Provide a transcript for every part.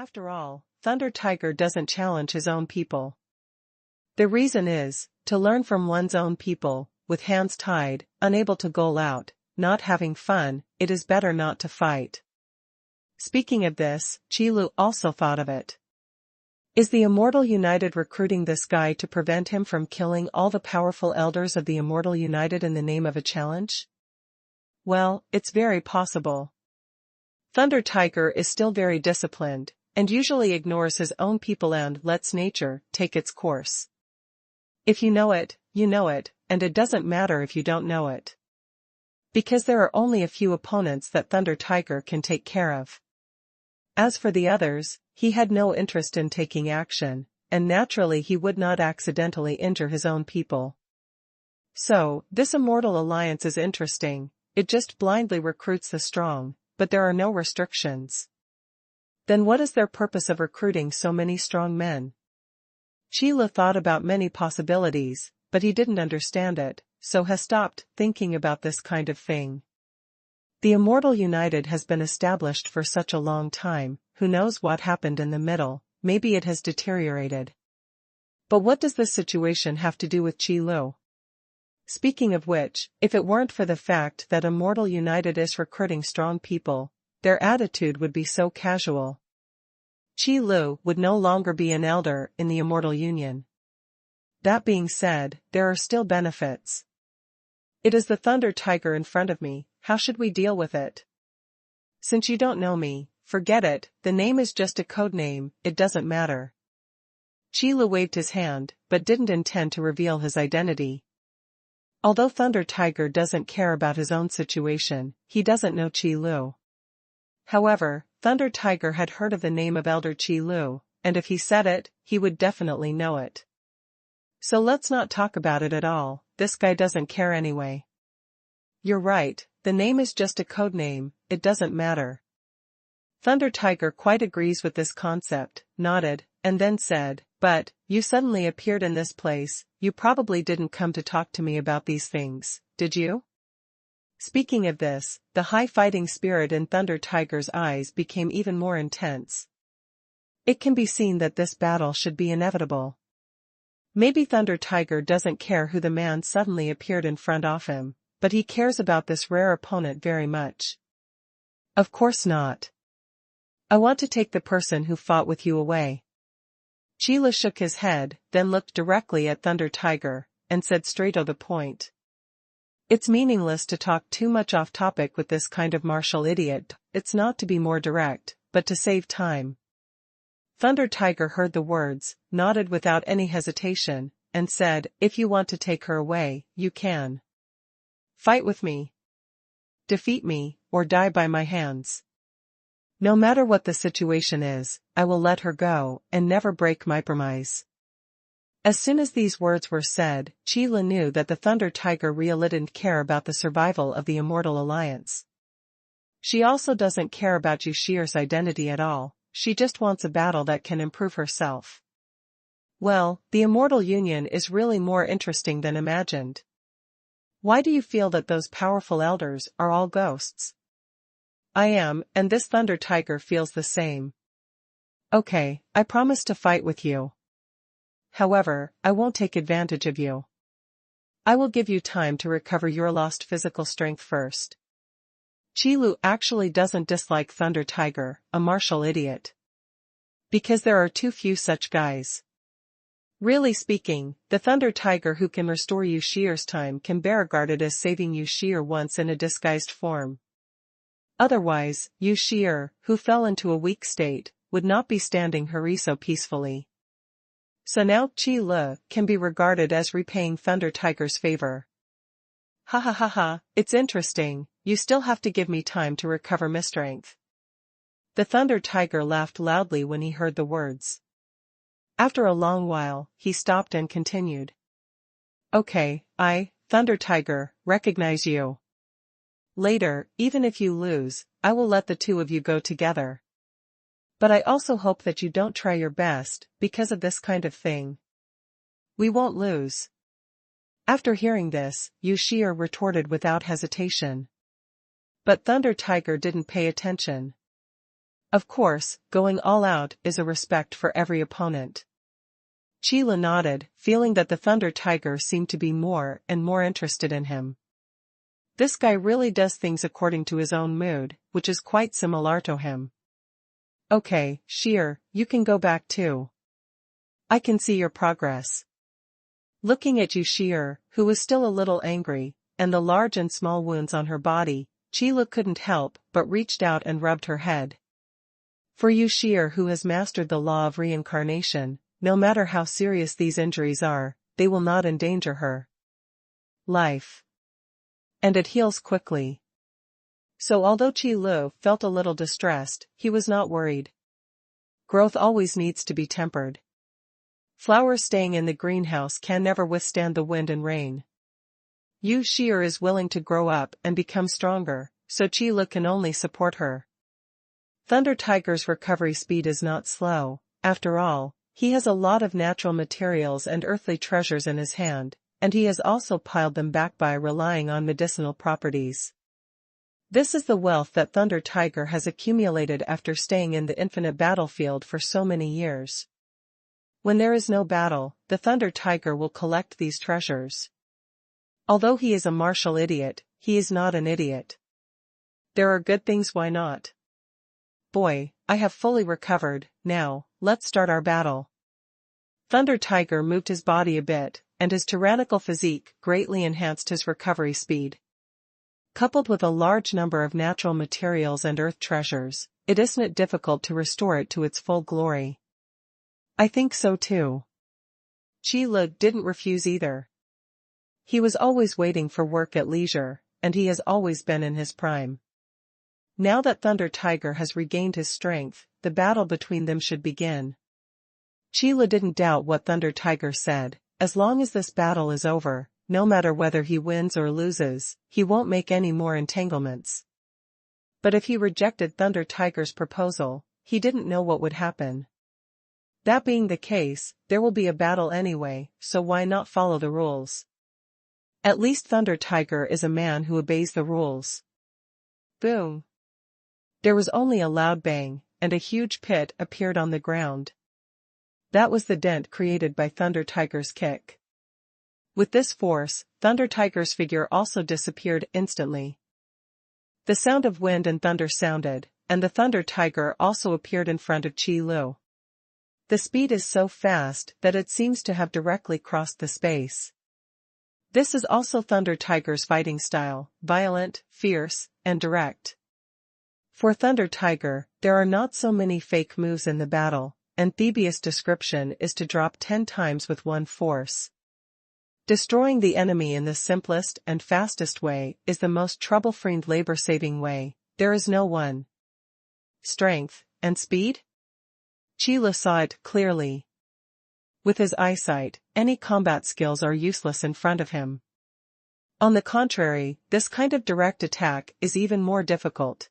After all, Thunder Tiger doesn't challenge his own people. The reason is, to learn from one's own people, with hands tied, unable to go out, not having fun, it is better not to fight. Speaking of this, Qi Lu also thought of it. Is the Immortal United recruiting this guy to prevent him from killing all the powerful elders of the Immortal United in the name of a challenge? Well, it's very possible. Thunder Tiger is still very disciplined, and usually ignores his own people and lets nature take its course. If you know it, and it doesn't matter if you don't know it. Because there are only a few opponents that Thunder Tiger can take care of. As for the others, he had no interest in taking action, and naturally he would not accidentally injure his own people. So, this Immortal Alliance is interesting, it just blindly recruits the strong, but there are no restrictions. Then what is their purpose of recruiting so many strong men? Qi Lu thought about many possibilities, but he didn't understand it, so has stopped thinking about this kind of thing. The Immortal United has been established for such a long time, who knows what happened in the middle, maybe it has deteriorated. But what does this situation have to do with Qi Lu? Speaking of which, if it weren't for the fact that Immortal United is recruiting strong people, their attitude would be so casual. Qi Lu would no longer be an elder in the Immortal Union. That being said, there are still benefits. It is the Thunder Tiger in front of me, how should we deal with it? Since you don't know me, forget it, the name is just a code name, it doesn't matter. Qi Lu waved his hand, but didn't intend to reveal his identity. Although Thunder Tiger doesn't care about his own situation, he doesn't know Qi Lu. However, Thunder Tiger had heard of the name of Elder Qi Lu, and if he said it, he would definitely know it. So let's not talk about it at all, this guy doesn't care anyway. You're right, the name is just a code name, it doesn't matter. Thunder Tiger quite agrees with this concept, nodded, and then said, but, you suddenly appeared in this place, you probably didn't come to talk to me about these things, did you? Speaking of this, the high fighting spirit in Thunder Tiger's eyes became even more intense. It can be seen that this battle should be inevitable. Maybe Thunder Tiger doesn't care who the man suddenly appeared in front of him, but he cares about this rare opponent very much. Of course not. I want to take the person who fought with you away. Qi Lu shook his head, then looked directly at Thunder Tiger, and said straight to the point. It's meaningless to talk too much off topic with this kind of martial idiot, it's not to be more direct, but to save time. Thunder Tiger heard the words, nodded without any hesitation, and said, if you want to take her away, you can. Fight with me. Defeat me, or die by my hands. No matter what the situation is, I will let her go, and never break my promise. As soon as these words were said, Qi Lu knew that the Thunder Tiger really didn't care about the survival of the Immortal Alliance. She also doesn't care about Yushir's identity at all, she just wants a battle that can improve herself. Well, the Immortal Union is really more interesting than imagined. Why do you feel that those powerful elders are all ghosts? I am, and this Thunder Tiger feels the same. Okay, I promise to fight with you. However, I won't take advantage of you. I will give you time to recover your lost physical strength first. Qi Lu actually doesn't dislike Thunder Tiger, a martial idiot. Because there are too few such guys. Really speaking, the Thunder Tiger who can restore Yushir's time can be regarded as saving Yushir once in a disguised form. Otherwise, Yushir, who fell into a weak state, would not be standing here so peacefully. So now Qi Lu can be regarded as repaying Thunder Tiger's favor. Ha ha ha ha, it's interesting, you still have to give me time to recover my strength. The Thunder Tiger laughed loudly when he heard the words. After a long while, he stopped and continued. Okay, I, Thunder Tiger, recognize you. Later, even if you lose, I will let the two of you go together. But I also hope that you don't try your best, because of this kind of thing. We won't lose. After hearing this, Yushir retorted without hesitation. But Thunder Tiger didn't pay attention. Of course, going all out is a respect for every opponent. Qila nodded, feeling that the Thunder Tiger seemed to be more and more interested in him. This guy really does things according to his own mood, which is quite similar to him. Okay, Sheer, you can go back too. I can see your progress. Looking at you, Sheer, who was still a little angry, and the large and small wounds on her body, Qila couldn't help but reached out and rubbed her head. For you, Sheer, who has mastered the law of reincarnation, no matter how serious these injuries are, they will not endanger her life. And it heals quickly. So although Qi felt a little distressed, he was not worried. Growth always needs to be tempered. Flowers staying in the greenhouse can never withstand the wind and rain. Yu Sheer is willing to grow up and become stronger, so Qi can only support her. Thunder Tiger's recovery speed is not slow. After all, he has a lot of natural materials and earthly treasures in his hand, and he has also piled them back by relying on medicinal properties. This is the wealth that Thunder Tiger has accumulated after staying in the infinite battlefield for so many years. When there is no battle, the Thunder Tiger will collect these treasures. Although he is a martial idiot, he is not an idiot. There are good things, why not? Boy, I have fully recovered. Now, let's start our battle. Thunder Tiger moved his body a bit, and his tyrannical physique greatly enhanced his recovery speed. Coupled with a large number of natural materials and earth treasures, it isn't difficult to restore it to its full glory. I think so too. Qi didn't refuse either. He was always waiting for work at leisure, and he has always been in his prime. Now that Thunder Tiger has regained his strength, the battle between them should begin. Qi didn't doubt what Thunder Tiger said. As long as this battle is over, no matter whether he wins or loses, he won't make any more entanglements. But if he rejected Thunder Tiger's proposal, he didn't know what would happen. That being the case, there will be a battle anyway, so why not follow the rules? At least Thunder Tiger is a man who obeys the rules. Boom! There was only a loud bang, and a huge pit appeared on the ground. That was the dent created by Thunder Tiger's kick. With this force, Thunder Tiger's figure also disappeared instantly. The sound of wind and thunder sounded, and the Thunder Tiger also appeared in front of Qi. The speed is so fast that it seems to have directly crossed the space. This is also Thunder Tiger's fighting style, violent, fierce, and direct. For Thunder Tiger, there are not so many fake moves in the battle, and Thebius' description is to drop 10 times with one force. Destroying the enemy in the simplest and fastest way is the most trouble-free, labor-saving way. There is no one. Strength and speed? Qi saw it clearly. With his eyesight, any combat skills are useless in front of him. On the contrary, this kind of direct attack is even more difficult.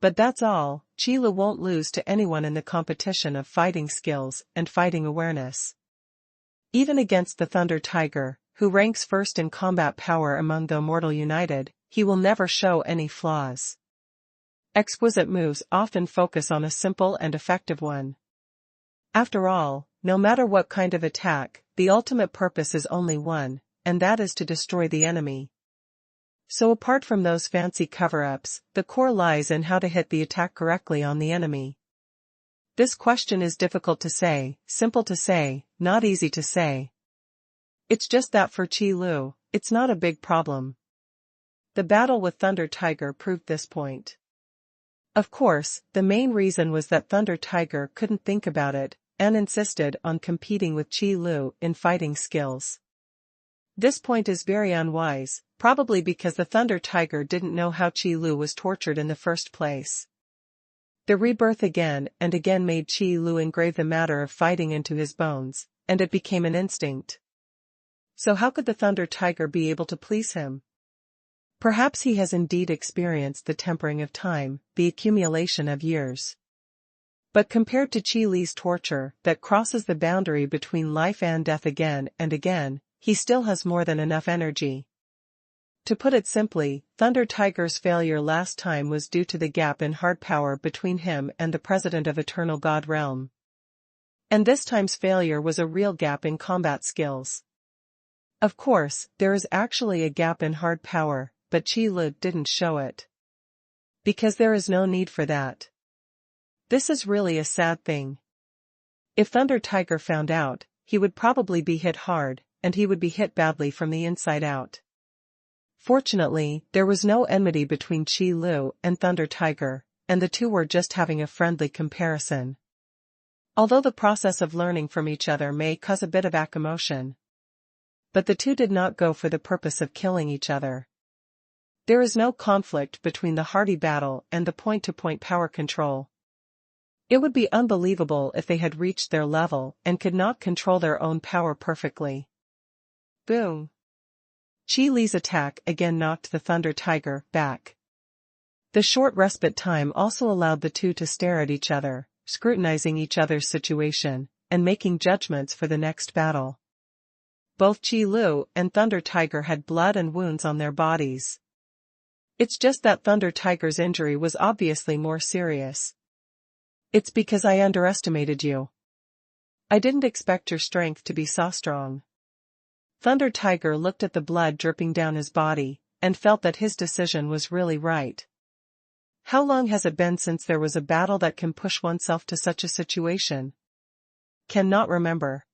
But that's all, Qi won't lose to anyone in the competition of fighting skills and fighting awareness. Even against the Thunder Tiger, who ranks first in combat power among the Immortal United, he will never show any flaws. Exquisite moves often focus on a simple and effective one. After all, no matter what kind of attack, the ultimate purpose is only one, and that is to destroy the enemy. So apart from those fancy cover-ups, the core lies in how to hit the attack correctly on the enemy. This question is difficult to say, simple to say, not easy to say. It's just that for Qi, it's not a big problem. The battle with Thunder Tiger proved this point. Of course, the main reason was that Thunder Tiger couldn't think about it, and insisted on competing with Qi in fighting skills. This point is very unwise, probably because the Thunder Tiger didn't know how Qi was tortured in the first place. The rebirth again and again made Qi engrave the matter of fighting into his bones, and it became an instinct. So how could the Thunder Tiger be able to please him? Perhaps he has indeed experienced the tempering of time, the accumulation of years. But compared to Qi torture that crosses the boundary between life and death again and again, he still has more than enough energy. To put it simply, Thunder Tiger's failure last time was due to the gap in hard power between him and the President of Eternal God Realm. And this time's failure was a real gap in combat skills. Of course, there is actually a gap in hard power, but Qi Lu didn't show it. Because there is no need for that. This is really a sad thing. If Thunder Tiger found out, he would probably be hit hard, and he would be hit badly from the inside out. Fortunately, there was no enmity between Qi Lu and Thunder Tiger, and the two were just having a friendly comparison. Although the process of learning from each other may cause a bit of accommodation. But the two did not go for the purpose of killing each other. There is no conflict between the hardy battle and the point-to-point power control. It would be unbelievable if they had reached their level and could not control their own power perfectly. Boom! Qi Li's attack again knocked the Thunder Tiger back. The short respite time also allowed the two to stare at each other, scrutinizing each other's situation, and making judgments for the next battle. Both Qi Lu and Thunder Tiger had blood and wounds on their bodies. It's just that Thunder Tiger's injury was obviously more serious. It's because I underestimated you. I didn't expect your strength to be so strong. Thunder Tiger looked at the blood dripping down his body, and felt that his decision was really right. How long has it been since there was a battle that can push oneself to such a situation? Cannot remember.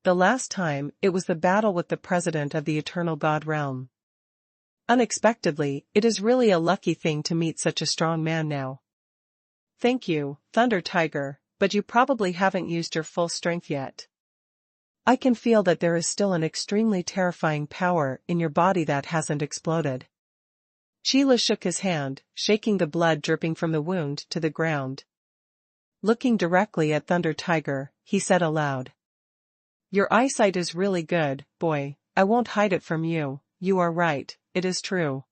The last time, it was the battle with the President of the Eternal God Realm. Unexpectedly, it is really a lucky thing to meet such a strong man now. Thank you, Thunder Tiger, but you probably haven't used your full strength yet. I can feel that there is still an extremely terrifying power in your body that hasn't exploded. Qi Lu shook his hand, shaking the blood dripping from the wound to the ground. Looking directly at Thunder Tiger, he said aloud. Your eyesight is really good, boy, I won't hide it from you, you are right, it is true.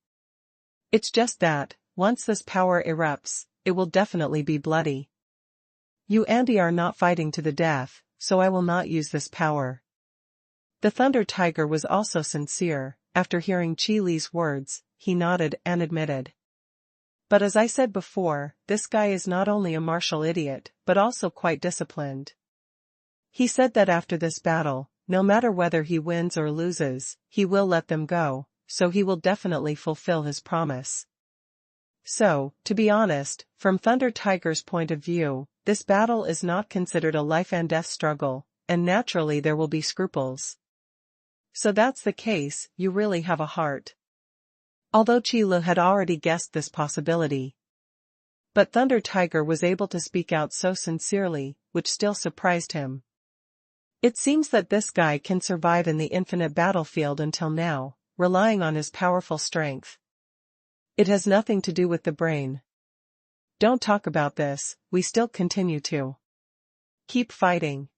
It's just that, once this power erupts, it will definitely be bloody. You and I are not fighting to the death, so I will not use this power. The Thunder Tiger was also sincere. After hearing Qi Li's words, he nodded and admitted. But as I said before, this guy is not only a martial idiot, but also quite disciplined. He said that after this battle, no matter whether he wins or loses, he will let them go, so he will definitely fulfill his promise. So, to be honest, from Thunder Tiger's point of view, this battle is not considered a life-and-death struggle, and naturally there will be scruples. So that's the case, you really have a heart. Although Qi Lu had already guessed this possibility. But Thunder Tiger was able to speak out so sincerely, which still surprised him. It seems that this guy can survive in the infinite battlefield until now, relying on his powerful strength. It has nothing to do with the brain. Don't talk about this, we still continue to keep fighting.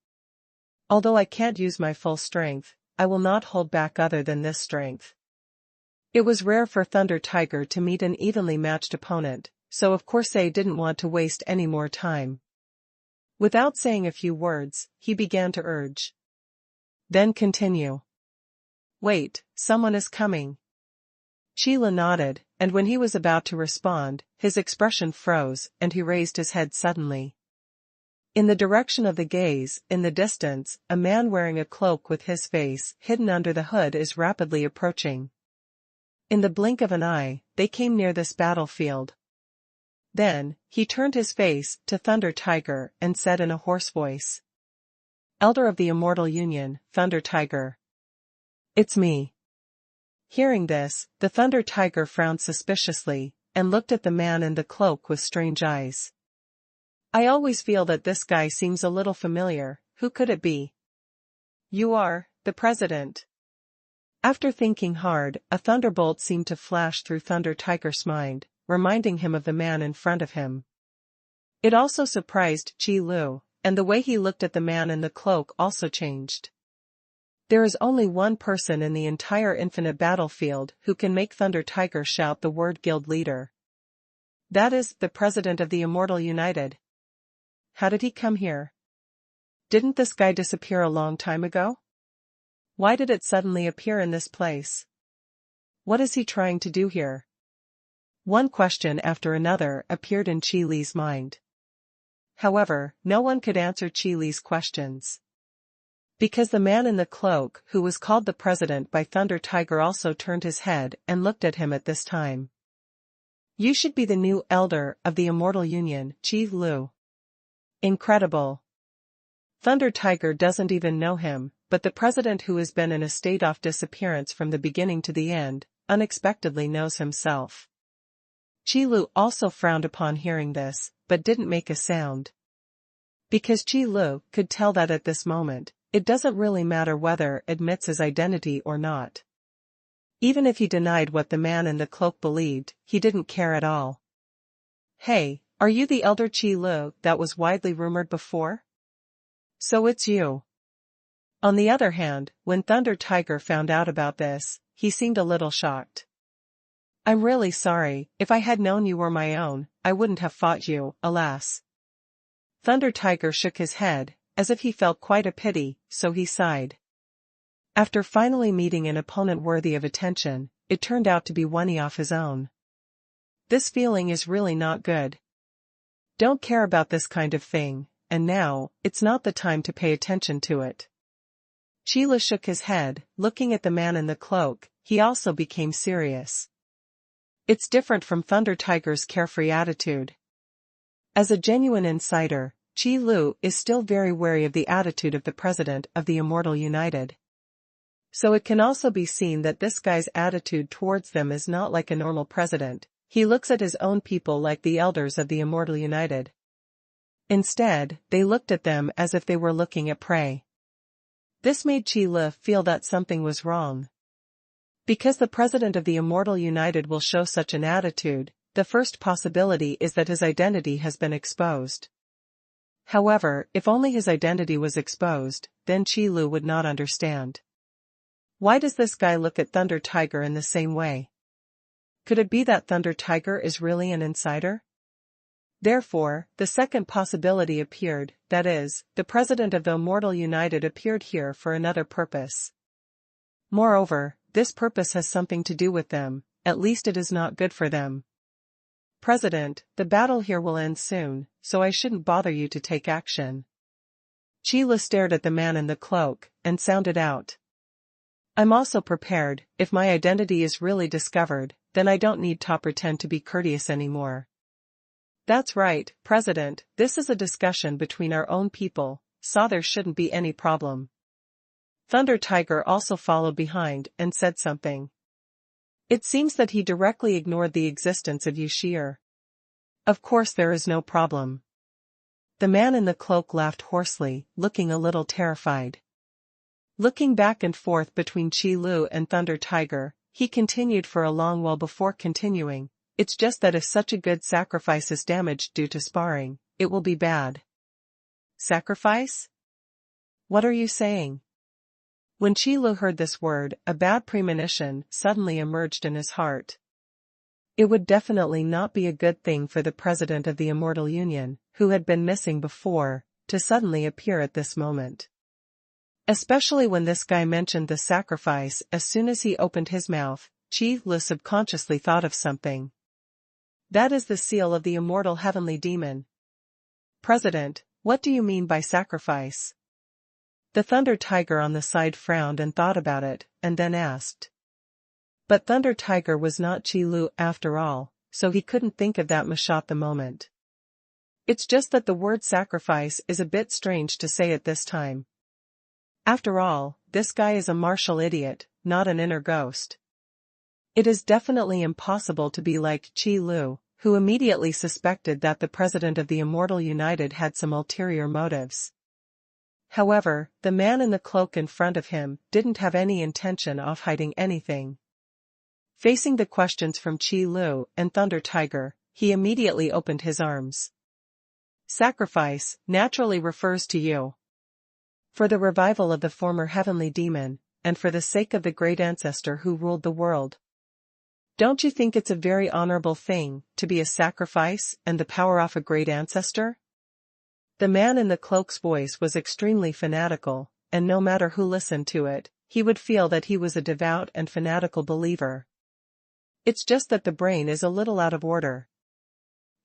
Although I can't use my full strength, I will not hold back other than this strength. It was rare for Thunder Tiger to meet an evenly matched opponent, so of course they didn't want to waste any more time. Without saying a few words, he began to urge. Then continue. Wait, someone is coming. Qi Lu nodded, and when he was about to respond, his expression froze and he raised his head suddenly. In the direction of the gaze, in the distance, a man wearing a cloak with his face hidden under the hood is rapidly approaching. In the blink of an eye, they came near this battlefield. Then, he turned his face to Thunder Tiger and said in a hoarse voice. Elder of the Immortal Union, Thunder Tiger. It's me. Hearing this, the Thunder Tiger frowned suspiciously, and looked at the man in the cloak with strange eyes. I always feel that this guy seems a little familiar, who could it be? You are, the President. After thinking hard, a thunderbolt seemed to flash through Thunder Tiger's mind, reminding him of the man in front of him. It also surprised Qi Lu, and the way he looked at the man in the cloak also changed. There is only one person in the entire infinite battlefield who can make Thunder Tiger shout the word guild leader. That is, the President of the Immortal United. How did he come here? Didn't this guy disappear a long time ago? Why did it suddenly appear in this place? What is he trying to do here? One question after another appeared in Qi Li's mind. However, no one could answer Qi Li's questions. Because the man in the cloak, who was called the president by Thunder Tiger, also turned his head and looked at him at this time. You should be the new elder of the Immortal Union, Qi Lu. Incredible. Thunder Tiger doesn't even know him, but the president, who has been in a state of disappearance from the beginning to the end, unexpectedly knows himself. Qi Lu also frowned upon hearing this, but didn't make a sound. Because Qi Lu could tell that at this moment, it doesn't really matter whether admits his identity or not. Even if he denied what the man in the cloak believed, he didn't care at all. Hey, are you the elder Qi Lu that was widely rumored before? So it's you. On the other hand, when Thunder Tiger found out about this, he seemed a little shocked. I'm really sorry, if I had known you were my own, I wouldn't have fought you, alas. Thunder Tiger shook his head, as if he felt quite a pity, so he sighed. After finally meeting an opponent worthy of attention, it turned out to be one of his own. This feeling is really not good. Don't care about this kind of thing, and now, it's not the time to pay attention to it. Qi Lu shook his head, looking at the man in the cloak. He also became serious. It's different from Thunder Tiger's carefree attitude. As a genuine insider, Qi Lu is still very wary of the attitude of the president of the Immortal United. So it can also be seen that this guy's attitude towards them is not like a normal president. He looks at his own people like the elders of the Immortal United. Instead, they looked at them as if they were looking at prey. This made Qi Lu feel that something was wrong. Because the president of the Immortal United will show such an attitude, the first possibility is that his identity has been exposed. However, if only his identity was exposed, then Qi Lu would not understand. Why does this guy look at Thunder Tiger in the same way? Could it be that Thunder Tiger is really an insider? Therefore, the second possibility appeared, that is, the president of the Immortal United appeared here for another purpose. Moreover, this purpose has something to do with them, at least it is not good for them. President, the battle here will end soon, so I shouldn't bother you to take action. Qi Lu stared at the man in the cloak, and sounded out. I'm also prepared. If my identity is really discovered, then I don't need to pretend to be courteous anymore. That's right, President, this is a discussion between our own people, so there shouldn't be any problem. Thunder Tiger also followed behind and said something. It seems that he directly ignored the existence of Yushir. Of course there is no problem. The man in the cloak laughed hoarsely, looking a little terrified. Looking back and forth between Qi Lu and Thunder Tiger, he continued for a long while before continuing. It's just that if such a good sacrifice is damaged due to sparring, it will be bad. Sacrifice? What are you saying? When Qi Lu heard this word, a bad premonition suddenly emerged in his heart. It would definitely not be a good thing for the president of the Immortal Union, who had been missing before, to suddenly appear at this moment. Especially when this guy mentioned the sacrifice. As soon as he opened his mouth, Qi Lu subconsciously thought of something. That is the seal of the immortal heavenly demon. President, what do you mean by sacrifice? The Thunder Tiger on the side frowned and thought about it, and then asked. But Thunder Tiger was not Qi Lu after all, so he couldn't think of that much at the moment. It's just that the word sacrifice is a bit strange to say at this time. After all, this guy is a martial idiot, not an inner ghost. It is definitely impossible to be like Qi Lu, who immediately suspected that the president of the Immortal United had some ulterior motives. However, the man in the cloak in front of him didn't have any intention of hiding anything. Facing the questions from Qi Lu and Thunder Tiger, he immediately opened his arms. Sacrifice naturally refers to you. For the revival of the former heavenly demon, and for the sake of the great ancestor who ruled the world. Don't you think it's a very honorable thing to be a sacrifice and the power of a great ancestor? The man in the cloak's voice was extremely fanatical, and no matter who listened to it, he would feel that he was a devout and fanatical believer. It's just that the brain is a little out of order.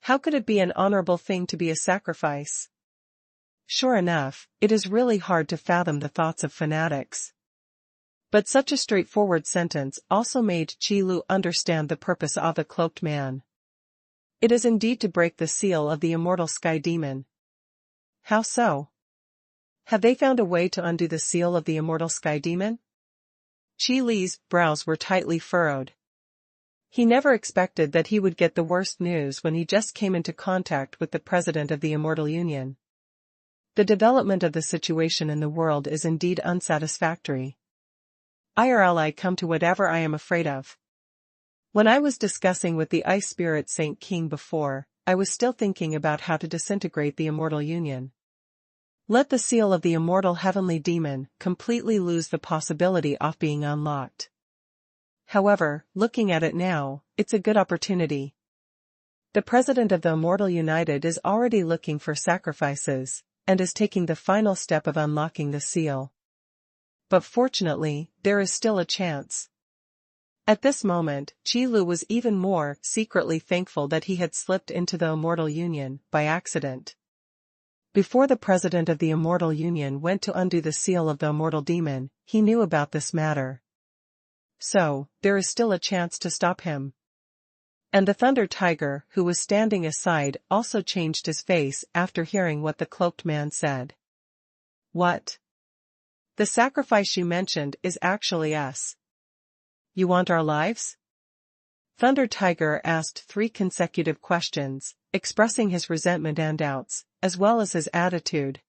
How could it be an honorable thing to be a sacrifice? Sure enough, it is really hard to fathom the thoughts of fanatics. But such a straightforward sentence also made Qi Lu understand the purpose of the cloaked man. It is indeed to break the seal of the immortal sky demon. How so? Have they found a way to undo the seal of the immortal sky demon? Qi Li's brows were tightly furrowed. He never expected that he would get the worst news when he just came into contact with the president of the Immortal Union. The development of the situation in the world is indeed unsatisfactory. IRL come to whatever I am afraid of. When I was discussing with the Ice Spirit Saint King before, I was still thinking about how to disintegrate the Immortal Union. Let the seal of the immortal heavenly demon completely lose the possibility of being unlocked. However, looking at it now, it's a good opportunity. The president of the Immortal United is already looking for sacrifices, and is taking the final step of unlocking the seal. But fortunately, there is still a chance. At this moment, Qi Lu was even more secretly thankful that he had slipped into the Immortal Union by accident. Before the president of the Immortal Union went to undo the seal of the immortal demon, he knew about this matter. So, there is still a chance to stop him. And the Thunder Tiger, who was standing aside, also changed his face after hearing what the cloaked man said. What? The sacrifice you mentioned is actually us. You want our lives? Thunder Tiger asked 3 consecutive questions, expressing his resentment and doubts, as well as his attitude.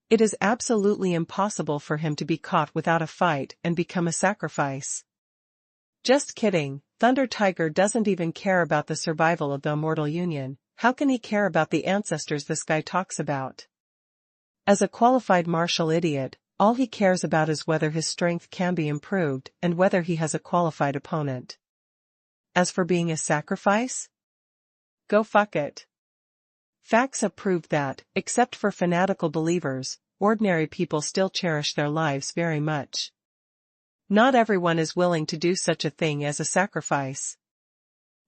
It is absolutely impossible for him to be caught without a fight and become a sacrifice. Just kidding, Thunder Tiger doesn't even care about the survival of the Immortal Union. How can he care about the ancestors this guy talks about? As a qualified martial idiot, all he cares about is whether his strength can be improved and whether he has a qualified opponent. As for being a sacrifice? Go fuck it. Facts have proved that, except for fanatical believers, ordinary people still cherish their lives very much. Not everyone is willing to do such a thing as a sacrifice.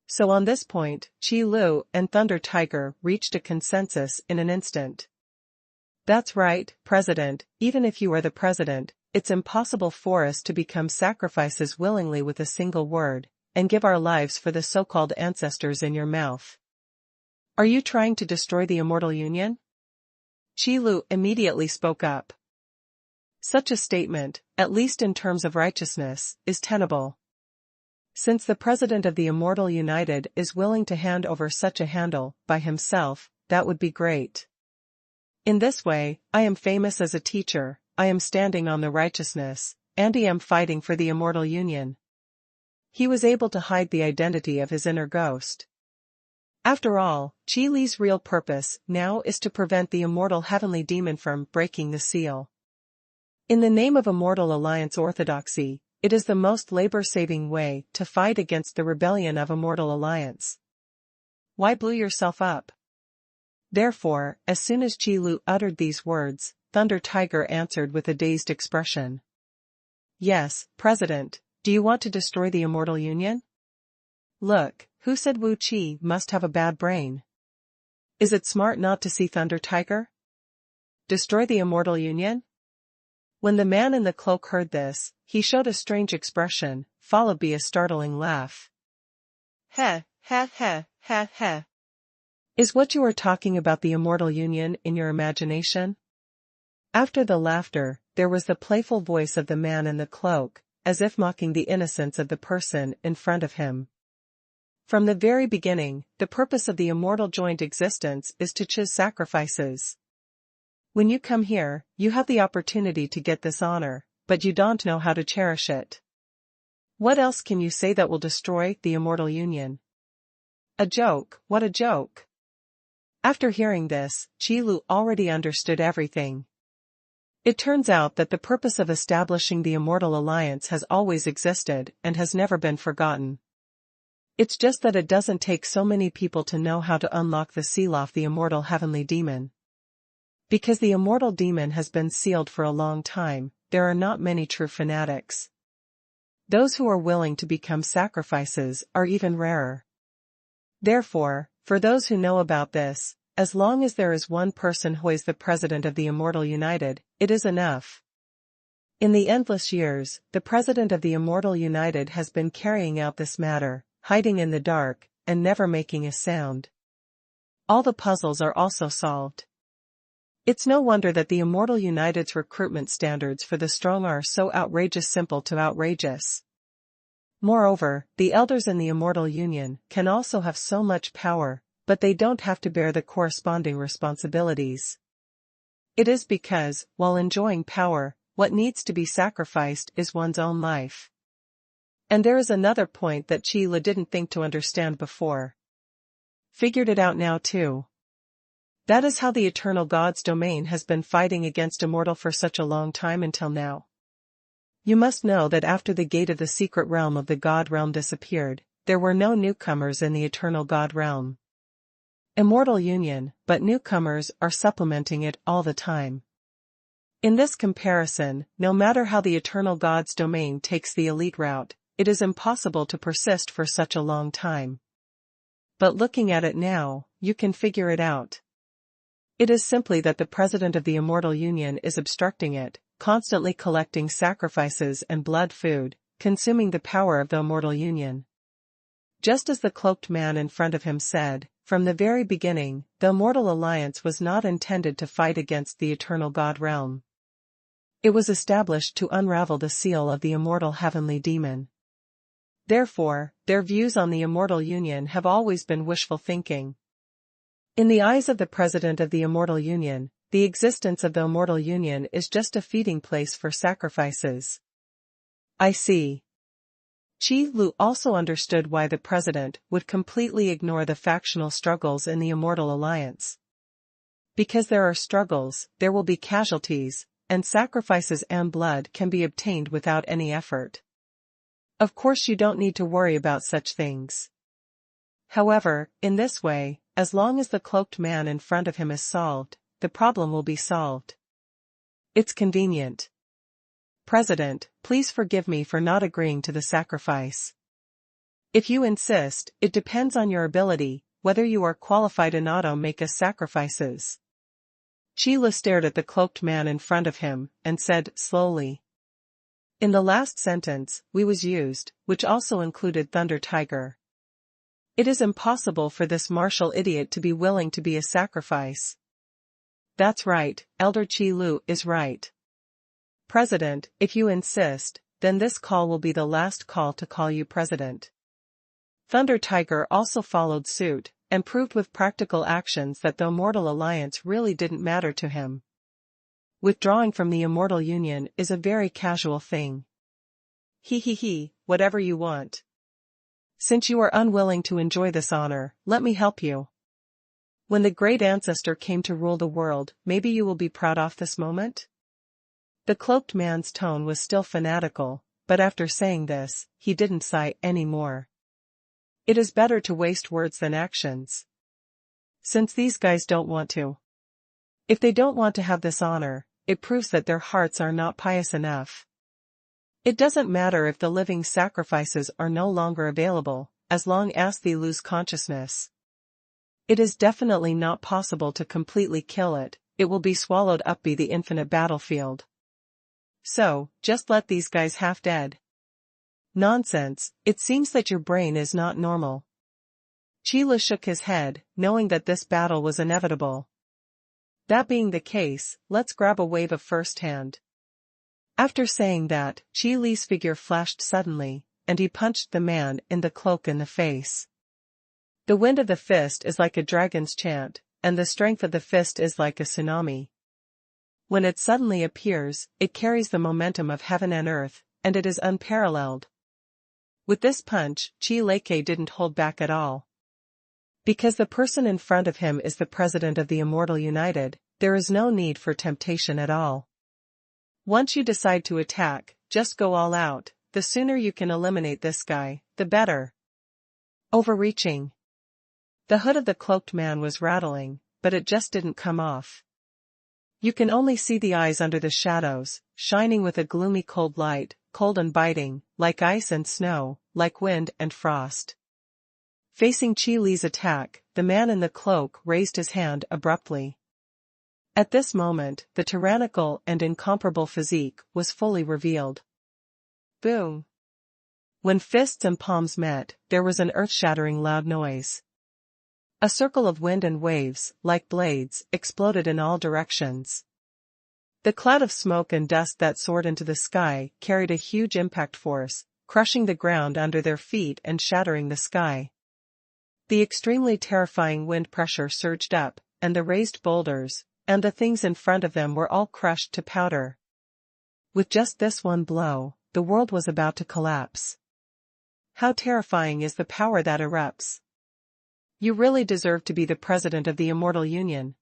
So on this point, Qi Lu and Thunder Tiger reached a consensus in an instant. That's right, President, even if you are the president, it's impossible for us to become sacrifices willingly with a single word, and give our lives for the so-called ancestors in your mouth. Are you trying to destroy the Immortal Union? Qi Lu immediately spoke up. Such a statement, at least in terms of righteousness, is tenable. Since the president of the Immortal United is willing to hand over such a handle by himself, that would be great. In this way, I am famous as a teacher, I am standing on the righteousness, and I am fighting for the Immortal Union. He was able to hide the identity of his inner ghost. After all, Qi Li's real purpose now is to prevent the immortal heavenly demon from breaking the seal. In the name of Immortal Alliance orthodoxy, it is the most labor-saving way to fight against the rebellion of Immortal Alliance. Why blow yourself up? Therefore, as soon as Qi Lu uttered these words, Thunder Tiger answered with a dazed expression. Yes, President, do you want to destroy the Immortal Union? Look, who said Wu Qi must have a bad brain? Is it smart not to see Thunder Tiger? Destroy the Immortal Union? When the man in the cloak heard this, he showed a strange expression, followed by a startling laugh. Heh, heh, heh, heh, heh. Is what you are talking about the Immortal Union in your imagination? After the laughter, there was the playful voice of the man in the cloak, as if mocking the innocence of the person in front of him. From the very beginning, the purpose of the immortal joint existence is to choose sacrifices. When you come here, you have the opportunity to get this honor, but you don't know how to cherish it. What else can you say that will destroy the Immortal Union? A joke, what a joke. After hearing this, Qi Lu already understood everything. It turns out that the purpose of establishing the Immortal Alliance has always existed and has never been forgotten. It's just that it doesn't take so many people to know how to unlock the seal of the immortal heavenly demon. Because the immortal demon has been sealed for a long time, there are not many true fanatics. Those who are willing to become sacrifices are even rarer. Therefore, for those who know about this, as long as there is one person who is the president of the Immortal United, it is enough. In the endless years, the president of the Immortal United has been carrying out this matter, hiding in the dark, and never making a sound. All the puzzles are also solved. It's no wonder that the Immortal United's recruitment standards for the strong are so outrageous simple to outrageous. Moreover, the elders in the Immortal Union can also have so much power, but they don't have to bear the corresponding responsibilities. It is because, while enjoying power, what needs to be sacrificed is one's own life. And there is another point that Chi-La didn't think to understand before. Figured it out now too. That is how the Eternal God's domain has been fighting against Immortal for such a long time until now. You must know that after the gate of the secret realm of the God realm disappeared, there were no newcomers in the Eternal God realm. Immortal Union, but newcomers are supplementing it all the time. In this comparison, no matter how the Eternal God's domain takes the elite route, it is impossible to persist for such a long time. But looking at it now, you can figure it out. It is simply that the president of the Immortal Union is obstructing it, constantly collecting sacrifices and blood food, consuming the power of the Immortal Union. Just as the cloaked man in front of him said, from the very beginning, the Immortal Alliance was not intended to fight against the Eternal God realm. It was established to unravel the seal of the immortal heavenly demon. Therefore, their views on the Immortal Union have always been wishful thinking. In the eyes of the president of the Immortal Union, the existence of the Immortal Union is just a feeding place for sacrifices. I see. Chi-La also understood why the president would completely ignore the factional struggles in the Immortal Alliance. Because there are struggles, there will be casualties, and sacrifices and blood can be obtained without any effort. Of course you don't need to worry about such things. However, in this way, as long as the cloaked man in front of him is solved, the problem will be solved. It's convenient. President, please forgive me for not agreeing to the sacrifice. If you insist, it depends on your ability, whether you are qualified or not to make us sacrifices. Chi-La stared at the cloaked man in front of him, and said, slowly. In the last sentence, "we" was used, which also included Thunder Tiger. It is impossible for this martial idiot to be willing to be a sacrifice. That's right, Elder Chi-La is right. President, if you insist, then this call will be the last call to call you president. Thunder Tiger also followed suit, and proved with practical actions that the Immortal Alliance really didn't matter to him. Withdrawing from the Immortal Union is a very casual thing. Whatever you want. Since you are unwilling to enjoy this honor, let me help you. When the great ancestor came to rule the world, maybe you will be proud of this moment? The cloaked man's tone was still fanatical, but after saying this, he didn't sigh anymore. It is better to waste words than actions. Since these guys don't want to. If they don't want to have this honor, it proves that their hearts are not pious enough. It doesn't matter if the living sacrifices are no longer available, as long as they lose consciousness. It is definitely not possible to completely kill it, it will be swallowed up by the infinite battlefield. So, just let these guys half dead. Nonsense, it seems that your brain is not normal. Chi-La shook his head, knowing that this battle was inevitable. That being the case, let's grab a wave of first hand. After saying that, Chi-La's figure flashed suddenly, and he punched the man in the cloak in the face. The wind of the fist is like a dragon's chant, and the strength of the fist is like a tsunami. When it suddenly appears, it carries the momentum of heaven and earth, and it is unparalleled. With this punch, Chi-La didn't hold back at all. Because the person in front of him is the president of the Immortal United, there is no need for temptation at all. Once you decide to attack, just go all out. The sooner you can eliminate this guy, the better. Overreaching. The hood of the cloaked man was rattling, but it just didn't come off. You can only see the eyes under the shadows, shining with a gloomy cold light, cold and biting, like ice and snow, like wind and frost. Facing Qi Li's attack, the man in the cloak raised his hand abruptly. At this moment, the tyrannical and incomparable physique was fully revealed. Boom! When fists and palms met, there was an earth-shattering loud noise. A circle of wind and waves, like blades, exploded in all directions. The cloud of smoke and dust that soared into the sky carried a huge impact force, crushing the ground under their feet and shattering the sky. The extremely terrifying wind pressure surged up, and the raised boulders, and the things in front of them were all crushed to powder. With just this one blow, the world was about to collapse. How terrifying is the power that erupts! You really deserve to be the president of the Immortal Union.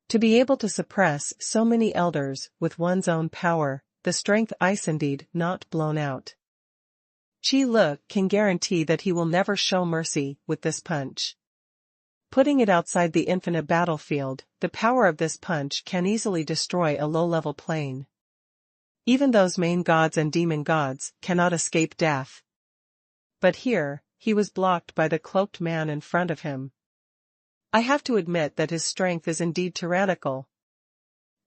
To be able to suppress so many elders with one's own power, the strength is indeed not blown out. Qi Li can guarantee that he will never show mercy with this punch. Putting it outside the infinite battlefield, the power of this punch can easily destroy a low-level plane. Even those main gods and demon gods cannot escape death. But here, he was blocked by the cloaked man in front of him. I have to admit that his strength is indeed tyrannical.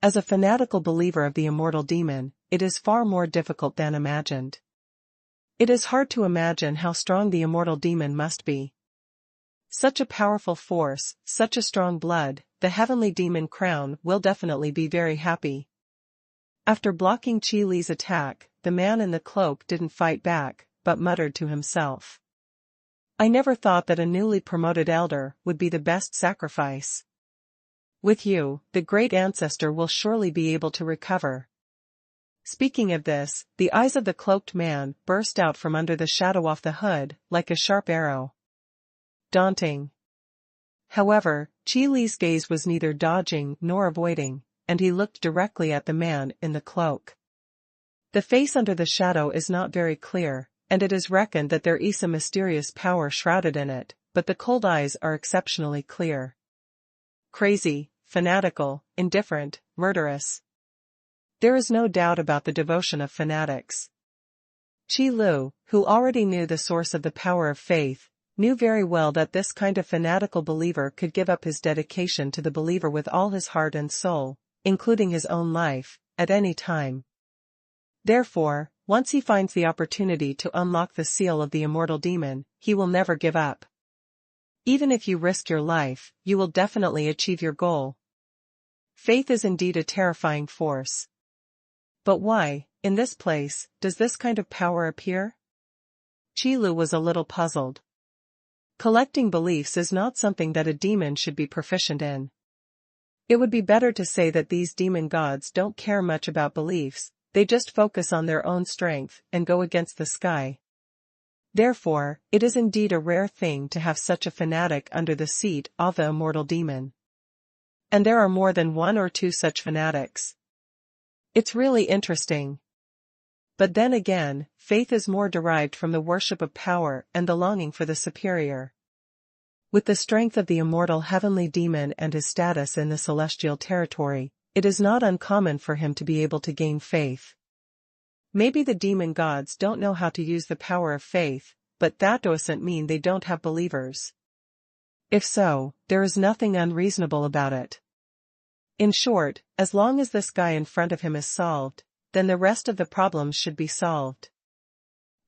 As a fanatical believer of the immortal demon, it is far more difficult than imagined. It is hard to imagine how strong the immortal demon must be. Such a powerful force, such a strong blood, the heavenly demon crown will definitely be very happy. After blocking Qi Li's attack, the man in the cloak didn't fight back, but muttered to himself. I never thought that a newly promoted elder would be the best sacrifice. With you, the great ancestor will surely be able to recover. Speaking of this, the eyes of the cloaked man burst out from under the shadow of the hood, like a sharp arrow. Daunting. However, Qi Li's gaze was neither dodging nor avoiding, and he looked directly at the man in the cloak. The face under the shadow is not very clear, and it is reckoned that there is a mysterious power shrouded in it, but the cold eyes are exceptionally clear. Crazy, fanatical, indifferent, murderous. There is no doubt about the devotion of fanatics. Qi Li, who already knew the source of the power of faith, knew very well that this kind of fanatical believer could give up his dedication to the believer with all his heart and soul, including his own life, at any time. Therefore, once he finds the opportunity to unlock the seal of the immortal demon, he will never give up. Even if you risk your life, you will definitely achieve your goal. Faith is indeed a terrifying force. But why, in this place, does this kind of power appear? Qi Li was a little puzzled. Collecting beliefs is not something that a demon should be proficient in. It would be better to say that these demon gods don't care much about beliefs, they just focus on their own strength and go against the sky. Therefore, it is indeed a rare thing to have such a fanatic under the seat of the immortal demon. And there are more than one or two such fanatics. It's really interesting. But then again, faith is more derived from the worship of power and the longing for the superior. With the strength of the immortal heavenly demon and his status in the celestial territory, it is not uncommon for him to be able to gain faith. Maybe the demon gods don't know how to use the power of faith, but that doesn't mean they don't have believers. If so, there is nothing unreasonable about it. In short, as long as this guy in front of him is solved, then the rest of the problems should be solved.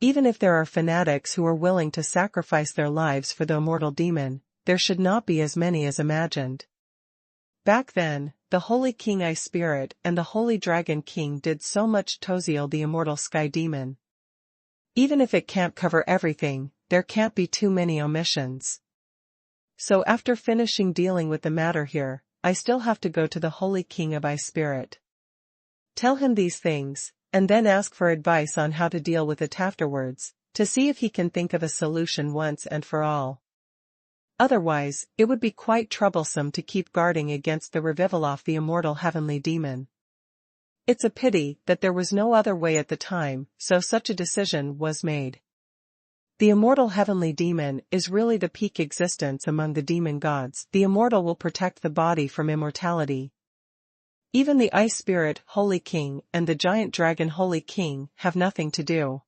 Even if there are fanatics who are willing to sacrifice their lives for the immortal demon, there should not be as many as imagined. Back then, the Holy King Ice Spirit and the Holy Dragon King did so much to seal the immortal sky demon. Even if it can't cover everything, there can't be too many omissions. So after finishing dealing with the matter here, I still have to go to the Holy King of Ice Spirit. Tell him these things, and then ask for advice on how to deal with it afterwards, to see if he can think of a solution once and for all. Otherwise, it would be quite troublesome to keep guarding against the revival of the immortal heavenly demon. It's a pity that there was no other way at the time, so such a decision was made. The immortal heavenly demon is really the peak existence among the demon gods. The immortal will protect the body from immortality. Even the ice spirit Holy King and the giant dragon Holy King have nothing to do.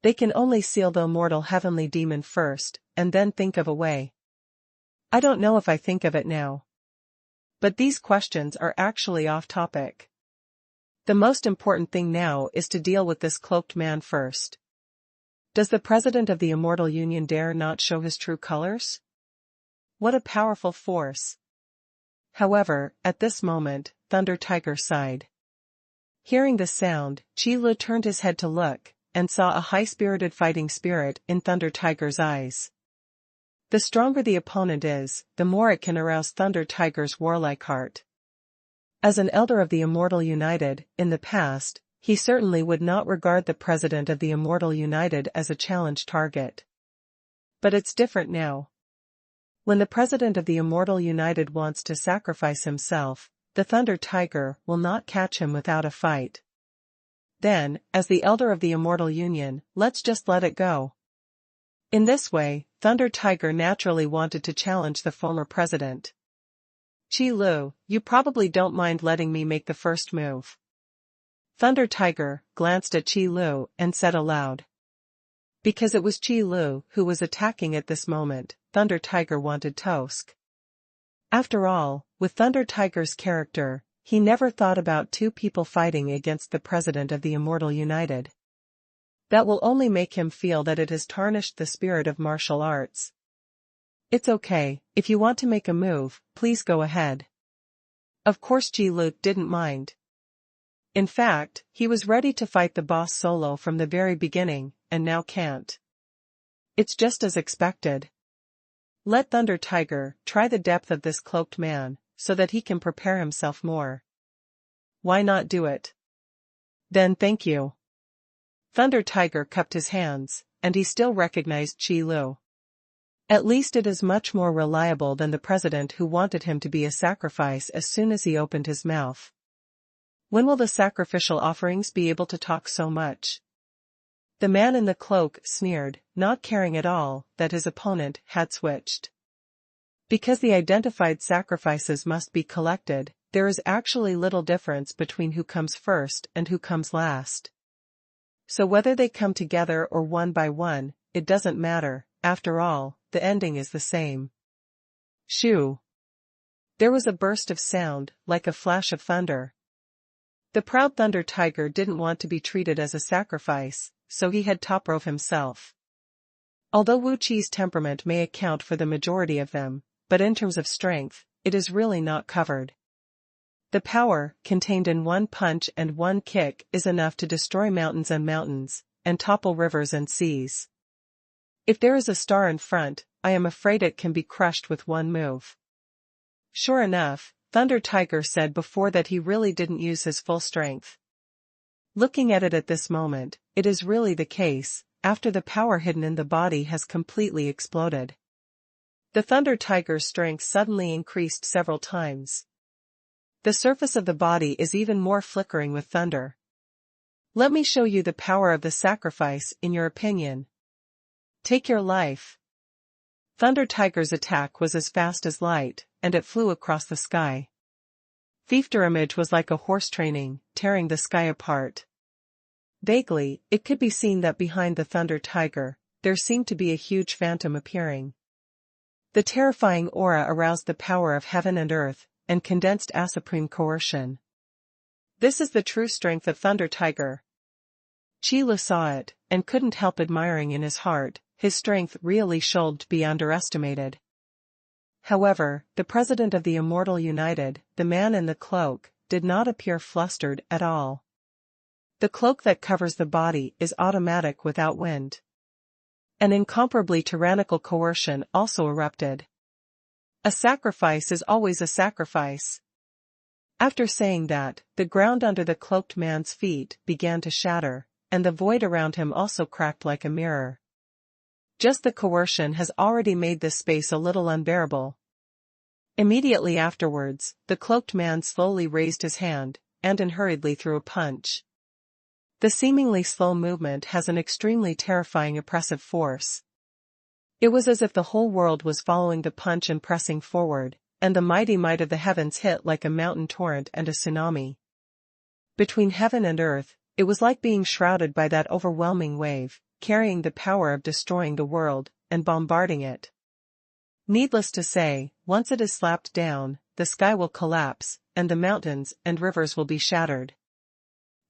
They can only seal the immortal heavenly demon first, and then think of a way. I don't know if I think of it now. But these questions are actually off topic. The most important thing now is to deal with this cloaked man first. Does the president of the Immortal Union dare not show his true colors? What a powerful force. However, at this moment, Thunder Tiger sighed. Hearing the sound, Qi Lu turned his head to look, and saw a high-spirited fighting spirit in Thunder Tiger's eyes. The stronger the opponent is, the more it can arouse Thunder Tiger's warlike heart. As an elder of the Immortal United, in the past, he certainly would not regard the president of the Immortal United as a challenge target. But it's different now. When the president of the Immortal United wants to sacrifice himself, the Thunder Tiger will not catch him without a fight. Then, as the elder of the Immortal Union, let's just let it go. In this way, Thunder Tiger naturally wanted to challenge the former president. Qi Lu, you probably don't mind letting me make the first move. Thunder Tiger glanced at Qi Lu and said aloud. Because it was Qi Lu who was attacking at this moment, Thunder Tiger wanted Tosk. After all, with Thunder Tiger's character, he never thought about two people fighting against the president of the Immortal United. That will only make him feel that it has tarnished the spirit of martial arts. It's okay, if you want to make a move, please go ahead. Of course Qi Lu didn't mind. In fact, he was ready to fight the boss solo from the very beginning, and now can't. It's just as expected. Let Thunder Tiger try the depth of this cloaked man, so that he can prepare himself more. Why not do it? Then thank you. Thunder Tiger cupped his hands, and he still recognized Qi Lu. At least it is much more reliable than the president who wanted him to be a sacrifice as soon as he opened his mouth. When will the sacrificial offerings be able to talk so much? The man in the cloak sneered, not caring at all that his opponent had switched. Because the identified sacrifices must be collected, there is actually little difference between who comes first and who comes last. So whether they come together or one by one, it doesn't matter, after all, the ending is the same. Shoo! There was a burst of sound, like a flash of thunder. The proud Thunder Tiger didn't want to be treated as a sacrifice, so he had top rove himself. Although Wu Qi's temperament may account for the majority of them, but in terms of strength, it is really not covered. The power, contained in one punch and one kick, is enough to destroy mountains and topple rivers and seas. If there is a star in front, I am afraid it can be crushed with one move. Sure enough, Thunder Tiger said before that he really didn't use his full strength. Looking at it at this moment, it is really the case, after the power hidden in the body has completely exploded. The Thunder Tiger's strength suddenly increased several times. The surface of the body is even more flickering with thunder. Let me show you the power of the sacrifice in your opinion. Take your life. Thunder Tiger's attack was as fast as light, and it flew across the sky. Thiefter image was like a horse training, tearing the sky apart. Vaguely, it could be seen that behind the Thunder Tiger, there seemed to be a huge phantom appearing. The terrifying aura aroused the power of heaven and earth, and condensed a supreme coercion. This is the true strength of Thunder Tiger. Qi Lu saw it, and couldn't help admiring in his heart, his strength really shouldn't be underestimated. However, the president of the Immortal United, the man in the cloak, did not appear flustered at all. The cloak that covers the body is automatic without wind. An incomparably tyrannical coercion also erupted. A sacrifice is always a sacrifice. After saying that, the ground under the cloaked man's feet began to shatter, and the void around him also cracked like a mirror. Just the coercion has already made this space a little unbearable. Immediately afterwards, the cloaked man slowly raised his hand, and hurriedly threw a punch. The seemingly slow movement has an extremely terrifying oppressive force. It was as if the whole world was following the punch and pressing forward, and the mighty might of the heavens hit like a mountain torrent and a tsunami. Between heaven and earth, it was like being shrouded by that overwhelming wave, carrying the power of destroying the world, and bombarding it. Needless to say, once it is slapped down, the sky will collapse, and the mountains and rivers will be shattered.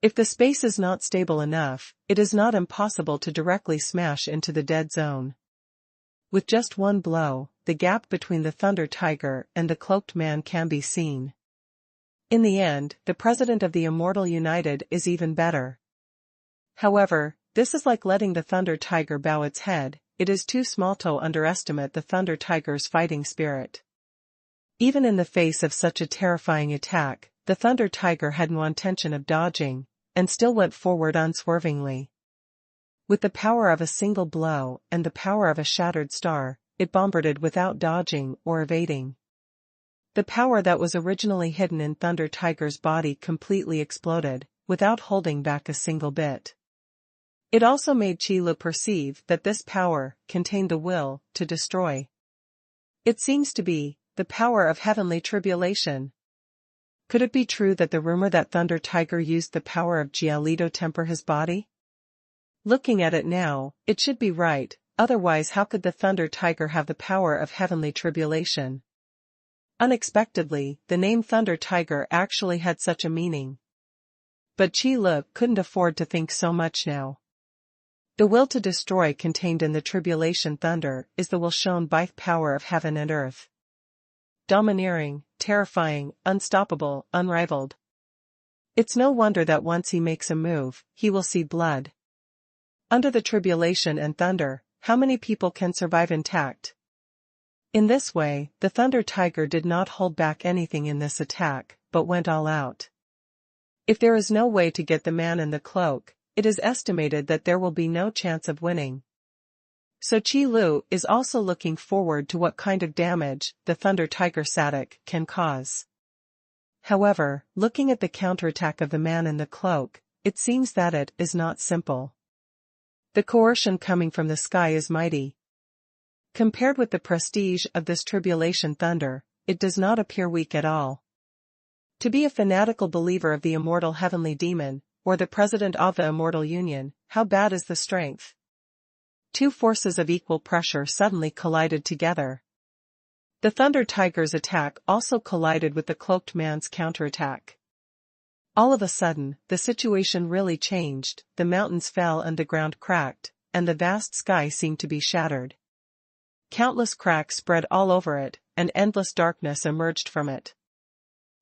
If the space is not stable enough, it is not impossible to directly smash into the dead zone. With just one blow, the gap between the Thunder Tiger and the cloaked man can be seen. In the end, the President of the Immortal United is even better. However, this is like letting the Thunder Tiger bow its head. It is too small to underestimate the Thunder Tiger's fighting spirit. Even in the face of such a terrifying attack, the Thunder Tiger had no intention of dodging, and still went forward unswervingly. With the power of a single blow and the power of a shattered star, it bombarded without dodging or evading. The power that was originally hidden in Thunder Tiger's body completely exploded, without holding back a single bit. It also made Qi Lu perceive that this power contained the will to destroy. It seems to be the power of heavenly tribulation. Could it be true that the rumor that Thunder Tiger used the power of Jiali to temper his body? Looking at it now, it should be right, otherwise how could the Thunder Tiger have the power of heavenly tribulation? Unexpectedly, the name Thunder Tiger actually had such a meaning. But Qi Lu couldn't afford to think so much now. The will to destroy contained in the tribulation thunder is the will shown by power of heaven and earth. Domineering, terrifying, unstoppable, unrivaled. It's no wonder that once he makes a move, he will see blood. Under the tribulation and thunder, how many people can survive intact? In this way, the Thunder Tiger did not hold back anything in this attack, but went all out. If there is no way to get the man in the cloak, it is estimated that there will be no chance of winning. So Qi Lu is also looking forward to what kind of damage the Thunder Tiger Sadak can cause. However, looking at the counterattack of the man in the cloak, it seems that it is not simple. The coercion coming from the sky is mighty. Compared with the prestige of this tribulation thunder, it does not appear weak at all. To be a fanatical believer of the immortal heavenly demon, or the president of the immortal union, how bad is the strength? Two forces of equal pressure suddenly collided together. The Thunder Tiger's attack also collided with the cloaked man's counterattack. All of a sudden, the situation really changed, the mountains fell and the ground cracked, and the vast sky seemed to be shattered. Countless cracks spread all over it, and endless darkness emerged from it.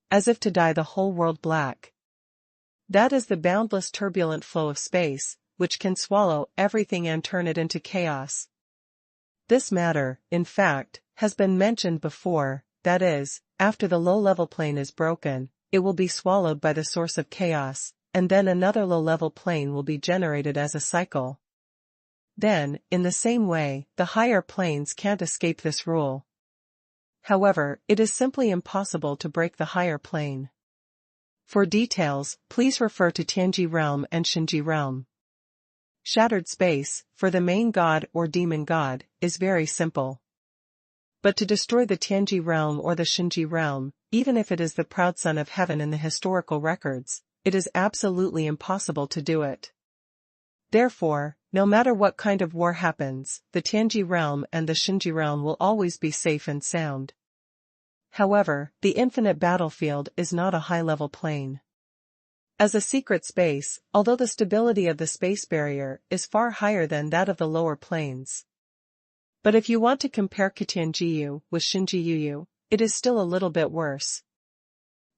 As if to dye the whole world black. That is the boundless turbulent flow of space, which can swallow everything and turn it into chaos. This matter, in fact, has been mentioned before, that is, after the low-level plane is broken, it will be swallowed by the source of chaos, and then another low-level plane will be generated as a cycle. Then, in the same way, the higher planes can't escape this rule. However, it is simply impossible to break the higher plane. For details, please refer to Tianji Realm and Shinji Realm. Shattered space, for the main god or demon god, is very simple. But to destroy the Tianji Realm or the Shinji Realm, even if it is the proud son of heaven in the historical records, it is absolutely impossible to do it. Therefore, no matter what kind of war happens, the Tianji Realm and the Shinji Realm will always be safe and sound. However, the infinite battlefield is not a high-level plane. As a secret space, although the stability of the space barrier is far higher than that of the lower planes. But if you want to compare Tianjiyu with Shinjiyu, it is still a little bit worse.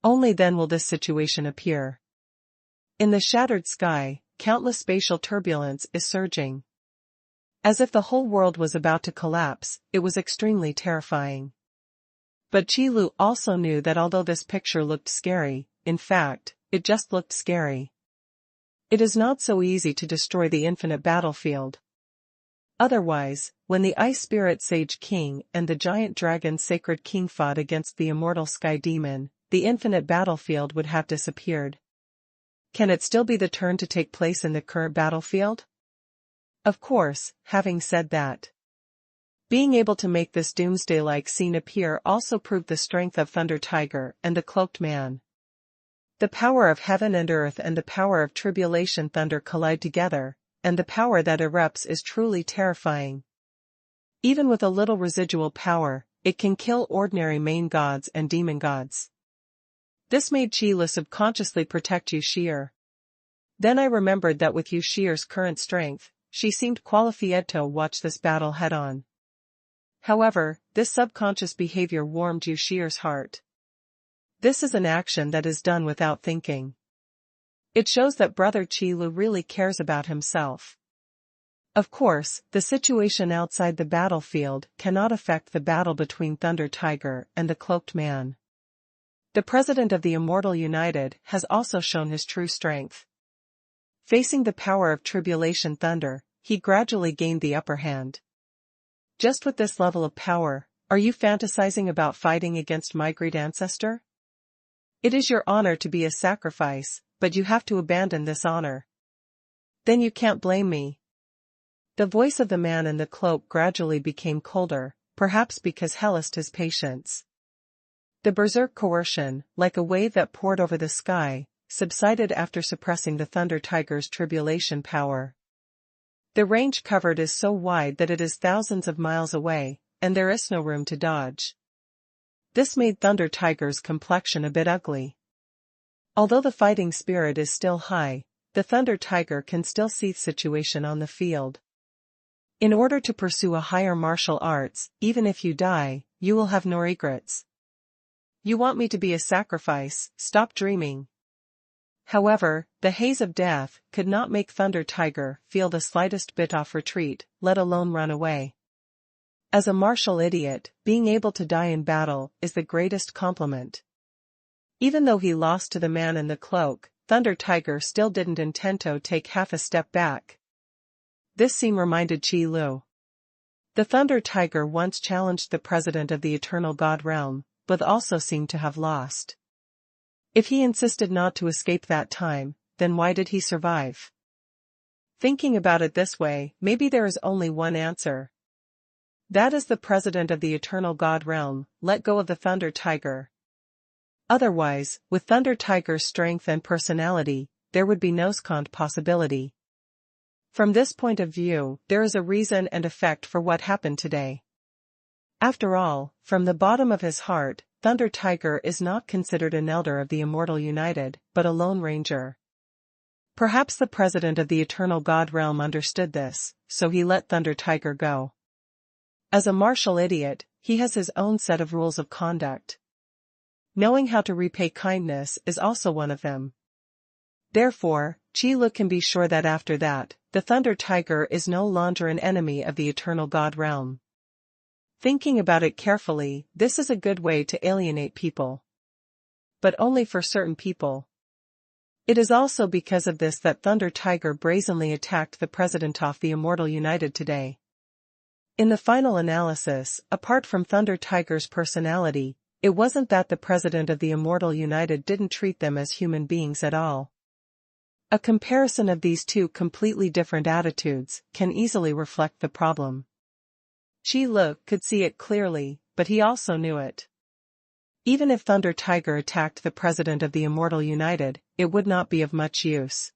Only then will this situation appear. In the shattered sky, countless spatial turbulence is surging. As if the whole world was about to collapse, it was extremely terrifying. But Qi Lu also knew that although this picture looked scary, in fact, it just looked scary. It is not so easy to destroy the infinite battlefield. Otherwise, when the Ice Spirit Sage King and the giant dragon Sacred King fought against the immortal Sky Demon, the infinite battlefield would have disappeared. Can it still be the turn to take place in the current battlefield? Of course, having said that. Being able to make this doomsday-like scene appear also proved the strength of Thunder Tiger and the Cloaked Man. The power of heaven and earth and the power of tribulation thunder collide together, and the power that erupts is truly terrifying. Even with a little residual power, it can kill ordinary main gods and demon gods. This made Qi subconsciously protect Yu Shi'er. Then I remembered that with Yu Shi'er's current strength, she seemed qualified to watch this battle head-on. However, this subconscious behavior warmed Yu Shi'er's heart. This is an action that is done without thinking. It shows that Brother Qi Lu really cares about himself. Of course, the situation outside the battlefield cannot affect the battle between Thunder Tiger and the Cloaked Man. The President of the Immortal United has also shown his true strength. Facing the power of tribulation thunder, he gradually gained the upper hand. Just with this level of power, are you fantasizing about fighting against my great ancestor? It is your honor to be a sacrifice, but you have to abandon this honor. Then you can't blame me. The voice of the man in the cloak gradually became colder, perhaps because he lost his patience. The berserk coercion, like a wave that poured over the sky, subsided after suppressing the Thunder Tiger's tribulation power. The range covered is so wide that it is thousands of miles away, and there is no room to dodge. This made Thunder Tiger's complexion a bit ugly. Although the fighting spirit is still high, the Thunder Tiger can still see the situation on the field. In order to pursue a higher martial arts, even if you die, you will have no regrets. You want me to be a sacrifice, stop dreaming. However, the haze of death could not make Thunder Tiger feel the slightest bit of retreat, let alone run away. As a martial idiot, being able to die in battle is the greatest compliment. Even though he lost to the man in the cloak, Thunder Tiger still didn't intend to take half a step back. This scene reminded Qi Lu. The Thunder Tiger once challenged the president of the Eternal God Realm, but also seemed to have lost. If he insisted not to escape that time, then why did he survive? Thinking about it this way, maybe there is only one answer. That is the president of the Eternal God Realm, let go of the Thunder Tiger. Otherwise, with Thunder Tiger's strength and personality, there would be no second possibility. From this point of view, there is a reason and effect for what happened today. After all, from the bottom of his heart, Thunder Tiger is not considered an elder of the Immortal United, but a lone ranger. Perhaps the president of the Eternal God Realm understood this, so he let Thunder Tiger go. As a martial idiot, he has his own set of rules of conduct. Knowing how to repay kindness is also one of them. Therefore, Qi Lu can be sure that after that, the Thunder Tiger is no longer an enemy of the Eternal God Realm. Thinking about it carefully, this is a good way to alienate people. But only for certain people. It is also because of this that Thunder Tiger brazenly attacked the president of the Immortal United today. In the final analysis, apart from Thunder Tiger's personality, it wasn't that the president of the Immortal United didn't treat them as human beings at all. A comparison of these two completely different attitudes can easily reflect the problem. Qi Lu could see it clearly, but he also knew it. Even if Thunder Tiger attacked the president of the Immortal United, it would not be of much use.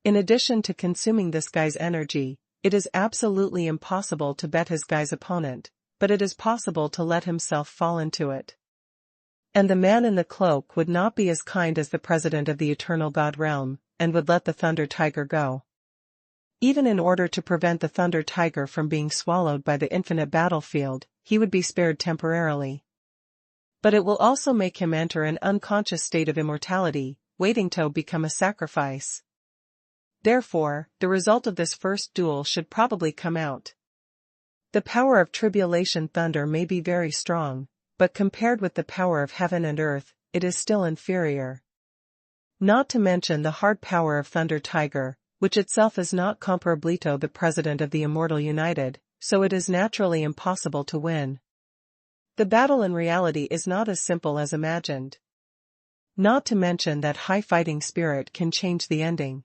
In addition to consuming this guy's energy, it is absolutely impossible to bet his guy's opponent, but it is possible to let himself fall into it. And the man in the cloak would not be as kind as the president of the Eternal God Realm, and would let the Thunder Tiger go. Even in order to prevent the Thunder Tiger from being swallowed by the infinite battlefield, he would be spared temporarily. But it will also make him enter an unconscious state of immortality, waiting to become a sacrifice. Therefore, the result of this first duel should probably come out. The power of tribulation thunder may be very strong, but compared with the power of heaven and earth, it is still inferior. Not to mention the hard power of Thunder Tiger, which itself is not comparable to the president of the Immortal United, so it is naturally impossible to win. The battle in reality is not as simple as imagined. Not to mention that high fighting spirit can change the ending.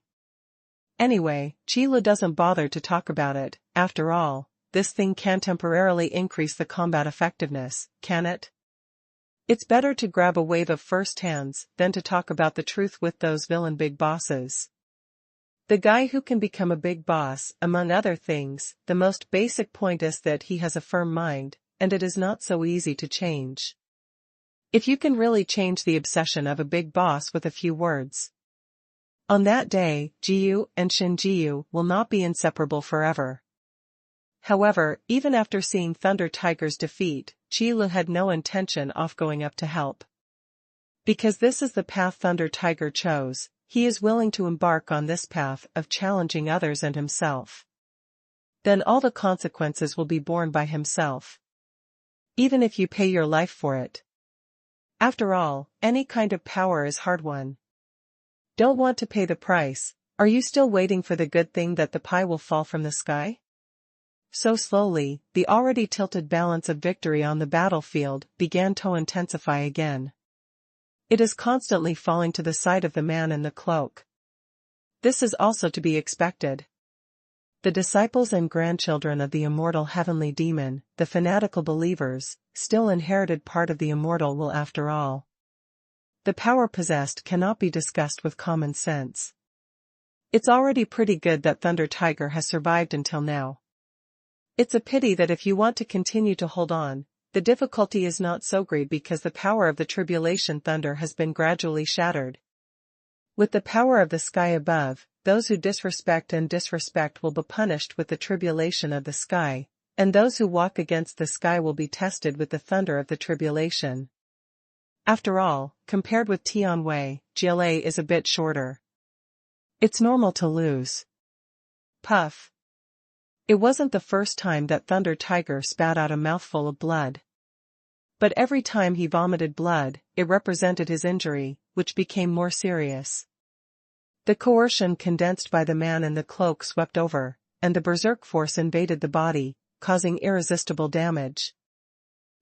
Anyway, Qi Lu doesn't bother to talk about it. After all, this thing can temporarily increase the combat effectiveness, can it? It's better to grab a wave of first hands than to talk about the truth with those villain big bosses. The guy who can become a big boss, among other things, the most basic point is that he has a firm mind, and it is not so easy to change. If you can really change the obsession of a big boss with a few words. On that day, Jiu and Shin Jiu will not be inseparable forever. However, even after seeing Thunder Tiger's defeat, Qi Lu had no intention of going up to help. Because this is the path Thunder Tiger chose, he is willing to embark on this path of challenging others and himself. Then all the consequences will be borne by himself. Even if you pay your life for it. After all, any kind of power is hard-won. Don't want to pay the price, are you still waiting for the good thing that the pie will fall from the sky? So slowly, the already tilted balance of victory on the battlefield began to intensify again. It is constantly falling to the side of the man in the cloak. This is also to be expected. The disciples and grandchildren of the immortal heavenly demon, the fanatical believers, still inherited part of the immortal will after all. The power possessed cannot be discussed with common sense. It's already pretty good that Thunder Tiger has survived until now. It's a pity that if you want to continue to hold on, the difficulty is not so great because the power of the tribulation thunder has been gradually shattered. With the power of the sky above, those who disrespect will be punished with the tribulation of the sky, and those who walk against the sky will be tested with the thunder of the tribulation. After all, compared with Tianwei, GLA is a bit shorter. It's normal to lose. Puff. It wasn't the first time that Thunder Tiger spat out a mouthful of blood. But every time he vomited blood, it represented his injury, which became more serious. The coercion condensed by the man in the cloak swept over, and the berserk force invaded the body, causing irresistible damage.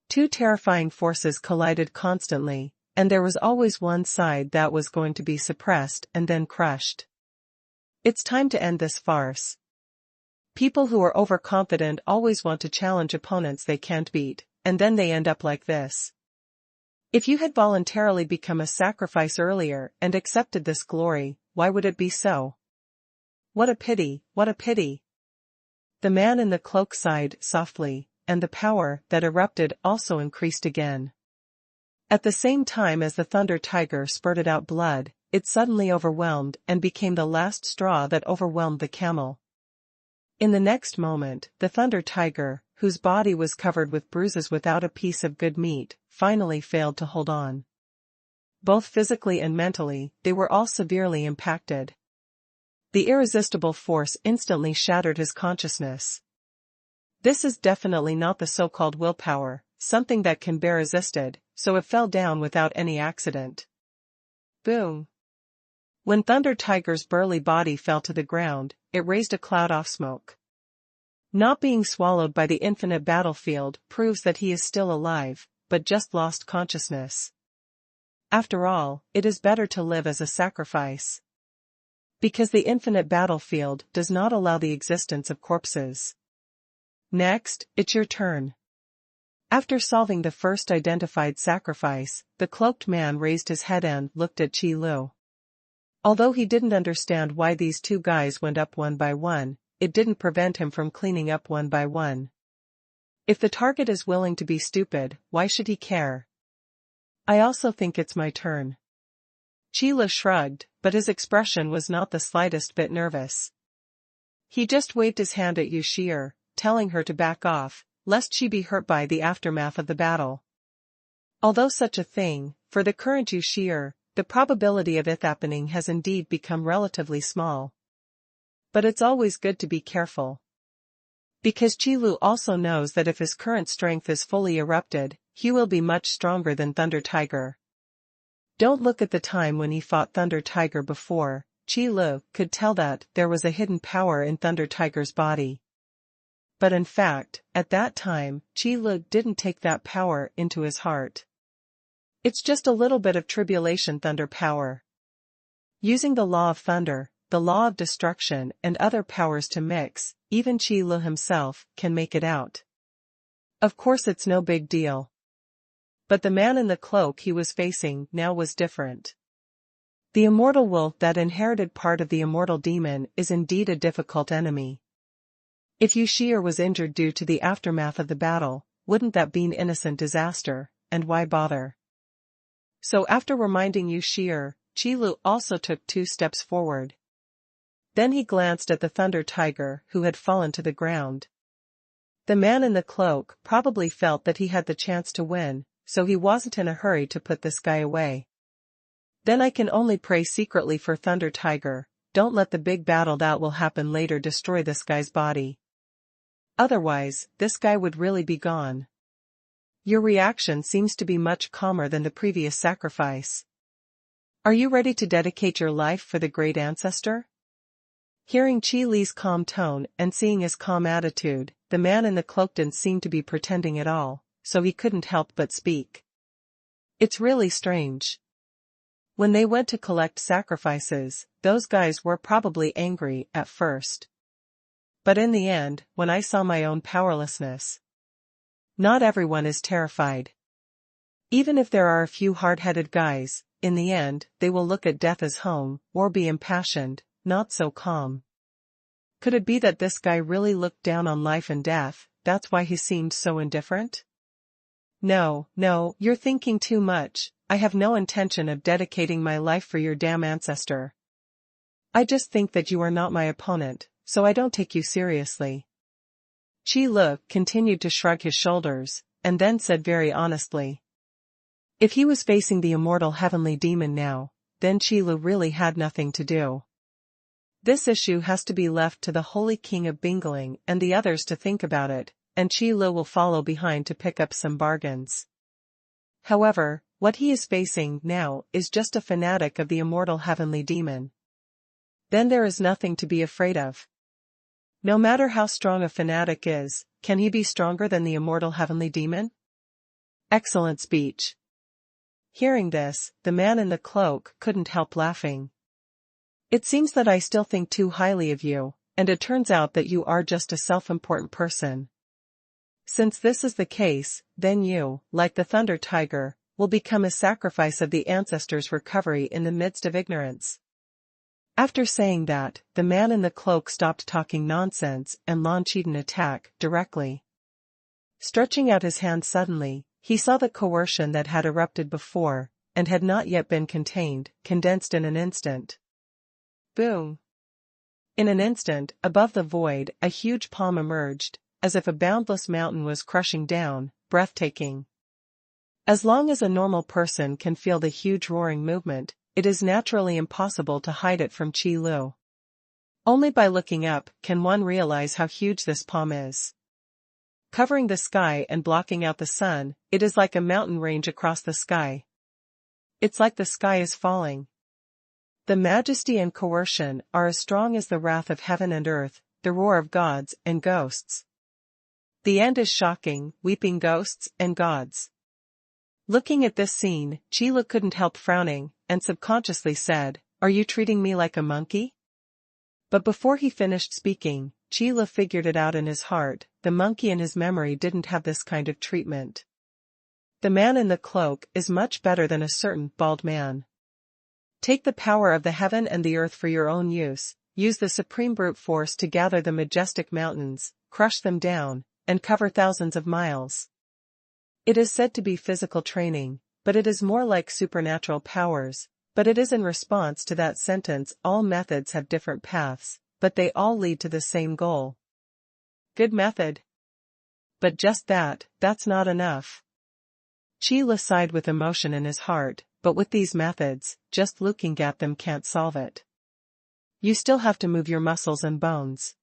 Two terrifying forces collided constantly, and there was always one side that was going to be suppressed and then crushed. It's time to end this farce. People who are overconfident always want to challenge opponents they can't beat, and then they end up like this. If you had voluntarily become a sacrifice earlier and accepted this glory, why would it be so? What a pity, what a pity. The man in the cloak sighed softly, and the power that erupted also increased again. At the same time as the Thunder Tiger spurted out blood, it suddenly overwhelmed and became the last straw that overwhelmed the camel. In the next moment, the Thunder Tiger, whose body was covered with bruises without a piece of good meat, finally failed to hold on. Both physically and mentally, they were all severely impacted. The irresistible force instantly shattered his consciousness. This is definitely not the so-called willpower, something that can be resisted, so it fell down without any accident. Boom! When Thunder Tiger's burly body fell to the ground, it raised a cloud of smoke. Not being swallowed by the infinite battlefield proves that he is still alive, but just lost consciousness. After all, it is better to live as a sacrifice. Because the infinite battlefield does not allow the existence of corpses. Next, it's your turn. After solving the first identified sacrifice, the cloaked man raised his head and looked at Qi Lu. Although he didn't understand why these two guys went up one by one, it didn't prevent him from cleaning up one by one. If the target is willing to be stupid, why should he care? I also think it's my turn. Qi Lu shrugged, but his expression was not the slightest bit nervous. He just waved his hand at Yu Shi'er, telling her to back off, lest she be hurt by the aftermath of the battle. Although such a thing, for the current Yu Shi'er, the probability of it happening has indeed become relatively small. But it's always good to be careful. Because Qi Lu also knows that if his current strength is fully erupted, he will be much stronger than Thunder Tiger. Don't look at the time when he fought Thunder Tiger before, Qi Lu could tell that there was a hidden power in Thunder Tiger's body. But in fact, at that time, Qi Lu didn't take that power into his heart. It's just a little bit of tribulation thunder power. Using the law of thunder, the law of destruction and other powers to mix, even Qi Lu himself can make it out. Of course it's no big deal. But the man in the cloak he was facing now was different. The immortal wolf, that inherited part of the immortal demon, is indeed a difficult enemy. If Yu Shi'er was injured due to the aftermath of the battle, wouldn't that be an innocent disaster, and why bother? So after reminding Yu Shi'er, Qi Lu also took 2 steps forward. Then he glanced at the Thunder Tiger who had fallen to the ground. The man in the cloak probably felt that he had the chance to win, so he wasn't in a hurry to put this guy away. Then I can only pray secretly for Thunder Tiger, don't let the big battle that will happen later destroy this guy's body. Otherwise, this guy would really be gone. Your reaction seems to be much calmer than the previous sacrifice. Are you ready to dedicate your life for the great ancestor? Hearing Qi Li's calm tone and seeing his calm attitude, the man in the cloak didn't seem to be pretending at all, so he couldn't help but speak. It's really strange. When they went to collect sacrifices, those guys were probably angry at first. But in the end, when I saw my own powerlessness. Not everyone is terrified. Even if there are a few hard-headed guys, in the end, they will look at death as home, or be impassioned, not so calm. Could it be that this guy really looked down on life and death, that's why he seemed so indifferent? No, you're thinking too much. I have no intention of dedicating my life for your damn ancestor. I just think that you are not my opponent, so I don't take you seriously. Qi Lu continued to shrug his shoulders, and then said very honestly. If he was facing the immortal heavenly demon now, then Qi Lu really had nothing to do. This issue has to be left to the Holy King of Bingling and the others to think about it, and Qi Lu will follow behind to pick up some bargains. However, what he is facing now is just a fanatic of the immortal heavenly demon. Then there is nothing to be afraid of. No matter how strong a fanatic is, can he be stronger than the immortal heavenly demon? Excellent speech. Hearing this, the man in the cloak couldn't help laughing. It seems that I still think too highly of you, and it turns out that you are just a self-important person. Since this is the case, then you, like the Thunder Tiger, will become a sacrifice of the ancestors' recovery in the midst of ignorance. After saying that, the man in the cloak stopped talking nonsense and launched an attack directly. Stretching out his hand suddenly, he saw the coercion that had erupted before, and had not yet been contained, condensed in an instant. Boom! In an instant, above the void, a huge palm emerged, as if a boundless mountain was crushing down, breathtaking. As long as a normal person can feel the huge roaring movement, it is naturally impossible to hide it from Qi Lu. Only by looking up can one realize how huge this palm is. Covering the sky and blocking out the sun, it is like a mountain range across the sky. It's like the sky is falling. The majesty and coercion are as strong as the wrath of heaven and earth, the roar of gods and ghosts. The end is shocking, weeping ghosts and gods. Looking at this scene, Qi Lu couldn't help frowning, and subconsciously said, "Are you treating me like a monkey?" But before he finished speaking, Qi Lu figured it out in his heart, the monkey in his memory didn't have this kind of treatment. The man in the cloak is much better than a certain bald man. Take the power of the heaven and the earth for your own use, use the supreme brute force to gather the majestic mountains, crush them down, and cover thousands of miles. It is said to be physical training, but it is more like supernatural powers, but it is in response to that sentence all methods have different paths, but they all lead to the same goal. Good method. But just that's not enough. Qi Lu sighed with emotion in his heart, but with these methods, just looking at them can't solve it. You still have to move your muscles and bones.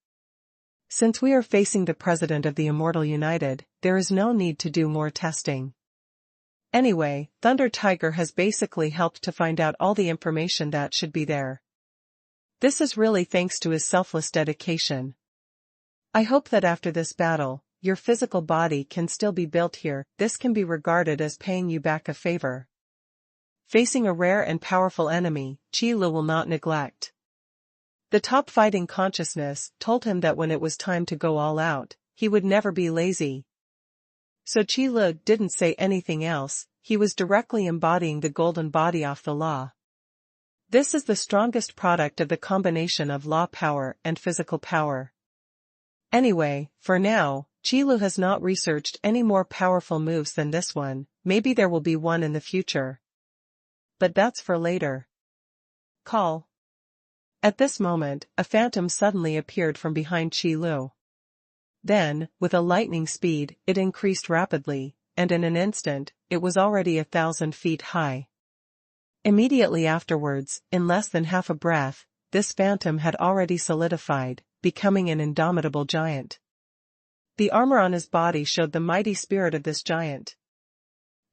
Since we are facing the President of the Immortal United, there is no need to do more testing. Anyway, Thunder Tiger has basically helped to find out all the information that should be there. This is really thanks to his selfless dedication. I hope that after this battle, your physical body can still be built here. This can be regarded as paying you back a favor. Facing a rare and powerful enemy, Qi Lu will not neglect. The top fighting consciousness told him that when it was time to go all out, he would never be lazy. So Qi Lu didn't say anything else, he was directly embodying the golden body of the law. This is the strongest product of the combination of law power and physical power. Anyway, for now, Qi Lu has not researched any more powerful moves than this one, maybe there will be one in the future. But that's for later. Call. At this moment, a phantom suddenly appeared from behind Qi Lu. Then, with a lightning speed, it increased rapidly, and in an instant, it was already 1,000 feet high. Immediately afterwards, in less than half a breath, this phantom had already solidified, becoming an indomitable giant. The armor on his body showed the mighty spirit of this giant.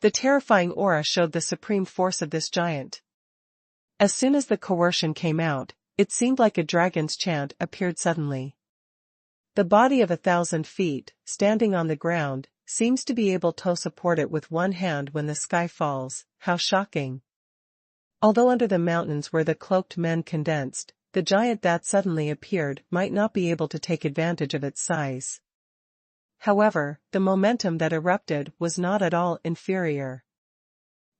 The terrifying aura showed the supreme force of this giant. As soon as the coercion came out, it seemed like a dragon's chant appeared suddenly. The body of 1,000 feet, standing on the ground, seems to be able to support it with one hand when the sky falls. How shocking! Although under the mountains where the cloaked men condensed, the giant that suddenly appeared might not be able to take advantage of its size. However, the momentum that erupted was not at all inferior.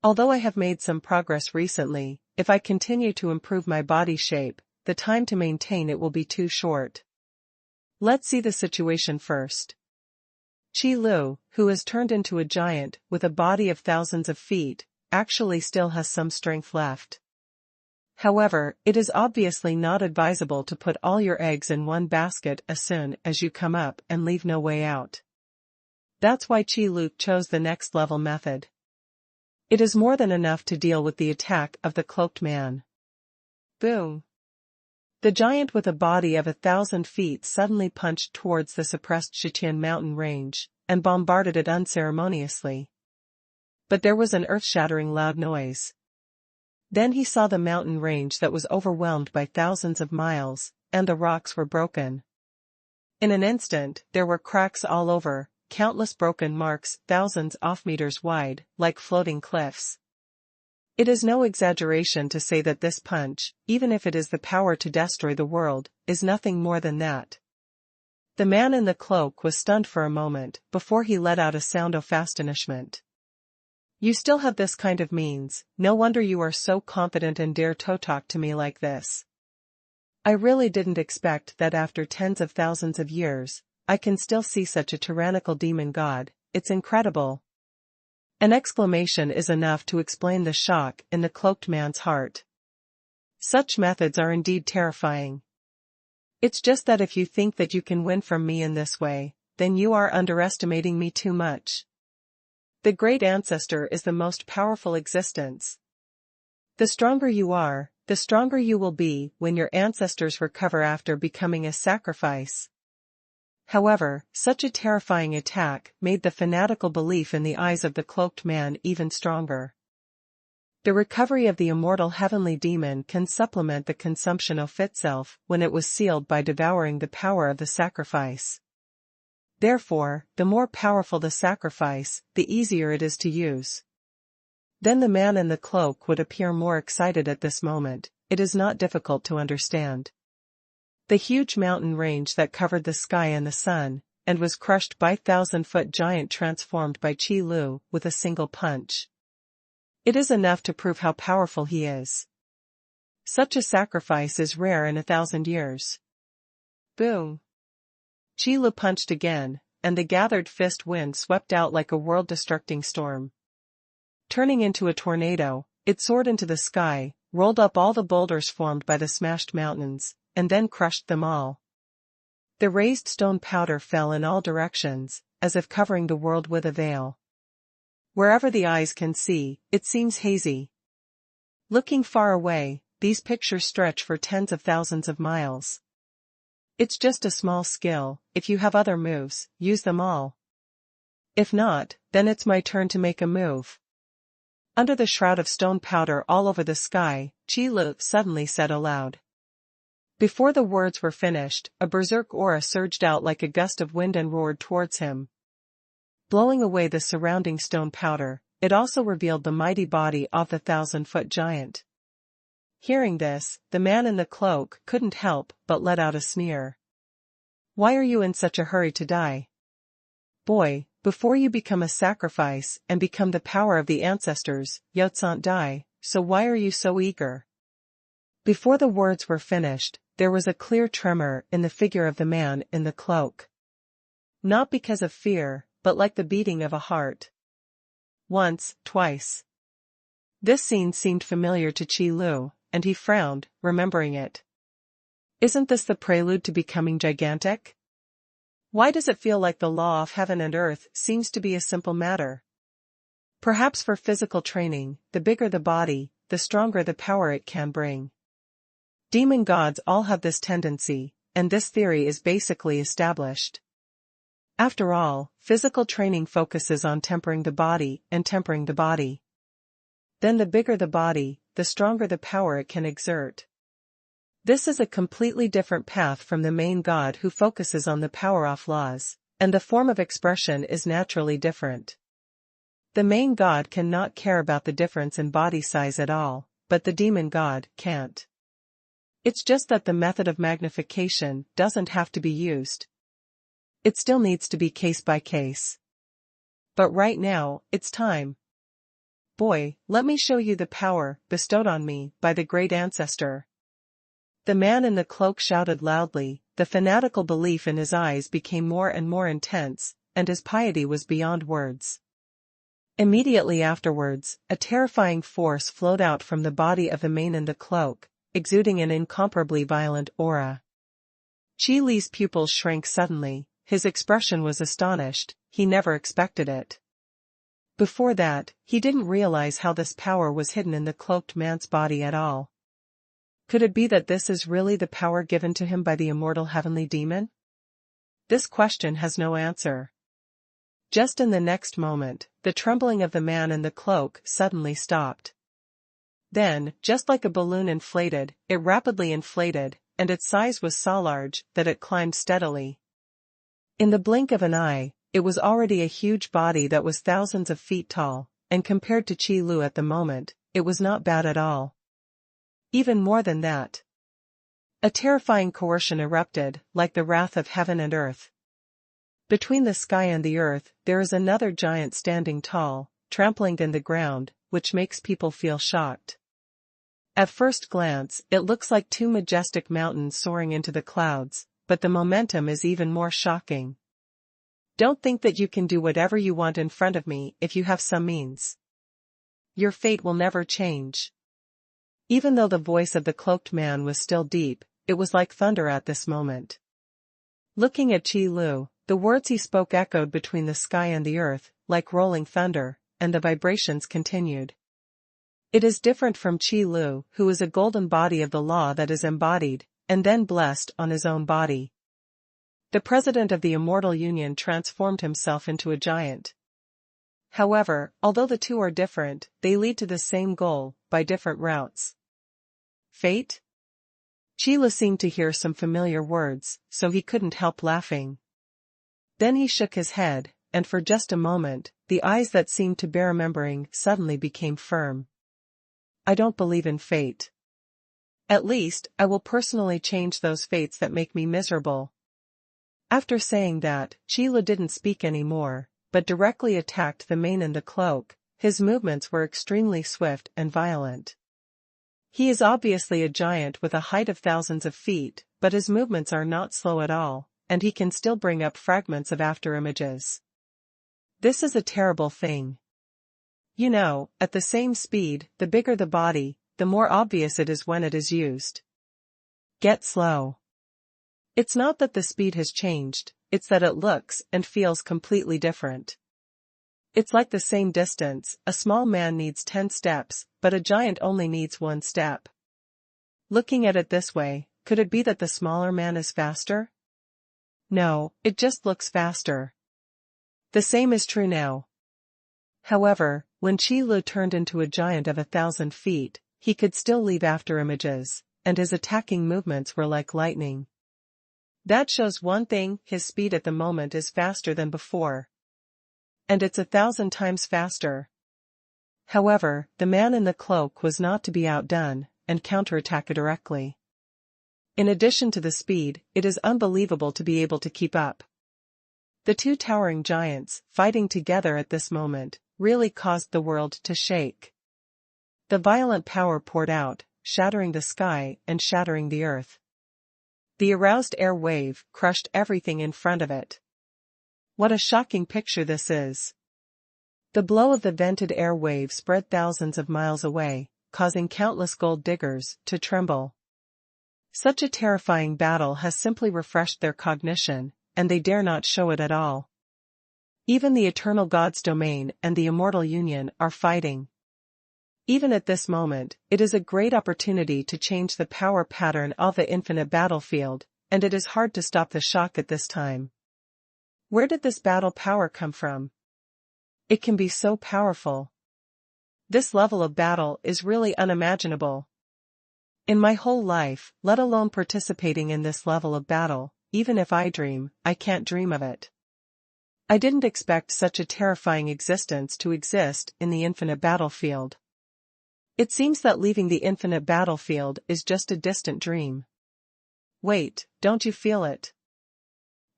Although I have made some progress recently, if I continue to improve my body shape, the time to maintain it will be too short. Let's see the situation first. Qi Lu, who has turned into a giant with a body of thousands of feet, actually still has some strength left. However, it is obviously not advisable to put all your eggs in one basket as soon as you come up and leave no way out. That's why Qi Lu chose the next level method. It is more than enough to deal with the attack of the cloaked man. Boom! The giant with a body of 1,000 feet suddenly punched towards the suppressed Shitian mountain range, and bombarded it unceremoniously. But there was an earth-shattering loud noise. Then he saw the mountain range that was overwhelmed by thousands of miles, and the rocks were broken. In an instant, there were cracks all over, countless broken marks, thousands of meters wide, like floating cliffs. It is no exaggeration to say that this punch, even if it is the power to destroy the world, is nothing more than that. The man in the cloak was stunned for a moment, before he let out a sound of astonishment. You still have this kind of means, no wonder you are so confident and dare to talk to me like this. I really didn't expect that after tens of thousands of years, I can still see such a tyrannical demon god, it's incredible. An exclamation is enough to explain the shock in the cloaked man's heart. Such methods are indeed terrifying. It's just that if you think that you can win from me in this way, then you are underestimating me too much. The great ancestor is the most powerful existence. The stronger you are, the stronger you will be when your ancestors recover after becoming a sacrifice. However, such a terrifying attack made the fanatical belief in the eyes of the cloaked man even stronger. The recovery of the immortal heavenly demon can supplement the consumption of itself when it was sealed by devouring the power of the sacrifice. Therefore, the more powerful the sacrifice, the easier it is to use. Then the man in the cloak would appear more excited at this moment, it is not difficult to understand. The huge mountain range that covered the sky and the sun, and was crushed by 1,000-foot giant transformed by Qi Lu with a single punch. It is enough to prove how powerful he is. Such a sacrifice is rare in 1,000 years. Boom! Qi Lu punched again, and the gathered fist wind swept out like a world-destructing storm. Turning into a tornado, it soared into the sky, rolled up all the boulders formed by the smashed mountains, and then crushed them all. The raised stone powder fell in all directions, as if covering the world with a veil. Wherever the eyes can see, it seems hazy. Looking far away, these pictures stretch for tens of thousands of miles. It's just a small skill, if you have other moves, use them all. If not, then it's my turn to make a move. Under the shroud of stone powder all over the sky, Qi Lu suddenly said aloud. Before the words were finished, a berserk aura surged out like a gust of wind and roared towards him. Blowing away the surrounding stone powder, it also revealed the mighty body of the 1,000-foot giant. Hearing this, the man in the cloak couldn't help but let out a sneer. Why are you in such a hurry to die? Boy, before you become a sacrifice and become the power of the ancestors, you can't die, so why are you so eager? Before the words were finished, there was a clear tremor in the figure of the man in the cloak. Not because of fear, but like the beating of a heart. Once, twice. This scene seemed familiar to Qi Lu, and he frowned, remembering it. Isn't this the prelude to becoming gigantic? Why does it feel like the law of heaven and earth seems to be a simple matter? Perhaps for physical training, the bigger the body, the stronger the power it can bring. Demon gods all have this tendency, and this theory is basically established. After all, physical training focuses on tempering the body and tempering the body. Then the bigger the body, the stronger the power it can exert. This is a completely different path from the main god who focuses on the power-off laws, and the form of expression is naturally different. The main god cannot care about the difference in body size at all, but the demon god can't. It's just that the method of magnification doesn't have to be used. It still needs to be case by case. But right now, it's time. Boy, let me show you the power bestowed on me by the great ancestor. The man in the cloak shouted loudly, the fanatical belief in his eyes became more and more intense, and his piety was beyond words. Immediately afterwards, a terrifying force flowed out from the body of the man in the cloak, exuding an incomparably violent aura. Qi Li's pupils shrank suddenly, his expression was astonished, he never expected it. Before that, he didn't realize how this power was hidden in the cloaked man's body at all. Could it be that this is really the power given to him by the immortal heavenly demon? This question has no answer. Just in the next moment, the trembling of the man in the cloak suddenly stopped. Then, just like a balloon inflated, it rapidly inflated, and its size was so large that it climbed steadily. In the blink of an eye, it was already a huge body that was thousands of feet tall, and compared to Qi Lu at the moment, it was not bad at all. Even more than that. A terrifying coercion erupted, like the wrath of heaven and earth. Between the sky and the earth, there is another giant standing tall, trampling in the ground, which makes people feel shocked. At first glance, it looks like two majestic mountains soaring into the clouds, but the momentum is even more shocking. Don't think that you can do whatever you want in front of me if you have some means. Your fate will never change. Even though the voice of the cloaked man was still deep, it was like thunder at this moment. Looking at Qi Lu, the words he spoke echoed between the sky and the earth, like rolling thunder, and the vibrations continued. It is different from Qi Lu, who is a golden body of the law that is embodied, and then blessed on his own body. The president of the Immortal Union transformed himself into a giant. However, although the two are different, they lead to the same goal, by different routes. Fate? Qi Lu seemed to hear some familiar words, so he couldn't help laughing. Then he shook his head, and for just a moment, the eyes that seemed to bear remembering suddenly became firm. I don't believe in fate. At least, I will personally change those fates that make me miserable. After saying that, Qi Lu didn't speak anymore, but directly attacked the man in the cloak. His movements were extremely swift and violent. He is obviously a giant with a height of thousands of feet, but his movements are not slow at all, and he can still bring up fragments of afterimages. This is a terrible thing. You know, at the same speed, the bigger the body, the more obvious it is when it is used. Get slow. It's not that the speed has changed, it's that it looks and feels completely different. It's like the same distance, a small man needs 10 steps, but a giant only needs 1 step. Looking at it this way, could it be that the smaller man is faster? No, it just looks faster. The same is true now. However, when Qi Lu turned into a giant of 1,000 feet, he could still leave afterimages, and his attacking movements were like lightning. That shows one thing, his speed at the moment is faster than before. And it's 1,000 times faster. However, the man in the cloak was not to be outdone, and counterattack directly. In addition to the speed, it is unbelievable to be able to keep up. The two towering giants, fighting together at this moment, really caused the world to shake. The violent power poured out, shattering the sky and shattering the earth. The aroused air wave crushed everything in front of it. What a shocking picture this is. The blow of the vented air wave spread thousands of miles away, causing countless gold diggers to tremble. Such a terrifying battle has simply refreshed their cognition, and they dare not show it at all. Even the eternal God's domain and the immortal union are fighting. Even at this moment, it is a great opportunity to change the power pattern of the infinite battlefield, and it is hard to stop the shock at this time. Where did this battle power come from? It can be so powerful. This level of battle is really unimaginable. In my whole life, let alone participating in this level of battle, even if I dream, I can't dream of it. I didn't expect such a terrifying existence to exist in the infinite battlefield. It seems that leaving the infinite battlefield is just a distant dream. Wait, don't you feel it?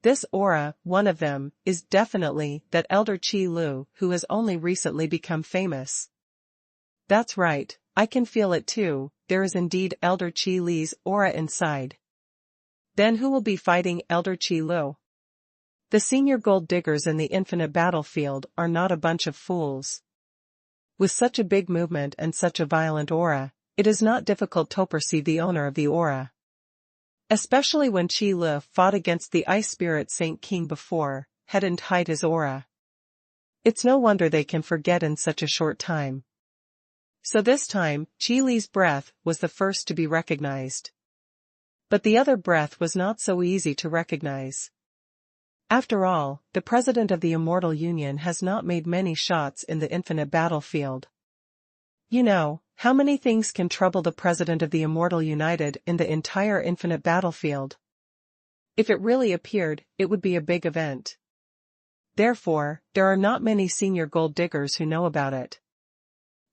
This aura, one of them, is definitely that Elder Qi Lu who has only recently become famous. That's right, I can feel it too, there is indeed Elder Qi Li's aura inside. Then who will be fighting Elder Qi Lu? The senior gold diggers in the infinite battlefield are not a bunch of fools. With such a big movement and such a violent aura, it is not difficult to perceive the owner of the aura. Especially when Qi Lu fought against the Ice Spirit Saint King before, hadn't hide his aura. It's no wonder they can forget in such a short time. So this time, Qi Li's breath was the first to be recognized. But the other breath was not so easy to recognize. After all, the president of the Immortal Union has not made many shots in the infinite battlefield. You know, how many things can trouble the president of the Immortal United in the entire infinite battlefield? If it really appeared, it would be a big event. Therefore, there are not many senior gold diggers who know about it.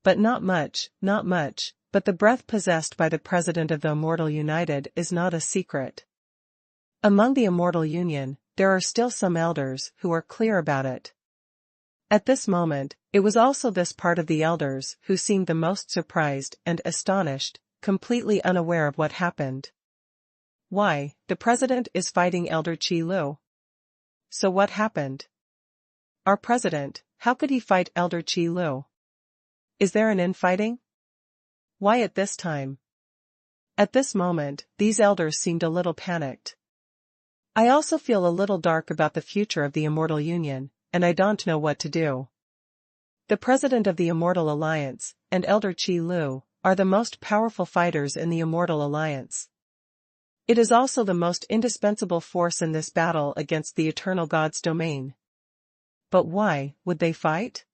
But not much, but the breath possessed by the president of the Immortal United is not a secret. Among the Immortal Union, there are still some elders who are clear about it. At this moment, it was also this part of the elders who seemed the most surprised and astonished, completely unaware of what happened. Why, the president is fighting Elder Qi Lu. So what happened? Our president, how could he fight Elder Qi Lu? Is there an infighting? Why at this time? At this moment, these elders seemed a little panicked. I also feel a little dark about the future of the Immortal Union, and I don't know what to do. The president of the Immortal Alliance, and Elder Qi Lu, are the most powerful fighters in the Immortal Alliance. It is also the most indispensable force in this battle against the Eternal God's domain. But why would they fight?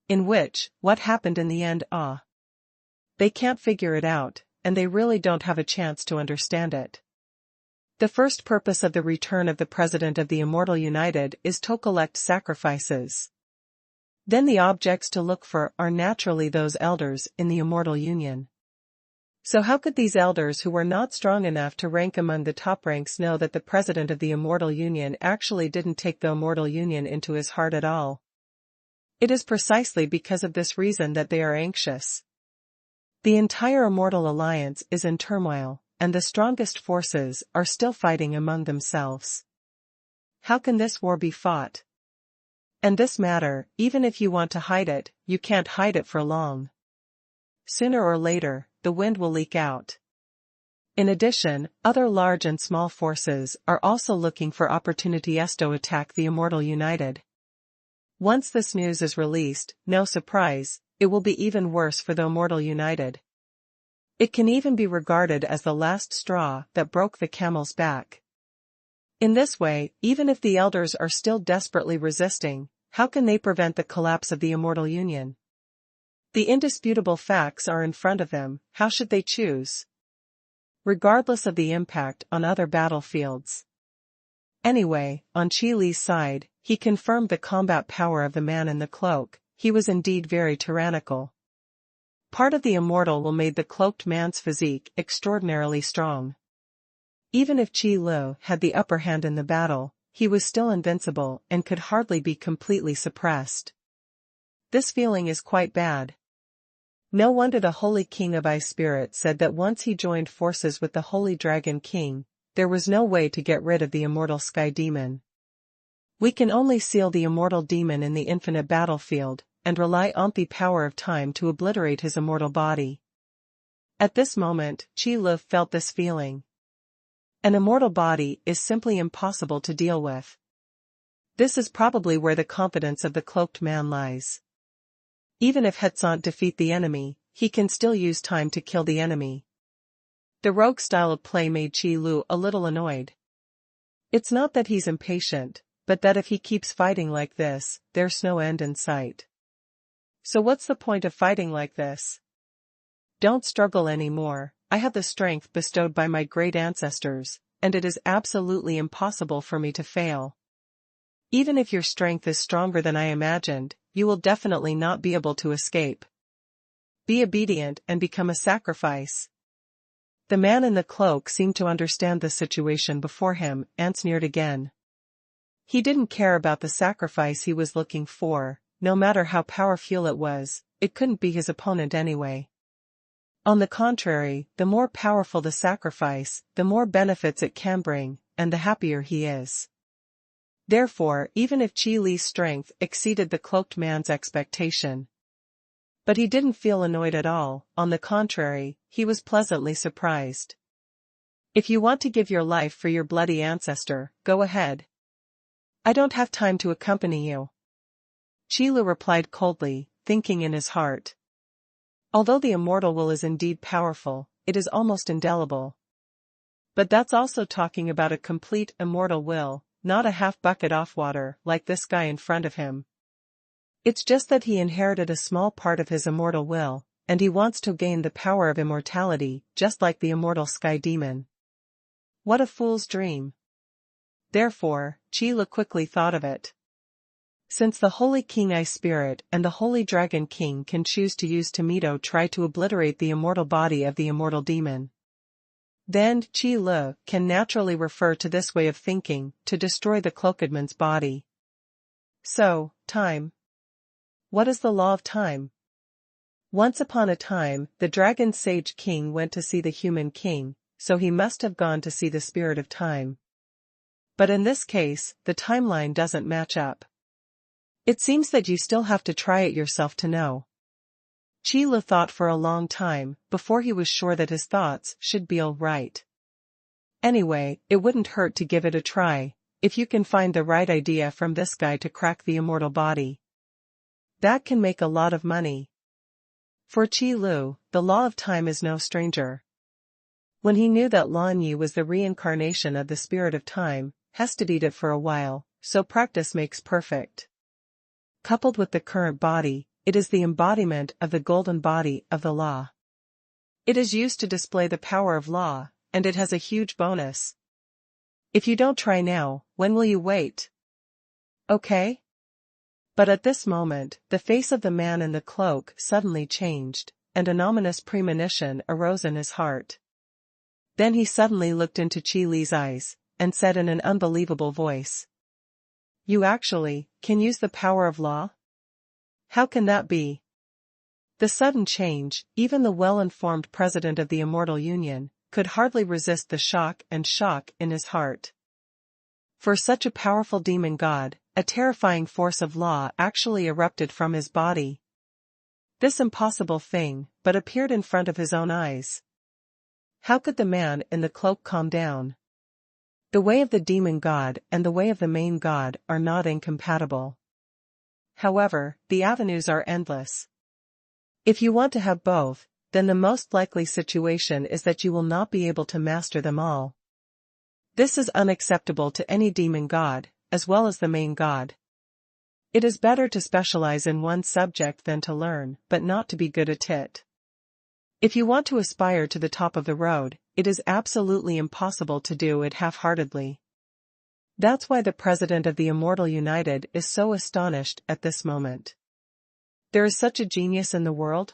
In which, what happened in the end? They can't figure it out, and they really don't have a chance to understand it. The first purpose of the return of the President of the Immortal United is to collect sacrifices. Then the objects to look for are naturally those elders in the Immortal Union. So how could these elders who were not strong enough to rank among the top ranks know that the President of the Immortal Union actually didn't take the Immortal Union into his heart at all? It is precisely because of this reason that they are anxious. The entire Immortal Alliance is in turmoil, and the strongest forces are still fighting among themselves. How can this war be fought? And this matter, even if you want to hide it, you can't hide it for long. Sooner or later, the wind will leak out. In addition, other large and small forces are also looking for opportunities to attack the Immortal United. Once this news is released, no surprise, it will be even worse for the Immortal United. It can even be regarded as the last straw that broke the camel's back. In this way, even if the elders are still desperately resisting, how can they prevent the collapse of the Immortal Union? The indisputable facts are in front of them, how should they choose? Regardless of the impact on other battlefields. Anyway, on Qi Li's side, he confirmed the combat power of the man in the cloak. He was indeed very tyrannical. Part of the immortal will made the cloaked man's physique extraordinarily strong. Even if Qi Lu had the upper hand in the battle, he was still invincible and could hardly be completely suppressed. This feeling is quite bad. No wonder the Holy King of Ice Spirit said that once he joined forces with the Holy Dragon King, there was no way to get rid of the immortal Sky Demon. We can only seal the immortal demon in the infinite battlefield, and rely on the power of time to obliterate his immortal body. At this moment, Qi Lu felt this feeling. An immortal body is simply impossible to deal with. This is probably where the confidence of the cloaked man lies. Even if Hetzant defeat the enemy, he can still use time to kill the enemy. The rogue style of play made Qi Lu a little annoyed. It's not that he's impatient, but that if he keeps fighting like this, there's no end in sight. So what's the point of fighting like this? Don't struggle anymore. I have the strength bestowed by my great ancestors, and it is absolutely impossible for me to fail. Even if your strength is stronger than I imagined, you will definitely not be able to escape. Be obedient and become a sacrifice. The man in the cloak seemed to understand the situation before him and sneered again. He didn't care about the sacrifice he was looking for, no matter how powerful it was, it couldn't be his opponent anyway. On the contrary, the more powerful the sacrifice, the more benefits it can bring, and the happier he is. Therefore, even if Qi Li's strength exceeded the cloaked man's expectation. But he didn't feel annoyed at all, on the contrary, he was pleasantly surprised. If you want to give your life for your bloody ancestor, go ahead. I don't have time to accompany you. Qi Lu replied coldly, thinking in his heart. Although the immortal will is indeed powerful, it is almost indelible. But that's also talking about a complete immortal will, not a half bucket off water like this guy in front of him. It's just that he inherited a small part of his immortal will, and he wants to gain the power of immortality, just like the immortal Sky Demon. What a fool's dream. Therefore, Qi Lu quickly thought of it. Since the Holy King Ice Spirit and the Holy Dragon King can choose to use Tomato try to obliterate the immortal body of the immortal demon, then Qi Lu can naturally refer to this way of thinking to destroy the cloakedman's body. So, time. What is the law of time? Once upon a time, the Dragon Sage King went to see the human king, so he must have gone to see the spirit of time. But in this case, the timeline doesn't match up. It seems that you still have to try it yourself to know. Qi Lu thought for a long time, before he was sure that his thoughts should be all right. Anyway, it wouldn't hurt to give it a try, if you can find the right idea from this guy to crack the immortal body. That can make a lot of money. For Qi Lu, the law of time is no stranger. When he knew that Lan Yi was the reincarnation of the spirit of time, he studied it for a while, so practice makes perfect. Coupled with the current body, it is the embodiment of the golden body of the law. It is used to display the power of law, and it has a huge bonus. If you don't try now, when will you wait? Okay? But at this moment, the face of the man in the cloak suddenly changed, and an ominous premonition arose in his heart. Then he suddenly looked into Qi Li's eyes, and said in an unbelievable voice. You actually can use the power of law? How can that be? The sudden change, even the well-informed president of the Immortal Union, could hardly resist the shock in his heart. For such a powerful demon god, a terrifying force of law actually erupted from his body. This impossible thing, but appeared in front of his own eyes. How could the man in the cloak calm down? The way of the demon god and the way of the main god are not incompatible. However, the avenues are endless. If you want to have both, then the most likely situation is that you will not be able to master them all. This is unacceptable to any demon god, as well as the main god. It is better to specialize in one subject than to learn, but not to be good at it. If you want to aspire to the top of the road, it is absolutely impossible to do it half-heartedly. That's why the president of the Immortal United is so astonished at this moment. There is such a genius in the world?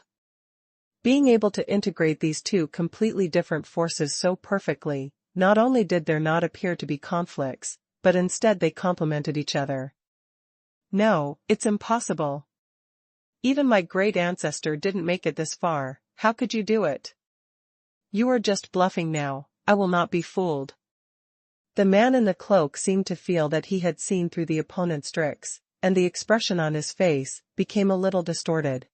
Being able to integrate these two completely different forces so perfectly, not only did there not appear to be conflicts, but instead they complemented each other. No, it's impossible. Even my great ancestor didn't make it this far. How could you do it? You are just bluffing now. I will not be fooled. The man in the cloak seemed to feel that he had seen through the opponent's tricks, and the expression on his face became a little distorted.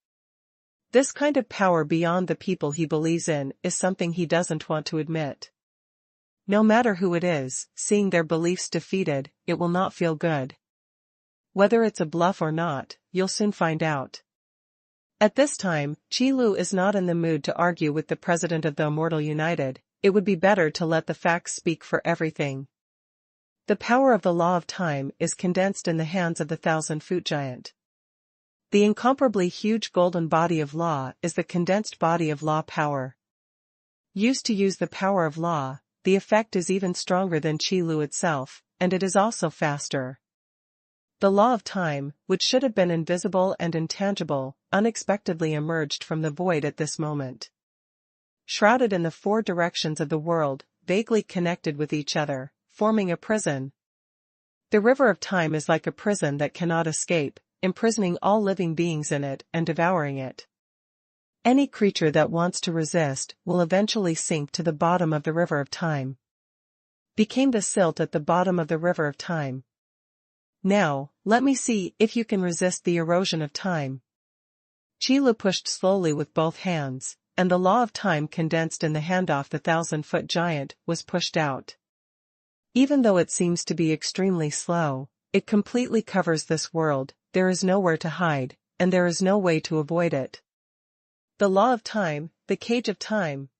This kind of power beyond the people he believes in is something he doesn't want to admit. No matter who it is, seeing their beliefs defeated, it will not feel good. Whether it's a bluff or not, you'll soon find out. At this time, Qi Lu is not in the mood to argue with the president of the Immortal United. It would be better to let the facts speak for everything. The power of the law of time is condensed in the hands of the 1,000-foot giant. The incomparably huge golden body of law is the condensed body of law power. Used to use the power of law, the effect is even stronger than Qi Lu itself, and it is also faster. The law of time, which should have been invisible and intangible, unexpectedly emerged from the void at this moment. Shrouded in the four directions of the world, vaguely connected with each other, forming a prison. The river of time is like a prison that cannot escape, imprisoning all living beings in it and devouring it. Any creature that wants to resist will eventually sink to the bottom of the river of time. Became the silt at the bottom of the river of time. Now, let me see if you can resist the erosion of time. Qi Lu pushed slowly with both hands, and the law of time condensed in the handoff the 1,000-foot giant was pushed out. Even though it seems to be extremely slow, it completely covers this world. There is nowhere to hide, and there is no way to avoid it. The law of time, the cage of time.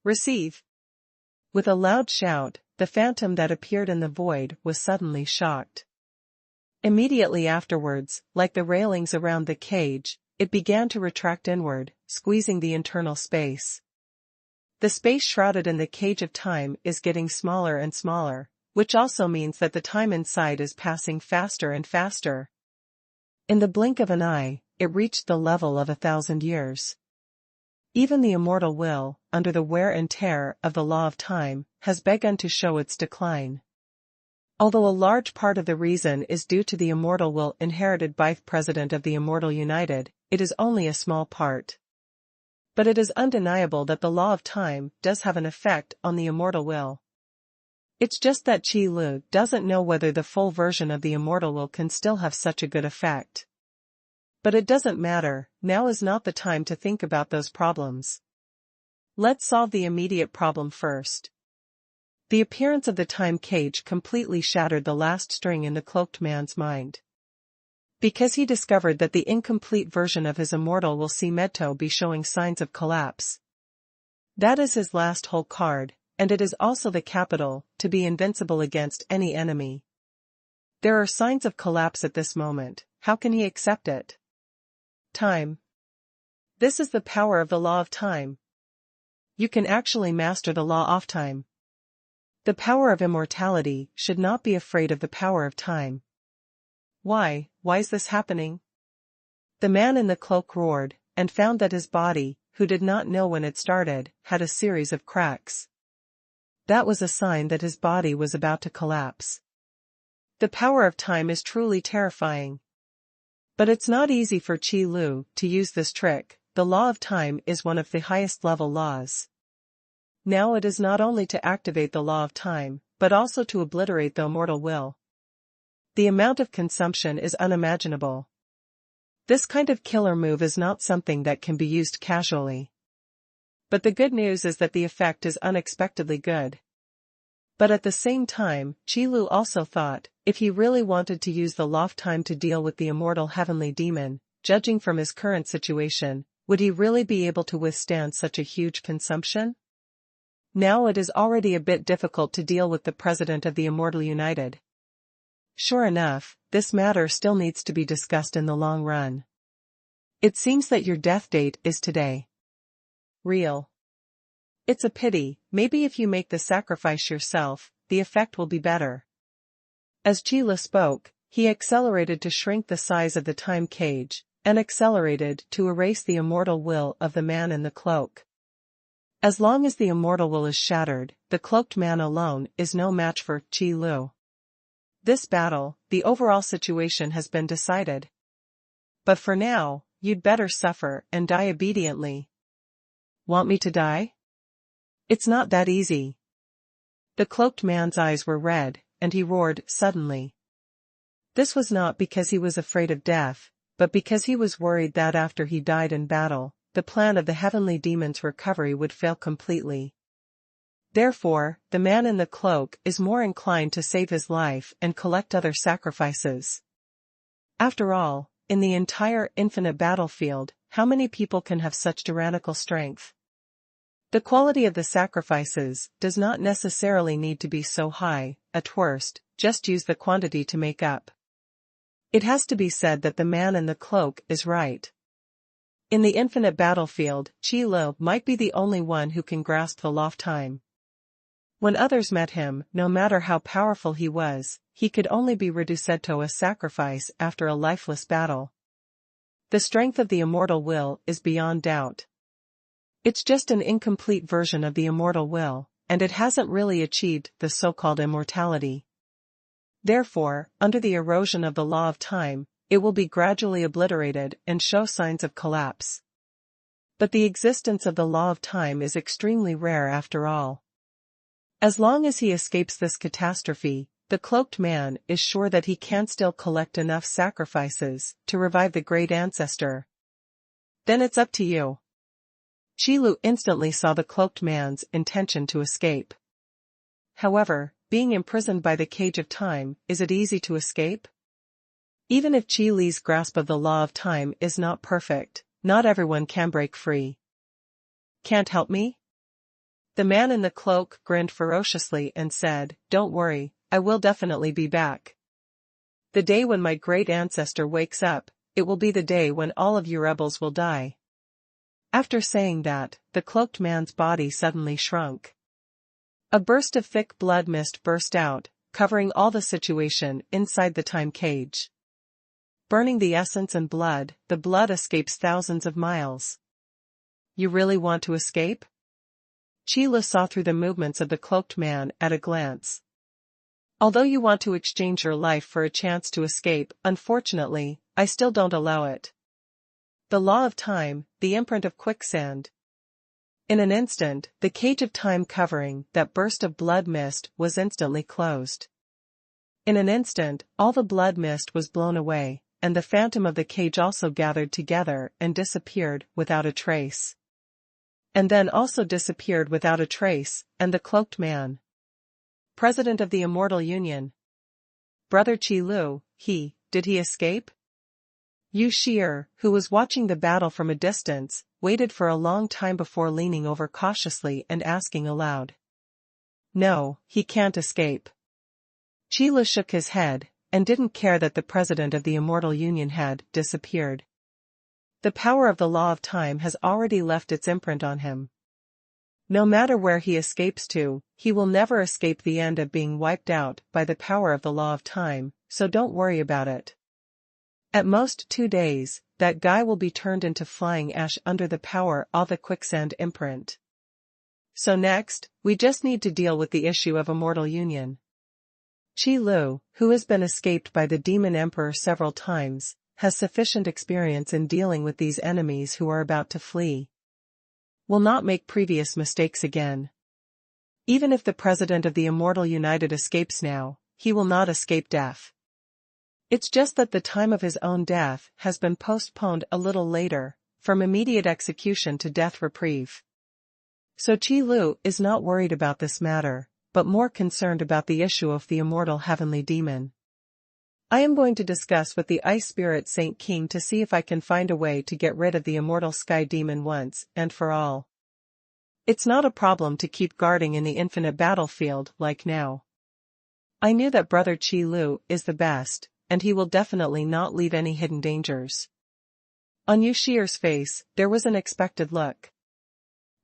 Receive. With a loud shout, the phantom that appeared in the void was suddenly shocked. Immediately afterwards, like the railings around the cage, it began to retract inward, squeezing the internal space. The space shrouded in the cage of time is getting smaller and smaller, which also means that the time inside is passing faster and faster. In the blink of an eye, it reached the level of 1,000 years. Even the immortal will, under the wear and tear of the law of time, has begun to show its decline. Although a large part of the reason is due to the immortal will inherited by the President of the Immortal United, it is only a small part. But it is undeniable that the law of time does have an effect on the immortal will. It's just that Qi Lu doesn't know whether the full version of the immortal will can still have such a good effect. But it doesn't matter, now is not the time to think about those problems. Let's solve the immediate problem first. The appearance of the time cage completely shattered the last string in the cloaked man's mind. Because he discovered that the incomplete version of his immortal will see Medto be showing signs of collapse. That is his last whole card, and it is also the capital, to be invincible against any enemy. There are signs of collapse at this moment, how can he accept it? Time. This is the power of the law of time. You can actually master the law of time. The power of immortality should not be afraid of the power of time. Why is this happening? The man in the cloak roared, and found that his body, who did not know when it started, had a series of cracks. That was a sign that his body was about to collapse. The power of time is truly terrifying. But it's not easy for Qi Lu to use this trick. The law of time is one of the highest level laws. Now it is not only to activate the law of time, but also to obliterate the immortal will. The amount of consumption is unimaginable. This kind of killer move is not something that can be used casually. But the good news is that the effect is unexpectedly good. But at the same time, Qi Lu also thought, if he really wanted to use the law of time to deal with the immortal heavenly demon, judging from his current situation, would he really be able to withstand such a huge consumption? Now it is already a bit difficult to deal with the President of the Immortal United. Sure enough, this matter still needs to be discussed in the long run. It seems that your death date is today. Real. It's a pity, maybe if you make the sacrifice yourself, the effect will be better. As Qi Lu spoke, he accelerated to shrink the size of the time cage, and accelerated to erase the immortal will of the man in the cloak. As long as the immortal will is shattered, the cloaked man alone is no match for Qi Lu. This battle, the overall situation has been decided. But for now, you'd better suffer and die obediently. Want me to die? It's not that easy. The cloaked man's eyes were red, and he roared suddenly. This was not because he was afraid of death, but because he was worried that after he died in battle, the plan of the heavenly demon's recovery would fail completely. Therefore, the man in the cloak is more inclined to save his life and collect other sacrifices. After all, in the entire infinite battlefield, how many people can have such tyrannical strength? The quality of the sacrifices does not necessarily need to be so high, at worst, just use the quantity to make up. It has to be said that the man in the cloak is right. In the infinite battlefield, Qi Lu might be the only one who can grasp the law of time. When others met him, no matter how powerful he was, he could only be reduced to a sacrifice after a lifeless battle. The strength of the immortal will is beyond doubt. It's just an incomplete version of the immortal will, and it hasn't really achieved the so-called immortality. Therefore, under the erosion of the law of time, it will be gradually obliterated and show signs of collapse. But the existence of the law of time is extremely rare after all. As long as he escapes this catastrophe, the cloaked man is sure that he can still collect enough sacrifices to revive the great ancestor. Then it's up to you. Qi Lu instantly saw the cloaked man's intention to escape. However, being imprisoned by the cage of time, is it easy to escape? Even if Qi Li's grasp of the law of time is not perfect, not everyone can break free. Can't help me? The man in the cloak grinned ferociously and said, "Don't worry, I will definitely be back. The day when my great ancestor wakes up, it will be the day when all of you rebels will die." After saying that, the cloaked man's body suddenly shrunk. A burst of thick blood mist burst out, covering all the situation inside the time cage. Burning the essence and blood, the blood escapes thousands of miles. You really want to escape? Qi Lu saw through the movements of the cloaked man at a glance. Although you want to exchange your life for a chance to escape, unfortunately, I still don't allow it. The law of time, the imprint of quicksand. In an instant, the cage of time covering that burst of blood mist was instantly closed. In an instant, all the blood mist was blown away, and the phantom of the cage also gathered together and disappeared without a trace. And then also disappeared without a trace, and the cloaked man. President of the Immortal Union. Brother Qi Lu, did he escape? Yu Shi'er, who was watching the battle from a distance, waited for a long time before leaning over cautiously and asking aloud. No, he can't escape. Qi Lu shook his head, and didn't care that the president of the Immortal Union had disappeared. The power of the law of time has already left its imprint on him. No matter where he escapes to, he will never escape the end of being wiped out by the power of the law of time, so don't worry about it. At most 2 days, that guy will be turned into flying ash under the power of the quicksand imprint. So next, we just need to deal with the issue of immortal union. Qi Lu, who has been escaped by the demon emperor several times, has sufficient experience in dealing with these enemies who are about to flee. Will not make previous mistakes again. Even if the president of the Immortal United escapes now, he will not escape death. It's just that the time of his own death has been postponed a little later, from immediate execution to death reprieve. So Qi Lu is not worried about this matter, but more concerned about the issue of the immortal heavenly demon. I am going to discuss with the Ice Spirit Saint King to see if I can find a way to get rid of the immortal sky demon once and for all. It's not a problem to keep guarding in the infinite battlefield like now. I knew that Brother Qi Lu is the best, and he will definitely not leave any hidden dangers. On Yu Shi'er's face, there was an expected look.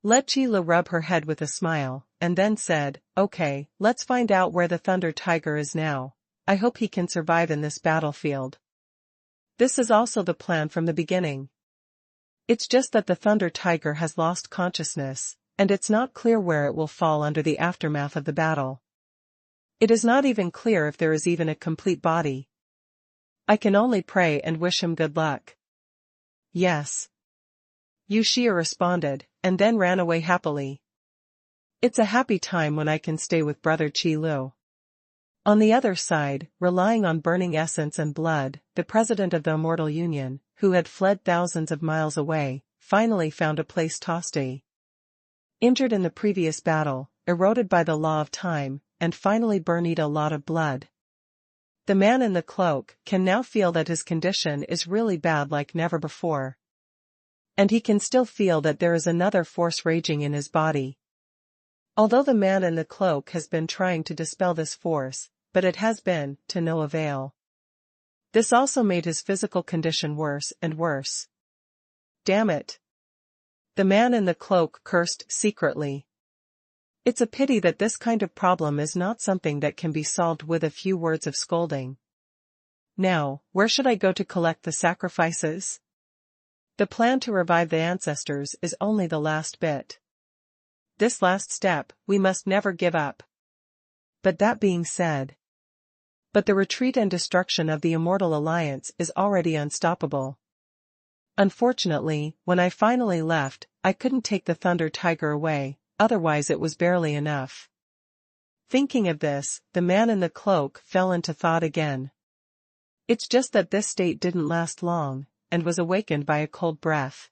Let Qi Lu rub her head with a smile, and then said, "Okay, let's find out where the Thunder Tiger is now. I hope he can survive in this battlefield." This is also the plan from the beginning. It's just that the Thunder Tiger has lost consciousness, and it's not clear where it will fall under the aftermath of the battle. It is not even clear if there is even a complete body. I can only pray and wish him good luck. Yes. Yu Xia responded, and then ran away happily. It's a happy time when I can stay with brother Qi Lu. On the other side, relying on burning essence and blood, the president of the Immortal Union, who had fled thousands of miles away, finally found a place to stay. Injured in the previous battle, eroded by the law of time, and finally burned a lot of blood. The man in the cloak can now feel that his condition is really bad like never before. And he can still feel that there is another force raging in his body. Although the man in the cloak has been trying to dispel this force, but it has been to no avail. This also made his physical condition worse and worse. Damn it! The man in the cloak cursed secretly. It's a pity that this kind of problem is not something that can be solved with a few words of scolding. Now, where should I go to collect the sacrifices? The plan to revive the ancestors is only the last bit. This last step, we must never give up. But that being said, the retreat and destruction of the Immortal Alliance is already unstoppable. Unfortunately, when I finally left, I couldn't take the Thunder Tiger away, otherwise it was barely enough. Thinking of this, the man in the cloak fell into thought again. It's just that this state didn't last long, and was awakened by a cold breath.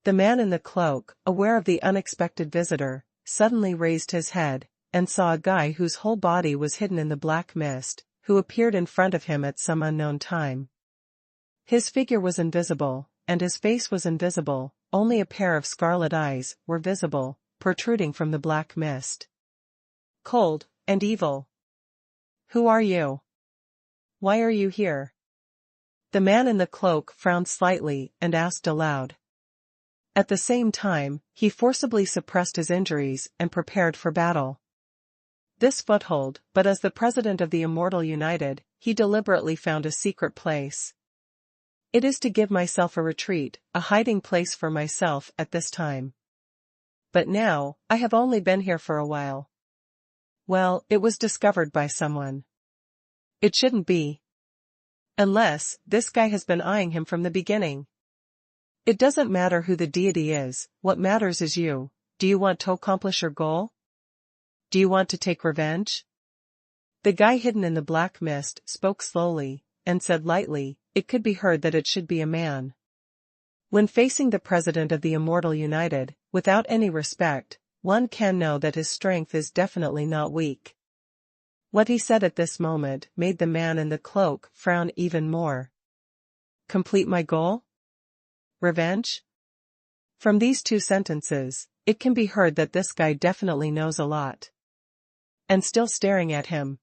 The man in the cloak, aware of the unexpected visitor, suddenly raised his head, and saw a guy whose whole body was hidden in the black mist, who appeared in front of him at some unknown time. His figure was invisible, and his face was invisible, only a pair of scarlet eyes were visible, protruding from the black mist. Cold, and evil. Who are you? Why are you here? The man in the cloak frowned slightly and asked aloud. At the same time, he forcibly suppressed his injuries and prepared for battle. This foothold, but as the president of the Immortal United, he deliberately found a secret place. It is to give myself a retreat, a hiding place for myself at this time. But now, I have only been here for a while. Well, it was discovered by someone. It shouldn't be. Unless, this guy has been eyeing him from the beginning. It doesn't matter who the deity is, what matters is you. Do you want to accomplish your goal? Do you want to take revenge? The guy hidden in the black mist spoke slowly, and said lightly, it could be heard that it should be a man. When facing the president of the Immortal United, without any respect, one can know that his strength is definitely not weak. What he said at this moment made the man in the cloak frown even more. Complete my goal? Revenge? From these two sentences, it can be heard that this guy definitely knows a lot. And still staring at him.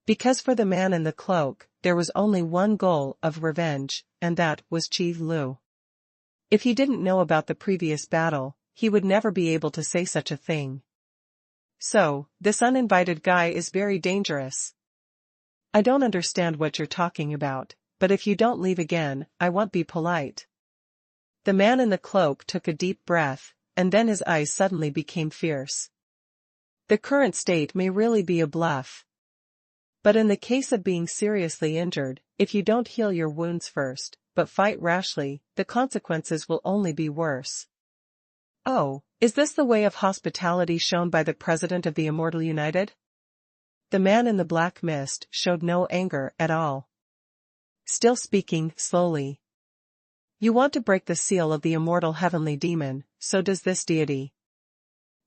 Because for the man in the cloak, there was only one goal of revenge, and that was Qi Lu. If he didn't know about the previous battle, he would never be able to say such a thing. So, this uninvited guy is very dangerous. I don't understand what you're talking about, but if you don't leave again, I won't be polite. The man in the cloak took a deep breath, and then his eyes suddenly became fierce. The current state may really be a bluff. But in the case of being seriously injured, if you don't heal your wounds first, but fight rashly, the consequences will only be worse. Oh, is this the way of hospitality shown by the president of the Immortal United? The man in the black mist showed no anger at all. Still speaking slowly. You want to break the seal of the immortal heavenly demon, so does this deity.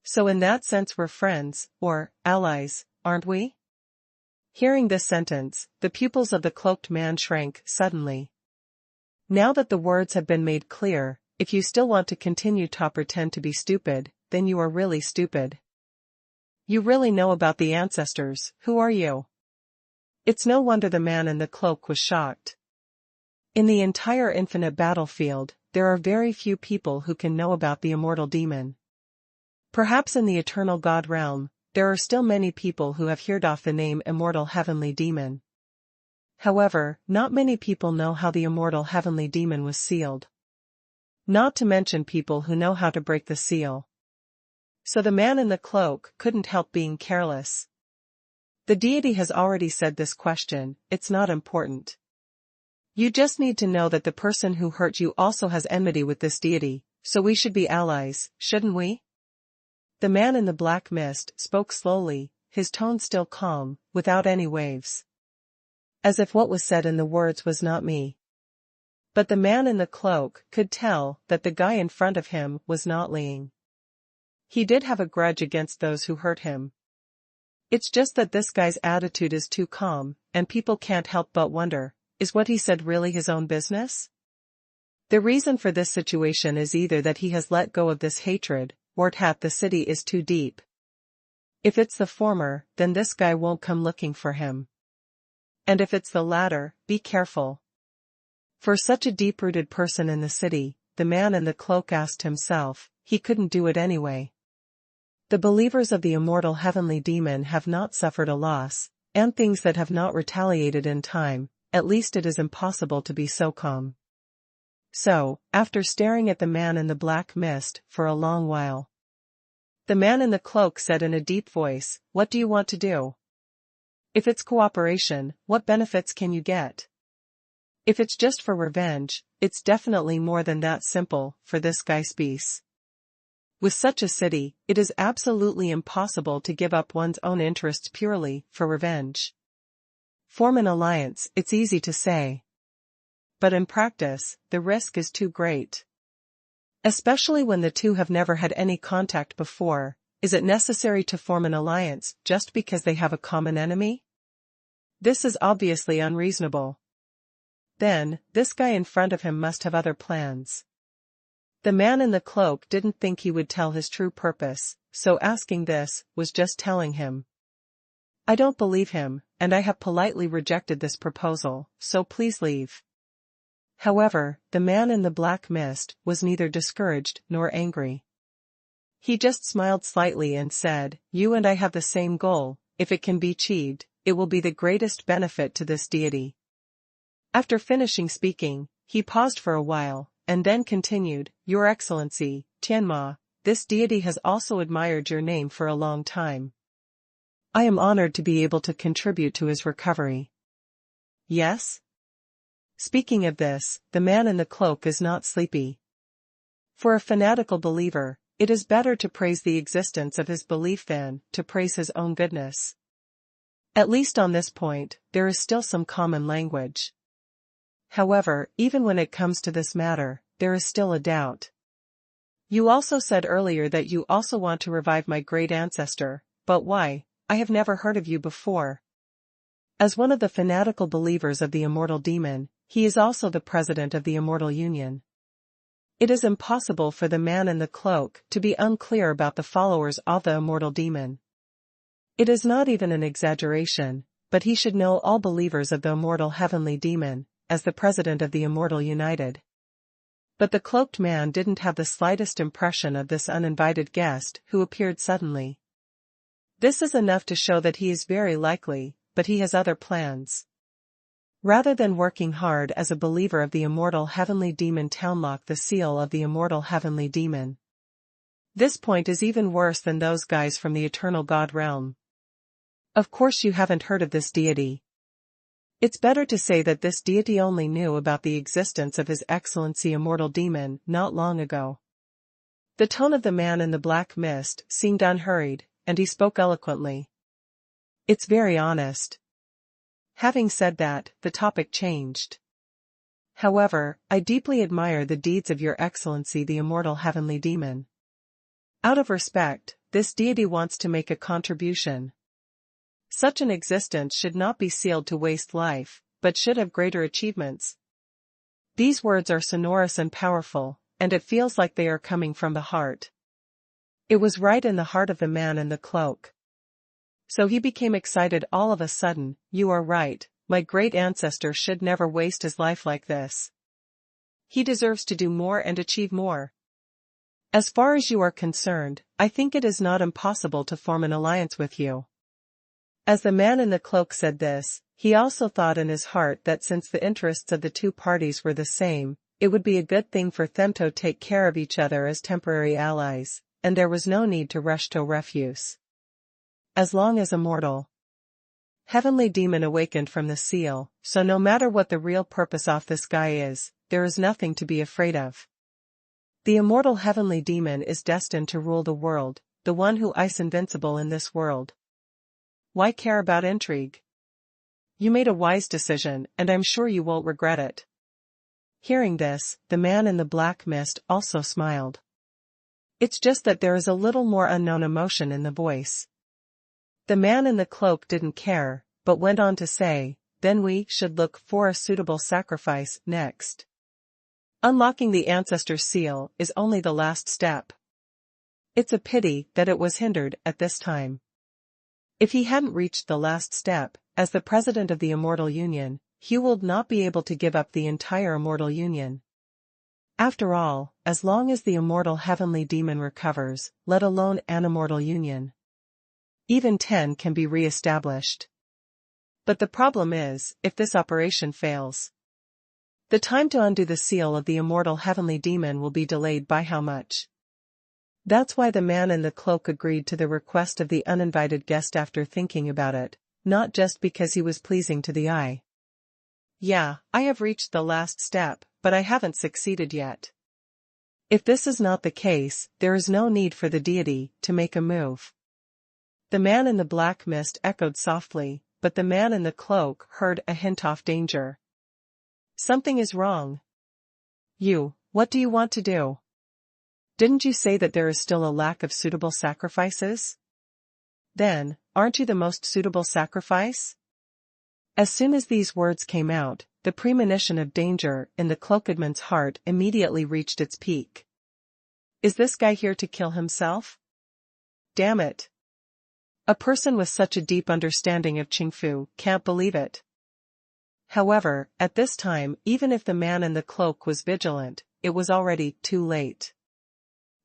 So in that sense we're friends, or allies, aren't we? Hearing this sentence, the pupils of the cloaked man shrank suddenly. Now that the words have been made clear, if you still want to continue to pretend to be stupid, then you are really stupid. You really know about the ancestors, who are you? It's no wonder the man in the cloak was shocked. In the entire infinite battlefield, there are very few people who can know about the immortal demon. Perhaps in the eternal God realm, there are still many people who have heard of the name immortal heavenly demon. However, not many people know how the immortal heavenly demon was sealed. Not to mention people who know how to break the seal. So the man in the cloak couldn't help being careless. The deity has already said this question, it's not important. You just need to know that the person who hurt you also has enmity with this deity, so we should be allies, shouldn't we? The man in the black mist spoke slowly, his tone still calm, without any waves. As if what was said in the words was not me. But the man in the cloak could tell that the guy in front of him was not lying. He did have a grudge against those who hurt him. It's just that this guy's attitude is too calm, and people can't help but wonder, is what he said really his own business? The reason for this situation is either that he has let go of this hatred, or the city is too deep. If it's the former, then this guy won't come looking for him. And if it's the latter, be careful. For such a deep-rooted person in the city, the man in the cloak asked himself, he couldn't do it anyway. The believers of the immortal heavenly demon have not suffered a loss, and things that have not retaliated in time, at least it is impossible to be so calm. So, after staring at the man in the black mist for a long while, the man in the cloak said in a deep voice, "What do you want to do? If it's cooperation, what benefits can you get? If it's just for revenge, it's definitely more than that simple, for this guy's peace. With such a city, it is absolutely impossible to give up one's own interests purely for revenge. Form an alliance, it's easy to say. But in practice, the risk is too great. Especially when the two have never had any contact before, is it necessary to form an alliance just because they have a common enemy? This is obviously unreasonable. Then, this guy in front of him must have other plans. The man in the cloak didn't think he would tell his true purpose, so asking this was just telling him. I don't believe him, and I have politely rejected this proposal, so please leave. However, the man in the black mist was neither discouraged nor angry. He just smiled slightly and said, "You and I have the same goal, if it can be achieved, it will be the greatest benefit to this deity." After finishing speaking, he paused for a while, and then continued, "Your Excellency, Tianma, this deity has also admired your name for a long time. I am honored to be able to contribute to his recovery." Yes? Speaking of this, the man in the cloak is not sleepy. For a fanatical believer, it is better to praise the existence of his belief than to praise his own goodness. At least on this point, there is still some common language. However, even when it comes to this matter, there is still a doubt. You also said earlier that you also want to revive my great ancestor, but why? I have never heard of you before. As one of the fanatical believers of the immortal demon, he is also the president of the Immortal Union. It is impossible for the man in the cloak to be unclear about the followers of the immortal demon. It is not even an exaggeration, but he should know all believers of the immortal heavenly demon, as the president of the Immortal United. But the cloaked man didn't have the slightest impression of this uninvited guest who appeared suddenly. This is enough to show that he is very likely, but he has other plans. Rather than working hard as a believer of the immortal heavenly demon townlock the seal of the immortal heavenly demon. This point is even worse than those guys from the eternal God realm. Of course you haven't heard of this deity. It's better to say that this deity only knew about the existence of His Excellency Immortal Demon not long ago. The tone of the man in the black mist seemed unhurried, and he spoke eloquently. It's very honest. Having said that, the topic changed. However, I deeply admire the deeds of Your Excellency the Immortal Heavenly Demon. Out of respect, this deity wants to make a contribution. Such an existence should not be sealed to waste life, but should have greater achievements. These words are sonorous and powerful, and it feels like they are coming from the heart. It was right in the heart of the man in the cloak. So he became excited all of a sudden. You are right, my great ancestor should never waste his life like this. He deserves to do more and achieve more. As far as you are concerned, I think it is not impossible to form an alliance with you. As the man in the cloak said this, he also thought in his heart that since the interests of the two parties were the same, it would be a good thing for them to take care of each other as temporary allies, and there was no need to rush to refuse. As long as immortal heavenly demon awakened from the seal, so no matter what the real purpose of this guy is, there is nothing to be afraid of. The immortal heavenly demon is destined to rule the world, the one who is invincible in this world. Why care about intrigue? You made a wise decision, and I'm sure you won't regret it. Hearing this, the man in the black mist also smiled. It's just that there is a little more unknown emotion in the voice. The man in the cloak didn't care, but went on to say, then we should look for a suitable sacrifice next. Unlocking the ancestor's seal is only the last step. It's a pity that it was hindered at this time. If he hadn't reached the last step, as the president of the Immortal Union, he would not be able to give up the entire Immortal Union. After all, as long as the immortal heavenly demon recovers, let alone an immortal union, even 10 can be re-established. But the problem is, if this operation fails, the time to undo the seal of the immortal heavenly demon will be delayed by how much? That's why the man in the cloak agreed to the request of the uninvited guest after thinking about it, not just because he was pleasing to the eye. Yeah, I have reached the last step, but I haven't succeeded yet. If this is not the case, there is no need for the deity to make a move. The man in the black mist echoed softly, but the man in the cloak heard a hint of danger. Something is wrong. What do you want to do? Didn't you say that there is still a lack of suitable sacrifices? Then, aren't you the most suitable sacrifice? As soon as these words came out, the premonition of danger in the cloakedman's heart immediately reached its peak. Is this guy here to kill himself? Damn it. A person with such a deep understanding of Qing Fu can't believe it. However, at this time, even if the man in the cloak was vigilant, it was already too late.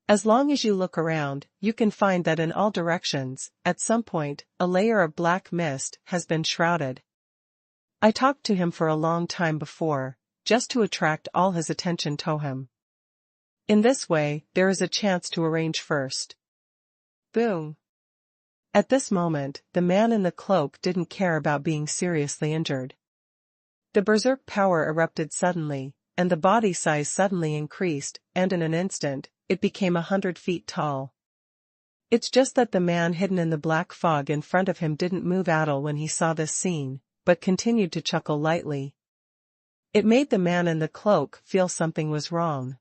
As long as you look around, you can find that in all directions, at some point, a layer of black mist has been shrouded. I talked to him for a long time before, just to attract all his attention to him. In this way, there is a chance to arrange first. Boom. At this moment, the man in the cloak didn't care about being seriously injured. The berserk power erupted suddenly, and the body size suddenly increased, and in an instant, it became 100 feet tall. It's just that the man hidden in the black fog in front of him didn't move at all when he saw this scene, but continued to chuckle lightly. It made the man in the cloak feel something was wrong.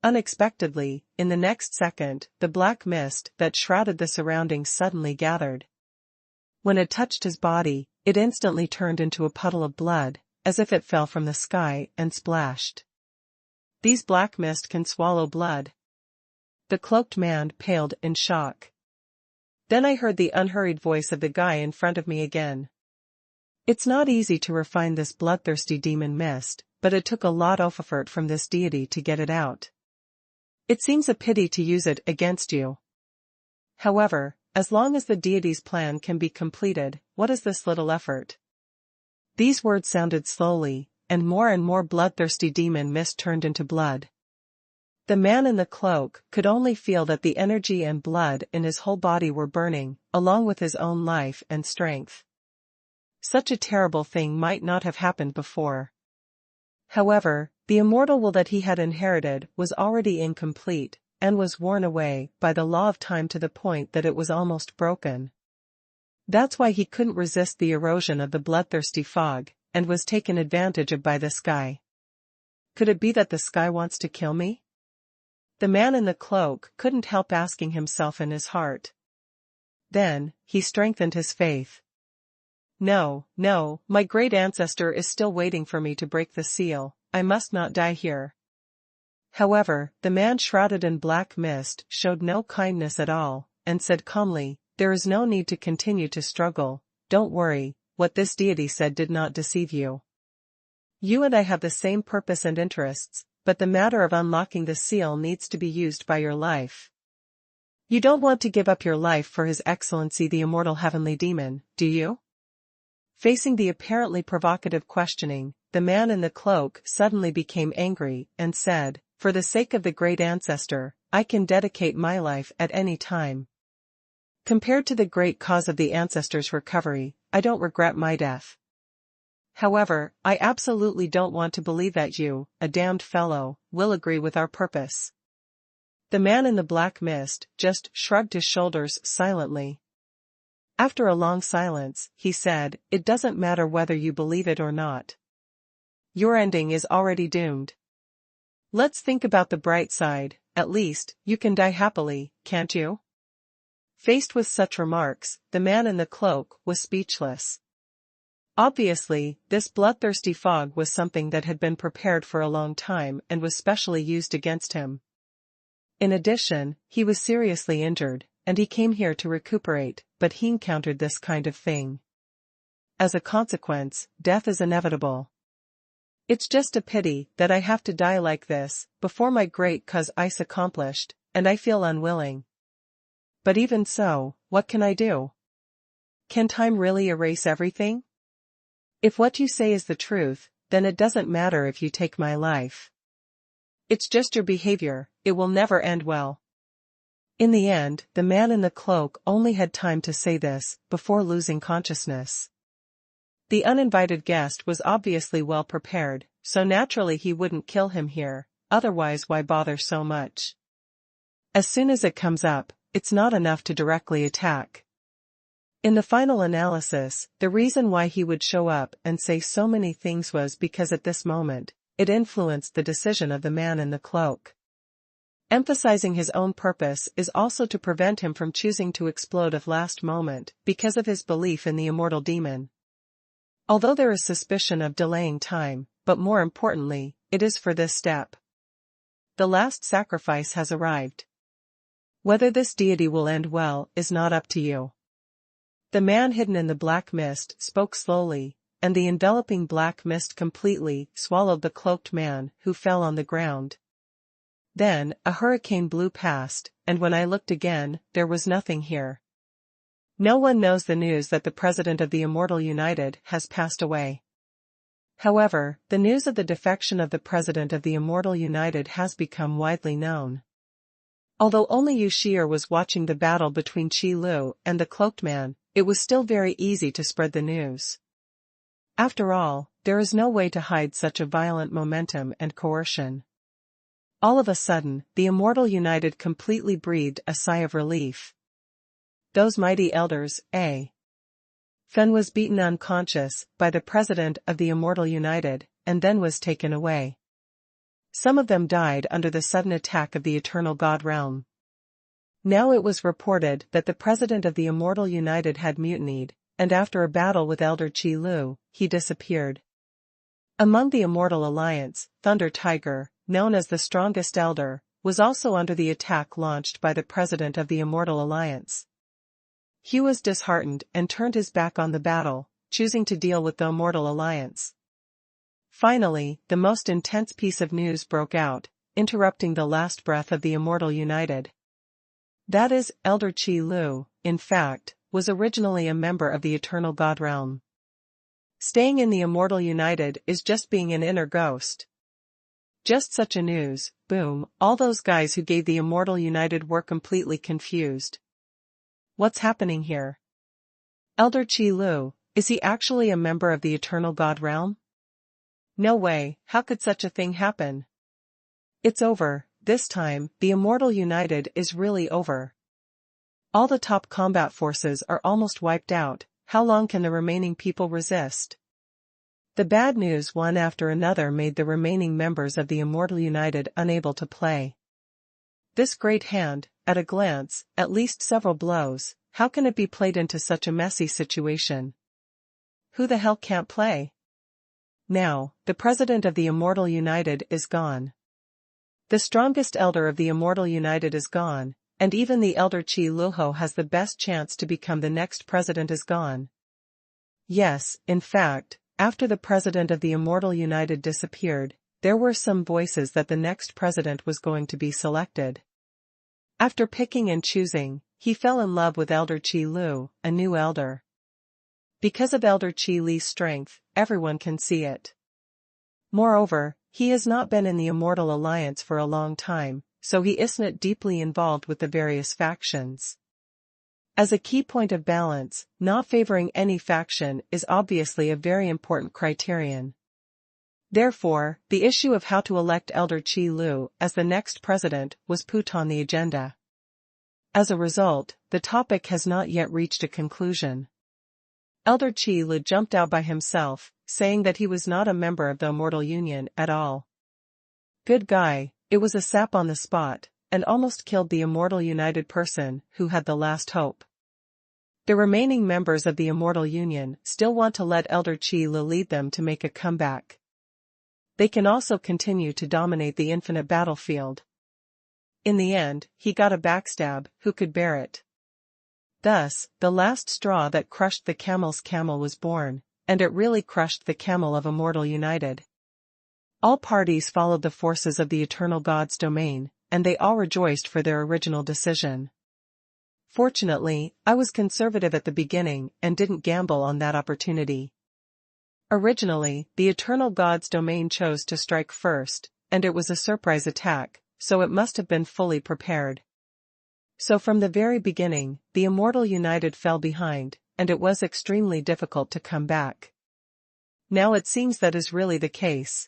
Unexpectedly, in the next second, the black mist that shrouded the surroundings suddenly gathered. When it touched his body, it instantly turned into a puddle of blood, as if it fell from the sky and splashed. These black mist can swallow blood. The cloaked man paled in shock. Then I heard the unhurried voice of the guy in front of me again. It's not easy to refine this bloodthirsty demon mist, but it took a lot of effort from this deity to get it out. It seems a pity to use it against you. However, as long as the deity's plan can be completed, what is this little effort? These words sounded slowly, and more bloodthirsty demon mist turned into blood. The man in the cloak could only feel that the energy and blood in his whole body were burning, along with his own life and strength. Such a terrible thing might not have happened before. However, the immortal will that he had inherited was already incomplete, and was worn away by the law of time to the point that it was almost broken. That's why he couldn't resist the erosion of the bloodthirsty fog, and was taken advantage of by the sky. Could it be that the sky wants to kill me? The man in the cloak couldn't help asking himself in his heart. Then, he strengthened his faith. No, my great ancestor is still waiting for me to break the seal, I must not die here. However, the man shrouded in black mist showed no kindness at all, and said calmly, there is no need to continue to struggle, don't worry, what this deity said did not deceive you. You and I have the same purpose and interests, but the matter of unlocking the seal needs to be used by your life. You don't want to give up your life for His Excellency the Immortal Heavenly Demon, do you? Facing the apparently provocative questioning, the man in the cloak suddenly became angry and said, "For the sake of the great ancestor, I can dedicate my life at any time. Compared to the great cause of the ancestor's recovery, I don't regret my death. However, I absolutely don't want to believe that you, a damned fellow, will agree with our purpose." The man in the black mist just shrugged his shoulders silently. After a long silence, he said, "It doesn't matter whether you believe it or not. Your ending is already doomed. Let's think about the bright side, at least, you can die happily, can't you?" Faced with such remarks, the man in the cloak was speechless. Obviously, this bloodthirsty fog was something that had been prepared for a long time and was specially used against him. In addition, he was seriously injured, and he came here to recuperate, but he encountered this kind of thing. As a consequence, death is inevitable. It's just a pity that I have to die like this, before my great cause is accomplished, and I feel unwilling. But even so, what can I do? Can time really erase everything? If what you say is the truth, then it doesn't matter if you take my life. It's just your behavior, it will never end well. In the end, the man in the cloak only had time to say this, before losing consciousness. The uninvited guest was obviously well prepared, so naturally he wouldn't kill him here, otherwise why bother so much? As soon as it comes up, it's not enough to directly attack. In the final analysis, the reason why he would show up and say so many things was because at this moment, it influenced the decision of the man in the cloak. Emphasizing his own purpose is also to prevent him from choosing to explode at last moment because of his belief in the immortal demon. Although there is suspicion of delaying time, but more importantly, it is for this step. The last sacrifice has arrived. Whether this deity will end well is not up to you. The man hidden in the black mist spoke slowly, and the enveloping black mist completely swallowed the cloaked man, who fell on the ground. Then, a hurricane blew past, and when I looked again, there was nothing here. No one knows the news that the President of the Immortal United has passed away. However, the news of the defection of the President of the Immortal United has become widely known. Although only Yu Shi'er was watching the battle between Qi Lu and the cloaked man, it was still very easy to spread the news. After all, there is no way to hide such a violent momentum and coercion. All of a sudden, the Immortal United completely breathed a sigh of relief. Those mighty elders, Fen was beaten unconscious by the President of the Immortal United, and then was taken away. Some of them died under the sudden attack of the Eternal God Realm. Now it was reported that the President of the Immortal United had mutinied, and after a battle with Elder Qi Lu, he disappeared. Among the Immortal Alliance, Thunder Tiger, known as the strongest elder, was also under the attack launched by the President of the Immortal Alliance. He was disheartened and turned his back on the battle, choosing to deal with the Immortal Alliance. Finally, the most intense piece of news broke out, interrupting the last breath of the Immortal United. That is, Elder Qi Lu, in fact, was originally a member of the Eternal God Realm. Staying in the Immortal United is just being an inner ghost. Just such a news, boom, all those guys who gave the Immortal United were completely confused. What's happening here? Elder Qi Lu, is he actually a member of the Eternal God Realm? No way, how could such a thing happen? It's over, this time, the Immortal United is really over. All the top combat forces are almost wiped out, how long can the remaining people resist? The bad news one after another made the remaining members of the Immortal United unable to play. This great hand, at a glance, at least several blows, how can it be played into such a messy situation? Who the hell can't play? Now, the President of the Immortal United is gone. The strongest elder of the Immortal United is gone, and even the elder Qi Lu has the best chance to become the next president is gone. Yes, in fact, after the President of the Immortal United disappeared, there were some voices that the next president was going to be selected. After picking and choosing, he fell in love with Elder Qi Lu, a new elder. Because of Elder Qi Li's strength, everyone can see it. Moreover, he has not been in the Immortal Alliance for a long time, so he isn't deeply involved with the various factions. As a key point of balance, not favoring any faction is obviously a very important criterion. Therefore, the issue of how to elect Elder Qi Lu as the next president was put on the agenda. As a result, the topic has not yet reached a conclusion. Elder Qi Lu jumped out by himself, saying that he was not a member of the Immortal Union at all. Good guy, it was a sap on the spot, and almost killed the Immortal United person who had the last hope. The remaining members of the Immortal Union still want to let Elder Qi Lu lead them to make a comeback. They can also continue to dominate the infinite battlefield. In the end, he got a backstab, who could bear it? Thus, the last straw that crushed the camel's camel was born, and it really crushed the camel of Immortal United. All parties followed the forces of the Eternal God's domain, and they all rejoiced for their original decision. Fortunately, I was conservative at the beginning and didn't gamble on that opportunity. Originally, the Eternal God's domain chose to strike first, and it was a surprise attack, so it must have been fully prepared. So from the very beginning, the Immortal United fell behind, and it was extremely difficult to come back. Now it seems that is really the case.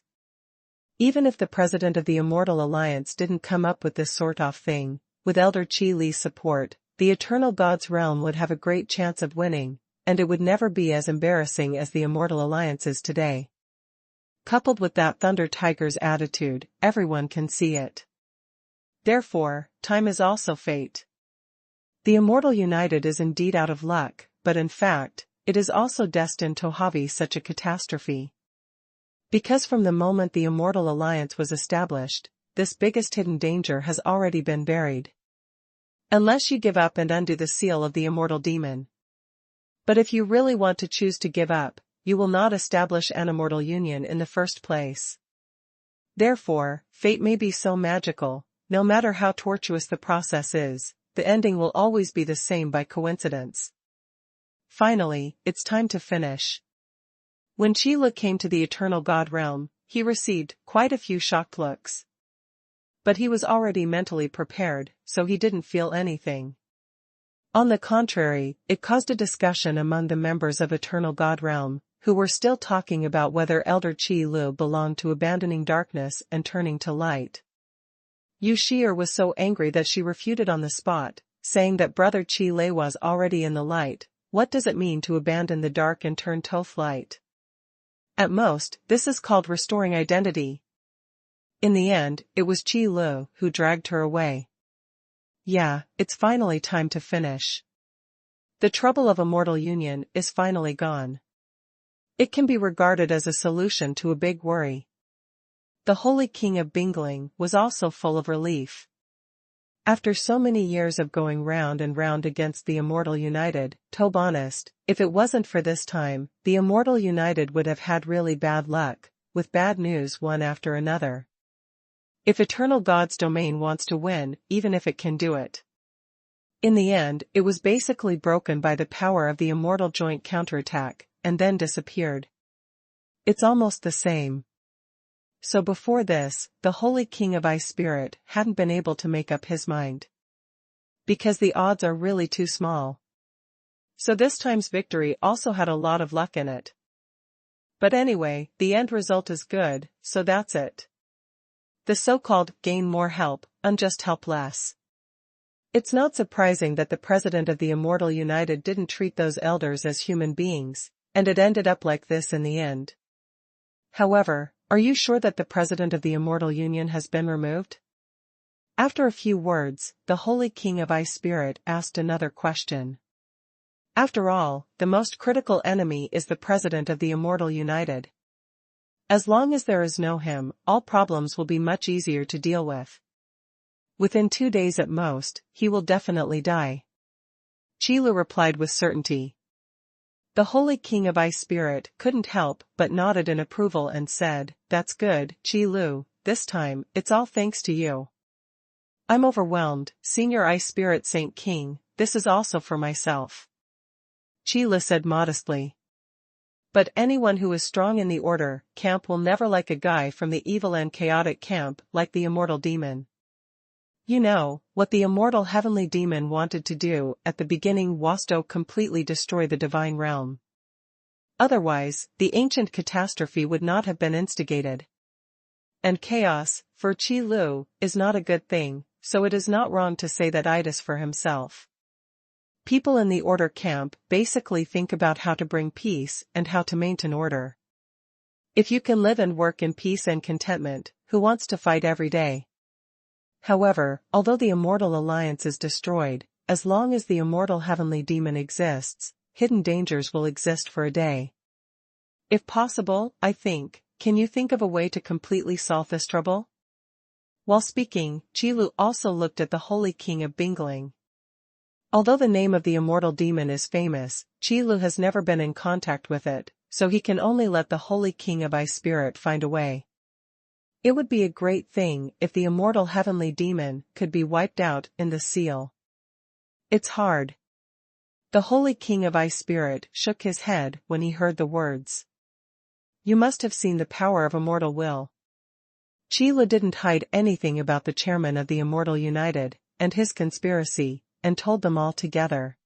Even if the president of the Immortal Alliance didn't come up with this sort of thing, with Elder Qi Li's support, the Eternal God's realm would have a great chance of winning, and it would never be as embarrassing as the Immortal Alliance is today. Coupled with that Thunder Tiger's attitude, everyone can see it. Therefore, time is also fate. The Immortal United is indeed out of luck, but in fact, it is also destined to have such a catastrophe. Because from the moment the Immortal Alliance was established, this biggest hidden danger has already been buried. Unless you give up and undo the seal of the Immortal Demon. But if you really want to choose to give up, you will not establish an Immortal Union in the first place. Therefore, fate may be so magical, no matter how tortuous the process is, the ending will always be the same by coincidence. Finally, it's time to finish. When Qi Lu came to the Eternal God realm, he received quite a few shocked looks. But he was already mentally prepared, so he didn't feel anything. On the contrary, it caused a discussion among the members of Eternal God realm, who were still talking about whether Elder Qi Lu belonged to abandoning darkness and turning to light. Yu Shi'er was so angry that she refuted on the spot, saying that Brother Qi Lei was already in the light. What does it mean to abandon the dark and turn to light? At most, this is called restoring identity. In the end, it was Qi Lu who dragged her away. Yeah, it's finally time to finish. The trouble of Immortal Union is finally gone. It can be regarded as a solution to a big worry. The Holy King of Bingling was also full of relief. After so many years of going round and round against the Immortal United, to be honest, if it wasn't for this time, the Immortal United would have had really bad luck, with bad news one after another. If Eternal God's domain wants to win, even if it can do it. In the end, it was basically broken by the power of the Immortal Joint counterattack, and then disappeared. It's almost the same. So before this, the Holy King of Ice Spirit hadn't been able to make up his mind. Because the odds are really too small. So this time's victory also had a lot of luck in it. But anyway, the end result is good, so that's it. The so-called gain more help, unjust help less. It's not surprising that the president of the Immortal United didn't treat those elders as human beings, and it ended up like this in the end. However, are you sure that the president of the Immortal Union has been removed? After a few words, the Holy King of Ice Spirit asked another question. After all, the most critical enemy is the president of the Immortal United. As long as there is no him, all problems will be much easier to deal with. Within 2 days at most, he will definitely die. Qi Lu replied with certainty. The Holy King of Ice Spirit couldn't help but nodded in approval and said, "That's good, Qi Lu, this time, it's all thanks to you." I'm overwhelmed, Senior Ice Spirit Saint King, this is also for myself. Qi Lu said modestly. But anyone who is strong in the order camp will never like a guy from the evil and chaotic camp like the immortal demon. You know, what the immortal heavenly demon wanted to do at the beginning was to completely destroy the divine realm. Otherwise, the ancient catastrophe would not have been instigated. And chaos, for Qi Lu, is not a good thing, so it is not wrong to say that it is for himself. People in the order camp basically think about how to bring peace and how to maintain order. If you can live and work in peace and contentment, who wants to fight every day? However, although the immortal alliance is destroyed, as long as the immortal heavenly demon exists, hidden dangers will exist for a day. If possible, can you think of a way to completely solve this trouble? While speaking, Qi Lu also looked at the Holy King of Bingling. Although the name of the immortal demon is famous, Qi Lu has never been in contact with it, so he can only let the Holy King of Ice Spirit find a way. It would be a great thing if the immortal heavenly demon could be wiped out in the seal. It's hard. The Holy King of Ice Spirit shook his head when he heard the words. You must have seen the power of immortal will. Qi Lu didn't hide anything about the chairman of the Immortal United and his conspiracy, and told them all together.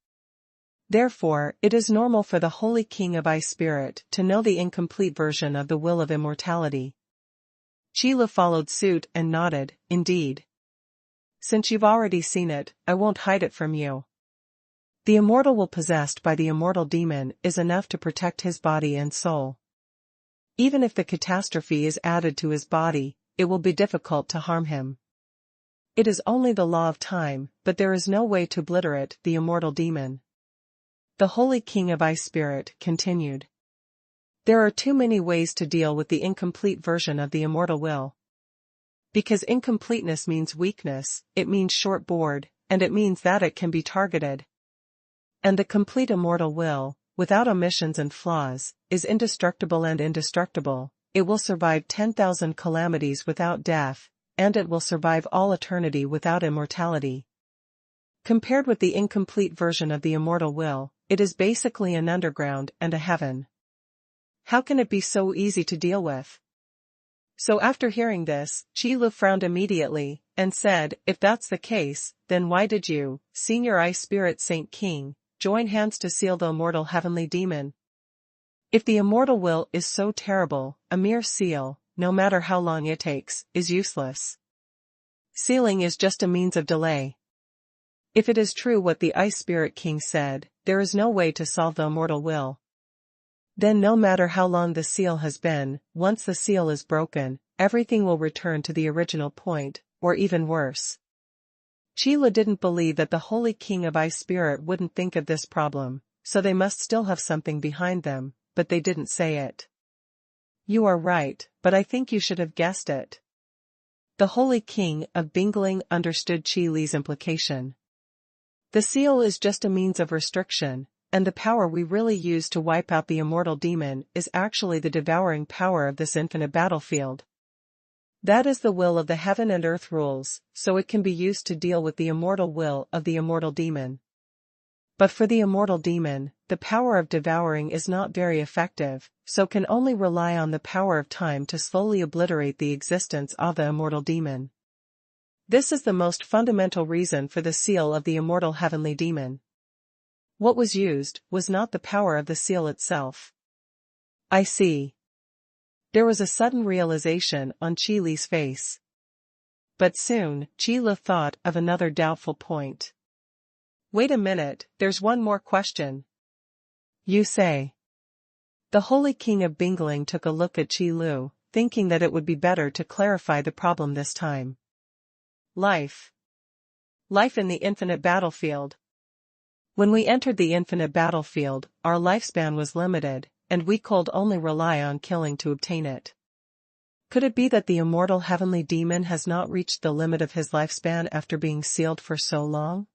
Therefore, it is normal for the Holy King of Ice Spirit to know the incomplete version of the will of immortality. Qi Lu followed suit and nodded, indeed. Since you've already seen it, I won't hide it from you. The immortal will possessed by the immortal demon is enough to protect his body and soul. Even if the catastrophe is added to his body, it will be difficult to harm him. It is only the law of time, but there is no way to obliterate the immortal demon. The Holy King of Ice Spirit continued. There are too many ways to deal with the incomplete version of the immortal will. Because incompleteness means weakness, it means short-board, and it means that it can be targeted. And the complete immortal will, without omissions and flaws, is indestructible and indestructible. It will survive 10,000 calamities without death, and it will survive all eternity without immortality. Compared with the incomplete version of the immortal will, it is basically an underground and a heaven. How can it be so easy to deal with? So after hearing this, Qi Lu frowned immediately, and said, if that's the case, then why did you, Senior Ice Spirit Saint King, join hands to seal the immortal heavenly demon? If the immortal will is so terrible, a mere seal, no matter how long it takes, is useless. Sealing is just a means of delay. If it is true what the Ice Spirit King said, there is no way to solve the immortal will. Then no matter how long the seal has been, once the seal is broken, everything will return to the original point, or even worse. Qi Lu didn't believe that the Holy King of Ice Spirit wouldn't think of this problem, so they must still have something behind them, but they didn't say it. You are right, but I think you should have guessed it. The Holy King of Bingling understood Qi Li's implication. The seal is just a means of restriction, and the power we really use to wipe out the immortal demon is actually the devouring power of this infinite battlefield. That is the will of the heaven and earth rules, so it can be used to deal with the immortal will of the immortal demon. But for the immortal demon, the power of devouring is not very effective, so can only rely on the power of time to slowly obliterate the existence of the immortal demon. This is the most fundamental reason for the seal of the immortal heavenly demon. What was used was not the power of the seal itself. I see. There was a sudden realization on Qi Li's face. But soon, Qi Li thought of another doubtful point. Wait a minute, there's one more question. You say. The Holy King of Bingling took a look at Qi Lu, thinking that it would be better to clarify the problem this time. Life. Life in the infinite battlefield. When we entered the infinite battlefield, our lifespan was limited, and we could only rely on killing to obtain it. Could it be that the immortal heavenly demon has not reached the limit of his lifespan after being sealed for so long?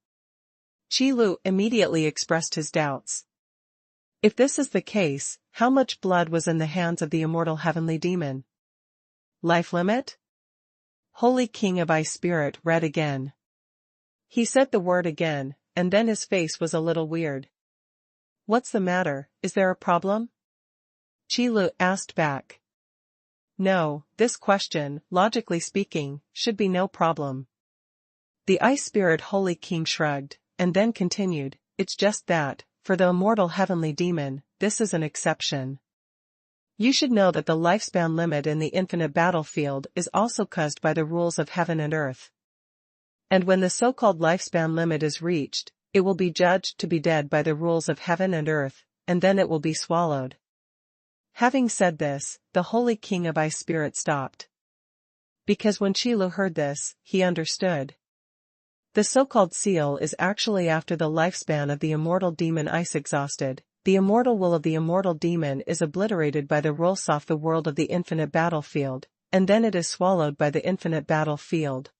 Qi Lu immediately expressed his doubts. If this is the case, how much blood was in the hands of the immortal heavenly demon? Life limit? Holy King of Ice Spirit read again. He said the word again, and then his face was a little weird. What's the matter, is there a problem? Qilu asked back. No, this question, logically speaking, should be no problem. The Ice Spirit Holy King shrugged, and then continued, it's just that, for the immortal heavenly demon, this is an exception. You should know that the lifespan limit in the infinite battlefield is also caused by the rules of heaven and earth. And when the so-called lifespan limit is reached, it will be judged to be dead by the rules of heaven and earth, and then it will be swallowed. Having said this, the Holy King of Ice Spirit stopped. Because when Qilu heard this, he understood. The so-called seal is actually after the lifespan of the immortal demon Ice exhausted. The immortal will of the immortal demon is obliterated by the rules of the world of the infinite battlefield, and then it is swallowed by the infinite battlefield.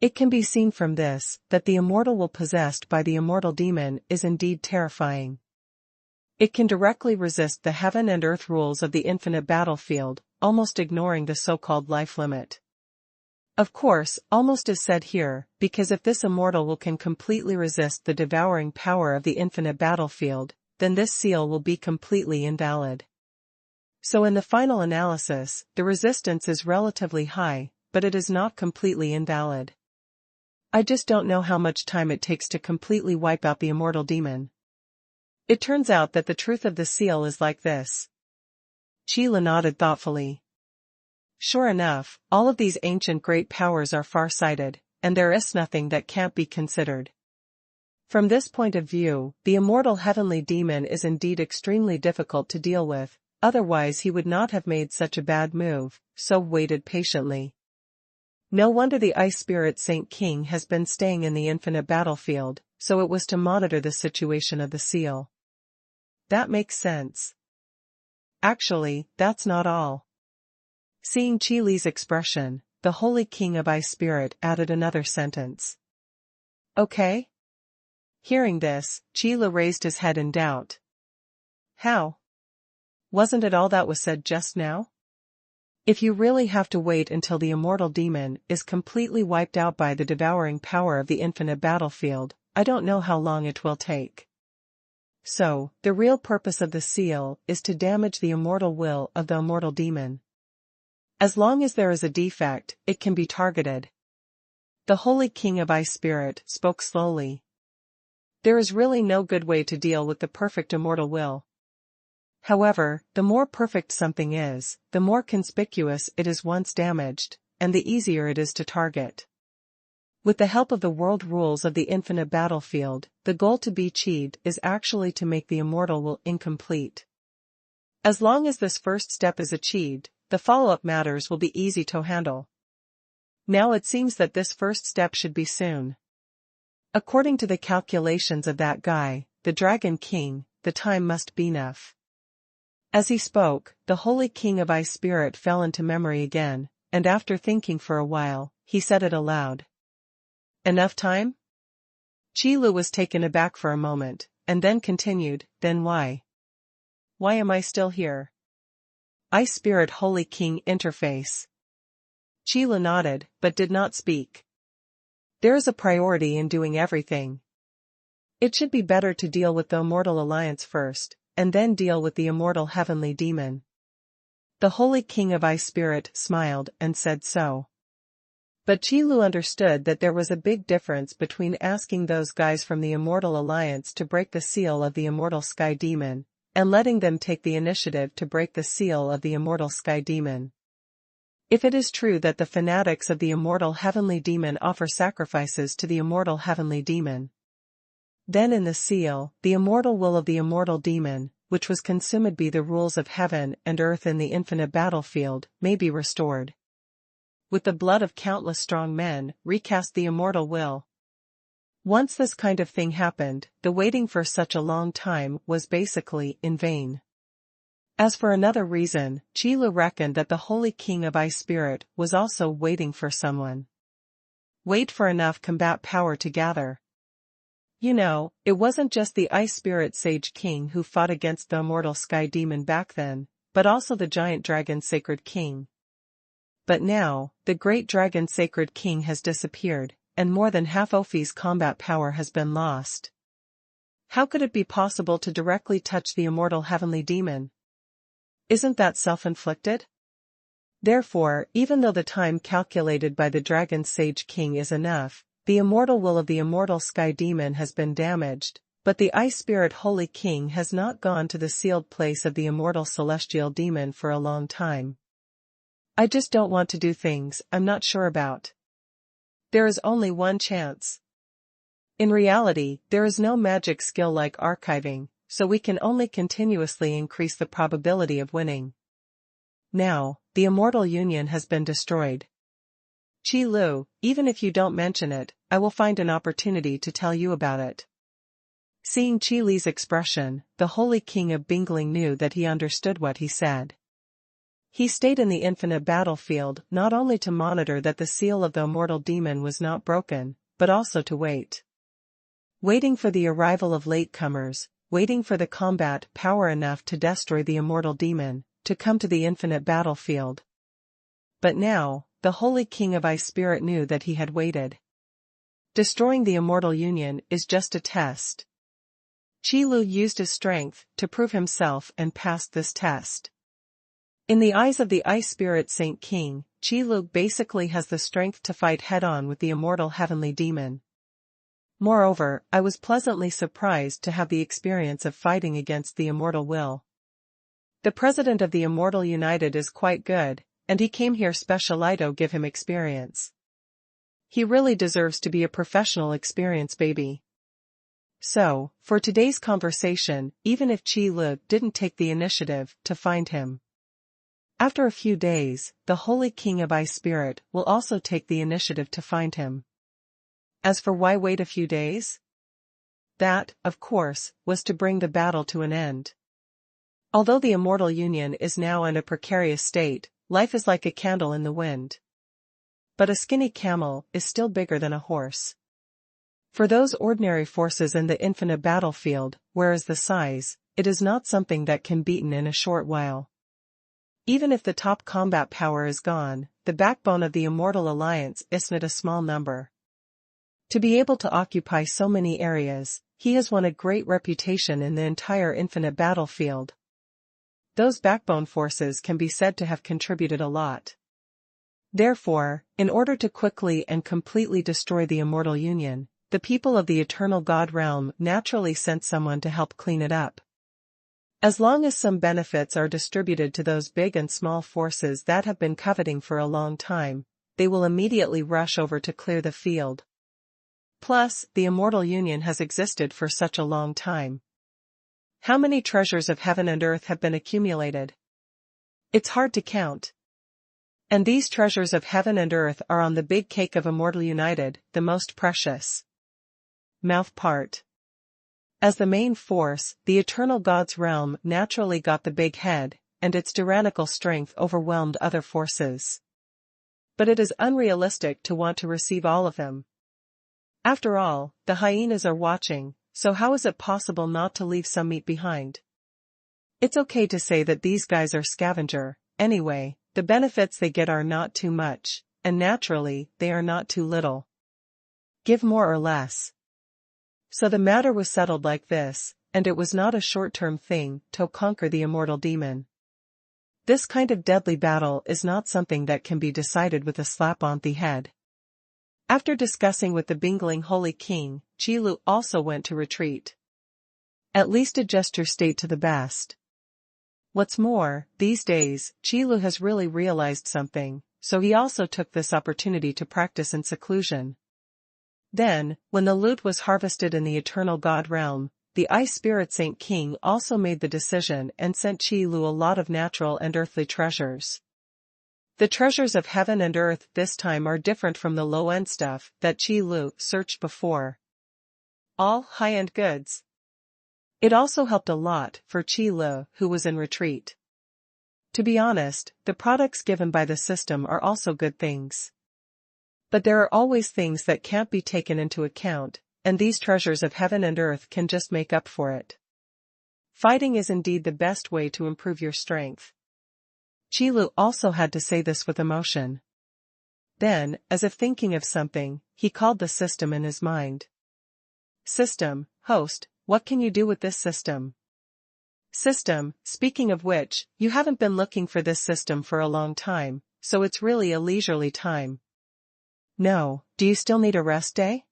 It can be seen from this, that the immortal will possessed by the immortal demon is indeed terrifying. It can directly resist the heaven and earth rules of the infinite battlefield, almost ignoring the so-called life limit. Of course, almost is said here, because if this immortal will can completely resist the devouring power of the infinite battlefield, then this seal will be completely invalid. So in the final analysis, the resistance is relatively high, but it is not completely invalid. I just don't know how much time it takes to completely wipe out the immortal demon. It turns out that the truth of the seal is like this. Qilu nodded thoughtfully. Sure enough, all of these ancient great powers are far-sighted, and there is nothing that can't be considered. From this point of view, the immortal heavenly demon is indeed extremely difficult to deal with, otherwise he would not have made such a bad move, so waited patiently. No wonder the Ice Spirit Saint King has been staying in the infinite battlefield, so it was to monitor the situation of the seal. That makes sense. Actually, that's not all. Seeing Qilu's expression, the Holy King of Ice Spirit added another sentence. Okay? Hearing this, Qilu raised his head in doubt. How? Wasn't it all that was said just now? If you really have to wait until the immortal demon is completely wiped out by the devouring power of the infinite battlefield, I don't know how long it will take. So, the real purpose of the seal is to damage the immortal will of the immortal demon. As long as there is a defect, it can be targeted. The Holy King of Ice Spirit spoke slowly. There is really no good way to deal with the perfect immortal will. However, the more perfect something is, the more conspicuous it is once damaged, and the easier it is to target. With the help of the world rules of the infinite battlefield, the goal to be achieved is actually to make the immortal will incomplete. As long as this first step is achieved, the follow-up matters will be easy to handle. Now it seems that this first step should be soon. According to the calculations of that guy, the Dragon King, the time must be enough. As he spoke, the Holy King of Ice Spirit fell into memory again, and after thinking for a while, he said it aloud. Enough time? Qilu was taken aback for a moment, and then continued, then why? Why am I still here? Ice Spirit Holy King interface. Qilu nodded, but did not speak. There is a priority in doing everything. It should be better to deal with the Immortal Alliance first, and then deal with the immortal heavenly demon. The Holy King of Ice Spirit smiled and said so. But Qilu understood that there was a big difference between asking those guys from the Immortal Alliance to break the seal of the Immortal Sky Demon, and letting them take the initiative to break the seal of the Immortal Sky Demon. If it is true that the fanatics of the Immortal Heavenly Demon offer sacrifices to the Immortal Heavenly Demon, then in the seal, the immortal will of the immortal demon, which was consumed by the rules of heaven and earth in the infinite battlefield, may be restored. With the blood of countless strong men, recast the immortal will. Once this kind of thing happened, the waiting for such a long time was basically in vain. As for another reason, Qilu reckoned that the Holy King of Ice Spirit was also waiting for someone. Wait for enough combat power to gather. You know, it wasn't just the Ice Spirit Sage King who fought against the immortal Sky Demon back then, but also the giant dragon Sacred King. But now, the great dragon Sacred King has disappeared, and more than half Ophi's combat power has been lost. How could it be possible to directly touch the immortal heavenly demon? Isn't that self-inflicted? Therefore, even though the time calculated by the dragon sage king is enough, the immortal will of the immortal sky demon has been damaged, but the ice spirit holy king has not gone to the sealed place of the immortal celestial demon for a long time. I just don't want to do things I'm not sure about. There is only one chance. In reality, there is no magic skill like archiving, so we can only continuously increase the probability of winning. Now, the immortal union has been destroyed. Qi Lu, even if you don't mention it, I will find an opportunity to tell you about it. Seeing Qi Li's expression, the holy king of Bingling knew that he understood what he said. He stayed in the infinite battlefield not only to monitor that the seal of the immortal demon was not broken, but also to wait. Waiting for the arrival of latecomers, waiting for the combat power enough to destroy the immortal demon, to come to the infinite battlefield. But now, the holy king of ice spirit knew that he had waited. Destroying the immortal union is just a test. Qi Lu used his strength to prove himself and passed this test. In the eyes of the ice spirit Saint King, Qi Lu basically has the strength to fight head-on with the immortal heavenly demon. Moreover, I was pleasantly surprised to have the experience of fighting against the immortal will. The president of the Immortal United is quite good, and he came here specialito give him experience. He really deserves to be a professional experience baby. So, for today's conversation, even if Qi Lu didn't take the initiative to find him. After a few days, the Holy King of Ice Spirit will also take the initiative to find him. As for why wait a few days? That, of course, was to bring the battle to an end. Although the immortal union is now in a precarious state, life is like a candle in the wind. But a skinny camel is still bigger than a horse. For those ordinary forces in the infinite battlefield, whereas the size, it is not something that can be beaten in a short while. Even if the top combat power is gone, the backbone of the immortal alliance isn't a small number. To be able to occupy so many areas, he has won a great reputation in the entire infinite battlefield. Those backbone forces can be said to have contributed a lot. Therefore, in order to quickly and completely destroy the immortal union, the people of the eternal God realm naturally sent someone to help clean it up. As long as some benefits are distributed to those big and small forces that have been coveting for a long time, they will immediately rush over to clear the field. Plus, the immortal union has existed for such a long time. How many treasures of heaven and earth have been accumulated? It's hard to count. And these treasures of heaven and earth are on the big cake of Immortal United, the most precious. Mouth part. As the main force, the eternal God's realm naturally got the big head, and its tyrannical strength overwhelmed other forces. But it is unrealistic to want to receive all of them. After all, the hyenas are watching, so how is it possible not to leave some meat behind? It's okay to say that these guys are scavenger, anyway, the benefits they get are not too much, and naturally, they are not too little. Give more or less. So the matter was settled like this, and it was not a short-term thing to conquer the immortal demon. This kind of deadly battle is not something that can be decided with a slap on the head. After discussing with the Bingling Holy King, Qi Lu also went to retreat. At least adjust your state to the best. What's more, these days, Qi Lu has really realized something, so he also took this opportunity to practice in seclusion. Then, when the loot was harvested in the eternal God realm, the Ice Spirit Saint King also made the decision and sent Qi Lu a lot of natural and earthly treasures. The treasures of heaven and earth this time are different from the low-end stuff that Qi Lu searched before. All high-end goods. It also helped a lot for Qi Lu, who was in retreat. To be honest, the products given by the system are also good things. But there are always things that can't be taken into account, and these treasures of heaven and earth can just make up for it. Fighting is indeed the best way to improve your strength. Qi Lu also had to say this with emotion. Then, as if thinking of something, he called the system in his mind. System, host, what can you do with this system? System, speaking of which, you haven't been looking for this system for a long time, so it's really a leisurely time. No, do you still need a rest day?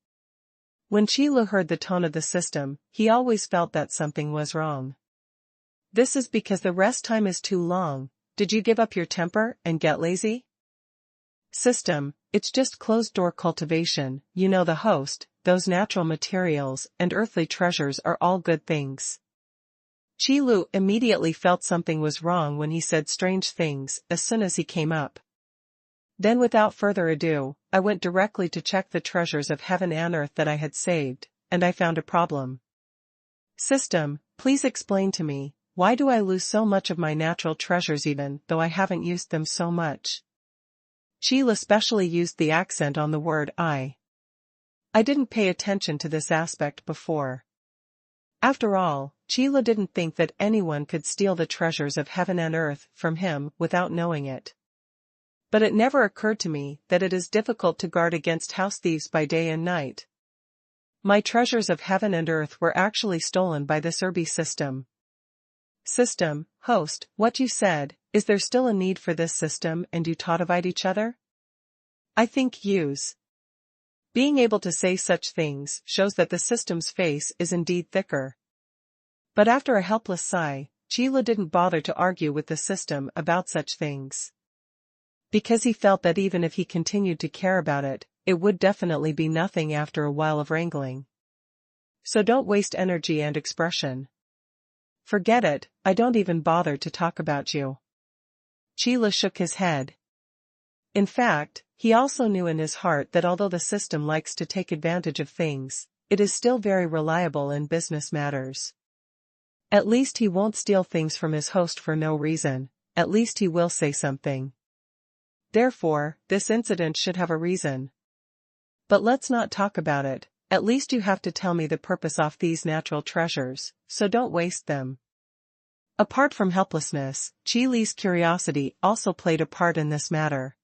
When Qilu heard the tone of the system, he always felt that something was wrong. This is because the rest time is too long. Did you give up your temper and get lazy? System, it's just closed-door cultivation, you know the host, those natural materials and earthly treasures are all good things. Qilu immediately felt something was wrong when he said strange things as soon as he came up. Then without further ado, I went directly to check the treasures of heaven and earth that I had saved, and I found a problem. System, please explain to me, why do I lose so much of my natural treasures even though I haven't used them so much? Qilu especially used the accent on the word I. I didn't pay attention to this aspect before. After all, Qilu didn't think that anyone could steal the treasures of heaven and earth from him without knowing it. But it never occurred to me that it is difficult to guard against house thieves by day and night. My treasures of heaven and earth were actually stolen by this Irby system. System, host, what you said, is there still a need for this system and you taught each other? I think use. Being able to say such things shows that the system's face is indeed thicker. But after a helpless sigh, Qilu didn't bother to argue with the system about such things. Because he felt that even if he continued to care about it, it would definitely be nothing after a while of wrangling. So don't waste energy and expression. Forget it, I don't even bother to talk about you. Qilu shook his head. In fact, he also knew in his heart that although the system likes to take advantage of things, it is still very reliable in business matters. At least he won't steal things from his host for no reason, at least he will say something. Therefore, this incident should have a reason. But let's not talk about it, at least you have to tell me the purpose of these natural treasures, so don't waste them. Apart from helplessness, Qilu's curiosity also played a part in this matter.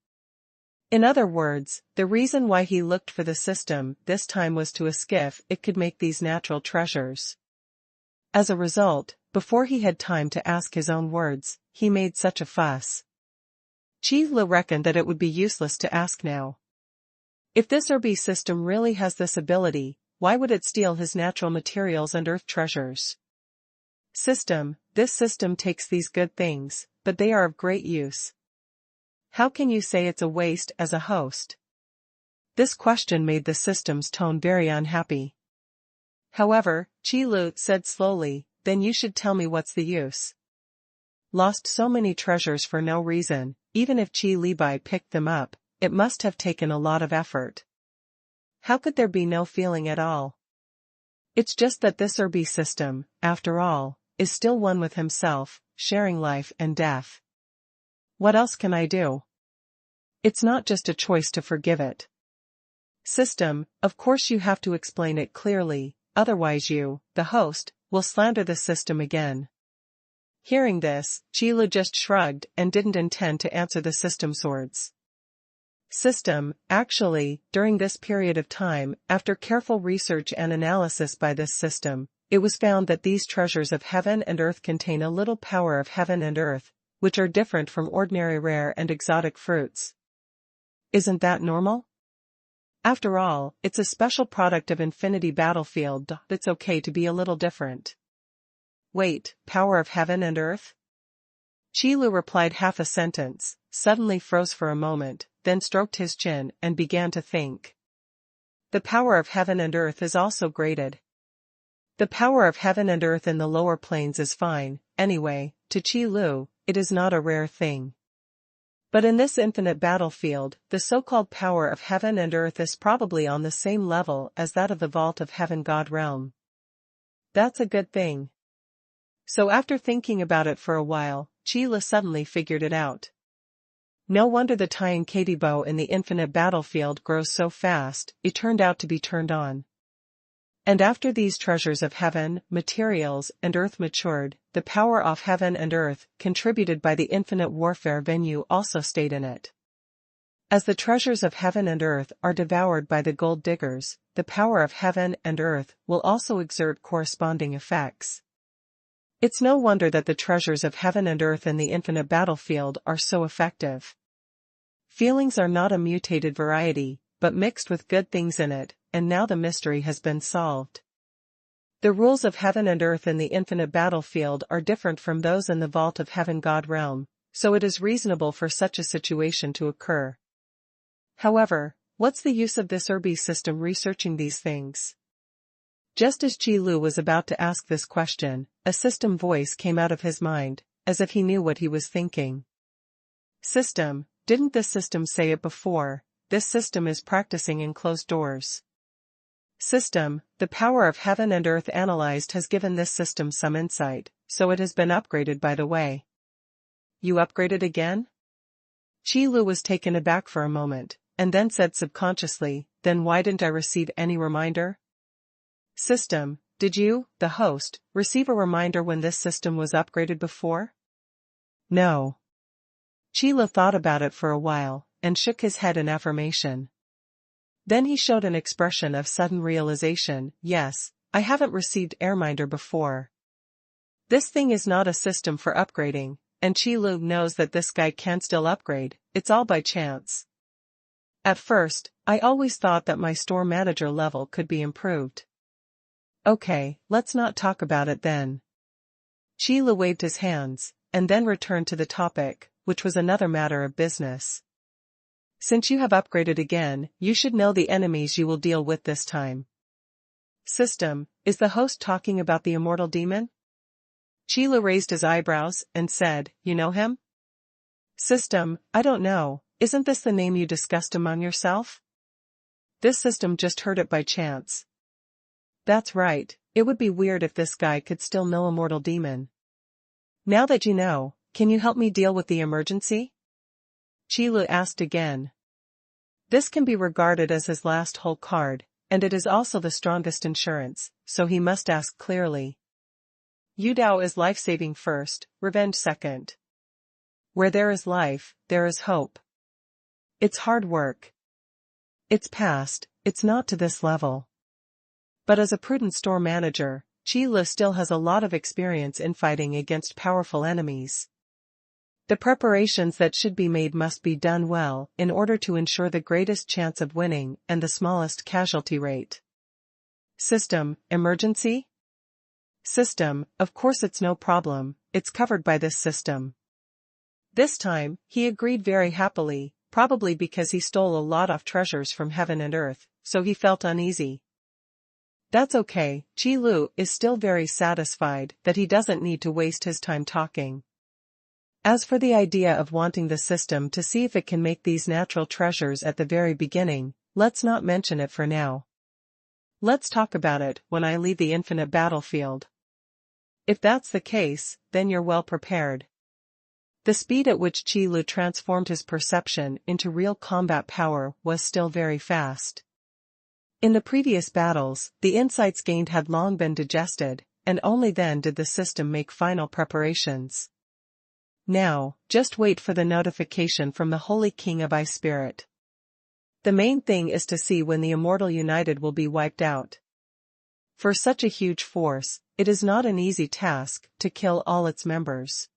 In other words, the reason why he looked for the system this time was to ask if it could make these natural treasures. As a result, before he had time to ask his own words, he made such a fuss. Qilu reckoned that it would be useless to ask now. If this Irby system really has this ability, why would it steal his natural materials and earth treasures? System, this system takes these good things, but they are of great use. How can you say it's a waste as a host? This question made the system's tone very unhappy. However, Qilu said slowly, then you should tell me what's the use. Lost so many treasures for no reason, even if Qilu picked them up, it must have taken a lot of effort. How could there be no feeling at all? It's just that this Irby system, after all, is still one with himself, sharing life and death. What else can I do? It's not just a choice to forgive it. System, of course you have to explain it clearly, otherwise you, the host, will slander the system again. Hearing this, Qilu just shrugged and didn't intend to answer the system's words. System, actually, during this period of time, after careful research and analysis by this system, it was found that these treasures of heaven and earth contain a little power of heaven and earth, which are different from ordinary rare and exotic fruits. Isn't that normal? After all, it's a special product of Infinity Battlefield, it's okay to be a little different. Wait, power of heaven and earth? Qilu replied half a sentence, suddenly froze for a moment, then stroked his chin and began to think. The power of heaven and earth is also graded. The power of heaven and earth in the lower planes is fine, anyway, to Qilu, it is not a rare thing. But in this infinite battlefield, the so-called power of heaven and earth is probably on the same level as that of the vault of heaven God realm. That's a good thing. So after thinking about it for a while, Qilu suddenly figured it out. No wonder the Tian Katie bow in the infinite battlefield grows so fast, it turned out to be turned on. And after these treasures of heaven, materials, and earth matured, the power of heaven and earth, contributed by the infinite warfare venue also stayed in it. As the treasures of heaven and earth are devoured by the gold diggers, the power of heaven and earth will also exert corresponding effects. It's no wonder that the treasures of heaven and earth in the infinite battlefield are so effective. Feelings are not a mutated variety, but mixed with good things in it, and now the mystery has been solved. The rules of heaven and earth in the infinite battlefield are different from those in the vault of heaven God realm, so it is reasonable for such a situation to occur. However, what's the use of this Irby system researching these things? Just as Qi Lu was about to ask this question, a system voice came out of his mind, as if he knew what he was thinking. System, didn't this system say it before? This system is practicing in closed doors. System, the power of heaven and earth analyzed has given this system some insight, so it has been upgraded by the way. You upgraded again? Qi Lu was taken aback for a moment, and then said subconsciously, then why didn't I receive any reminder? System, did you, the host, receive a reminder when this system was upgraded before? No. Qi Lu thought about it for a while, and shook his head in affirmation. Then he showed an expression of sudden realization, yes, I haven't received a reminder before. This thing is not a system for upgrading, and Qi Lu knows that this guy can still upgrade, it's all by chance. At first, I always thought that my store manager level could be improved. Okay, let's not talk about it then. Qi Lu waved his hands, and then returned to the topic, which was another matter of business. Since you have upgraded again, you should know the enemies you will deal with this time. System, is the host talking about the immortal demon? Qi Lu raised his eyebrows and said, you know him? System, I don't know, isn't this the name you discussed among yourself? This system just heard it by chance. That's right, it would be weird if this guy could still know immortal demon. Now that you know, can you help me deal with the emergency? Qi Lu asked again. This can be regarded as his last whole card, and it is also the strongest insurance, so he must ask clearly. Yudao is life-saving first, revenge second. Where there is life, there is hope. It's hard work. It's past, it's not to this level. But as a prudent store manager, Qi Lu still has a lot of experience in fighting against powerful enemies. The preparations that should be made must be done well in order to ensure the greatest chance of winning and the smallest casualty rate. System, emergency? System, of course it's no problem, it's covered by this system. This time, he agreed very happily, probably because he stole a lot of treasures from heaven and earth, so he felt uneasy. That's okay, Qi Lu is still very satisfied that he doesn't need to waste his time talking. As for the idea of wanting the system to see if it can make these natural treasures at the very beginning, let's not mention it for now. Let's talk about it when I leave the infinite battlefield. If that's the case, then you're well prepared. The speed at which Qi Lu transformed his perception into real combat power was still very fast. In the previous battles, the insights gained had long been digested, and only then did the system make final preparations. Now, just wait for the notification from the Holy King of Ice Spirit. The main thing is to see when the Immortal United will be wiped out. For such a huge force, it is not an easy task to kill all its members.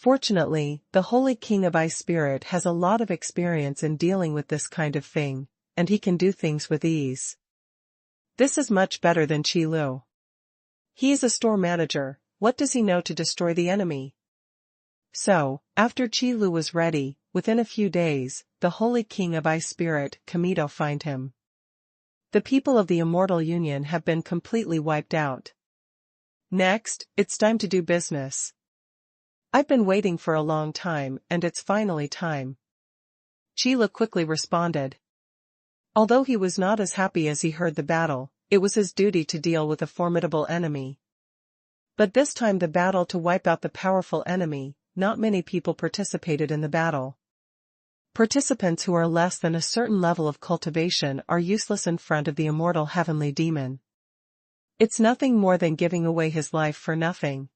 Fortunately, the Holy King of Ice Spirit has a lot of experience in dealing with this kind of thing, and he can do things with ease. This is much better than Qi Lu. He is a store manager, what does he know to destroy the enemy? So, after Qi Lu was ready, within a few days, the Holy King of Ice Spirit came to find him. The people of the Immortal Union have been completely wiped out. Next, it's time to do business. I've been waiting for a long time and it's finally time. Qi Lu quickly responded. Although he was not as happy as he heard the battle, it was his duty to deal with a formidable enemy. But this time the battle to wipe out the powerful enemy, not many people participated in the battle. Participants who are less than a certain level of cultivation are useless in front of the immortal heavenly demon. It's nothing more than giving away his life for nothing.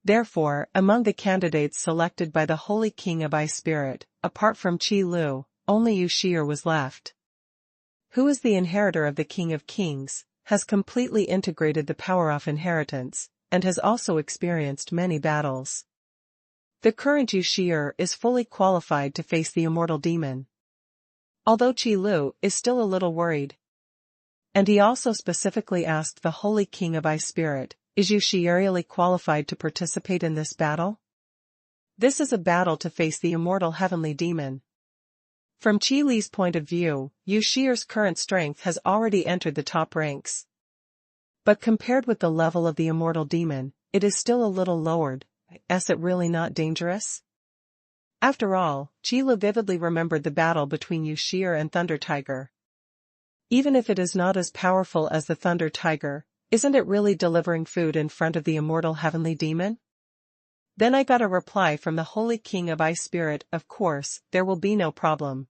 Therefore, among the candidates selected by the Holy King of Ice Spirit, apart from Qi Lu, only Yu Shi'er was left. Who is the inheritor of the King of Kings, has completely integrated the power of inheritance, and has also experienced many battles. The current Yu Shi'er is fully qualified to face the immortal demon. Although Qi Lu is still a little worried. And he also specifically asked the Holy King of Ice Spirit, is Yu Shi'er really qualified to participate in this battle? This is a battle to face the immortal heavenly demon. From Qi Li's point of view, Yu Shi'er's current strength has already entered the top ranks. But compared with the level of the immortal demon, it is still a little lowered. Is it really not dangerous? After all, Qi Lu vividly remembered the battle between Yu Shi'er and Thunder Tiger. Even if it is not as powerful as the Thunder Tiger, isn't it really delivering food in front of the immortal heavenly demon? Then I got a reply from the Holy King of Ice Spirit, of course, there will be no problem.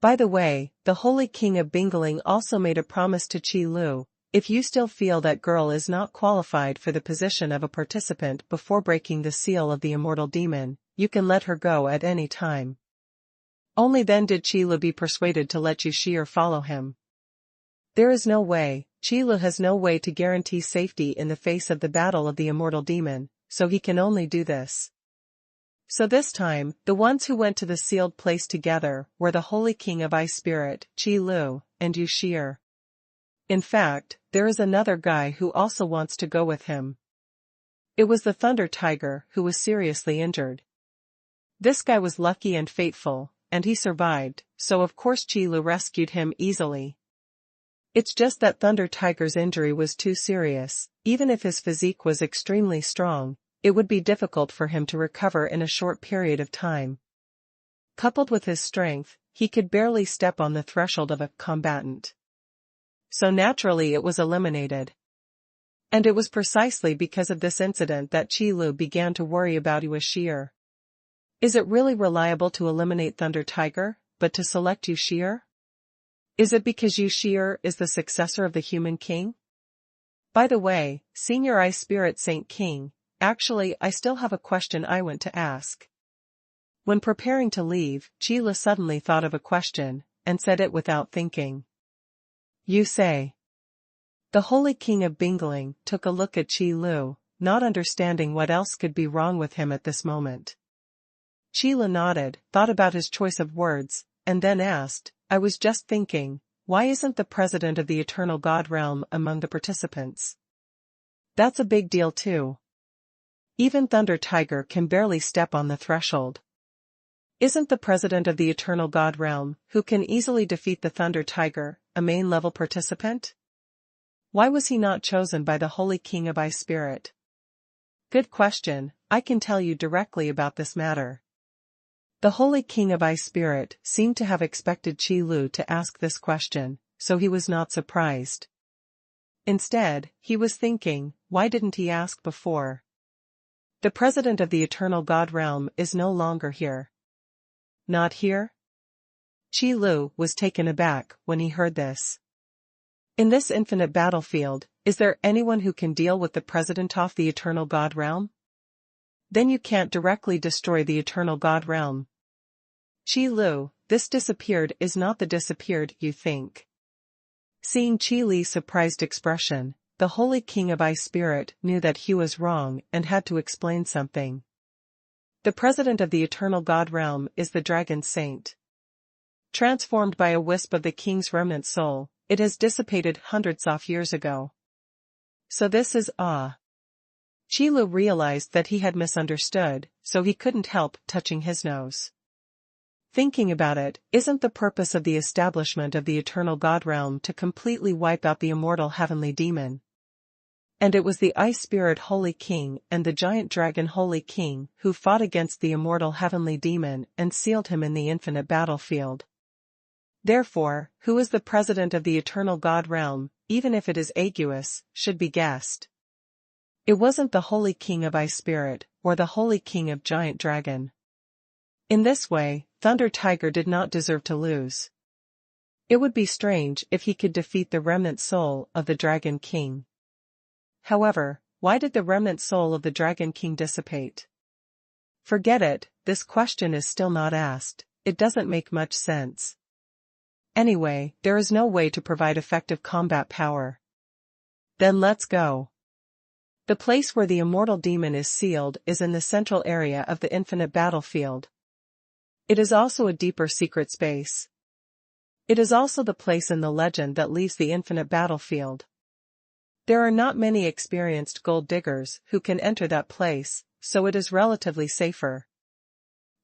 By the way, the Holy King of Bingling also made a promise to Qi Lu, if you still feel that girl is not qualified for the position of a participant before breaking the seal of the immortal demon, you can let her go at any time. Only then did Qi Lu be persuaded to let Yu Shi'er follow him. There is no way, Qi Lu has no way to guarantee safety in the face of the battle of the immortal demon, so he can only do this. So this time, the ones who went to the sealed place together were the Holy King of Ice Spirit, Qi Lu, and Yu Shi'er. In fact, there is another guy who also wants to go with him. It was the Thunder Tiger who was seriously injured. This guy was lucky and faithful, and he survived, so of course Qi Lu rescued him easily. It's just that Thunder Tiger's injury was too serious. Even if his physique was extremely strong, it would be difficult for him to recover in a short period of time. Coupled with his strength, he could barely step on the threshold of a combatant. So naturally it was eliminated. And it was precisely because of this incident that Qi Lu began to worry about Yu Shi'er. Is it really reliable to eliminate Thunder Tiger, but to select Yu Shi'er? Is it because Yu Shi'er is the successor of the human king? By the way, Senior Ice Spirit Saint King, actually I still have a question I want to ask. When preparing to leave, Qi Lu suddenly thought of a question, and said it without thinking. You say. The Holy King of Bingling took a look at Qi Lu, not understanding what else could be wrong with him at this moment. Qi Lu nodded, thought about his choice of words, and then asked, I was just thinking, why isn't the president of the Eternal God Realm among the participants? That's a big deal too. Even Thunder Tiger can barely step on the threshold. Isn't the president of the Eternal God Realm, who can easily defeat the Thunder Tiger, a main-level participant? Why was he not chosen by the Holy King of Ice Spirit? Good question, I can tell you directly about this matter. The Holy King of Ice Spirit seemed to have expected Qi Lu to ask this question, so he was not surprised. Instead, he was thinking, why didn't he ask before? The president of the Eternal God Realm is no longer here. Not here? Qi Lu was taken aback when he heard this. In this infinite battlefield, is there anyone who can deal with the president of the Eternal God Realm? Then you can't directly destroy the Eternal God Realm. Qi Lu, this disappeared is not the disappeared you think. Seeing Qi Li's surprised expression, the Holy King of Ice Spirit knew that he was wrong and had to explain something. The president of the Eternal God Realm is the Dragon Saint. Transformed by a wisp of the king's remnant soul, it has dissipated hundreds of years ago. So this is Qi Lu realized that he had misunderstood, so he couldn't help touching his nose. Thinking about it, isn't the purpose of the establishment of the Eternal God Realm to completely wipe out the immortal heavenly demon? And it was the Ice Spirit Holy King and the Giant Dragon Holy King who fought against the immortal heavenly demon and sealed him in the infinite battlefield. Therefore, who is the president of the Eternal God Realm, even if it is Aeguus, should be guessed. It wasn't the Holy King of Ice Spirit, or the Holy King of Giant Dragon. In this way, Thunder Tiger did not deserve to lose. It would be strange if he could defeat the remnant soul of the Dragon King. However, why did the remnant soul of the Dragon King dissipate? Forget it, this question is still not asked, it doesn't make much sense. Anyway, there is no way to provide effective combat power. Then let's go. The place where the immortal demon is sealed is in the central area of the infinite battlefield. It is also a deeper secret space. It is also the place in the legend that leaves the infinite battlefield. There are not many experienced gold diggers who can enter that place, so it is relatively safer.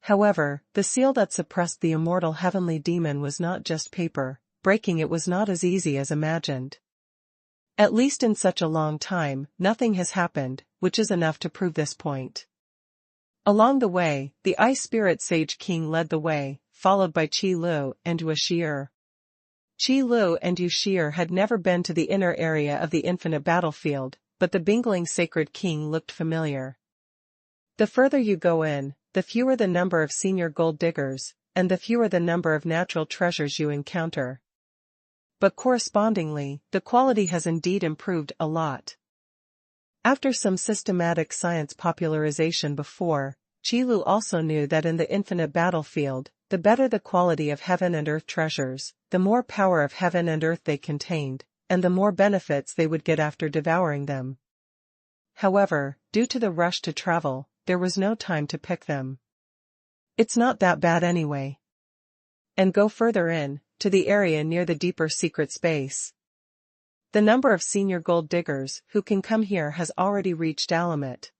However, the seal that suppressed the immortal heavenly demon was not just paper. Breaking it was not as easy as imagined. At least in such a long time, nothing has happened, which is enough to prove this point. Along the way, the Ice Spirit Sage King led the way, followed by Qi Lu and Yushir. Qi Lu and Yushir had never been to the inner area of the infinite battlefield, but the Bingling Sacred King looked familiar. The further you go in, the fewer the number of senior gold diggers, and the fewer the number of natural treasures you encounter. But correspondingly, the quality has indeed improved a lot. After some systematic science popularization before, Qi Lu also knew that in the infinite battlefield, the better the quality of heaven and earth treasures, the more power of heaven and earth they contained, and the more benefits they would get after devouring them. However, due to the rush to travel, there was no time to pick them. It's not that bad anyway. And go further in, to the area near the deeper secret space. The number of senior gold diggers who can come here has already reached our limit.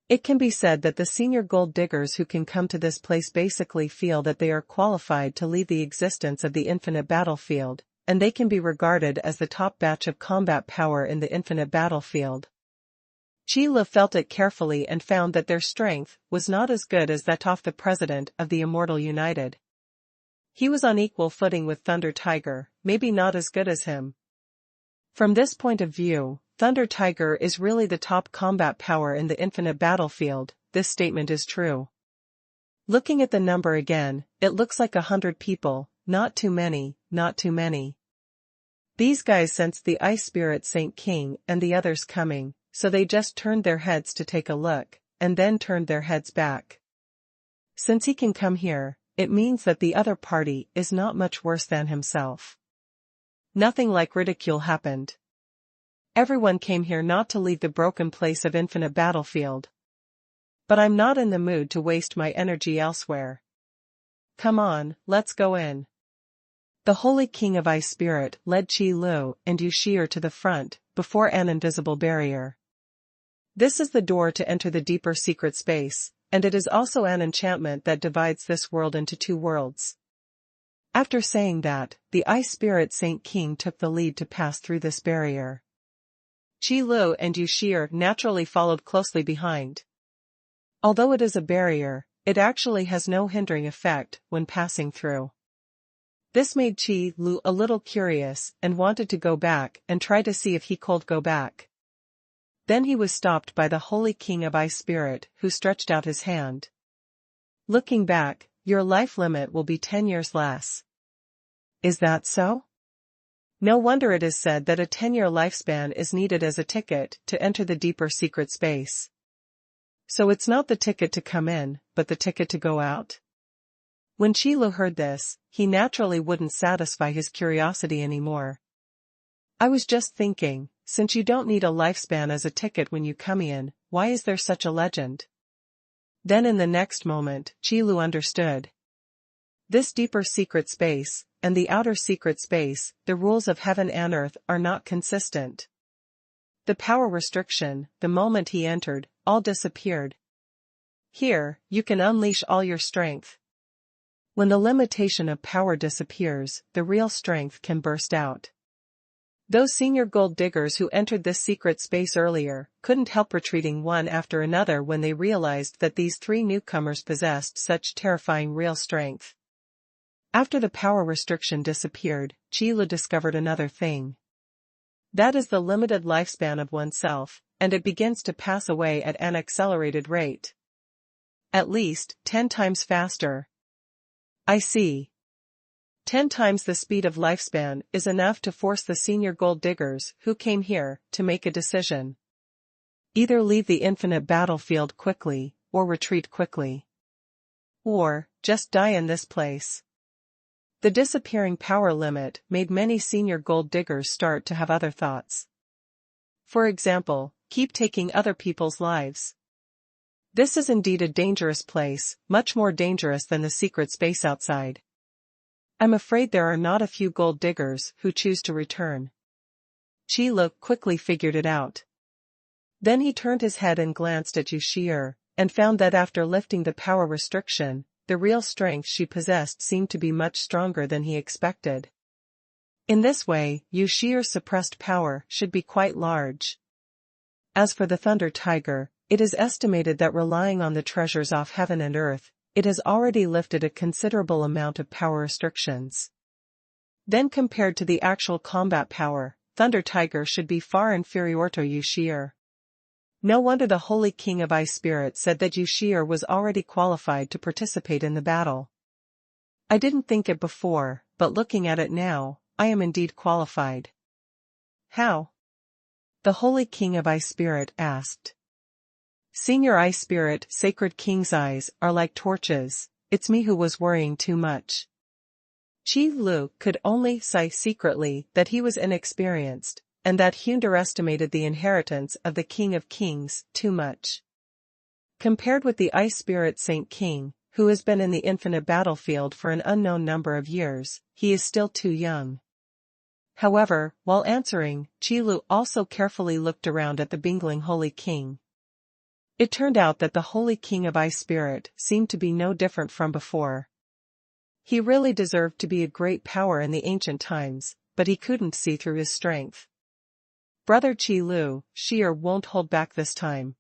It can be said that the senior gold diggers who can come to this place basically feel that they are qualified to lead the existence of the infinite battlefield, and they can be regarded as the top batch of combat power in the infinite battlefield. Qi Lu felt it carefully and found that their strength was not as good as that of the president of the Immortal United. He was on equal footing with Thunder Tiger, maybe not as good as him. From this point of view, Thunder Tiger is really the top combat power in the infinite battlefield. This statement is true. Looking at the number again, it looks like 100 people, not too many, not too many. These guys sensed the Ice Spirit Saint King and the others coming, so they just turned their heads to take a look, and then turned their heads back. Since he can come here, it means that the other party is not much worse than himself. Nothing like ridicule happened. Everyone came here not to leave the broken place of infinite battlefield. But I'm not in the mood to waste my energy elsewhere. Come on, let's go in. The Holy King of Ice Spirit led Qi Lu and Yushir to the front, before an invisible barrier. This is the door to enter the deeper secret space, and it is also an enchantment that divides this world into two worlds. After saying that, the Ice Spirit Saint King took the lead to pass through this barrier. Qi Lu and Yushir naturally followed closely behind. Although it is a barrier, it actually has no hindering effect when passing through. This made Qi Lu a little curious and wanted to go back and try to see if he could go back. Then he was stopped by the Holy King of Ice Spirit, who stretched out his hand. Looking back, your life limit will be 10 years less. Is that so? No wonder it is said that a 10-year lifespan is needed as a ticket to enter the deeper secret space. So it's not the ticket to come in, but the ticket to go out? When Qi Lu heard this, he naturally wouldn't satisfy his curiosity anymore. I was just thinking, since you don't need a lifespan as a ticket when you come in, why is there such a legend? Then in the next moment, Qi Lu understood. This deeper secret space, and the outer secret space, the rules of heaven and earth are not consistent. The power restriction, the moment he entered, all disappeared. Here, you can unleash all your strength. When the limitation of power disappears, the real strength can burst out. Those senior gold diggers who entered this secret space earlier couldn't help retreating one after another when they realized that these three newcomers possessed such terrifying real strength. After the power restriction disappeared, Qi Lu discovered another thing. That is the limited lifespan of oneself, and it begins to pass away at an accelerated rate. At least 10 times faster. I see. 10 times the speed of lifespan is enough to force the senior gold diggers who came here to make a decision. Either leave the infinite battlefield quickly, or retreat quickly. Or, just die in this place. The disappearing power limit made many senior gold diggers start to have other thoughts. For example, keep taking other people's lives. This is indeed a dangerous place, much more dangerous than the secret space outside. I'm afraid there are not a few gold diggers who choose to return. Qi Lu quickly figured it out. Then he turned his head and glanced at Yu Shi'er, and found that after lifting the power restriction, the real strength she possessed seemed to be much stronger than he expected. In this way, Yu Shi'er's suppressed power should be quite large. As for the Thunder Tiger, it is estimated that relying on the treasures off heaven and earth, it has already lifted a considerable amount of power restrictions. Then compared to the actual combat power, Thunder Tiger should be far inferior to Yu Shi'er. No wonder the Holy King of Ice Spirit said that Yu Shi'er was already qualified to participate in the battle. I didn't think it before, but looking at it now, I am indeed qualified. How? The Holy King of Ice Spirit asked. Senior Ice Spirit, Sacred King's eyes are like torches. It's me who was worrying too much. Qi Lu could only sigh secretly that he was inexperienced, and that he underestimated the inheritance of the King of Kings too much. Compared with the Ice Spirit Saint King, who has been in the infinite battlefield for an unknown number of years, he is still too young. However, while answering, Qi Lu also carefully looked around at the bingling Holy King. It turned out that the Holy King of Ice Spirit seemed to be no different from before. He really deserved to be a great power in the ancient times, but he couldn't see through his strength. Brother Qi Lu, Shi'er won't hold back this time.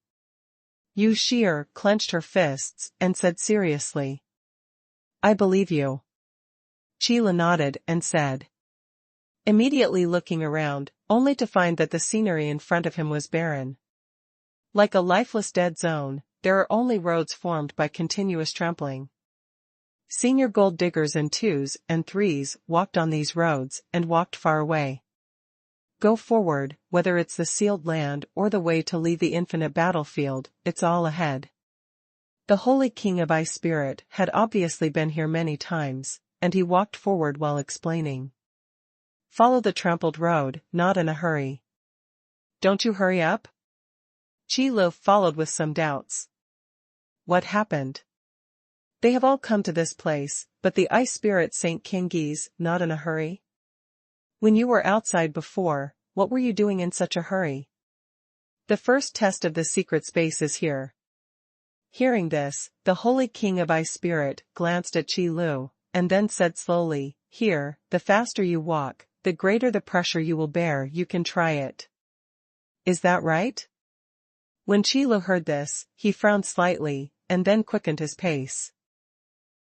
Yu Shi'er clenched her fists and said seriously. I believe you. Qi Lu nodded and said. Immediately looking around, only to find that the scenery in front of him was barren. Like a lifeless dead zone, there are only roads formed by continuous trampling. Senior gold diggers in 2s and 3s walked on these roads and walked far away. Go forward, whether it's the sealed land or the way to leave the infinite battlefield, it's all ahead. The Holy King of Ice Spirit had obviously been here many times, and he walked forward while explaining. Follow the trampled road, not in a hurry. Don't you hurry up? Qi Lu followed with some doubts. What happened? They have all come to this place, but the Ice Spirit Saint King's not in a hurry? When you were outside before, what were you doing in such a hurry? The first test of the secret space is here. Hearing this, the Holy King of Ice Spirit glanced at Qi Lu, and then said slowly, Here, the faster you walk, the greater the pressure you will bear. You can try it. Is that right? When Qi Lu heard this, he frowned slightly, and then quickened his pace.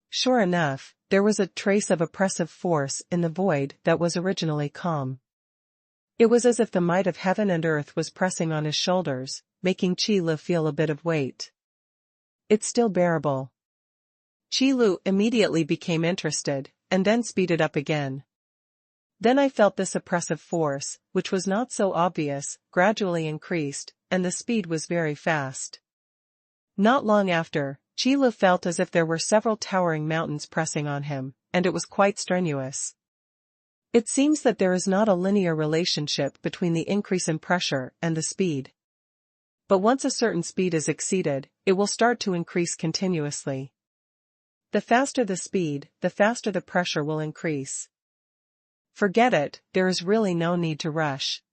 Sure enough, there was a trace of oppressive force in the void that was originally calm. It was as if the might of heaven and earth was pressing on his shoulders, making Qi Lu feel a bit of weight. It's still bearable. Qi Lu immediately became interested, and then speeded up again. Then I felt this oppressive force, which was not so obvious, gradually increased, and the speed was very fast. Not long after, Qi Lu felt as if there were several towering mountains pressing on him, and it was quite strenuous. It seems that there is not a linear relationship between the increase in pressure and the speed. But once a certain speed is exceeded, it will start to increase continuously. The faster the speed, the faster the pressure will increase. Forget it, there is really no need to rush.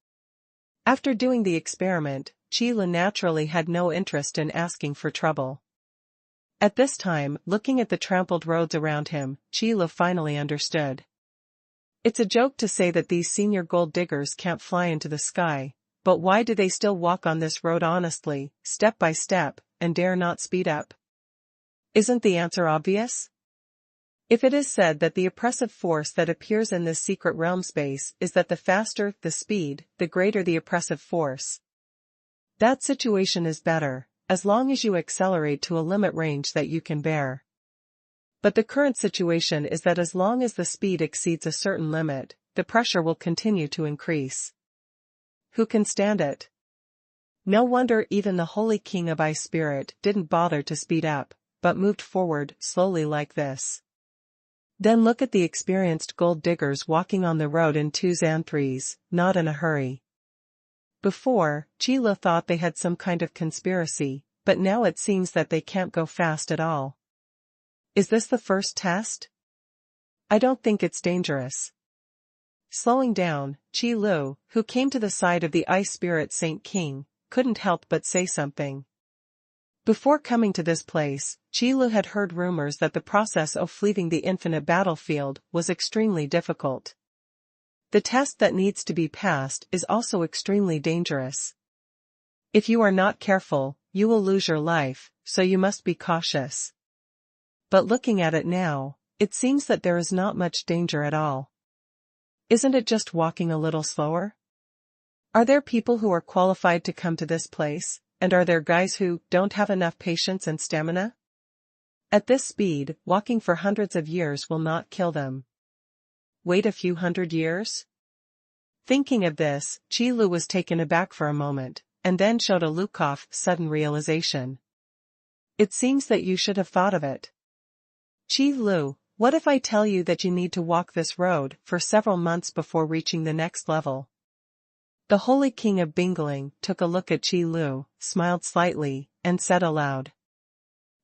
After doing the experiment, Qi Lu naturally had no interest in asking for trouble. At this time, looking at the trampled roads around him, Qi Lu finally understood. It's a joke to say that these senior gold diggers can't fly into the sky, but why do they still walk on this road honestly, step by step, and dare not speed up? Isn't the answer obvious? If it is said that the oppressive force that appears in this secret realm space is that the faster the speed, the greater the oppressive force. That situation is better, as long as you accelerate to a limit range that you can bear. But the current situation is that as long as the speed exceeds a certain limit, the pressure will continue to increase. Who can stand it? No wonder even the Holy King of Ice Spirit didn't bother to speed up, but moved forward slowly like this. Then look at the experienced gold diggers walking on the road in twos and threes, not in a hurry. Before, Qi Lu thought they had some kind of conspiracy, but now it seems that they can't go fast at all. Is this the first test? I don't think it's dangerous. Slowing down, Qi Lu, who came to the side of the ice spirit Saint King, couldn't help but say something. Before coming to this place, Qi Lu had heard rumors that the process of leaving the infinite battlefield was extremely difficult. The test that needs to be passed is also extremely dangerous. If you are not careful, you will lose your life, so you must be cautious. But looking at it now, it seems that there is not much danger at all. Isn't it just walking a little slower? Are there people who are qualified to come to this place, and are there guys who don't have enough patience and stamina? At this speed, walking for hundreds of years will not kill them. Wait a few hundred years? Thinking of this, Qi Lu was taken aback for a moment, and then showed a look of sudden realization. It seems that you should have thought of it. Qi Lu, what if I tell you that you need to walk this road for several months before reaching the next level? The Holy King of Bingling took a look at Qi Lu, smiled slightly, and said aloud.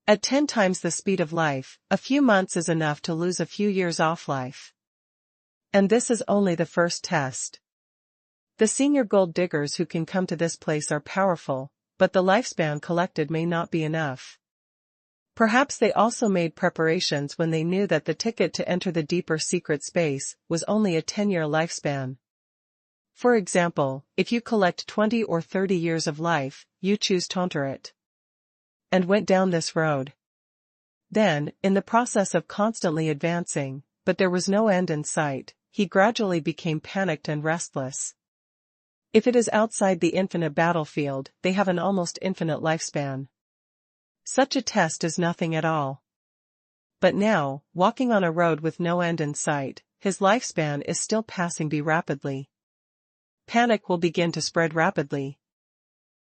At 10 times the speed of life, a few months is enough to lose a few years off life. And this is only the first test. The senior gold diggers who can come to this place are powerful, but the lifespan collected may not be enough. Perhaps they also made preparations when they knew that the ticket to enter the deeper secret space was only a 10-year lifespan. For example, if you collect 20 or 30 years of life, you choose to enter it. And went down this road. Then, in the process of constantly advancing, but there was no end in sight, he gradually became panicked and restless. If it is outside the infinite battlefield, they have an almost infinite lifespan. Such a test is nothing at all. But now, walking on a road with no end in sight, his lifespan is still passing by rapidly. Panic will begin to spread rapidly.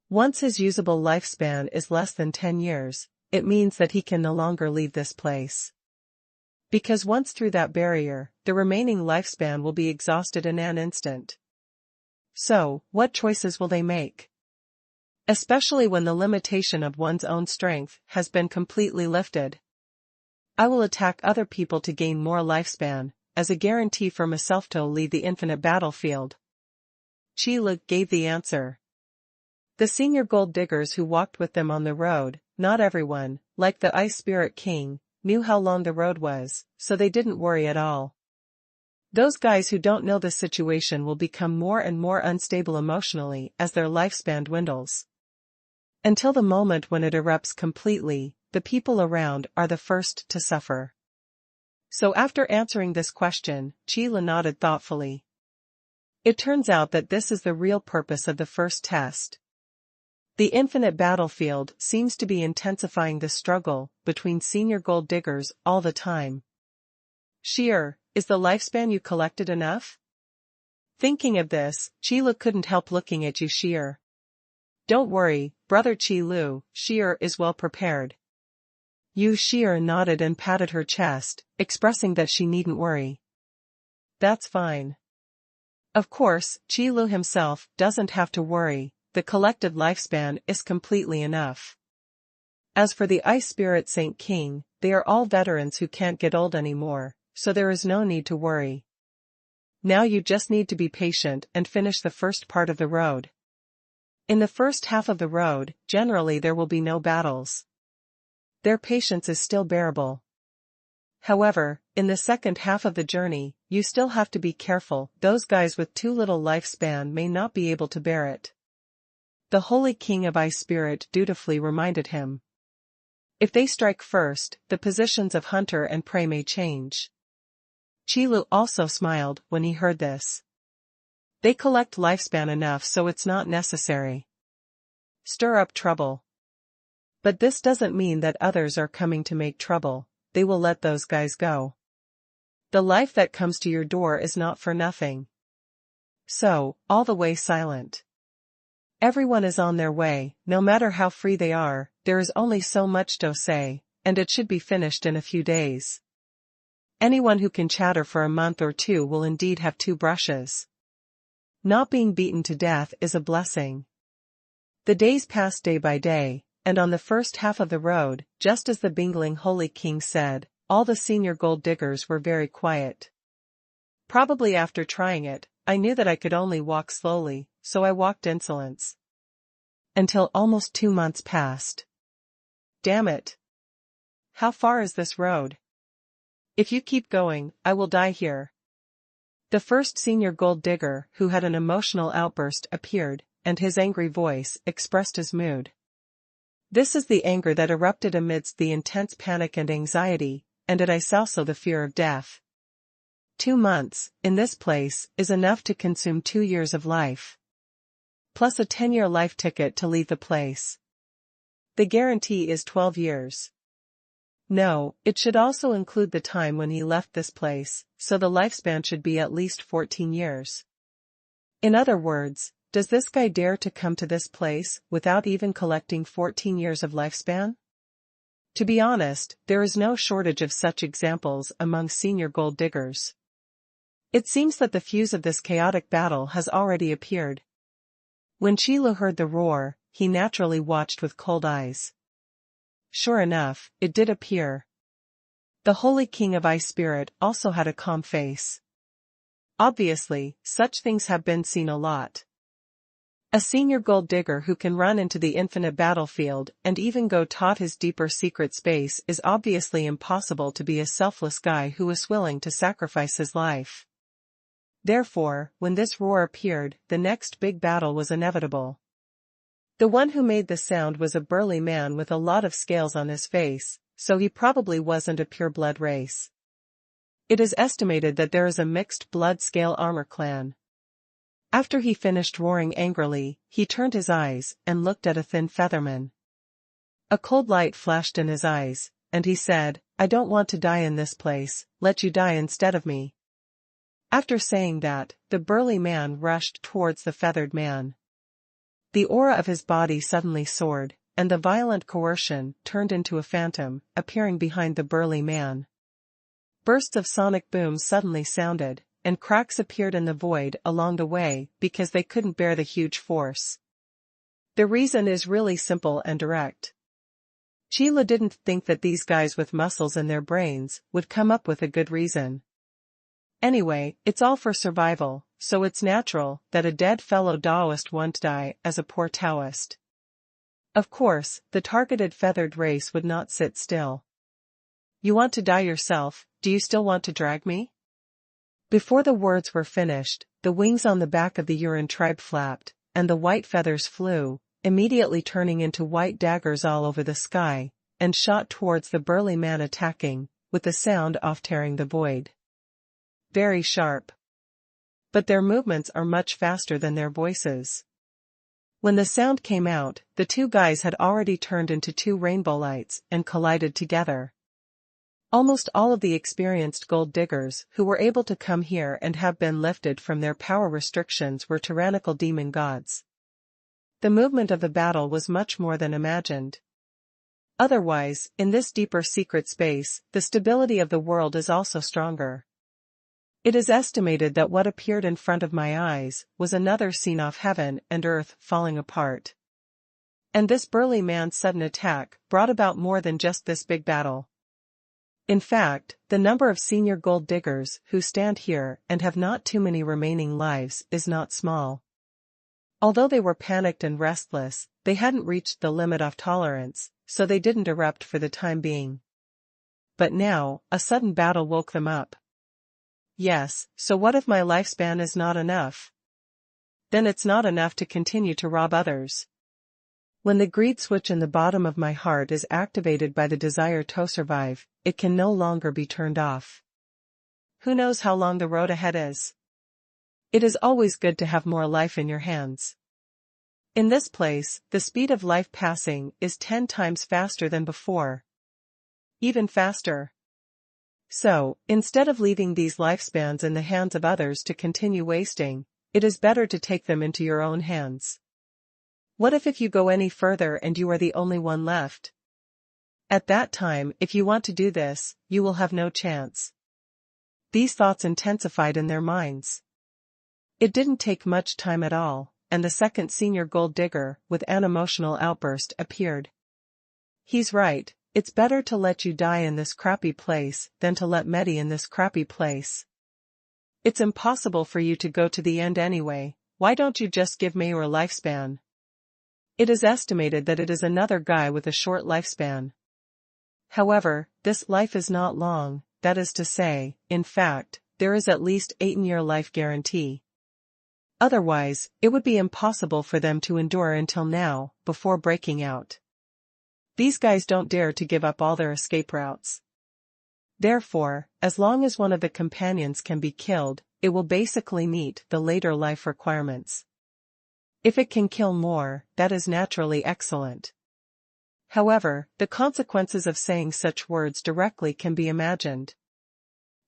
Once his usable lifespan is less than 10 years, it means that he can no longer leave this place. Because once through that barrier, the remaining lifespan will be exhausted in an instant. So, what choices will they make? Especially when the limitation of one's own strength has been completely lifted. I will attack other people to gain more lifespan, as a guarantee for myself to leave the infinite battlefield. Qi Lu gave the answer. The senior gold diggers who walked with them on the road, not everyone, like the Ice Spirit King, knew how long the road was, so they didn't worry at all. Those guys who don't know the situation will become more and more unstable emotionally as their lifespan dwindles. Until the moment when it erupts completely, the people around are the first to suffer. So after answering this question, Qi Lu nodded thoughtfully. It turns out that this is the real purpose of the first test. The infinite battlefield seems to be intensifying the struggle between senior gold diggers all the time. Sheer, is the lifespan you collected enough? Thinking of this, Qi Lu couldn't help looking at you Sheer. Don't worry, brother Qi Lu, Sheer is well prepared. Yu Sheer nodded and patted her chest, expressing that she needn't worry. That's fine. Of course, Qi Lu himself doesn't have to worry, the collected lifespan is completely enough. As for the Ice Spirit Saint King, they are all veterans who can't get old anymore, so there is no need to worry. Now you just need to be patient and finish the first part of the road. In the first half of the road, generally there will be no battles. Their patience is still bearable. However, in the second half of the journey, you still have to be careful, those guys with too little lifespan may not be able to bear it. The Holy King of Ice Spirit dutifully reminded him. If they strike first, the positions of hunter and prey may change. Qi Lu also smiled when he heard this. They collect lifespan enough so it's not necessary. Stir up trouble. But this doesn't mean that others are coming to make trouble, they will let those guys go. The life that comes to your door is not for nothing. So, all the way silent. Everyone is on their way, no matter how free they are, there is only so much to say, and it should be finished in a few days. Anyone who can chatter for a month or two will indeed have two brushes. Not being beaten to death is a blessing. The days passed day by day, and on the first half of the road, just as the bingling holy king said, all the senior gold diggers were very quiet. Probably after trying it, I knew that I could only walk slowly, so I walked insolence. Until almost 2 months passed. Damn it. How far is this road? If you keep going, I will die here. The first senior gold digger, who had an emotional outburst, appeared, and his angry voice expressed his mood. This is the anger that erupted amidst the intense panic and anxiety, and it is also the fear of death. 2 months, in this place, is enough to consume 2 years of life. Plus a 10-year life ticket to leave the place. The guarantee is 12 years. No, it should also include the time when he left this place, so the lifespan should be at least 14 years. In other words, does this guy dare to come to this place without even collecting 14 years of lifespan? To be honest, there is no shortage of such examples among senior gold diggers. It seems that the fuse of this chaotic battle has already appeared. When Qilu heard the roar, he naturally watched with cold eyes. Sure enough, it did appear. The Holy King of Ice Spirit also had a calm face. Obviously, such things have been seen a lot. A senior gold digger who can run into the infinite battlefield and even go taught his deeper secret space is obviously impossible to be a selfless guy who is willing to sacrifice his life. Therefore, when this roar appeared, the next big battle was inevitable. The one who made the sound was a burly man with a lot of scales on his face, so he probably wasn't a pure-blood race. It is estimated that there is a mixed blood scale armor clan. After he finished roaring angrily, he turned his eyes and looked at a thin featherman. A cold light flashed in his eyes, and he said, "I don't want to die in this place, let you die instead of me." After saying that, the burly man rushed towards the feathered man. The aura of his body suddenly soared, and the violent coercion turned into a phantom, appearing behind the burly man. Bursts of sonic booms suddenly sounded, and cracks appeared in the void along the way because they couldn't bear the huge force. The reason is really simple and direct. Qilu didn't think that these guys with muscles in their brains would come up with a good reason. Anyway, it's all for survival, so it's natural that a dead fellow Taoist won't die as a poor Taoist. Of course, the targeted feathered race would not sit still. "You want to die yourself, do you still want to drag me?" Before the words were finished, the wings on the back of the Uran tribe flapped, and the white feathers flew, immediately turning into white daggers all over the sky, and shot towards the burly man attacking, with the sound of tearing the void. Very sharp. But their movements are much faster than their voices. When the sound came out, the two guys had already turned into two rainbow lights and collided together. Almost all of the experienced gold diggers who were able to come here and have been lifted from their power restrictions were tyrannical demon gods. The movement of the battle was much more than imagined. Otherwise, in this deeper secret space, the stability of the world is also stronger. It is estimated that what appeared in front of my eyes was another scene of heaven and earth falling apart. And this burly man's sudden attack brought about more than just this big battle. In fact, the number of senior gold diggers who stand here and have not too many remaining lives is not small. Although they were panicked and restless, they hadn't reached the limit of tolerance, so they didn't erupt for the time being. But now, a sudden battle woke them up. Yes, so what if my lifespan is not enough? Then it's not enough to continue to rob others. When the greed switch in the bottom of my heart is activated by the desire to survive, it can no longer be turned off. Who knows how long the road ahead is? It is always good to have more life in your hands. In this place, the speed of life passing is 10 times faster than before. Even faster. So, instead of leaving these lifespans in the hands of others to continue wasting, it is better to take them into your own hands. What if you go any further and you are the only one left? At that time, if you want to do this, you will have no chance. These thoughts intensified in their minds. It didn't take much time at all, and the second senior gold digger, with an emotional outburst, appeared. He's right, it's better to let you die in this crappy place than to let Medi in this crappy place. It's impossible for you to go to the end anyway, why don't you just give me your lifespan? It is estimated that it is another guy with a short lifespan. However, this life is not long, that is to say, in fact, there is at least 8-year life guarantee. Otherwise, it would be impossible for them to endure until now, before breaking out. These guys don't dare to give up all their escape routes. Therefore, as long as one of the companions can be killed, it will basically meet the later life requirements. If it can kill more, that is naturally excellent. However, the consequences of saying such words directly can be imagined.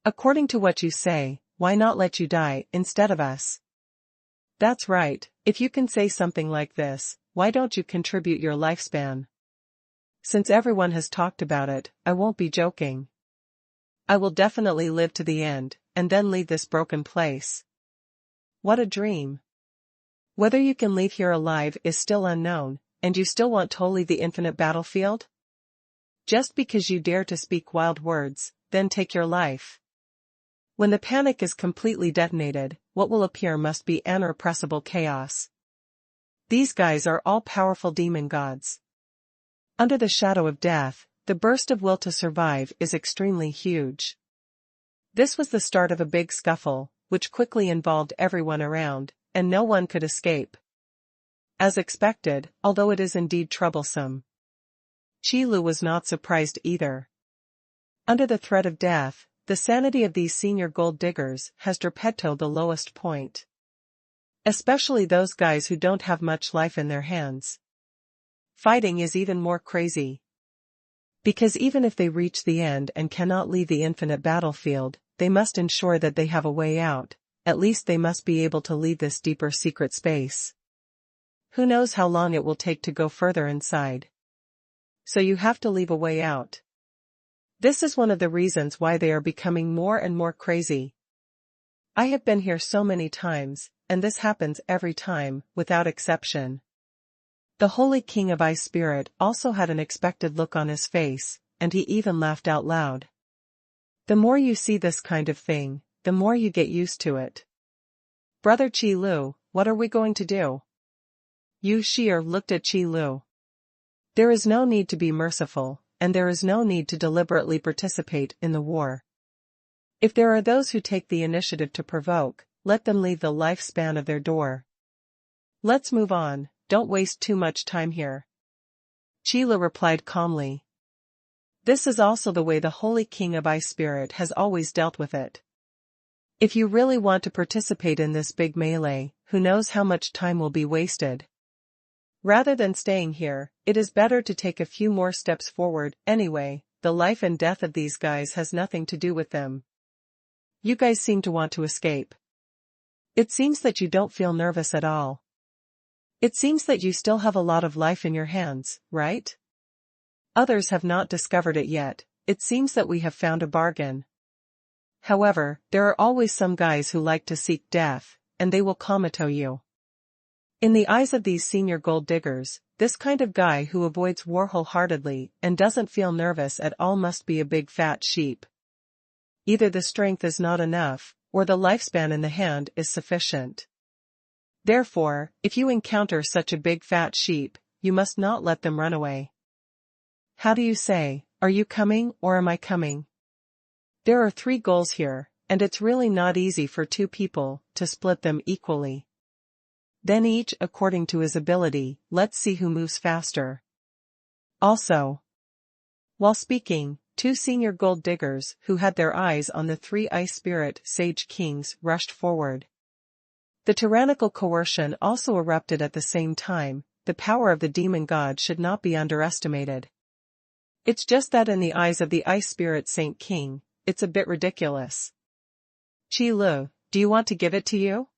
According to what you say, why not let you die instead of us? That's right, if you can say something like this, why don't you contribute your lifespan? Since everyone has talked about it, I won't be joking. I will definitely live to the end, and then leave this broken place. What a dream. Whether you can leave here alive is still unknown, and you still want to leave the infinite battlefield? Just because you dare to speak wild words, then take your life. When the panic is completely detonated, what will appear must be an irrepressible chaos. These guys are all powerful demon gods. Under the shadow of death, the burst of will to survive is extremely huge. This was the start of a big scuffle, which quickly involved everyone around, and no one could escape. As expected, although it is indeed troublesome. Qi Lu was not surprised either. Under the threat of death, the sanity of these senior gold diggers has dropped to the lowest point. Especially those guys who don't have much life in their hands. Fighting is even more crazy. Because even if they reach the end and cannot leave the infinite battlefield, they must ensure that they have a way out, at least they must be able to leave this deeper secret space. Who knows how long it will take to go further inside. So you have to leave a way out. This is one of the reasons why they are becoming more and more crazy. I have been here so many times, and this happens every time, without exception. The Holy King of Ice Spirit also had an expected look on his face, and he even laughed out loud. The more you see this kind of thing, the more you get used to it. Brother Qi Lu, what are we going to do? Yu Shi'er looked at Qi Lu. There is no need to be merciful, and there is no need to deliberately participate in the war. If there are those who take the initiative to provoke, let them leave the lifespan of their door. Let's move on, don't waste too much time here. Qi Lu replied calmly. This is also the way the Holy King of Ice Spirit has always dealt with it. If you really want to participate in this big melee, who knows how much time will be wasted? Rather than staying here, it is better to take a few more steps forward. Anyway, the life and death of these guys has nothing to do with them. You guys seem to want to escape. It seems that you don't feel nervous at all. It seems that you still have a lot of life in your hands, right? Others have not discovered it yet. It seems that we have found a bargain. However, there are always some guys who like to seek death, and they will commando you. In the eyes of these senior gold diggers, this kind of guy who avoids war wholeheartedly and doesn't feel nervous at all must be a big fat sheep. Either the strength is not enough, or the lifespan in the hand is sufficient. Therefore, if you encounter such a big fat sheep, you must not let them run away. How do you say, are you coming or am I coming? There are 3 goals here, and it's really not easy for 2 people to split them equally. Then each according to his ability, let's see who moves faster. Also. While speaking, 2 senior gold diggers who had their eyes on the 3 Ice Spirit Sage Kings rushed forward. The tyrannical coercion also erupted at the same time. The power of the demon god should not be underestimated. It's just that in the eyes of the Ice Spirit Saint King, it's a bit ridiculous. Qi Lu, do you want to give it to you?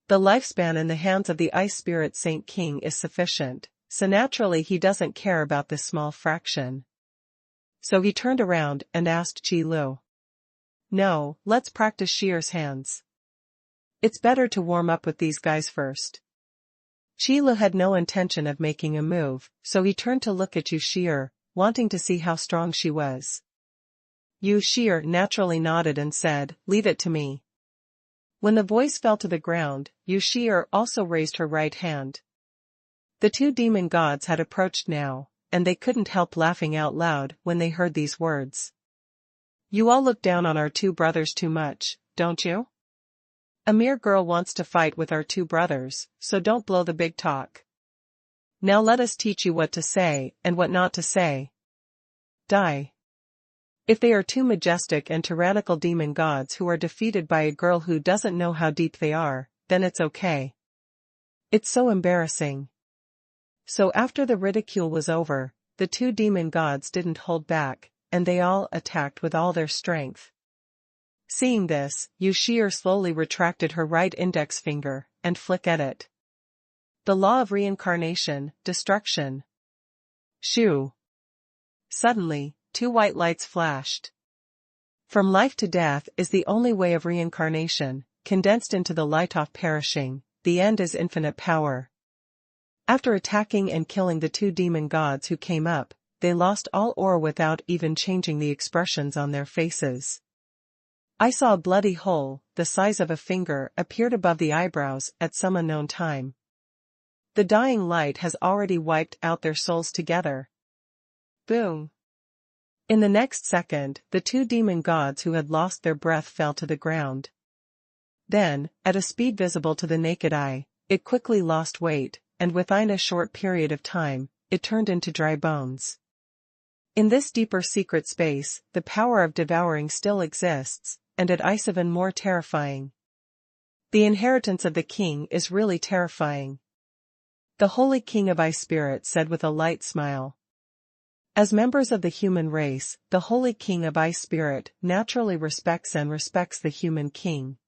The lifespan in the hands of the Ice Spirit Saint King is sufficient, so naturally he doesn't care about this small fraction. so he turned around and asked Qi Lu. No, let's practice Shier's hands. It's better to warm up with these guys first. Qi Lu had no intention of making a move, so he turned to look at Yu Shi'er, wanting to see how strong she was. Yu Shi'er naturally nodded and said, "Leave it to me." When the voice fell to the ground, Yu Shi'er also raised her right hand. The two demon gods had approached now, and they couldn't help laughing out loud when they heard these words. You all look down on our two brothers too much, don't you? A mere girl wants to fight with our two brothers, so don't blow the big talk. Now let us teach you what to say and what not to say. Die. If they are two majestic and tyrannical demon gods who are defeated by a girl who doesn't know how deep they are, then it's okay. It's so embarrassing. So after the ridicule was over, the two demon gods didn't hold back, and they all attacked with all their strength. Seeing this, Yu Shi'er slowly retracted her right index finger, and flicked at it. The law of reincarnation, destruction. Shoo. Suddenly, two white lights flashed. From life to death is the only way of reincarnation, condensed into the light of perishing, the end is infinite power. After attacking and killing the two demon gods who came up, they lost all aura without even changing the expressions on their faces. I saw a bloody hole, the size of a finger, appeared above the eyebrows at some unknown time. The dying light has already wiped out their souls together. Boom. In the next second, the two demon gods who had lost their breath fell to the ground. Then, at a speed visible to the naked eye, it quickly lost weight, and within a short period of time, it turned into dry bones. In this deeper secret space, the power of devouring still exists, and it is even more terrifying. The inheritance of the king is really terrifying. The Holy King of Ice Spirit said with a light smile. As members of the human race, the Holy King of Ice Spirit naturally respects the human king.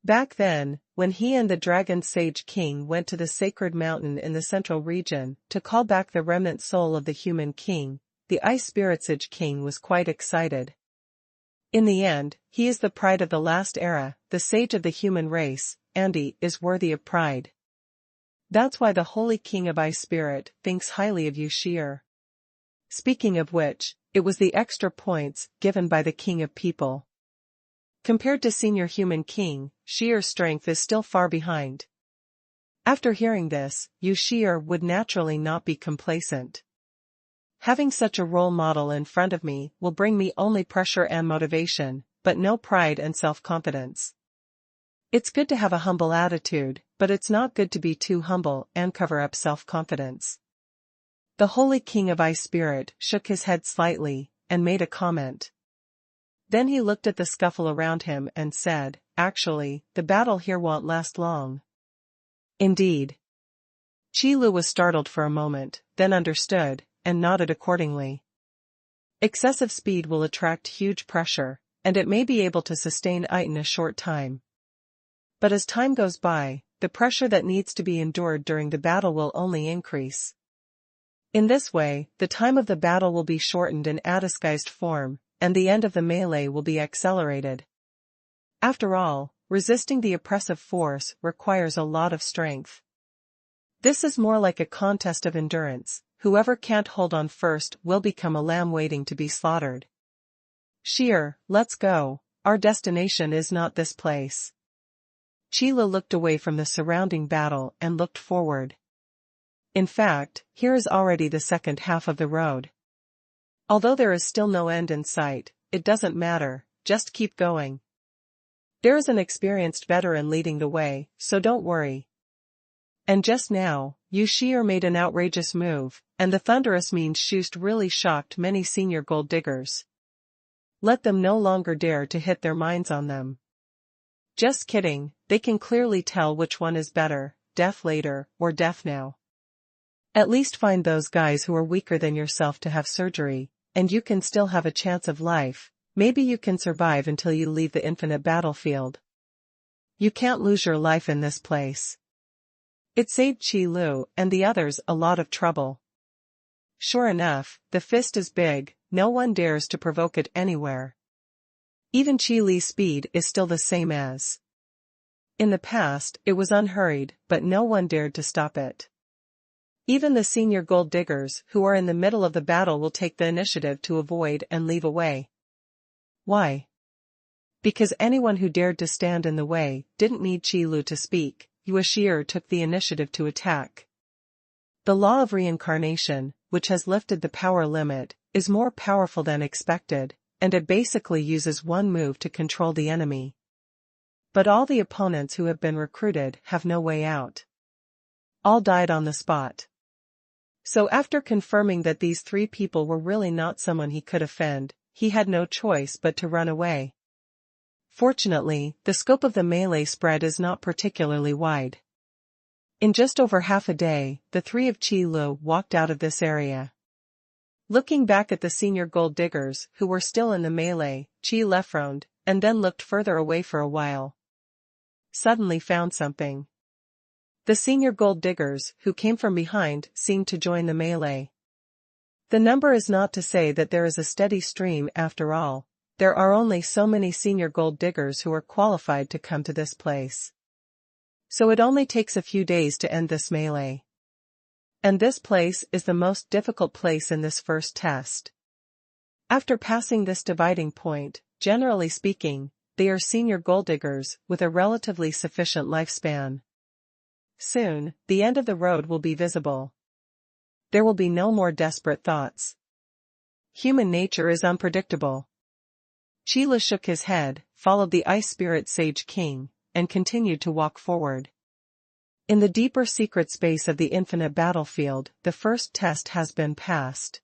Back then, when he and the Dragon Sage King went to the sacred mountain in the central region to call back the remnant soul of the human king, the Ice Spirit Sage King was quite excited. In the end, he is the pride of the last era, the sage of the human race, and he is worthy of pride. That's why the Holy King of Ice Spirit thinks highly of Yu Shi'er. Speaking of which, it was the extra points given by the King of People. Compared to senior human king, Shi'er's strength is still far behind. After hearing this, Yu Shi'er would naturally not be complacent. Having such a role model in front of me will bring me only pressure and motivation, but no pride and self-confidence. It's good to have a humble attitude, but it's not good to be too humble and cover up self-confidence. The Holy King of Ice Spirit shook his head slightly, and made a comment. Then he looked at the scuffle around him and said, "Actually, the battle here won't last long." Indeed. Qi Lu was startled for a moment, then understood, and nodded accordingly. Excessive speed will attract huge pressure, and it may be able to sustain it in a short time. But as time goes by, the pressure that needs to be endured during the battle will only increase. In this way, the time of the battle will be shortened in a disguised form, and the end of the melee will be accelerated. After all, resisting the oppressive force requires a lot of strength. This is more like a contest of endurance. Whoever can't hold on first will become a lamb waiting to be slaughtered. Shi'er, let's go, our destination is not this place. Qi Lu looked away from the surrounding battle and looked forward. In fact, here is already the second half of the road. Although there is still no end in sight, it doesn't matter, just keep going. There is an experienced veteran leading the way, so don't worry. And just now, Yu Shi'er made an outrageous move, and the thunderous mean shoost really shocked many senior gold diggers. Let them no longer dare to hit their minds on them. Just kidding, they can clearly tell which one is better, death later, or death now. At least find those guys who are weaker than yourself to have surgery, and you can still have a chance of life. Maybe you can survive until you leave the infinite battlefield. You can't lose your life in this place. It saved Qi Lu and the others a lot of trouble. Sure enough, the fist is big, no one dares to provoke it anywhere. Even Qi Li's speed is still the same as in the past. It was unhurried, but no one dared to stop it. Even the senior gold diggers who are in the middle of the battle will take the initiative to avoid and leave a way. Why? Because anyone who dared to stand in the way didn't need Qi Lu to speak. Yuashir took the initiative to attack. The law of reincarnation, which has lifted the power limit, is more powerful than expected, and it basically uses one move to control the enemy. But all the opponents who have been recruited have no way out. All died on the spot. So after confirming that these three people were really not someone he could offend, he had no choice but to run away. Fortunately, the scope of the melee spread is not particularly wide. In just over half a day, the three of Qi Lu walked out of this area. Looking back at the senior gold diggers who were still in the melee, Qi left and then looked further away for a while. Suddenly found something. The senior gold diggers who came from behind seemed to join the melee. The number is not to say that there is a steady stream after all. There are only so many senior gold diggers who are qualified to come to this place. So it only takes a few days to end this melee. And this place is the most difficult place in this first test. After passing this dividing point, generally speaking, they are senior gold diggers with a relatively sufficient lifespan. Soon, the end of the road will be visible. There will be no more desperate thoughts. Human nature is unpredictable. Qi Lu shook his head, followed the Ice Spirit Sage King, and continued to walk forward. In the deeper secret space of the infinite battlefield, the first test has been passed.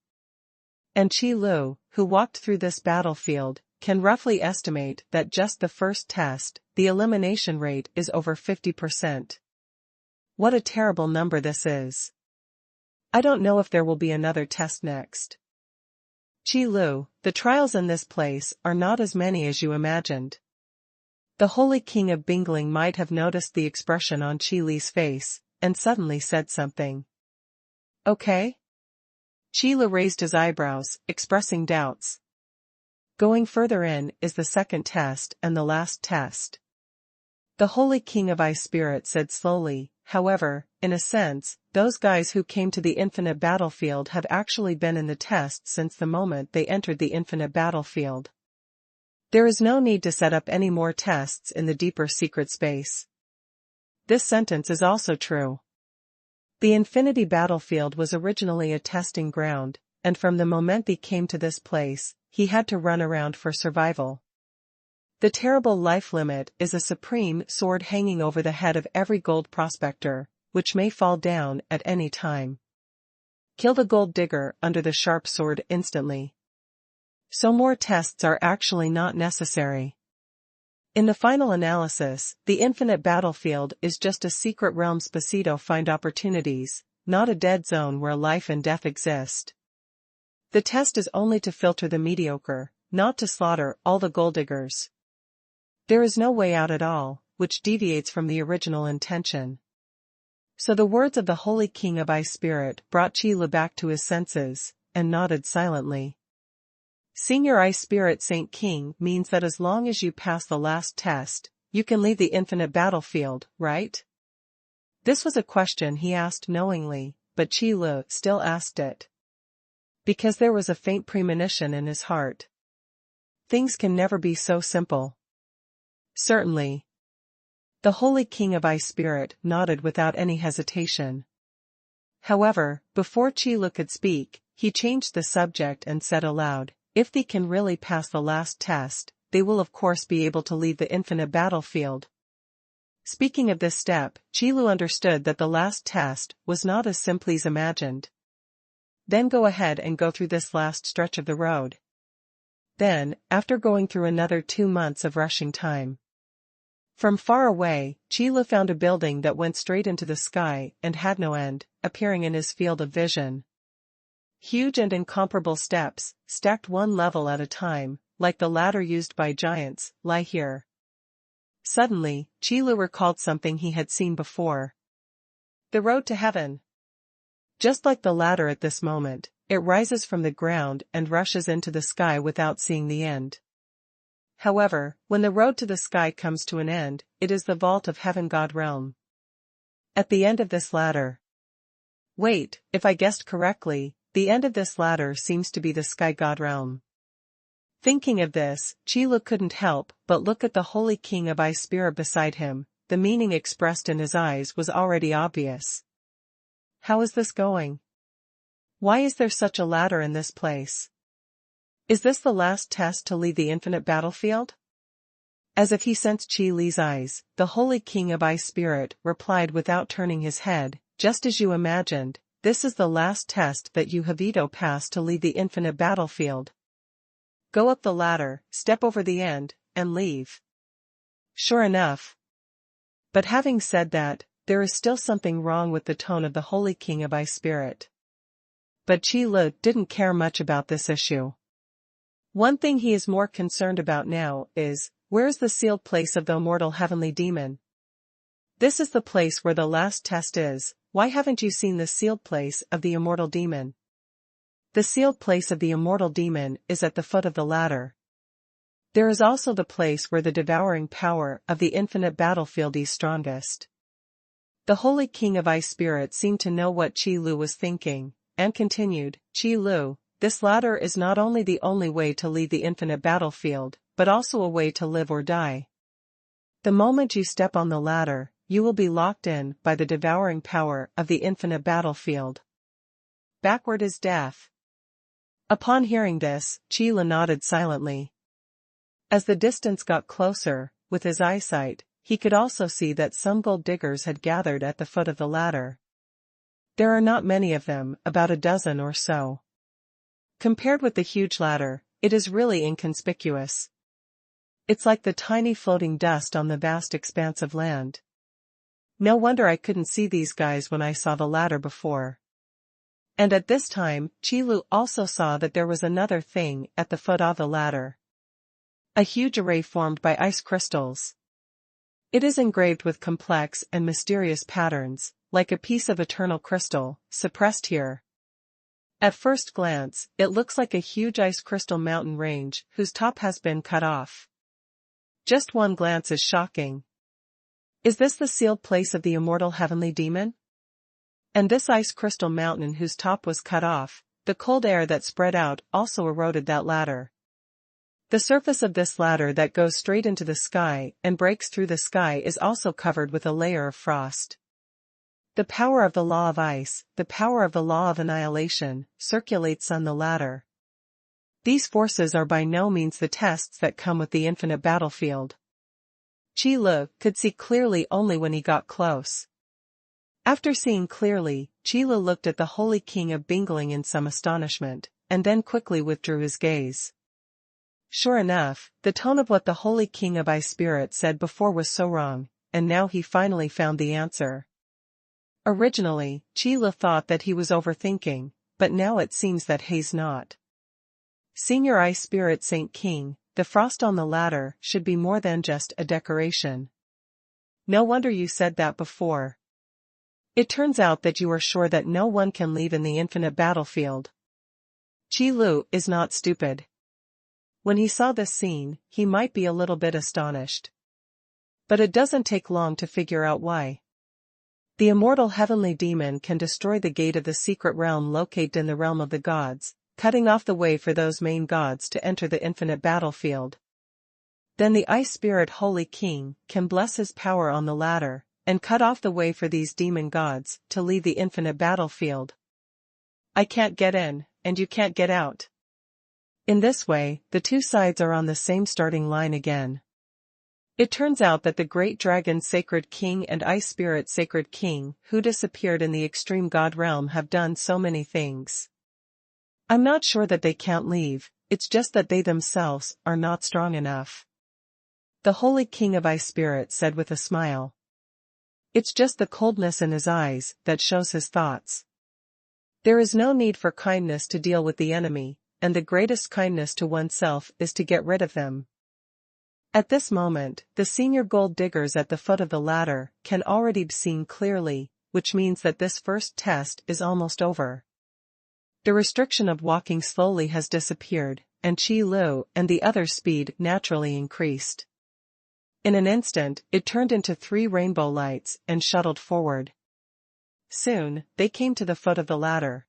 And Qi Lu, who walked through this battlefield, can roughly estimate that just the first test, the elimination rate is over 50%. What a terrible number this is. I don't know if there will be another test next. Qi Lu, the trials in this place are not as many as you imagined. The Holy King of Bingling might have noticed the expression on Qi Li's face, and suddenly said something. Okay? Qi Lu raised his eyebrows, expressing doubts. Going further in is the second test and the last test. The Holy King of Ice Spirit said slowly, however, in a sense, those guys who came to the infinite battlefield have actually been in the test since the moment they entered the infinite battlefield. There is no need to set up any more tests in the deeper secret space. This sentence is also true. The infinity battlefield was originally a testing ground, and from the moment he came to this place, he had to run around for survival. The terrible life limit is a supreme sword hanging over the head of every gold prospector, which may fall down at any time. Kill the gold digger under the sharp sword instantly. So more tests are actually not necessary. In the final analysis, the infinite battlefield is just a secret realm spacito find opportunities, not a dead zone where life and death exist. The test is only to filter the mediocre, not to slaughter all the gold diggers. There is no way out at all, which deviates from the original intention. So the words of the Holy King of Ice Spirit brought Qi Lu back to his senses, and nodded silently. Senior Ice Spirit Saint King means that as long as you pass the last test, you can leave the infinite battlefield, right? This was a question he asked knowingly, but Qi Lu still asked it. Because there was a faint premonition in his heart. Things can never be so simple. Certainly. The Holy King of Ice Spirit nodded without any hesitation. However, before Qi Lu could speak, he changed the subject and said aloud, if they can really pass the last test, they will of course be able to leave the infinite battlefield. Speaking of this step, Qi Lu understood that the last test was not as simply as imagined. Then go ahead and go through this last stretch of the road. Then, after going through another 2 months of rushing time. From far away, Qi Lu found a building that went straight into the sky and had no end, appearing in his field of vision. Huge and incomparable steps, stacked one level at a time, like the ladder used by giants, lie here. Suddenly, Qi Lu recalled something he had seen before. The road to heaven. Just like the ladder at this moment, it rises from the ground and rushes into the sky without seeing the end. However, when the road to the sky comes to an end, it is the vault of heaven God realm. At the end of this ladder. Wait, if I guessed correctly, the end of this ladder seems to be the sky God realm. Thinking of this, Qi Lu couldn't help but look at the holy king of ice spirit beside him. The meaning expressed in his eyes was already obvious. How is this going? Why is there such a ladder in this place? Is this the last test to leave the infinite battlefield? As if he sensed Qi Li's eyes, the holy king of ice spirit replied without turning his head, just as you imagined, this is the last test that you have passed to leave the infinite battlefield. Go up the ladder, step over the end, and leave. Sure enough. But having said that, there is still something wrong with the tone of the holy king of ice spirit. But Qi Lu didn't care much about this issue. One thing he is more concerned about now is, where is the sealed place of the immortal heavenly demon? This is the place where the last test is. Why haven't you seen the sealed place of the immortal demon? The sealed place of the immortal demon is at the foot of the ladder. There is also the place where the devouring power of the infinite battlefield is strongest. The holy king of ice spirit seemed to know what Qi Lu was thinking, and continued, Qi Lu, this ladder is not only the only way to leave the infinite battlefield, but also a way to live or die. The moment you step on the ladder, you will be locked in by the devouring power of the infinite battlefield. Backward is death. Upon hearing this, Qi Lu nodded silently. As the distance got closer, with his eyesight, he could also see that some gold diggers had gathered at the foot of the ladder. There are not many of them, about a dozen or so. Compared with the huge ladder, it is really inconspicuous. It's like the tiny floating dust on the vast expanse of land. No wonder I couldn't see these guys when I saw the ladder before. And at this time, Qi Lu also saw that there was another thing at the foot of the ladder. A huge array formed by ice crystals. It is engraved with complex and mysterious patterns, like a piece of eternal crystal, suppressed here. At first glance, it looks like a huge ice crystal mountain range whose top has been cut off. Just one glance is shocking. Is this the sealed place of the immortal heavenly demon? And this ice crystal mountain whose top was cut off, the cold air that spread out also eroded that ladder. The surface of this ladder that goes straight into the sky and breaks through the sky is also covered with a layer of frost. The power of the law of ice, the power of the law of annihilation, circulates on the ladder. These forces are by no means the tests that come with the infinite battlefield. Qi Lu could see clearly only when he got close. After seeing clearly, Qi Lu looked at the holy king of Bingling in some astonishment, and then quickly withdrew his gaze. Sure enough, the tone of what the holy king of ice spirit said before was so wrong, and now he finally found the answer. Originally, Qi Lu thought that he was overthinking, but now it seems that he's not. Senior Ice Spirit Saint King, the frost on the ladder should be more than just a decoration. No wonder you said that before. It turns out that you are sure that no one can leave in the infinite battlefield. Qi Lu is not stupid. When he saw this scene, he might be a little bit astonished. But it doesn't take long to figure out why. The immortal heavenly demon can destroy the gate of the secret realm located in the realm of the gods, cutting off the way for those main gods to enter the infinite battlefield. Then the Ice Spirit Holy King can bless his power on the ladder, and cut off the way for these demon gods to leave the infinite battlefield. I can't get in, and you can't get out. In this way, the two sides are on the same starting line again. It turns out that the Great Dragon Sacred King and Ice Spirit Sacred King, who disappeared in the extreme god realm, have done so many things. I'm not sure that they can't leave, it's just that they themselves are not strong enough. The Holy King of Ice Spirit said with a smile. It's just the coldness in his eyes that shows his thoughts. There is no need for kindness to deal with the enemy, and the greatest kindness to oneself is to get rid of them. At this moment, the senior gold diggers at the foot of the ladder can already be seen clearly, which means that this first test is almost over. The restriction of walking slowly has disappeared, and Qi Lu and the others' speed naturally increased. In an instant, it turned into 3 rainbow lights and shuttled forward. Soon, they came to the foot of the ladder.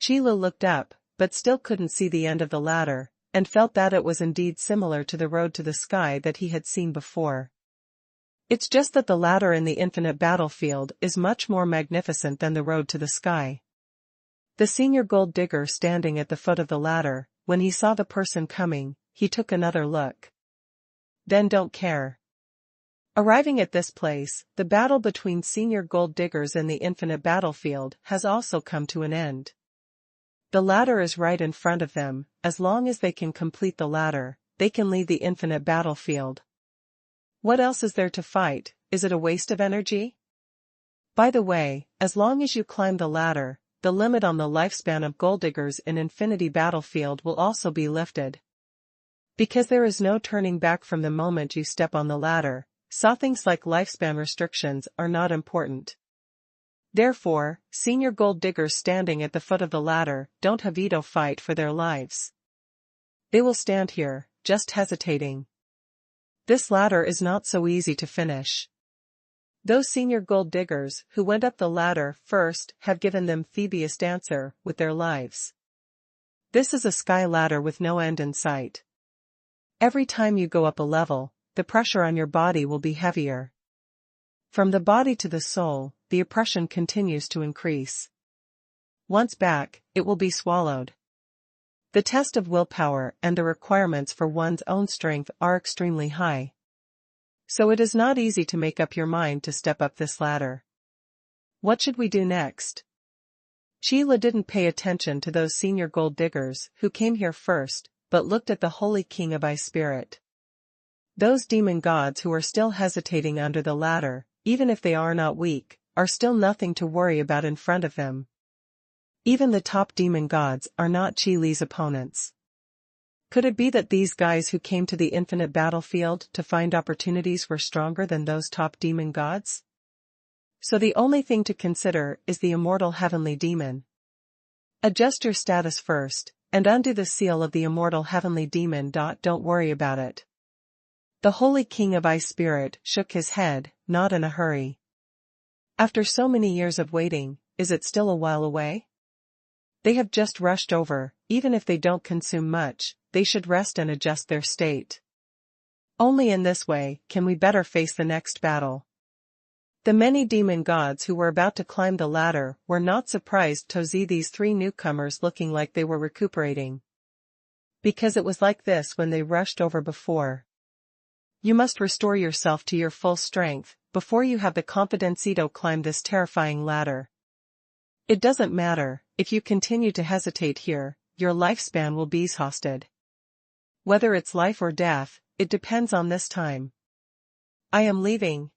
Qi Lu looked up, but still couldn't see the end of the ladder, and felt that it was indeed similar to the road to the sky that he had seen before. It's just that the ladder in the infinite battlefield is much more magnificent than the road to the sky. The senior gold digger standing at the foot of the ladder, when he saw the person coming, he took another look. Then don't care. Arriving at this place, the battle between senior gold diggers in the infinite battlefield has also come to an end. The ladder is right in front of them. As long as they can complete the ladder, they can leave the infinite battlefield. What else is there to fight? Is it a waste of energy? By the way, as long as you climb the ladder, the limit on the lifespan of gold diggers in Infinity Battlefield will also be lifted. Because there is no turning back from the moment you step on the ladder, so things like lifespan restrictions are not important. Therefore, senior gold diggers standing at the foot of the ladder don't have to fight for their lives. They will stand here, just hesitating. This ladder is not so easy to finish. Those senior gold diggers who went up the ladder first have given them Phoebe's answer with their lives. This is a sky ladder with no end in sight. Every time you go up a level, the pressure on your body will be heavier. From the body to the soul, the oppression continues to increase. Once back, it will be swallowed. The test of willpower and the requirements for one's own strength are extremely high. So it is not easy to make up your mind to step up this ladder. What should we do next? Qi Lu didn't pay attention to those senior gold diggers who came here first, but looked at the Holy King of Ice Spirit. Those demon gods who are still hesitating under the ladder, even if they are not weak, are still nothing to worry about in front of them. Even the top demon gods are not Qi Lu's opponents. Could it be that these guys who came to the infinite battlefield to find opportunities were stronger than those top demon gods? So the only thing to consider is the immortal heavenly demon. Adjust your status first, and undo the seal of the immortal heavenly demon. Don't worry about it. The Holy King of Ice Spirit shook his head, not in a hurry. After so many years of waiting, is it still a while away? They have just rushed over. Even if they don't consume much, they should rest and adjust their state. Only in this way can we better face the next battle. The many demon gods who were about to climb the ladder were not surprised to see these 3 newcomers looking like they were recuperating. Because it was like this when they rushed over before. You must restore yourself to your full strength before you have the confidence to climb this terrifying ladder. It doesn't matter, if you continue to hesitate here, your lifespan will be exhausted. Whether it's life or death, it depends on this time. I am leaving.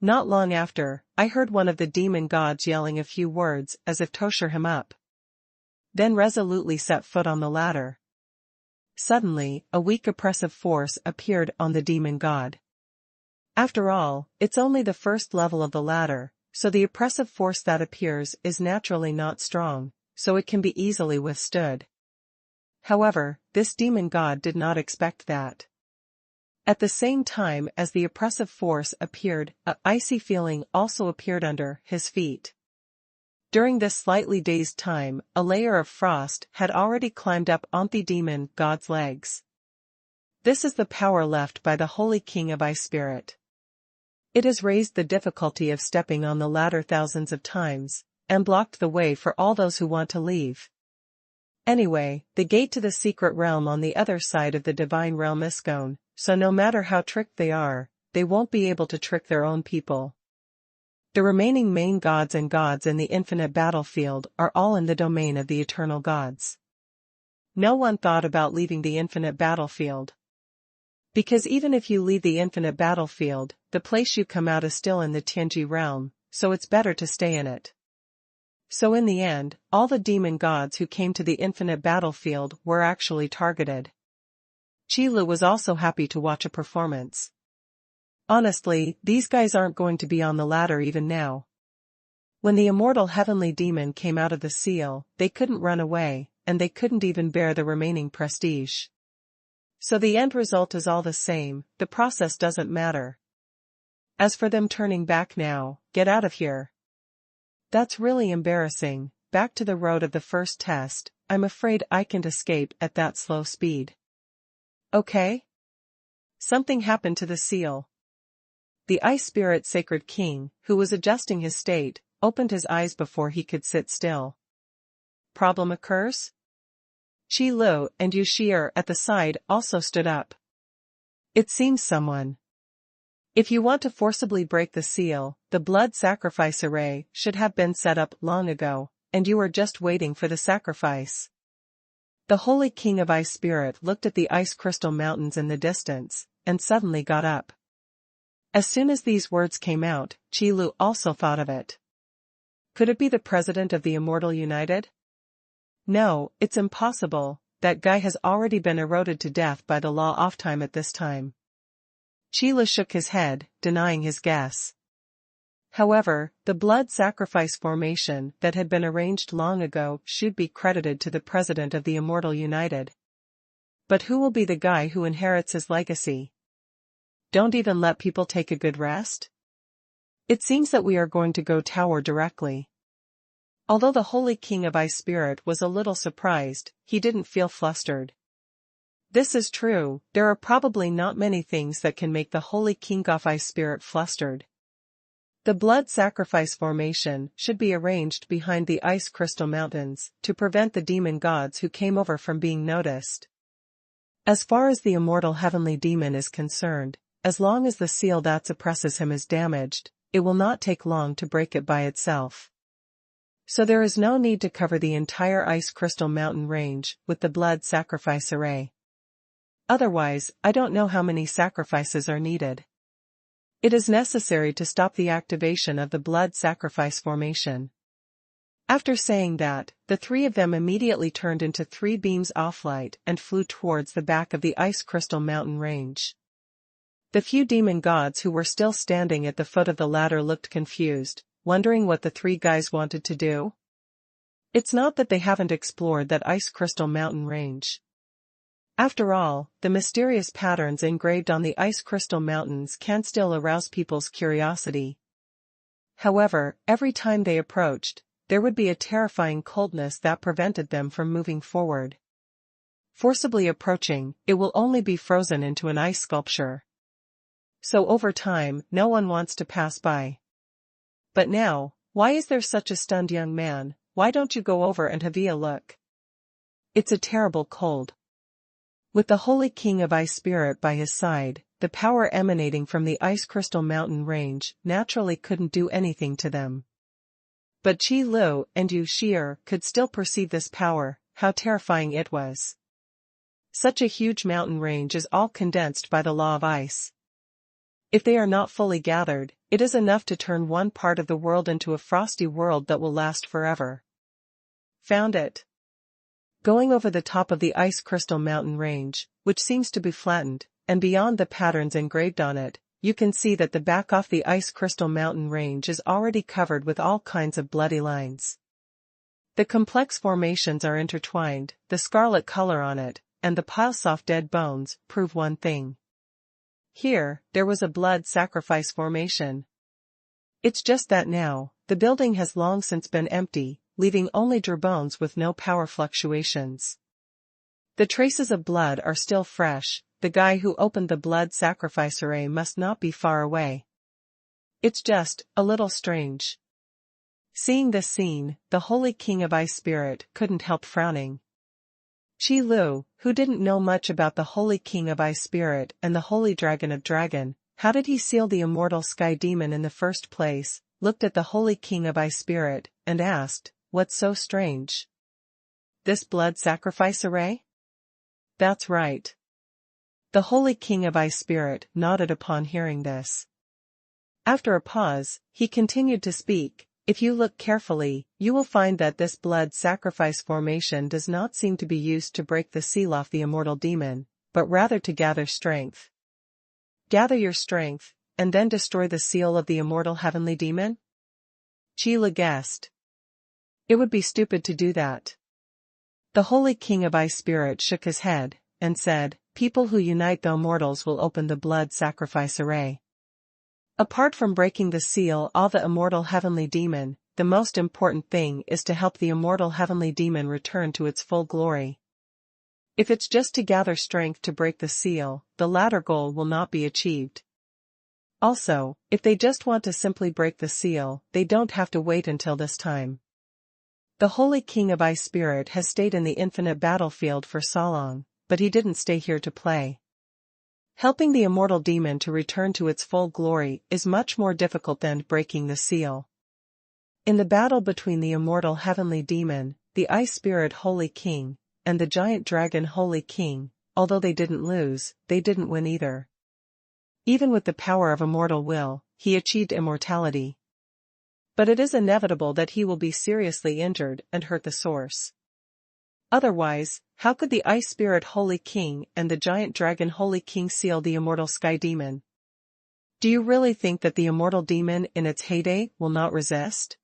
Not long after, I heard one of the demon gods yelling a few words as if to cheer him up. Then resolutely set foot on the ladder. Suddenly, a weak oppressive force appeared on the demon god. After all, it's only the first level of the ladder, so the oppressive force that appears is naturally not strong, so it can be easily withstood. However, this demon god did not expect that. At the same time as the oppressive force appeared, an icy feeling also appeared under his feet. During this slightly dazed time, a layer of frost had already climbed up on the demon god's legs. This is the power left by the Holy King of Ice Spirit. It has raised the difficulty of stepping on the ladder thousands of times, and blocked the way for all those who want to leave. Anyway, the gate to the secret realm on the other side of the divine realm is gone, so no matter how tricked they are, they won't be able to trick their own people. The remaining main gods and gods in the infinite battlefield are all in the domain of the eternal gods. No one thought about leaving the infinite battlefield. Because even if you leave the infinite battlefield, the place you come out is still in the Tianji realm, so it's better to stay in it. So in the end, all the demon gods who came to the infinite battlefield were actually targeted. Qi Lu was also happy to watch a performance. Honestly, these guys aren't going to be on the ladder even now. When the immortal heavenly demon came out of the seal, they couldn't run away, and they couldn't even bear the remaining prestige. So the end result is all the same, the process doesn't matter. As for them turning back now, get out of here. That's really embarrassing, back to the road of the first test, I'm afraid I can't escape at that slow speed. Okay? Something happened to the seal. The ice spirit sacred king, who was adjusting his state, opened his eyes before he could sit still. Problem occurs? Qi Lu and Yu Shi'er at the side also stood up. It seems someone. If you want to forcibly break the seal, the blood sacrifice array should have been set up long ago, and you are just waiting for the sacrifice. The Holy King of Ice Spirit looked at the ice crystal mountains in the distance, and suddenly got up. As soon as these words came out, Qi Lu also thought of it. Could it be the president of the Immortal United? No, it's impossible, that guy has already been eroded to death by the law off time at this time. Qi Lu shook his head, denying his guess. However, the blood sacrifice formation that had been arranged long ago should be credited to the president of the Immortal United. But who will be the guy who inherits his legacy? Don't even let people take a good rest? It seems that we are going to go tower directly. Although the Holy King of Ice Spirit was a little surprised, he didn't feel flustered. This is true, there are probably not many things that can make the Holy King of Ice Spirit flustered. The blood sacrifice formation should be arranged behind the ice crystal mountains to prevent the demon gods who came over from being noticed. As far as the immortal heavenly demon is concerned, as long as the seal that suppresses him is damaged, it will not take long to break it by itself. So there is no need to cover the entire ice crystal mountain range with the blood sacrifice array. Otherwise, I don't know how many sacrifices are needed. It is necessary to stop the activation of the blood sacrifice formation. After saying that, the three of them immediately turned into 3 beams of light and flew towards the back of the ice crystal mountain range. The few demon gods who were still standing at the foot of the ladder looked confused, wondering what the 3 guys wanted to do. It's not that they haven't explored that ice crystal mountain range. After all, the mysterious patterns engraved on the ice crystal mountains can still arouse people's curiosity. However, every time they approached, there would be a terrifying coldness that prevented them from moving forward. Forcibly approaching, it will only be frozen into an ice sculpture. So over time, no one wants to pass by. But now, why is there such a stunned young man? Why don't you go over and have a look? It's a terrible cold. With the Holy King of Ice Spirit by his side, the power emanating from the ice crystal mountain range naturally couldn't do anything to them. But Qi Lu and Yu Shi'er could still perceive this power, how terrifying it was. Such a huge mountain range is all condensed by the law of ice. If they are not fully gathered, it is enough to turn one part of the world into a frosty world that will last forever. Found it. Going over the top of the ice crystal mountain range, which seems to be flattened, and beyond the patterns engraved on it, you can see that the back of the ice crystal mountain range is already covered with all kinds of bloody lines. The complex formations are intertwined, the scarlet color on it, and the piles of dead bones, prove one thing. Here, there was a blood sacrifice formation. It's just that now, the building has long since been empty, leaving only dry bones with no power fluctuations. The traces of blood are still fresh, the guy who opened the blood sacrifice array must not be far away. It's just, a little strange. Seeing this scene, the Holy King of Ice Spirit couldn't help frowning. Qi Lu, who didn't know much about the Holy King of Ice Spirit and the Holy Dragon of Dragon, how did he seal the immortal sky demon in the first place, looked at the Holy King of Ice Spirit, and asked, "What's so strange? This blood sacrifice array?" "That's right." The Holy King of Ice Spirit nodded upon hearing this. After a pause, he continued to speak, "If you look carefully, you will find that this blood sacrifice formation does not seem to be used to break the seal off the immortal demon, but rather to gather strength. Gather your strength, and then destroy the seal of the immortal heavenly demon?" Qi guessed. It would be stupid to do that. The Holy King of Ice Spirit shook his head, and said, people who unite the immortals will open the blood sacrifice array. Apart from breaking the seal of the immortal heavenly demon, the most important thing is to help the immortal heavenly demon return to its full glory. If it's just to gather strength to break the seal, the latter goal will not be achieved. Also, if they just want to simply break the seal, they don't have to wait until this time. The Holy King of Ice Spirit has stayed in the infinite battlefield for so long, but he didn't stay here to play. Helping the immortal demon to return to its full glory is much more difficult than breaking the seal. In the battle between the immortal heavenly demon, the Ice Spirit Holy King, and the giant dragon Holy King, although they didn't lose, they didn't win either. Even with the power of immortal will, he achieved immortality. But it is inevitable that he will be seriously injured and hurt the source. Otherwise, how could the Ice Spirit Holy King and the giant dragon Holy King seal the immortal sky demon? Do you really think that the immortal demon in its heyday will not resist?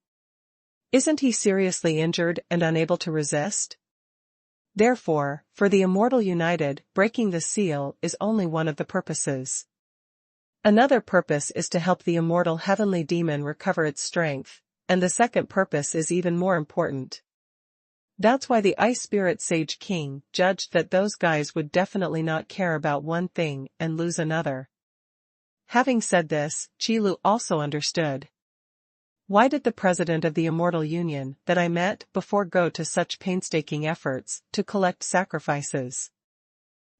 Isn't he seriously injured and unable to resist? Therefore, for the immortal united, breaking the seal is only one of the purposes. Another purpose is to help the immortal heavenly demon recover its strength, and the second purpose is even more important. That's why the Ice Spirit Sage King judged that those guys would definitely not care about one thing and lose another. Having said this, Qi also understood. Why did the president of the Immortal Union that I met before go to such painstaking efforts to collect sacrifices?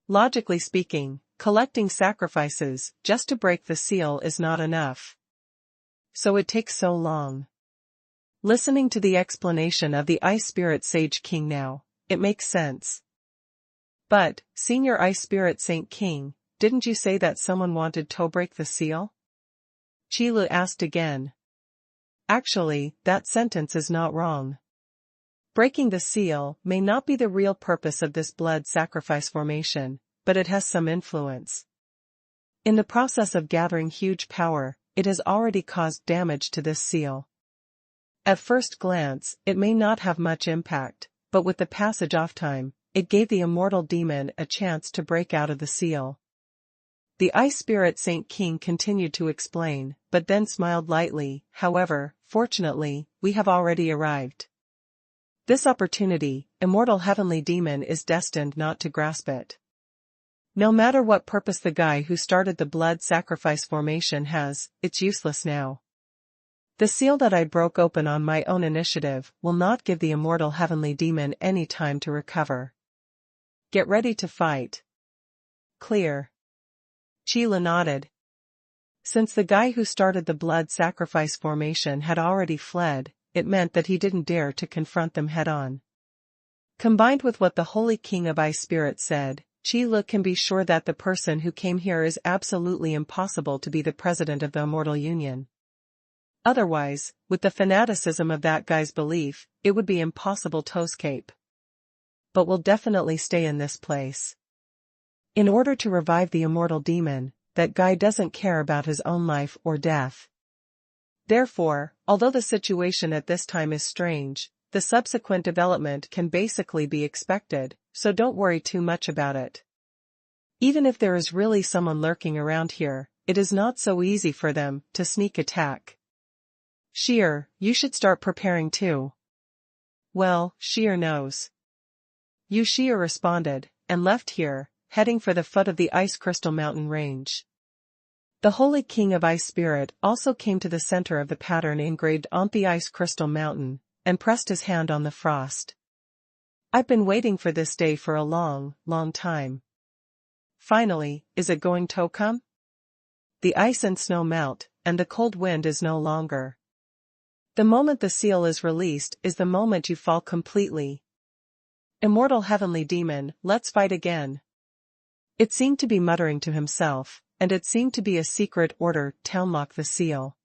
Logically speaking, collecting sacrifices just to break the seal is not enough. So it takes so long. Listening to the explanation of the Ice Spirit Sage King now, it makes sense. But, Senior Ice Spirit Saint King, didn't you say that someone wanted to break the seal? Qi asked again. Actually, that sentence is not wrong. Breaking the seal may not be the real purpose of this blood sacrifice formation, but it has some influence. In the process of gathering huge power, it has already caused damage to this seal. At first glance, it may not have much impact, but with the passage of time, it gave the immortal demon a chance to break out of the seal. The Ice Spirit Saint King continued to explain, but then smiled lightly. However, fortunately, we have already arrived. This opportunity, immortal heavenly demon is destined not to grasp it. No matter what purpose the guy who started the blood sacrifice formation has, it's useless now. The seal that I broke open on my own initiative will not give the immortal heavenly demon any time to recover. Get ready to fight. Clear. Qi nodded. Since the guy who started the blood sacrifice formation had already fled, it meant that he didn't dare to confront them head-on. Combined with what the Holy King of Ice Spirit said, Qi can be sure that the person who came here is absolutely impossible to be the president of the Immortal Union. Otherwise, with the fanaticism of that guy's belief, it would be impossible to escape. But we'll definitely stay in this place. In order to revive the immortal demon, that guy doesn't care about his own life or death. Therefore, although the situation at this time is strange, the subsequent development can basically be expected, so don't worry too much about it. Even if there is really someone lurking around here, it is not so easy for them to sneak attack. Sheer, you should start preparing too. Well, Sheer knows. Yu Sheer responded, and left here, heading for the foot of the Ice Crystal Mountain range. The Holy King of Ice Spirit also came to the center of the pattern engraved on the Ice Crystal Mountain, and pressed his hand on the frost. I've been waiting for this day for a long, long time. Finally, is it going to come? The ice and snow melt, and the cold wind is no longer. The moment the seal is released is the moment you fall completely. Immortal heavenly demon, let's fight again. It seemed to be muttering to himself, and it seemed to be a secret order to unlock the seal.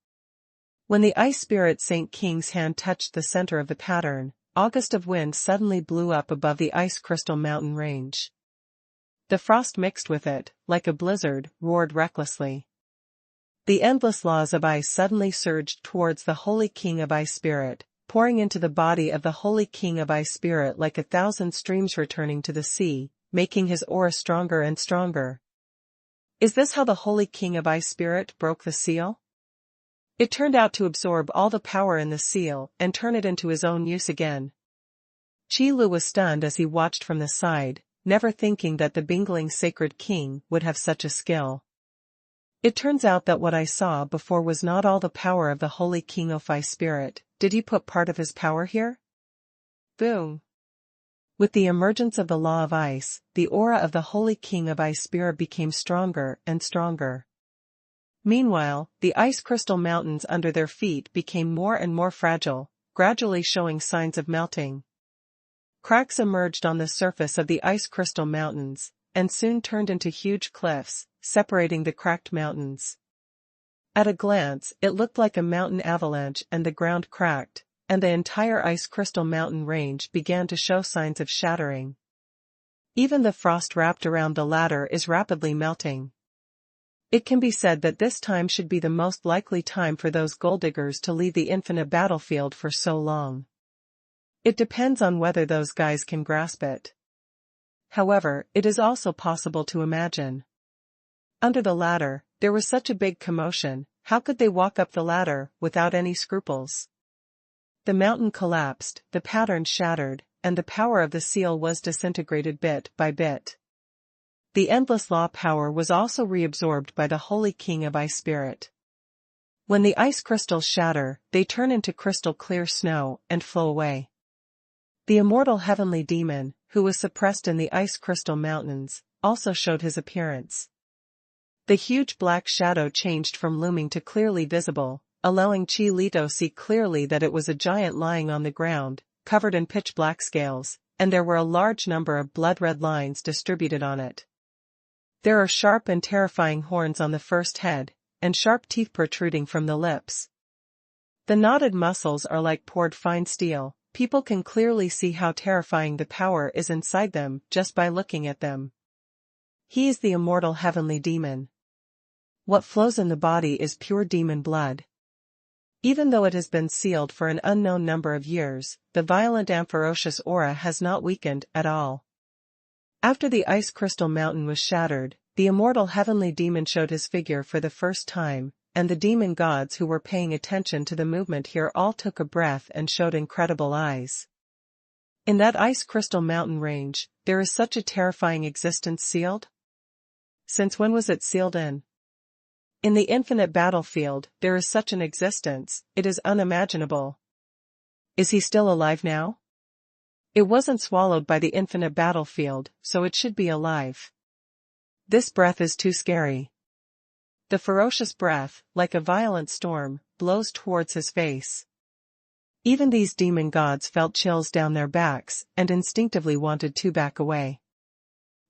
When the Ice Spirit Saint King's hand touched the center of the pattern, a gust of wind suddenly blew up above the Ice Crystal Mountain range. The frost mixed with it, like a blizzard, roared recklessly. The endless laws of ice suddenly surged towards the Holy King of Ice Spirit, pouring into the body of the Holy King of Ice Spirit like 1,000 streams returning to the sea, making his aura stronger and stronger. Is this how the Holy King of Ice Spirit broke the seal? It turned out to absorb all the power in the seal and turn it into his own use again. Qi Lu was stunned as he watched from the side, never thinking that the Bingling Sacred King would have such a skill. It turns out that what I saw before was not all the power of the Holy King of Ice Spirit. Did he put part of his power here? Boom! With the emergence of the law of ice, the aura of the Holy King of Ice Spirit became stronger and stronger. Meanwhile, the ice crystal mountains under their feet became more and more fragile, gradually showing signs of melting. Cracks emerged on the surface of the ice crystal mountains, and soon turned into huge cliffs, separating the cracked mountains. At a glance, it looked like a mountain avalanche, and the ground cracked, and the entire ice crystal mountain range began to show signs of shattering. Even the frost wrapped around the latter is rapidly melting. It can be said that this time should be the most likely time for those gold diggers to leave the infinite battlefield for so long. It depends on whether those guys can grasp it. However, it is also possible to imagine. Under the ladder, there was such a big commotion. How could they walk up the ladder without any scruples? The mountain collapsed, the pattern shattered, and the power of the seal was disintegrated bit by bit. The endless law power was also reabsorbed by the Holy King of Ice Spirit. When the ice crystals shatter, they turn into crystal clear snow and flow away. The immortal heavenly demon, who was suppressed in the ice crystal mountains, also showed his appearance. The huge black shadow changed from looming to clearly visible, allowing Qi Li to see clearly that it was a giant lying on the ground, covered in pitch-black scales, and there were a large number of blood-red lines distributed on it. There are sharp and terrifying horns on the first head, and sharp teeth protruding from the lips. The knotted muscles are like poured fine steel. People can clearly see how terrifying the power is inside them just by looking at them. He is the immortal heavenly demon. What flows in the body is pure demon blood. Even though it has been sealed for an unknown number of years, the violent and ferocious aura has not weakened at all. After the ice crystal mountain was shattered, the immortal heavenly demon showed his figure for the first time, and the demon gods who were paying attention to the movement here all took a breath and showed incredible eyes. In that ice crystal mountain range, there is such a terrifying existence sealed? Since when was it sealed in? In the infinite battlefield, there is such an existence, it is unimaginable. Is he still alive now? It wasn't swallowed by the infinite battlefield, so it should be alive. This breath is too scary. The ferocious breath, like a violent storm, blows towards his face. Even these demon gods felt chills down their backs and instinctively wanted to back away.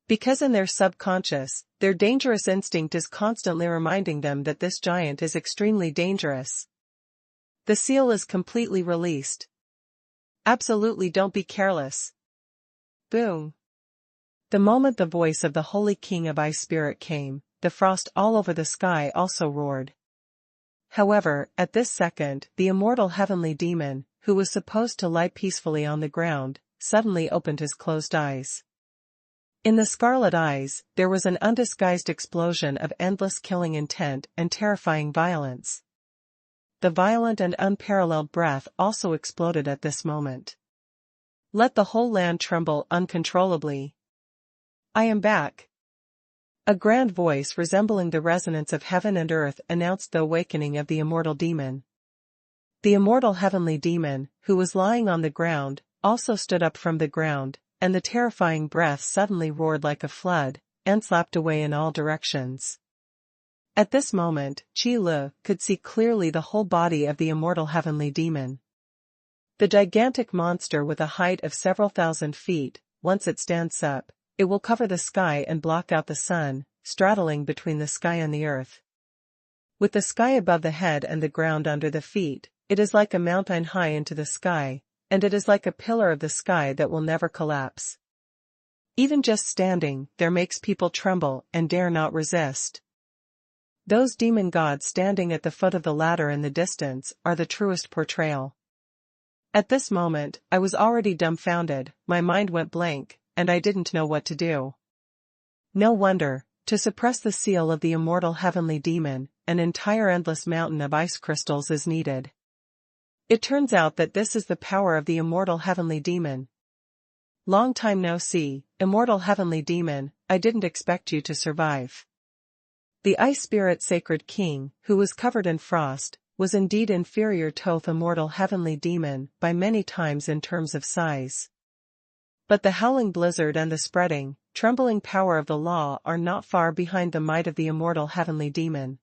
Because in their subconscious, their dangerous instinct is constantly reminding them that this giant is extremely dangerous. The seal is completely released. Absolutely don't be careless. Boom. The moment the voice of the Holy King of Ice Spirit came, the frost all over the sky also roared. However, at this second, the immortal heavenly demon, who was supposed to lie peacefully on the ground, suddenly opened his closed eyes. In the scarlet eyes, there was an undisguised explosion of endless killing intent and terrifying violence. The violent and unparalleled breath also exploded at this moment. Let the whole land tremble uncontrollably. I am back. A grand voice resembling the resonance of heaven and earth announced the awakening of the immortal demon. The immortal heavenly demon, who was lying on the ground, also stood up from the ground, and the terrifying breath suddenly roared like a flood, and slapped away in all directions. At this moment, Qi Lu could see clearly the whole body of the immortal heavenly demon. The gigantic monster with a height of several thousand feet, once it stands up, it will cover the sky and block out the sun, straddling between the sky and the earth. With the sky above the head and the ground under the feet, it is like a mountain high into the sky, and it is like a pillar of the sky that will never collapse. Even just standing there makes people tremble and dare not resist. Those demon gods standing at the foot of the ladder in the distance are the truest portrayal. At this moment, I was already dumbfounded, my mind went blank, and I didn't know what to do. No wonder, to suppress the seal of the immortal heavenly demon, an entire endless mountain of ice crystals is needed. It turns out that this is the power of the immortal heavenly demon. Long time no see, immortal heavenly demon, I didn't expect you to survive. The ice spirit sacred king, who was covered in frost, was indeed inferior to the immortal heavenly demon by many times in terms of size. But the howling blizzard and the spreading, trembling power of the law are not far behind the might of the immortal heavenly demon.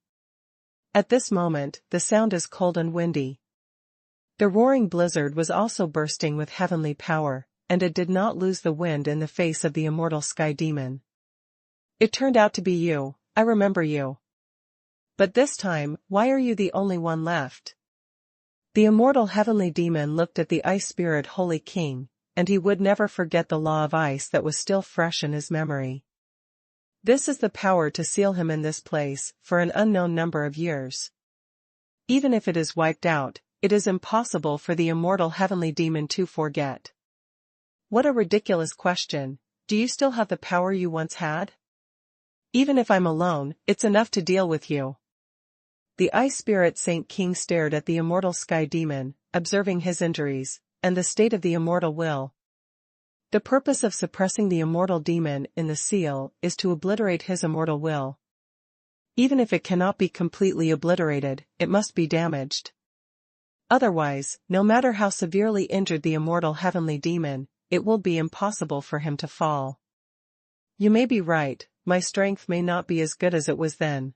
At this moment, the sound is cold and windy. The roaring blizzard was also bursting with heavenly power, and it did not lose the wind in the face of the immortal sky demon. It turned out to be you, I remember you. But this time, why are you the only one left? The immortal heavenly demon looked at the ice spirit holy king, and he would never forget the law of ice that was still fresh in his memory. This is the power to seal him in this place for an unknown number of years. Even if it is wiped out, it is impossible for the immortal heavenly demon to forget. What a ridiculous question, do you still have the power you once had? Even if I'm alone, it's enough to deal with you. The ice spirit Saint King stared at the immortal sky demon, observing his injuries, and the state of the immortal will. The purpose of suppressing the immortal demon in the seal is to obliterate his immortal will. Even if it cannot be completely obliterated, it must be damaged. Otherwise, no matter how severely injured the immortal heavenly demon, it will be impossible for him to fall. You may be right, my strength may not be as good as it was then.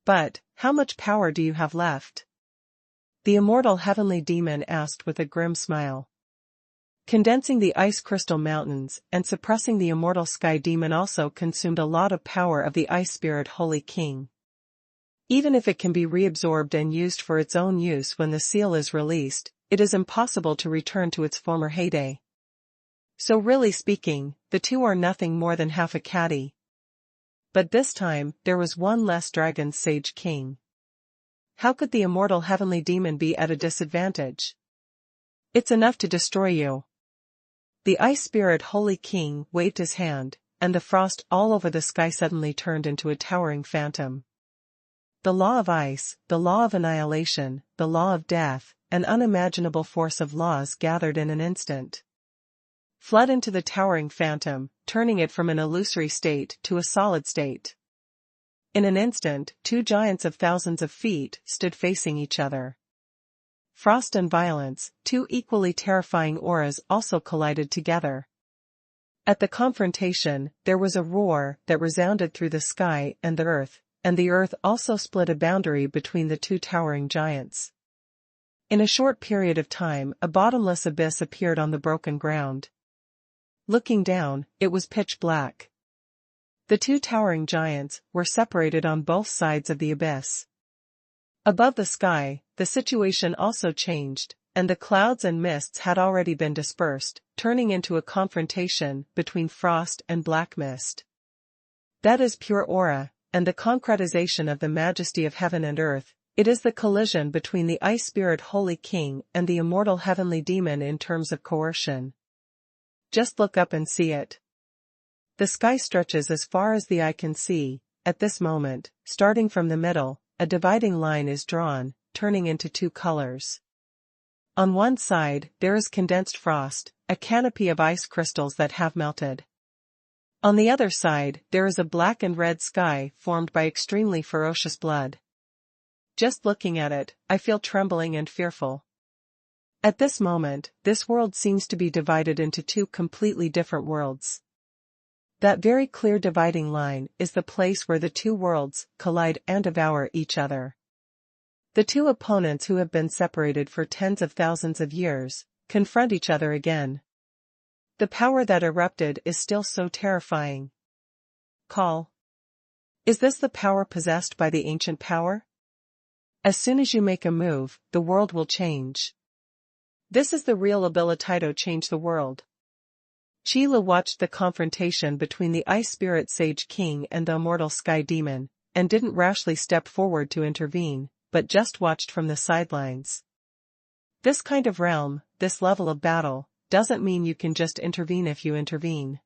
But, how much power do you have left? The immortal heavenly demon asked with a grim smile. Condensing the ice crystal mountains and suppressing the immortal sky demon also consumed a lot of power of the ice spirit holy king. Even if it can be reabsorbed and used for its own use when the seal is released, it is impossible to return to its former heyday. So really speaking, the two are nothing more than half a caddy. But this time, there was one less dragon sage king. How could the immortal heavenly demon be at a disadvantage? It's enough to destroy you. The ice spirit holy king waved his hand, and the frost all over the sky suddenly turned into a towering phantom. The law of ice, the law of annihilation, the law of death, an unimaginable force of laws gathered in an instant. Flood into the towering phantom, turning it from an illusory state to a solid state. In an instant, two giants of thousands of feet stood facing each other. Frost and violence, two equally terrifying auras also collided together. At the confrontation, there was a roar that resounded through the sky and the earth also split a boundary between the two towering giants. In a short period of time, a bottomless abyss appeared on the broken ground. Looking down, it was pitch black. The two towering giants were separated on both sides of the abyss. Above the sky, the situation also changed, and the clouds and mists had already been dispersed, turning into a confrontation between frost and black mist. That is pure aura, and the concretization of the majesty of heaven and earth. It is the collision between the ice spirit holy king and the immortal heavenly demon in terms of coercion. Just look up and see it. The sky stretches as far as the eye can see. At this moment, starting from the middle, a dividing line is drawn, turning into two colors. On one side, there is condensed frost, a canopy of ice crystals that have melted. On the other side, there is a black and red sky formed by extremely ferocious blood. Just looking at it, I feel trembling and fearful. At this moment, this world seems to be divided into two completely different worlds. That very clear dividing line is the place where the two worlds collide and devour each other. The two opponents who have been separated for tens of thousands of years confront each other again. The power that erupted is still so terrifying. Call. Is this the power possessed by the ancient power? As soon as you make a move, the world will change. This is the real ability to change the world. Chila watched the confrontation between the ice spirit sage king and the immortal sky demon, and didn't rashly step forward to intervene, but just watched from the sidelines. This kind of realm, this level of battle, doesn't mean you can just intervene if you intervene.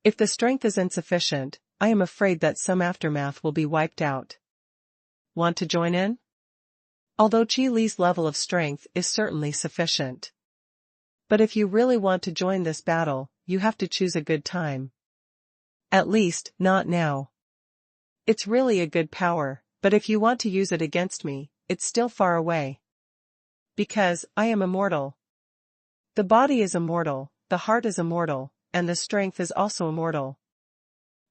If the strength is insufficient, I am afraid that some aftermath will be wiped out. Want to join in? Although Qi Li's level of strength is certainly sufficient. But if you really want to join this battle, you have to choose a good time. At least, not now. It's really a good power, but if you want to use it against me, it's still far away. Because, I am immortal. The body is immortal, the heart is immortal, and the strength is also immortal.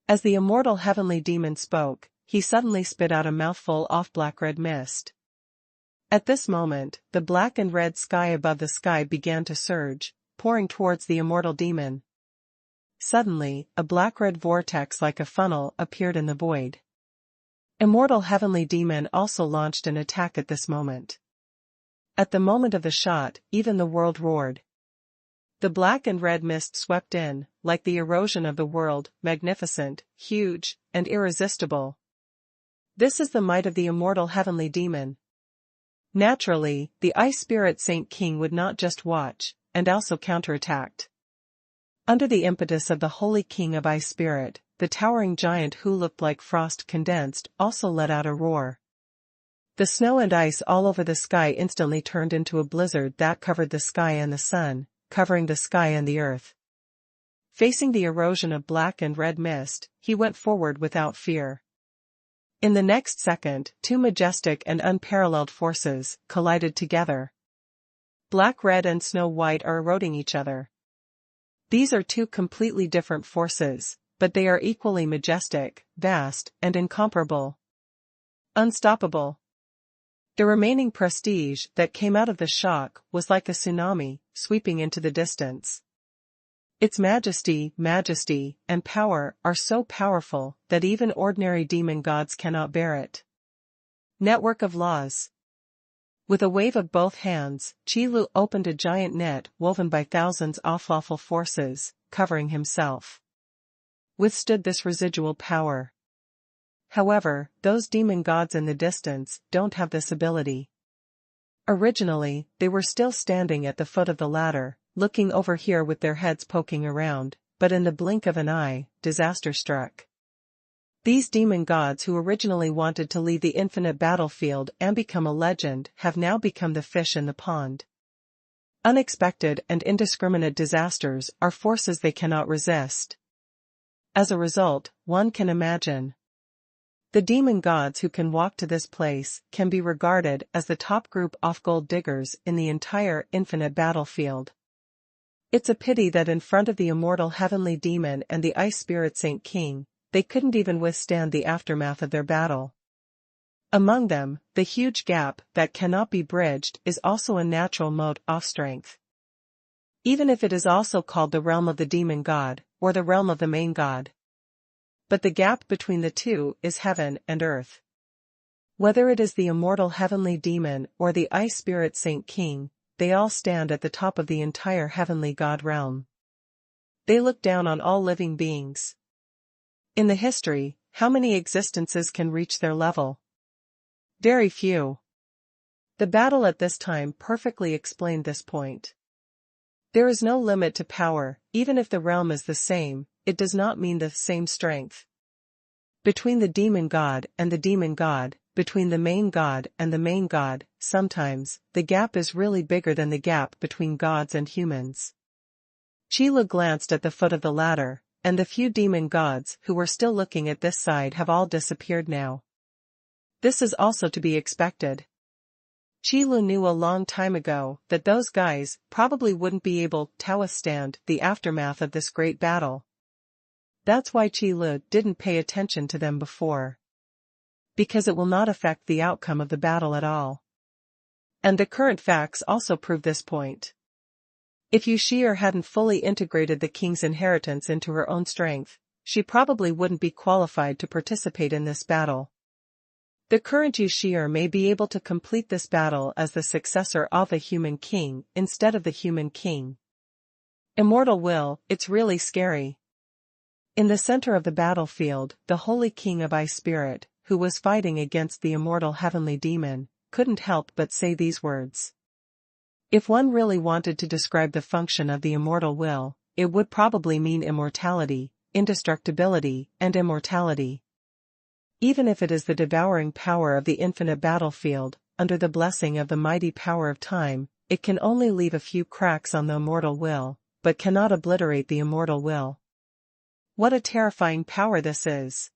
As the immortal heavenly demon spoke, he suddenly spit out a mouthful of black-red mist. At this moment, the black and red sky above the sky began to surge, pouring towards the immortal demon. Suddenly, a black-red vortex like a funnel appeared in the void. Immortal heavenly demon also launched an attack at this moment. At the moment of the shot, even the world roared. The black and red mist swept in, like the erosion of the world, magnificent, huge, and irresistible. This is the might of the immortal heavenly demon. Naturally, the Ice Spirit Saint King would not just watch, and also counterattacked. Under the impetus of the Holy King of Ice Spirit, the towering giant who looked like frost condensed also let out a roar. The snow and ice all over the sky instantly turned into a blizzard that covered the sky and the sun, covering the sky and the earth. Facing the erosion of black and red mist, he went forward without fear. In the next second, two majestic and unparalleled forces collided together. Black red and snow white are eroding each other. These are two completely different forces, but they are equally majestic, vast, and incomparable. Unstoppable. The remaining prestige that came out of the shock was like a tsunami, sweeping into the distance. Its majesty, and power are so powerful that even ordinary demon gods cannot bear it. Network of laws. With a wave of both hands, Qi Lu opened a giant net woven by thousands of awful forces, covering himself. Withstood this residual power. However, those demon gods in the distance don't have this ability. Originally, they were still standing at the foot of the ladder, looking over here with their heads poking around, but in the blink of an eye, disaster struck. These demon gods who originally wanted to leave the infinite battlefield and become a legend have now become the fish in the pond. Unexpected and indiscriminate disasters are forces they cannot resist. As a result, one can imagine. The demon gods who can walk to this place can be regarded as the top group of gold diggers in the entire infinite battlefield. It's a pity that in front of the immortal heavenly demon and the Ice Spirit Saint King, they couldn't even withstand the aftermath of their battle. Among them, the huge gap that cannot be bridged is also a natural moat of strength. Even if it is also called the realm of the demon god, or the realm of the main god. But the gap between the two is heaven and earth. Whether it is the immortal heavenly demon or the Ice Spirit Saint King, they all stand at the top of the entire heavenly god realm. They look down on all living beings. In the history, how many existences can reach their level? Very few. The battle at this time perfectly explained this point. There is no limit to power, even if the realm is the same, it does not mean the same strength. Between the demon god and the demon god, between the main god and the main god, sometimes, the gap is really bigger than the gap between gods and humans. Qi Lu glanced at the foot of the ladder, and the few demon gods who were still looking at this side have all disappeared now. This is also to be expected. Qi Lu knew a long time ago that those guys probably wouldn't be able to withstand the aftermath of this great battle. That's why Qi Lu didn't pay attention to them before. Because it will not affect the outcome of the battle at all. And the current facts also prove this point. If Yu Shi'er hadn't fully integrated the king's inheritance into her own strength, she probably wouldn't be qualified to participate in this battle. The current Yu Shi'er may be able to complete this battle as the successor of the human king instead of the human king. Immortal will, it's really scary. In the center of the battlefield, the Holy King of Ice Spirit, who was fighting against the immortal heavenly demon, couldn't help but say these words. If one really wanted to describe the function of the immortal will, it would probably mean immortality, indestructibility, and immortality. Even if it is the devouring power of the infinite battlefield, under the blessing of the mighty power of time, it can only leave a few cracks on the immortal will, but cannot obliterate the immortal will. What a terrifying power this is!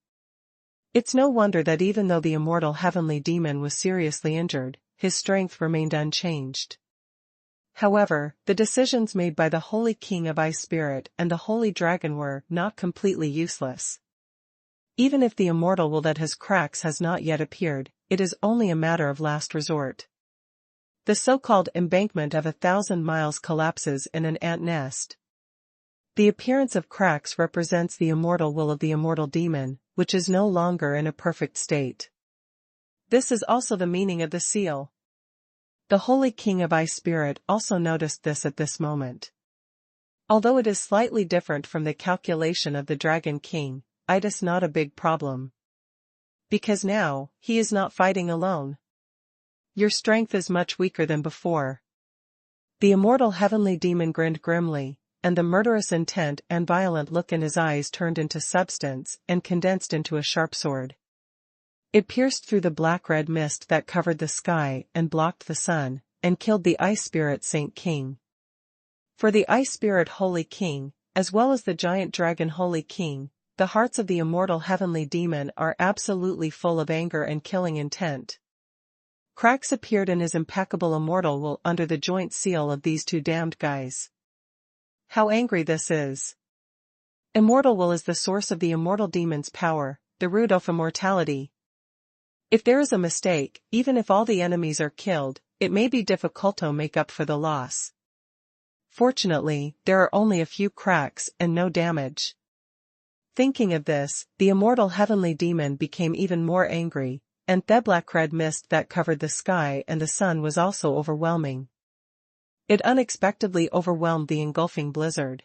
It's no wonder that even though the immortal heavenly demon was seriously injured, his strength remained unchanged. However, the decisions made by the Holy King of Ice Spirit and the Holy Dragon were not completely useless. Even if the immortal will that has cracks has not yet appeared, it is only a matter of last resort. The so-called embankment of 1,000 miles collapses in an ant nest. The appearance of cracks represents the immortal will of the immortal demon, which is no longer in a perfect state. This is also the meaning of the seal. The Holy King of Ice Spirit also noticed this at this moment. Although it is slightly different from the calculation of the Dragon King, it is not a big problem. Because now, he is not fighting alone. Your strength is much weaker than before. The immortal heavenly demon grinned grimly, and the murderous intent and violent look in his eyes turned into substance and condensed into a sharp sword. It pierced through the black-red mist that covered the sky and blocked the sun, and killed the Ice Spirit Saint King. For the Ice Spirit Holy King, as well as the giant dragon Holy King, the hearts of the immortal heavenly demon are absolutely full of anger and killing intent. Cracks appeared in his impeccable immortal will under the joint seal of these two damned guys. How angry this is! Immortal will is the source of the immortal demon's power, the root of immortality. If there is a mistake, even if all the enemies are killed, it may be difficult to make up for the loss. Fortunately, there are only a few cracks and no damage. Thinking of this, the immortal heavenly demon became even more angry, and the black-red mist that covered the sky and the sun was also overwhelming. It unexpectedly overwhelmed the engulfing blizzard.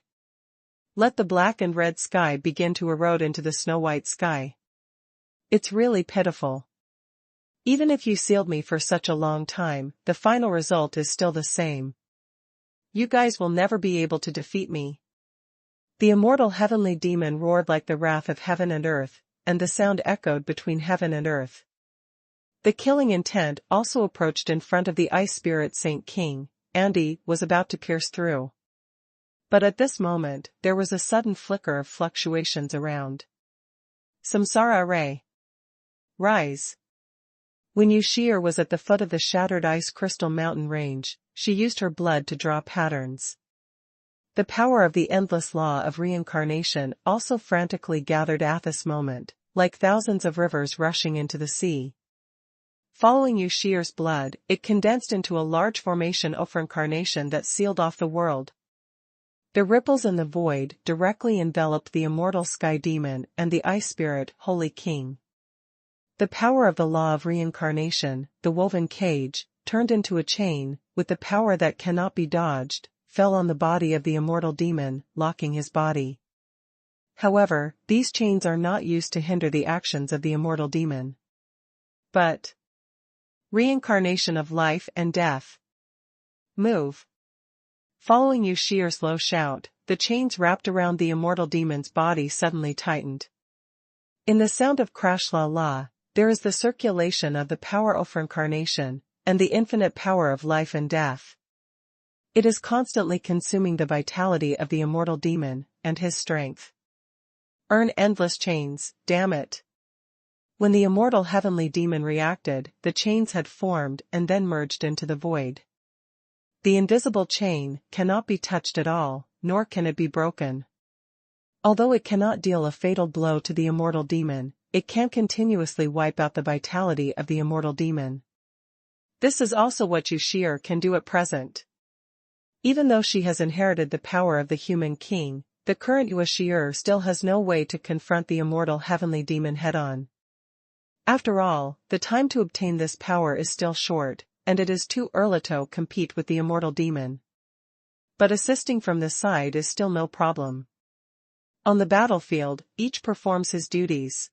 Let the black and red sky begin to erode into the snow-white sky. It's really pitiful. Even if you sealed me for such a long time, the final result is still the same. You guys will never be able to defeat me. The immortal heavenly demon roared like the wrath of heaven and earth, and the sound echoed between heaven and earth. The killing intent also approached in front of the Ice Spirit Saint King, and he was about to pierce through. But at this moment, there was a sudden flicker of fluctuations around. Samsara Ray. Rise. When Yushir was at the foot of the shattered ice crystal mountain range, she used her blood to draw patterns. The power of the endless law of reincarnation also frantically gathered at this moment, like thousands of rivers rushing into the sea. Following Yushir's blood, it condensed into a large formation of reincarnation that sealed off the world. The ripples in the void directly enveloped the immortal sky demon and the Ice Spirit Holy King. The power of the law of reincarnation, the woven cage, turned into a chain, with the power that cannot be dodged, fell on the body of the immortal demon, locking his body. However, these chains are not used to hinder the actions of the immortal demon. But reincarnation of life and death. Move. Following Yushir's low shout, the chains wrapped around the immortal demon's body suddenly tightened. In the sound of crash la la, there is the circulation of the power of reincarnation, and the infinite power of life and death. It is constantly consuming the vitality of the immortal demon, and his strength. Earn endless chains, damn it. When the immortal heavenly demon reacted, the chains had formed and then merged into the void. The invisible chain cannot be touched at all, nor can it be broken. Although it cannot deal a fatal blow to the immortal demon, it can continuously wipe out the vitality of the immortal demon. This is also what Yushir can do at present. Even though she has inherited the power of the human king, the current Yushir still has no way to confront the immortal heavenly demon head-on. After all, the time to obtain this power is still short, and it is too early to compete with the immortal demon. But assisting from this side is still no problem. On the battlefield, each performs his duties.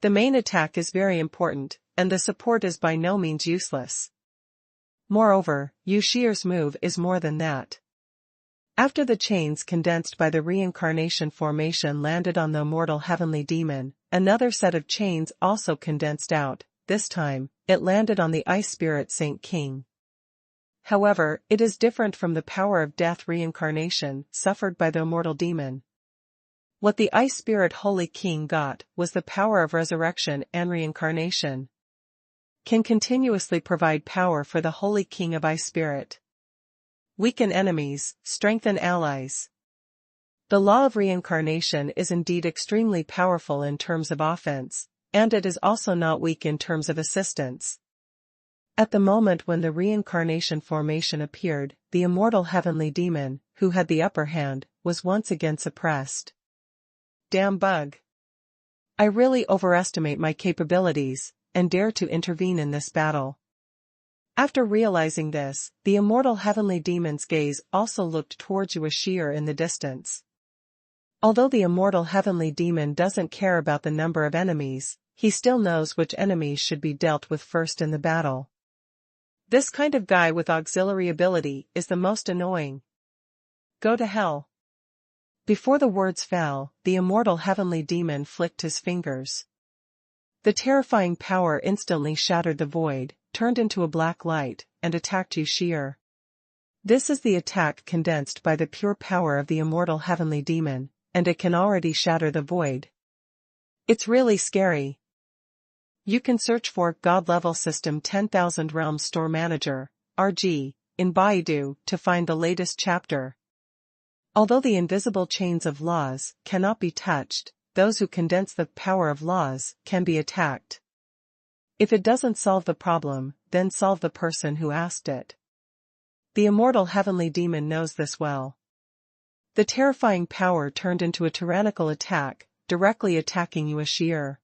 The main attack is very important, and the support is by no means useless. Moreover, Yu Shi'er's move is more than that. After the chains condensed by the reincarnation formation landed on the immortal heavenly demon, another set of chains also condensed out. This time, it landed on the ice spirit Saint King. However, it is different from the power of death reincarnation suffered by the immortal demon. What the ice spirit Holy King got was the power of resurrection and reincarnation. Can continuously provide power for the Holy King of Ice Spirit. Weaken enemies, strengthen allies. The law of reincarnation is indeed extremely powerful in terms of offense, and it is also not weak in terms of assistance. At the moment when the reincarnation formation appeared, the immortal heavenly demon, who had the upper hand, was once again suppressed. Damn bug. I really overestimate my capabilities, and dare to intervene in this battle. After realizing this, the immortal heavenly demon's gaze also looked towards Yu Shi'er in the distance. Although the immortal heavenly demon doesn't care about the number of enemies, he still knows which enemies should be dealt with first in the battle. This kind of guy with auxiliary ability is the most annoying. Go to hell. Before the words fell, the immortal heavenly demon flicked his fingers. The terrifying power instantly shattered the void, turned into a black light, and attacked Yu Shi'er. This is the attack condensed by the pure power of the immortal heavenly demon, and it can already shatter the void. It's really scary. You can search for God Level System 10,000 Realms Store Manager, RG, in Baidu to find the latest chapter. Although the invisible chains of laws cannot be touched, those who condense the power of laws can be attacked. If it doesn't solve the problem, then solve the person who asked it. The immortal heavenly demon knows this well. The terrifying power turned into a tyrannical attack, directly attacking Yu Shi'er.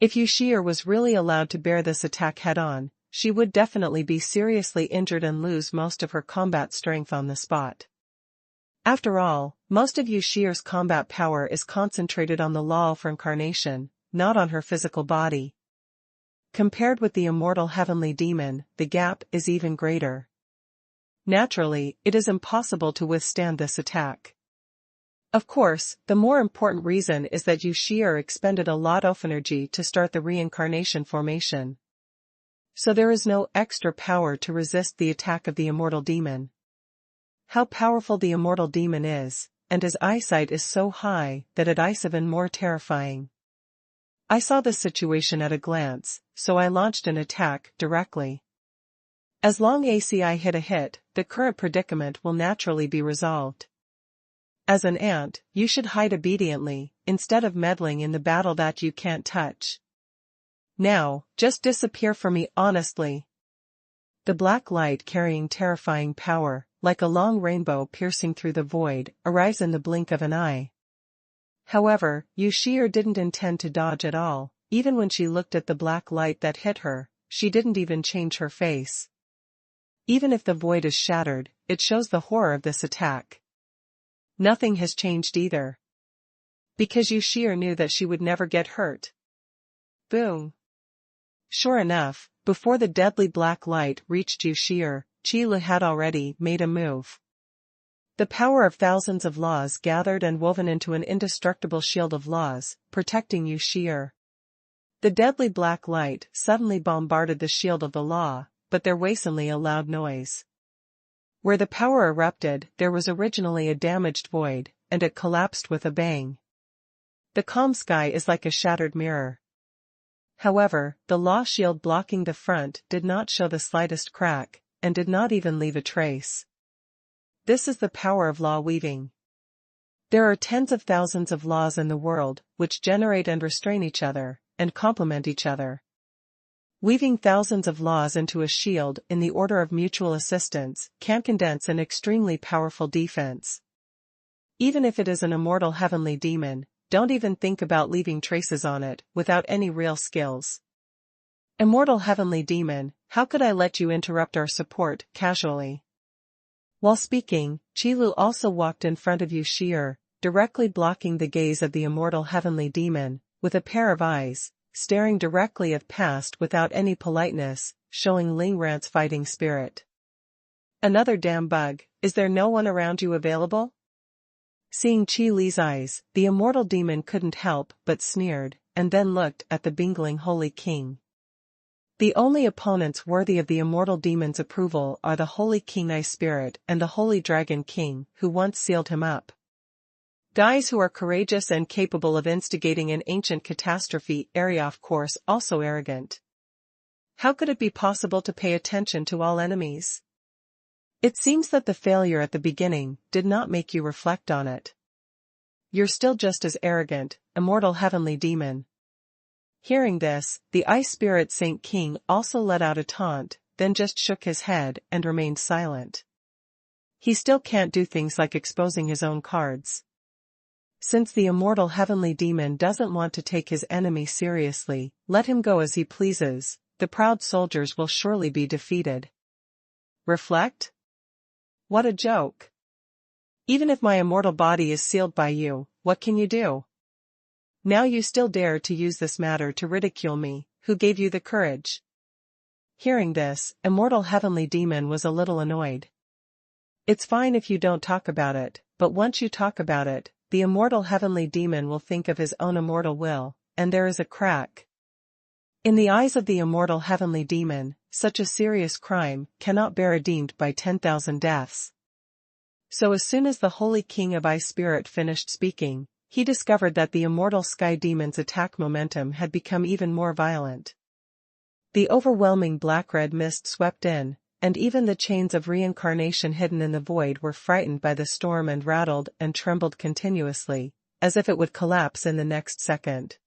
If Yu Shi'er was really allowed to bear this attack head-on, she would definitely be seriously injured and lose most of her combat strength on the spot. After all, most of Yu Shi'er's combat power is concentrated on the law of reincarnation, not on her physical body. Compared with the immortal heavenly demon, the gap is even greater. Naturally, it is impossible to withstand this attack. Of course, the more important reason is that Yu Shi'er expended a lot of energy to start the reincarnation formation. So there is no extra power to resist the attack of the immortal demon. How powerful the immortal demon is, and his eyesight is so high that it is even more terrifying. I saw the situation at a glance, so I launched an attack directly. As long as I hit a hit, the current predicament will naturally be resolved. As an ant, you should hide obediently, instead of meddling in the battle that you can't touch. Now, just disappear for me honestly. The black light carrying terrifying power, like a long rainbow piercing through the void, arrives in the blink of an eye. However, Yu Shi'er didn't intend to dodge at all. Even when she looked at the black light that hit her, she didn't even change her face. Even if the void is shattered, it shows the horror of this attack. Nothing has changed either. Because Yu Shi'er knew that she would never get hurt. Boom. Sure enough, before the deadly black light reached Yu Shi'er, Qi Lu had already made a move. The power of thousands of laws gathered and woven into an indestructible shield of laws, protecting Yu Shi'er. The deadly black light suddenly bombarded the shield of the law, but there was only a loud noise. Where the power erupted, there was originally a damaged void, and it collapsed with a bang. The calm sky is like a shattered mirror. However, the law shield blocking the front did not show the slightest crack, and did not even leave a trace. This is the power of law weaving. There are tens of thousands of laws in the world, which generate and restrain each other, and complement each other. Weaving thousands of laws into a shield in the order of mutual assistance can condense an extremely powerful defense. Even if it is an immortal heavenly demon, don't even think about leaving traces on it without any real skills. Immortal heavenly demon, how could I let you interrupt our support casually? While speaking, Qi Lu also walked in front of Yu Shi'er, directly blocking the gaze of the immortal heavenly demon, with a pair of eyes, staring directly at past without any politeness, showing Ling Rant's fighting spirit. Another damn bug, is there no one around you available? Seeing Qi Li's eyes, the immortal demon couldn't help but sneered, and then looked at the bingling Holy King. The only opponents worthy of the immortal demon's approval are the Holy King Ice Spirit and the Holy Dragon King, who once sealed him up. Guys who are courageous and capable of instigating an ancient catastrophe area, of course, also arrogant. How could it be possible to pay attention to all enemies? It seems that the failure at the beginning did not make you reflect on it. You're still just as arrogant, immortal heavenly demon. Hearing this, the Ice Spirit Saint King also let out a taunt, then just shook his head and remained silent. He still can't do things like exposing his own cards. Since the immortal heavenly demon doesn't want to take his enemy seriously, let him go as he pleases, the proud soldiers will surely be defeated. Reflect? What a joke. Even if my immortal body is sealed by you, what can you do? Now you still dare to use this matter to ridicule me, who gave you the courage? Hearing this, immortal heavenly demon was a little annoyed. It's fine if you don't talk about it, but once you talk about it, the immortal heavenly demon will think of his own immortal will, and there is a crack. In the eyes of the immortal heavenly demon, such a serious crime cannot be redeemed by 10,000 deaths. So as soon as the Holy King of Ice Spirit finished speaking, he discovered that the immortal sky demon's attack momentum had become even more violent. The overwhelming black-red mist swept in, and even the chains of reincarnation hidden in the void were frightened by the storm and rattled and trembled continuously, as if it would collapse in the next second.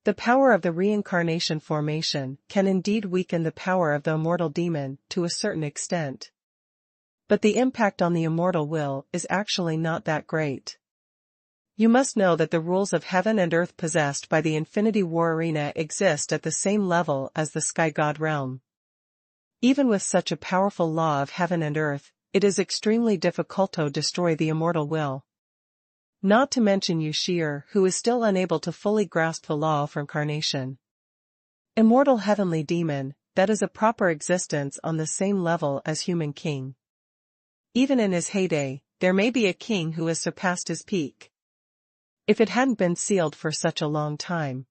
The power of the reincarnation formation can indeed weaken the power of the immortal demon to a certain extent. But the impact on the immortal will is actually not that great. You must know that the rules of heaven and earth possessed by the Infinity War Arena exist at the same level as the Sky God realm. Even with such a powerful law of heaven and earth, it is extremely difficult to destroy the immortal will. Not to mention Yushir, who is still unable to fully grasp the law of reincarnation. Immortal heavenly demon, that is a proper existence on the same level as human king. Even in his heyday, there may be a king who has surpassed his peak. If it hadn't been sealed for such a long time,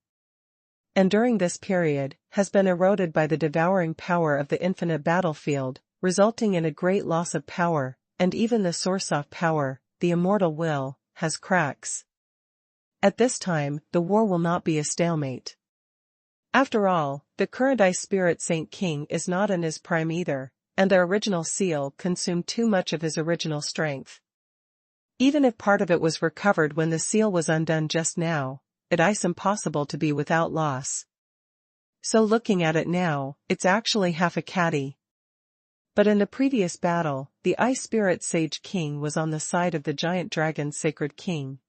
and during this period, has been eroded by the devouring power of the infinite battlefield, resulting in a great loss of power, and even the source of power, the immortal will, has cracks. At this time, the war will not be a stalemate. After all, the current Ice Spirit Saint King is not in his prime either, and the original seal consumed too much of his original strength. Even if part of it was recovered when the seal was undone just now, it's impossible to be without loss. So looking at it now, it's actually half a caddy. But in the previous battle, the Ice Spirit Sage King was on the side of the giant dragon Sacred King.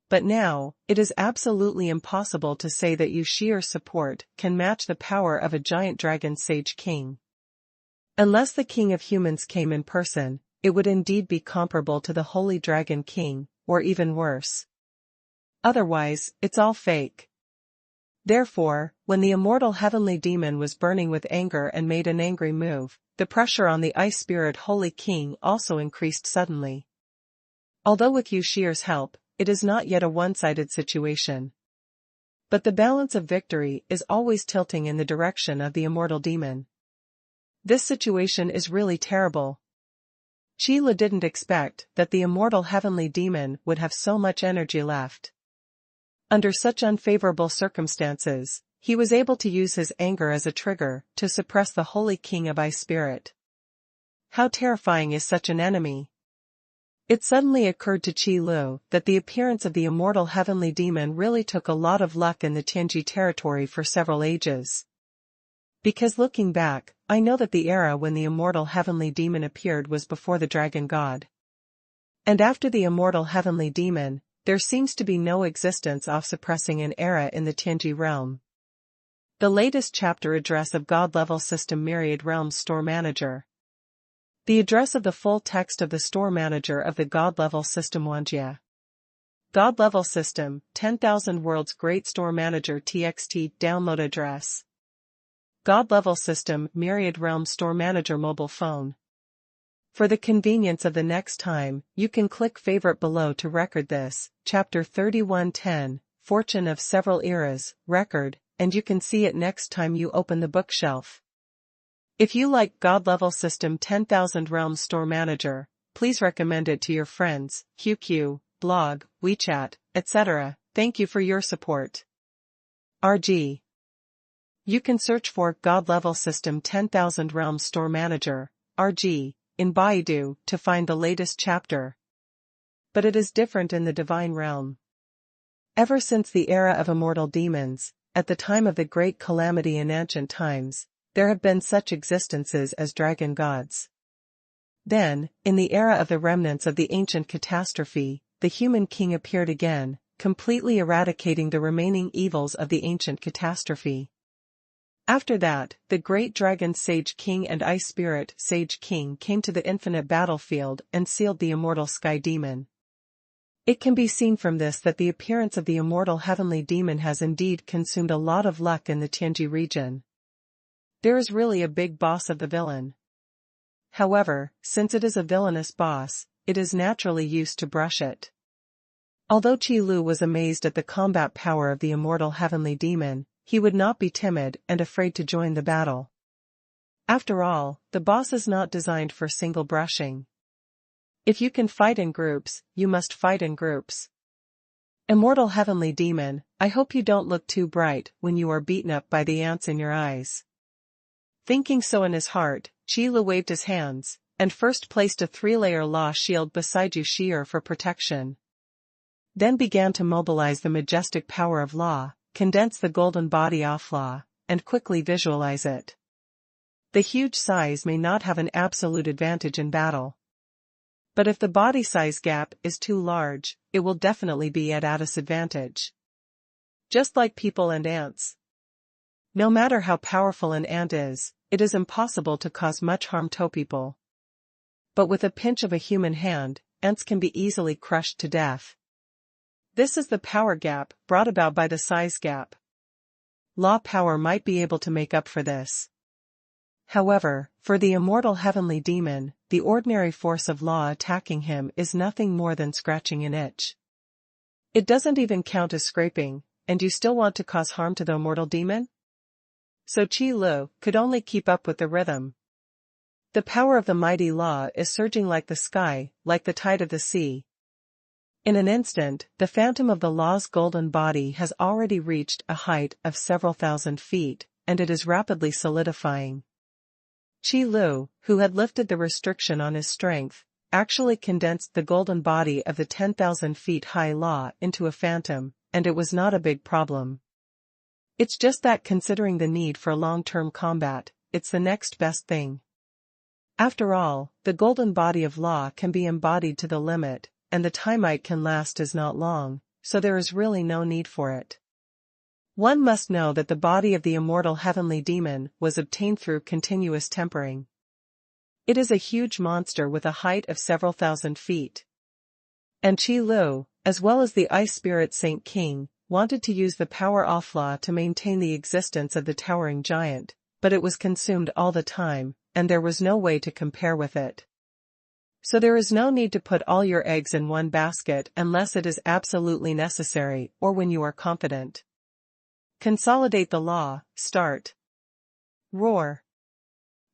But now, it is absolutely impossible to say that Yushir's support can match the power of a giant dragon Sage King. Unless the King of Humans came in person, it would indeed be comparable to the Holy Dragon King, or even worse. Otherwise, it's all fake. Therefore, when the immortal heavenly demon was burning with anger and made an angry move, the pressure on the Ice Spirit Holy King also increased suddenly. Although with Yushir's help, it is not yet a one-sided situation. But the balance of victory is always tilting in the direction of the immortal demon. This situation is really terrible. Qi Li didn't expect that the immortal heavenly demon would have so much energy left. Under such unfavorable circumstances, he was able to use his anger as a trigger to suppress the Holy King of Ice Spirit. How terrifying is such an enemy? It suddenly occurred to Qi Li that the appearance of the immortal heavenly demon really took a lot of luck in the Tianji territory for several ages. Because looking back, I know that the era when the immortal heavenly demon appeared was before the Dragon God. And after the immortal heavenly demon, there seems to be no existence of suppressing an era in the Tianji realm. The latest chapter address of God-level system Myriad Realms Store Manager. The address of the full text of the Store Manager of the God-level system Wanjia. God Level System, 10,000 World's Great Store Manager TXT Download Address. God Level System, Myriad Realm Store Manager Mobile Phone. For the convenience of the next time, you can click favorite below to record this, Chapter 3110, Fortune of Several Eras, record, and you can see it next time you open the bookshelf. If you like God Level System 10,000 Realms Store Manager, please recommend it to your friends, QQ, blog, WeChat, etc. Thank you for your support. RG. You can search for God Level System 10,000 Realms Store Manager, RG, in Baidu to find the latest chapter. But it is different in the divine realm. Ever since the era of immortal demons, at the time of the great calamity in ancient times, there have been such existences as dragon gods. Then, in the era of the remnants of the ancient catastrophe, the human king appeared again, completely eradicating the remaining evils of the ancient catastrophe. After that, the great dragon Sage King and Ice Spirit Sage King came to the infinite battlefield and sealed the immortal Sky Demon. It can be seen from this that the appearance of the immortal heavenly demon has indeed consumed a lot of luck in the Tianji region. There is really a big boss of the villain. However, since it is a villainous boss, it is naturally used to brush it. Although Qi Lu was amazed at the combat power of the immortal heavenly demon, he would not be timid and afraid to join the battle. After all, the boss is not designed for single brushing. If you can fight in groups, you must fight in groups. Immortal heavenly demon, I hope you don't look too bright when you are beaten up by the ants in your eyes. Thinking so in his heart, Qi Lu waved his hands, and first placed a 3-layer law shield beside Yu Shi'er for protection. Then began to mobilize the majestic power of law, condense the golden body of law, and quickly visualize it. The huge size may not have an absolute advantage in battle. But if the body size gap is too large, it will definitely be at a disadvantage. Just like people and ants. No matter how powerful an ant is, it is impossible to cause much harm to people. But with a pinch of a human hand, ants can be easily crushed to death. This is the power gap brought about by the size gap. Law power might be able to make up for this. However, for the immortal heavenly demon, the ordinary force of law attacking him is nothing more than scratching an itch. It doesn't even count as scraping, and you still want to cause harm to the immortal demon? So Qi Lu could only keep up with the rhythm. The power of the mighty law is surging like the sky, like the tide of the sea. In an instant, the phantom of the law's golden body has already reached a height of several thousand feet, and it is rapidly solidifying. Qi Lu, who had lifted the restriction on his strength, actually condensed the golden body of the 10,000 feet high law into a phantom, and it was not a big problem. It's just that considering the need for long-term combat, it's the next best thing. After all, the golden body of law can be embodied to the limit, and the time it can last is not long, so there is really no need for it. One must know that the body of the immortal heavenly demon was obtained through continuous tempering. It is a huge monster with a height of several thousand feet. And Qi Lu, as well as the Ice Spirit Saint King, wanted to use the power of law to maintain the existence of the towering giant, but it was consumed all the time, and there was no way to compare with it. So there is no need to put all your eggs in one basket unless it is absolutely necessary or when you are confident. Consolidate the law, start. Roar.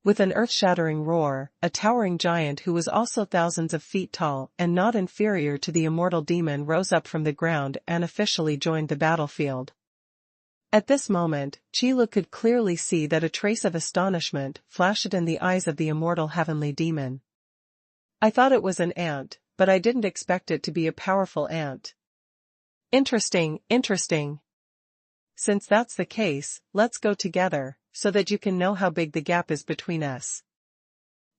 With an earth-shattering roar, a towering giant who was also thousands of feet tall and not inferior to the immortal demon rose up from the ground and officially joined the battlefield. At this moment, Qi Lu could clearly see that a trace of astonishment flashed in the eyes of the immortal heavenly demon. I thought it was an ant, but I didn't expect it to be a powerful ant. Interesting, interesting. Since that's the case, let's go together, so that you can know how big the gap is between us.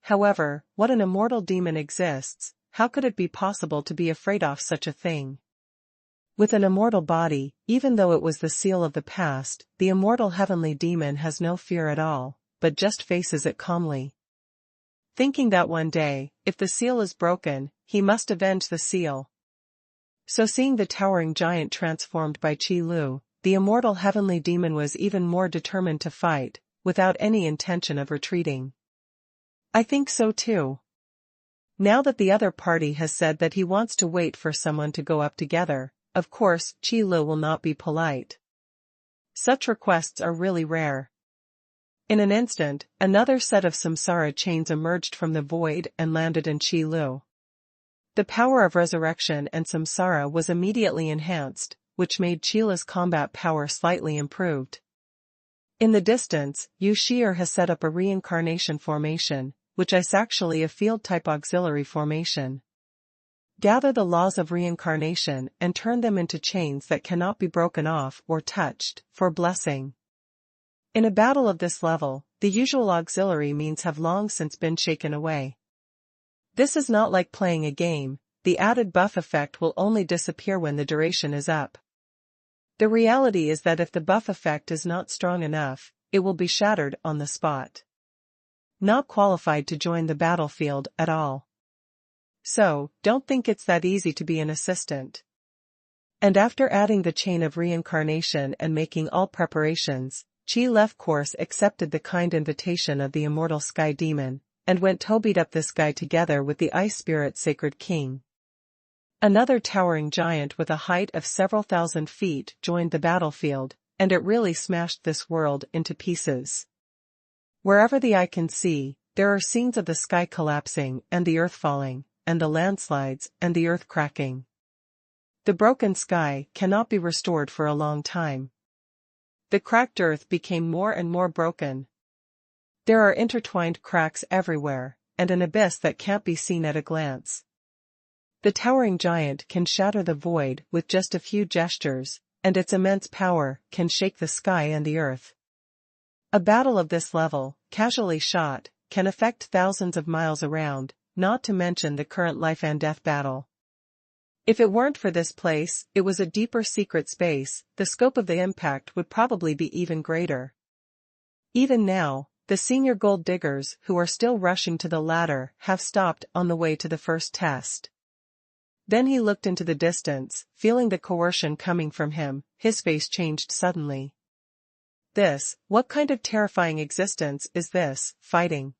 However, what an immortal demon exists, how could it be possible to be afraid of such a thing? With an immortal body, even though it was the seal of the past, the immortal heavenly demon has no fear at all, but just faces it calmly. Thinking that one day, if the seal is broken, he must avenge the seal. So seeing the towering giant transformed by Qi Lu, the immortal heavenly demon was even more determined to fight, without any intention of retreating. I think so too. Now that the other party has said that he wants to wait for someone to go up together, of course Qi Lu will not be polite. Such requests are really rare. In an instant, another set of samsara chains emerged from the void and landed in Qi Lu. The power of resurrection and samsara was immediately enhanced, which made Qi Lu's combat power slightly improved. In the distance, Yu Shi'er has set up a reincarnation formation, which is actually a field-type auxiliary formation. Gather the laws of reincarnation and turn them into chains that cannot be broken off or touched, for blessing. In a battle of this level, the usual auxiliary means have long since been shaken away. This is not like playing a game, the added buff effect will only disappear when the duration is up. The reality is that if the buff effect is not strong enough, it will be shattered on the spot. Not qualified to join the battlefield at all. So, don't think it's that easy to be an assistant. And after adding the chain of reincarnation and making all preparations, Qi left course accepted the kind invitation of the immortal sky demon, and went to beat up this guy together with the ice spirit sacred king. Another towering giant with a height of several thousand feet joined the battlefield, and it really smashed this world into pieces. Wherever the eye can see, there are scenes of the sky collapsing and the earth falling, and the landslides and the earth cracking. The broken sky cannot be restored for a long time. The cracked earth became more and more broken. There are intertwined cracks everywhere, and an abyss that can't be seen at a glance. The towering giant can shatter the void with just a few gestures, and its immense power can shake the sky and the earth. A battle of this level, casually shot, can affect thousands of miles around, not to mention the current life and death battle. If it weren't for this place, it was a deeper secret space, the scope of the impact would probably be even greater. Even now, the senior gold diggers who are still rushing to the ladder have stopped on the way to the first test. Then he looked into the distance, feeling the coercion coming from him, his face changed suddenly. What kind of terrifying existence is this, fighting?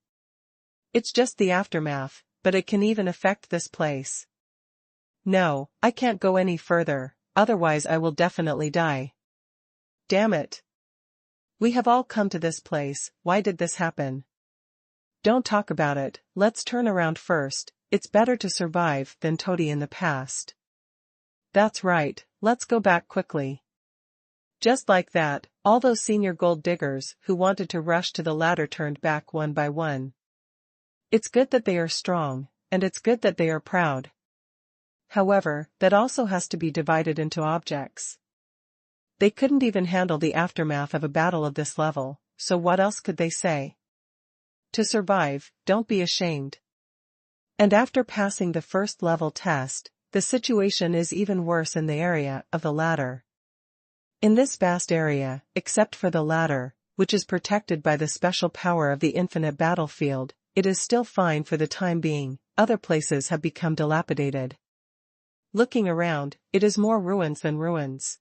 It's just the aftermath, but it can even affect this place. No, I can't go any further, otherwise I will definitely die. Damn it. We have all come to this place, why did this happen? Don't talk about it, let's turn around first, it's better to survive than toady in the past. That's right, let's go back quickly. Just like that, all those senior gold diggers who wanted to rush to the ladder turned back one by one. It's good that they are strong, and it's good that they are proud. However, that also has to be divided into objects. They couldn't even handle the aftermath of a battle of this level, so what else could they say? To survive, don't be ashamed. And after passing the first level test, the situation is even worse in the area of the ladder. In this vast area, except for the ladder, which is protected by the special power of the infinite battlefield, it is still fine for the time being, other places have become dilapidated. Looking around, it is more ruins than ruins.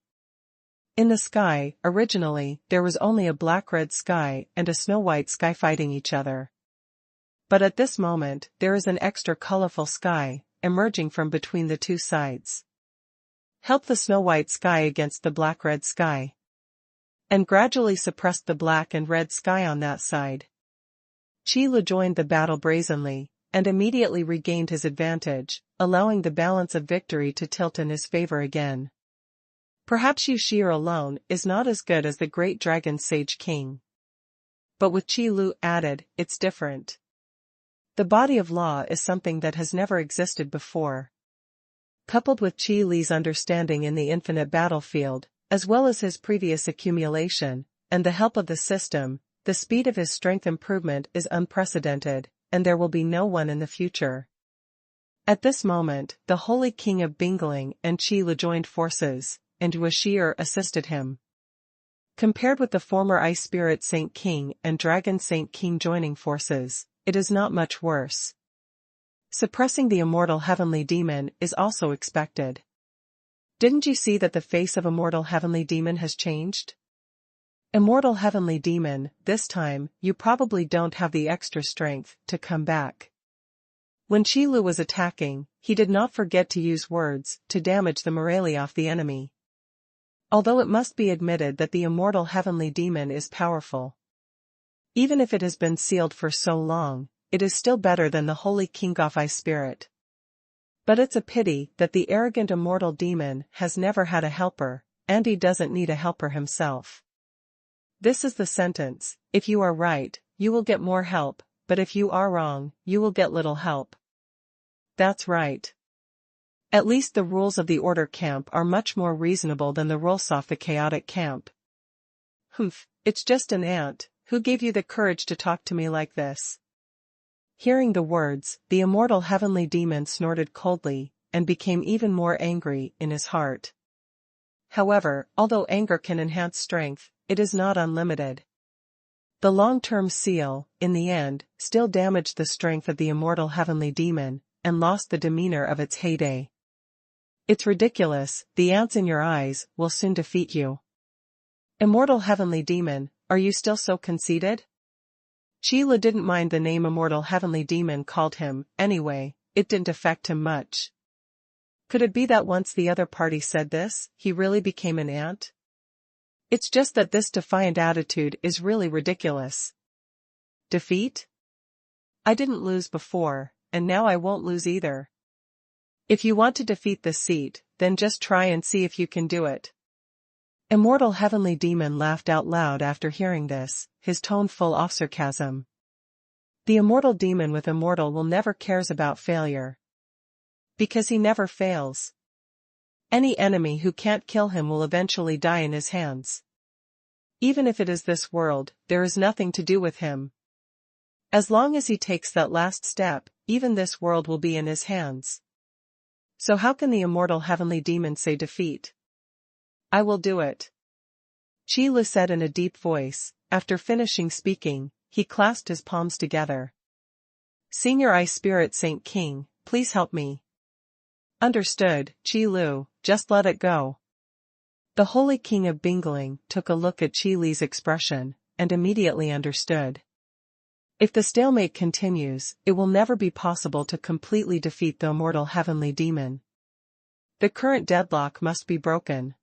In the sky, originally, there was only a black-red sky and a snow-white sky fighting each other. But at this moment, there is an extra colorful sky, emerging from between the two sides. Help the snow-white sky against the black-red sky. And gradually suppressed the black and red sky on that side. Qi Lu joined the battle brazenly, and immediately regained his advantage, allowing the balance of victory to tilt in his favor again. Perhaps Yu Shi'er alone is not as good as the great dragon sage king. But with Qi Lu added, it's different. The body of law is something that has never existed before. Coupled with Qi Li's understanding in the infinite battlefield, as well as his previous accumulation, and the help of the system, the speed of his strength improvement is unprecedented, and there will be no one in the future. At this moment, the Holy King of Bingling and Qi Lu joined forces, and Yu Shi'er assisted him. Compared with the former Ice Spirit Saint King and Dragon Saint King joining forces, it is not much worse. Suppressing the immortal heavenly demon is also expected. Didn't you see that the face of immortal heavenly demon has changed? Immortal heavenly demon, this time, you probably don't have the extra strength to come back. When Qi Lu was attacking, he did not forget to use words to damage the morale of the enemy. Although it must be admitted that the immortal heavenly demon is powerful. Even if it has been sealed for so long, it is still better than the Holy King of Ice Spirit. But it's a pity that the arrogant immortal demon has never had a helper, and he doesn't need a helper himself. This is the sentence: if you are right, you will get more help, but if you are wrong, you will get little help. That's right. At least the rules of the order camp are much more reasonable than the rules of the chaotic camp. Humph, it's just an ant. Who gave you the courage to talk to me like this? Hearing the words, the immortal heavenly demon snorted coldly, and became even more angry in his heart. However, although anger can enhance strength, it is not unlimited. The long-term seal, in the end, still damaged the strength of the immortal heavenly demon, and lost the demeanor of its heyday. It's ridiculous, the ants in your eyes will soon defeat you. Immortal heavenly demon, are you still so conceited? Qi Lu didn't mind the name immortal heavenly demon called him, anyway, it didn't affect him much. Could it be that once the other party said this, he really became an ant? It's just that this defiant attitude is really ridiculous. Defeat? I didn't lose before, and now I won't lose either. If you want to defeat the seat, then just try and see if you can do it. Immortal heavenly demon laughed out loud after hearing this, his tone full of sarcasm. The immortal demon with immortal will never cares about failure. Because he never fails. Any enemy who can't kill him will eventually die in his hands. Even if it is this world, there is nothing to do with him. As long as he takes that last step, even this world will be in his hands. So how can the immortal heavenly demon say defeat? I will do it. Qi Lu said in a deep voice. After finishing speaking, he clasped his palms together. Senior Ice Spirit Saint King, please help me. Understood, Qi Lu, just let it go. The Holy King of Bingling took a look at Qi Li's expression, and immediately understood. If the stalemate continues, it will never be possible to completely defeat the immortal heavenly demon. The current deadlock must be broken.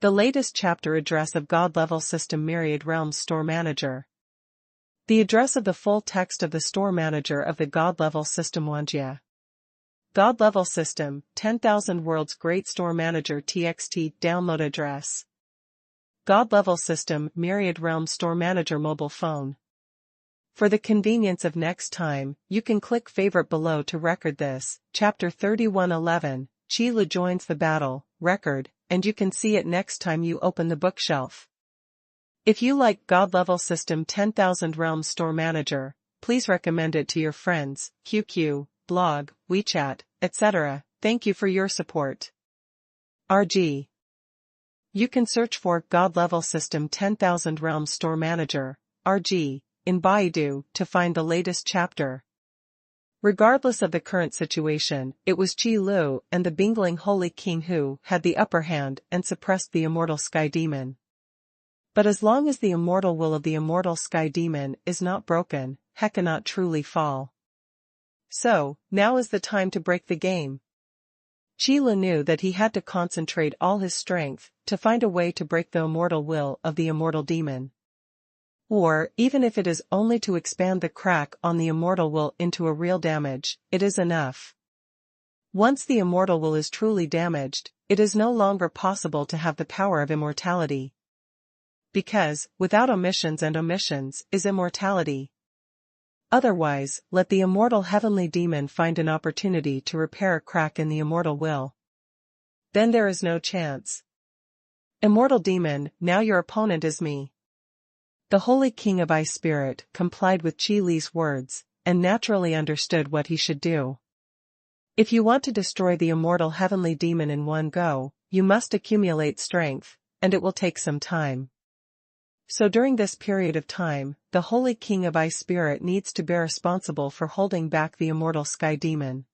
The latest chapter address of God-level system Myriad Realms Store Manager. The address of the full text of the Store Manager of the God-level system Xuanhuan. God-level system, 10,000 World's Great Store Manager TXT download address. God-level system Myriad Realms Store Manager mobile phone. For the convenience of next time, you can click favorite below to record this, Chapter 3111, Qi Lu joins the battle, record, and you can see it next time you open the bookshelf. If you like God-level system 10,000 Realms Store Manager, please recommend it to your friends, QQ, blog, WeChat, etc. Thank you for your support. RG. You can search for God-level system 10,000 Realms Store Manager, RG, in Baidu to find the latest chapter. Regardless of the current situation, it was Qi Lu and the Bingling Holy King who had the upper hand and suppressed the immortal Sky Demon. But as long as the immortal will of the immortal Sky Demon is not broken, he cannot truly fall. So, now is the time to break the game. Qi Lu knew that he had to concentrate all his strength to find a way to break the immortal will of the immortal demon. Or, even if it is only to expand the crack on the immortal will into a real damage, it is enough. Once the immortal will is truly damaged, it is no longer possible to have the power of immortality. Because, without omissions and omissions is immortality. Otherwise, let the immortal heavenly demon find an opportunity to repair a crack in the immortal will. Then there is no chance. Immortal demon, now your opponent is me. The Holy King of Ice Spirit complied with Qi Li's words, and naturally understood what he should do. If you want to destroy the immortal heavenly demon in one go, you must accumulate strength, and it will take some time. So during this period of time, the Holy King of Ice Spirit needs to be responsible for holding back the immortal Sky Demon.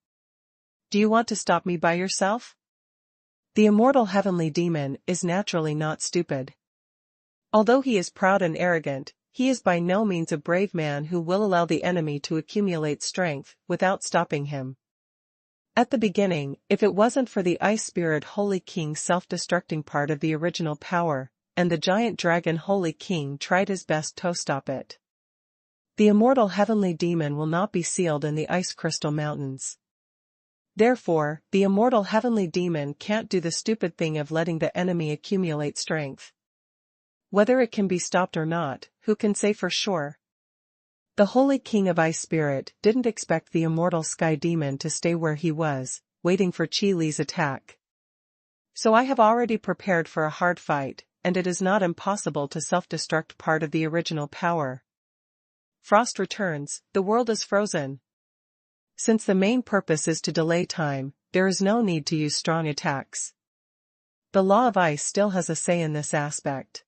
Do you want to stop me by yourself? The immortal heavenly demon is naturally not stupid. Although he is proud and arrogant, he is by no means a brave man who will allow the enemy to accumulate strength without stopping him. At the beginning, if it wasn't for the Ice Spirit Holy King's self-destructing part of the original power, and the giant dragon Holy King tried his best to stop it, the immortal heavenly demon will not be sealed in the ice crystal mountains. Therefore, the immortal heavenly demon can't do the stupid thing of letting the enemy accumulate strength. Whether it can be stopped or not, who can say for sure? The Holy King of Ice Spirit didn't expect the immortal Sky Demon to stay where he was, waiting for Qi Li's attack. So I have already prepared for a hard fight, and it is not impossible to self-destruct part of the original power. Frost returns, the world is frozen. Since the main purpose is to delay time, there is no need to use strong attacks. The law of ice still has a say in this aspect.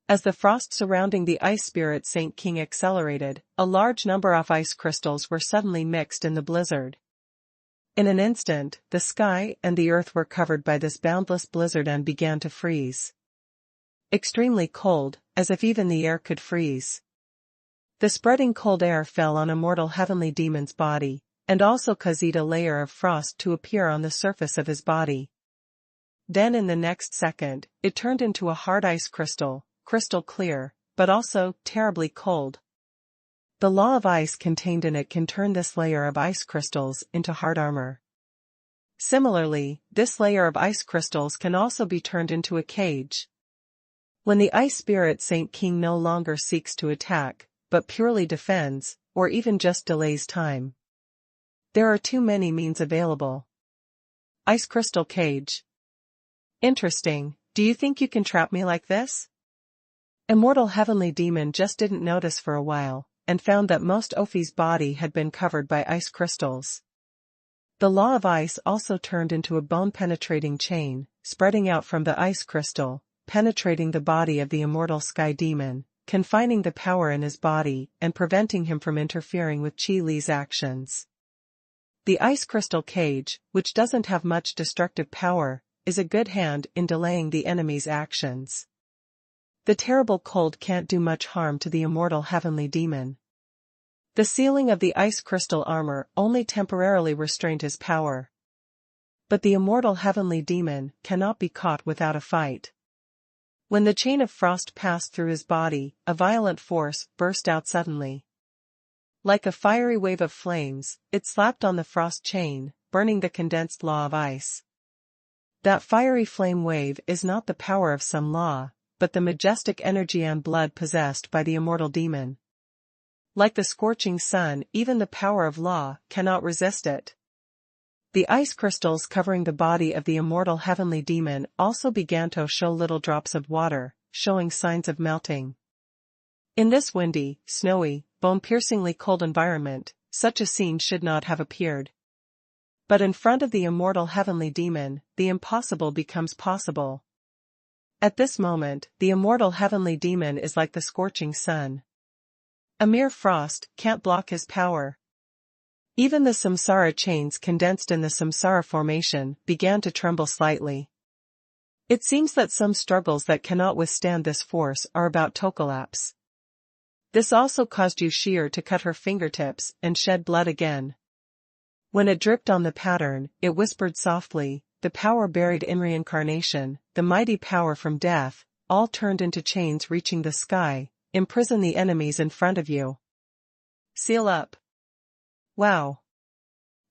As the frost surrounding the Ice Spirit Saint King accelerated, a large number of ice crystals were suddenly mixed in the blizzard. In an instant, the sky and the earth were covered by this boundless blizzard and began to freeze. Extremely cold, as if even the air could freeze. The spreading cold air fell on immortal heavenly demon's body, and also caused a layer of frost to appear on the surface of his body. Then in the next second, it turned into a hard ice crystal clear, but also terribly cold. The law of ice contained in it can turn this layer of ice crystals into hard armor. Similarly, this layer of ice crystals can also be turned into a cage. When the Ice Spirit Saint King no longer seeks to attack, but purely defends, or even just delays time, there are too many means available. Ice crystal cage. Interesting, do you think you can trap me like this? Immortal heavenly demon just didn't notice for a while, and found that most Ophi's body had been covered by ice crystals. The law of ice also turned into a bone-penetrating chain, spreading out from the ice crystal, penetrating the body of the immortal sky demon, confining the power in his body and preventing him from interfering with Qi Li's actions. The ice crystal cage, which doesn't have much destructive power, is a good hand in delaying the enemy's actions. The terrible cold can't do much harm to the immortal heavenly demon. The sealing of the ice crystal armor only temporarily restrained his power. But the immortal heavenly demon cannot be caught without a fight. When the chain of frost passed through his body, a violent force burst out suddenly. Like a fiery wave of flames, it slapped on the frost chain, burning the condensed law of ice. That fiery flame wave is not the power of some law, but the majestic energy and blood possessed by the immortal demon. Like the scorching sun, even the power of law cannot resist it. The ice crystals covering the body of the immortal heavenly demon also began to show little drops of water, showing signs of melting. In this windy, snowy, bone-piercingly cold environment, such a scene should not have appeared. But in front of the immortal heavenly demon, the impossible becomes possible. At this moment, the immortal heavenly demon is like the scorching sun. A mere frost can't block his power. Even the samsara chains condensed in the samsara formation began to tremble slightly. It seems that some struggles that cannot withstand this force are about to collapse. This also caused Yushir to cut her fingertips and shed blood again. When it dripped on the pattern, it whispered softly, "The power buried in reincarnation, the mighty power from death, all turned into chains reaching the sky, imprison the enemies in front of you. Seal up." Wow!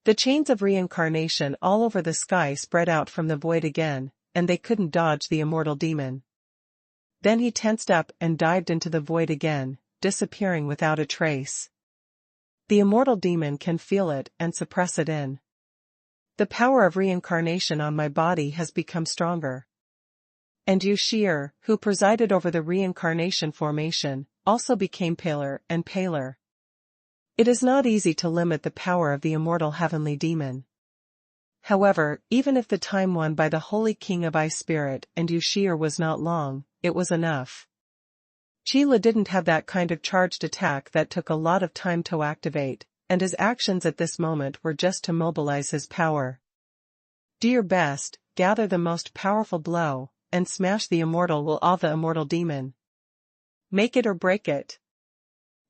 The chains of reincarnation all over the sky spread out from the void again, and they couldn't dodge the immortal demon. Then he tensed up and dived into the void again, disappearing without a trace. The immortal demon can feel it and suppress it in. The power of reincarnation on my body has become stronger. And Yushir, who presided over the reincarnation formation, also became paler and paler. It is not easy to limit the power of the immortal heavenly demon. However, even if the time won by the Holy King of Ice Spirit and Yushir was not long, it was enough. Qi Li didn't have that kind of charged attack that took a lot of time to activate, and his actions at this moment were just to mobilize his power. Do your best, gather the most powerful blow, and smash the immortal will awe the immortal demon. Make it or break it.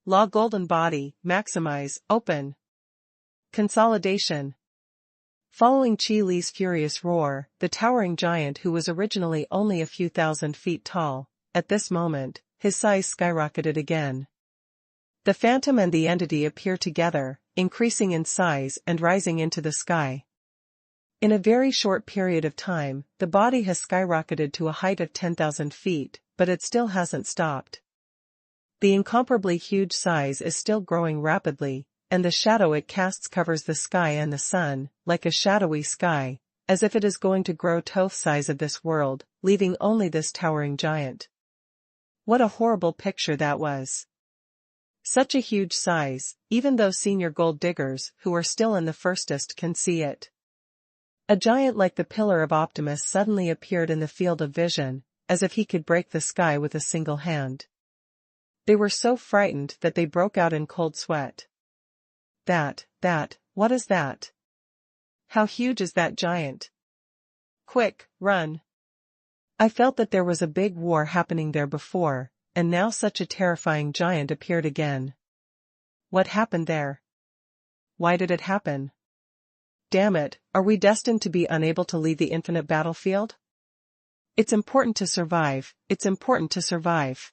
Law golden body, maximize, open. Consolidation. Following Qi Li's furious roar, the towering giant who was originally only a few thousand feet tall, at this moment, his size skyrocketed again. The phantom and the entity appear together, increasing in size and rising into the sky. In a very short period of time, the body has skyrocketed to a height of 10,000 feet, but it still hasn't stopped. The incomparably huge size is still growing rapidly, and the shadow it casts covers the sky and the sun, like a shadowy sky, as if it is going to grow to the size of this world, leaving only this towering giant. What a horrible picture that was. Such a huge size, even those senior gold diggers who are still in the firstest can see it. A giant like the Pillar of Optimus suddenly appeared in the field of vision, as if he could break the sky with a single hand. They were so frightened that they broke out in cold sweat. What is that? How huge is that giant? Quick, run. I felt that there was a big war happening there before, and now such a terrifying giant appeared again. What happened there? Why did it happen? Damn it, are we destined to be unable to leave the infinite battlefield? It's important to survive, it's important to survive.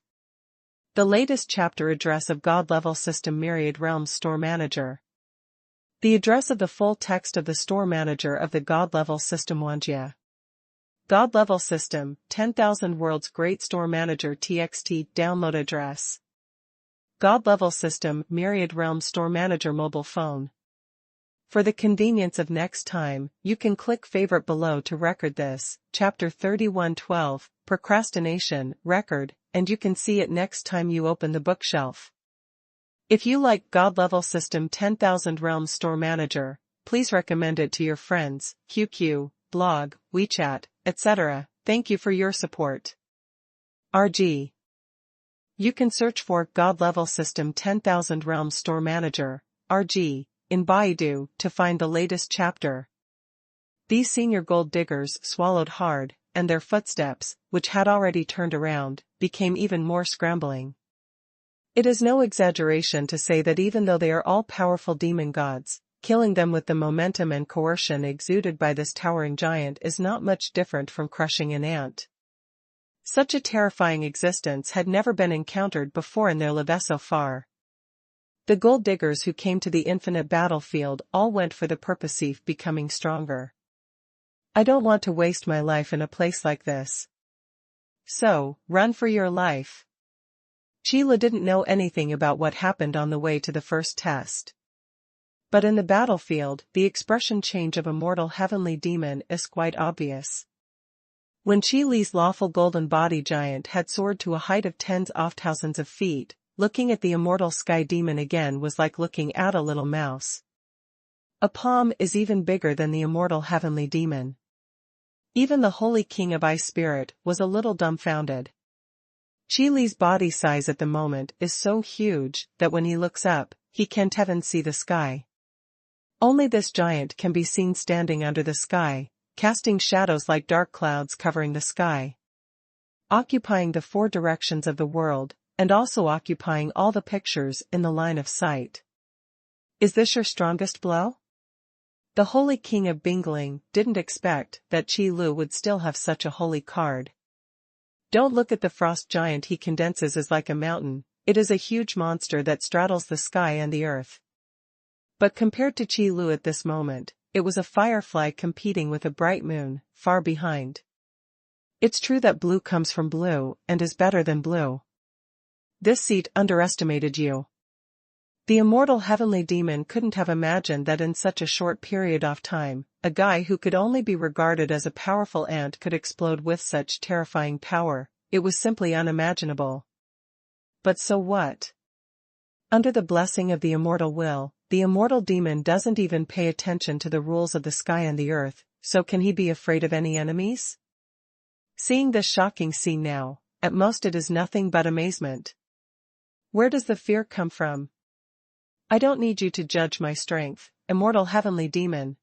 The latest chapter address of God-level system Myriad Realms Store Manager. The address of the full text of the Store Manager of the God-level system Xuanhuan. God-level system, 10,000 World's Great Store Manager TXT download address. God-level system Myriad Realms Store Manager mobile phone. For the convenience of next time, you can click favorite below to record this, chapter 3112, procrastination, record, and you can see it next time you open the bookshelf. If you like God-level system 10,000 Realms Store Manager, please recommend it to your friends, QQ, blog, WeChat, etc. Thank you for your support. RG. You can search for God-level system 10,000 Realms Store Manager, RG, in Baidu to find the latest chapter. These senior gold diggers swallowed hard, and their footsteps, which had already turned around, became even more scrambling. It is no exaggeration to say that even though they are all powerful demon gods, killing them with the momentum and coercion exuded by this towering giant is not much different from crushing an ant. Such a terrifying existence had never been encountered before in their lives so far. The gold diggers who came to the infinite battlefield all went for the purpose of becoming stronger. I don't want to waste my life in a place like this. So, run for your life. Sheila didn't know anything about what happened on the way to the first test. But in the battlefield, the expression change of a mortal heavenly demon is quite obvious. When Qi Li's lawful golden body giant had soared to a height of tens of thousands of feet, looking at the immortal sky demon again was like looking at a little mouse. A palm is even bigger than the immortal heavenly demon. Even the holy king of ice spirit was a little dumbfounded. Qi Li's body size at the moment is so huge that when he looks up, he can't even see the sky. Only this giant can be seen standing under the sky, casting shadows like dark clouds covering the sky. Occupying the four directions of the world, and also occupying all the pictures in the line of sight. Is this your strongest blow? The holy king of Bingling didn't expect that Qi Lu would still have such a holy card. Don't look at the frost giant he condenses as like a mountain, it is a huge monster that straddles the sky and the earth. But compared to Qi Lu at this moment, it was a firefly competing with a bright moon, far behind. It's true that blue comes from blue and is better than blue. This seat underestimated you. The immortal heavenly demon couldn't have imagined that in such a short period of time, a guy who could only be regarded as a powerful ant could explode with such terrifying power. It was simply unimaginable. But so what? Under the blessing of the immortal will, the immortal demon doesn't even pay attention to the rules of the sky and the earth, so can he be afraid of any enemies? Seeing this shocking scene now, at most it is nothing but amazement. Where does the fear come from? I don't need you to judge my strength, immortal heavenly demon.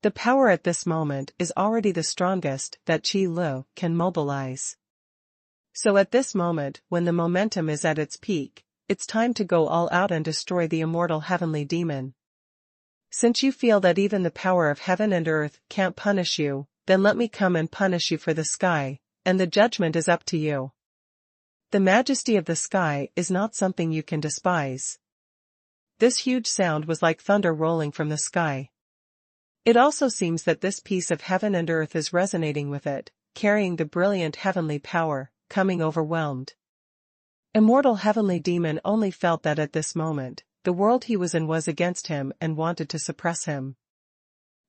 The power at this moment is already the strongest that Qi Lu can mobilize. So at this moment, when the momentum is at its peak, it's time to go all out and destroy the immortal heavenly demon. Since you feel that even the power of heaven and earth can't punish you, then let me come and punish you for the sky, and the judgment is up to you. The majesty of the sky is not something you can despise. This huge sound was like thunder rolling from the sky. It also seems that this piece of heaven and earth is resonating with it, carrying the brilliant heavenly power, coming overwhelmed. Immortal heavenly demon only felt that at this moment, the world he was in was against him and wanted to suppress him.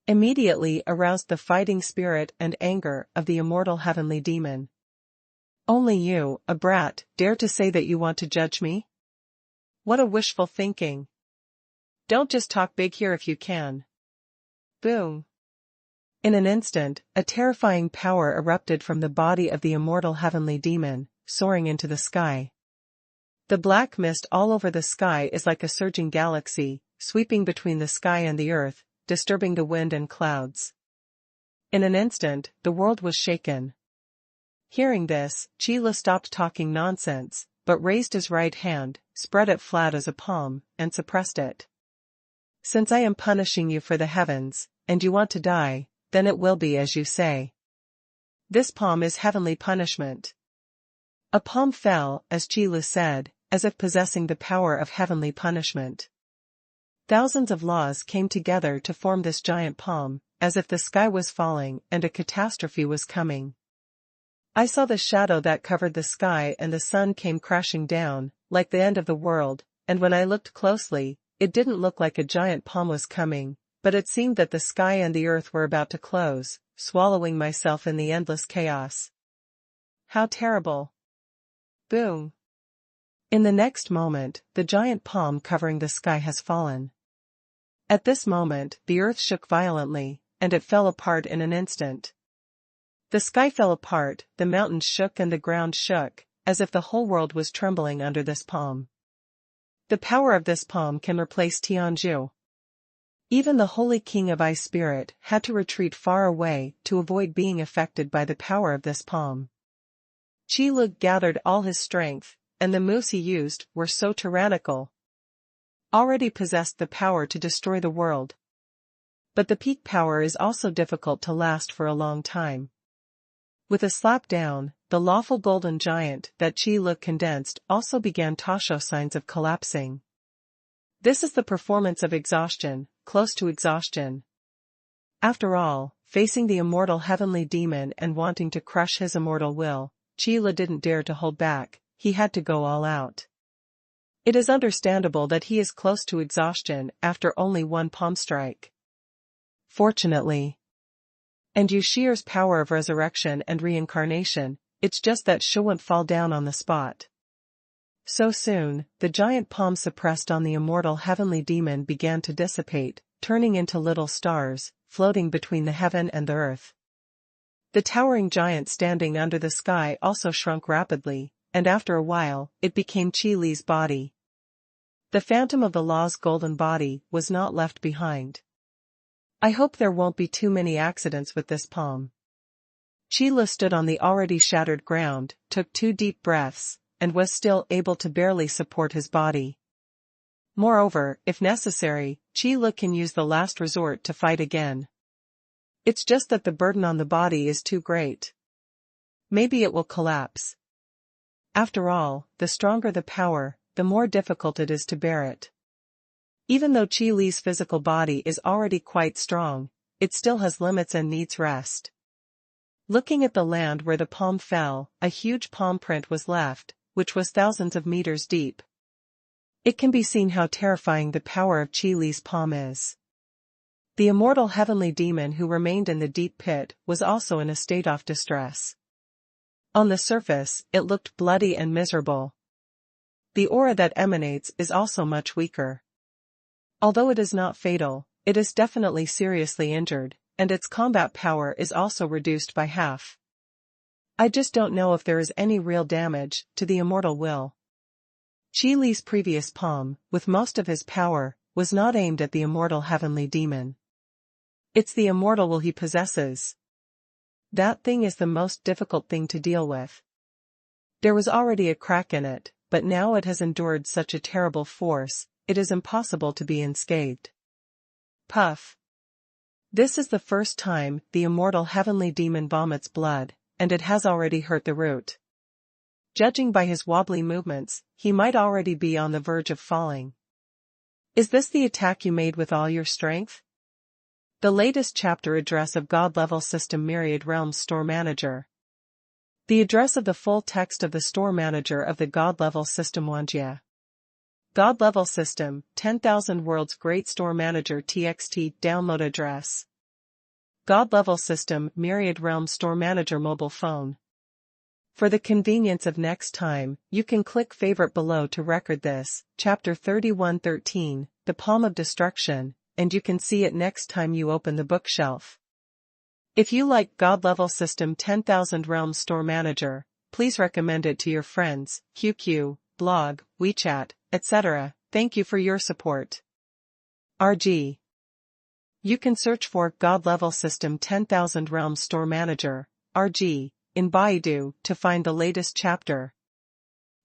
Immediately aroused the fighting spirit and anger of the immortal heavenly demon. Only you, a brat, dare to say that you want to judge me? What a wishful thinking. Don't just talk big here if you can. Boom. In an instant, a terrifying power erupted from the body of the immortal heavenly demon, soaring into the sky. The black mist all over the sky is like a surging galaxy, sweeping between the sky and the earth, disturbing the wind and clouds. In an instant, the world was shaken. Hearing this, Qi Lu stopped talking nonsense, but raised his right hand, spread it flat as a palm, and suppressed it. Since I am punishing you for the heavens, and you want to die, then it will be as you say. This palm is heavenly punishment. A palm fell, as Qi Lu said, as if possessing the power of heavenly punishment. Thousands of laws came together to form this giant palm, as if the sky was falling and a catastrophe was coming. I saw the shadow that covered the sky and the sun came crashing down, like the end of the world, and when I looked closely, it didn't look like a giant palm was coming, but it seemed that the sky and the earth were about to close, swallowing myself in the endless chaos. How terrible. Boom. In the next moment, the giant palm covering the sky has fallen. At this moment, the earth shook violently, and it fell apart in an instant. The sky fell apart, the mountains shook and the ground shook, as if the whole world was trembling under this palm. The power of this palm can replace Tianzhu. Even the holy king of ice spirit had to retreat far away to avoid being affected by the power of this palm. Qi Lu gathered all his strength, and the moves he used were so tyrannical. Already possessed the power to destroy the world. But the peak power is also difficult to last for a long time. With a slap down, the lawful golden giant that Qi Lu condensed also began to show signs of collapsing. This is the performance of exhaustion, close to exhaustion. After all, facing the immortal heavenly demon and wanting to crush his immortal will, Qi Lu didn't dare to hold back, he had to go all out. It is understandable that he is close to exhaustion after only one palm strike. Fortunately. And Yushir's power of resurrection and reincarnation, it's just that she won't fall down on the spot. So soon, the giant palm suppressed on the immortal heavenly demon began to dissipate, turning into little stars, floating between the heaven and the earth. The towering giant standing under the sky also shrunk rapidly, and after a while, it became Qi Li's body. The phantom of the law's golden body was not left behind. I hope there won't be too many accidents with this palm. Qi Lu stood on the already shattered ground, took 2 deep breaths, and was still able to barely support his body. Moreover, if necessary, Qi Lu can use the last resort to fight again. It's just that the burden on the body is too great. Maybe it will collapse. After all, the stronger the power, the more difficult it is to bear it. Even though Qi Li's physical body is already quite strong, it still has limits and needs rest. Looking at the land where the palm fell, a huge palm print was left, which was thousands of meters deep. It can be seen how terrifying the power of Qi Li's palm is. The immortal heavenly demon who remained in the deep pit was also in a state of distress. On the surface, it looked bloody and miserable. The aura that emanates is also much weaker. Although it is not fatal, it is definitely seriously injured, and its combat power is also reduced by half. I just don't know if there is any real damage to the immortal will. Qi Li's previous palm, with most of his power, was not aimed at the immortal heavenly demon. It's the immortal will he possesses. That thing is the most difficult thing to deal with. There was already a crack in it, but now it has endured such a terrible force, it is impossible to be unscathed. Puff. This is the first time the immortal heavenly demon vomits blood, and it has already hurt the root. Judging by his wobbly movements, he might already be on the verge of falling. Is this the attack you made with all your strength? The latest chapter address of God-level system Myriad Realms Store Manager. The address of the full text of the store manager of the God-level system Xuanhuan. God-level system, 10,000 World's Great Store Manager TXT download address. God-level system Myriad Realms Store Manager mobile phone. For the convenience of next time, you can click favorite below to record this, chapter 3113, The Palm of Destruction, and you can see it next time you open the bookshelf. If you like God-level system 10,000 Realms Store Manager, please recommend it to your friends, QQ, blog, WeChat, etc. Thank you for your support. RG. You can search for God-level system 10,000 Realms Store Manager, RG, in Baidu to find the latest chapter.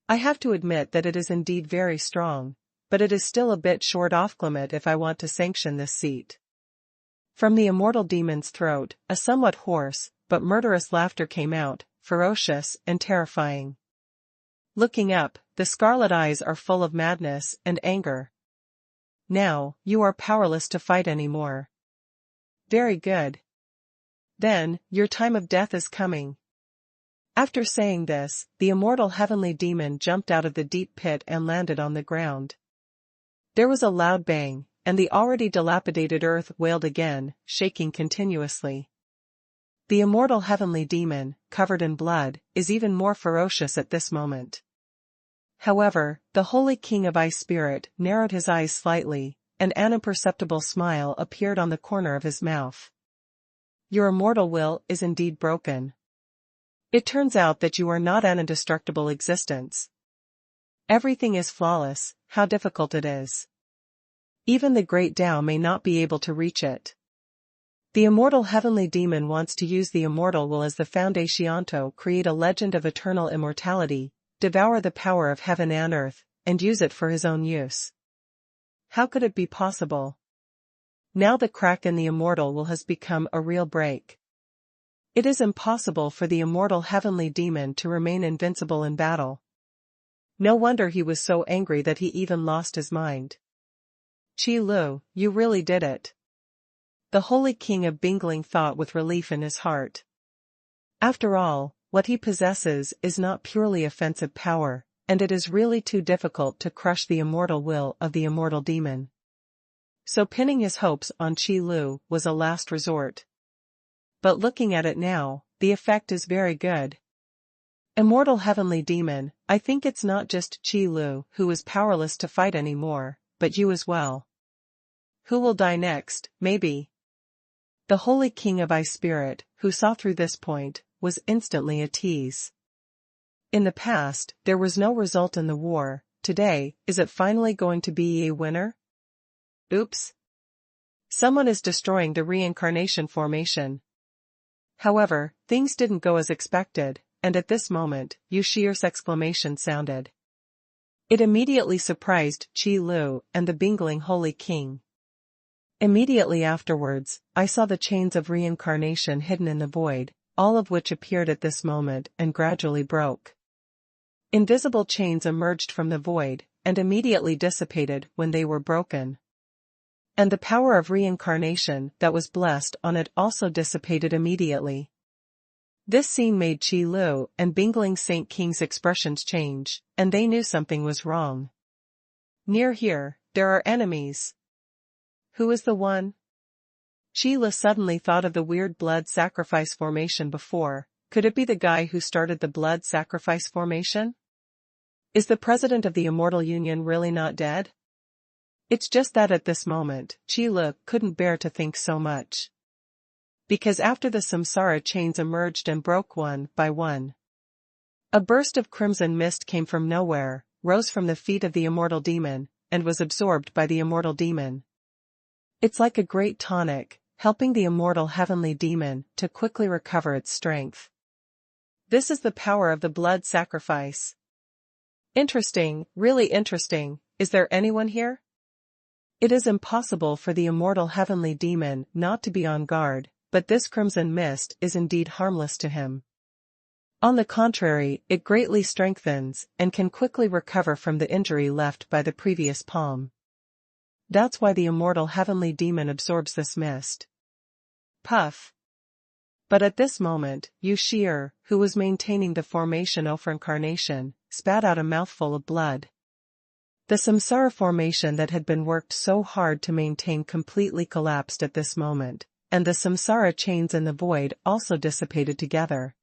I have to admit that it is indeed very strong, but it is still a bit short off limit if I want to sanction this seat. From the immortal demon's throat, a somewhat hoarse, but murderous laughter came out, ferocious and terrifying. Looking up, the scarlet eyes are full of madness and anger. Now, you are powerless to fight anymore. Very good. Then, your time of death is coming. After saying this, the immortal heavenly demon jumped out of the deep pit and landed on the ground. There was a loud bang, and the already dilapidated earth wailed again, shaking continuously. The immortal heavenly demon, covered in blood, is even more ferocious at this moment. However, the holy king of ice spirit narrowed his eyes slightly, and an imperceptible smile appeared on the corner of his mouth. Your immortal will is indeed broken. It turns out that you are not an indestructible existence. Everything is flawless, how difficult it is. Even the great Tao may not be able to reach it. The immortal heavenly demon wants to use the immortal will as the foundation to create a legend of eternal immortality, devour the power of heaven and earth, and use it for his own use. How could it be possible? Now the crack in the immortal will has become a real break. It is impossible for the immortal heavenly demon to remain invincible in battle. No wonder he was so angry that he even lost his mind. Qi Lu, you really did it. The holy king of Bingling thought with relief in his heart. After all, what he possesses is not purely offensive power, and it is really too difficult to crush the immortal will of the immortal demon. So pinning his hopes on Qi Lu was a last resort. But looking at it now, the effect is very good. Immortal heavenly demon, I think it's not just Qi Lu who is powerless to fight anymore, but you as well. Who will die next, maybe? The holy king of ice spirit, who saw through this point, was instantly at ease. In the past, there was no result in the war. Today, is it finally going to be a winner? Oops. Someone is destroying the reincarnation formation. However, things didn't go as expected, and at this moment, Yu Shier's exclamation sounded. It immediately surprised Qi Lu and the Bingling Holy King. Immediately afterwards, I saw the chains of reincarnation hidden in the void, all of which appeared at this moment and gradually broke. Invisible chains emerged from the void, and immediately dissipated when they were broken. And the power of reincarnation that was blessed on it also dissipated immediately. This scene made Qi Lu and Bingling Saint King's expressions change, and they knew something was wrong. Near here, there are enemies. Who is the one? Qi Lu suddenly thought of the weird blood sacrifice formation before. Could it be the guy who started the blood sacrifice formation? Is the president of the Immortal Union really not dead? It's just that at this moment, Qi Lu couldn't bear to think so much. Because after the samsara chains emerged and broke one by one, a burst of crimson mist came from nowhere, rose from the feet of the immortal demon, and was absorbed by the immortal demon. It's like a great tonic, helping the immortal heavenly demon to quickly recover its strength. This is the power of the blood sacrifice. Interesting, really interesting. Is there anyone here? It is impossible for the immortal heavenly demon not to be on guard, but this crimson mist is indeed harmless to him. On the contrary, it greatly strengthens and can quickly recover from the injury left by the previous palm. That's why the immortal heavenly demon absorbs this mist. Puff. But at this moment, Yu Shi'er, who was maintaining the formation of incarnation, spat out a mouthful of blood. The samsara formation that had been worked so hard to maintain completely collapsed at this moment, and the samsara chains in the void also dissipated together.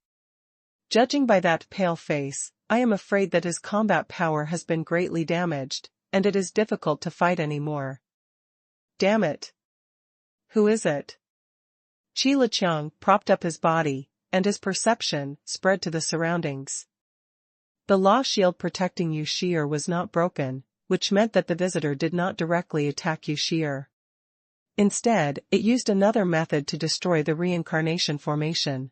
Judging by that pale face, I am afraid that his combat power has been greatly damaged, and it is difficult to fight anymore. Damn it! Who is it? Qi Liqiang propped up his body, and his perception spread to the surroundings. The law shield protecting Yu Shi'er was not broken, which meant that the visitor did not directly attack Yu Shi'er. Instead, it used another method to destroy the reincarnation formation.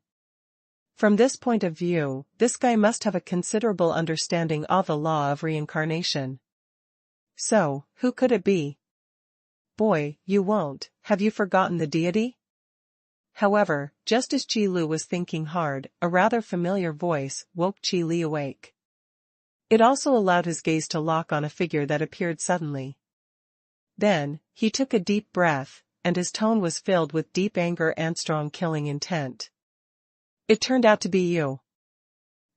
From this point of view, this guy must have a considerable understanding of the law of reincarnation. So, who could it be? Boy, you won't, have you forgotten the deity? However, just as Qi Lu was thinking hard, a rather familiar voice woke Qi Li awake. It also allowed his gaze to lock on a figure that appeared suddenly. Then, he took a deep breath, and his tone was filled with deep anger and strong killing intent. It turned out to be you.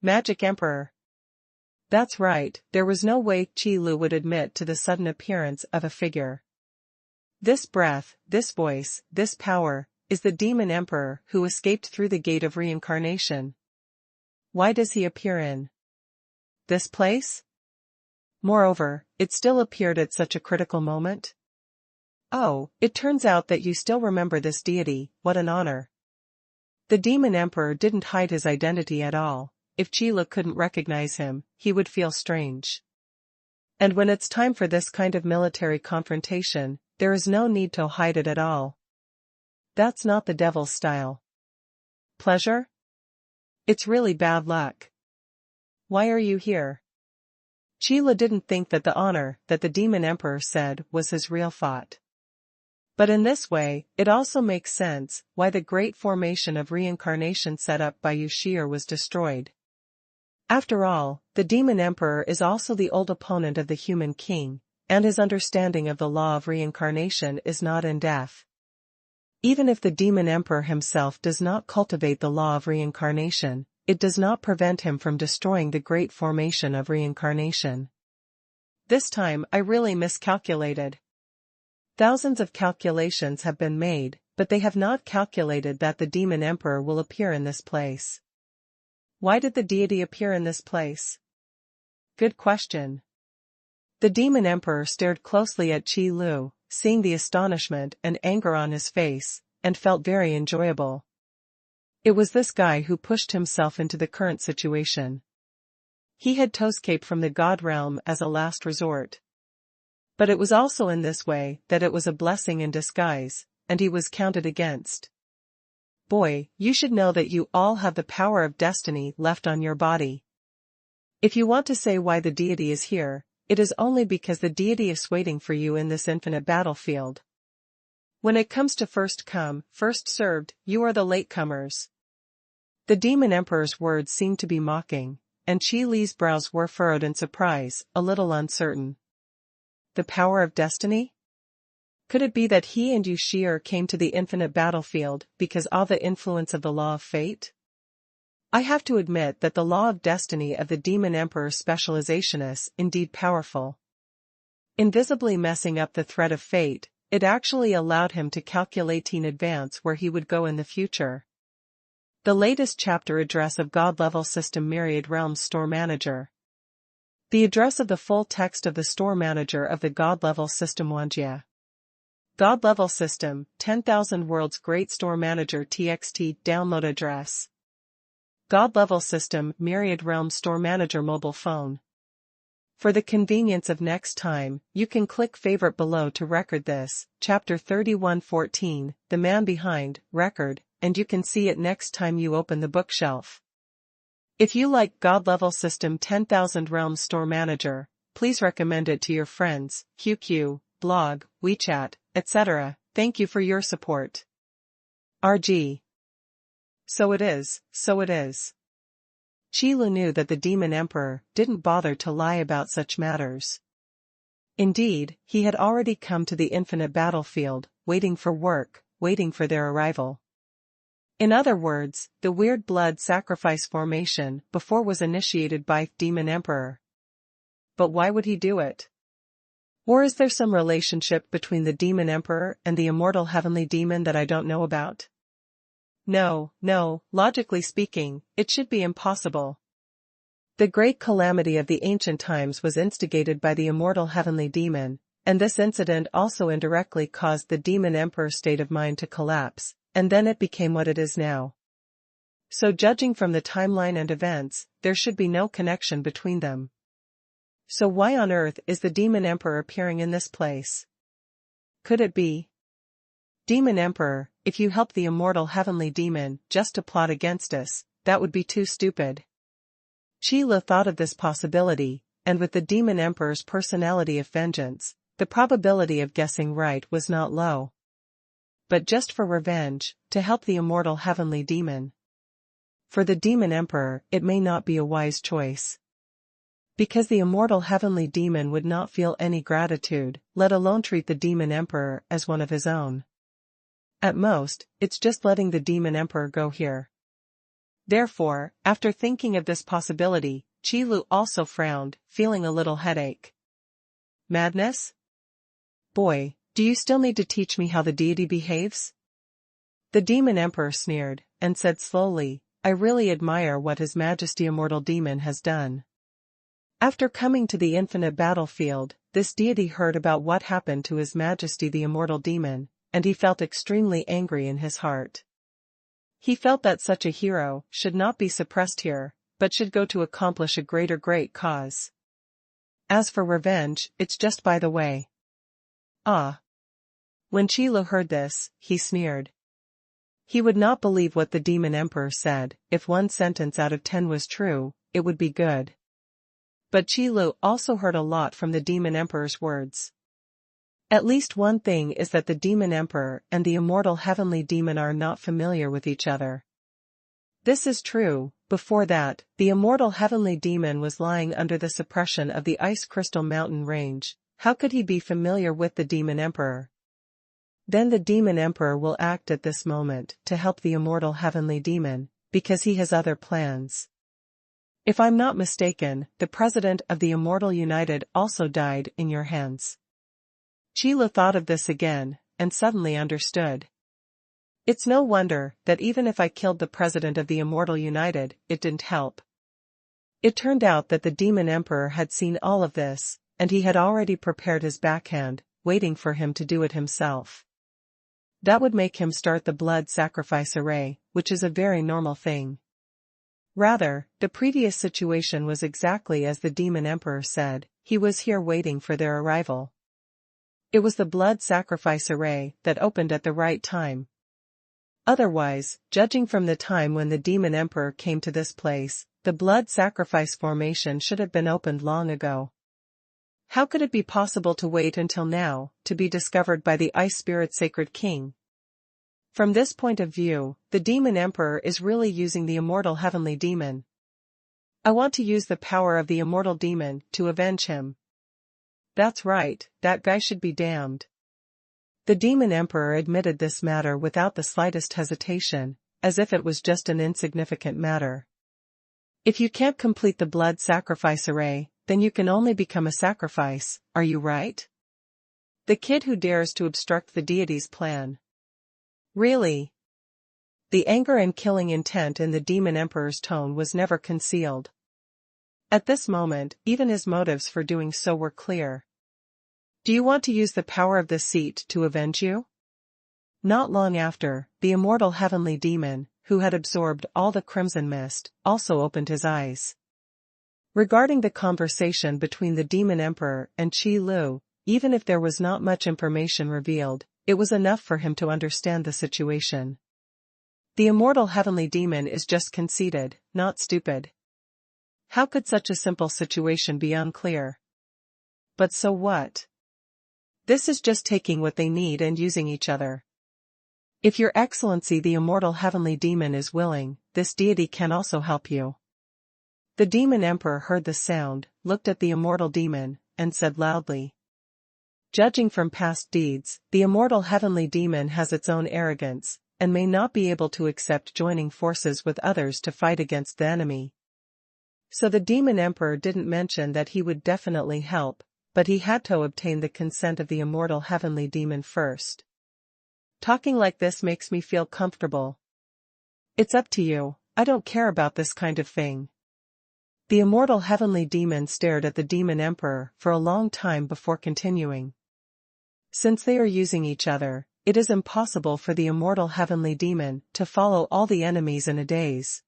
Magic Emperor. That's right, there was no way Qi Lu would admit to the sudden appearance of a figure. This breath, this voice, this power, is the demon emperor who escaped through the gate of reincarnation. Why does he appear in this place? Moreover, it still appeared at such a critical moment. Oh, it turns out that you still remember this deity, what an honor. The demon emperor didn't hide his identity at all. If Qi Lu couldn't recognize him, he would feel strange. And when it's time for this kind of military confrontation, there is no need to hide it at all. That's not the devil's style. Pleasure? It's really bad luck. Why are you here? Qi Lu didn't think that the honor that the demon emperor said was his real thought. But in this way, it also makes sense why the great formation of reincarnation set up by Yu Shi'er was destroyed. After all, the demon emperor is also the old opponent of the human king, and his understanding of the law of reincarnation is not in depth. Even if the demon emperor himself does not cultivate the law of reincarnation, it does not prevent him from destroying the great formation of reincarnation. This time I really miscalculated. Thousands of calculations have been made, but they have not calculated that the demon emperor will appear in this place. Why did the deity appear in this place? Good question. The demon emperor stared closely at Qi Lu, seeing the astonishment and anger on his face, and felt very enjoyable. It was this guy who pushed himself into the current situation. He had escaped from the god realm as a last resort. But it was also in this way that it was a blessing in disguise, and he was counted against. Boy, you should know that you all have the power of destiny left on your body. If you want to say why the deity is here, it is only because the deity is waiting for you in this infinite battlefield. When it comes to first come, first served, you are the latecomers. The demon emperor's words seemed to be mocking, and Qi Li's brows were furrowed in surprise, a little uncertain. The power of destiny? Could it be that he and Yu Shi'er came to the infinite battlefield because of the influence of the law of fate? I have to admit that the law of destiny of the demon emperor's specialization is indeed powerful. Invisibly messing up the thread of fate, it actually allowed him to calculate in advance where he would go in the future. The latest chapter address of God-level system Myriad Realms Store Manager. The address of the full text of the store manager of the God-level system Wanjia. God-level system, 10,000 World's Great Store Manager TXT download address. God-level system Myriad Realms Store Manager mobile phone. For the convenience of next time, you can click favorite below to record this, chapter 31:14, The Man Behind, record, and you can see it next time you open the bookshelf. If you like God Level System 10,000 Realms Store Manager, please recommend it to your friends, QQ, blog, WeChat, etc. Thank you for your support. RG. So it is. Qi Lu knew that the Demon Emperor didn't bother to lie about such matters. Indeed, he had already come to the infinite battlefield, waiting for work, waiting for their arrival. In other words, the weird blood sacrifice formation before was initiated by Demon Emperor. But why would he do it? Or is there some relationship between the Demon Emperor and the immortal heavenly demon that I don't know about? No, logically speaking, it should be impossible. The great calamity of the ancient times was instigated by the immortal heavenly demon, and this incident also indirectly caused the Demon Emperor's state of mind to collapse, and then it became what it is now. So judging from the timeline and events, there should be no connection between them. So why on earth is the Demon Emperor appearing in this place? Could it be? Demon Emperor, if you help the immortal heavenly demon just to plot against us, that would be too stupid. Qi Lu thought of this possibility, and with the Demon Emperor's personality of vengeance, the probability of guessing right was not low. But just for revenge, to help the immortal heavenly demon. For the Demon Emperor, it may not be a wise choice. Because the immortal heavenly demon would not feel any gratitude, let alone treat the Demon Emperor as one of his own. At most, it's just letting the Demon Emperor go here. Therefore, after thinking of this possibility, Qi Lu also frowned, feeling a little headache. Madness? Boy, do you still need to teach me how the deity behaves? The Demon Emperor sneered, and said slowly, I really admire what His Majesty Immortal Demon has done. After coming to the infinite battlefield, this deity heard about what happened to His Majesty the Immortal Demon, and he felt extremely angry in his heart. He felt that such a hero should not be suppressed here, but should go to accomplish a great cause. As for revenge, it's just by the way. Ah. When Qi Lu heard this, he sneered. He would not believe what the Demon Emperor said. If 1 sentence out of 10 was true, it would be good. But Qi Lu also heard a lot from the Demon Emperor's words. At least one thing is that the Demon Emperor and the immortal heavenly demon are not familiar with each other. This is true. Before that, the immortal heavenly demon was lying under the suppression of the Ice Crystal Mountain range. How could he be familiar with the Demon Emperor? Then the Demon Emperor will act at this moment to help the immortal heavenly demon, because he has other plans. If I'm not mistaken, the president of the Immortal United also died in your hands. Qi Lu thought of this again, and suddenly understood. It's no wonder that even if I killed the president of the Immortal United, it didn't help. It turned out that the Demon Emperor had seen all of this, and he had already prepared his backhand, waiting for him to do it himself. That would make him start the blood sacrifice array, which is a very normal thing. Rather, the previous situation was exactly as the Demon Emperor said, he was here waiting for their arrival. It was the blood sacrifice array that opened at the right time. Otherwise, judging from the time when the Demon Emperor came to this place, the blood sacrifice formation should have been opened long ago. How could it be possible to wait until now, to be discovered by the Ice Spirit Sacred King? From this point of view, the Demon Emperor is really using the immortal heavenly demon. I want to use the power of the immortal demon to avenge him. That's right, that guy should be damned. The Demon Emperor admitted this matter without the slightest hesitation, as if it was just an insignificant matter. If you can't complete the blood sacrifice array, then you can only become a sacrifice, are you right? The kid who dares to obstruct the deity's plan. Really? The anger and killing intent in the Demon Emperor's tone was never concealed. At this moment, even his motives for doing so were clear. Do you want to use the power of this seat to avenge you? Not long after, the immortal heavenly demon, who had absorbed all the crimson mist, also opened his eyes. Regarding the conversation between the Demon Emperor and Qi Lu, even if there was not much information revealed, it was enough for him to understand the situation. The immortal heavenly demon is just conceited, not stupid. How could such a simple situation be unclear? But so what? This is just taking what they need and using each other. If your excellency the immortal heavenly demon is willing, this deity can also help you. The demon emperor heard the sound, looked at the immortal demon, and said loudly. Judging from past deeds, the immortal heavenly demon has its own arrogance, and may not be able to accept joining forces with others to fight against the enemy. So the demon emperor didn't mention that he would definitely help, but he had to obtain the consent of the immortal heavenly demon first. Talking like this makes me feel comfortable. It's up to you, I don't care about this kind of thing. The immortal heavenly demon stared at the demon emperor for a long time before continuing. Since they are using each other, it is impossible for the immortal heavenly demon to follow all the enemies in a daze.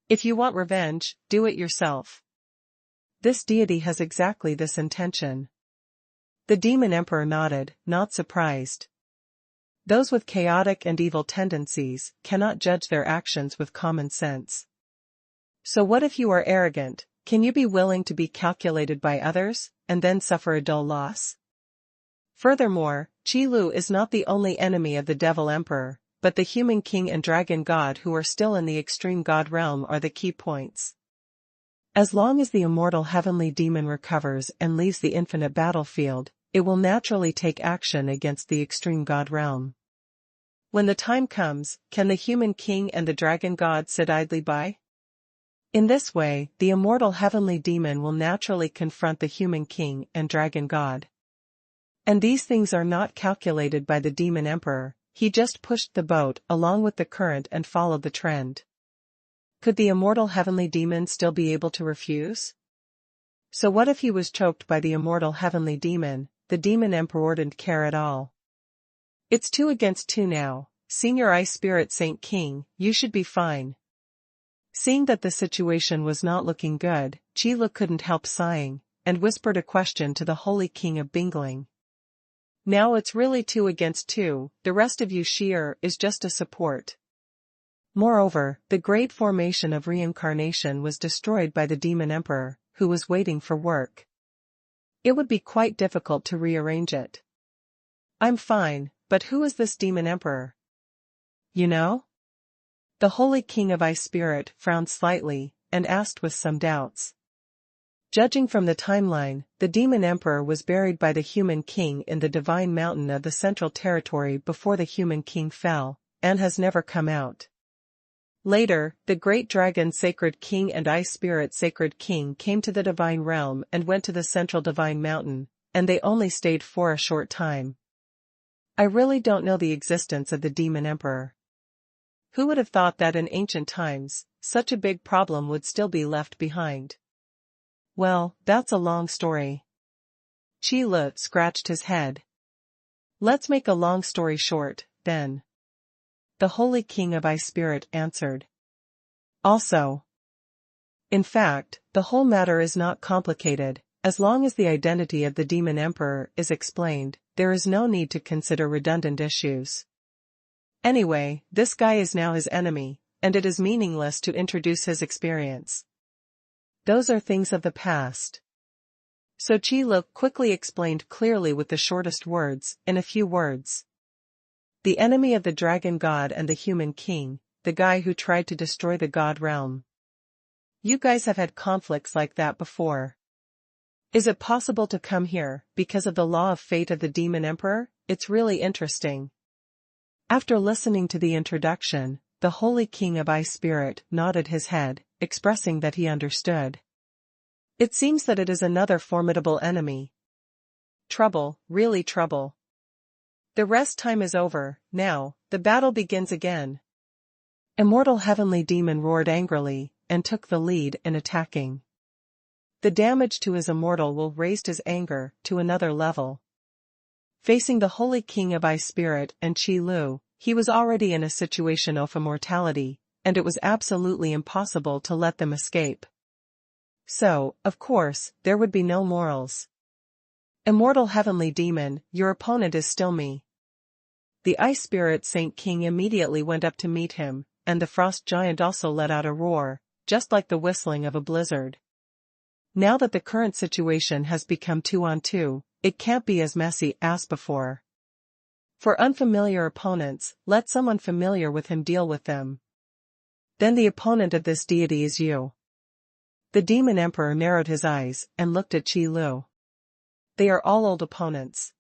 If you want revenge, do it yourself. This deity has exactly this intention. The demon emperor nodded, not surprised. Those with chaotic and evil tendencies cannot judge their actions with common sense. So what if you are arrogant? Can you be willing to be calculated by others, and then suffer a dull loss? Furthermore, Qi Lu is not the only enemy of the Devil Emperor, but the human king and dragon god who are still in the extreme god realm are the key points. As long as the immortal heavenly demon recovers and leaves the infinite battlefield, it will naturally take action against the extreme god realm. When the time comes, can the human king and the dragon god sit idly by? In this way, the immortal heavenly demon will naturally confront the human king and dragon god. And these things are not calculated by the demon emperor, he just pushed the boat along with the current and followed the trend. Could the immortal heavenly demon still be able to refuse? So what if he was choked by the immortal heavenly demon? The demon emperor didn't care at all. It's 2 against 2 now, Senior Ice Spirit Saint King, you should be fine. Seeing that the situation was not looking good, Qi Lu couldn't help sighing, and whispered a question to the Holy King of Bingling. Now it's really 2 against 2, the rest of you Shi'er is just a support. Moreover, the great formation of reincarnation was destroyed by the demon emperor, who was waiting for work. It would be quite difficult to rearrange it. I'm fine, but who is this demon emperor? You know? The Holy King of Ice Spirit frowned slightly, and asked with some doubts. Judging from the timeline, the demon emperor was buried by the human king in the divine mountain of the Central Territory before the human king fell, and has never come out. Later, the great dragon Sacred King and Ice Spirit Sacred King came to the divine realm and went to the Central Divine Mountain, and they only stayed for a short time. I really don't know the existence of the demon emperor. Who would have thought that in ancient times, such a big problem would still be left behind? Well, that's a long story. Qi Lu scratched his head. Let's make a long story short, then. The Holy King of Ice Spirit answered. Also. In fact, the whole matter is not complicated. As long as the identity of the demon emperor is explained, there is no need to consider redundant issues. Anyway, this guy is now his enemy, and it is meaningless to introduce his experience. Those are things of the past. So Qi Lu quickly explained clearly with the shortest words, in a few words. The enemy of the dragon god and the human king, the guy who tried to destroy the god realm. You guys have had conflicts like that before. Is it possible to come here, because of the law of fate of the demon emperor? It's really interesting. After listening to the introduction, the Holy King of Ice Spirit nodded his head, expressing that he understood. It seems that it is another formidable enemy. Trouble, really trouble. The rest time is over, now, the battle begins again. Immortal Heavenly Demon roared angrily, and took the lead in attacking. The damage to his immortal will raised his anger to another level. Facing the Holy King of Ice Spirit and Qi Lu, he was already in a situation of immortality, and it was absolutely impossible to let them escape. So, of course, there would be no morals. Immortal heavenly demon, your opponent is still me. The ice spirit Saint King immediately went up to meet him, and the frost giant also let out a roar, just like the whistling of a blizzard. Now that the current situation has become 2-on-2, it can't be as messy as before. For unfamiliar opponents, let someone familiar with him deal with them. Then the opponent of this deity is you. The demon emperor narrowed his eyes and looked at Qi Lu. They are all old opponents.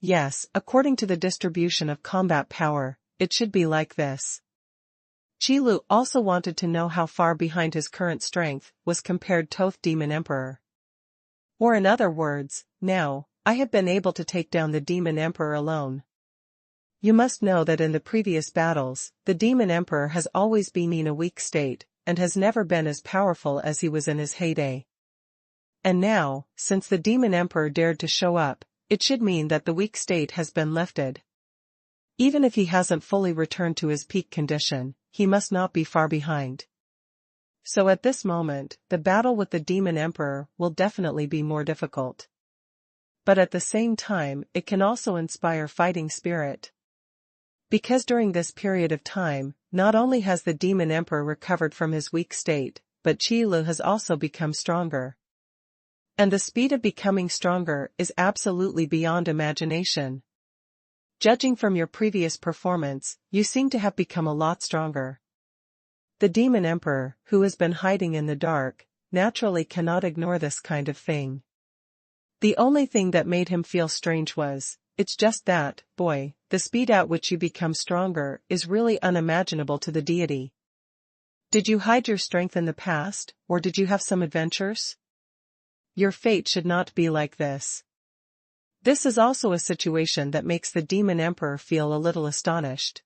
Yes, according to the distribution of combat power, it should be like this. Qi Lu also wanted to know how far behind his current strength was compared Thoth Demon Emperor. Or in other words, now, I have been able to take down the Demon Emperor alone. You must know that in the previous battles, the Demon Emperor has always been in a weak state, and has never been as powerful as he was in his heyday. And now, since the Demon Emperor dared to show up, it should mean that the weak state has been lifted. Even if he hasn't fully returned to his peak condition, he must not be far behind. So at this moment, the battle with the Demon Emperor will definitely be more difficult. But at the same time, it can also inspire fighting spirit. Because during this period of time, not only has the Demon Emperor recovered from his weak state, but Qi Lu has also become stronger. And the speed of becoming stronger is absolutely beyond imagination. Judging from your previous performance, you seem to have become a lot stronger. The Demon Emperor, who has been hiding in the dark, naturally cannot ignore this kind of thing. The only thing that made him feel strange was, it's just that, boy, the speed at which you become stronger is really unimaginable to the deity. Did you hide your strength in the past, or did you have some adventures? Your fate should not be like this. This is also a situation that makes the Demon Emperor feel a little astonished.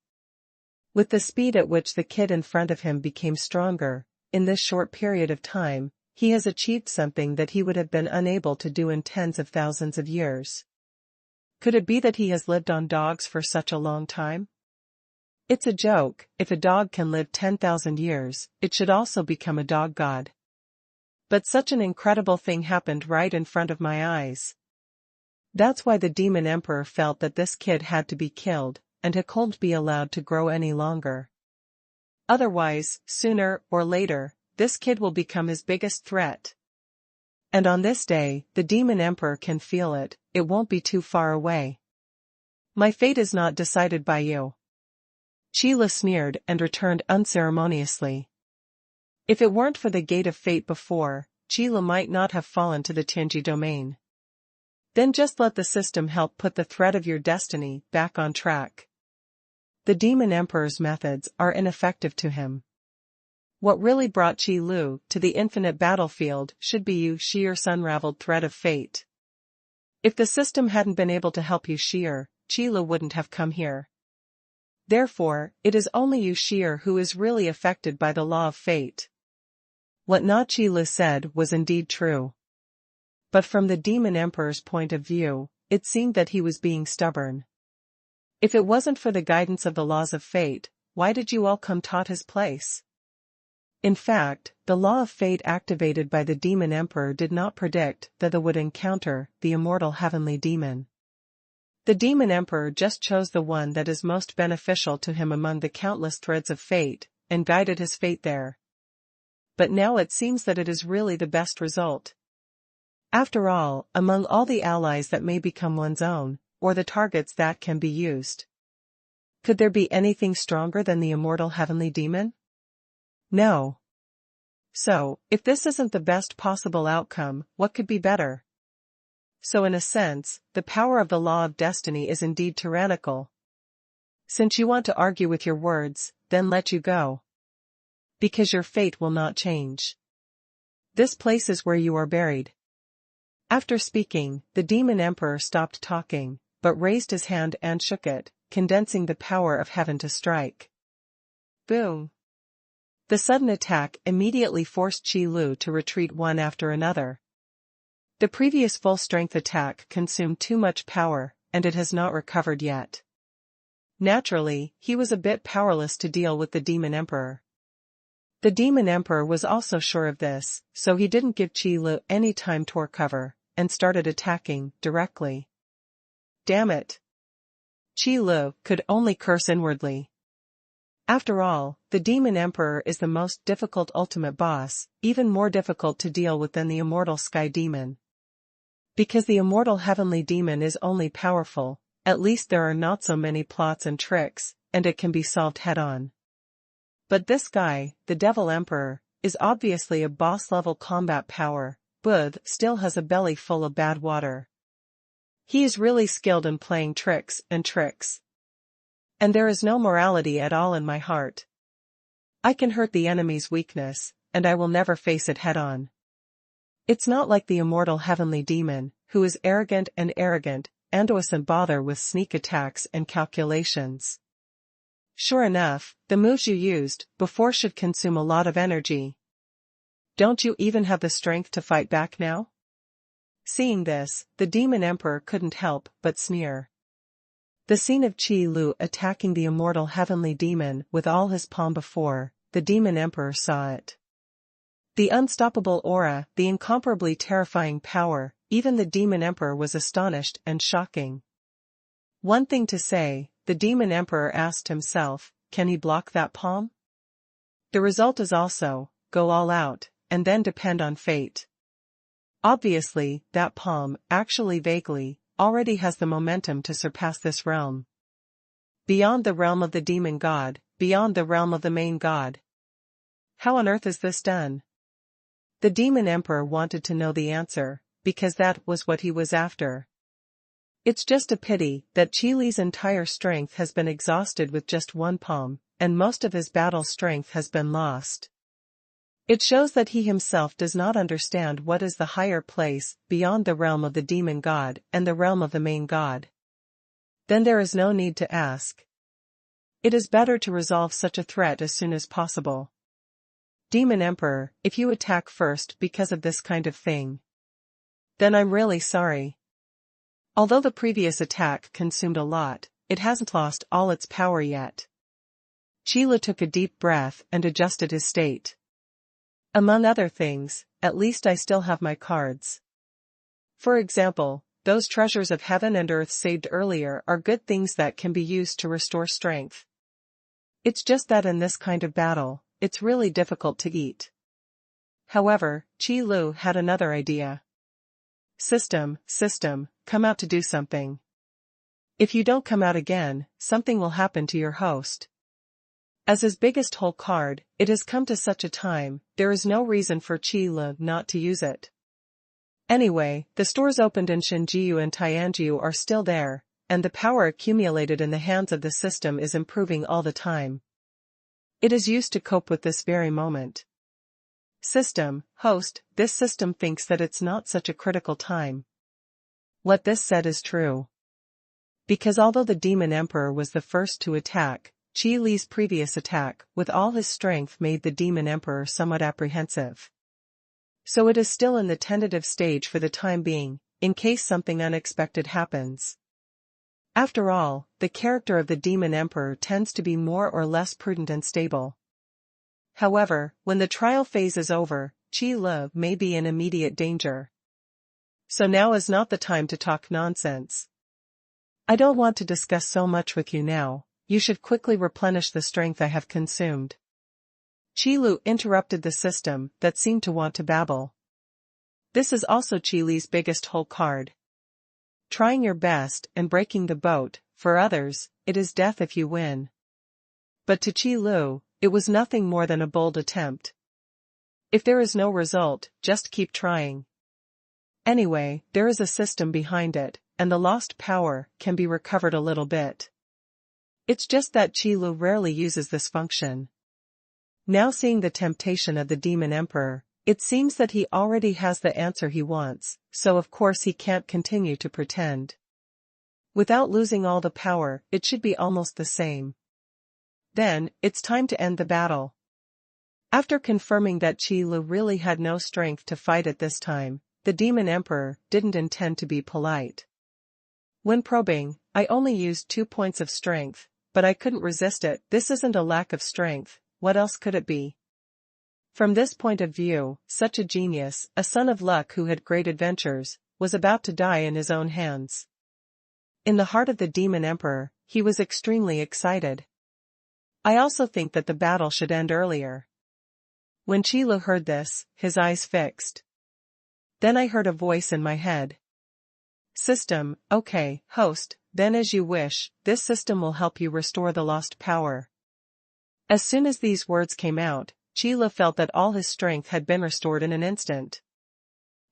With the speed at which the kid in front of him became stronger, in this short period of time, he has achieved something that he would have been unable to do in tens of thousands of years. Could it be that he has lived on dogs for such a long time? It's a joke. If a dog can live 10,000 years, it should also become a dog god. But such an incredible thing happened right in front of my eyes. That's why the Demon Emperor felt that this kid had to be killed, and he couldn't be allowed to grow any longer. Otherwise, sooner or later, this kid will become his biggest threat. And on this day, the Demon Emperor can feel it, it won't be too far away. My fate is not decided by you. Qi Lu sneered and returned unceremoniously. If it weren't for the Gate of Fate before, Qi Lu might not have fallen to the Tianji domain. Then just let the system help put the thread of your destiny back on track. The Demon Emperor's methods are ineffective to him. What really brought Qi Lu to the infinite battlefield should be you sheer's unraveled thread of fate. If the system hadn't been able to help you sheer, Qi Lu wouldn't have come here. Therefore, it is only you sheer who is really affected by the law of fate. What Na Qi Lu said was indeed true. But from the Demon Emperor's point of view, it seemed that he was being stubborn. If it wasn't for the guidance of the laws of fate, why did you all come taught his place? In fact, the law of fate activated by the Demon Emperor did not predict that they would encounter the immortal heavenly demon. The Demon Emperor just chose the one that is most beneficial to him among the countless threads of fate, and guided his fate there. But now it seems that it is really the best result. After all, among all the allies that may become one's own, or the targets that can be used, could there be anything stronger than the immortal heavenly demon? No. So, if this isn't the best possible outcome, what could be better? So in a sense, the power of the law of destiny is indeed tyrannical. Since you want to argue with your words, then let you go. Because your fate will not change. This place is where you are buried. After speaking, the Demon Emperor stopped talking, but raised his hand and shook it, condensing the power of heaven to strike. Boom! The sudden attack immediately forced Qi Lu to retreat one after another. The previous full-strength attack consumed too much power, and it has not recovered yet. Naturally, he was a bit powerless to deal with the Demon Emperor. The demon emperor was also sure of this, so he didn't give Qi Lu any time to recover, and started attacking directly. Damn it! Qi Lu could only curse inwardly. After all, the demon emperor is the most difficult ultimate boss, even more difficult to deal with than the immortal sky demon. Because the immortal heavenly demon is only powerful, at least there are not so many plots and tricks, and it can be solved head-on. But this guy, the devil emperor, is obviously a boss-level combat power, but still has a belly full of bad water. He is really skilled in playing tricks. And there is no morality at all in my heart. I can hurt the enemy's weakness, and I will never face it head-on. It's not like the immortal heavenly demon, who is arrogant and doesn't bother with sneak attacks and calculations. Sure enough, the moves you used before should consume a lot of energy. Don't you even have the strength to fight back now? Seeing this, the demon emperor couldn't help but sneer. The scene of Qi Lu attacking the immortal heavenly demon with all his pomp before the demon emperor saw it. The unstoppable aura, the incomparably terrifying power, even the demon emperor was astonished and shocking. One thing to say, the demon emperor asked himself, can he block that palm? The result is also, go all out, and then depend on fate. Obviously, that palm, actually vaguely, already has the momentum to surpass this realm. Beyond the realm of the demon god, beyond the realm of the main god. How on earth is this done? The demon emperor wanted to know the answer, because that was what he was after. It's just a pity that Qi Li's entire strength has been exhausted with just one palm, and most of his battle strength has been lost. It shows that he himself does not understand what is the higher place beyond the realm of the demon god and the realm of the main god. Then there is no need to ask. It is better to resolve such a threat as soon as possible. Demon Emperor, if you attack first because of this kind of thing, then I'm really sorry. Although the previous attack consumed a lot, it hasn't lost all its power yet. Qi Lu took a deep breath and adjusted his state. Among other things, at least I still have my cards. For example, those treasures of heaven and earth saved earlier are good things that can be used to restore strength. It's just that in this kind of battle, it's really difficult to eat. However, Qi Lu had another idea. System, come out to do something. If you don't come out again, something will happen to your host. As his biggest hole card, it has come to such a time, there is no reason for Qi Lu not to use it. Anyway, the stores opened in Shenjiu and Tianjiu are still there, and the power accumulated in the hands of the system is improving all the time. It is used to cope with this very moment. System, host, this system thinks that it's not such a critical time. What this said is true. Because although the Demon Emperor was the first to attack, Qi Li's previous attack with all his strength made the Demon Emperor somewhat apprehensive. So it is still in the tentative stage for the time being, in case something unexpected happens. After all, the character of the Demon Emperor tends to be more or less prudent and stable. However, when the trial phase is over, Qi Lu may be in immediate danger. So now is not the time to talk nonsense. I don't want to discuss so much with you now, you should quickly replenish the strength I have consumed. Qi Lu interrupted the system that seemed to want to babble. This is also Qi Li's biggest hole card. Trying your best and breaking the boat, for others, it is death if you win. But to Qi Lu, it was nothing more than a bold attempt. If there is no result, just keep trying. Anyway, there is a system behind it, and the lost power can be recovered a little bit. It's just that Qi Lu rarely uses this function. Now seeing the temptation of the Demon Emperor, it seems that he already has the answer he wants, so of course he can't continue to pretend. Without losing all the power, it should be almost the same. Then, it's time to end the battle. After confirming that Qi Lu really had no strength to fight at this time, the Demon Emperor didn't intend to be polite. When probing, I only used 2 points of strength, but I couldn't resist it. This isn't a lack of strength, what else could it be? From this point of view, such a genius, a son of luck who had great adventures, was about to die in his own hands. In the heart of the demon emperor, he was extremely excited. I also think that the battle should end earlier. When Qi Lu heard this, his eyes fixed. Then I heard a voice in my head. System, okay, host, then as you wish, this system will help you restore the lost power. As soon as these words came out, Qi Lu felt that all his strength had been restored in an instant.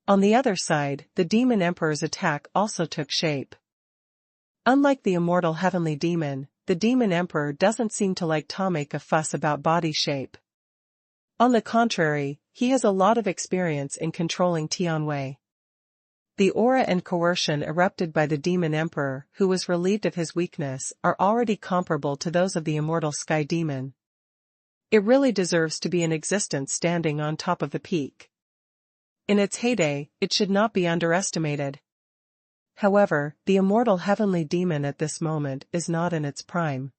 On the other side, the demon emperor's attack also took shape. Unlike the immortal heavenly demon, the demon emperor doesn't seem to like to make a fuss about body shape. On the contrary, he has a lot of experience in controlling Tianwei. The aura and coercion erupted by the demon emperor, who was relieved of his weakness, are already comparable to those of the immortal sky demon. It really deserves to be in existence standing on top of the peak. In its heyday, it should not be underestimated. However, the immortal heavenly demon at this moment is not in its prime.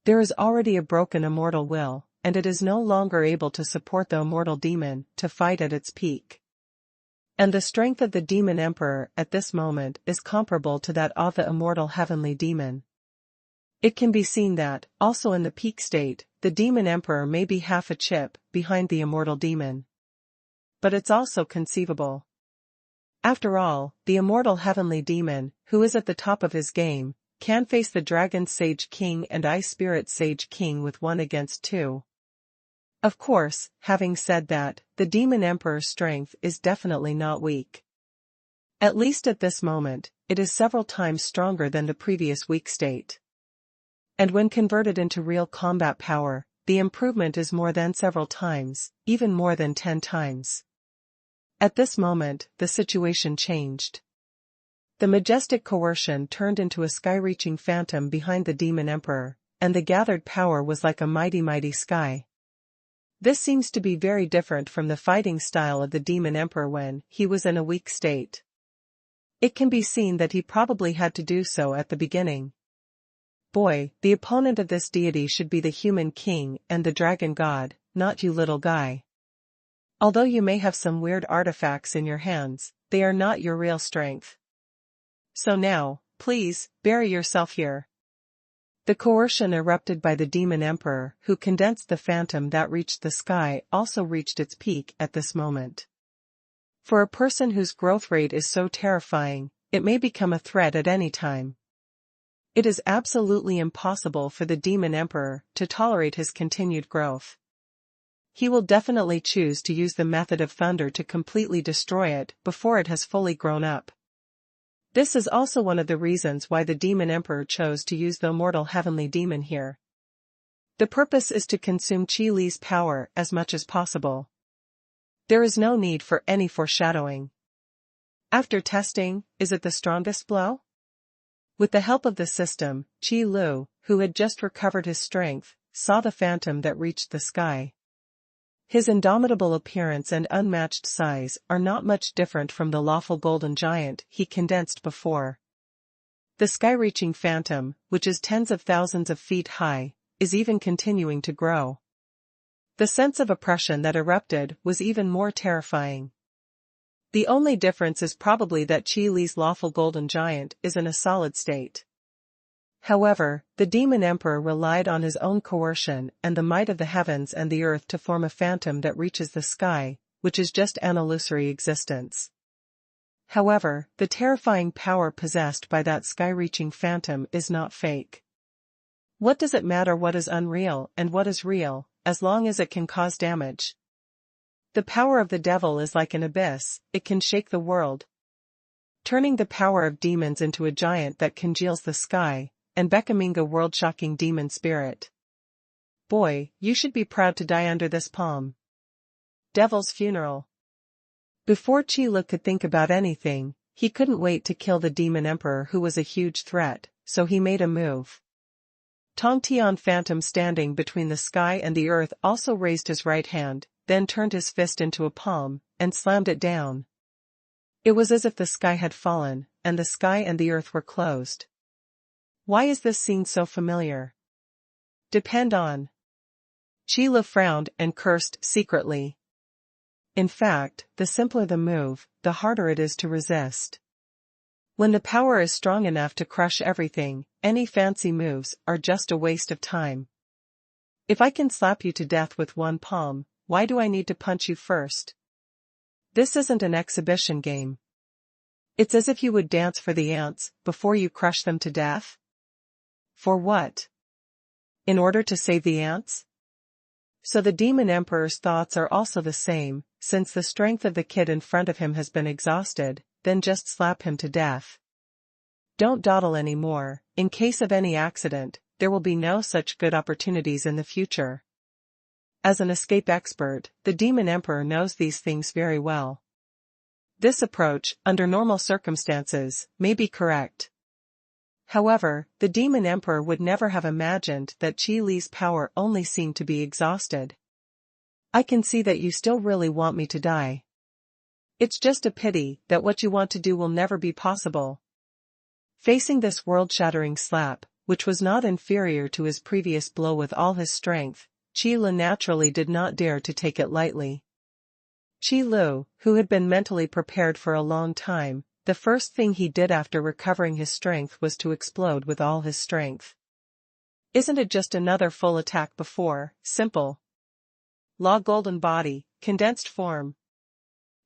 There is already a broken immortal will, and it is no longer able to support the immortal demon to fight at its peak. And the strength of the demon emperor at this moment is comparable to that of the immortal heavenly demon. It can be seen that, also in the peak state, the demon emperor may be half a chip behind the immortal demon. But it's also conceivable. After all, the immortal heavenly demon, who is at the top of his game, can face the Dragon Sage King and Ice Spirit Sage King with 1 against 2. Of course, having said that, the demon emperor's strength is definitely not weak. At least at this moment, it is several times stronger than the previous weak state. And when converted into real combat power, the improvement is more than several times, even more than 10 times. At this moment, the situation changed. The majestic coercion turned into a sky-reaching phantom behind the demon emperor, and the gathered power was like a mighty sky. This seems to be very different from the fighting style of the demon emperor when he was in a weak state. It can be seen that he probably had to do so at the beginning. Boy, the opponent of this deity should be the human king and the dragon god, not you little guy. Although you may have some weird artifacts in your hands, they are not your real strength. So now, please, bury yourself here. The coercion erupted by the demon emperor, who condensed the phantom that reached the sky, also reached its peak at this moment. For a person whose growth rate is so terrifying, it may become a threat at any time. It is absolutely impossible for the demon emperor to tolerate his continued growth. He will definitely choose to use the method of thunder to completely destroy it before it has fully grown up. This is also one of the reasons why the demon emperor chose to use the immortal heavenly demon here. The purpose is to consume Qi Li's power as much as possible. There is no need for any foreshadowing. After testing, is it the strongest blow? With the help of the system, Qi Lu, who had just recovered his strength, saw the phantom that reached the sky. His indomitable appearance and unmatched size are not much different from the lawful golden giant he condensed before. The sky-reaching phantom, which is tens of thousands of feet high, is even continuing to grow. The sense of oppression that erupted was even more terrifying. The only difference is probably that Qi Li's lawful golden giant is in a solid state. However, the demon emperor relied on his own coercion and the might of the heavens and the earth to form a phantom that reaches the sky, which is just an illusory existence. However, the terrifying power possessed by that sky-reaching phantom is not fake. What does it matter what is unreal and what is real, as long as it can cause damage? The power of the devil is like an abyss, it can shake the world, turning the power of demons into a giant that congeals the sky, and becoming a world-shocking demon spirit. Boy, you should be proud to die under this palm. Devil's funeral. Before Qi Lu could think about anything, he couldn't wait to kill the demon emperor who was a huge threat, so he made a move. Tong Tian Phantom standing between the sky and the earth also raised his right hand, then turned his fist into a palm, and slammed it down. It was as if the sky had fallen, and the sky and the earth were closed. Why is this scene so familiar? Depend on. Qi frowned and cursed secretly. In fact, the simpler the move, the harder it is to resist. When the power is strong enough to crush everything, any fancy moves are just a waste of time. If I can slap you to death with one palm, why do I need to punch you first? This isn't an exhibition game. It's as if you would dance for the ants before you crush them to death. For what? In order to save the ants? So the demon emperor's thoughts are also the same. Since the strength of the kid in front of him has been exhausted, then just slap him to death. Don't dawdle anymore. In case of any accident, there will be no such good opportunities in the future. As an escape expert, the demon emperor knows these things very well. This approach, under normal circumstances, may be correct. However, the demon emperor would never have imagined that Qi Li's power only seemed to be exhausted. I can see that you still really want me to die. It's just a pity that what you want to do will never be possible. Facing this world-shattering slap, which was not inferior to his previous blow with all his strength, Qi Li naturally did not dare to take it lightly. Qi Li, who had been mentally prepared for a long time, the first thing he did after recovering his strength was to explode with all his strength. Isn't it just another full attack before, simple? Law golden body, condensed form.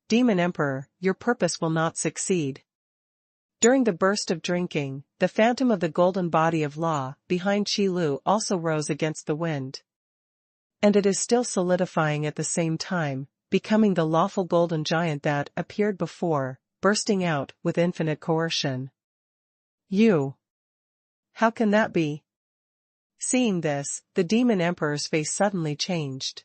Demon Emperor, your purpose will not succeed. During the burst of drinking, the phantom of the golden body of law behind Qi Li also rose against the wind. And it is still solidifying at the same time, becoming the lawful golden giant that appeared before, bursting out with infinite coercion. You! How can that be? Seeing this, the demon emperor's face suddenly changed.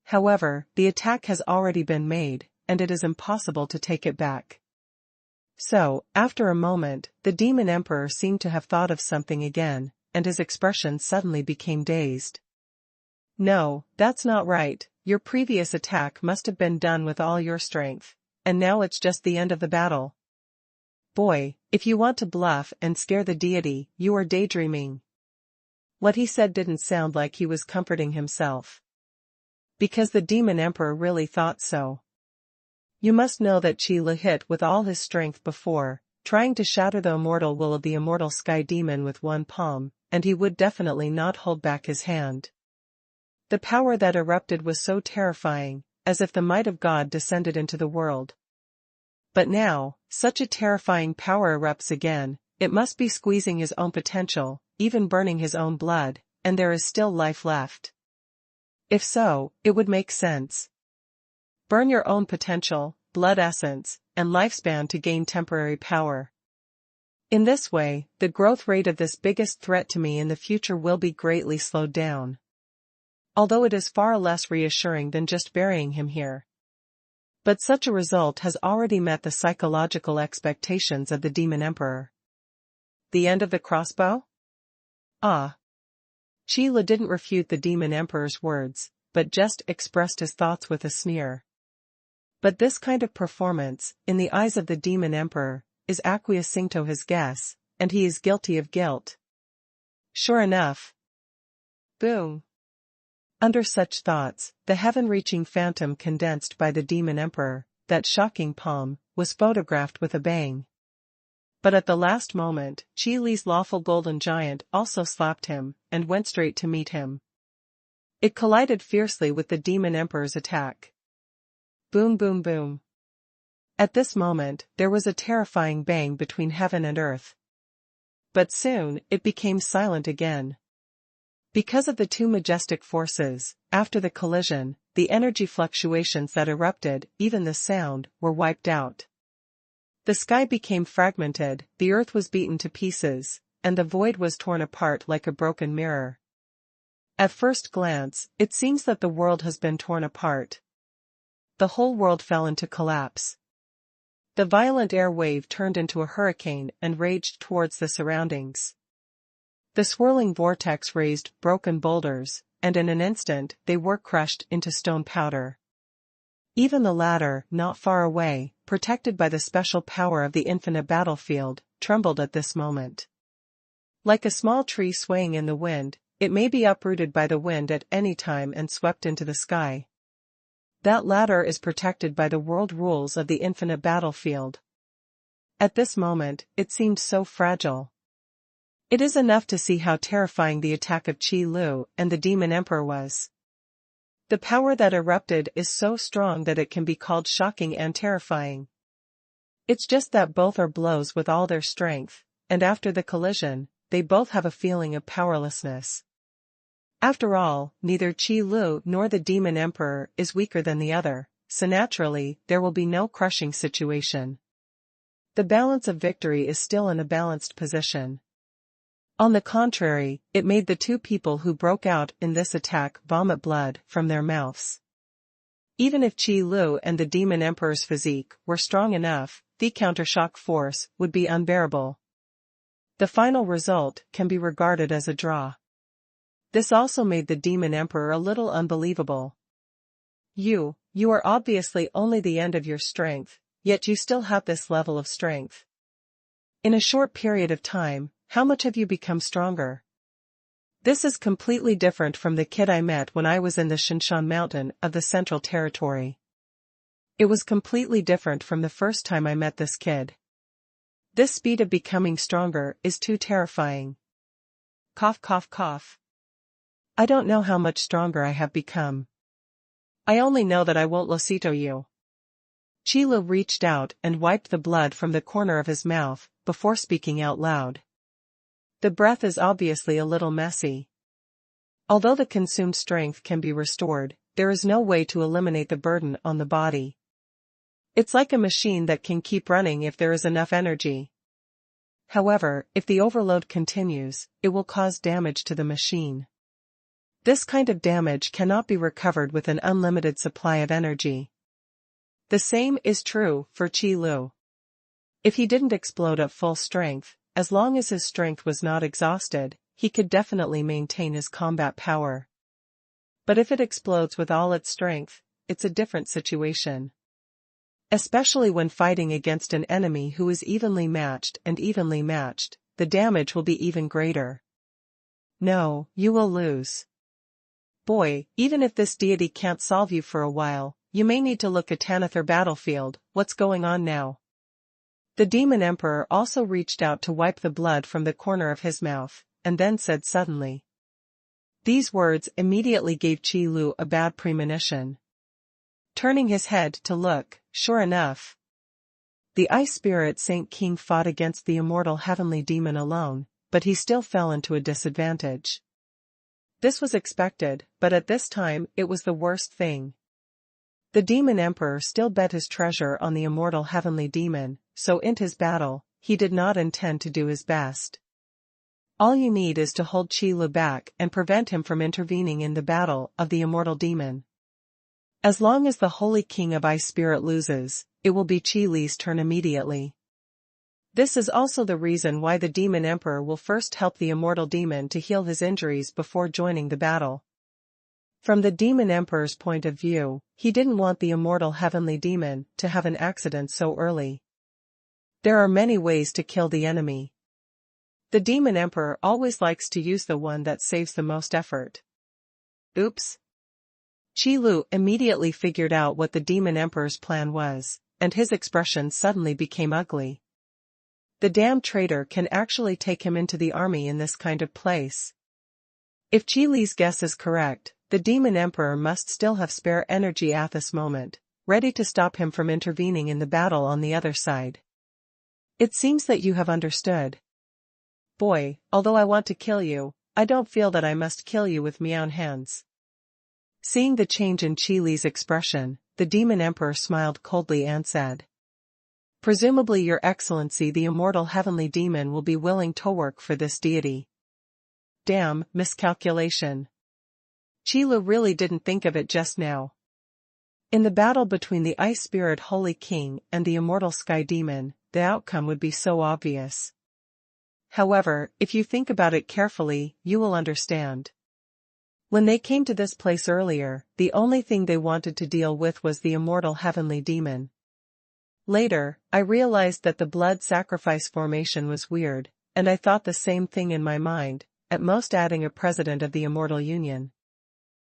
However, the attack has already been made, and it is impossible to take it back. So, after a moment, the demon emperor seemed to have thought of something again, and his expression suddenly became dazed. No, that's not right. Your previous attack must have been done with all your strength, and now it's just the end of the battle. Boy, if you want to bluff and scare the deity, you are daydreaming. What he said didn't sound like he was comforting himself. Because the demon emperor really thought so. You must know that Qi Li hit with all his strength before, trying to shatter the immortal will of the immortal sky demon with one palm, and he would definitely not hold back his hand. The power that erupted was so terrifying, as if the might of God descended into the world. But now, such a terrifying power erupts again, it must be squeezing his own potential, even burning his own blood, and there is still life left. If so, it would make sense. Burn your own potential, blood essence, and lifespan to gain temporary power. In this way, the growth rate of this biggest threat to me in the future will be greatly slowed down. Although it is far less reassuring than just burying him here. But such a result has already met the psychological expectations of the demon emperor. The end of the crossbow? Ah. Qi Li didn't refute the demon emperor's words, but just expressed his thoughts with a sneer. But this kind of performance, in the eyes of the demon emperor, is acquiescing to his guess, and he is guilty of guilt. Sure enough. Boom. Under such thoughts, the heaven-reaching phantom condensed by the demon emperor, that shocking palm, was photographed with a bang. But at the last moment, Qi Li's lawful golden giant also slapped him, and went straight to meet him. It collided fiercely with the demon emperor's attack. Boom boom boom. At this moment, there was a terrifying bang between heaven and earth. But soon, it became silent again. Because of the two majestic forces, after the collision, the energy fluctuations that erupted, even the sound, were wiped out. The sky became fragmented, the earth was beaten to pieces, and the void was torn apart like a broken mirror. At first glance, it seems that the world has been torn apart. The whole world fell into collapse. The violent air wave turned into a hurricane and raged towards the surroundings. The swirling vortex raised broken boulders, and in an instant they were crushed into stone powder. Even the latter, not far away, protected by the special power of the infinite battlefield, trembled at this moment. Like a small tree swaying in the wind, it may be uprooted by the wind at any time and swept into the sky. That latter is protected by the world rules of the infinite battlefield. At this moment, it seemed so fragile. It is enough to see how terrifying the attack of Qi Lu and the Demon Emperor was. The power that erupted is so strong that it can be called shocking and terrifying. It's just that both are blows with all their strength, and after the collision, they both have a feeling of powerlessness. After all, neither Qi Lu nor the Demon Emperor is weaker than the other, so naturally, there will be no crushing situation. The balance of victory is still in a balanced position. On the contrary, it made the two people who broke out in this attack vomit blood from their mouths. Even if Qi Lu and the Demon Emperor's physique were strong enough, the countershock force would be unbearable. The final result can be regarded as a draw. This also made the Demon Emperor a little unbelievable. You are obviously only the end of your strength, yet you still have this level of strength. In a short period of time, how much have you become stronger? This is completely different from the kid I met when I was in the Xuanhuan mountain of the Central Territory. It was completely different from the first time I met this kid. This speed of becoming stronger is too terrifying. Cough, cough, cough. I don't know how much stronger I have become. I only know that I won't losito you. Qi Lu reached out and wiped the blood from the corner of his mouth before speaking out loud. The breath is obviously a little messy. Although the consumed strength can be restored, there is no way to eliminate the burden on the body. It's like a machine that can keep running if there is enough energy. However, if the overload continues, it will cause damage to the machine. This kind of damage cannot be recovered with an unlimited supply of energy. The same is true for Qi Lu. If he didn't explode at full strength, as long as his strength was not exhausted, he could definitely maintain his combat power. But if it explodes with all its strength, it's a different situation. Especially when fighting against an enemy who is evenly matched, the damage will be even greater. No, you will lose. Boy, even if this deity can't solve you for a while, you may need to look at Tanather battlefield. What's going on now? The Demon Emperor also reached out to wipe the blood from the corner of his mouth, and then said suddenly. These words immediately gave Qi Lu a bad premonition. Turning his head to look, sure enough, the Ice Spirit Saint King fought against the immortal heavenly demon alone, but he still fell into a disadvantage. This was expected, but at this time it was the worst thing. The Demon Emperor still bet his treasure on the immortal heavenly demon, so in his battle, he did not intend to do his best. All you need is to hold Qi Lu back and prevent him from intervening in the battle of the immortal demon. As long as the Holy King of Ice Spirit loses, it will be Qi Li's turn immediately. This is also the reason why the Demon Emperor will first help the immortal demon to heal his injuries before joining the battle. From the Demon Emperor's point of view, he didn't want the immortal heavenly demon to have an accident so early. There are many ways to kill the enemy. The Demon Emperor always likes to use the one that saves the most effort. Oops. Qi Lu immediately figured out what the Demon Emperor's plan was, and his expression suddenly became ugly. The damn traitor can actually take him into the army in this kind of place. If Qi Li's guess is correct, the Demon Emperor must still have spare energy at this moment, ready to stop him from intervening in the battle on the other side. It seems that you have understood. Boy, although I want to kill you, I don't feel that I must kill you with my own hands. Seeing the change in Qi Li's expression, the Demon Emperor smiled coldly and said, Presumably Your Excellency the immortal heavenly demon will be willing to work for this deity. Damn, miscalculation. Qi Lu really didn't think of it just now. In the battle between the Ice Spirit Holy King and the immortal Sky Demon, the outcome would be so obvious. However, if you think about it carefully, you will understand. When they came to this place earlier, the only thing they wanted to deal with was the immortal heavenly demon. Later, I realized that the blood sacrifice formation was weird, and I thought the same thing in my mind, at most adding a president of the Immortal Union.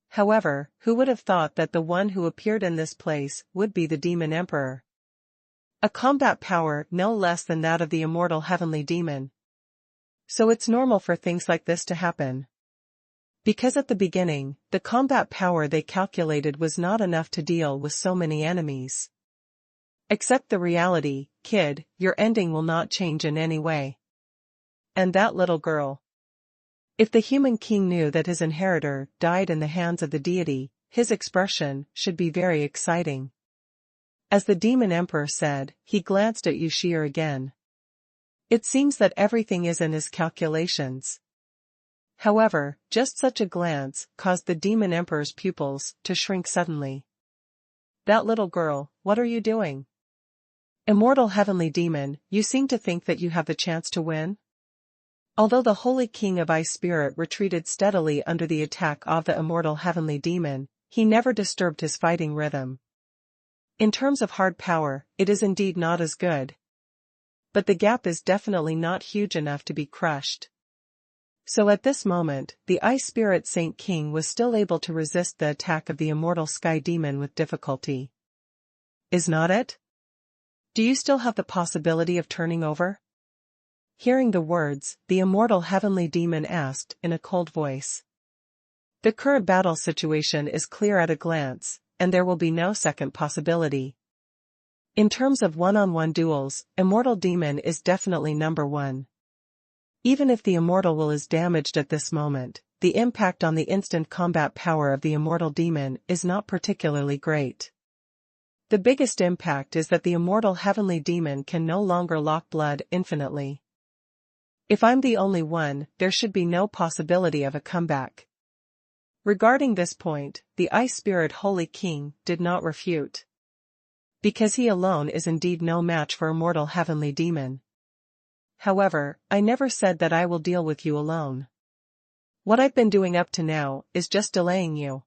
However, who would have thought that the one who appeared in this place would be the Demon Emperor? A combat power no less than that of the immortal heavenly demon. So it's normal for things like this to happen. Because at the beginning, the combat power they calculated was not enough to deal with so many enemies. Accept the reality, kid, your ending will not change in any way. And that little girl. If the human king knew that his inheritor died in the hands of the deity, his expression should be very exciting. As the demon emperor said, he glanced at Yushir again. It seems that everything is in his calculations. However, just such a glance caused the demon emperor's pupils to shrink suddenly. That little girl, what are you doing? Immortal heavenly demon, you seem to think that you have the chance to win? Although the holy king of ice spirit retreated steadily under the attack of the immortal heavenly demon, he never disturbed his fighting rhythm. In terms of hard power, it is indeed not as good. But the gap is definitely not huge enough to be crushed. So at this moment, the ice spirit Saint King was still able to resist the attack of the immortal sky demon with difficulty. Is not it? Do you still have the possibility of turning over? Hearing the words, the immortal heavenly demon asked in a cold voice. The current battle situation is clear at a glance, and there will be no second possibility. In terms of one-on-one duels, immortal demon is definitely number one. Even if the immortal will is damaged at this moment, the impact on the instant combat power of the immortal demon is not particularly great. The biggest impact is that the immortal heavenly demon can no longer lock blood infinitely. If I'm the only one, there should be no possibility of a comeback. Regarding this point, the Ice Spirit Holy King did not refute. Because he alone is indeed no match for immortal heavenly demon. However, I never said that I will deal with you alone. What I've been doing up to now is just delaying you.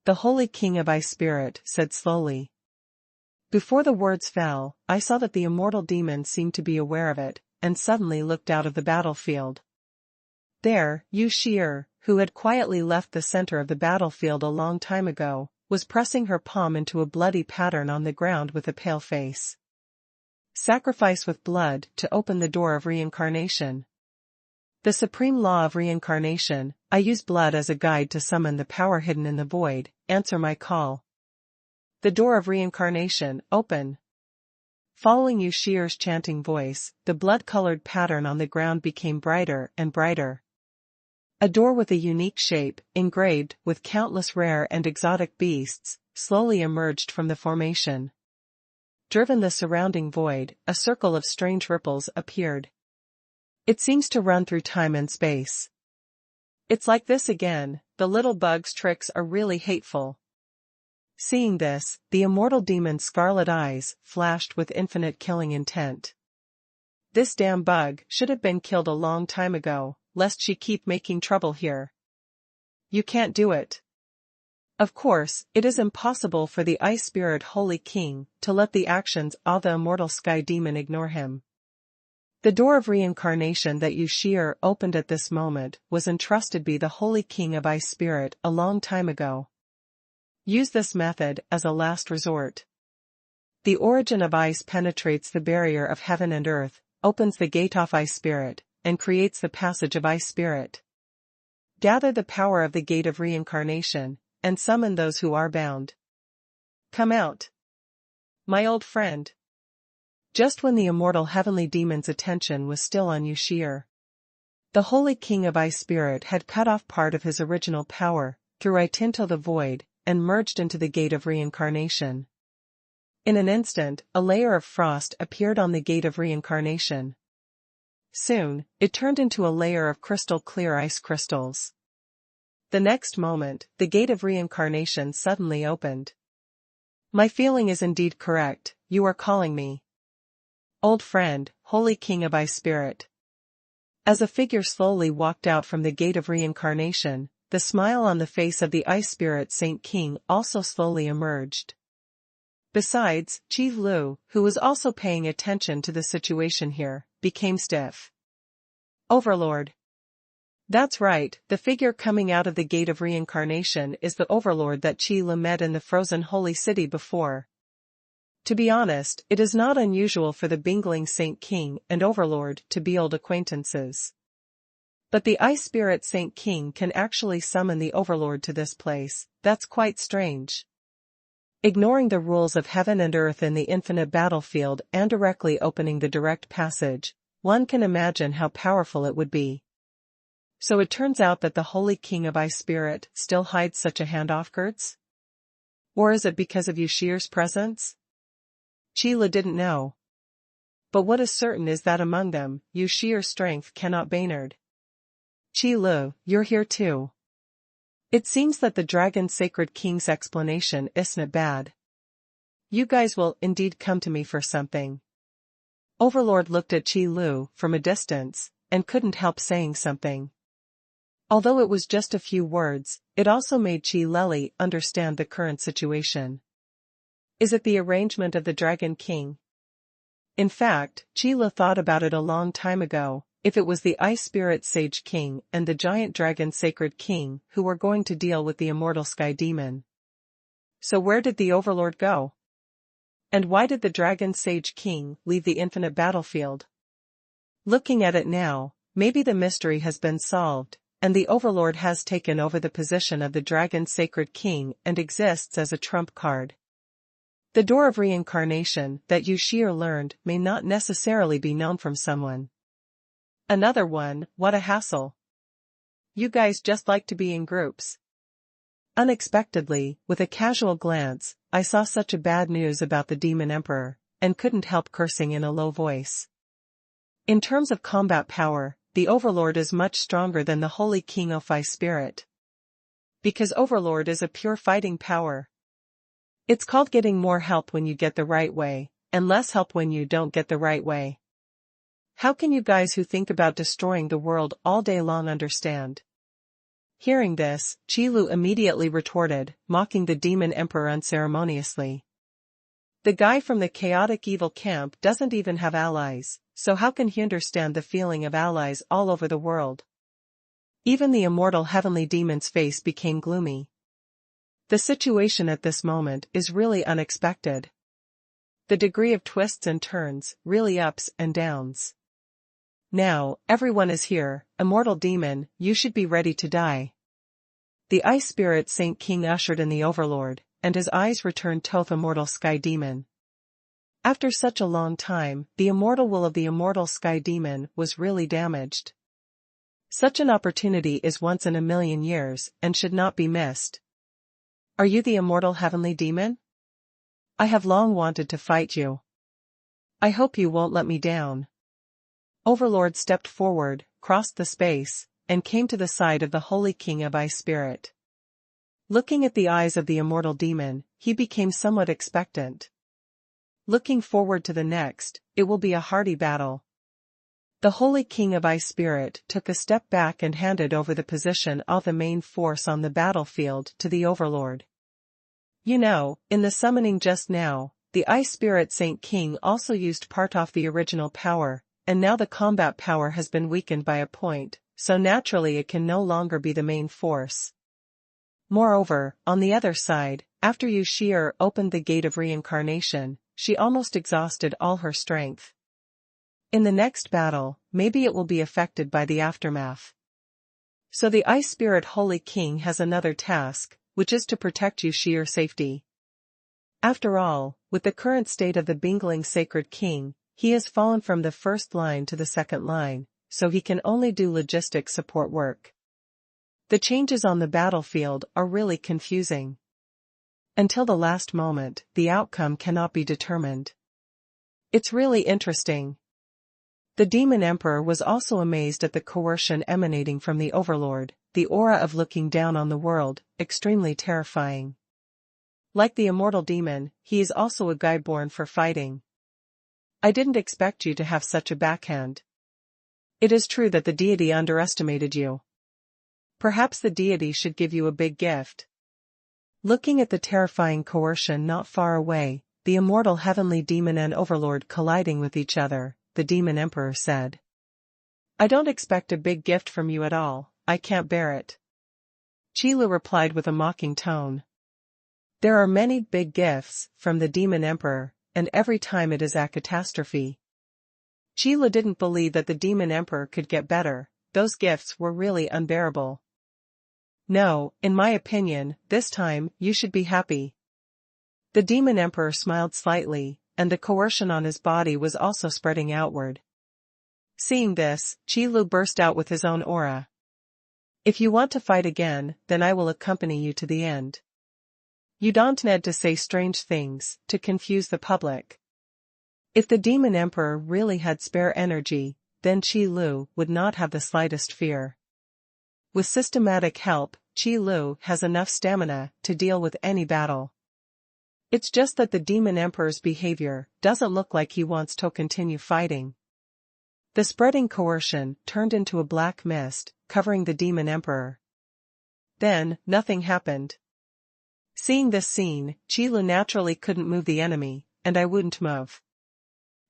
The Holy King of Ice Spirit said slowly. Before the words fell, I saw that the immortal demon seemed to be aware of it, and suddenly looked out of the battlefield. There, Yushir, who had quietly left the center of the battlefield a long time ago, was pressing her palm into a bloody pattern on the ground with a pale face. Sacrifice with blood to open the door of reincarnation. The supreme law of reincarnation, I use blood as a guide to summon the power hidden in the void, answer my call. The door of reincarnation, open. Following Yushir's chanting voice, the blood-colored pattern on the ground became brighter and brighter. A door with a unique shape, engraved with countless rare and exotic beasts, slowly emerged from the formation. Driven the surrounding void, a circle of strange ripples appeared. It seems to run through time and space. It's like this again, the little bug's tricks are really hateful. Seeing this, the immortal demon's scarlet eyes flashed with infinite killing intent. This damn bug should have been killed a long time ago, lest she keep making trouble here. You can't do it. Of course, it is impossible for the Ice Spirit Holy King to let the actions of the immortal sky demon ignore him. The door of reincarnation that Yushir opened at this moment was entrusted by the Holy King of Ice Spirit a long time ago. Use this method as a last resort. The origin of ice penetrates the barrier of heaven and earth, opens the gate of Ice Spirit, and creates the passage of Ice Spirit. Gather the power of the gate of reincarnation, and summon those who are bound. Come out. My old friend. Just when the immortal heavenly demon's attention was still on Yushir, the Holy King of Ice Spirit had cut off part of his original power, through right into the void, and merged into the gate of reincarnation. In an instant, a layer of frost appeared on the gate of reincarnation. Soon, it turned into a layer of crystal-clear ice crystals. The next moment, the gate of reincarnation suddenly opened. My feeling is indeed correct, you are calling me. Old friend, Holy King of Ice Spirit. As a figure slowly walked out from the gate of reincarnation, the smile on the face of the Ice Spirit Saint King also slowly emerged. Besides, Chi Lu, who was also paying attention to the situation here, became stiff. Overlord. That's right, the figure coming out of the gate of reincarnation is the overlord that Qi Lu met in the frozen holy city before. To be honest, it is not unusual for the Bingling Saint King and Overlord to be old acquaintances. But the Ice Spirit Saint King can actually summon the Overlord to this place. That's quite strange. Ignoring the rules of heaven and earth in the infinite battlefield and directly opening the direct passage, one can imagine how powerful it would be. So it turns out that the Holy King of Ice Spirit still hides such a hand offguards? Or is it because of Yushir's presence? Qi Lu didn't know. But what is certain is that among them, Yushir's strength cannot Baynard. Qi Lu, you're here too. It seems that the Dragon Sacred King's explanation isn't bad. You guys will indeed come to me for something. Overlord looked at Qi Lu from a distance, and couldn't help saying something. Although it was just a few words, it also made Qi Leli understand the current situation. Is it the arrangement of the Dragon King? In fact, Qi Lu thought about it a long time ago, if it was the Ice Spirit Sage King and the Giant Dragon Sacred King who were going to deal with the immortal Sky Demon. So where did the Overlord go? And why did the Dragon Sage King leave the infinite battlefield? Looking at it now, maybe the mystery has been solved, and the Overlord has taken over the position of the Dragon Sacred King and exists as a trump card. The door of reincarnation that Yushir learned may not necessarily be known from someone. Another one, what a hassle. You guys just like to be in groups. Unexpectedly, with a casual glance, I saw such a bad news about the Demon Emperor, and couldn't help cursing in a low voice. In terms of combat power, the Overlord is much stronger than the Holy King of Ice Spirit. Because Overlord is a pure fighting power. It's called getting more help when you get the right way, and less help when you don't get the right way. How can you guys who think about destroying the world all day long understand? Hearing this, Qi Lu immediately retorted, mocking the Demon Emperor unceremoniously. The guy from the chaotic evil camp doesn't even have allies, so how can he understand the feeling of allies all over the world? Even the immortal heavenly demon's face became gloomy. The situation at this moment is really unexpected. The degree of twists and turns, really ups and downs. Now, everyone is here, immortal demon, you should be ready to die. The Ice Spirit Saint King ushered in the Overlord, and his eyes returned to the immortal Sky Demon. After such a long time, the immortal will of the immortal Sky Demon was really damaged. Such an opportunity is once in a million years, and should not be missed. Are you the immortal heavenly demon? I have long wanted to fight you. I hope you won't let me down. Overlord stepped forward, crossed the space, and came to the side of the Holy King of Ice Spirit. Looking at the eyes of the immortal demon, he became somewhat expectant. Looking forward to the next, it will be a hearty battle. The Holy King of Ice Spirit took a step back and handed over the position of the main force on the battlefield to the Overlord. You know, in the summoning just now, the Ice Spirit Saint King also used part of the original power, and now the combat power has been weakened by a point, so naturally it can no longer be the main force. Moreover, on the other side, after Yushir opened the gate of reincarnation, she almost exhausted all her strength. In the next battle, maybe it will be affected by the aftermath. So the Ice Spirit Holy King has another task, which is to protect Yushir's safety. After all, with the current state of the Bingling Sacred King, he has fallen from the first line to the second line, so he can only do logistic support work. The changes on the battlefield are really confusing. Until the last moment, the outcome cannot be determined. It's really interesting. The Demon Emperor was also amazed at the coercion emanating from the Overlord, the aura of looking down on the world, extremely terrifying. Like the immortal demon, he is also a guy born for fighting. I didn't expect you to have such a backhand. It is true that the deity underestimated you. Perhaps the deity should give you a big gift. Looking at the terrifying coercion not far away, the immortal heavenly demon and Overlord colliding with each other, the Demon Emperor said. I don't expect a big gift from you at all, I can't bear it. Qi Lu replied with a mocking tone. There are many big gifts from the Demon Emperor, and every time it is a catastrophe. Qi Lu didn't believe that the Demon Emperor could get better, those gifts were really unbearable. No, in my opinion, this time, you should be happy. The Demon Emperor smiled slightly, and the coercion on his body was also spreading outward. Seeing this, Qi Lu burst out with his own aura. If you want to fight again, then I will accompany you to the end. You don't need to say strange things, to confuse the public. If the Demon Emperor really had spare energy, then Qi Lu would not have the slightest fear. With systematic help, Qi Lu has enough stamina to deal with any battle. It's just that the Demon Emperor's behavior doesn't look like he wants to continue fighting. The spreading coercion turned into a black mist, covering the Demon Emperor. Then, nothing happened. Seeing this scene, Qi Lu naturally couldn't move the enemy, and I wouldn't move.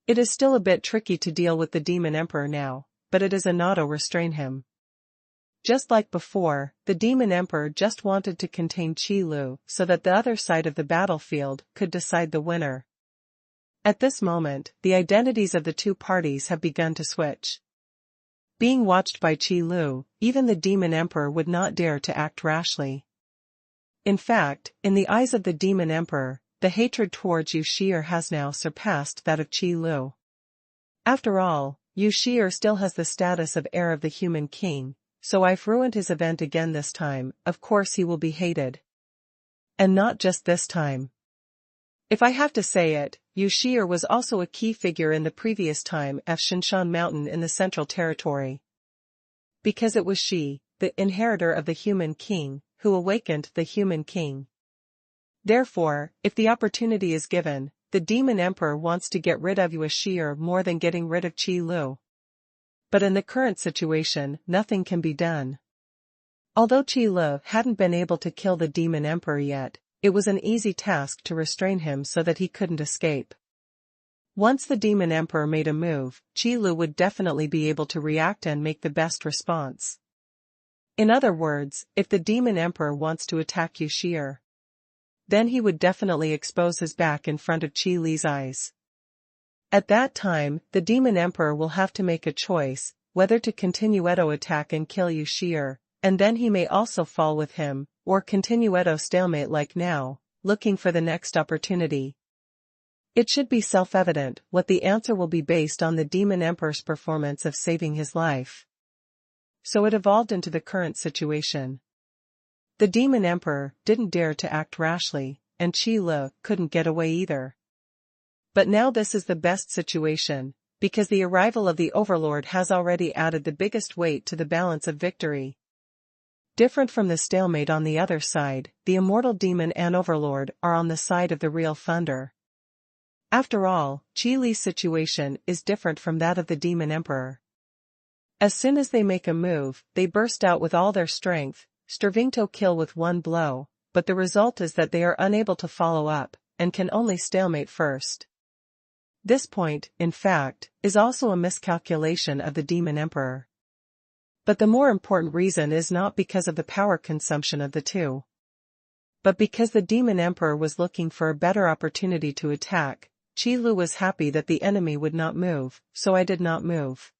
It is still a bit tricky to deal with the Demon Emperor now, but it is enough to restrain him. Just like before, the Demon Emperor just wanted to contain Qi Lu so that the other side of the battlefield could decide the winner. At this moment, the identities of the two parties have begun to switch. Being watched by Qi Lu, even the Demon Emperor would not dare to act rashly. In fact, in the eyes of the Demon Emperor, the hatred towards Yu Shi'er has now surpassed that of Qi Lu. After all, Yu Shi'er still has the status of heir of the human king, so I've ruined his event again this time, of course he will be hated. And not just this time. If I have to say it, Yu Shi'er was also a key figure in the previous time at Xuanhuan Mountain in the Central Territory. Because it was she, the inheritor of the human king, who awakened the human king. Therefore, if the opportunity is given, the Demon Emperor wants to get rid of Yu Shi'er more than getting rid of Qi Lu. But in the current situation, nothing can be done. Although Qi Lu hadn't been able to kill the Demon Emperor yet, it was an easy task to restrain him so that he couldn't escape. Once the Demon Emperor made a move, Qi Lu would definitely be able to react and make the best response. In other words, if the Demon Emperor wants to attack Yu Shi'er, then he would definitely expose his back in front of Qi Li's eyes. At that time, the Demon Emperor will have to make a choice, whether to continue Edo attack and kill Yu Shi'er, and then he may also fall with him, or continue Edo stalemate like now, looking for the next opportunity. It should be self-evident what the answer will be based on the Demon Emperor's performance of saving his life. So it evolved into the current situation. The Demon Emperor didn't dare to act rashly, and Qi Lu couldn't get away either. But now this is the best situation, because the arrival of the Overlord has already added the biggest weight to the balance of victory. Different from the stalemate on the other side, the immortal demon and Overlord are on the side of the real thunder. After all, Qi Li's situation is different from that of the Demon Emperor. As soon as they make a move, they burst out with all their strength, striving to kill with one blow, but the result is that they are unable to follow up, and can only stalemate first. This point, in fact, is also a miscalculation of the Demon Emperor. But the more important reason is not because of the power consumption of the two, but because the Demon Emperor was looking for a better opportunity to attack. Qi Lu was happy that the enemy would not move, so I did not move.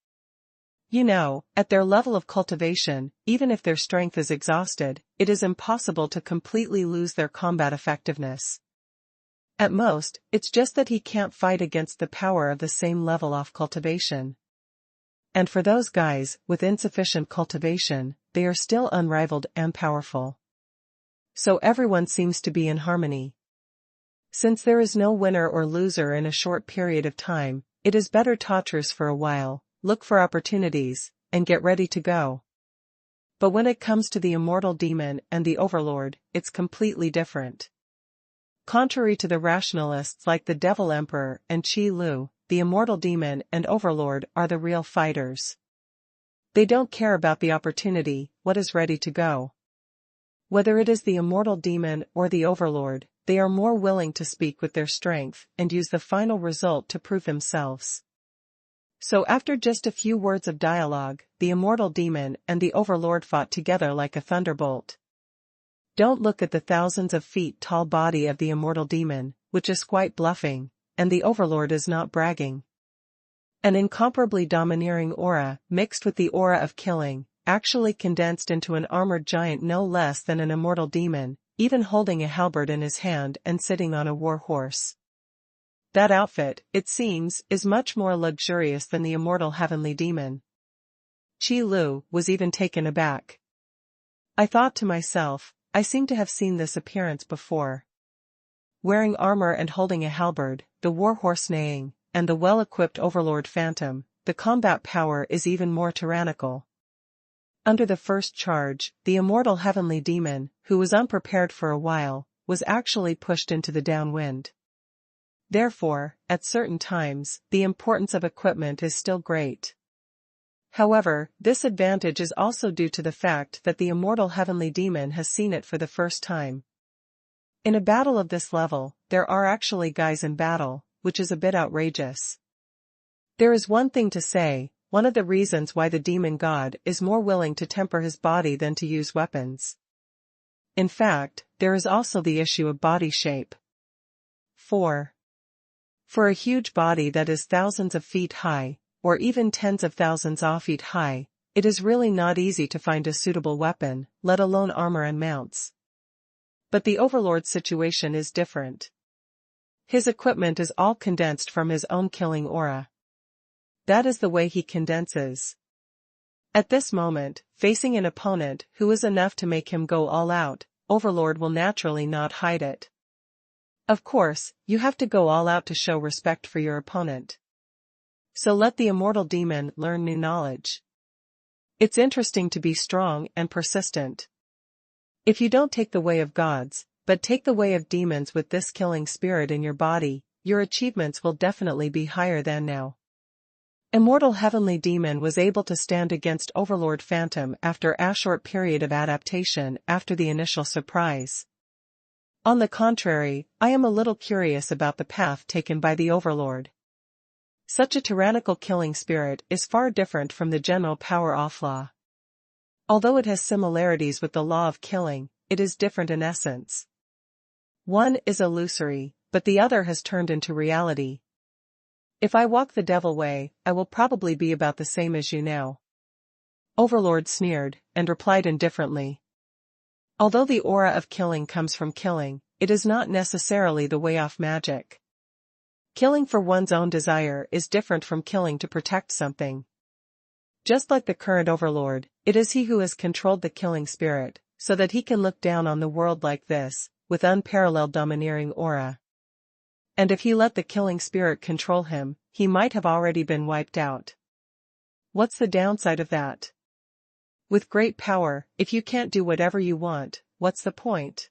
You know, at their level of cultivation, even if their strength is exhausted, it is impossible to completely lose their combat effectiveness. At most, it's just that he can't fight against the power of the same level of cultivation. And for those guys with insufficient cultivation, they are still unrivaled and powerful. So everyone seems to be in harmony. Since there is no winner or loser in a short period of time, it is better to truce for a while, look for opportunities, and get ready to go. But when it comes to the immortal demon and the Overlord, it's completely different. Contrary to the rationalists like the Devil Emperor and Qi Lu, the immortal demon and Overlord are the real fighters. They don't care about the opportunity, what is ready to go. Whether it is the immortal demon or the Overlord, they are more willing to speak with their strength and use the final result to prove themselves. So after just a few words of dialogue, the immortal demon and the overlord fought together like a thunderbolt. Don't look at the thousands of feet tall body of the immortal demon, which is quite bluffing, and the overlord is not bragging. An incomparably domineering aura, mixed with the aura of killing, actually condensed into an armored giant no less than an immortal demon, even holding a halberd in his hand and sitting on a war horse. That outfit, it seems, is much more luxurious than the immortal heavenly demon. Qi Lu was even taken aback. I thought to myself, I seem to have seen this appearance before. Wearing armor and holding a halberd, the warhorse neighing, and the well-equipped overlord phantom, the combat power is even more tyrannical. Under the first charge, the immortal heavenly demon, who was unprepared for a while, was actually pushed into the downwind. Therefore, at certain times, the importance of equipment is still great. However, this advantage is also due to the fact that the immortal heavenly demon has seen it for the first time. In a battle of this level, there are actually guys in battle, which is a bit outrageous. There is one thing to say, one of the reasons why the demon god is more willing to temper his body than to use weapons. In fact, there is also the issue of body shape. 4. For a huge body that is thousands of feet high, or even tens of thousands of feet high, it is really not easy to find a suitable weapon, let alone armor and mounts. But the overlord's situation is different. His equipment is all condensed from his own killing aura. That is the way he condenses. At this moment, facing an opponent who is enough to make him go all out, overlord will naturally not hide it. Of course, you have to go all out to show respect for your opponent. So let the immortal demon learn new knowledge. It's interesting to be strong and persistent. If you don't take the way of gods, but take the way of demons with this killing spirit in your body, your achievements will definitely be higher than now. Immortal heavenly demon was able to stand against overlord phantom after a short period of adaptation after the initial surprise. On the contrary, I am a little curious about the path taken by the overlord. Such a tyrannical killing spirit is far different from the general power-off law. Although it has similarities with the law of killing, it is different in essence. One is illusory, but the other has turned into reality. If I walk the devil way, I will probably be about the same as you now. Overlord sneered, and replied indifferently. Although the aura of killing comes from killing, it is not necessarily the way off magic. Killing for one's own desire is different from killing to protect something. Just like the current overlord, it is he who has controlled the killing spirit, so that he can look down on the world like this, with unparalleled domineering aura. And if he let the killing spirit control him, he might have already been wiped out. What's the downside of that? With great power, if you can't do whatever you want, what's the point?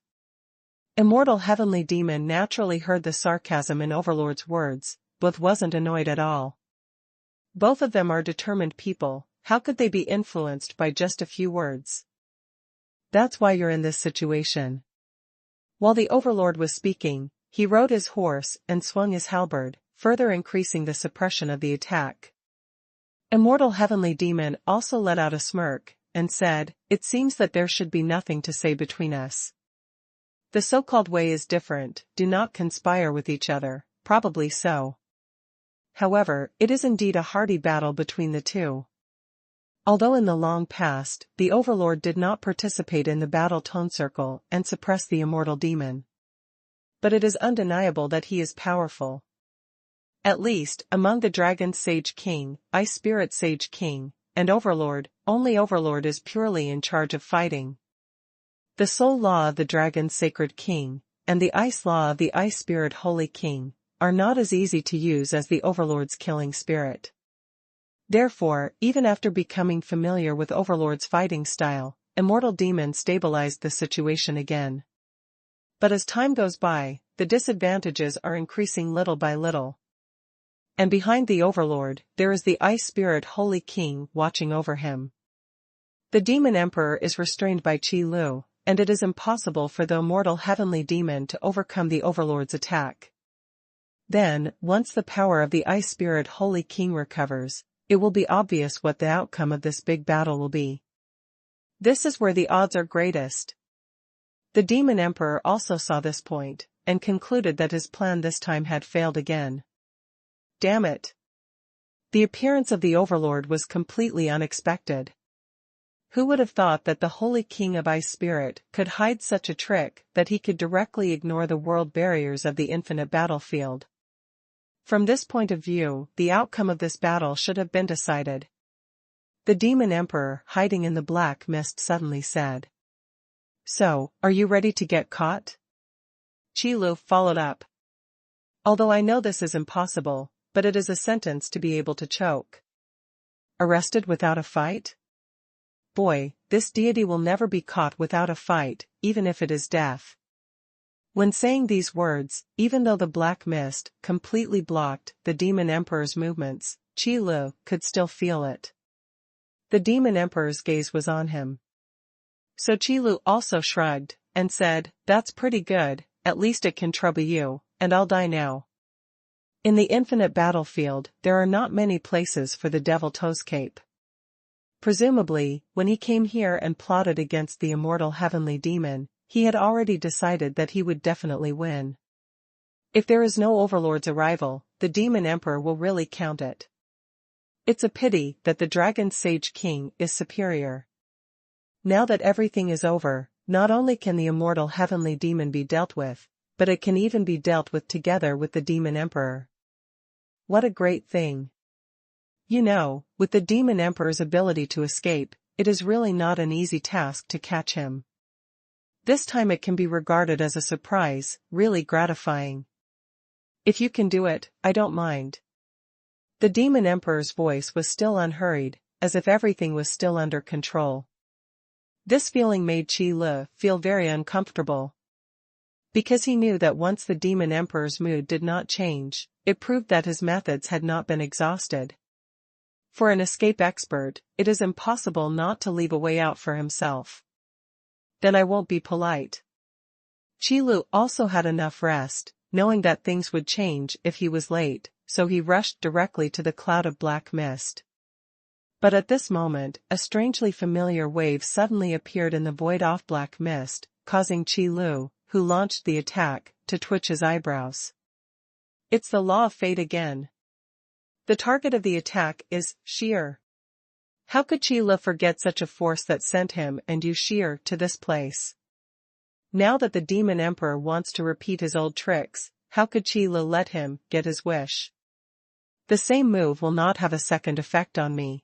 Immortal heavenly demon naturally heard the sarcasm in overlord's words, but wasn't annoyed at all. Both of them are determined people, how could they be influenced by just a few words? That's why you're in this situation. While the overlord was speaking, he rode his horse and swung his halberd, further increasing the suppression of the attack. Immortal heavenly demon also let out a smirk, and said, "It seems that there should be nothing to say between us. The so-called way is different, do not conspire with each other, probably so. However, it is indeed a hearty battle between the two." Although in the long past, the overlord did not participate in the battle tone circle and suppress the immortal demon. But it is undeniable that he is powerful. At least, among the Dragon Sage King, Ice Spirit Sage King, and Overlord, only Overlord is purely in charge of fighting. The Soul Law of the Dragon Sacred King, and the Ice Law of the Ice Spirit Holy King, are not as easy to use as the Overlord's killing spirit. Therefore, even after becoming familiar with Overlord's fighting style, Immortal Demon stabilized the situation again. But as time goes by, the disadvantages are increasing little by little. And behind the Overlord, there is the Ice Spirit Holy King watching over him. The Demon Emperor is restrained by Qi Lu, and it is impossible for the immortal heavenly demon to overcome the Overlord's attack. Then, once the power of the Ice Spirit Holy King recovers, it will be obvious what the outcome of this big battle will be. This is where the odds are greatest. The Demon Emperor also saw this point, and concluded that his plan this time had failed again. Damn it! The appearance of the Overlord was completely unexpected. Who would have thought that the Holy King of Ice Spirit could hide such a trick that he could directly ignore the world barriers of the infinite battlefield? From this point of view, the outcome of this battle should have been decided. The Demon Emperor, hiding in the black mist, suddenly said. So, are you ready to get caught? Qi Lu followed up. Although I know this is impossible, but it is a sentence to be able to choke. Arrested without a fight? Boy, this deity will never be caught without a fight, even if it is death. When saying these words, even though the black mist completely blocked the Demon Emperor's movements, Qi Lu could still feel it. The Demon Emperor's gaze was on him. So Qi Lu also shrugged, and said, "That's pretty good, at least it can trouble you, and I'll die now." In the infinite battlefield, there are not many places for the Devil Toes Cape. Presumably, when he came here and plotted against the immortal heavenly demon, he had already decided that he would definitely win. If there is no Overlord's arrival, the Demon Emperor will really count it. It's a pity that the Dragon Sage King is superior. Now that everything is over, not only can the immortal heavenly demon be dealt with, but it can even be dealt with together with the Demon Emperor. What a great thing! You know, with the Demon Emperor's ability to escape, it is really not an easy task to catch him. This time it can be regarded as a surprise, really gratifying. If you can do it, I don't mind. The Demon Emperor's voice was still unhurried, as if everything was still under control. This feeling made Qi Lu feel very uncomfortable. Because he knew that once the Demon Emperor's mood did not change, it proved that his methods had not been exhausted. For an escape expert, it is impossible not to leave a way out for himself. Then I won't be polite. Qi Lu also had enough rest, knowing that things would change if he was late, so he rushed directly to the cloud of black mist. But at this moment, a strangely familiar wave suddenly appeared in the void of black mist, causing Qi Lu, who launched the attack, to twitch his eyebrows. It's the law of fate again. The target of the attack is sheer. How could Qi Lu forget such a force that sent him and you sheer to this place? Now that the Demon Emperor wants to repeat his old tricks, how could Qi Lu let him get his wish? The same move will not have a second effect on me.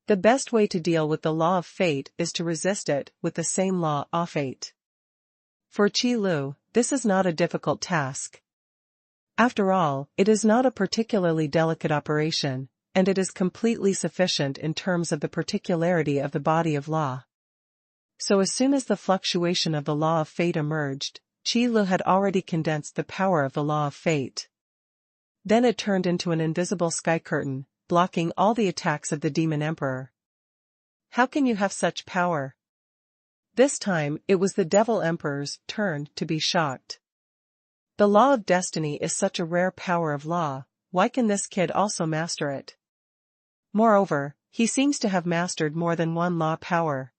The best way to deal with the law of fate is to resist it with the same law of fate. For Qi Lu, this is not a difficult task. After all, it is not a particularly delicate operation, and it is completely sufficient in terms of the particularity of the body of law. So as soon as the fluctuation of the law of fate emerged, Qi Lu had already condensed the power of the law of fate. Then it turned into an invisible sky curtain, blocking all the attacks of the Demon Emperor. How can you have such power? This time, it was the Devil Emperor's turn to be shocked. The law of destiny is such a rare power of law, why can this kid also master it? Moreover, he seems to have mastered more than one law power.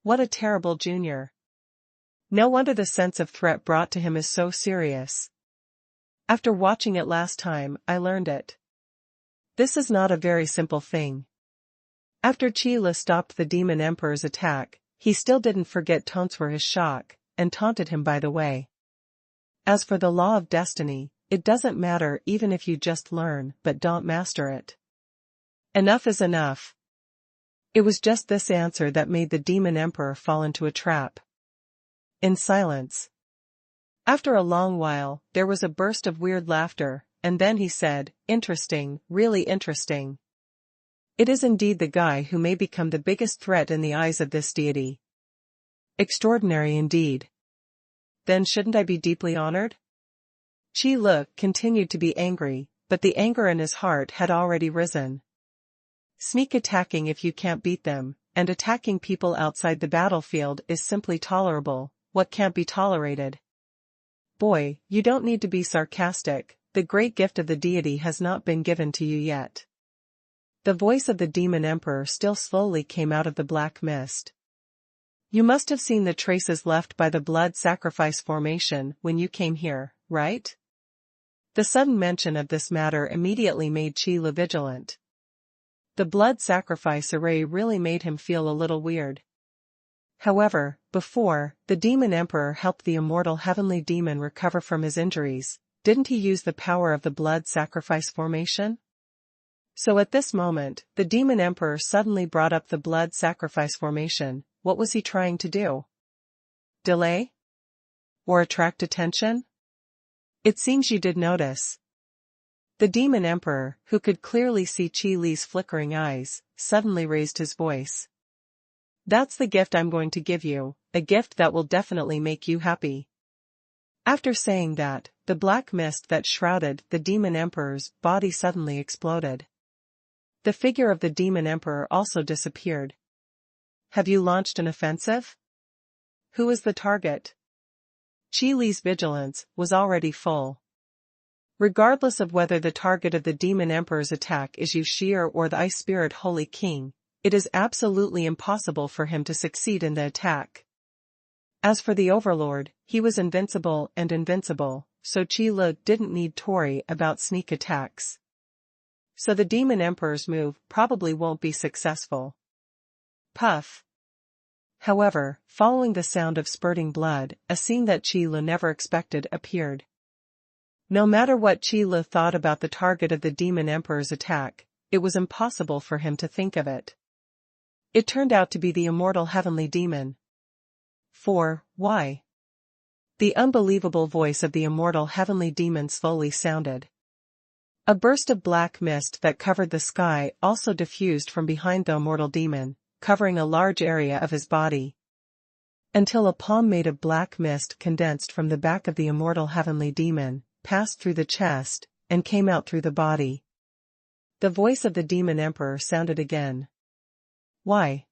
What a terrible junior. No wonder the sense of threat brought to him is so serious. After watching it last time, I learned it. This is not a very simple thing. After Qi Lu stopped the Demon Emperor's attack, he still didn't forget taunts for his shock, and taunted him by the way. As for the law of destiny, it doesn't matter even if you just learn but don't master it. Enough is enough. It was just this answer that made the Demon Emperor fall into a trap. In silence. After a long while, there was a burst of weird laughter, and then he said, "Interesting, really interesting. It is indeed the guy who may become the biggest threat in the eyes of this deity. Extraordinary indeed. Then shouldn't I be deeply honored?" Qi Lu continued to be angry, but the anger in his heart had already risen. Sneak attacking if you can't beat them, and attacking people outside the battlefield is simply tolerable. What can't be tolerated? Boy, you don't need to be sarcastic, the great gift of the deity has not been given to you yet. The voice of the demon emperor still slowly came out of the black mist. You must have seen the traces left by the blood sacrifice formation when you came here, right? The sudden mention of this matter immediately made Qi Lu vigilant. The blood sacrifice array really made him feel a little weird. However, before, the demon emperor helped the immortal heavenly demon recover from his injuries, didn't he use the power of the blood sacrifice formation? So at this moment, the demon emperor suddenly brought up the blood sacrifice formation. What was he trying to do? Delay? Or attract attention? It seems you did notice. The demon emperor, who could clearly see Qi Li's flickering eyes, suddenly raised his voice. That's the gift I'm going to give you, a gift that will definitely make you happy. After saying that, the black mist that shrouded the demon emperor's body suddenly exploded. The figure of the demon emperor also disappeared. Have you launched an offensive? Who is the target? Qi Li's vigilance was already full. Regardless of whether the target of the demon emperor's attack is Yu Shir or the Ice Spirit Holy King, it is absolutely impossible for him to succeed in the attack. As for the overlord, he was invincible, so Qi Lu didn't need to worry about sneak attacks. So the demon emperor's move probably won't be successful. Puff. However, following the sound of spurting blood, a scene that Qi Lu never expected appeared. No matter what Qi Lu thought about the target of the demon emperor's attack, it was impossible for him to think of it. It turned out to be the immortal heavenly demon. Why? The unbelievable voice of the immortal heavenly demon slowly sounded. A burst of black mist that covered the sky also diffused from behind the immortal demon, covering a large area of his body. Until a palm made of black mist condensed from the back of the immortal heavenly demon, passed through the chest, and came out through the body. The voice of the demon emperor sounded again. Why?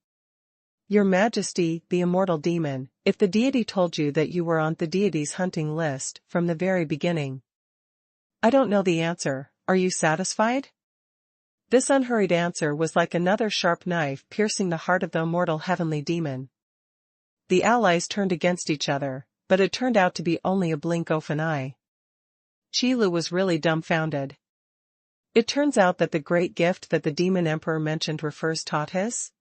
Your Majesty, the immortal demon, if the deity told you that you were on the deity's hunting list from the very beginning. I don't know the answer, are you satisfied? This unhurried answer was like another sharp knife piercing the heart of the immortal heavenly demon. The allies turned against each other, but it turned out to be only a blink of an eye. Qi Lu was really dumbfounded. It turns out that the great gift that the demon emperor mentioned refers to his?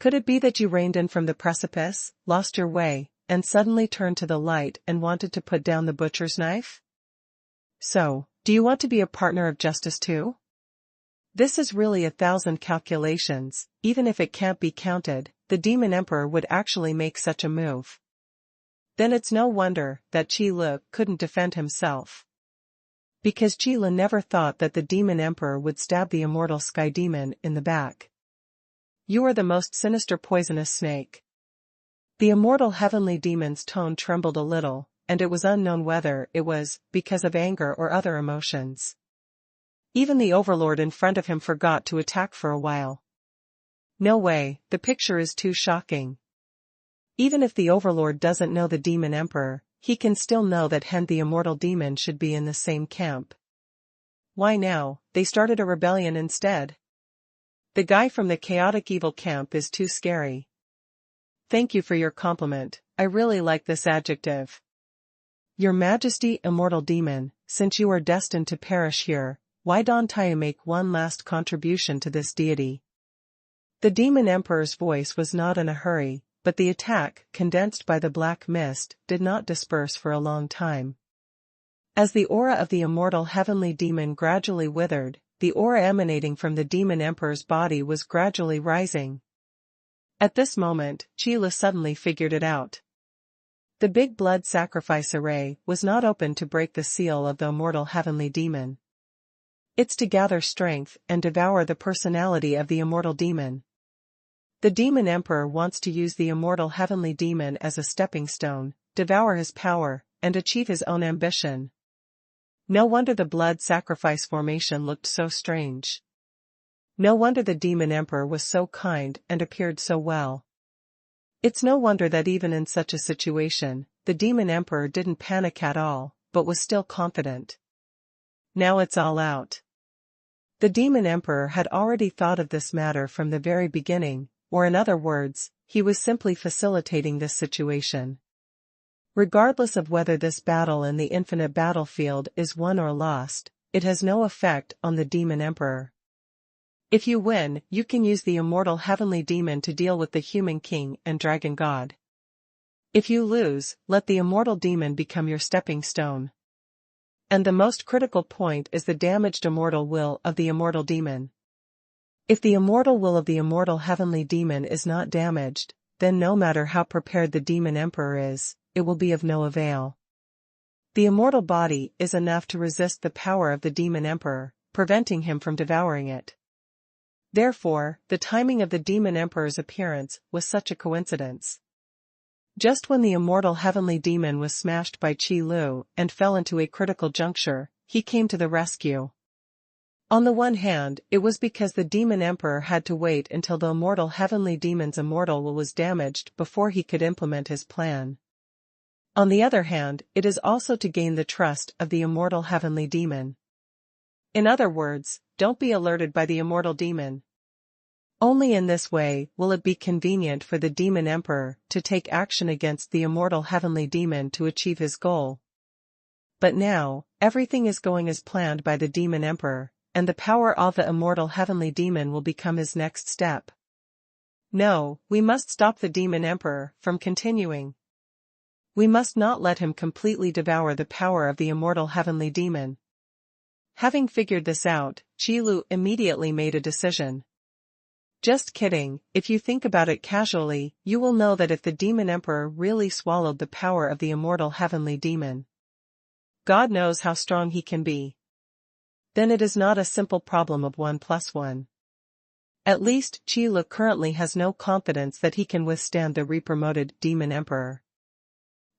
Could it be that you reined in from the precipice, lost your way, and suddenly turned to the light and wanted to put down the butcher's knife? So, do you want to be a partner of justice too? This is really 1,000 calculations, even if it can't be counted, the demon emperor would actually make such a move. Then it's no wonder that Qi Lu couldn't defend himself. Because Qi Lu never thought that the demon emperor would stab the immortal sky demon in the back. You are the most sinister poisonous snake. The immortal heavenly demon's tone trembled a little, and it was unknown whether it was because of anger or other emotions. Even the overlord in front of him forgot to attack for a while. No way, the picture is too shocking. Even if the overlord doesn't know the demon emperor, he can still know that Hen the immortal demon should be in the same camp. Why now, they started a rebellion instead. The guy from the chaotic evil camp is too scary. Thank you for your compliment, I really like this adjective. Your Majesty, immortal demon, since you are destined to perish here, why don't I make one last contribution to this deity? The demon emperor's voice was not in a hurry, but the attack, condensed by the black mist, did not disperse for a long time. As the aura of the immortal heavenly demon gradually withered, the aura emanating from the demon emperor's body was gradually rising. At this moment, Qi Lu suddenly figured it out. The big blood sacrifice array was not open to break the seal of the immortal heavenly demon. It's to gather strength and devour the personality of the immortal demon. The demon emperor wants to use the immortal heavenly demon as a stepping stone, devour his power, and achieve his own ambition. No wonder the blood sacrifice formation looked so strange. No wonder the demon emperor was so kind and appeared so well. It's no wonder that even in such a situation, the demon emperor didn't panic at all, but was still confident. Now it's all out. The demon emperor had already thought of this matter from the very beginning, or in other words, he was simply facilitating this situation. Regardless of whether this battle in the infinite battlefield is won or lost, it has no effect on the demon emperor. If you win, you can use the immortal heavenly demon to deal with the human king and dragon god. If you lose, let the immortal demon become your stepping stone. And the most critical point is the damaged immortal will of the immortal demon. If the immortal will of the immortal heavenly demon is not damaged, then no matter how prepared the demon emperor is, it will be of no avail. The immortal body is enough to resist the power of the demon emperor, preventing him from devouring it. Therefore, the timing of the demon emperor's appearance was such a coincidence. Just when the immortal heavenly demon was smashed by Qi Lu and fell into a critical juncture, he came to the rescue. On the one hand, it was because the demon emperor had to wait until the immortal heavenly demon's immortal will was damaged before he could implement his plan. On the other hand, it is also to gain the trust of the immortal heavenly demon. In other words, don't be alerted by the immortal demon. Only in this way will it be convenient for the demon emperor to take action against the immortal heavenly demon to achieve his goal. But now, everything is going as planned by the demon emperor, and the power of the immortal heavenly demon will become his next step. No, we must stop the demon emperor from continuing. We must not let him completely devour the power of the immortal heavenly demon. Having figured this out, Qi Lu immediately made a decision. Just kidding, if you think about it casually, you will know that if the demon emperor really swallowed the power of the immortal heavenly demon, God knows how strong he can be. Then it is not a simple problem of 1 + 1. At least Qi Lu currently has no confidence that he can withstand the re-promoted demon emperor.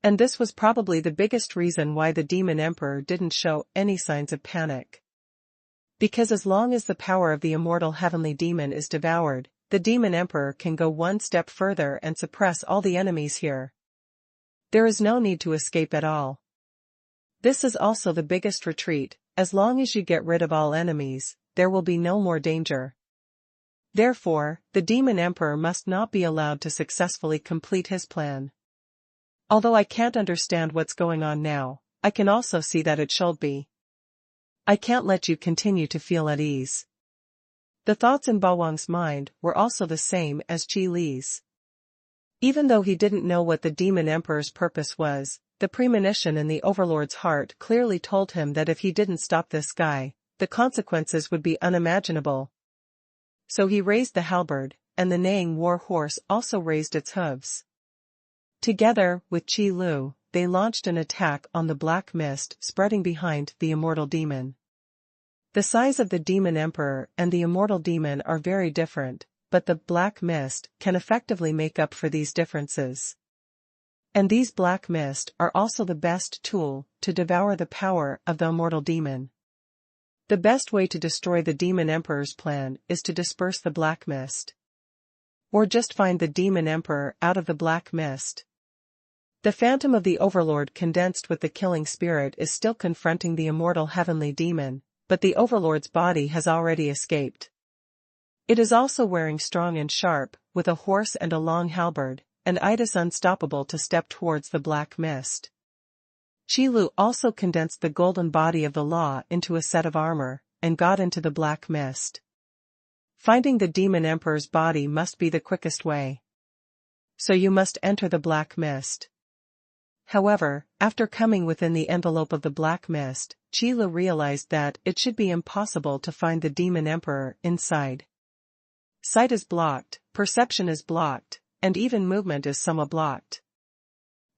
And this was probably the biggest reason why the demon emperor didn't show any signs of panic. Because as long as the power of the immortal heavenly demon is devoured, the demon emperor can go one step further and suppress all the enemies here. There is no need to escape at all. This is also the biggest retreat. As long as you get rid of all enemies, there will be no more danger. Therefore, the demon emperor must not be allowed to successfully complete his plan. Although I can't understand what's going on now, I can also see that it should be. I can't let you continue to feel at ease. The thoughts in Bao Wang's mind were also the same as Qi Li's. Even though he didn't know what the demon emperor's purpose was, the premonition in the overlord's heart clearly told him that if he didn't stop this guy, the consequences would be unimaginable. So he raised the halberd, and the neighing war horse also raised its hooves. Together with Qi Lu, they launched an attack on the black mist spreading behind the immortal demon. The size of the demon emperor and the immortal demon are very different, but the black mist can effectively make up for these differences. And these black mist are also the best tool to devour the power of the immortal demon. The best way to destroy the demon emperor's plan is to disperse the black mist. Or just find the demon emperor out of the black mist. The phantom of the overlord condensed with the killing spirit is still confronting the immortal heavenly demon, but the overlord's body has already escaped. It is also wearing strong and sharp, with a horse and a long halberd, and it is unstoppable to step towards the black mist. Qi Lu also condensed the golden body of the law into a set of armor, and got into the black mist. Finding the demon emperor's body must be the quickest way. So you must enter the black mist. However, after coming within the envelope of the black mist, Qi Lu realized that it should be impossible to find the demon emperor inside. Sight is blocked, perception is blocked, and even movement is somewhat blocked.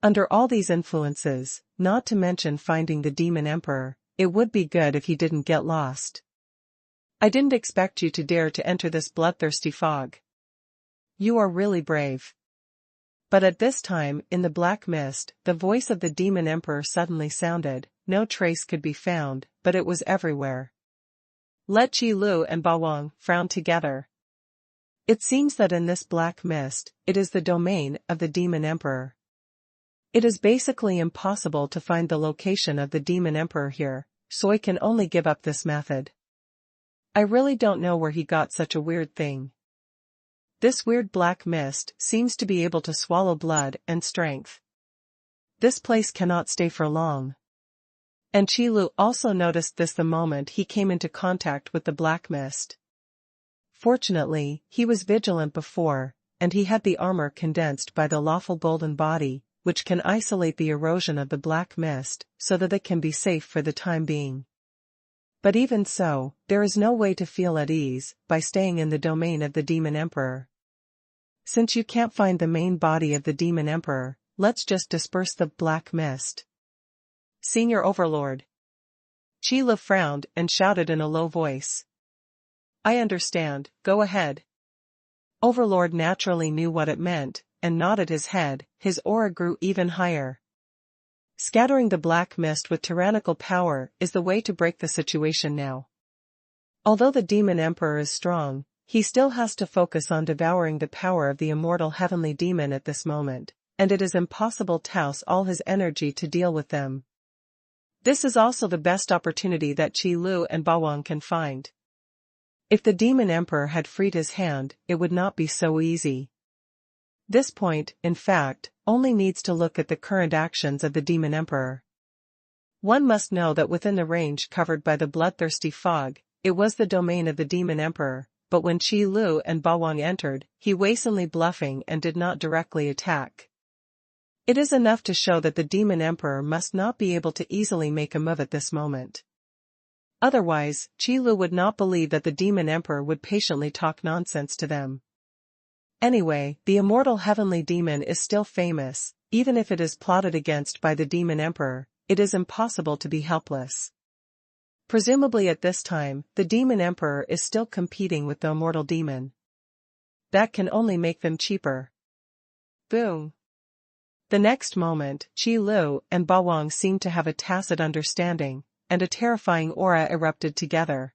Under all these influences, not to mention finding the demon emperor, it would be good if he didn't get lost. I didn't expect you to dare to enter this bloodthirsty fog. You are really brave. But at this time, in the black mist, the voice of the demon emperor suddenly sounded. No trace could be found, but it was everywhere. Let Qi Lu and Bao Wang frown together. It seems that in this black mist, it is the domain of the Demon Emperor. It is basically impossible to find the location of the Demon Emperor here, so I can only give up this method. I really don't know where he got such a weird thing. This weird black mist seems to be able to swallow blood and strength. This place cannot stay for long. And Qilu also noticed this the moment he came into contact with the black mist. Fortunately, he was vigilant before, and he had the armor condensed by the lawful golden body, which can isolate the erosion of the black mist, so that it can be safe for the time being. But even so, there is no way to feel at ease by staying in the domain of the Demon Emperor. Since you can't find the main body of the Demon Emperor, let's just disperse the black mist. Senior Overlord. Qilu frowned and shouted in a low voice. I understand, go ahead. Overlord naturally knew what it meant, and nodded his head. His aura grew even higher. Scattering the black mist with tyrannical power is the way to break the situation now. Although the Demon Emperor is strong, he still has to focus on devouring the power of the immortal heavenly demon at this moment, and it is impossible to house all his energy to deal with them. This is also the best opportunity that Qilu and Bawang can find. If the Demon Emperor had freed his hand, it would not be so easy. This point, in fact, only needs to look at the current actions of the Demon Emperor. One must know that within the range covered by the bloodthirsty fog, it was the domain of the Demon Emperor, but when Qilu and Bawang entered, he wastingly bluffing and did not directly attack. It is enough to show that the Demon Emperor must not be able to easily make a move at this moment. Otherwise, Qilu would not believe that the Demon Emperor would patiently talk nonsense to them. Anyway, the immortal heavenly demon is still famous. Even if it is plotted against by the Demon Emperor, it is impossible to be helpless. Presumably at this time, the Demon Emperor is still competing with the immortal demon. That can only make them cheaper. Boom. The next moment, Qilu and Bawang seemed to have a tacit understanding, and a terrifying aura erupted together.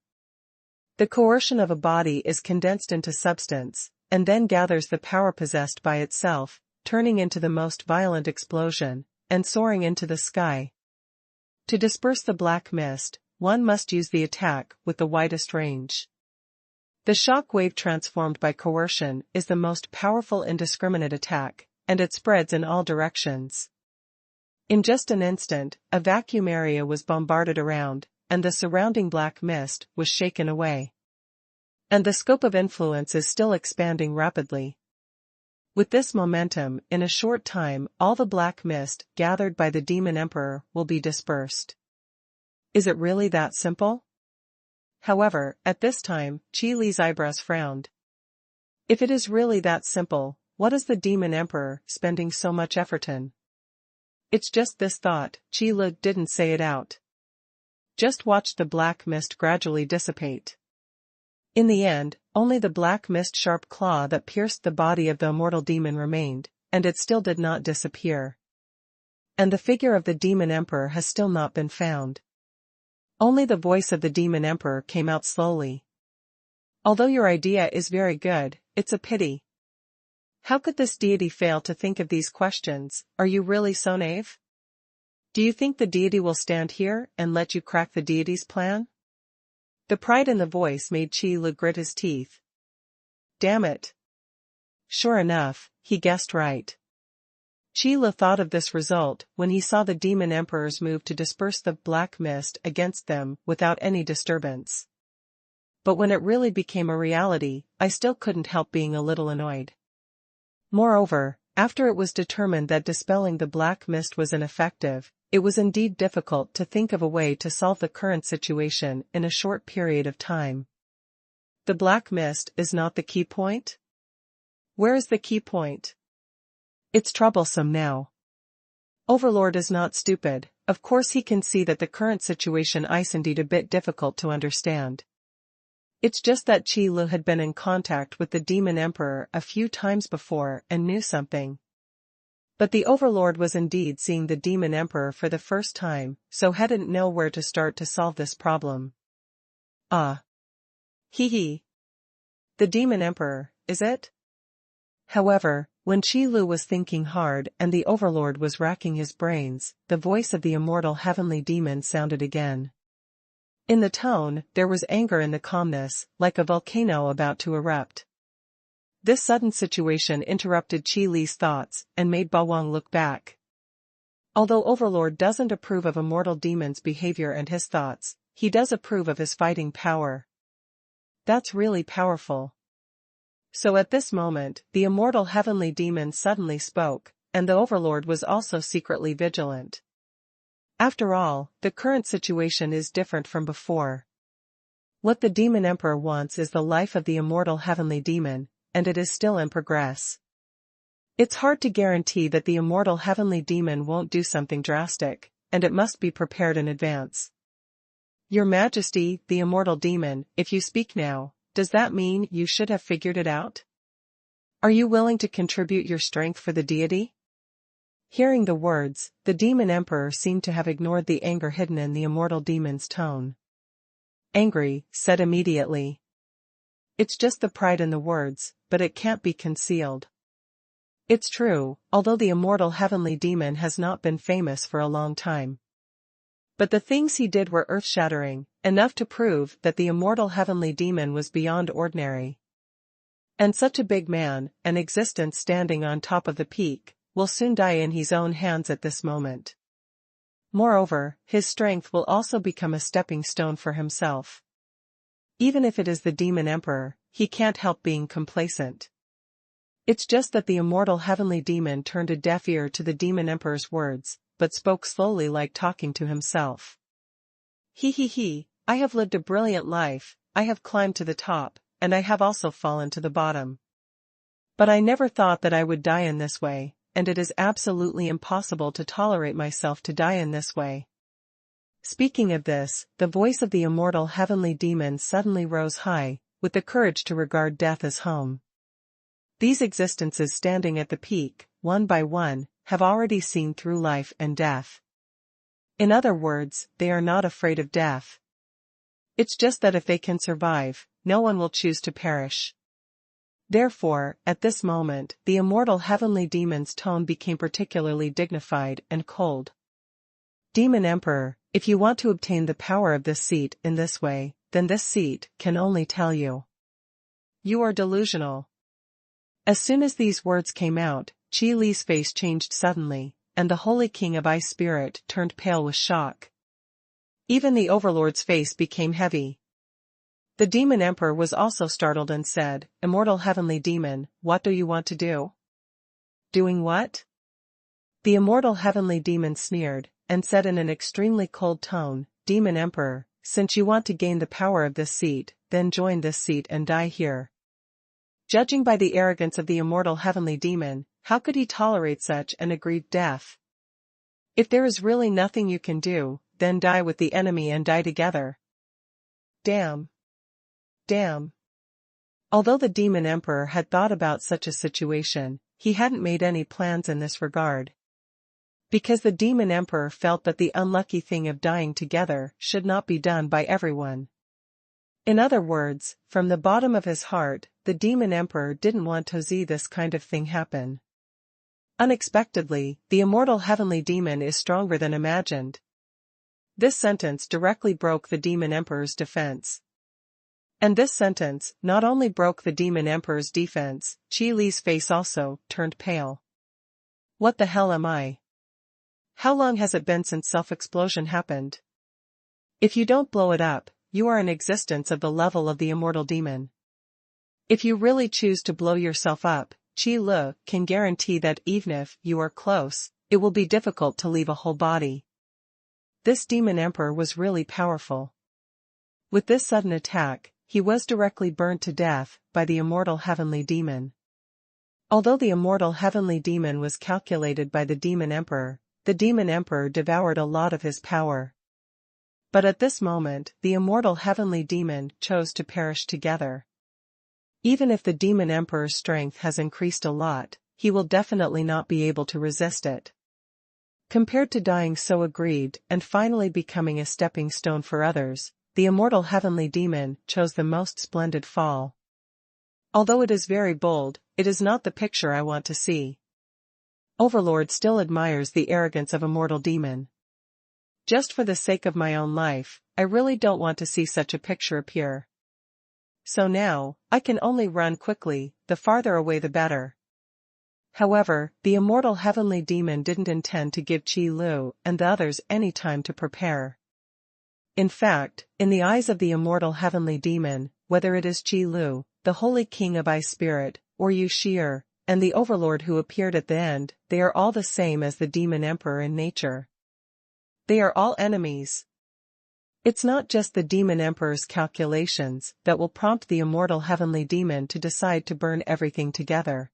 The coercion of a body is condensed into substance, and then gathers the power possessed by itself, turning into the most violent explosion, and soaring into the sky. To disperse the black mist, one must use the attack with the widest range. The shock wave transformed by coercion is the most powerful indiscriminate attack, and it spreads in all directions. In just an instant, a vacuum area was bombarded around, and the surrounding black mist was shaken away. And the scope of influence is still expanding rapidly. With this momentum, in a short time, all the black mist gathered by the Demon Emperor will be dispersed. Is it really that simple? However, at this time, Qilu's eyebrows frowned. If it is really that simple, what is the Demon Emperor spending so much effort in? It's just this thought. Qilu didn't say it out. Just watch the black mist gradually dissipate. In the end, only the black mist-sharp claw that pierced the body of the immortal demon remained, and it still did not disappear. And the figure of the Demon Emperor has still not been found. Only the voice of the Demon Emperor came out slowly. Although your idea is very good, it's a pity. How could this deity fail to think of these questions? Are you really so naive? Do you think the deity will stand here and let you crack the deity's plan? The pride in the voice made Qilu grit his teeth. Damn it. Sure enough, he guessed right. Qilu thought of this result when he saw the Demon Emperor's move to disperse the black mist against them without any disturbance. But when it really became a reality, I still couldn't help being a little annoyed. Moreover, after it was determined that dispelling the black mist was ineffective, it was indeed difficult to think of a way to solve the current situation in a short period of time. The black mist is not the key point? Where is the key point? It's troublesome now. Overlord is not stupid. Of course he can see that the current situation is indeed a bit difficult to understand. It's just that Qilu had been in contact with the Demon Emperor a few times before and knew something. But the Overlord was indeed seeing the Demon Emperor for the first time, so hadn't know where to start to solve this problem. Ah. Hee hee. The Demon Emperor, is it? However, when Qi Lu was thinking hard and the overlord was racking his brains, the voice of the immortal heavenly demon sounded again. In the tone, there was anger in the calmness, like a volcano about to erupt. This sudden situation interrupted Qi Li's thoughts and made Ba Wang look back. Although Overlord doesn't approve of immortal demon's behavior and his thoughts, he does approve of his fighting power. That's really powerful. So at this moment, the immortal heavenly demon suddenly spoke, and the Overlord was also secretly vigilant. After all, the current situation is different from before. What the Demon Emperor wants is the life of the immortal heavenly demon, and it is still in progress. It's hard to guarantee that the immortal heavenly demon won't do something drastic, and it must be prepared in advance. Your Majesty, the immortal demon, if you speak now, does that mean you should have figured it out? Are you willing to contribute your strength for the deity? Hearing the words, the demon emperor seemed to have ignored the anger hidden in the immortal demon's tone. Angry, said immediately. It's just the pride in the words, but it can't be concealed. It's true, although the immortal heavenly demon has not been famous for a long time. But the things he did were earth-shattering, enough to prove that the immortal heavenly demon was beyond ordinary. And such a big man, an existence standing on top of the peak, will soon die in his own hands at this moment. Moreover, his strength will also become a stepping stone for himself. Even if it is the demon emperor, he can't help being complacent. It's just that the immortal heavenly demon turned a deaf ear to the demon emperor's words, but spoke slowly like talking to himself. He, I have lived a brilliant life, I have climbed to the top, and I have also fallen to the bottom. But I never thought that I would die in this way, and it is absolutely impossible to tolerate myself to die in this way. Speaking of this, the voice of the immortal heavenly demon suddenly rose high, with the courage to regard death as home. These existences standing at the peak, one by one, have already seen through life and death. In other words, they are not afraid of death. It's just that if they can survive, no one will choose to perish. Therefore, at this moment, the immortal heavenly demon's tone became particularly dignified and cold. Demon Emperor, if you want to obtain the power of this seat in this way, then this seat can only tell you. You are delusional. As soon as these words came out, Qi Li's face changed suddenly, and the Holy King of Ice Spirit turned pale with shock. Even the Overlord's face became heavy. The Demon Emperor was also startled and said, Immortal Heavenly Demon, what do you want to do? Doing what? The Immortal Heavenly Demon sneered, and said in an extremely cold tone, Demon Emperor, since you want to gain the power of this seat, then join this seat and die here. Judging by the arrogance of the immortal heavenly demon, how could he tolerate such an aggrieved death? If there is really nothing you can do, then die with the enemy and die together. Damn. Although the demon emperor had thought about such a situation, he hadn't made any plans in this regard. Because the demon emperor felt that the unlucky thing of dying together should not be done by everyone. In other words, from the bottom of his heart, the demon emperor didn't want to see this kind of thing happen. Unexpectedly, the immortal heavenly demon is stronger than imagined. This sentence directly broke the demon emperor's defense. And this sentence not only broke the demon emperor's defense, Qi Li's face also turned pale. What the hell am I? How long has it been since self-explosion happened? If you don't blow it up, you are an existence of the level of the immortal demon. If you really choose to blow yourself up, Qi Li can guarantee that even if you are close, it will be difficult to leave a whole body. This demon emperor was really powerful. With this sudden attack, he was directly burned to death by the immortal heavenly demon. Although the immortal heavenly demon was calculated by the demon emperor devoured a lot of his power. But at this moment, the immortal heavenly demon chose to perish together. Even if the demon emperor's strength has increased a lot, he will definitely not be able to resist it. Compared to dying so aggrieved and finally becoming a stepping stone for others, the immortal heavenly demon chose the most splendid fall. Although it is very bold, it is not the picture I want to see. Overlord still admires the arrogance of a mortal demon. Just for the sake of my own life, I really don't want to see such a picture appear. So now, I can only run quickly, the farther away the better. However, the immortal heavenly demon didn't intend to give Qi Lu and the others any time to prepare. In fact, in the eyes of the immortal heavenly demon, whether it is Qi Lu, the holy king of ice spirit, or Yu Shi'er, and the overlord who appeared at the end, they are all the same as the demon emperor in nature. They are all enemies. It's not just the demon emperor's calculations that will prompt the immortal heavenly demon to decide to burn everything together.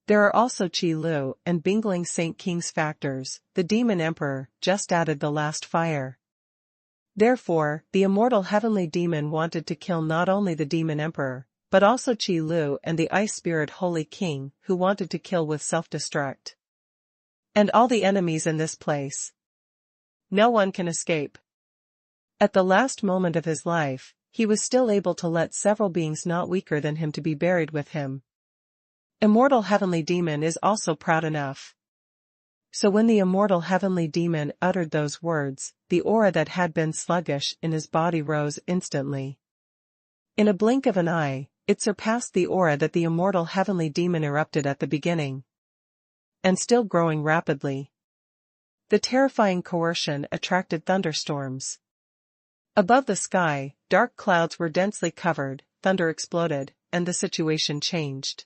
There are also Qi Lu and Bingling Saint King's factors. The demon emperor just added the last fire. Therefore, the immortal heavenly demon wanted to kill not only the demon emperor, but also Qi Lu and the ice spirit holy king, who wanted to kill with self-destruct. And all the enemies in this place. No one can escape. At the last moment of his life, he was still able to let several beings not weaker than him to be buried with him. Immortal heavenly demon is also proud enough. So when the immortal heavenly demon uttered those words, the aura that had been sluggish in his body rose instantly. In a blink of an eye, it surpassed the aura that the immortal heavenly demon erupted at the beginning. And still growing rapidly. The terrifying coercion attracted thunderstorms. Above the sky, dark clouds were densely covered, thunder exploded, and the situation changed.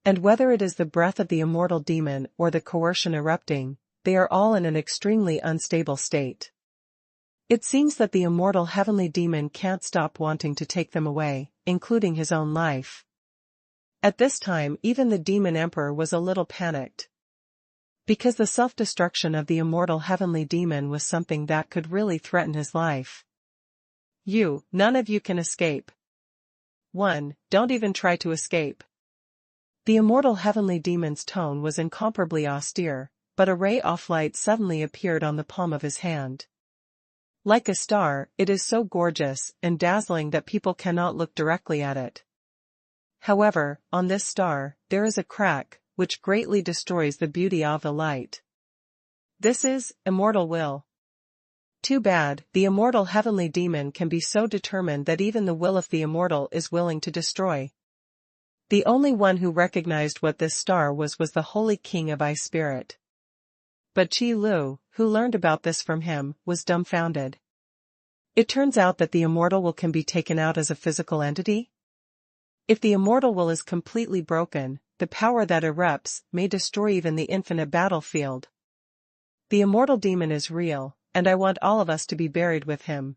And whether it is the breath of the immortal demon or the coercion erupting, they are all in an extremely unstable state. It seems that the immortal heavenly demon can't stop wanting to take them away, including his own life. At this time even the demon emperor was a little panicked. Because the self-destruction of the immortal heavenly demon was something that could really threaten his life. None of you can escape. 1. Don't even try to escape. The immortal heavenly demon's tone was incomparably austere, but a ray of light suddenly appeared on the palm of his hand. Like a star, it is so gorgeous and dazzling that people cannot look directly at it. However, on this star, there is a crack, which greatly destroys the beauty of the light. This is immortal will. Too bad, the immortal heavenly demon can be so determined that even the will of the immortal is willing to destroy. The only one who recognized what this star was the holy king of ice spirit. But Qi Lu, who learned about this from him, was dumbfounded. It turns out that the immortal will can be taken out as a physical entity? If the immortal will is completely broken, the power that erupts may destroy even the infinite battlefield. The immortal demon is real, and I want all of us to be buried with him.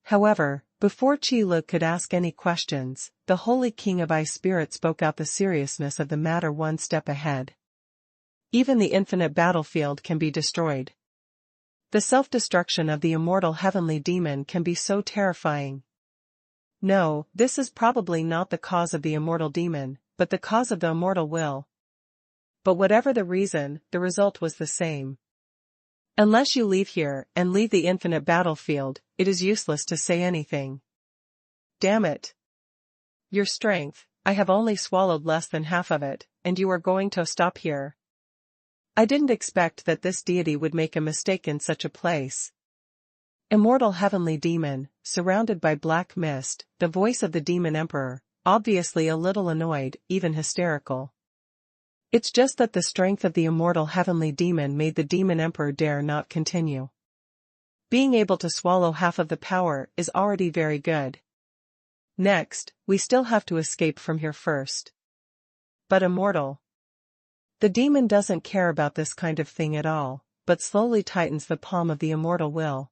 However, before Qi Lu could ask any questions, the holy king of ice spirit spoke out the seriousness of the matter one step ahead. Even the infinite battlefield can be destroyed. The self-destruction of the immortal heavenly demon can be so terrifying. No, this is probably not the cause of the immortal demon, but the cause of the immortal will. But whatever the reason, the result was the same. Unless you leave here and leave the infinite battlefield, it is useless to say anything. Damn it. Your strength, I have only swallowed less than half of it, and you are going to stop here. I didn't expect that this deity would make a mistake in such a place. Immortal heavenly demon, surrounded by black mist, the voice of the demon emperor, obviously a little annoyed, even hysterical. It's just that the strength of the immortal heavenly demon made the demon emperor dare not continue. Being able to swallow half of the power is already very good. Next, we still have to escape from here first. But immortal. The demon doesn't care about this kind of thing at all, but slowly tightens the palm of the immortal will.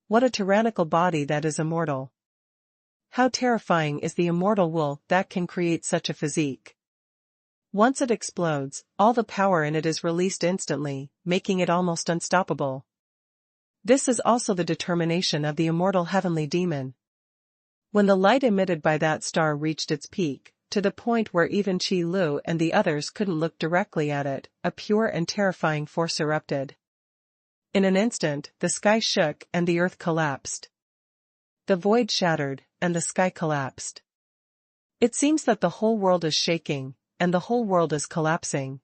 What a tyrannical body that is immortal. How terrifying is the immortal will that can create such a physique. Once it explodes, all the power in it is released instantly, making it almost unstoppable. This is also the determination of the immortal heavenly demon. When the light emitted by that star reached its peak, to the point where even Qi Lu and the others couldn't look directly at it, a pure and terrifying force erupted. In an instant, the sky shook and the earth collapsed. The void shattered, and the sky collapsed. It seems that the whole world is shaking, and the whole world is collapsing.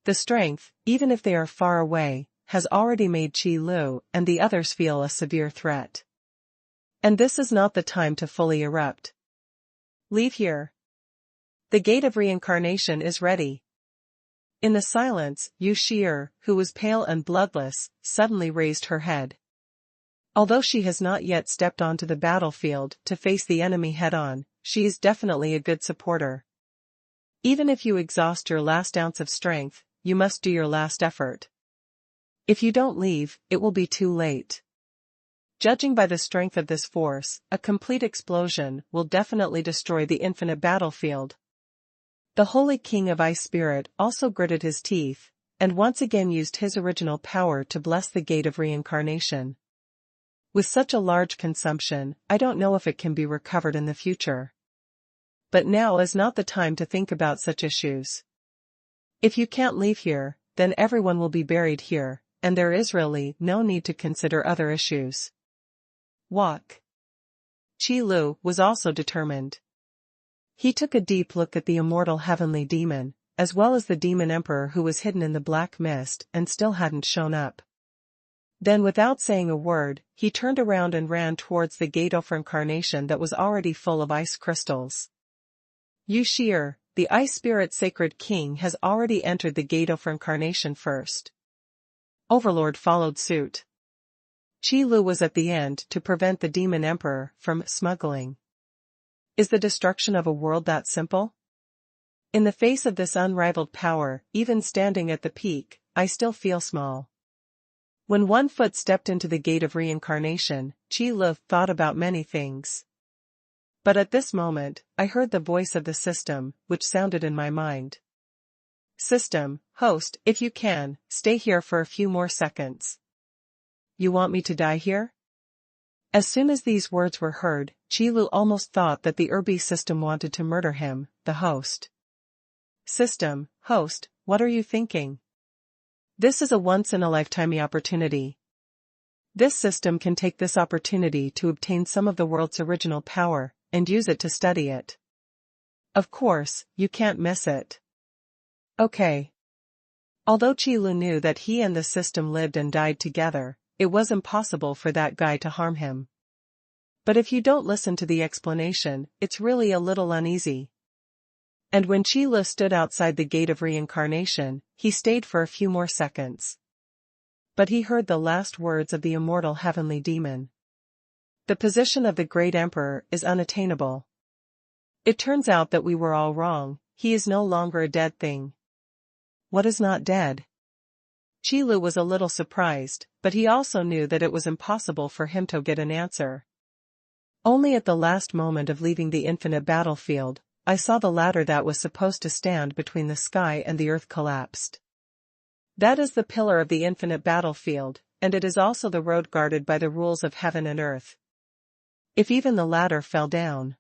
The strength, even if they are far away, has already made Qi Lu and the others feel a severe threat. And this is not the time to fully erupt. Leave here. The gate of reincarnation is ready. In the silence, Yu Shi'er, who was pale and bloodless, suddenly raised her head. Although she has not yet stepped onto the battlefield to face the enemy head-on, she is definitely a good supporter. Even if you exhaust your last ounce of strength, you must do your last effort. If you don't leave, it will be too late. Judging by the strength of this force, a complete explosion will definitely destroy the infinite battlefield. The Holy King of Ice Spirit also gritted his teeth, and once again used his original power to bless the gate of reincarnation. With such a large consumption, I don't know if it can be recovered in the future. But now is not the time to think about such issues. If you can't leave here, then everyone will be buried here, and there is really no need to consider other issues. Walk. Qi Lu was also determined. He took a deep look at the immortal heavenly demon, as well as the demon emperor who was hidden in the black mist and still hadn't shown up. Then without saying a word, he turned around and ran towards the gate of reincarnation that was already full of ice crystals. Yu Shi'er, the Ice Spirit Sacred King, has already entered the gate of reincarnation first. Overlord followed suit. Qi Lu was at the end to prevent the demon emperor from smuggling. Is the destruction of a world that simple? In the face of this unrivaled power, even standing at the peak, I still feel small. When one foot stepped into the gate of reincarnation, Qi Lu thought about many things. But at this moment, I heard the voice of the system, which sounded in my mind. System, host, if you can, stay here for a few more seconds. You want me to die here? As soon as these words were heard, Qi Lu almost thought that the Urbi system wanted to murder him, the host. System, host, what are you thinking? This is a once-in-a-lifetime opportunity. This system can take this opportunity to obtain some of the world's original power, and use it to study it. Of course, you can't miss it. Okay. Although Qi Lu knew that he and the system lived and died together, it was impossible for that guy to harm him. But if you don't listen to the explanation, it's really a little uneasy. And when Qi Lu stood outside the gate of reincarnation, he stayed for a few more seconds. But he heard the last words of the immortal heavenly demon. The position of the great emperor is unattainable. It turns out that we were all wrong, he is no longer a dead thing. What is not dead? Qi Lu was a little surprised, but he also knew that it was impossible for him to get an answer. Only at the last moment of leaving the infinite battlefield, I saw the ladder that was supposed to stand between the sky and the earth collapsed. That is the pillar of the infinite battlefield, and it is also the road guarded by the rules of heaven and earth. If even the ladder fell down,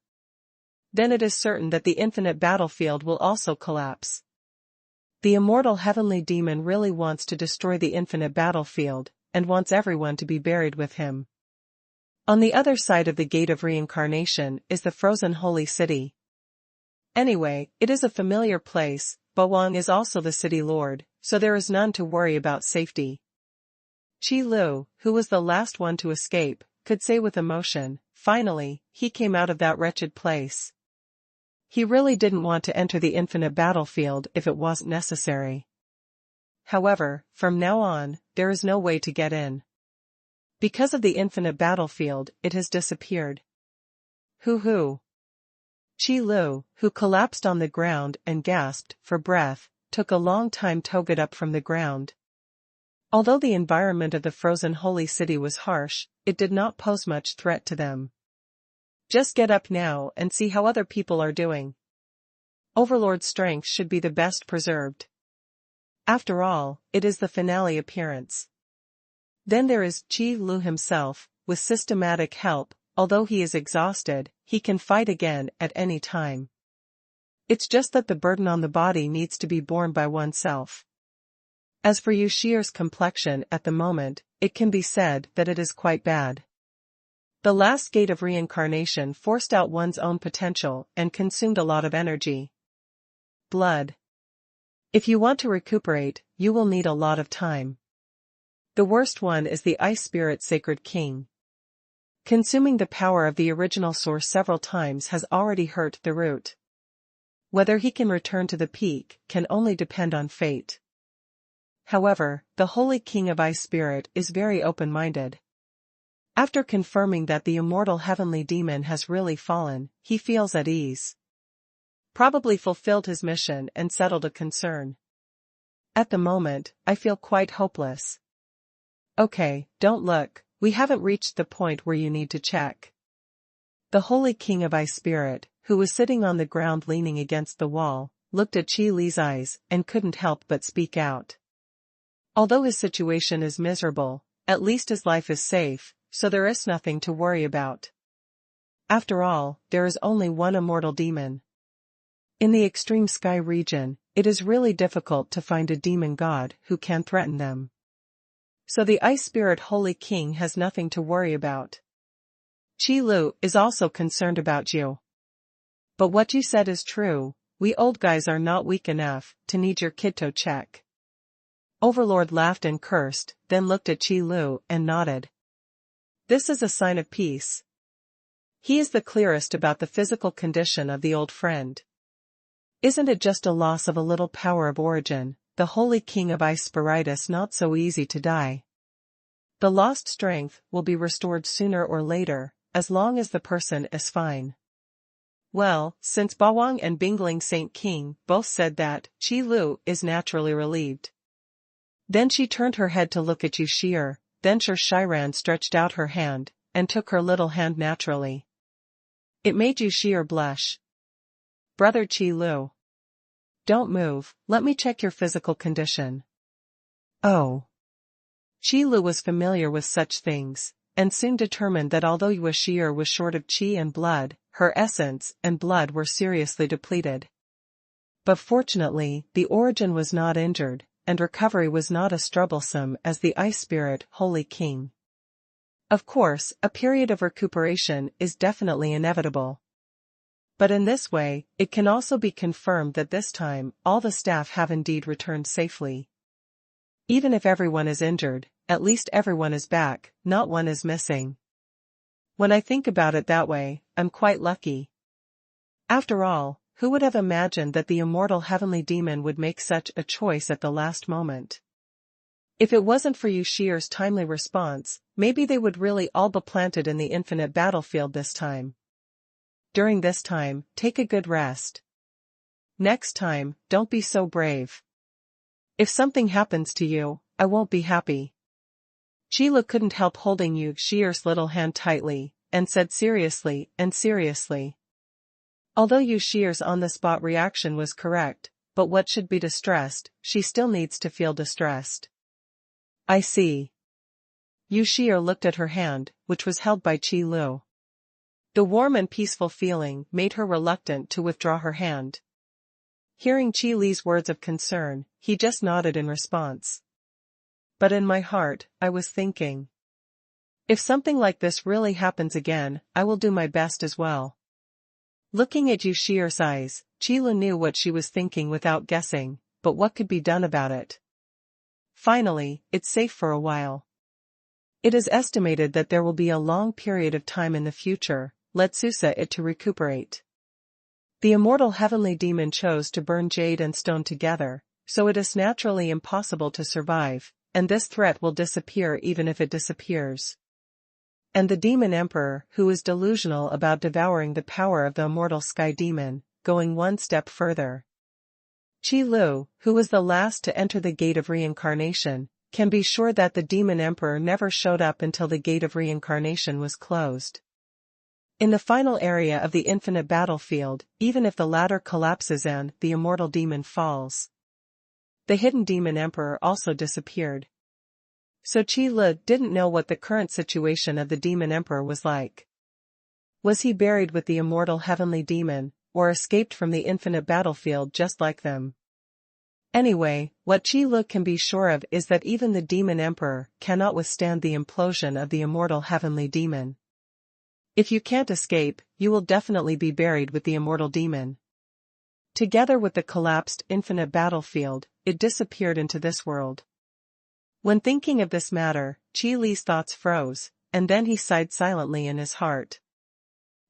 then it is certain that the infinite battlefield will also collapse. The immortal heavenly demon really wants to destroy the infinite battlefield, and wants everyone to be buried with him. On the other side of the gate of reincarnation is the frozen holy city. Anyway, it is a familiar place, Boang is also the city lord, so there is none to worry about safety. Qi Lu, who was the last one to escape, could say with emotion, finally, he came out of that wretched place. He really didn't want to enter the infinite battlefield if it wasn't necessary. However, from now on, there is no way to get in. Because of the infinite battlefield, it has disappeared. Hoo-hoo. Qi Lu, who collapsed on the ground and gasped for breath, took a long time to get up from the ground. Although the environment of the frozen holy city was harsh, it did not pose much threat to them. Just get up now and see how other people are doing. Overlord's strength should be the best preserved. After all, it is the finale appearance. Then there is Qi Lu himself, with systematic help, although he is exhausted, he can fight again at any time. It's just that the burden on the body needs to be borne by oneself. As for Yu Shi'er's complexion at the moment, it can be said that it is quite bad. The last gate of reincarnation forced out one's own potential and consumed a lot of energy. Blood. If you want to recuperate, you will need a lot of time. The worst one is the Ice Spirit Sacred King. Consuming the power of the original source several times has already hurt the root. Whether he can return to the peak can only depend on fate. However, the Holy King of Ice Spirit is very open-minded. After confirming that the immortal heavenly demon has really fallen, he feels at ease. Probably fulfilled his mission and settled a concern. At the moment, I feel quite hopeless. Okay, don't look, we haven't reached the point where you need to check. The Holy King of Ice Spirit, who was sitting on the ground leaning against the wall, looked at Qi Li's eyes and couldn't help but speak out. Although his situation is miserable, at least his life is safe, so there is nothing to worry about. After all, there is only one immortal demon. In the extreme sky region, it is really difficult to find a demon god who can threaten them. So the Ice Spirit Holy King has nothing to worry about. Qi Lu is also concerned about you. But what you said is true, we old guys are not weak enough to need your kidto check. Overlord laughed and cursed, then looked at Qi Lu and nodded. This is a sign of peace. He is the clearest about the physical condition of the old friend. Isn't it just a loss of a little power of origin, the Holy King of Ice Spiritus not so easy to die? The lost strength will be restored sooner or later, as long as the person is fine. Well, since Bawang and Bingling Saint King both said that, Qi Lu is naturally relieved. Then she turned her head to look at Yushir, then Shiran stretched out her hand, and took her little hand naturally. It made Yushir blush. Brother Qi Lu. Don't move, let me check your physical condition. Oh. Qi Lu was familiar with such things, and soon determined that although Yushir was short of qi and blood, her essence and blood were seriously depleted. But fortunately, the origin was not injured, and recovery was not as troublesome as the Ice Spirit Holy King. Of course, a period of recuperation is definitely inevitable. But in this way, it can also be confirmed that this time, all the staff have indeed returned safely. Even if everyone is injured, at least everyone is back, not one is missing. When I think about it that way, I'm quite lucky. After all, who would have imagined that the immortal heavenly demon would make such a choice at the last moment? If it wasn't for Yushir's timely response, maybe they would really all be planted in the infinite battlefield this time. During this time, take a good rest. Next time, don't be so brave. If something happens to you, I won't be happy. Qi Lu couldn't help holding Yushir's little hand tightly, and said seriously. Although Yushir's on-the-spot reaction was correct, but what should be distressed, she still needs to feel distressed. I see. Yushir looked at her hand, which was held by Qi Lu. The warm and peaceful feeling made her reluctant to withdraw her hand. Hearing Qi Li's words of concern, he just nodded in response. But in my heart, I was thinking. If something like this really happens again, I will do my best as well. Looking at Yushir's eyes, Qi Lu knew what she was thinking without guessing, but what could be done about it? Finally, it's safe for a while. It is estimated that there will be a long period of time in the future, let Susa it to recuperate. The immortal heavenly demon chose to burn jade and stone together, so it is naturally impossible to survive, and this threat will disappear even if it disappears. And the demon emperor, who is delusional about devouring the power of the immortal sky demon, going one step further. Qi Lu, who was the last to enter the gate of reincarnation, can be sure that the demon emperor never showed up until the gate of reincarnation was closed. In the final area of the infinite battlefield, even if the ladder collapses and the immortal demon falls, the hidden demon emperor also disappeared. So Qi Lu didn't know what the current situation of the demon emperor was like. Was he buried with the immortal heavenly demon, or escaped from the infinite battlefield just like them? Anyway, what Qi Lu can be sure of is that even the demon emperor cannot withstand the implosion of the immortal heavenly demon. If you can't escape, you will definitely be buried with the immortal demon. Together with the collapsed infinite battlefield, it disappeared into this world. When thinking of this matter, Qi Li's thoughts froze, and then he sighed silently in his heart.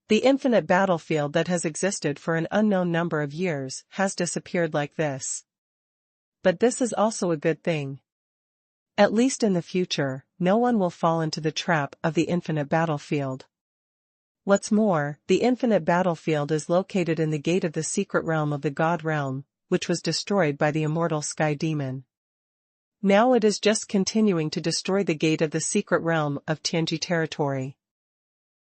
The infinite battlefield that has existed for an unknown number of years has disappeared like this. But this is also a good thing. At least in the future, no one will fall into the trap of the infinite battlefield. What's more, the infinite battlefield is located in the gate of the secret realm of the God realm, which was destroyed by the immortal sky demon. Now it is just continuing to destroy the gate of the secret realm of Tianji territory.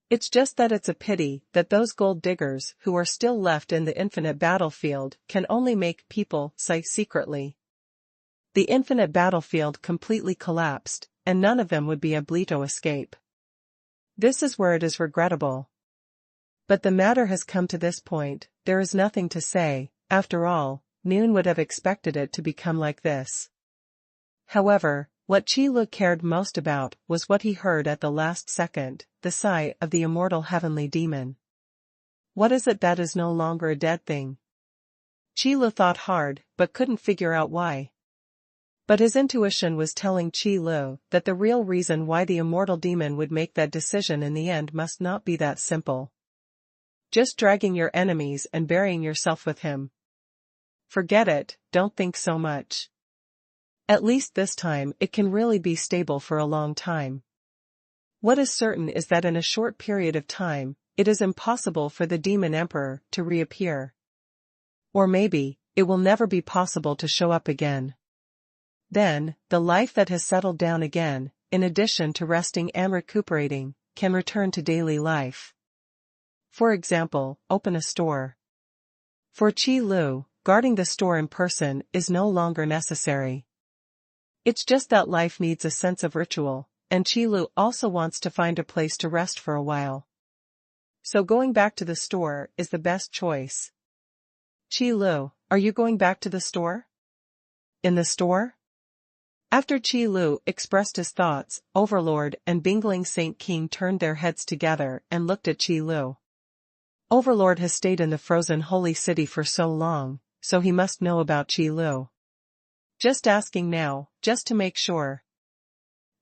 It's just that it's a pity that those gold diggers who are still left in the infinite battlefield can only make people sigh secretly. The infinite battlefield completely collapsed, and none of them would be able to escape. This is where it is regrettable. But the matter has come to this point, there is nothing to say. After all, Noon would have expected it to become like this. However, what Qi Li cared most about was what he heard at the last second, the sigh of the immortal heavenly demon. What is it that is no longer a dead thing? Qi Li thought hard, but couldn't figure out why. But his intuition was telling Qi Li that the real reason why the immortal demon would make that decision in the end must not be that simple. Just dragging your enemies and burying yourself with him. Forget it, don't think so much. At least this time it can really be stable for a long time. What is certain is that in a short period of time, it is impossible for the demon emperor to reappear. Or maybe, it will never be possible to show up again. Then, the life that has settled down again, in addition to resting and recuperating, can return to daily life. For example, open a store. For Qi Li, guarding the store in person is no longer necessary. It's just that life needs a sense of ritual, and Qi Li also wants to find a place to rest for a while. So going back to the store is the best choice. Qi Li, are you going back to the store? In the store? After Qi Li expressed his thoughts, Overlord and Bingling Saint King turned their heads together and looked at Qi Li. Overlord has stayed in the frozen holy city for so long, so he must know about Qi Li. Just asking now, just to make sure.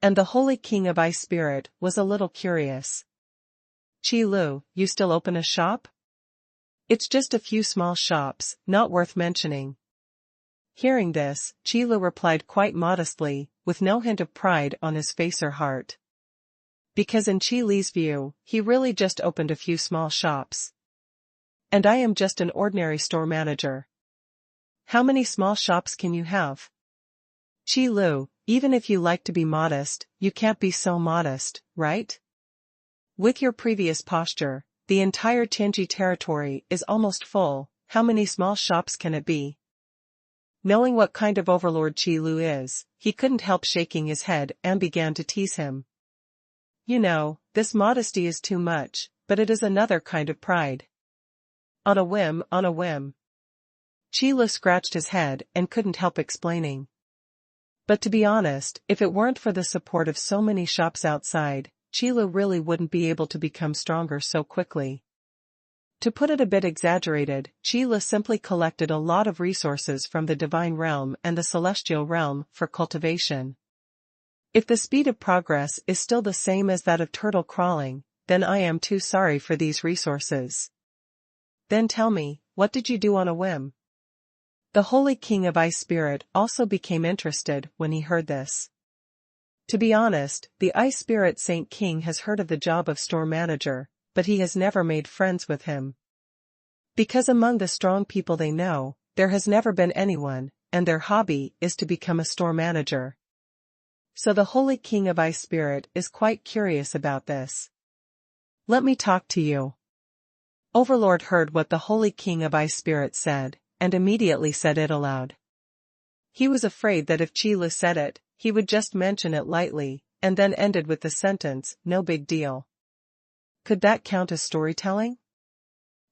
And the Holy King of Ice Spirit was a little curious. Qi Li, you still open a shop? It's just a few small shops, not worth mentioning. Hearing this, Qi Li replied quite modestly, with no hint of pride on his face or heart. Because in Qi Li's view, he really just opened a few small shops. And I am just an ordinary store manager. How many small shops can you have? Qi Li, even if you like to be modest, you can't be so modest, right? With your previous posture, the entire Tianji territory is almost full. How many small shops can it be? Knowing what kind of overlord Qi Li is, he couldn't help shaking his head and began to tease him. You know, this modesty is too much, but it is another kind of pride. On a whim. Qi Li scratched his head and couldn't help explaining. But to be honest, if it weren't for the support of so many shops outside, Qi Li really wouldn't be able to become stronger so quickly. To put it a bit exaggerated, Qi Li simply collected a lot of resources from the divine realm and the celestial realm for cultivation. If the speed of progress is still the same as that of turtle crawling, then I am too sorry for these resources. Then tell me, what did you do on a whim? The Holy King of Ice Spirit also became interested when he heard this. To be honest, the Ice Spirit Saint King has heard of the job of store manager, but he has never made friends with him. Because among the strong people they know, there has never been anyone, and their hobby is to become a store manager. So the Holy King of Ice Spirit is quite curious about this. Let me talk to you. Overlord heard what the Holy King of Ice Spirit said, and immediately said it aloud. He was afraid that if Qi Li said it, he would just mention it lightly, and then ended with the sentence, no big deal. Could that count as storytelling?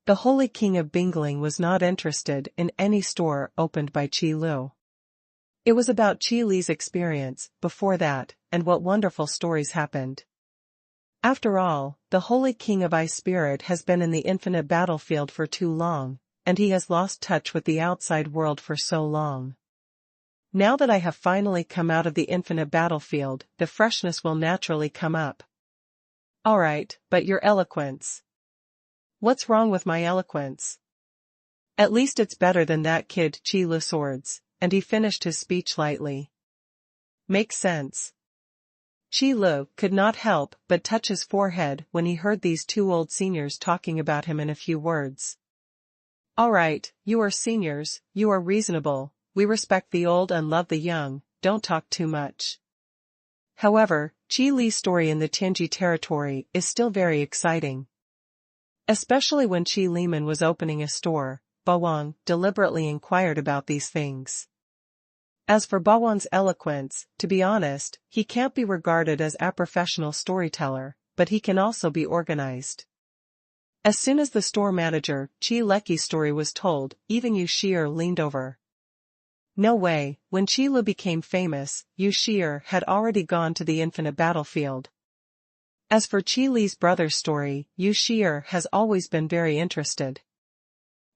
The Holy King of Bingling was not interested in any store opened by Qi Li. It was about Qi Li's experience before that, and what wonderful stories happened. After all, the Holy King of Ice Spirit has been in the infinite battlefield for too long, and he has lost touch with the outside world for so long. Now that I have finally come out of the infinite battlefield, the freshness will naturally come up. Alright, but your eloquence. What's wrong with my eloquence? At least it's better than that kid Chi Lu swords, and he finished his speech lightly. Makes sense. Chi Lu could not help but touch his forehead when he heard these two old seniors talking about him in a few words. Alright, you are seniors, you are reasonable, we respect the old and love the young, don't talk too much. However, Chi Li's story in the Tianji territory is still very exciting. Especially when Chi Liman was opening a store, Bawang deliberately inquired about these things. As for Bawang's eloquence, to be honest, he can't be regarded as a professional storyteller, but he can also be organized. As soon as the store manager, Chi Leki's story was told, even Yu Shi'er leaned over. No way, when Chi Lu became famous, Yu Shi'er had already gone to the infinite battlefield. As for Chi Li's brother's story, Yu Shi'er has always been very interested.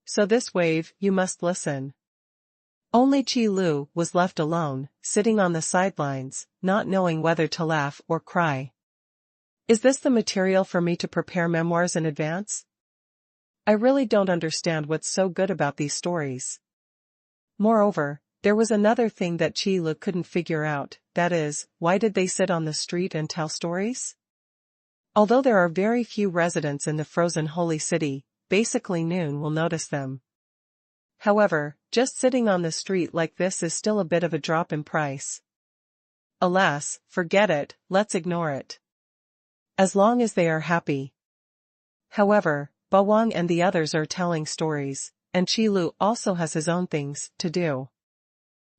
So this wave, you must listen. Only Chi Lu was left alone, sitting on the sidelines, not knowing whether to laugh or cry. Is this the material for me to prepare memoirs in advance? I really don't understand what's so good about these stories. Moreover, there was another thing that Chi Lu couldn't figure out, that is, why did they sit on the street and tell stories? Although there are very few residents in the frozen holy city, basically noon will notice them. However, just sitting on the street like this is still a bit of a drop in price. Alas, forget it, let's ignore it. As long as they are happy. However, Bawang and the others are telling stories, and Chi Lu also has his own things to do.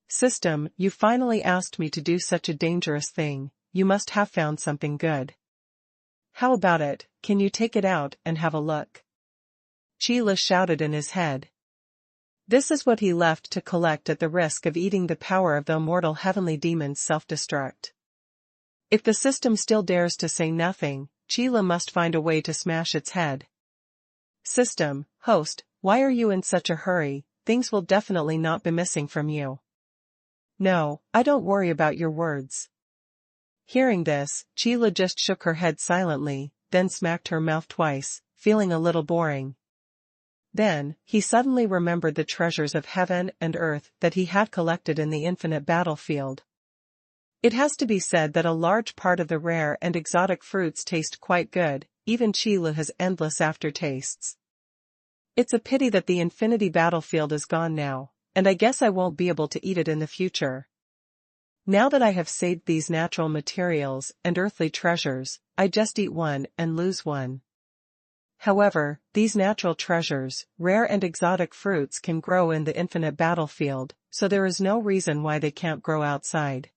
System, you finally asked me to do such a dangerous thing, you must have found something good. How about it, can you take it out and have a look? Chi Lu shouted in his head. This is what he left to collect at the risk of eating the power of the immortal heavenly demons self-destruct. If the system still dares to say nothing, Chi Lu must find a way to smash its head. System, host, why are you in such a hurry? Things will definitely not be missing from you. No, I don't worry about your words. Hearing this, Chi Lu just shook her head silently, then smacked her mouth twice, feeling a little boring. Then, he suddenly remembered the treasures of heaven and earth that he had collected in the infinite battlefield. It has to be said that a large part of the rare and exotic fruits taste quite good, even Chi Lu has endless aftertastes. It's a pity that the infinity battlefield is gone now, and I guess I won't be able to eat it in the future. Now that I have saved these natural materials and earthly treasures, I just eat one and lose one. However, these natural treasures, rare and exotic fruits can grow in the infinite battlefield, so there is no reason why they can't grow outside.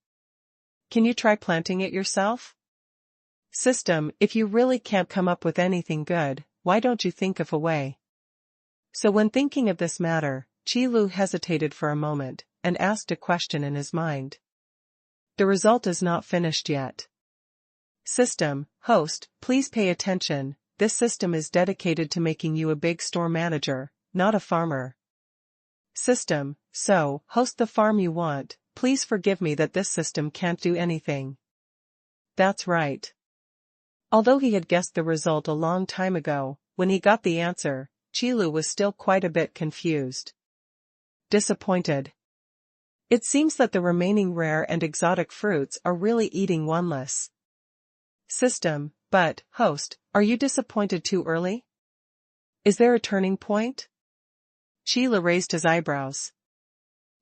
Can you try planting it yourself? System, if you really can't come up with anything good, why don't you think of a way? So when thinking of this matter, Chi Lu hesitated for a moment, and asked a question in his mind. The result is not finished yet. System, host, please pay attention. This system is dedicated to making you a big store manager, not a farmer. System, so, host the farm you want, please forgive me that this system can't do anything. That's right. Although he had guessed the result a long time ago, when he got the answer, Chi Lu was still quite a bit confused. Disappointed. It seems that the remaining rare and exotic fruits are really eating oneless. System, but, host, are you disappointed too early? Is there a turning point? Chi Lu raised his eyebrows.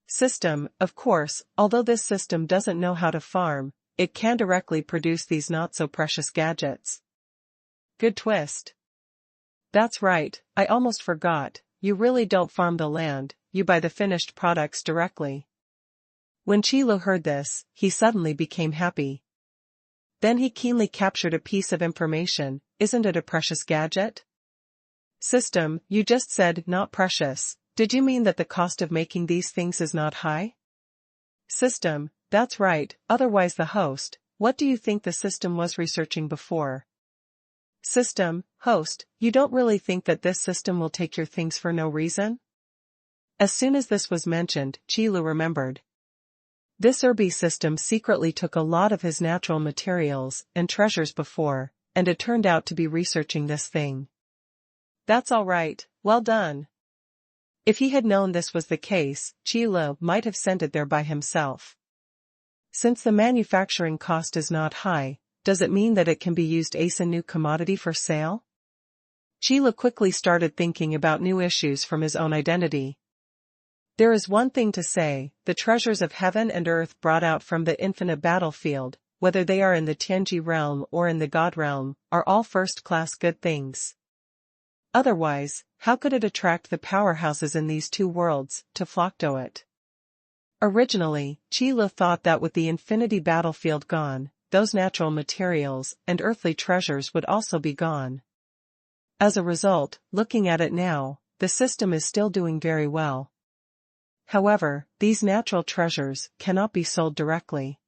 System, of course, although this system doesn't know how to farm, it can directly produce these not-so-precious gadgets. Good twist. That's right, I almost forgot, you really don't farm the land, you buy the finished products directly. When Chi Lu heard this, he suddenly became happy. Then he keenly captured a piece of information, isn't it a precious gadget? System, you just said not precious, did you mean that the cost of making these things is not high? System, that's right, otherwise the host, what do you think the system was researching before? System, host, you don't really think that this system will take your things for no reason? As soon as this was mentioned, Qilu remembered. This Erbi system secretly took a lot of his natural materials and treasures before, and it turned out to be researching this thing. That's all right, well done. If he had known this was the case, Qilu might have sent it there by himself. Since the manufacturing cost is not high, does it mean that it can be used as a new commodity for sale? Qilu quickly started thinking about new issues from his own identity. There is one thing to say, the treasures of heaven and earth brought out from the infinite battlefield, whether they are in the Tianji realm or in the God realm, are all first-class good things. Otherwise, how could it attract the powerhouses in these two worlds to flock to it? Originally, Qilu thought that with the infinity battlefield gone, those natural materials and earthly treasures would also be gone. As a result, looking at it now, the system is still doing very well. However, these natural treasures cannot be sold directly.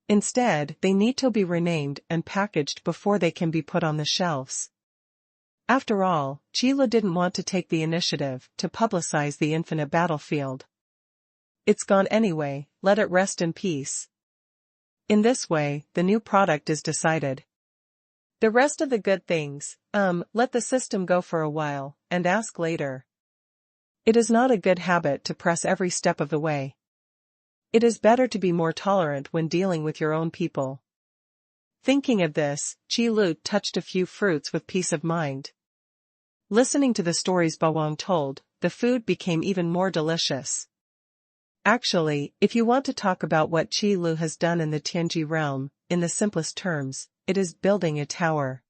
Instead, they need to be renamed and packaged before they can be put on the shelves. After all, Qilu didn't want to take the initiative to publicize the infinite battlefield. It's gone anyway, let it rest in peace. In this way, the new product is decided. The rest of the good things, let the system go for a while, and ask later. It is not a good habit to press every step of the way. It is better to be more tolerant when dealing with your own people. Thinking of this, Qilu touched a few fruits with peace of mind. Listening to the stories Bawang told, the food became even more delicious. Actually, if you want to talk about what Qilu has done in the Tianji realm, in the simplest terms, it is building a tower.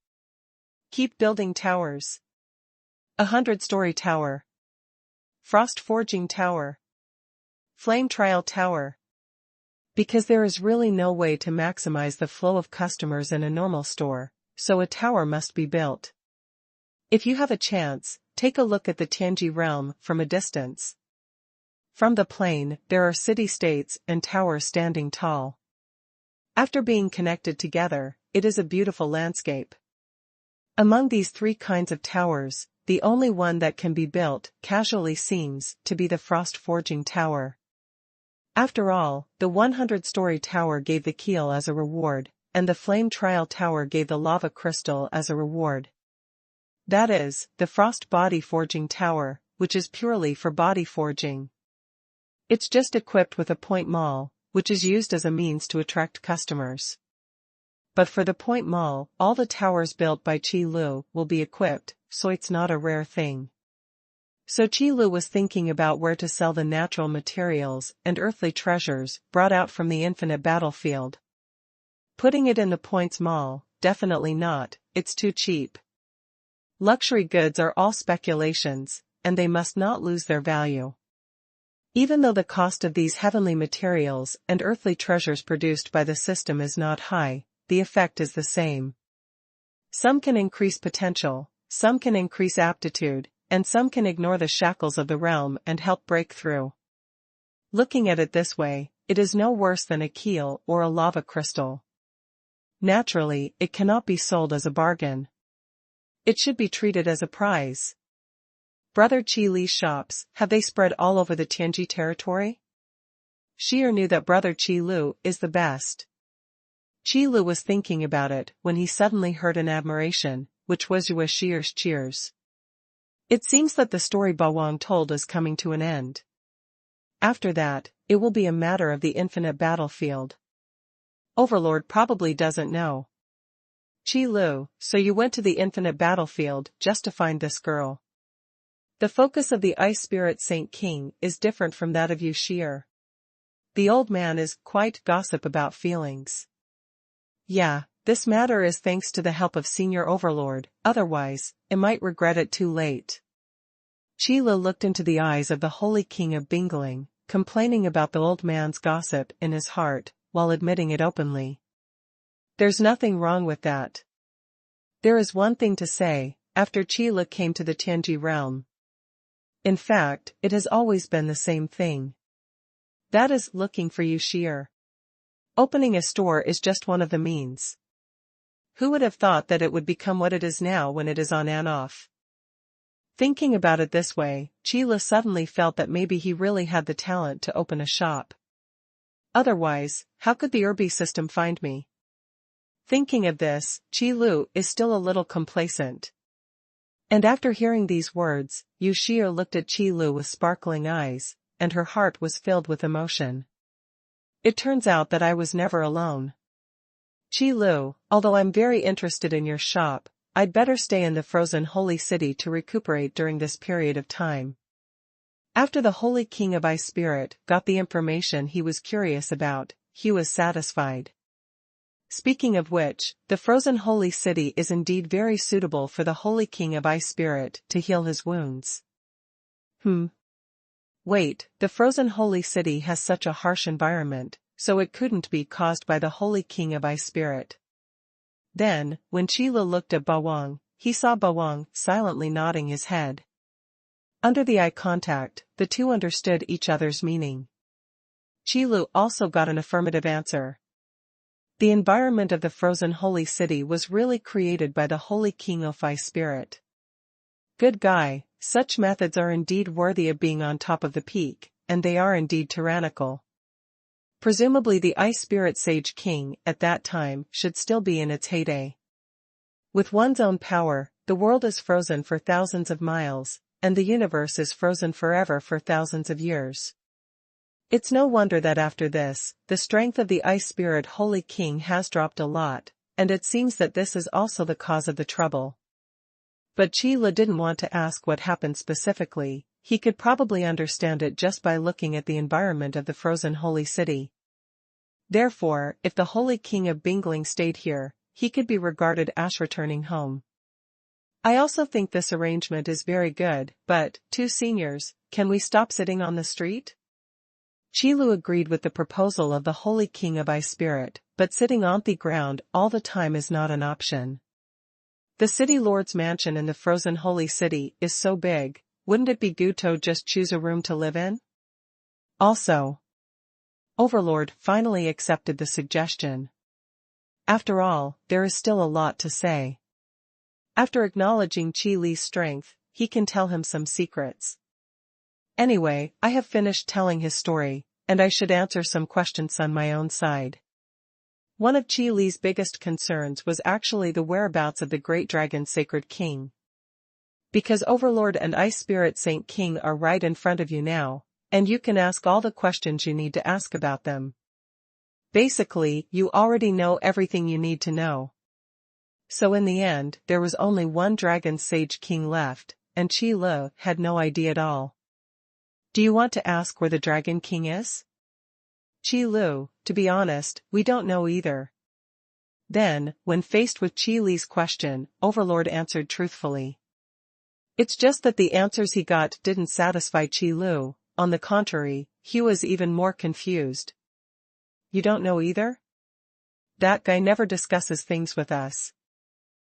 Keep building towers. 100-story tower. Frost forging tower. Flame trial tower. Because there is really no way to maximize the flow of customers in a normal store, so a tower must be built. If you have a chance, take a look at the Tianji realm from a distance. From the plain, there are city-states and towers standing tall. After being connected together, it is a beautiful landscape. Among these three kinds of towers, the only one that can be built casually seems to be the frost forging tower. After all, the 100-story tower gave the keel as a reward, and the flame trial tower gave the lava crystal as a reward. That is, the frost body forging tower, which is purely for body forging. It's just equipped with a point mall, which is used as a means to attract customers. But for the point mall, all the towers built by Qilu will be equipped, so it's not a rare thing. So Qilu was thinking about where to sell the natural materials and earthly treasures brought out from the infinite battlefield. Putting it in the points mall, definitely not, it's too cheap. Luxury goods are all speculations, and they must not lose their value. Even though the cost of these heavenly materials and earthly treasures produced by the system is not high, the effect is the same. Some can increase potential, some can increase aptitude, and some can ignore the shackles of the realm and help break through. Looking at it this way, it is no worse than a keel or a lava crystal. Naturally, it cannot be sold as a bargain. It should be treated as a prize. Brother Qi Li's shops, have they spread all over the Tianji territory? Xi'er knew that Brother Qi Lu is the best. Qi Lu was thinking about it when he suddenly heard an admiration, which was Yue Xi'er's cheers. It seems that the story Bawang told is coming to an end. After that, it will be a matter of the infinite battlefield. Overlord probably doesn't know. Qi Lu, so you went to the infinite battlefield just to find this girl. The focus of the Ice Spirit Saint King is different from that of Yu Xi'er. The old man is quite gossip about feelings. Yeah, this matter is thanks to the help of Senior Overlord, otherwise, it might regret it too late. Qi Lu looked into the eyes of the Holy King of Bingling, complaining about the old man's gossip in his heart, while admitting it openly. There's nothing wrong with that. There is one thing to say, after Qi Lu came to the Tianji realm. In fact, it has always been the same thing. That is, looking for Yu Xi'er. Opening a store is just one of the means. Who would have thought that it would become what it is now when it is on and off? Thinking about it this way, Qi suddenly felt that maybe he really had the talent to open a shop. Otherwise, how could the Irby system find me? Thinking of this, Qi is still a little complacent. And after hearing these words, Yu Shih looked at Qi with sparkling eyes, and her heart was filled with emotion. It turns out that I was never alone. Qi, although I'm very interested in your shop, I'd better stay in the frozen holy city to recuperate during this period of time. After the Holy King of Ice Spirit got the information he was curious about, he was satisfied. Speaking of which, the frozen holy city is indeed very suitable for the Holy King of Ice Spirit to heal his wounds. Wait, the frozen holy city has such a harsh environment, so it couldn't be caused by the Holy King of Ice Spirit. Then, when Qi looked at Bawang, he saw Bawang silently nodding his head. Under the eye contact, the two understood each other's meaning. Qi also got an affirmative answer. The environment of the frozen holy city was really created by the Holy King of Ice Spirit. Good guy, such methods are indeed worthy of being on top of the peak, and they are indeed tyrannical. Presumably the Ice Spirit Sage King, at that time, should still be in its heyday. With one's own power, the world is frozen for thousands of miles, and the universe is frozen forever for thousands of years. It's no wonder that after this, the strength of the Ice Spirit Holy King has dropped a lot, and it seems that this is also the cause of the trouble. But Qi didn't want to ask what happened specifically, he could probably understand it just by looking at the environment of the frozen holy city. Therefore, if the Holy King of Bingling stayed here, he could be regarded as returning home. I also think this arrangement is very good, but, two seniors, can we stop sitting on the street? Qi agreed with the proposal of the Holy King of Ice Spirit, but sitting on the ground all the time is not an option. The city lord's mansion in the frozen holy city is so big, wouldn't it be good to just choose a room to live in? Also, Overlord finally accepted the suggestion. After all, there is still a lot to say. After acknowledging Qi strength, he can tell him some secrets. Anyway, I have finished telling his story, and I should answer some questions on my own side. One of Qi biggest concerns was actually the whereabouts of the Great Dragon Sacred King. Because Overlord and Ice Spirit Saint King are right in front of you now, and you can ask all the questions you need to ask about them. Basically, you already know everything you need to know. So in the end, there was only one Dragon Sage King left, and Qi had no idea at all. Do you want to ask where the Dragon King is? Qi, to be honest, we don't know either. Then, when faced with Qi question, Overlord answered truthfully. It's just that the answers he got didn't satisfy Qi. On the contrary, he was even more confused. You don't know either? That guy never discusses things with us.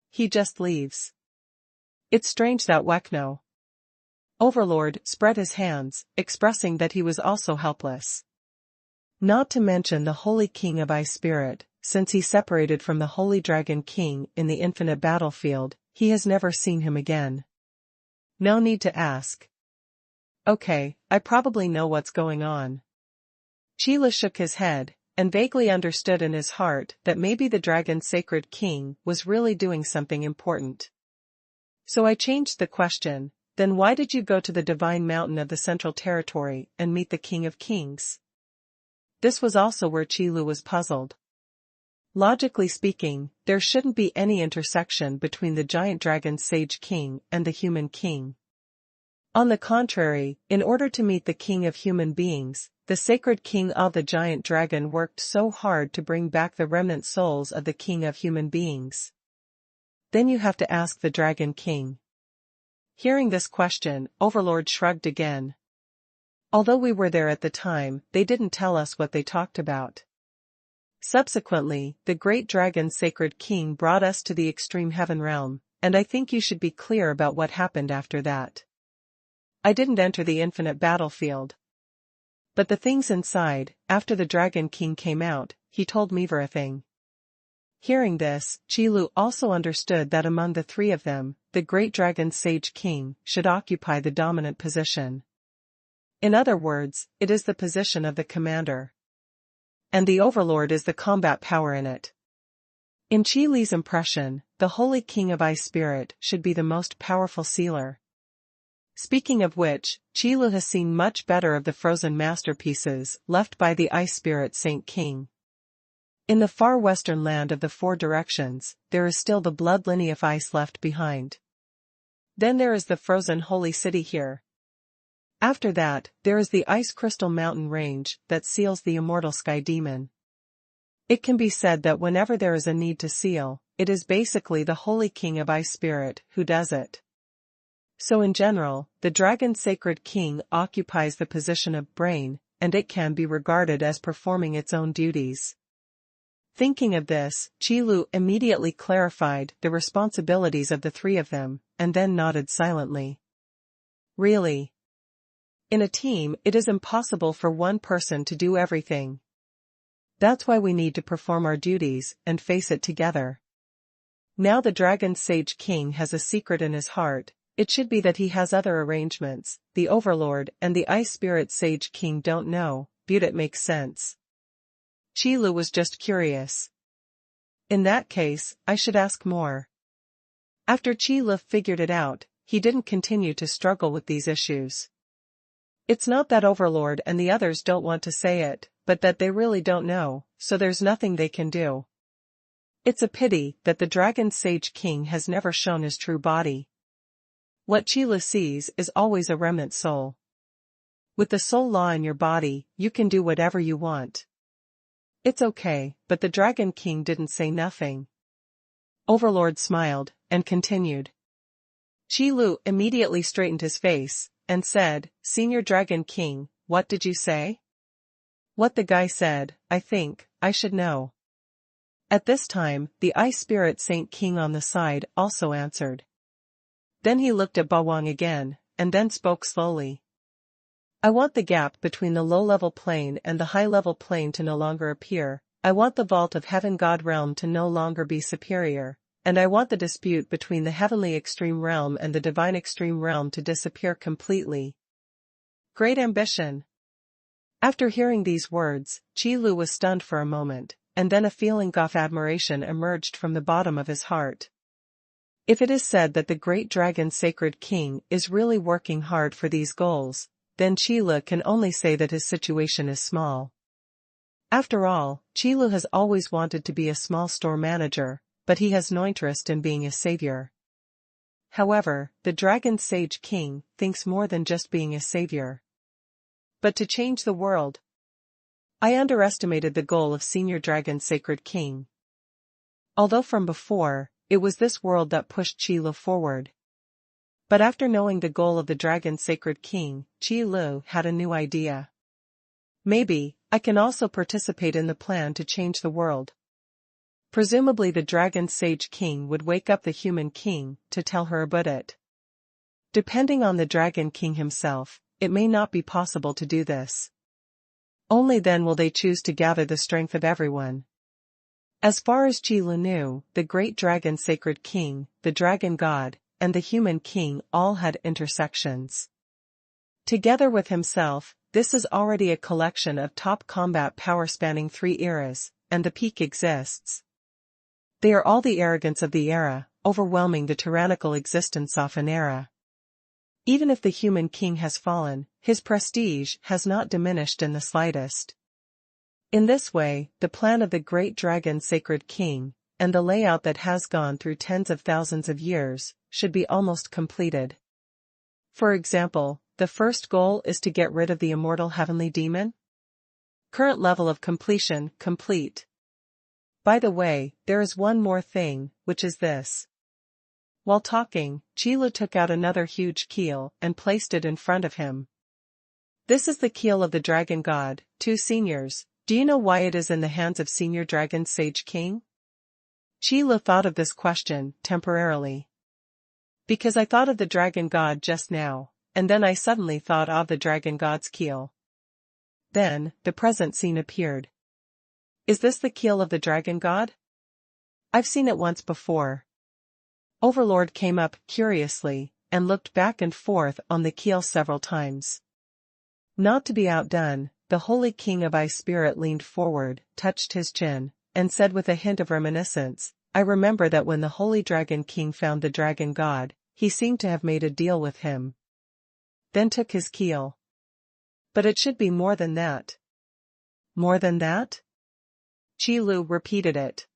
He just leaves. It's strange that Wekno. Overlord spread his hands, expressing that he was also helpless. Not to mention the Holy King of Ice Spirit, since he separated from the Holy Dragon King in the infinite battlefield, he has never seen him again. No need to ask. Okay, I probably know what's going on. Qi shook his head, and vaguely understood in his heart that maybe the Dragon Sacred King was really doing something important. So I changed the question. Then why did you go to the Divine Mountain of the Central Territory and meet the King of Kings? This was also where Qi was puzzled. Logically speaking, there shouldn't be any intersection between the giant dragon Sage King and the human king. On the contrary, in order to meet the King of human beings, the sacred King of the giant dragon worked so hard to bring back the remnant souls of the King of human beings. Then you have to ask the Dragon King. Hearing this question, Overlord shrugged again. Although we were there at the time, they didn't tell us what they talked about. Subsequently, the great dragon Sacred King brought us to the extreme heaven realm, and I think you should be clear about what happened after that. I didn't enter the infinite battlefield. But the things inside, after the Dragon King came out, he told me everything. Hearing this, Qilu also understood that among the three of them, the great dragon sage king should occupy the dominant position. In other words, it is the position of the commander. And the overlord is the combat power in it. In Qilu's impression, the Holy King of Ice Spirit should be the most powerful sealer. Speaking of which, Qilu has seen much better of the frozen masterpieces left by the Ice Spirit Saint King. In the far western land of the Four Directions, there is still the bloodline of ice left behind. Then there is the frozen holy city here. After that, there is the ice crystal mountain range that seals the immortal sky demon. It can be said that whenever there is a need to seal, it is basically the Holy King of Ice Spirit who does it. So in general, the Dragon Sacred King occupies the position of brain, and it can be regarded as performing its own duties. Thinking of this, Qilu immediately clarified the responsibilities of the three of them, and then nodded silently. Really? In a team, it is impossible for one person to do everything. That's why we need to perform our duties and face it together. Now the Dragon Sage King has a secret in his heart. It should be that he has other arrangements, the Overlord and the Ice Spirit Sage King don't know, but it makes sense. Qilu was just curious. In that case, I should ask more. After Qilu figured it out, he didn't continue to struggle with these issues. It's not that Overlord and the others don't want to say it, but that they really don't know, so there's nothing they can do. It's a pity that the Dragon Sage King has never shown his true body. What Qilu sees is always a remnant soul. With the soul law in your body, you can do whatever you want. It's okay, but the Dragon King didn't say nothing. Overlord smiled, and continued. Qilu immediately straightened his face, and said, Senior Dragon King, what did you say? What the guy said, I think, I should know. At this time, the Ice Spirit Saint King on the side also answered. Then he looked at Bawang again, and then spoke slowly. I want the gap between the low-level plane and the high-level plane to no longer appear, I want the vault of Heaven God realm to no longer be superior, and I want the dispute between the heavenly extreme realm and the divine extreme realm to disappear completely. Great ambition. After hearing these words, Qilu was stunned for a moment, and then a feeling of admiration emerged from the bottom of his heart. If it is said that the great Dragon Sacred King is really working hard for these goals, then Qilu can only say that his situation is small. After all, Qilu has always wanted to be a small store manager, but he has no interest in being a savior. However, the Dragon Sage King thinks more than just being a savior. But to change the world. I underestimated the goal of Senior Dragon Sacred King. Although from before, it was this world that pushed Qilu forward. But after knowing the goal of the Dragon Sacred King, Qilu had a new idea. Maybe, I can also participate in the plan to change the world. Presumably the Dragon Sage King would wake up the human king to tell her about it. Depending on the Dragon King himself, it may not be possible to do this. Only then will they choose to gather the strength of everyone. As far as Qilu knew, the great Dragon Sacred King, the Dragon God, and the human king all had intersections. Together with himself, this is already a collection of top combat power spanning 3 eras, and the peak exists. They are all the arrogance of the era, overwhelming the tyrannical existence of an era. Even if the human king has fallen, his prestige has not diminished in the slightest. In this way, the plan of the great Dragon Sacred King, and the layout that has gone through tens of thousands of years, should be almost completed. For example, the first goal is to get rid of the immortal heavenly demon. Current level of completion, complete. By the way, there is one more thing, which is this. While talking, Qilu took out another huge keel and placed it in front of him. This is the keel of the Dragon God, 2 seniors. Do you know why it is in the hands of Senior Dragon Sage King? Qilu thought of this question, temporarily. Because I thought of the Dragon God just now, and then I suddenly thought of the Dragon God's keel. Then, the present scene appeared. Is this the keel of the Dragon God? I've seen it once before. Overlord came up curiously, and looked back and forth on the keel several times. Not to be outdone, the Holy King of Ice Spirit leaned forward, touched his chin, and said with a hint of reminiscence, I remember that when the Holy Dragon King found the Dragon God, he seemed to have made a deal with him. Then took his keel. But it should be more than that. More than that? Qi Lu repeated it.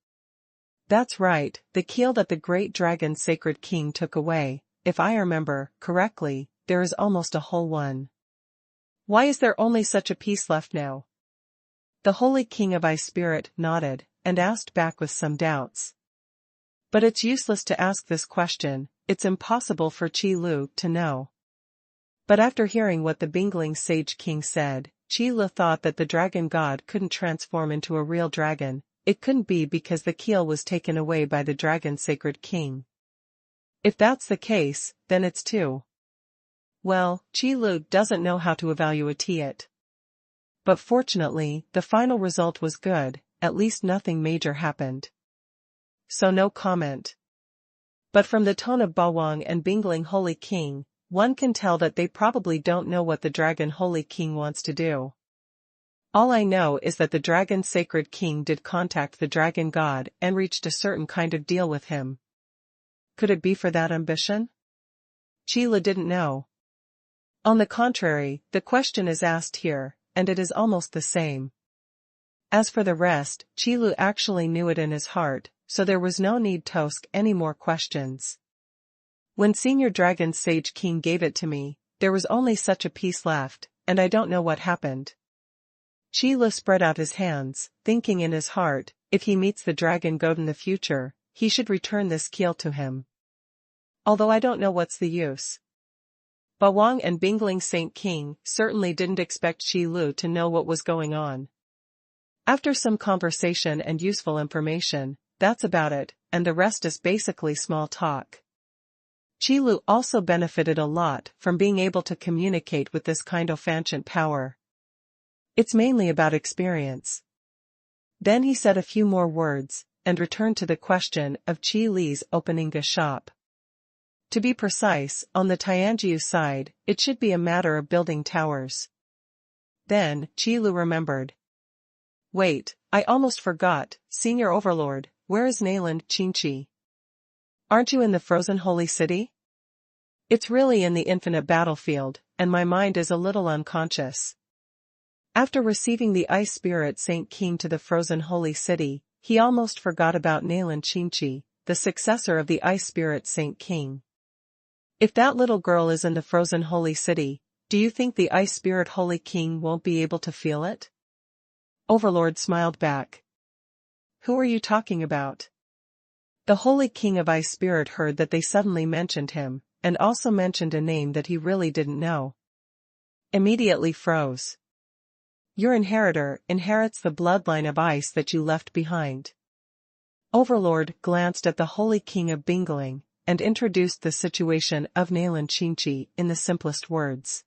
That's right, the keel that the great dragon Sacred King took away. If I remember correctly, there is almost a whole one. Why is there only such a piece left now? The Holy King of Ice Spirit nodded, and asked back with some doubts. But it's useless to ask this question, it's impossible for Qi Lu to know. But after hearing what the Bingling Sage King said, Qi Lu thought that the dragon god couldn't transform into a real dragon. It couldn't be because the keel was taken away by the dragon Sacred King. If that's the case, then it's too. Well, Qi Lu doesn't know how to evaluate it. But fortunately, the final result was good, at least nothing major happened. So no comment. But from the tone of Bawang and Bingling Holy King, one can tell that they probably don't know what the Dragon Holy King wants to do. All I know is that the Dragon Sacred King did contact the Dragon God and reached a certain kind of deal with him. Could it be for that ambition? Qi Lu didn't know. On the contrary, the question is asked here, and it is almost the same. As for the rest, Qi Lu actually knew it in his heart, so there was no need to ask any more questions. When Senior Dragon Sage King gave it to me, there was only such a piece left, and I don't know what happened. Qi Lu spread out his hands, thinking in his heart, if he meets the Dragon God in the future, he should return this keel to him. Although I don't know what's the use. Bawang and Bingling Saint King certainly didn't expect Qi Lu to know what was going on. After some conversation and useful information, that's about it, and the rest is basically small talk. Qi Lu also benefited a lot from being able to communicate with this kind of ancient power. It's mainly about experience. Then he said a few more words, and returned to the question of Qi Li's opening a shop. To be precise, on the Tianjiu side, it should be a matter of building towers. Then, Qi Lu remembered. Wait, I almost forgot, Senior Overlord, where is Nayland Qinchi? Aren't you in the frozen holy city? It's really in the infinite battlefield, and my mind is a little unconscious. After receiving the Ice Spirit Saint King to the frozen holy city, he almost forgot about Nayland Qinchi, the successor of the Ice Spirit Saint King. If that little girl is in the frozen holy city, do you think the Ice Spirit Holy King won't be able to feel it? Overlord smiled back. Who are you talking about? The Holy King of Ice Spirit heard that they suddenly mentioned him, and also mentioned a name that he really didn't know. Immediately froze. Your inheritor inherits the bloodline of ice that you left behind. Overlord glanced at the Holy King of Bingling, and introduced the situation of Nayland Qinchi in the simplest words.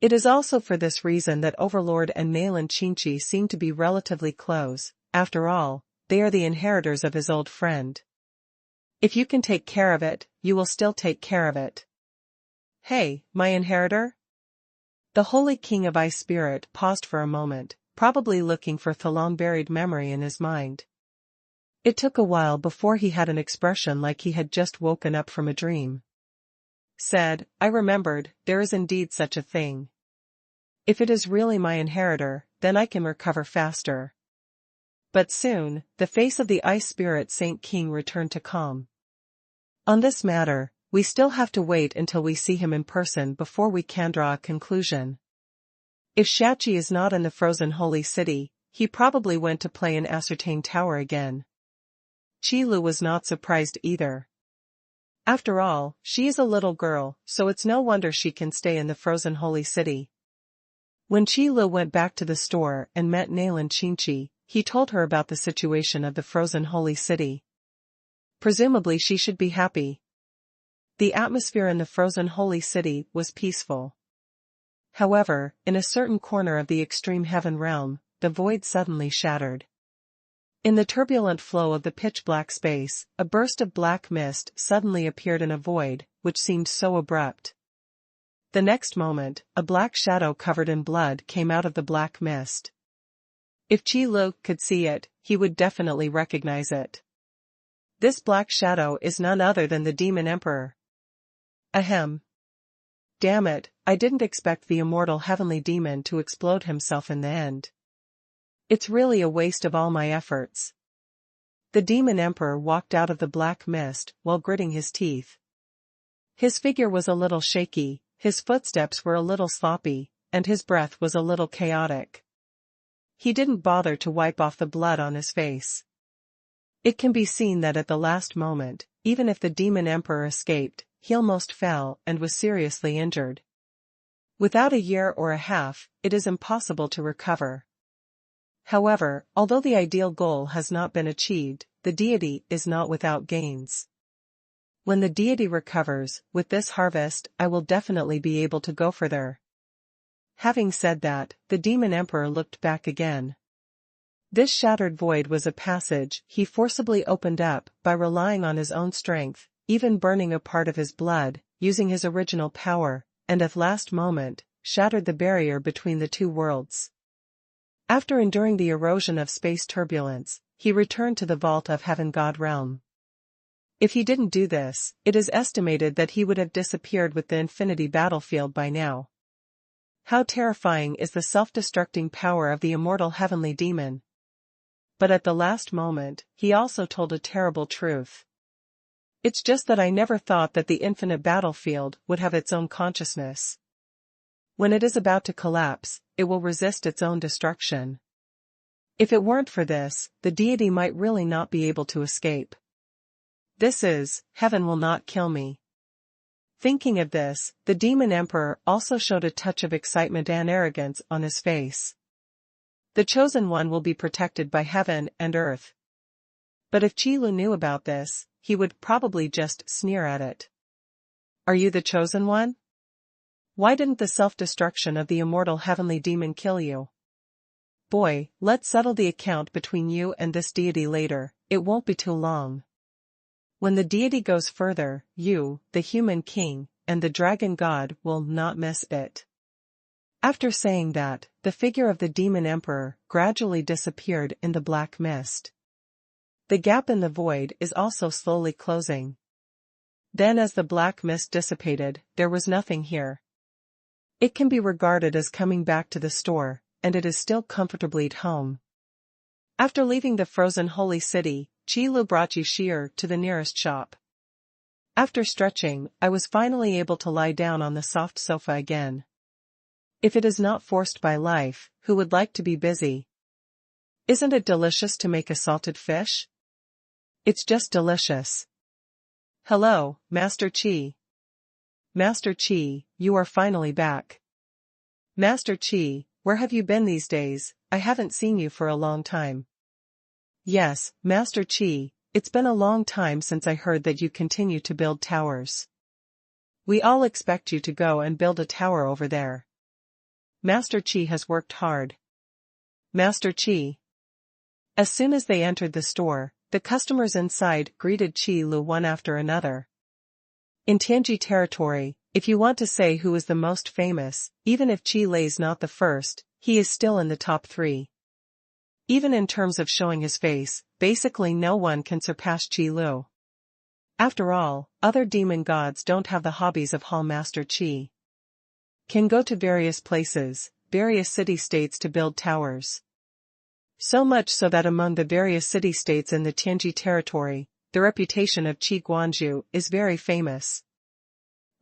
It is also for this reason that Overlord and Nayland Qinchi seem to be relatively close. After all, they are the inheritors of his old friend. If you can take care of it, you will still take care of it. Hey, my inheritor? The Holy King of Ice Spirit paused for a moment, probably looking for the long-buried memory in his mind. It took a while before he had an expression like he had just woken up from a dream. Said, I remembered, there is indeed such a thing. If it is really my inheritor, then I can recover faster. But soon, the face of the Ice Spirit Saint King returned to calm. On this matter, we still have to wait until we see him in person before we can draw a conclusion. If Shachi is not in the frozen holy city, he probably went to play in Ascertain Tower again. Qi Lu was not surprised either. After all, she is a little girl, so it's no wonder she can stay in the frozen holy city. When Qi Lu went back to the store and met Nayland Qinchi, he told her about the situation of the frozen holy city. Presumably she should be happy. The atmosphere in the frozen holy city was peaceful. However, in a certain corner of the extreme heaven realm, the void suddenly shattered. In the turbulent flow of the pitch-black space, a burst of black mist suddenly appeared in a void, which seemed so abrupt. The next moment, a black shadow covered in blood came out of the black mist. If Qi Lu could see it, he would definitely recognize it. This black shadow is none other than the Demon Emperor. Ahem. Damn it, I didn't expect the immortal heavenly demon to explode himself in the end. It's really a waste of all my efforts. The Demon Emperor walked out of the black mist while gritting his teeth. His figure was a little shaky, his footsteps were a little sloppy, and his breath was a little chaotic. He didn't bother to wipe off the blood on his face. It can be seen that at the last moment, even if the Demon Emperor escaped, he almost fell and was seriously injured. Without a year or a half, it is impossible to recover. However, although the ideal goal has not been achieved, the deity is not without gains. When the deity recovers, with this harvest, I will definitely be able to go further. Having said that, the Demon Emperor looked back again. This shattered void was a passage he forcibly opened up by relying on his own strength, even burning a part of his blood, using his original power, and at last moment, shattered the barrier between the two worlds. After enduring the erosion of space turbulence, he returned to the vault of Heaven God realm. If he didn't do this, it is estimated that he would have disappeared with the infinity battlefield by now. How terrifying is the self-destructing power of the immortal heavenly demon. But at the last moment, he also told a terrible truth. It's just that I never thought that the infinite battlefield would have its own consciousness. When it is about to collapse, it will resist its own destruction. If it weren't for this, the deity might really not be able to escape. This is, heaven will not kill me. Thinking of this, the Demon Emperor also showed a touch of excitement and arrogance on his face. The Chosen One will be protected by heaven and earth. But if Qi Lu knew about this, he would probably just sneer at it. Are you the Chosen One? Why didn't the self-destruction of the immortal heavenly demon kill you? Boy, let's settle the account between you and this deity later, it won't be too long. When the deity goes further, you, the human king, and the dragon god will not miss it. After saying that, the figure of the Demon Emperor gradually disappeared in the black mist. The gap in the void is also slowly closing. Then as the black mist dissipated, there was nothing here. It can be regarded as coming back to the store, and it is still comfortably at home. After leaving the frozen holy city, Qi Lu brought Yushir to the nearest shop. After stretching, I was finally able to lie down on the soft sofa again. If it is not forced by life, who would like to be busy? Isn't it delicious to make a salted fish? It's just delicious. Hello, Master Qi. Master Qi, you are finally back. Master Qi, where have you been these days? I haven't seen you for a long time. Yes, Master Qi, it's been a long time since I heard that you continue to build towers. We all expect you to go and build a tower over there. Master Qi has worked hard. Master Qi. As soon as they entered the store, the customers inside greeted Qi Lu one after another. In Tianji territory, if you want to say who is the most famous, even if Qi Lei's not the first, he is still in the top 3. Even in terms of showing his face, basically no one can surpass Qi Lu. After all, other demon gods don't have the hobbies of Hall Master Qi. Can go to various places, various city-states to build towers. So much so that among the various city-states in the Tianji territory, the reputation of Qi Guanzhu is very famous.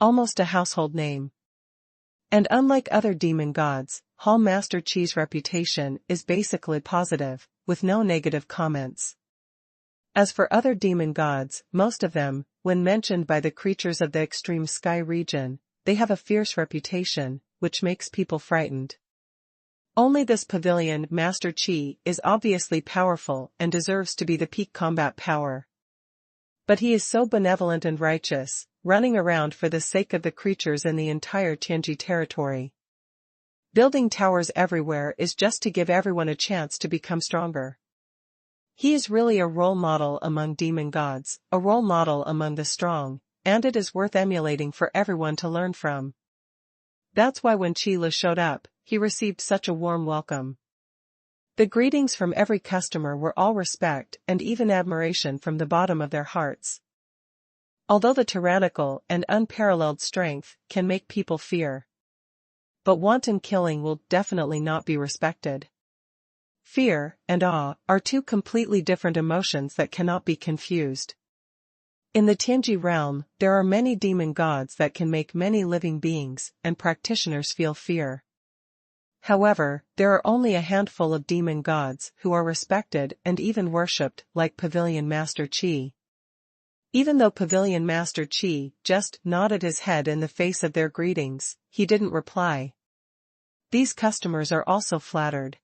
Almost a household name. And unlike other demon gods, Hall Master Qi's reputation is basically positive, with no negative comments. As for other demon gods, most of them, when mentioned by the creatures of the extreme sky region, they have a fierce reputation, which makes people frightened. Only this pavilion Master Qi is obviously powerful and deserves to be the peak combat power. But he is so benevolent and righteous, running around for the sake of the creatures in the entire Tianji territory. Building towers everywhere is just to give everyone a chance to become stronger. He is really a role model among demon gods, a role model among the strong, and it is worth emulating for everyone to learn from. That's why when Qi Lu showed up, he received such a warm welcome. The greetings from every customer were all respect and even admiration from the bottom of their hearts. Although the tyrannical and unparalleled strength can make people fear, but wanton killing will definitely not be respected. Fear and awe are two completely different emotions that cannot be confused. In the Tianji realm, there are many demon gods that can make many living beings and practitioners feel fear. However, there are only a handful of demon gods who are respected and even worshipped, like Pavilion Master Qi. Even though Pavilion Master Qi just nodded his head in the face of their greetings, he didn't reply. These customers are also flattered.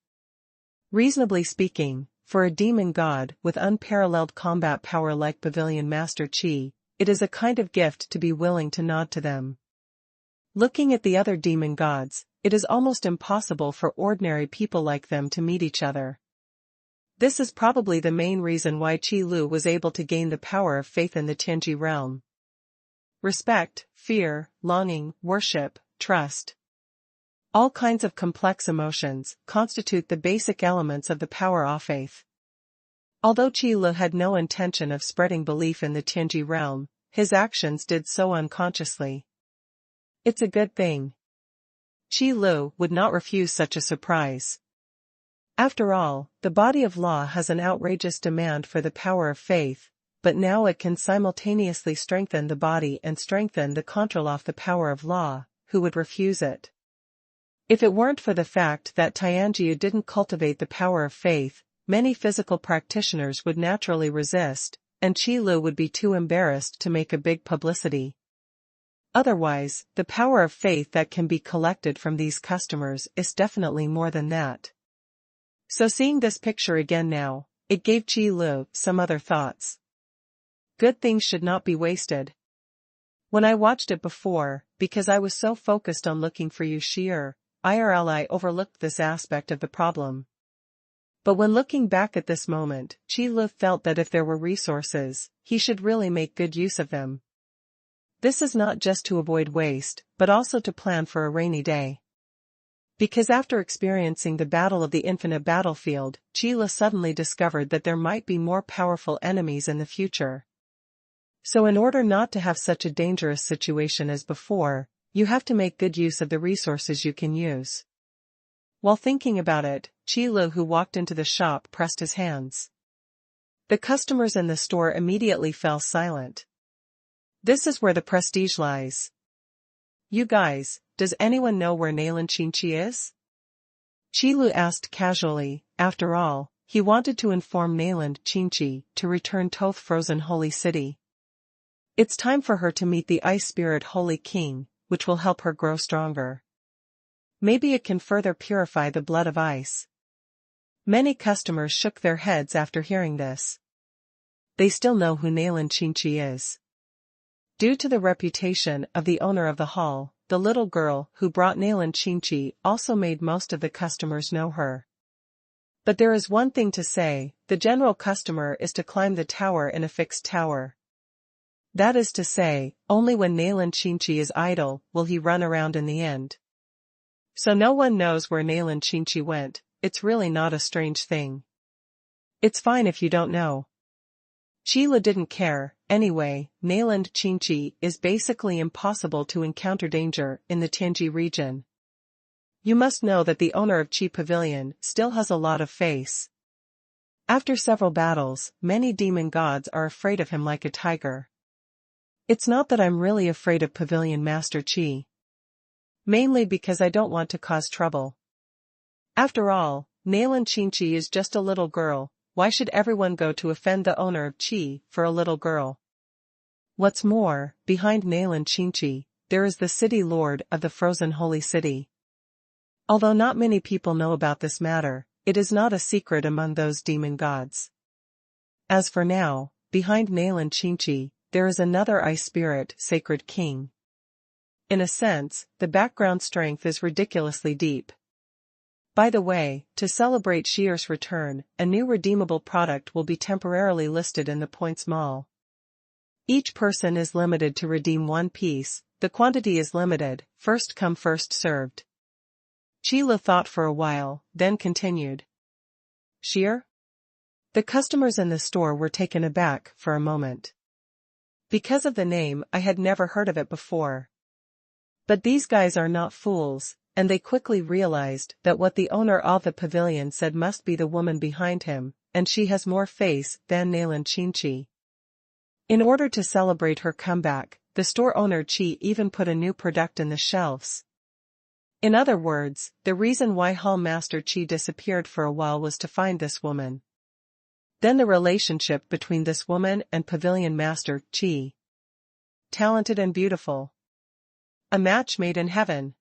Reasonably speaking, for a demon god with unparalleled combat power like Pavilion Master Qi, it is a kind of gift to be willing to nod to them. Looking at the other demon gods, it is almost impossible for ordinary people like them to meet each other. This is probably the main reason why Qi Lu was able to gain the power of faith in the Tianji realm. Respect, fear, longing, worship, trust. All kinds of complex emotions constitute the basic elements of the power of faith. Although Qi Lu had no intention of spreading belief in the Tianji realm, his actions did so unconsciously. It's a good thing. Qi Lu would not refuse such a surprise. After all, the body of law has an outrageous demand for the power of faith, but now it can simultaneously strengthen the body and strengthen the control of the power of law. Who would refuse it? If it weren't for the fact that Tianji didn't cultivate the power of faith, many physical practitioners would naturally resist, and Qi Lu would be too embarrassed to make a big publicity. Otherwise, the power of faith that can be collected from these customers is definitely more than that. So seeing this picture again now, it gave Qi Lu some other thoughts. Good things should not be wasted. When I watched it before, because I was so focused on looking for you IRL, I overlooked this aspect of the problem. But when looking back at this moment, Qi Lu felt that if there were resources, he should really make good use of them. This is not just to avoid waste, but also to plan for a rainy day. Because after experiencing the Battle of the Infinite Battlefield, Qi Lu suddenly discovered that there might be more powerful enemies in the future. So in order not to have such a dangerous situation as before, you have to make good use of the resources you can use. While thinking about it, Qi Lu, who walked into the shop, pressed his hands. The customers in the store immediately fell silent. This is where the prestige lies. You guys, does anyone know where Nailan Qinqi is? Qi Lu asked casually. After all, he wanted to inform Nailan Qinqi to return to the frozen holy city. It's time for her to meet the Ice Spirit Holy King, which will help her grow stronger. Maybe it can further purify the blood of ice. Many customers shook their heads after hearing this. They still know who Nailan Qinqi is. Due to the reputation of the owner of the hall, the little girl who brought Nailan Qinqi also made most of the customers know her. But there is one thing to say, the general customer is to climb the tower in a fixed tower. That is to say, only when Nailan Qinqi is idle will he run around in the end. So no one knows where Nailan Qinqi went. It's really not a strange thing. It's fine if you don't know. Qi Lu didn't care. Anyway, Nailan Qinqi is basically impossible to encounter danger in the Tianji region. You must know that the owner of Qi Pavilion still has a lot of face. After several battles, many demon gods are afraid of him like a tiger. It's not that I'm really afraid of Pavilion Master Qi. Mainly because I don't want to cause trouble. After all, Nailan Qinqi is just a little girl. Why should everyone go to offend the owner of Qi for a little girl? What's more, behind Nailan Qinqi, there is the city lord of the frozen holy city. Although not many people know about this matter, it is not a secret among those demon gods. As for now, behind Nailan Qinqi, there is another ice spirit, Sacred King. In a sense, the background strength is ridiculously deep. By the way, to celebrate Shier's return, a new redeemable product will be temporarily listed in the Points Mall. Each person is limited to redeem one piece, the quantity is limited, first come first served. Qilu thought for a while, then continued. Shier? The customers in the store were taken aback for a moment. Because of the name, I had never heard of it before. But these guys are not fools, and they quickly realized that what the owner of the pavilion said must be the woman behind him, and she has more face than Nalan Qinchi. In order to celebrate her comeback, the store owner Qi even put a new product in the shelves. In other words, the reason why Hall Master Qi disappeared for a while was to find this woman. Then the relationship between this woman and Pavilion Master Qi. Talented and beautiful. A match made in heaven.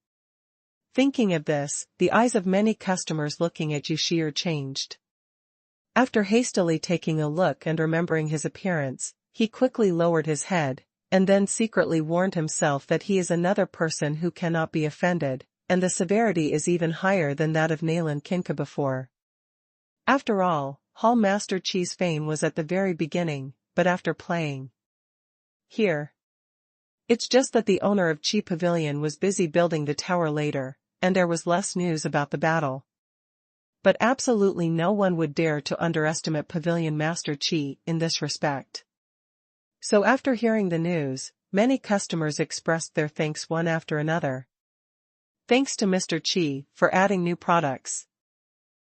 Thinking of this, the eyes of many customers looking at Shier changed. After hastily taking a look and remembering his appearance, he quickly lowered his head, and then secretly warned himself that he is another person who cannot be offended, and the severity is even higher than that of Nalan Kinka before. After all, Hall Master Qi's fame was at the very beginning, but after playing here. It's just that the owner of Qi Pavilion was busy building the tower later, and there was less news about the battle. But absolutely no one would dare to underestimate Pavilion Master Qi in this respect. So after hearing the news, many customers expressed their thanks one after another. Thanks to Mr. Qi for adding new products.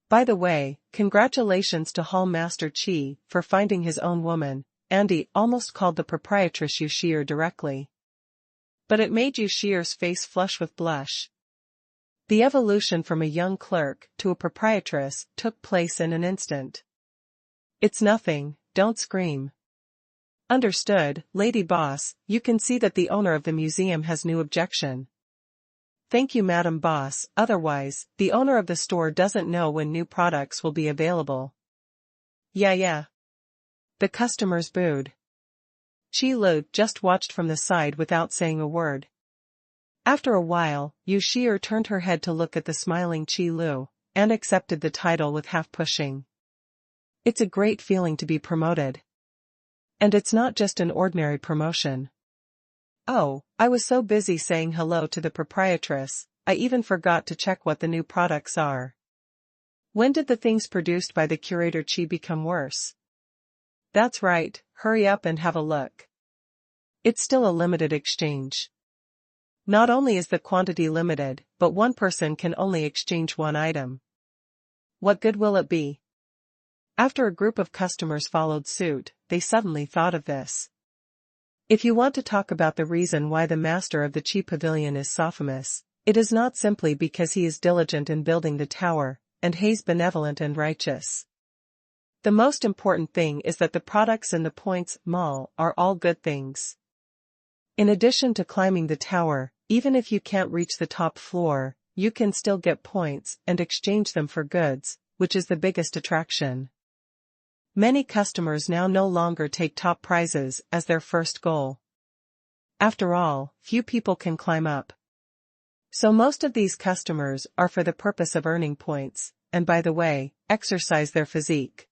By the way, congratulations to Hall Master Qi for finding his own woman. Andy almost called the proprietress Shier directly. But it made Shier's face flush with blush. The evolution from a young clerk to a proprietress took place in an instant. It's nothing, don't scream. Understood, Lady Boss, you can see that the owner of the museum has no objection. Thank you Madam Boss, otherwise, the owner of the store doesn't know when new products will be available. Yeah. The customers booed. Qilu just watched from the side without saying a word. After a while, Shier turned her head to look at the smiling Qilu, and accepted the title with half pushing. It's a great feeling to be promoted. And it's not just an ordinary promotion. Oh, I was so busy saying hello to the proprietress, I even forgot to check what the new products are. When did the things produced by the curator Qi become worse? That's right, hurry up and have a look. It's still a limited exchange. Not only is the quantity limited, but one person can only exchange one item. What good will it be? After a group of customers followed suit, they suddenly thought of this. If you want to talk about the reason why the master of the Qi Pavilion is so famous, it is not simply because he is diligent in building the tower, and he's benevolent and righteous. The most important thing is that the products in the Points Mall are all good things. In addition to climbing the tower, even if you can't reach the top floor, you can still get points and exchange them for goods, which is the biggest attraction. Many customers now no longer take top prizes as their first goal. After all, few people can climb up. So most of these customers are for the purpose of earning points, and by the way, exercise their physique.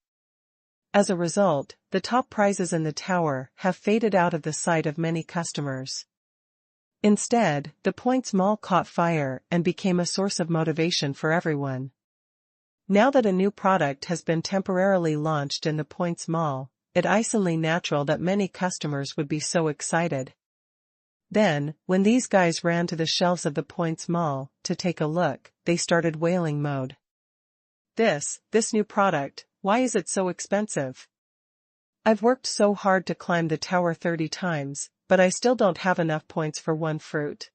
As a result, the top prizes in the tower have faded out of the sight of many customers. Instead, the Points Mall caught fire and became a source of motivation for everyone. Now that a new product has been temporarily launched in the Points Mall, it is only natural that many customers would be so excited. Then, when these guys ran to the shelves of the Points Mall to take a look, they started wailing mode. This new product, why is it so expensive? I've worked so hard to climb the tower 30 times, but I still don't have enough points for one fruit.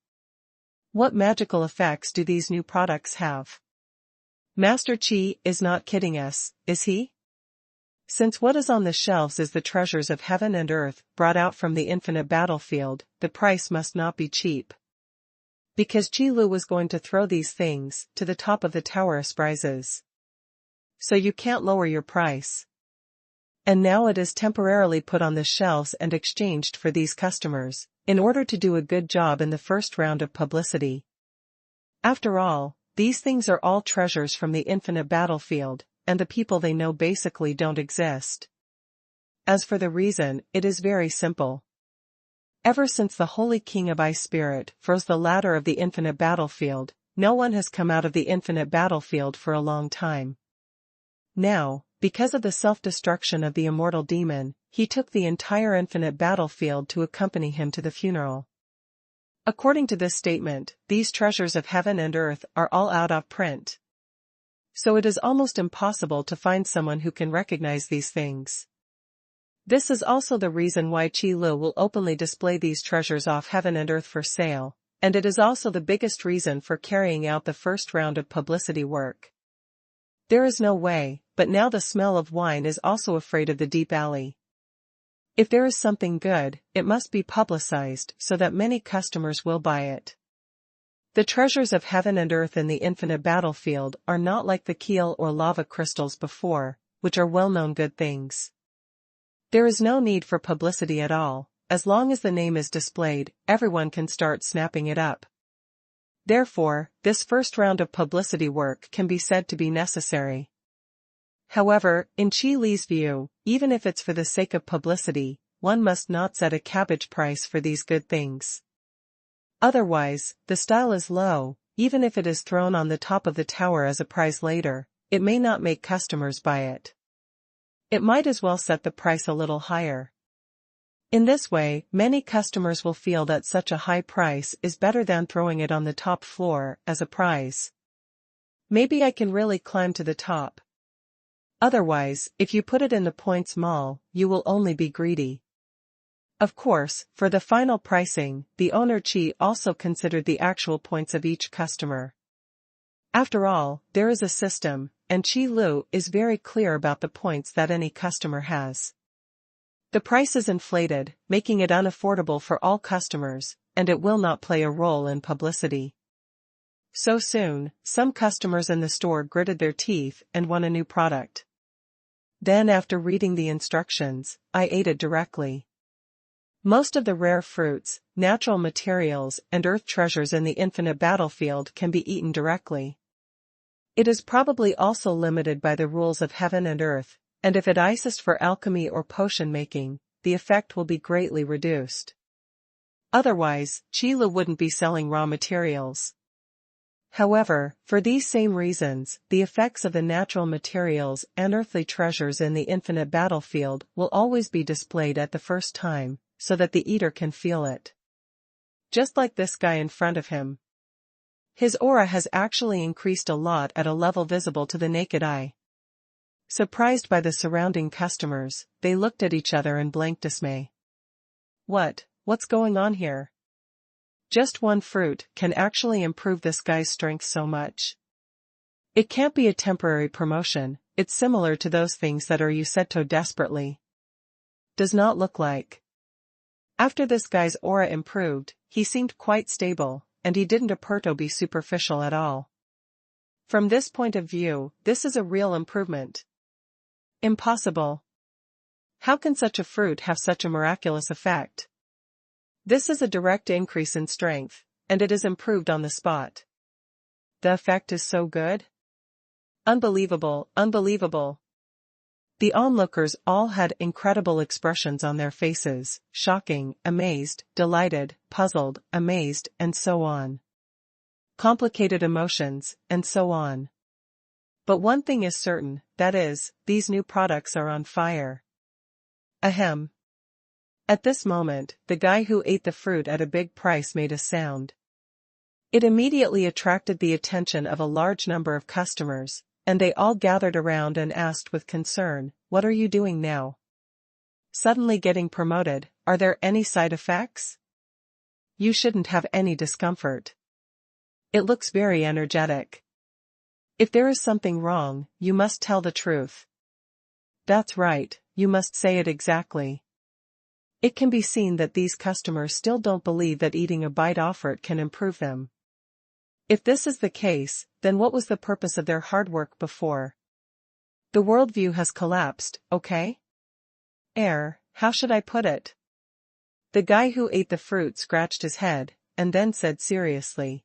What magical effects do these new products have? Master Qi is not kidding us, is he? Since what is on the shelves is the treasures of heaven and earth brought out from the infinite battlefield, the price must not be cheap. Because Qilu was going to throw these things to the top of the tower as prizes. So you can't lower your price. And now it is temporarily put on the shelves and exchanged for these customers, in order to do a good job in the first round of publicity. After all, these things are all treasures from the infinite battlefield, and the people they know basically don't exist. As for the reason, it is very simple. Ever since the Holy King of Ice Spirit froze the ladder of the infinite battlefield, no one has come out of the infinite battlefield for a long time. Now, because of the self-destruction of the immortal demon, he took the entire infinite battlefield to accompany him to the funeral. According to this statement, these treasures of heaven and earth are all out of print. So it is almost impossible to find someone who can recognize these things. This is also the reason why Qi Lu will openly display these treasures off heaven and earth for sale, and it is also the biggest reason for carrying out the first round of publicity work. There is no way, but now the smell of wine is also afraid of the deep alley. If there is something good, it must be publicized so that many customers will buy it. The treasures of heaven and earth in the infinite battlefield are not like the keel or lava crystals before, which are well-known good things. There is no need for publicity at all. As long as the name is displayed, everyone can start snapping it up. Therefore, this first round of publicity work can be said to be necessary. However, in Qi Li's view, even if it's for the sake of publicity, one must not set a cabbage price for these good things. Otherwise, the style is low, even if it is thrown on the top of the tower as a prize later, it may not make customers buy it. It might as well set the price a little higher. In this way, many customers will feel that such a high price is better than throwing it on the top floor as a prize. Maybe I can really climb to the top. Otherwise, if you put it in the points mall, you will only be greedy. Of course, for the final pricing, the owner Qi also considered the actual points of each customer. After all, there is a system, and Qi Lu is very clear about the points that any customer has. The price is inflated, making it unaffordable for all customers, and it will not play a role in publicity. So soon, some customers in the store gritted their teeth and won a new product. Then after reading the instructions, I ate it directly. Most of the rare fruits, natural materials and earth treasures in the infinite battlefield can be eaten directly. It is probably also limited by the rules of heaven and earth, and if it is for alchemy or potion making, the effect will be greatly reduced. Otherwise, Qi Lu wouldn't be selling raw materials. However, for these same reasons, the effects of the natural materials and earthly treasures in the infinite battlefield will always be displayed at the first time, so that the eater can feel it. Just like this guy in front of him. His aura has actually increased a lot at a level visible to the naked eye. Surprised by the surrounding customers, they looked at each other in blank dismay. What's going on here? Just one fruit can actually improve this guy's strength so much. It can't be a temporary promotion, it's similar to those things that are Yusetto desperately. Does not look like. After this guy's aura improved, he seemed quite stable, and he didn't appear to be superficial at all. From this point of view, this is a real improvement. Impossible. How can such a fruit have such a miraculous effect? This is a direct increase in strength, and it is improved on the spot. The effect is so good? Unbelievable, unbelievable. The onlookers all had incredible expressions on their faces, shocking, amazed, delighted, puzzled, amazed, and so on. Complicated emotions, and so on. But one thing is certain, that is, these new products are on fire. Ahem. At this moment, the guy who ate the fruit at a big price made a sound. It immediately attracted the attention of a large number of customers, and they all gathered around and asked with concern, "What are you doing now? Suddenly getting promoted, are there any side effects? You shouldn't have any discomfort. It looks very energetic. If there is something wrong, you must tell the truth." That's right, you must say it exactly. It can be seen that these customers still don't believe that eating a bite off it can improve them. If this is the case, then what was the purpose of their hard work before? The worldview has collapsed, okay? How should I put it? The guy who ate the fruit scratched his head, and then said seriously.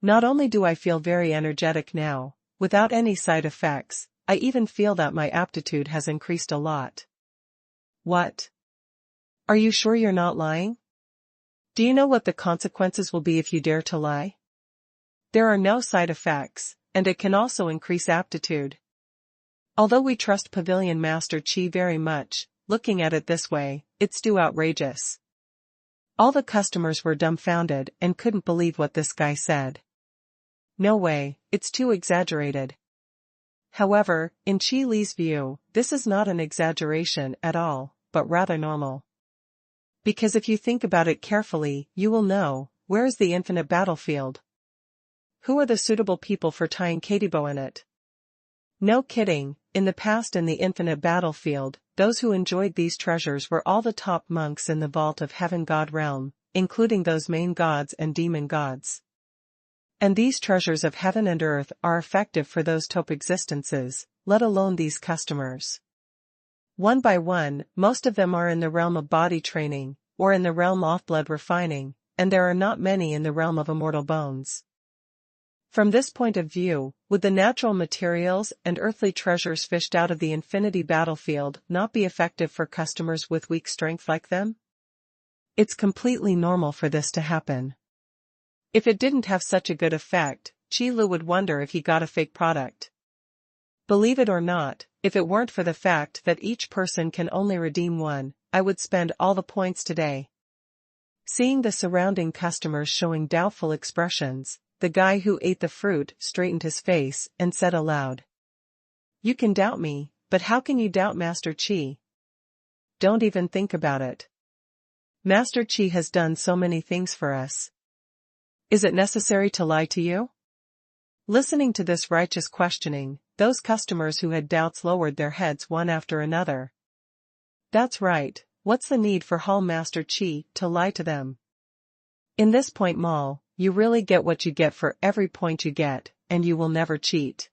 Not only do I feel very energetic now, without any side effects, I even feel that my aptitude has increased a lot. What? Are you sure you're not lying? Do you know what the consequences will be if you dare to lie? There are no side effects, and it can also increase aptitude. Although we trust Pavilion Master Qi very much, looking at it this way, it's too outrageous. All the customers were dumbfounded and couldn't believe what this guy said. No way, it's too exaggerated. However, in Qi Li's view, this is not an exaggeration at all, but rather normal. Because if you think about it carefully, you will know, where is the infinite battlefield? Who are the suitable people for tying Katibo in it? No kidding, in the past in the infinite battlefield, those who enjoyed these treasures were all the top monks in the vault of Heaven God realm, including those main gods and demon gods. And these treasures of heaven and earth are effective for those top existences, let alone these customers. One by one, most of them are in the realm of body training, or in the realm of blood refining, and there are not many in the realm of immortal bones. From this point of view, would the natural materials and earthly treasures fished out of the infinity battlefield not be effective for customers with weak strength like them? It's completely normal for this to happen. If it didn't have such a good effect, Qi Lu would wonder if he got a fake product. Believe it or not, if it weren't for the fact that each person can only redeem one, I would spend all the points today. Seeing the surrounding customers showing doubtful expressions, the guy who ate the fruit straightened his face and said aloud. You can doubt me, but how can you doubt Master Qi? Don't even think about it. Master Qi has done so many things for us. Is it necessary to lie to you? Listening to this righteous questioning, those customers who had doubts lowered their heads one after another. That's right, what's the need for Hall Master Qi to lie to them? In this point mall, you really get what you get for every point you get, and you will never cheat.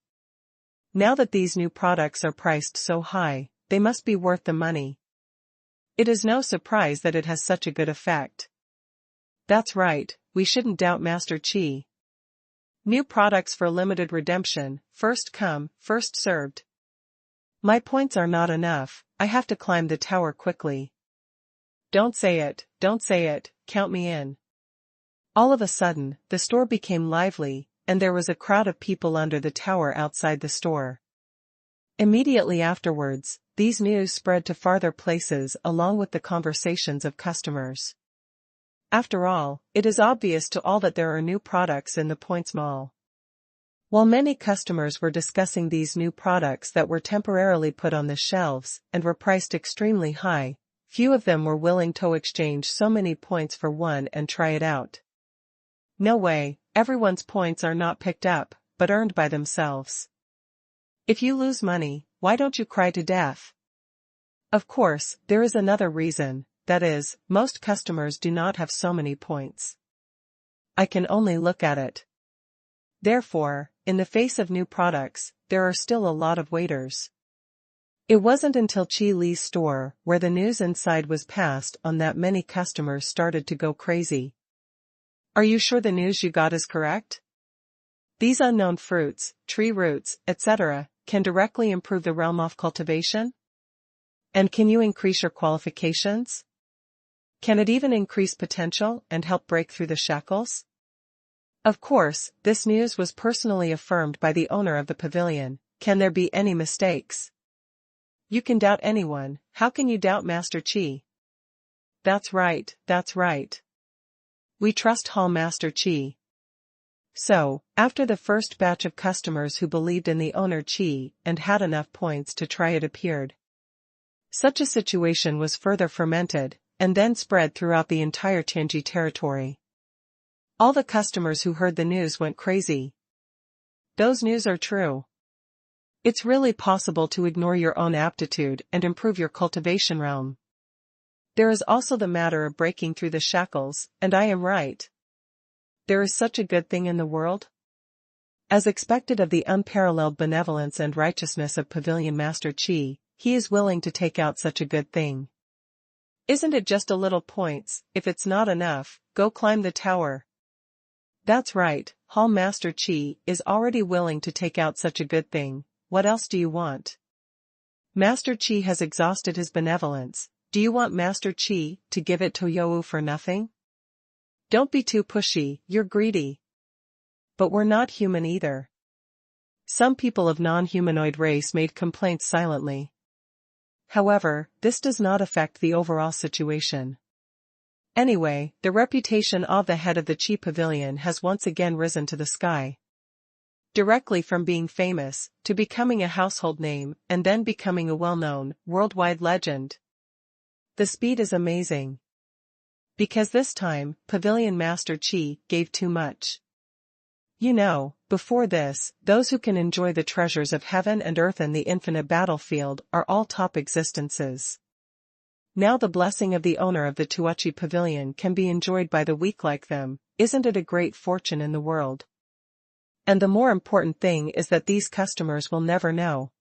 Now that these new products are priced so high, they must be worth the money. It is no surprise that it has such a good effect. That's right, we shouldn't doubt Master Qi. New products for limited redemption, first come, first served. My points are not enough, I have to climb the tower quickly. Don't say it, count me in. All of a sudden, the store became lively, and there was a crowd of people under the tower outside the store. Immediately afterwards, these news spread to farther places along with the conversations of customers. After all, it is obvious to all that there are new products in the Points Mall. While many customers were discussing these new products that were temporarily put on the shelves and were priced extremely high, few of them were willing to exchange so many points for one and try it out. No way, everyone's points are not picked up, but earned by themselves. If you lose money, why don't you cry to death? Of course, there is another reason. That is, most customers do not have so many points. I can only look at it. Therefore, in the face of new products, there are still a lot of waiters. It wasn't until Qi Li's store where the news inside was passed on that many customers started to go crazy. Are you sure the news you got is correct? These unknown fruits, tree roots, etc., can directly improve the realm of cultivation? And can you increase your qualifications? Can it even increase potential and help break through the shackles? Of course, this news was personally affirmed by the owner of the pavilion. Can there be any mistakes? You can doubt anyone, how can you doubt Master Qi? That's right. We trust Hall Master Qi. So, after the first batch of customers who believed in the owner Qi and had enough points to try it appeared. Such a situation was further fermented, and then spread throughout the entire Tianji territory. All the customers who heard the news went crazy. Those news are true. It's really possible to ignore your own aptitude and improve your cultivation realm. There is also the matter of breaking through the shackles, and I am right. There is such a good thing in the world. As expected of the unparalleled benevolence and righteousness of Pavilion Master Qi, he is willing to take out such a good thing. Isn't it just a little points? If it's not enough, go climb the tower. That's right, Hall Master Qi is already willing to take out such a good thing. What else do you want? Master Qi has exhausted his benevolence. Do you want Master Qi to give it to You for nothing? Don't be too pushy, you're greedy. But we're not human either. Some people of non-humanoid race made complaints silently. However, this does not affect the overall situation. Anyway, the reputation of the head of the Qi Pavilion has once again risen to the sky. Directly from being famous, to becoming a household name, and then becoming a well-known, worldwide legend. The speed is amazing. Because this time, Pavilion Master Qi gave too much. You know, before this, those who can enjoy the treasures of heaven and earth and the infinite battlefield are all top existences. Now the blessing of the owner of the Tuachi Pavilion can be enjoyed by the weak like them. Isn't it a great fortune in the world? And the more important thing is that these customers will never know.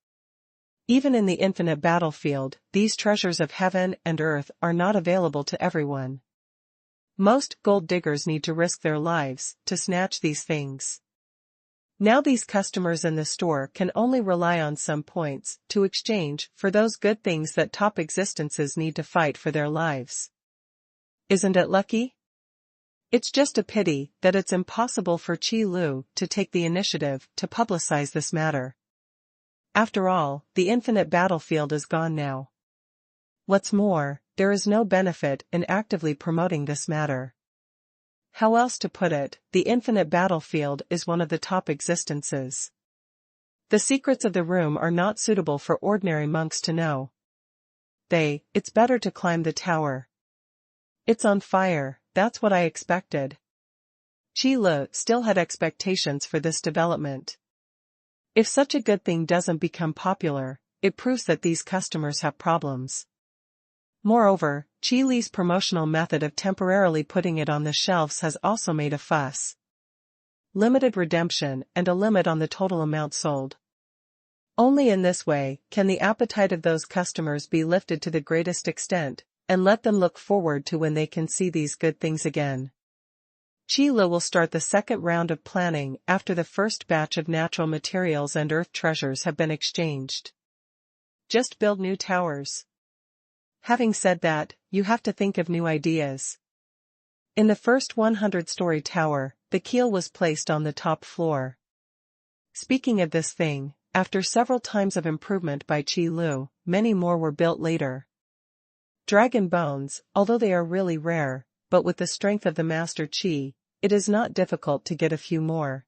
Even in the infinite battlefield, these treasures of heaven and earth are not available to everyone. Most gold diggers need to risk their lives to snatch these things. Now these customers in the store can only rely on some points to exchange for those good things that top existences need to fight for their lives. Isn't it lucky? It's just a pity that it's impossible for Qi Lu to take the initiative to publicize this matter. After all, the infinite battlefield is gone now. What's more, there is no benefit in actively promoting this matter. How else to put it, the infinite battlefield is one of the top existences. The secrets of the room are not suitable for ordinary monks to know. It's better to climb the tower. It's on fire, that's what I expected. Qi Lu still had expectations for this development. If such a good thing doesn't become popular, it proves that these customers have problems. Moreover, Qi Li's promotional method of temporarily putting it on the shelves has also made a fuss. Limited redemption and a limit on the total amount sold. Only in this way can the appetite of those customers be lifted to the greatest extent, and let them look forward to when they can see these good things again. Qi Lu will start the second round of planning after the first batch of natural materials and earth treasures have been exchanged. Just build new towers. Having said that, you have to think of new ideas. In the first 100-story tower, the keel was placed on the top floor. Speaking of this thing, after several times of improvement by Qi Lu, many more were built later. Dragon bones, although they are really rare, but with the strength of the Master Qi, it is not difficult to get a few more.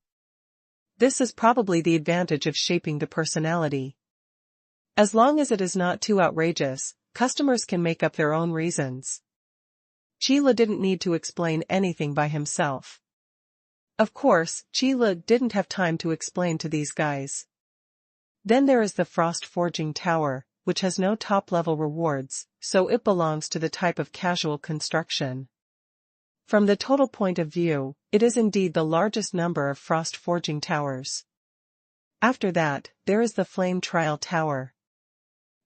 This is probably the advantage of shaping the personality. As long as it is not too outrageous, customers can make up their own reasons. Qi Lu didn't need to explain anything by himself. Of course, Qi Lu didn't have time to explain to these guys. Then there is the Frost Forging Tower, which has no top-level rewards, so it belongs to the type of casual construction. From the total point of view, it is indeed the largest number of frost forging towers. After that, there is the Flame Trial Tower.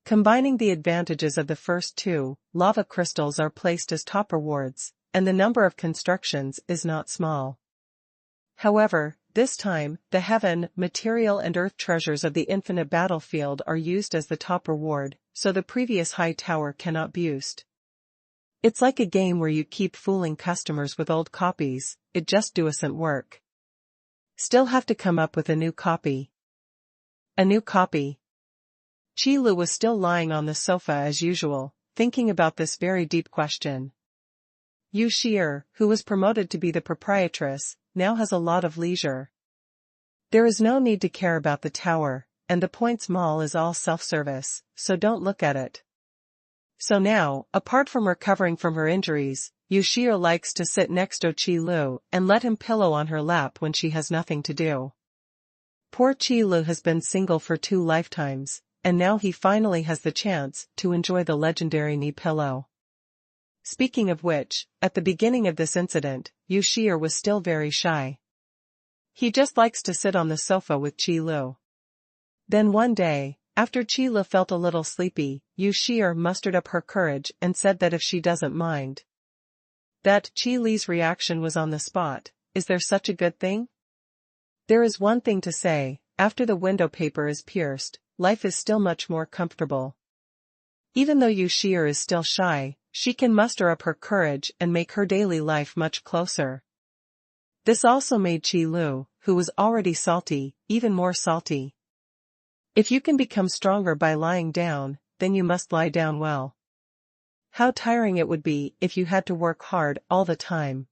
Combining the advantages of the first two, lava crystals are placed as top rewards, and the number of constructions is not small. However, this time, the heaven, material and earth treasures of the infinite battlefield are used as the top reward, so the previous high tower cannot boost. It's like a game where you keep fooling customers with old copies, it just doesn't work. Still have to come up with a new copy. A new copy. Qi Lu was still lying on the sofa as usual, thinking about this very deep question. Yu Shi'er, who was promoted to be the proprietress, now has a lot of leisure. There is no need to care about the tower, and the Points Mall is all self-service, so don't look at it. So now, apart from recovering from her injuries, Yu Shi'er likes to sit next to Qi Lu and let him pillow on her lap when she has nothing to do. Poor Qi Lu has been single for 2 lifetimes, and now he finally has the chance to enjoy the legendary knee pillow. Speaking of which, at the beginning of this incident, Yu Shi'er was still very shy. He just likes to sit on the sofa with Qi Lu. Then one day, after Qi Lu felt a little sleepy, Yu Shi'er mustered up her courage and said that if she doesn't mind. That Qi Li's reaction was on the spot, is there such a good thing? There is one thing to say, after the window paper is pierced, life is still much more comfortable. Even though Yu Shi'er is still shy, she can muster up her courage and make her daily life much closer. This also made Qi Lu, who was already salty, even more salty. If you can become stronger by lying down, then you must lie down well. How tiring it would be if you had to work hard all the time.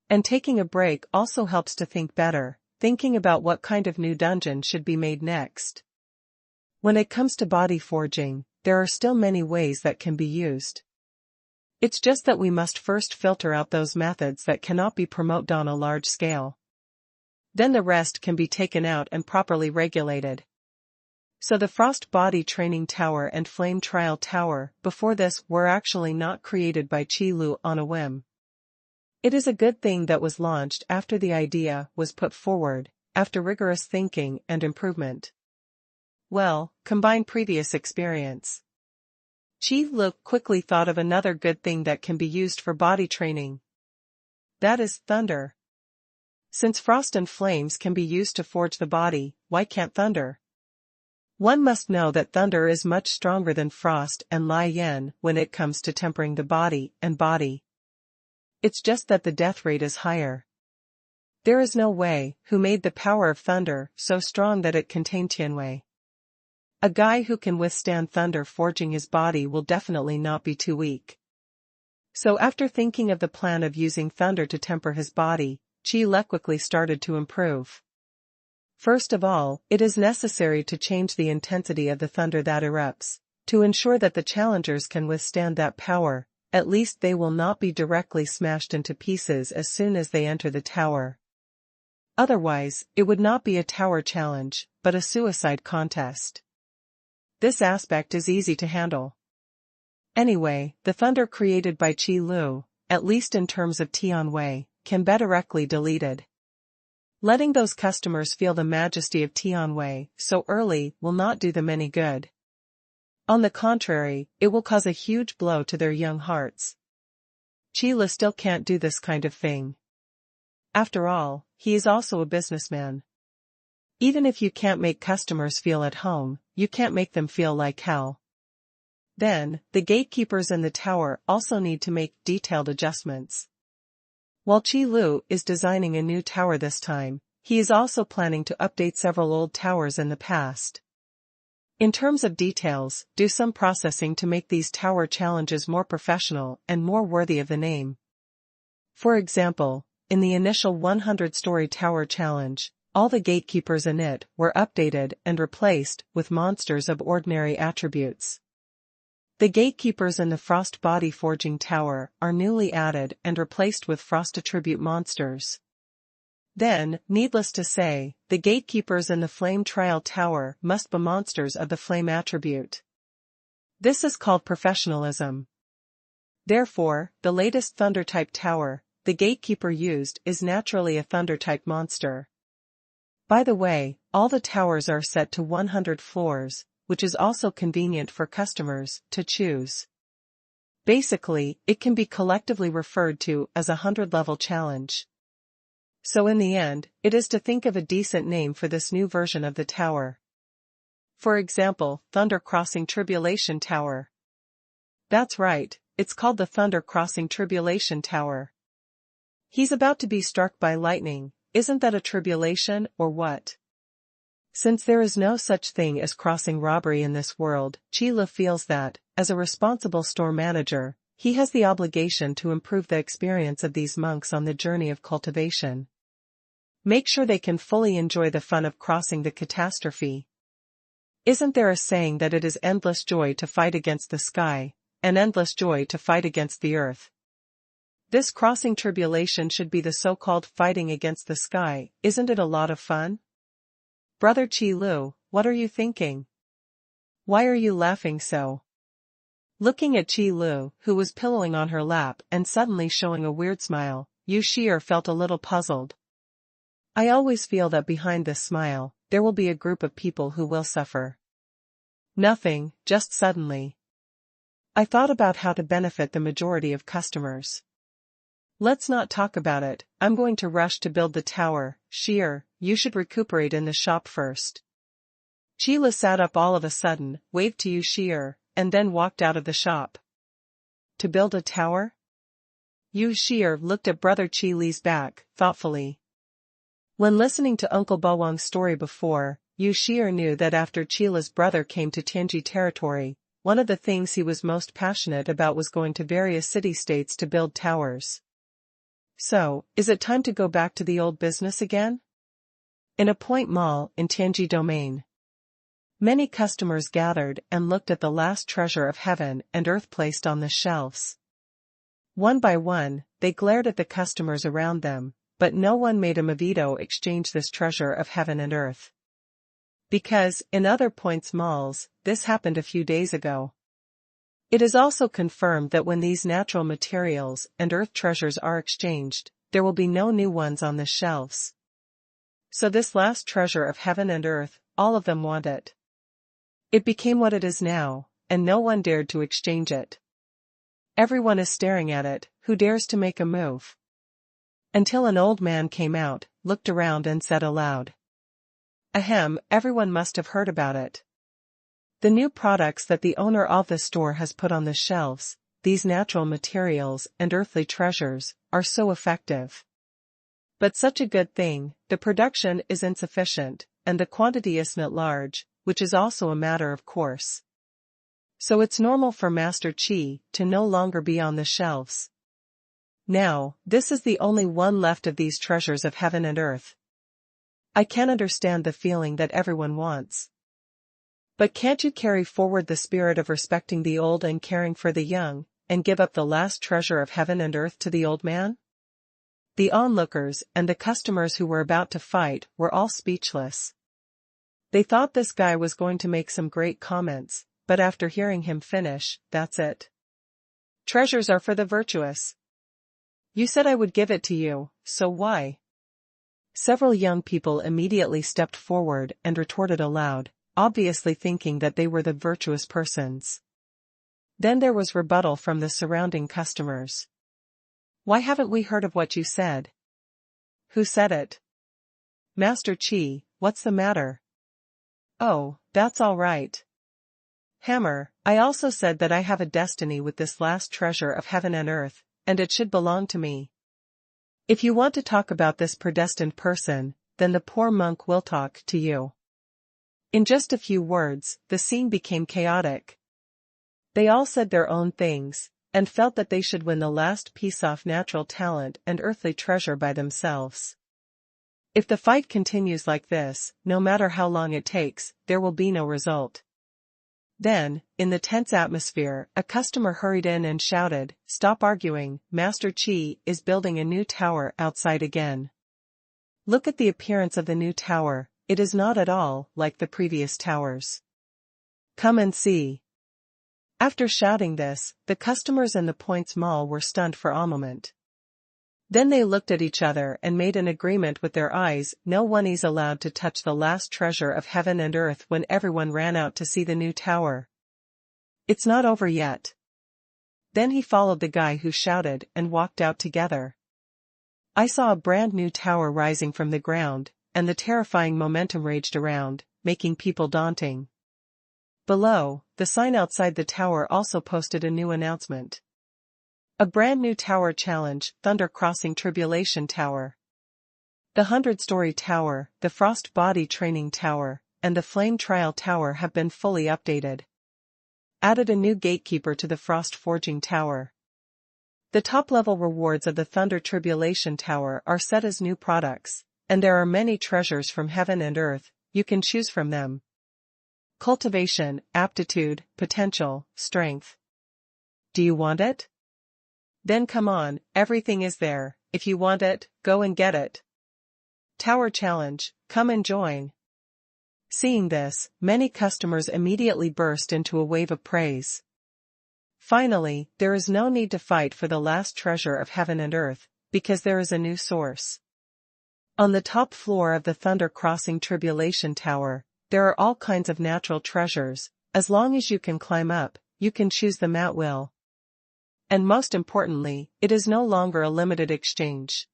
And taking a break also helps to think better, thinking about what kind of new dungeon should be made next. When it comes to body forging, there are still many ways that can be used. It's just that we must first filter out those methods that cannot be promoted on a large scale. Then the rest can be taken out and properly regulated. So the Frost Body Training Tower and Flame Trial Tower, before this, were actually not created by Qi Lu on a whim. It is a good thing that was launched after the idea was put forward, after rigorous thinking and improvement. Well, combine previous experience. Qi Lu quickly thought of another good thing that can be used for body training. That is thunder. Since frost and flames can be used to forge the body, why can't thunder? One must know that thunder is much stronger than frost and Li Yan when it comes to tempering the body and body. It's just that the death rate is higher. There is no way who made the power of thunder so strong that it contained Tianwei. A guy who can withstand thunder forging his body will definitely not be too weak. So after thinking of the plan of using thunder to temper his body, Qi Lu quickly started to improve. First of all, it is necessary to change the intensity of the thunder that erupts, to ensure that the challengers can withstand that power, at least they will not be directly smashed into pieces as soon as they enter the tower. Otherwise, it would not be a tower challenge, but a suicide contest. This aspect is easy to handle. Anyway, the thunder created by Qi Lu, at least in terms of Tianwei, can be directly deleted. Letting those customers feel the majesty of Tianwei so early will not do them any good. On the contrary, it will cause a huge blow to their young hearts. Qi Lu still can't do this kind of thing. After all, he is also a businessman. Even if you can't make customers feel at home, you can't make them feel like hell. Then, the gatekeepers in the tower also need to make detailed adjustments. While Qi Lu is designing a new tower this time, he is also planning to update several old towers in the past. In terms of details, do some processing to make these tower challenges more professional and more worthy of the name. For example, in the initial 100-story tower challenge, all the gatekeepers in it were updated and replaced with monsters of ordinary attributes. The gatekeepers in the Frost Body Forging Tower are newly added and replaced with Frost attribute monsters. Then, needless to say, the gatekeepers in the Flame Trial Tower must be monsters of the Flame attribute. This is called professionalism. Therefore, the latest Thunder-type tower, the gatekeeper used is naturally a Thunder-type monster. By the way, all the towers are set to 100 floors, which is also convenient for customers to choose. Basically, it can be collectively referred to as a 100-level challenge. So in the end, it is to think of a decent name for this new version of the tower. For example, Thunder Crossing Tribulation Tower. That's right, it's called the Thunder Crossing Tribulation Tower. He's about to be struck by lightning, isn't that a tribulation or what? Since there is no such thing as crossing robbery in this world, Qi Lu feels that, as a responsible store manager, he has the obligation to improve the experience of these monks on the journey of cultivation. Make sure they can fully enjoy the fun of crossing the catastrophe. Isn't there a saying that it is endless joy to fight against the sky, and endless joy to fight against the earth? This crossing tribulation should be the so-called fighting against the sky, isn't it a lot of fun? Brother Qi Lu, what are you thinking? Why are you laughing so? Looking at Qi Lu, who was pillowing on her lap and suddenly showing a weird smile, Yu Shi'er felt a little puzzled. I always feel that behind this smile, there will be a group of people who will suffer. Nothing, just suddenly. I thought about how to benefit the majority of customers. Let's not talk about it, I'm going to rush to build the tower. Sheer, you should recuperate in the shop first. Sheila sat up all of a sudden, waved to Yu Sheer, and then walked out of the shop. To build a tower? Yu Sheer looked at brother Chi Li's back, thoughtfully. When listening to Uncle Bawang's story before, Yu Sheer knew that after Chila's brother came to Tianji territory, one of the things he was most passionate about was going to various city-states to build towers. So, is it time to go back to the old business again? In a point mall in Tianji domain, many customers gathered and looked at the last treasure of heaven and earth placed on the shelves. One by one, they glared at the customers around them, but no one made a movito exchange this treasure of heaven and earth. Because, in other points malls, this happened a few days ago. It is also confirmed that when these natural materials and earth treasures are exchanged, there will be no new ones on the shelves. So this last treasure of heaven and earth, all of them want it. It became what it is now, and no one dared to exchange it. Everyone is staring at it, who dares to make a move? Until an old man came out, looked around and said aloud. Ahem, everyone must have heard about it. The new products that the owner of the store has put on the shelves, these natural materials and earthly treasures, are so effective. But such a good thing, the production is insufficient, and the quantity is not large, which is also a matter of course. So it's normal for Master Chi to no longer be on the shelves. Now, this is the only one left of these treasures of heaven and earth. I can understand the feeling that everyone wants. But can't you carry forward the spirit of respecting the old and caring for the young, and give up the last treasure of heaven and earth to the old man? The onlookers and the customers who were about to fight were all speechless. They thought this guy was going to make some great comments, but after hearing him finish, that's it. Treasures are for the virtuous. You said I would give it to you, so why? Several young people immediately stepped forward and retorted aloud, obviously thinking that they were the virtuous persons. Then there was rebuttal from the surrounding customers. Why haven't we heard of what you said? Who said it? Master Chi, what's the matter? Oh, that's all right. Hammer, I also said that I have a destiny with this last treasure of heaven and earth, and it should belong to me. If you want to talk about this predestined person, then the poor monk will talk to you. In just a few words, the scene became chaotic. They all said their own things, and felt that they should win the last piece off natural talent and earthly treasure by themselves. If the fight continues like this, no matter how long it takes, there will be no result. Then, in the tense atmosphere, a customer hurried in and shouted, "Stop arguing, Master Chi is building a new tower outside again. Look at the appearance of the new tower, it is not at all like the previous towers. Come and see." After shouting this, the customers in the Points Mall were stunned for a moment. Then they looked at each other and made an agreement with their eyes, no one is allowed to touch the last treasure of heaven and earth when everyone ran out to see the new tower. It's not over yet. Then he followed the guy who shouted and walked out together. I saw a brand new tower rising from the ground, and the terrifying momentum raged around, making people daunting. Below, the sign outside the tower also posted a new announcement. A brand new tower challenge, Thunder Crossing Tribulation Tower. The 100-story tower, the Frost Body Training Tower, and the Flame Trial Tower have been fully updated. Added a new gatekeeper to the Frost Forging Tower. The top-level rewards of the Thunder Tribulation Tower are set as new products, and there are many treasures from heaven and earth, you can choose from them. Cultivation, aptitude, potential, strength. Do you want it? Then come on, everything is there, if you want it, go and get it. Tower Challenge, come and join. Seeing this, many customers immediately burst into a wave of praise. Finally, there is no need to fight for the last treasure of heaven and earth, because there is a new source. On the top floor of the Thunder Crossing Tribulation Tower, there are all kinds of natural treasures, as long as you can climb up, you can choose them at will. And most importantly, it is no longer a limited exchange.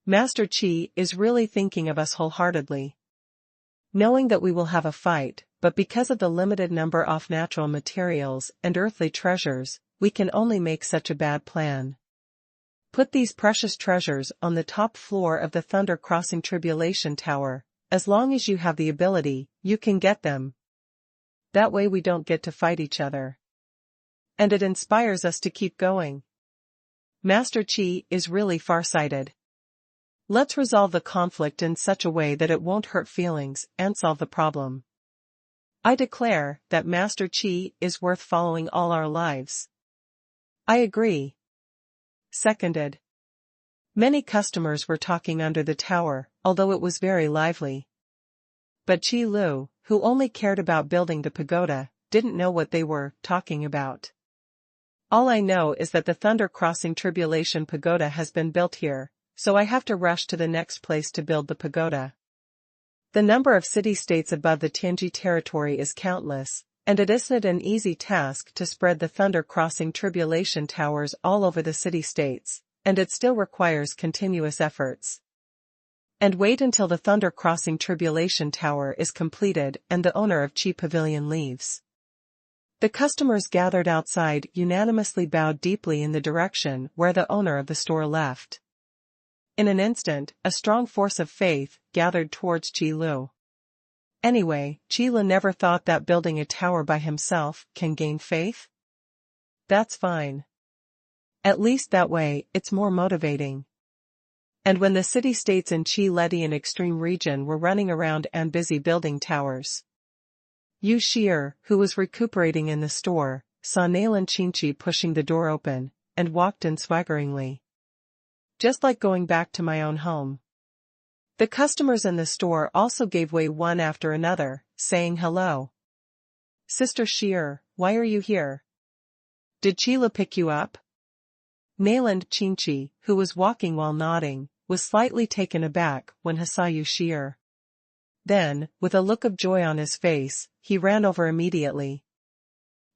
Master Qi is really thinking of us wholeheartedly. Knowing that we will have a fight, but because of the limited number of natural materials and earthly treasures, we can only make such a bad plan. Put these precious treasures on the top floor of the Thunder Crossing Tribulation Tower. As long as you have the ability, you can get them. That way we don't get to fight each other. And it inspires us to keep going. Master Qi is really far-sighted. Let's resolve the conflict in such a way that it won't hurt feelings and solve the problem. I declare that Master Qi is worth following all our lives. I agree. Seconded. Many customers were talking under the tower, although it was very lively. But Qi Lu, who only cared about building the pagoda, didn't know what they were talking about. All I know is that the Thunder Crossing Tribulation Pagoda has been built here, so I have to rush to the next place to build the pagoda. The number of city-states above the Tianji territory is countless, and it isn't an easy task to spread the Thunder Crossing Tribulation Towers all over the city-states, and it still requires continuous efforts. And wait until the Thunder Crossing Tribulation Tower is completed and the owner of Qi Pavilion leaves. The customers gathered outside unanimously bowed deeply in the direction where the owner of the store left. In an instant, a strong force of faith gathered towards Qi Lu. Anyway, Qi Lu never thought that building a tower by himself can gain faith? That's fine. At least that way, it's more motivating. And when the city-states in Qi Ledian extreme region were running around and busy building towers, Yu Shi'er, who was recuperating in the store, saw Nailan Qinqi pushing the door open, and walked in swaggeringly. Just like going back to my own home. The customers in the store also gave way one after another, saying hello. Sister Shi'er, why are you here? Did Qi Lu pick you up? Nailan Qinqi, who was walking while nodding, was slightly taken aback when he saw Yu Shi'er. Then, with a look of joy on his face, he ran over immediately.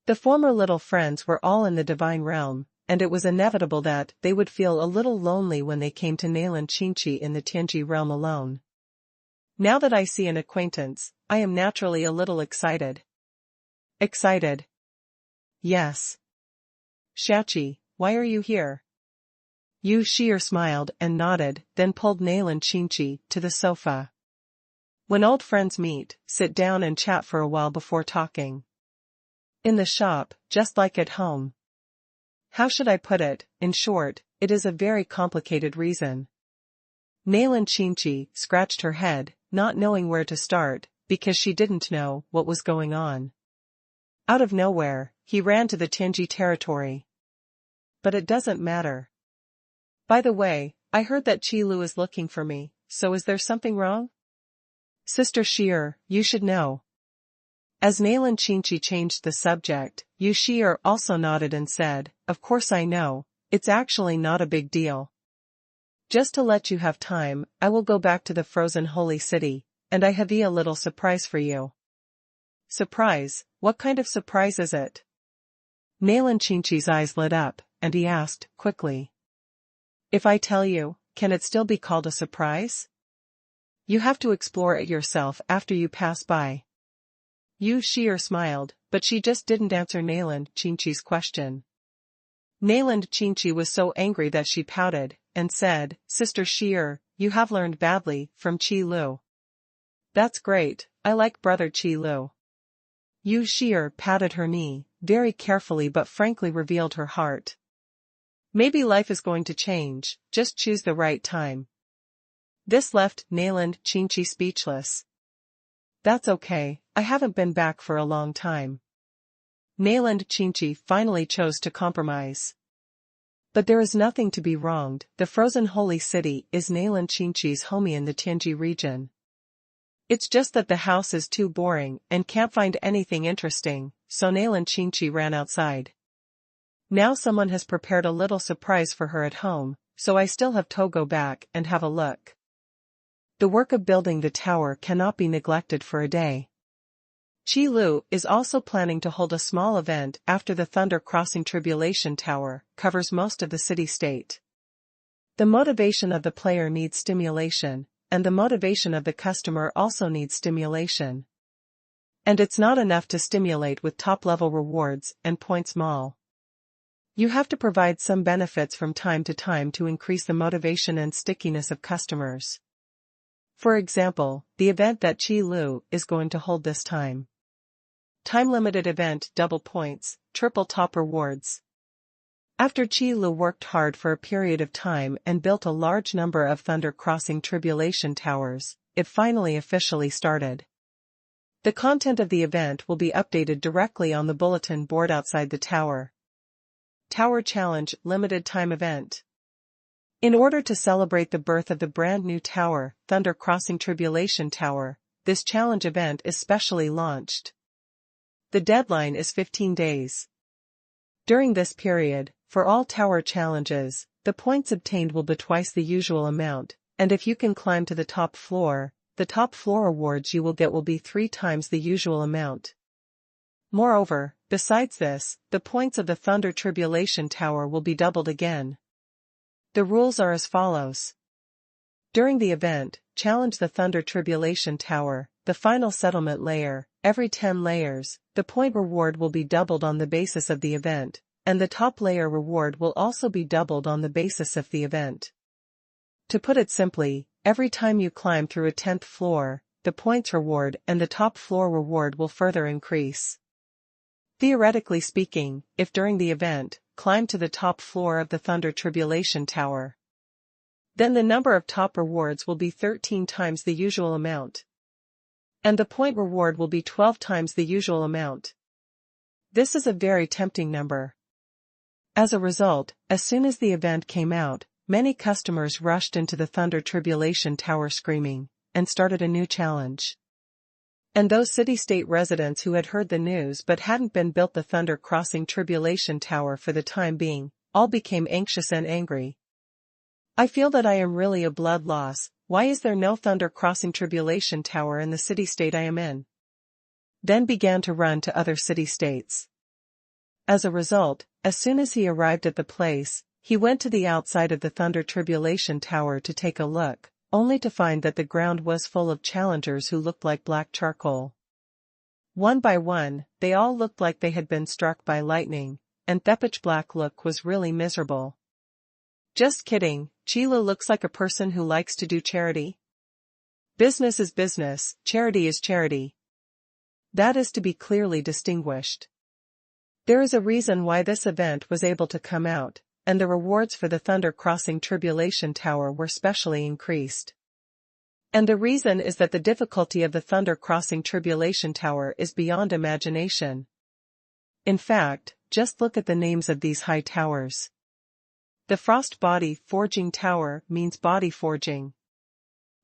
The former little friends were all in the divine realm, and it was inevitable that they would feel a little lonely when they came to Nailan Qinqi in the Tianji realm alone. Now that I see an acquaintance, I am naturally a little excited. Excited? Yes. Shachi, why are you here? Yu Shi'er smiled and nodded, then pulled Nailan Qinqi to the sofa. When old friends meet, sit down and chat for a while before talking. In the shop, just like at home. How should I put it? In short, it is a very complicated reason. Nailan Qinqi scratched her head, not knowing where to start, because she didn't know what was going on. Out of nowhere, he ran to the Tianji territory. But it doesn't matter. By the way, I heard that Qi Lu is looking for me, so is there something wrong? Sister Shi'er, you should know. As Nailan Qinqi changed the subject, Yu Shi'er also nodded and said, of course I know, it's actually not a big deal. Just to let you have time, I will go back to the frozen holy city, and I have a little surprise for you. Surprise? What kind of surprise is it? Nailan Qinqi's eyes lit up, and he asked, quickly. If I tell you, can it still be called a surprise? You have to explore it yourself after you pass by. Yu Shi'er smiled, but she just didn't answer Nailan Qinqi's question. Nailan Qinqi was so angry that she pouted, and said, Sister Shi'er, you have learned badly from Qi Lu. That's great, I like brother Qi Lu. Yu Shi'er patted her knee, very carefully but frankly revealed her heart. Maybe life is going to change, just choose the right time. This left Nailan Qinqi speechless. That's okay, I haven't been back for a long time. Nailan Qinqi finally chose to compromise. But there is nothing to be wronged, the frozen holy city is Nailan Qinqi's home in the Tianji region. It's just that the house is too boring and can't find anything interesting, so Nailan Qinqi ran outside. Now someone has prepared a little surprise for her at home, so I still have to go back and have a look. The work of building the tower cannot be neglected for a day. Qi Lu is also planning to hold a small event after the Thunder Crossing Tribulation Tower covers most of the city-state. The motivation of the player needs stimulation, and the motivation of the customer also needs stimulation. And it's not enough to stimulate with top-level rewards and points mall. You have to provide some benefits from time to time to increase the motivation and stickiness of customers. For example, the event that Qi Lu is going to hold this time. Time-limited event, double points, triple top rewards. After Qi Lu worked hard for a period of time and built a large number of Thunder Crossing Tribulation Towers, it finally officially started. The content of the event will be updated directly on the bulletin board outside the tower. Tower Challenge Limited Time Event. In order to celebrate the birth of the brand new tower, Thunder Crossing Tribulation Tower, this challenge event is specially launched. The deadline is 15 days. During this period, for all tower challenges, the points obtained will be twice the usual amount, and if you can climb to the top floor, the top floor awards you will get will be 3 times the usual amount. Moreover, besides this, the points of the Thunder Tribulation Tower will be doubled again. The rules are as follows. During the event, challenge the Thunder Tribulation Tower, the final settlement layer. Every 10 layers, the point reward will be doubled on the basis of the event, and the top layer reward will also be doubled on the basis of the event. To put it simply, every time you climb through a 10th floor, the points reward and the top floor reward will further increase. Theoretically speaking, if during the event, climb to the top floor of the Thunder Tribulation Tower, then the number of top rewards will be 13 times the usual amount. And the point reward will be 12 times the usual amount. This is a very tempting number. As a result, as soon as the event came out, many customers rushed into the Thunder Tribulation Tower screaming, and started a new challenge. And those city-state residents who had heard the news but hadn't been built the Thunder Crossing Tribulation Tower for the time being, all became anxious and angry. I feel that I am really a blood loss. Why is there no Thunder Crossing Tribulation Tower in the city-state I am in? Then began to run to other city-states. As a result, as soon as he arrived at the place, he went to the outside of the Thunder Tribulation Tower to take a look, only to find that the ground was full of challengers who looked like black charcoal. One by one, they all looked like they had been struck by lightning, and their pitch black look was really miserable. Just kidding, Qi Lu looks like a person who likes to do charity. Business is business, charity is charity. That is to be clearly distinguished. There is a reason why this event was able to come out, and the rewards for the Thunder Crossing Tribulation Tower were specially increased. And the reason is that the difficulty of the Thunder Crossing Tribulation Tower is beyond imagination. In fact, just look at the names of these high towers. The Frost Body Forging Tower means body forging.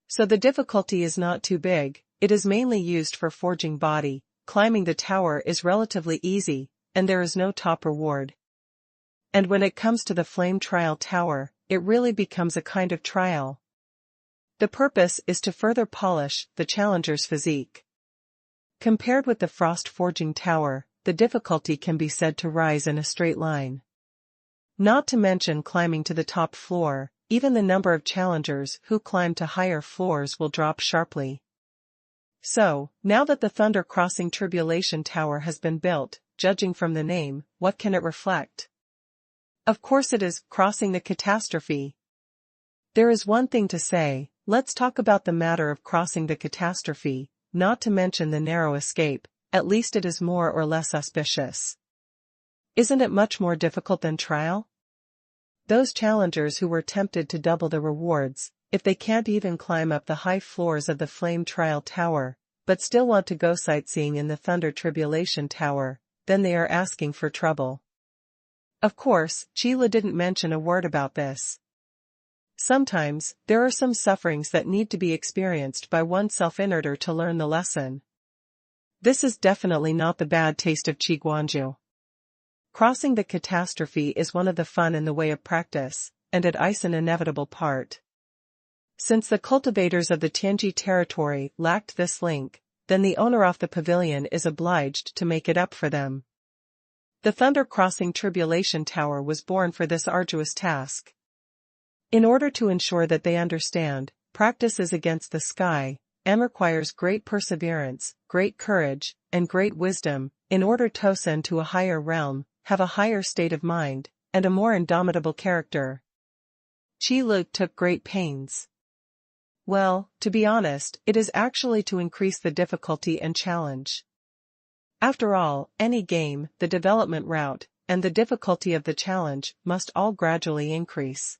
So the difficulty is not too big, it is mainly used for forging body. Climbing the tower is relatively easy, and there is no top reward. And when it comes to the Flame Trial Tower, it really becomes a kind of trial. The purpose is to further polish the challenger's physique. Compared with the Frost Forging Tower, the difficulty can be said to rise in a straight line. Not to mention climbing to the top floor, even the number of challengers who climb to higher floors will drop sharply. So, now that the Thunder Crossing Tribulation Tower has been built, judging from the name, what can it reflect? Of course it is crossing the catastrophe. There is one thing to say, let's talk about the matter of crossing the catastrophe, not to mention the narrow escape, at least it is more or less auspicious. Isn't it much more difficult than trial? Those challengers who were tempted to double the rewards, if they can't even climb up the high floors of the Flame Trial Tower, but still want to go sightseeing in the Thunder Tribulation Tower, then they are asking for trouble. Of course, Qi Lu didn't mention a word about this. Sometimes, there are some sufferings that need to be experienced by oneself in order to learn the lesson. This is definitely not the bad taste of Qi Guanju. Crossing the catastrophe is one of the fun in the way of practice, and it is an inevitable part. Since the cultivators of the Tianji territory lacked this link, then the owner of the pavilion is obliged to make it up for them. The Thunder Crossing Tribulation Tower was born for this arduous task. In order to ensure that they understand, practice is against the sky, and requires great perseverance, great courage, and great wisdom, in order to ascend to a higher realm, have a higher state of mind, and a more indomitable character. Qi Lu took great pains. Well, to be honest, it is actually to increase the difficulty and challenge. After all, any game, the development route, and the difficulty of the challenge must all gradually increase.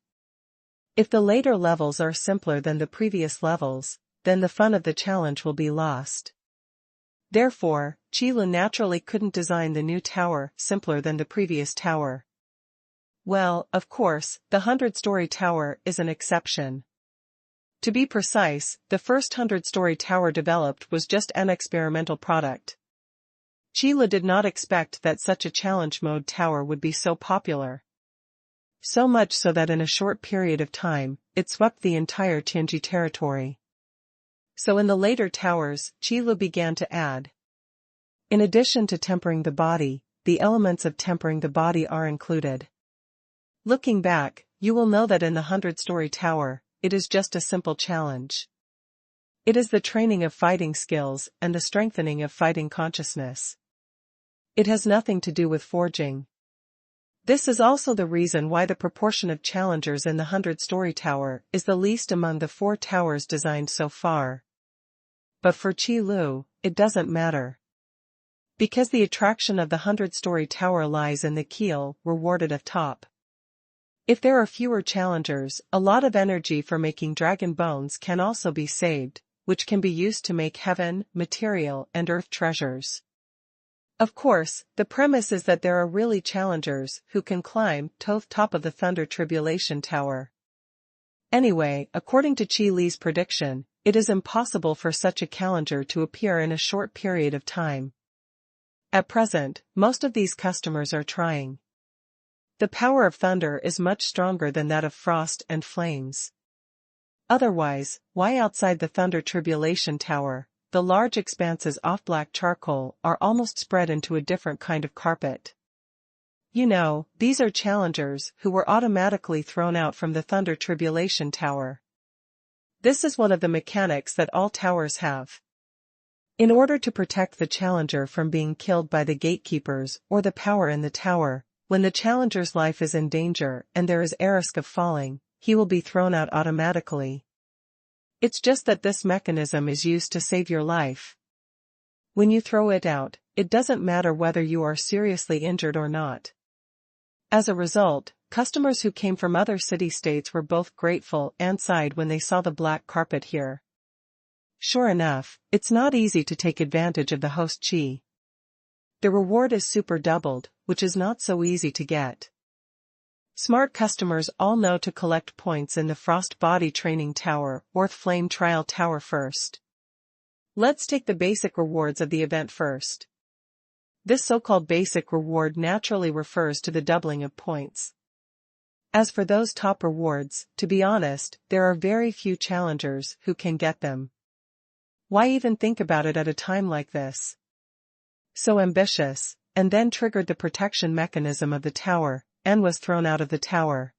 If the later levels are simpler than the previous levels, then the fun of the challenge will be lost. Therefore, Qi Lu naturally couldn't design the new tower simpler than the previous tower. Well, of course, the 100-story tower is an exception. To be precise, the first 100-story tower developed was just an experimental product. Qi Lu did not expect that such a challenge mode tower would be so popular. So much so that in a short period of time, it swept the entire Tianji territory. So in the later towers, Qi Lu began to add. In addition to tempering the body, the elements of tempering the body are included. Looking back, you will know that in the 100-story tower, it is just a simple challenge. It is the training of fighting skills and the strengthening of fighting consciousness. It has nothing to do with forging. This is also the reason why the proportion of challengers in the 100-story tower is the least among the 4 towers designed so far. But for Qi Lu, it doesn't matter. Because the attraction of the 100-story tower lies in the keel rewarded at top. If there are fewer challengers, a lot of energy for making dragon bones can also be saved, which can be used to make heaven, material, and earth treasures. Of course, the premise is that there are really challengers who can climb to the top of the Thunder Tribulation Tower. Anyway, according to Qi Li's prediction, it is impossible for such a challenger to appear in a short period of time. At present, most of these customers are trying. The power of thunder is much stronger than that of frost and flames. Otherwise, why outside the Thunder Tribulation Tower, the large expanses of black charcoal are almost spread into a different kind of carpet? You know, these are challengers who were automatically thrown out from the Thunder Tribulation Tower. This is one of the mechanics that all towers have. In order to protect the challenger from being killed by the gatekeepers or the power in the tower, when the challenger's life is in danger and there is a risk of falling, he will be thrown out automatically. It's just that this mechanism is used to save your life. When you throw it out, it doesn't matter whether you are seriously injured or not. As a result, customers who came from other city-states were both grateful and sighed when they saw the black carpet here. Sure enough, it's not easy to take advantage of the host Qi. The reward is super doubled, which is not so easy to get. Smart customers all know to collect points in the Frost Body Training Tower or Flame Trial Tower first. Let's take the basic rewards of the event first. This so-called basic reward naturally refers to the doubling of points. As for those top rewards, to be honest, there are very few challengers who can get them. Why even think about it at a time like this? So ambitious, and then triggered the protection mechanism of the tower, and was thrown out of the tower.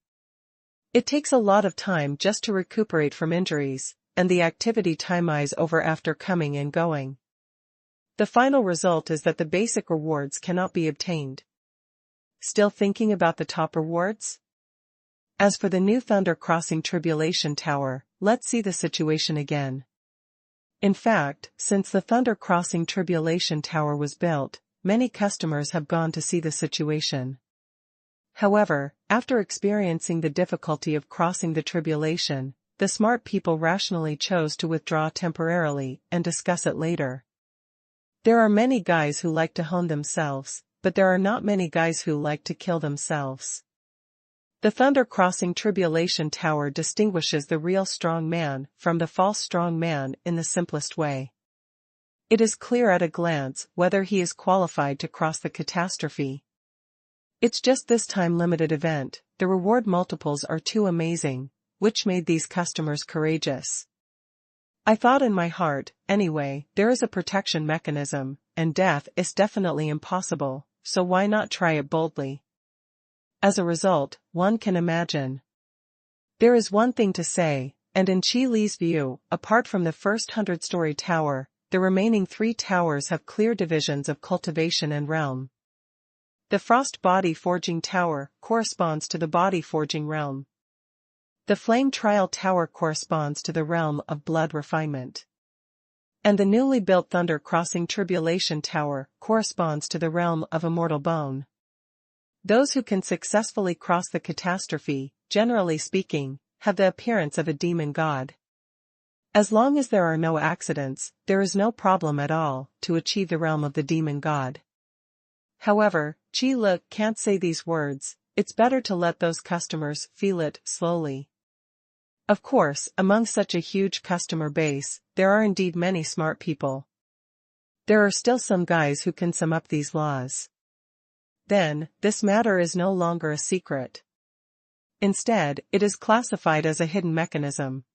It takes a lot of time just to recuperate from injuries, and the activity time is over after coming and going. The final result is that the basic rewards cannot be obtained. Still thinking about the top rewards? As for the new Thunder Crossing Tribulation Tower, let's see the situation again. In fact, since the Thunder Crossing Tribulation Tower was built, many customers have gone to see the situation. However, after experiencing the difficulty of crossing the tribulation, the smart people rationally chose to withdraw temporarily and discuss it later. There are many guys who like to hone themselves, but there are not many guys who like to kill themselves. The Thunder Crossing Tribulation Tower distinguishes the real strong man from the false strong man in the simplest way. It is clear at a glance whether he is qualified to cross the catastrophe. It's just this time-limited event, the reward multiples are too amazing, which made these customers courageous. I thought in my heart, anyway, there is a protection mechanism, and death is definitely impossible, so why not try it boldly? As a result, one can imagine. There is one thing to say, and in Qi Li's view, apart from the first 100-story tower, the remaining 3 towers have clear divisions of cultivation and realm. The frost body forging tower corresponds to the body forging realm. The flame trial tower corresponds to the realm of blood refinement. And the newly built thunder crossing tribulation tower corresponds to the realm of immortal bone. Those who can successfully cross the catastrophe, generally speaking, have the appearance of a demon god. As long as there are no accidents, there is no problem at all to achieve the realm of the demon god. However, Qi Li can't say these words, it's better to let those customers feel it slowly. Of course, among such a huge customer base, there are indeed many smart people. There are still some guys who can sum up these laws. Then, this matter is no longer a secret. Instead, it is classified as a hidden mechanism.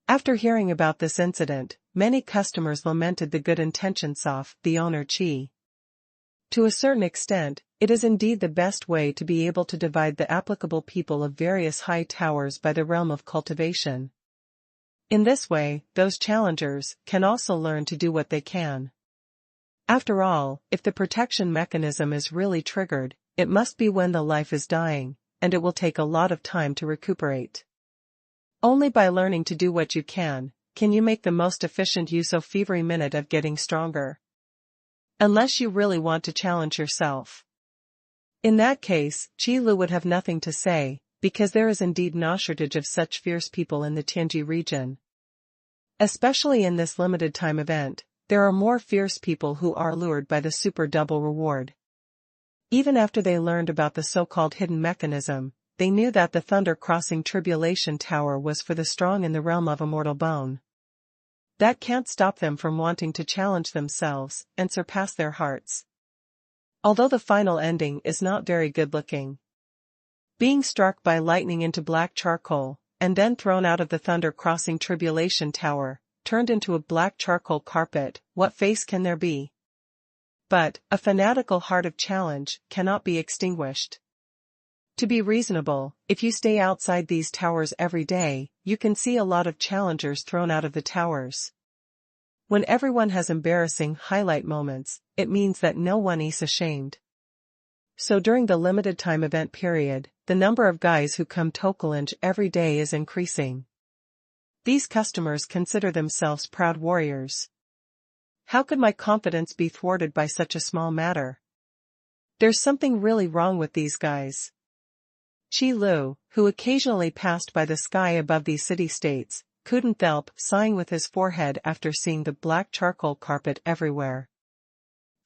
After hearing about this incident, many customers lamented the good intentions of the owner Qi. To a certain extent, it is indeed the best way to be able to divide the applicable people of various high towers by the realm of cultivation. In this way, those challengers can also learn to do what they can. After all, if the protection mechanism is really triggered, it must be when the life is dying, and it will take a lot of time to recuperate. Only by learning to do what you can you make the most efficient use of every minute of getting stronger. Unless you really want to challenge yourself. In that case, Qi Li would have nothing to say, because there is indeed no shortage of such fierce people in the Tianji region. Especially in this limited time event, there are more fierce people who are lured by the super double reward. Even after they learned about the so-called hidden mechanism, they knew that the thunder crossing tribulation tower was for the strong in the realm of immortal bone. That can't stop them from wanting to challenge themselves and surpass their hearts. Although the final ending is not very good-looking. Being struck by lightning into black charcoal, and then thrown out of the thunder crossing tribulation tower, turned into a black charcoal carpet, what face can there be? But, a fanatical heart of challenge cannot be extinguished. To be reasonable, if you stay outside these towers every day, you can see a lot of challengers thrown out of the towers. When everyone has embarrassing highlight moments, it means that no one is ashamed. So during the limited time event period, the number of guys who come to challenge every day is increasing. These customers consider themselves proud warriors. How could my confidence be thwarted by such a small matter? There's something really wrong with these guys. Qi Li, who occasionally passed by the sky above these city-states, couldn't help sighing with his forehead after seeing the black charcoal carpet everywhere.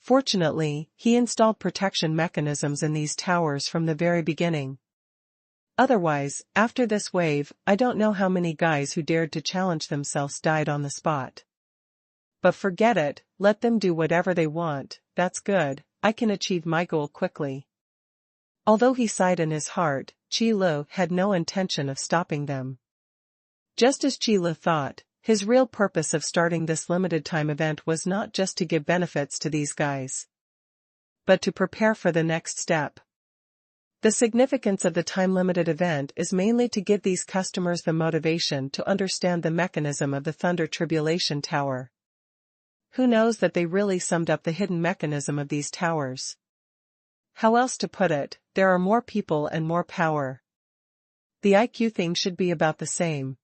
Fortunately, he installed protection mechanisms in these towers from the very beginning. Otherwise, after this wave, I don't know how many guys who dared to challenge themselves died on the spot. But forget it, let them do whatever they want, that's good, I can achieve my goal quickly. Although he sighed in his heart, Qi Li had no intention of stopping them. Just as Qi Li thought, his real purpose of starting this limited time event was not just to give benefits to these guys, but to prepare for the next step. The significance of the time-limited event is mainly to give these customers the motivation to understand the mechanism of the Thunder Tribulation Tower. Who knows that they really summed up the hidden mechanism of these towers? How else to put it, there are more people and more power. The IQ thing should be about the same.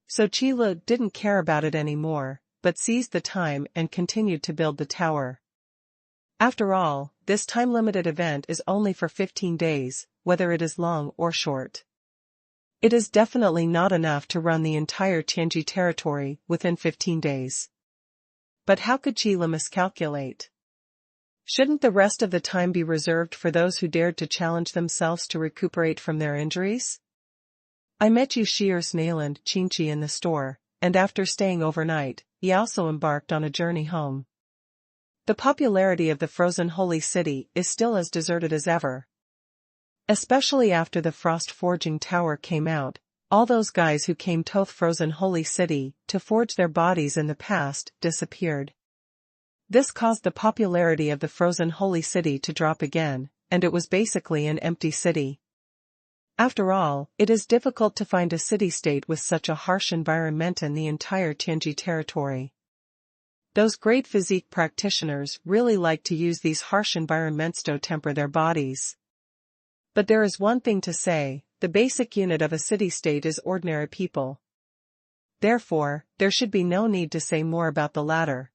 So Qi Li didn't care about it anymore, but seized the time and continued to build the tower. After all, this time-limited event is only for 15 days, whether it is long or short. It is definitely not enough to run the entire Tianji territory within 15 days. But how could Qi Li miscalculate? Shouldn't the rest of the time be reserved for those who dared to challenge themselves to recuperate from their injuries? I met Yu Shi'er's Nayland Qinchi in the store, and after staying overnight, he also embarked on a journey home. The popularity of the frozen holy city is still as deserted as ever. Especially after the frost forging tower came out, all those guys who came to the frozen holy city to forge their bodies in the past disappeared. This caused the popularity of the frozen holy city to drop again, and it was basically an empty city. After all, it is difficult to find a city-state with such a harsh environment in the entire Tianji territory. Those great physique practitioners really like to use these harsh environments to temper their bodies. But there is one thing to say, the basic unit of a city-state is ordinary people. Therefore, there should be no need to say more about the latter.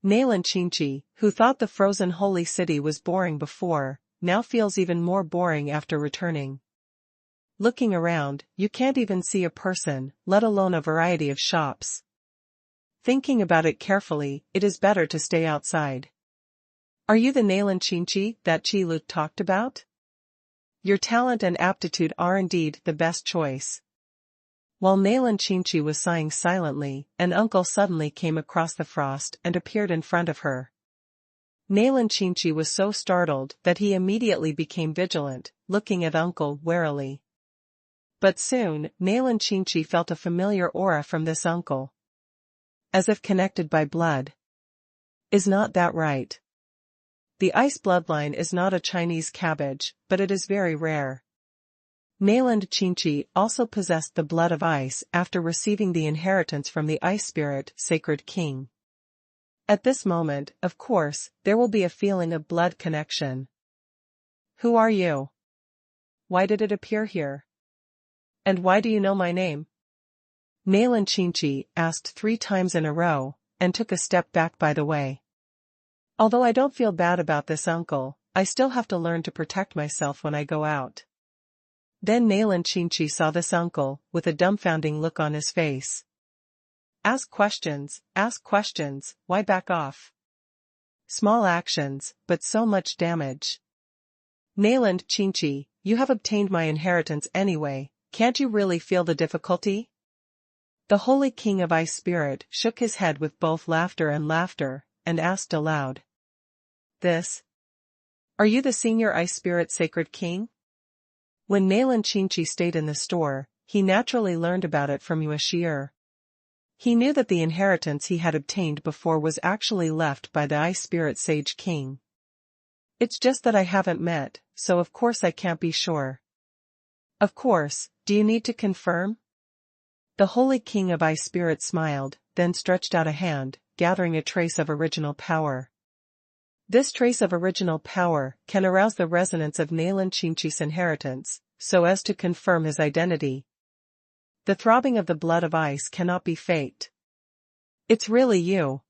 Nailan Qingqi, who thought the frozen holy city was boring before, now feels even more boring after returning. Looking around, you can't even see a person, let alone a variety of shops. Thinking about it carefully, it is better to stay outside. Are you the Nailan Qingqi that Qi Lu talked about? Your talent and aptitude are indeed the best choice. While Nailan Qingqi was sighing silently, an uncle suddenly came across the frost and appeared in front of her. Nailan Qingqi was so startled that he immediately became vigilant, looking at uncle warily. But soon, Nailan Qingqi felt a familiar aura from this uncle. As if connected by blood. Is not that right? The ice bloodline is not a Chinese cabbage, but it is very rare. Nailan Qingqi also possessed the blood of ice after receiving the inheritance from the ice spirit, Sacred King. At this moment, of course, there will be a feeling of blood connection. Who are you? Why did it appear here? And why do you know my name? Nailan Qingqi asked 3 times in a row, and took a step back by the way. Although I don't feel bad about this uncle, I still have to learn to protect myself when I go out. Then Nailan Qingqi saw this uncle, with a dumbfounding look on his face. Ask questions, why back off? Small actions, but so much damage. Nailan Qingqi, you have obtained my inheritance anyway, can't you really feel the difficulty? The Holy King of Ice Spirit shook his head with both laughter, and asked aloud. Are you the senior Ice Spirit Sacred King? When Nailan Qingqi stayed in the store, he naturally learned about it from Yuashir. He knew that the inheritance he had obtained before was actually left by the Ice Spirit Sage King. It's just that I haven't met, so of course I can't be sure. Of course, do you need to confirm? The Holy King of Ice Spirit smiled, then stretched out a hand, gathering a trace of original power. This trace of original power can arouse the resonance of Nailan Qingqi's inheritance, so as to confirm his identity. The throbbing of the blood of ice cannot be faked. It's really you.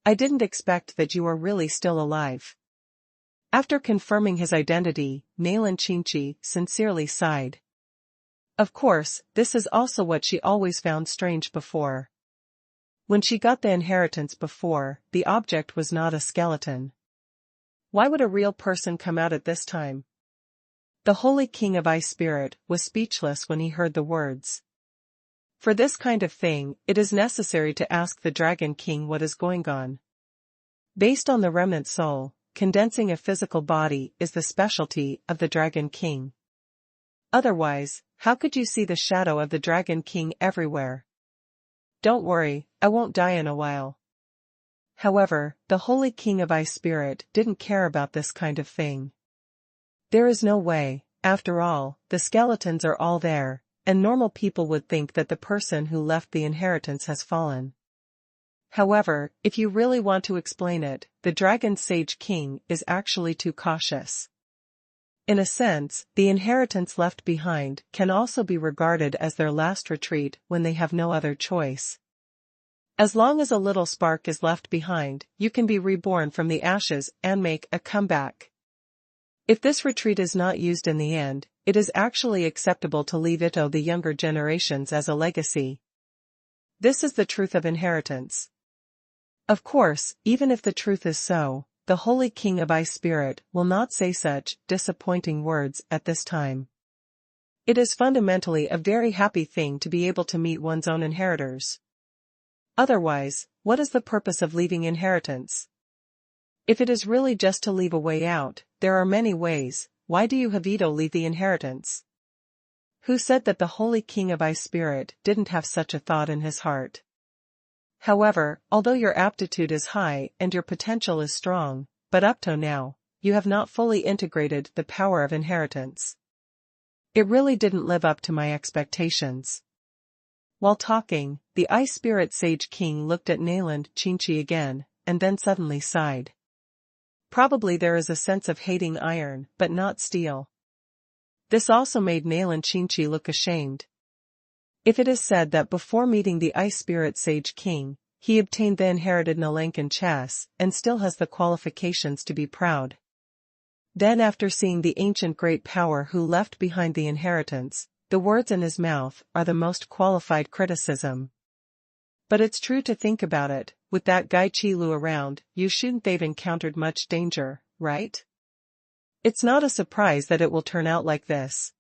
I didn't expect that you are really still alive. After confirming his identity, Nailan Qingqi sincerely sighed. Of course, this is also what she always found strange before. When she got the inheritance before, the object was not a skeleton. Why would a real person come out at this time? The Holy King of Ice Spirit was speechless when he heard the words. For this kind of thing, it is necessary to ask the Dragon King what is going on. Based on the remnant soul, condensing a physical body is the specialty of the Dragon King. Otherwise, how could you see the shadow of the Dragon King everywhere? Don't worry, I won't die in a while. However, the Holy King of Ice Spirit didn't care about this kind of thing. There is no way, after all, the skeletons are all there, and normal people would think that the person who left the inheritance has fallen. However, if you really want to explain it, the Dragon Sage King is actually too cautious. In a sense, the inheritance left behind can also be regarded as their last retreat when they have no other choice. As long as a little spark is left behind, you can be reborn from the ashes and make a comeback. If this retreat is not used in the end, it is actually acceptable to leave it to the younger generations as a legacy. This is the truth of inheritance. Of course, even if the truth is so, the Holy King of Ice Spirit will not say such disappointing words at this time. It is fundamentally a very happy thing to be able to meet one's own inheritors. Otherwise, what is the purpose of leaving inheritance? If it is really just to leave a way out, there are many ways. Why do you Havito leave the inheritance? Who said that the Holy King of Ice Spirit didn't have such a thought in his heart? However, although your aptitude is high and your potential is strong, but up to now, you have not fully integrated the power of inheritance. It really didn't live up to my expectations. While talking, the Ice Spirit Sage King looked at Nayland Chinchi again, and then suddenly sighed. Probably there is a sense of hating iron, but not steel. This also made Nayland Chinchi look ashamed. If it is said that before meeting the Ice Spirit Sage King, he obtained the inherited Nalankan chess and still has the qualifications to be proud. Then after seeing the ancient great power who left behind the inheritance, the words in his mouth are the most qualified criticism. But it's true to think about it, with that guy Chi Lu around, you shouldn't they've encountered much danger, right? It's not a surprise that it will turn out like this.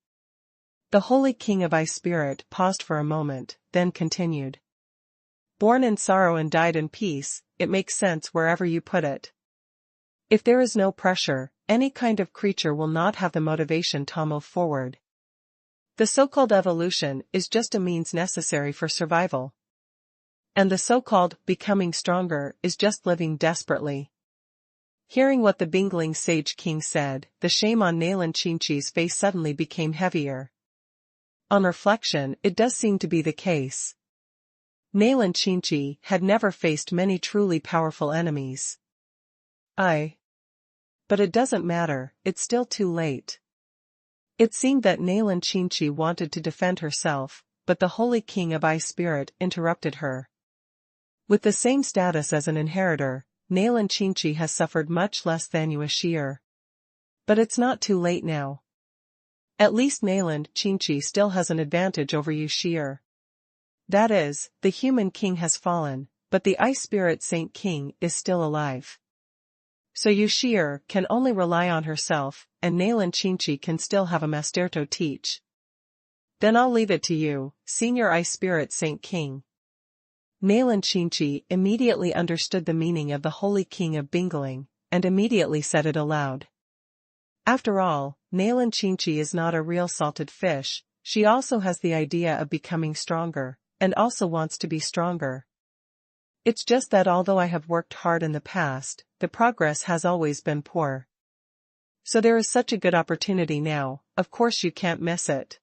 The Holy King of Ice Spirit paused for a moment, then continued. Born in sorrow and died in peace, it makes sense wherever you put it. If there is no pressure, any kind of creature will not have the motivation to move forward. The so-called evolution is just a means necessary for survival. And the so-called becoming stronger is just living desperately. Hearing what the Bingling Sage King said, the shame on Nayland Chinchi's face suddenly became heavier. On reflection, it does seem to be the case. Nayland Chinchi had never faced many truly powerful enemies. But it doesn't matter, it's still too late. It seemed that Nayland Chinchi wanted to defend herself, but the Holy King of Ice Spirit interrupted her. With the same status as an inheritor, Nayland Chinchi has suffered much less than Yuashir. But it's not too late now. At least Nayland Chinchi still has an advantage over Yuashir. That is, the human king has fallen, but the Ice Spirit Saint King is still alive. So Yuashir can only rely on herself, and Nayland Chinchi can still have a master to teach. Then I'll leave it to you, Senior Ice Spirit Saint King. Nayland Chinchi immediately understood the meaning of the Holy King of Bingling, and immediately said it aloud. After all, Nayland Chinchi is not a real salted fish, she also has the idea of becoming stronger, and also wants to be stronger. It's just that although I have worked hard in the past, the progress has always been poor. So there is such a good opportunity now, of course you can't miss it.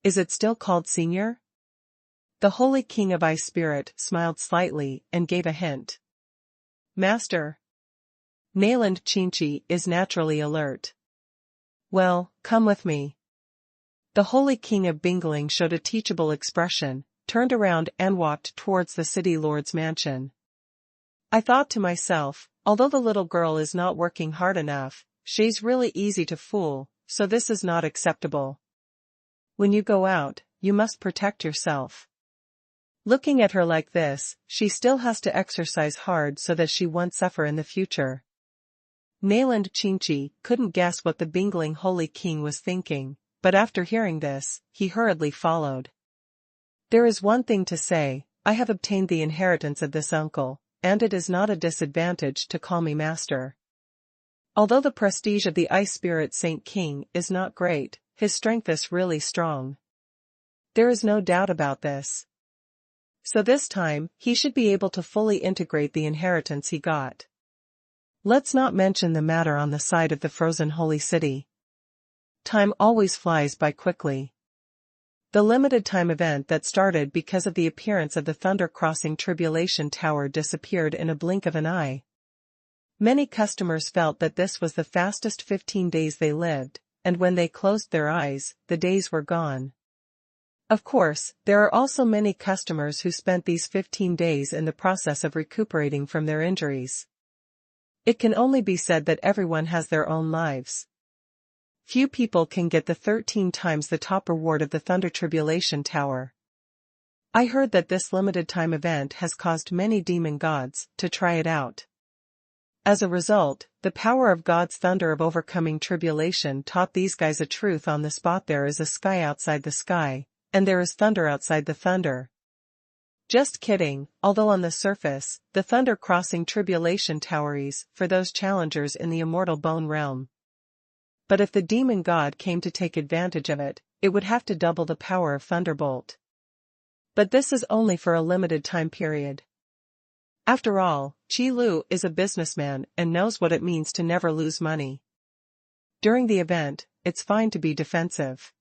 Is it still called Senior? The Holy King of Ice Spirit smiled slightly and gave a hint. Master. Nayland Chinchi is naturally alert. Well, come with me. The Holy King of Bingling showed a teachable expression, turned around and walked towards the city lord's mansion. I thought to myself, although the little girl is not working hard enough, she's really easy to fool, so this is not acceptable. When you go out, you must protect yourself. Looking at her like this, she still has to exercise hard so that she won't suffer in the future. Nayland Chinchi couldn't guess what the Bingling Holy King was thinking, but after hearing this, he hurriedly followed. There is one thing to say, I have obtained the inheritance of this uncle, and it is not a disadvantage to call me master. Although the prestige of the Ice Spirit Saint King is not great, his strength is really strong. There is no doubt about this. So this time, he should be able to fully integrate the inheritance he got. Let's not mention the matter on the side of the frozen holy city. Time always flies by quickly. The limited time event that started because of the appearance of the Thunder Crossing Tribulation Tower disappeared in a blink of an eye. Many customers felt that this was the fastest 15 days they lived, and when they closed their eyes, the days were gone. Of course, there are also many customers who spent these 15 days in the process of recuperating from their injuries. It can only be said that everyone has their own lives. Few people can get the 13 times the top reward of the Thunder Tribulation Tower. I heard that this limited time event has caused many demon gods to try it out. As a result, the power of God's thunder of overcoming tribulation taught these guys a truth on the spot: there is a sky outside the sky, and there is thunder outside the thunder. Just kidding, although on the surface, the Thunder Crossing Tribulation Tower is for those challengers in the immortal bone realm. But if the demon god came to take advantage of it, it would have to double the power of Thunderbolt. But this is only for a limited time period. After all, Qi Lu is a businessman and knows what it means to never lose money. During the event, it's fine to be defensive.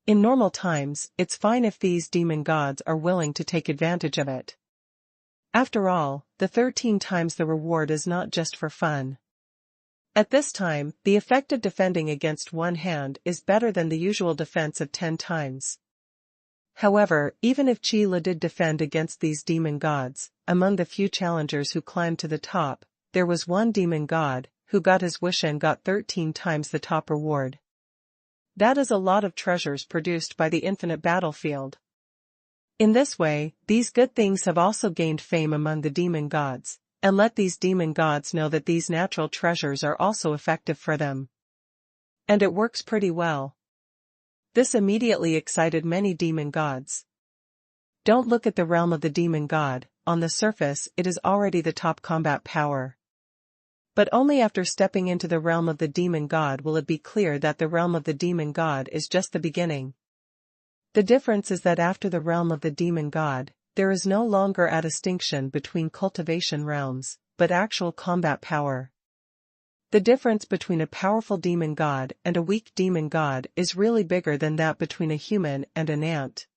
In normal times, it's fine if these demon gods are willing to take advantage of it. After all, the 13 times the reward is not just for fun. At this time, the effect of defending against one hand is better than the usual defense of 10 times. However, even if Qi Lu did defend against these demon gods, among the few challengers who climbed to the top, there was one demon god, who got his wish and got 13 times the top reward. That is a lot of treasures produced by the infinite battlefield. In this way, these good things have also gained fame among the demon gods, and let these demon gods know that these natural treasures are also effective for them. And it works pretty well. This immediately excited many demon gods. Don't look at the realm of the demon god, on the surface it is already the top combat power. But only after stepping into the realm of the demon god will it be clear that the realm of the demon god is just the beginning. The difference is that after the realm of the demon god, there is no longer a distinction between cultivation realms, but actual combat power. The difference between a powerful demon god and a weak demon god is really bigger than that between a human and an ant.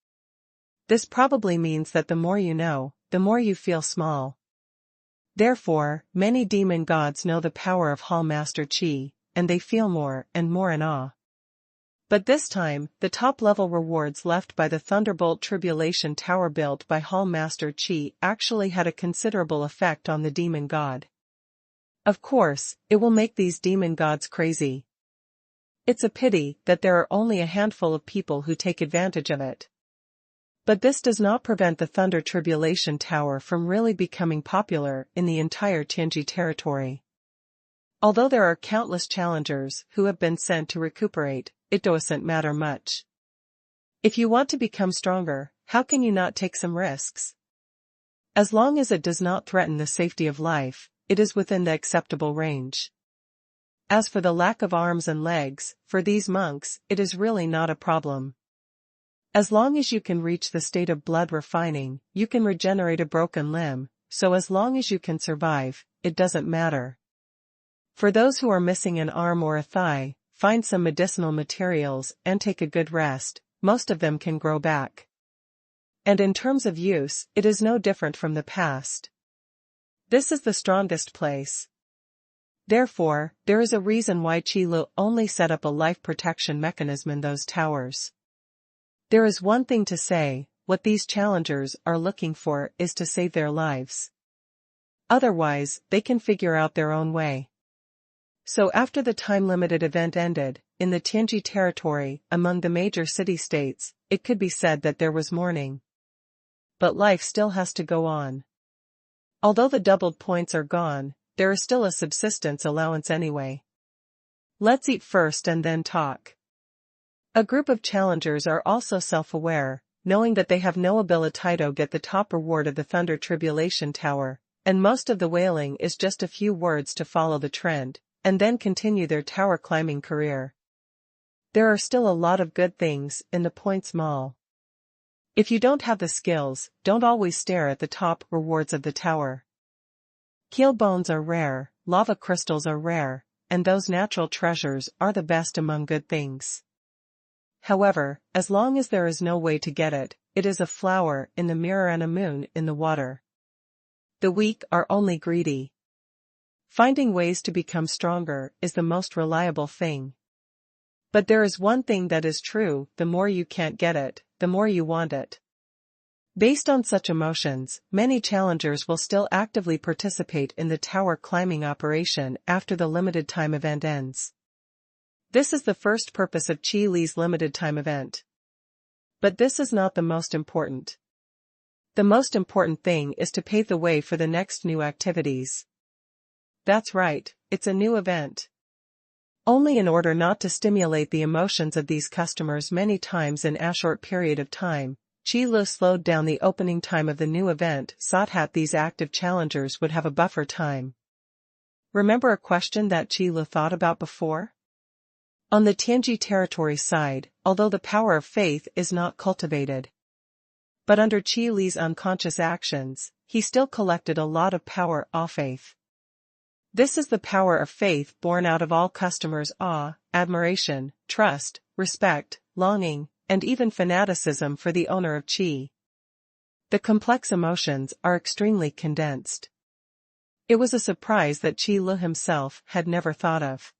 This probably means that the more you know, the more you feel small. Therefore, many demon gods know the power of Hall Master Qi, and they feel more and more in awe. But this time, the top-level rewards left by the Thunderbolt Tribulation Tower built by Hall Master Qi actually had a considerable effect on the demon god. Of course, it will make these demon gods crazy. It's a pity that there are only a handful of people who take advantage of it. But this does not prevent the Thunder Tribulation Tower from really becoming popular in the entire Tianji territory. Although there are countless challengers who have been sent to recuperate, it doesn't matter much. If you want to become stronger, how can you not take some risks? As long as it does not threaten the safety of life, it is within the acceptable range. As for the lack of arms and legs, for these monks, it is really not a problem. As long as you can reach the state of blood refining, you can regenerate a broken limb, so as long as you can survive, it doesn't matter. For those who are missing an arm or a thigh, find some medicinal materials and take a good rest, most of them can grow back. And in terms of use, it is no different from the past. This is the strongest place. Therefore, there is a reason why Qi Lu only set up a life protection mechanism in those towers. There is one thing to say, what these challengers are looking for is to save their lives. Otherwise, they can figure out their own way. So after the time-limited event ended, in the Tianji territory, among the major city-states, it could be said that there was mourning. But life still has to go on. Although the doubled points are gone, there is still a subsistence allowance anyway. Let's eat first and then talk. A group of challengers are also self-aware, knowing that they have no ability to get the top reward of the Thunder Tribulation Tower, and most of the whaling is just a few words to follow the trend, and then continue their tower climbing career. There are still a lot of good things in the points mall. If you don't have the skills, don't always stare at the top rewards of the tower. Keel bones are rare, lava crystals are rare, and those natural treasures are the best among good things. However, as long as there is no way to get it, it is a flower in the mirror and a moon in the water. The weak are only greedy. Finding ways to become stronger is the most reliable thing. But there is one thing that is true, the more you can't get it, the more you want it. Based on such emotions, many challengers will still actively participate in the tower climbing operation after the limited time event ends. This is the first purpose of Qi Li's limited time event. But this is not the most important. The most important thing is to pave the way for the next new activities. That's right, it's a new event. Only in order not to stimulate the emotions of these customers many times in a short period of time, Qi Lu slowed down the opening time of the new event so that these active challengers would have a buffer time. Remember a question that Qi Lu thought about before? On the Tianji territory side, although the power of faith is not cultivated, but under Qi Li's unconscious actions, he still collected a lot of power of faith. This is the power of faith born out of all customers' awe, admiration, trust, respect, longing, and even fanaticism for the owner of Qi. The complex emotions are extremely condensed. It was a surprise that Qi Lu himself had never thought of.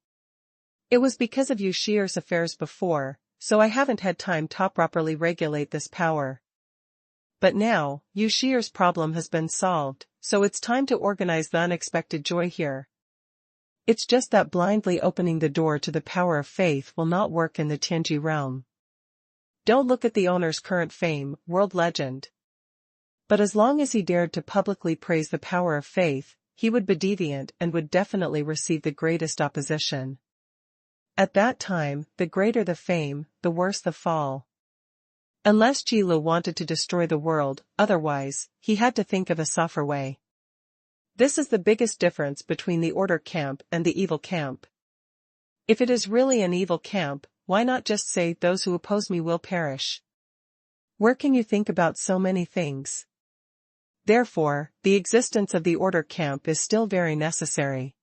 It was because of Yu Shi'er's affairs before, so I haven't had time to properly regulate this power. But now, Yu Shi'er's problem has been solved, so it's time to organize the unexpected joy here. It's just that blindly opening the door to the power of faith will not work in the Tianji realm. Don't look at the owner's current fame, world legend. But as long as he dared to publicly praise the power of faith, he would be deviant and would definitely receive the greatest opposition. At that time, the greater the fame, the worse the fall. Unless Qi Lu wanted to destroy the world, otherwise, he had to think of a softer way. This is the biggest difference between the order camp and the evil camp. If it is really an evil camp, why not just say those who oppose me will perish? Where can you think about so many things? Therefore, the existence of the order camp is still very necessary.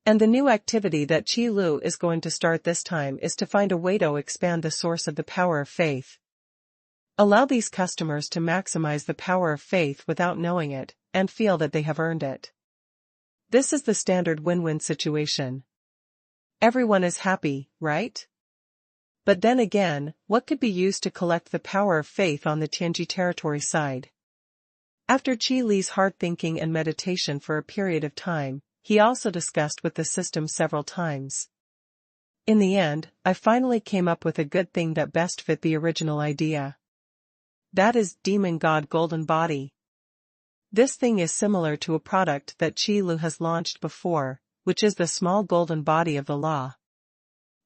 And the new activity that Qi Lu is going to start this time is to find a way to expand the source of the power of faith. Allow these customers to maximize the power of faith without knowing it, and feel that they have earned it. This is the standard win-win situation. Everyone is happy, right? But then again, what could be used to collect the power of faith on the Tianji territory side? After Qi Li's hard thinking and meditation for a period of time, he also discussed with the system several times. In the end, I finally came up with a good thing that best fit the original idea. That is Demon God Golden Body. This thing is similar to a product that Qi Lu has launched before, which is the small golden body of the law.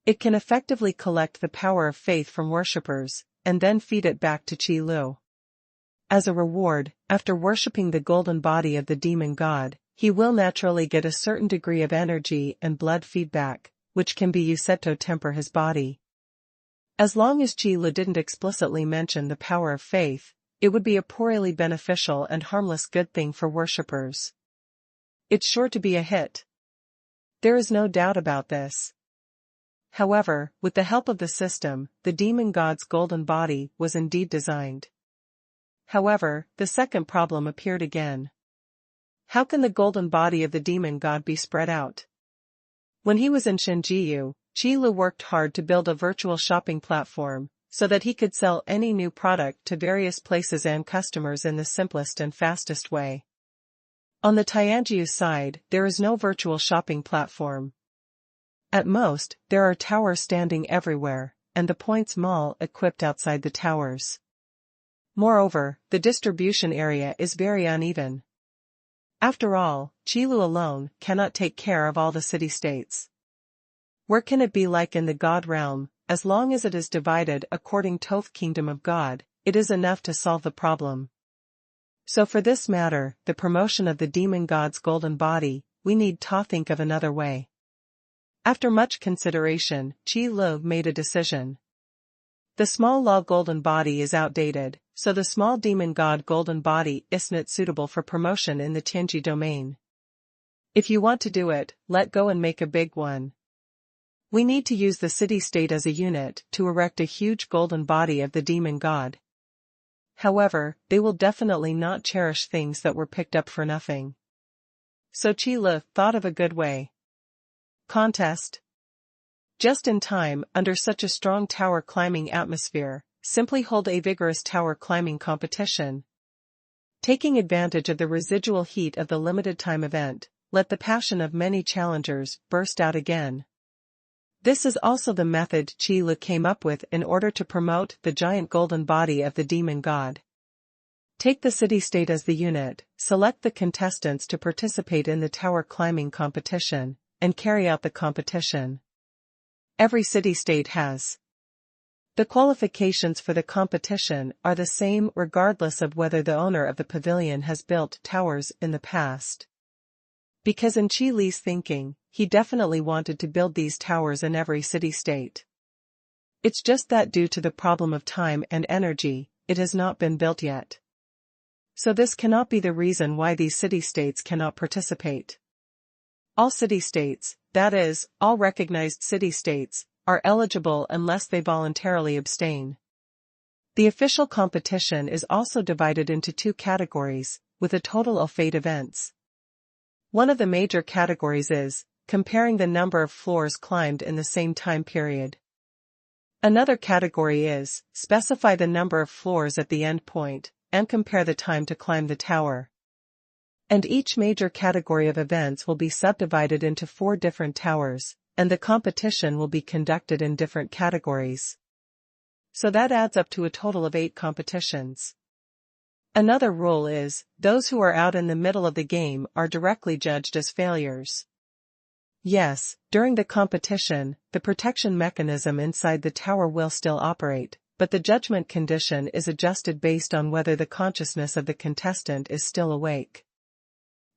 It can effectively collect the power of faith from worshippers, and then feed it back to Qi Lu. As a reward, after worshipping the golden body of the demon god, he will naturally get a certain degree of energy and blood feedback, which can be used to temper his body. As long as Qi Lu didn't explicitly mention the power of faith, it would be a poorly beneficial and harmless good thing for worshippers. It's sure to be a hit. There is no doubt about this. However, with the help of the system, the demon god's golden body was indeed designed. However, the second problem appeared again. How can the golden body of the demon god be spread out? When he was in Shenjiu, Qi Lu worked hard to build a virtual shopping platform, so that he could sell any new product to various places and customers in the simplest and fastest way. On the Tianjiu side, there is no virtual shopping platform. At most, there are towers standing everywhere, and the points mall equipped outside the towers. Moreover, the distribution area is very uneven. After all, Qi Lu alone cannot take care of all the city-states. Where can it be like in the God realm? As long as it is divided according to the kingdom of God, it is enough to solve the problem. So for this matter, the promotion of the demon god's golden body, we need to think of another way. After much consideration, Qi Lu made a decision. The small law golden body is outdated, so the small demon god golden body isn't suitable for promotion in the Tianji domain. If you want to do it, let go and make a big one. We need to use the city-state as a unit to erect a huge golden body of the demon god. However, they will definitely not cherish things that were picked up for nothing. So Qi Lu thought of a good way. Contest. Just in time, under such a strong tower climbing atmosphere, simply hold a vigorous tower climbing competition. Taking advantage of the residual heat of the limited time event, let the passion of many challengers burst out again. This is also the method Qi Lu came up with in order to promote the giant golden body of the demon god. Take the city-state as the unit, select the contestants to participate in the tower climbing competition, and carry out the competition. Every city-state has. The qualifications for the competition are the same regardless of whether the owner of the pavilion has built towers in the past. Because in Qi Li's thinking, he definitely wanted to build these towers in every city-state. It's just that due to the problem of time and energy, it has not been built yet. So this cannot be the reason why these city-states cannot participate. All city-states, that is, all recognized city-states, are eligible unless they voluntarily abstain. The official competition is also divided into two categories, with a total of 8 events. One of the major categories is comparing the number of floors climbed in the same time period. Another category is specify the number of floors at the end point, and compare the time to climb the tower. And each major category of events will be subdivided into 4 different towers, and the competition will be conducted in different categories. So that adds up to a total of 8 competitions. Another rule is, those who are out in the middle of the game are directly judged as failures. Yes, during the competition, the protection mechanism inside the tower will still operate, but the judgment condition is adjusted based on whether the consciousness of the contestant is still awake.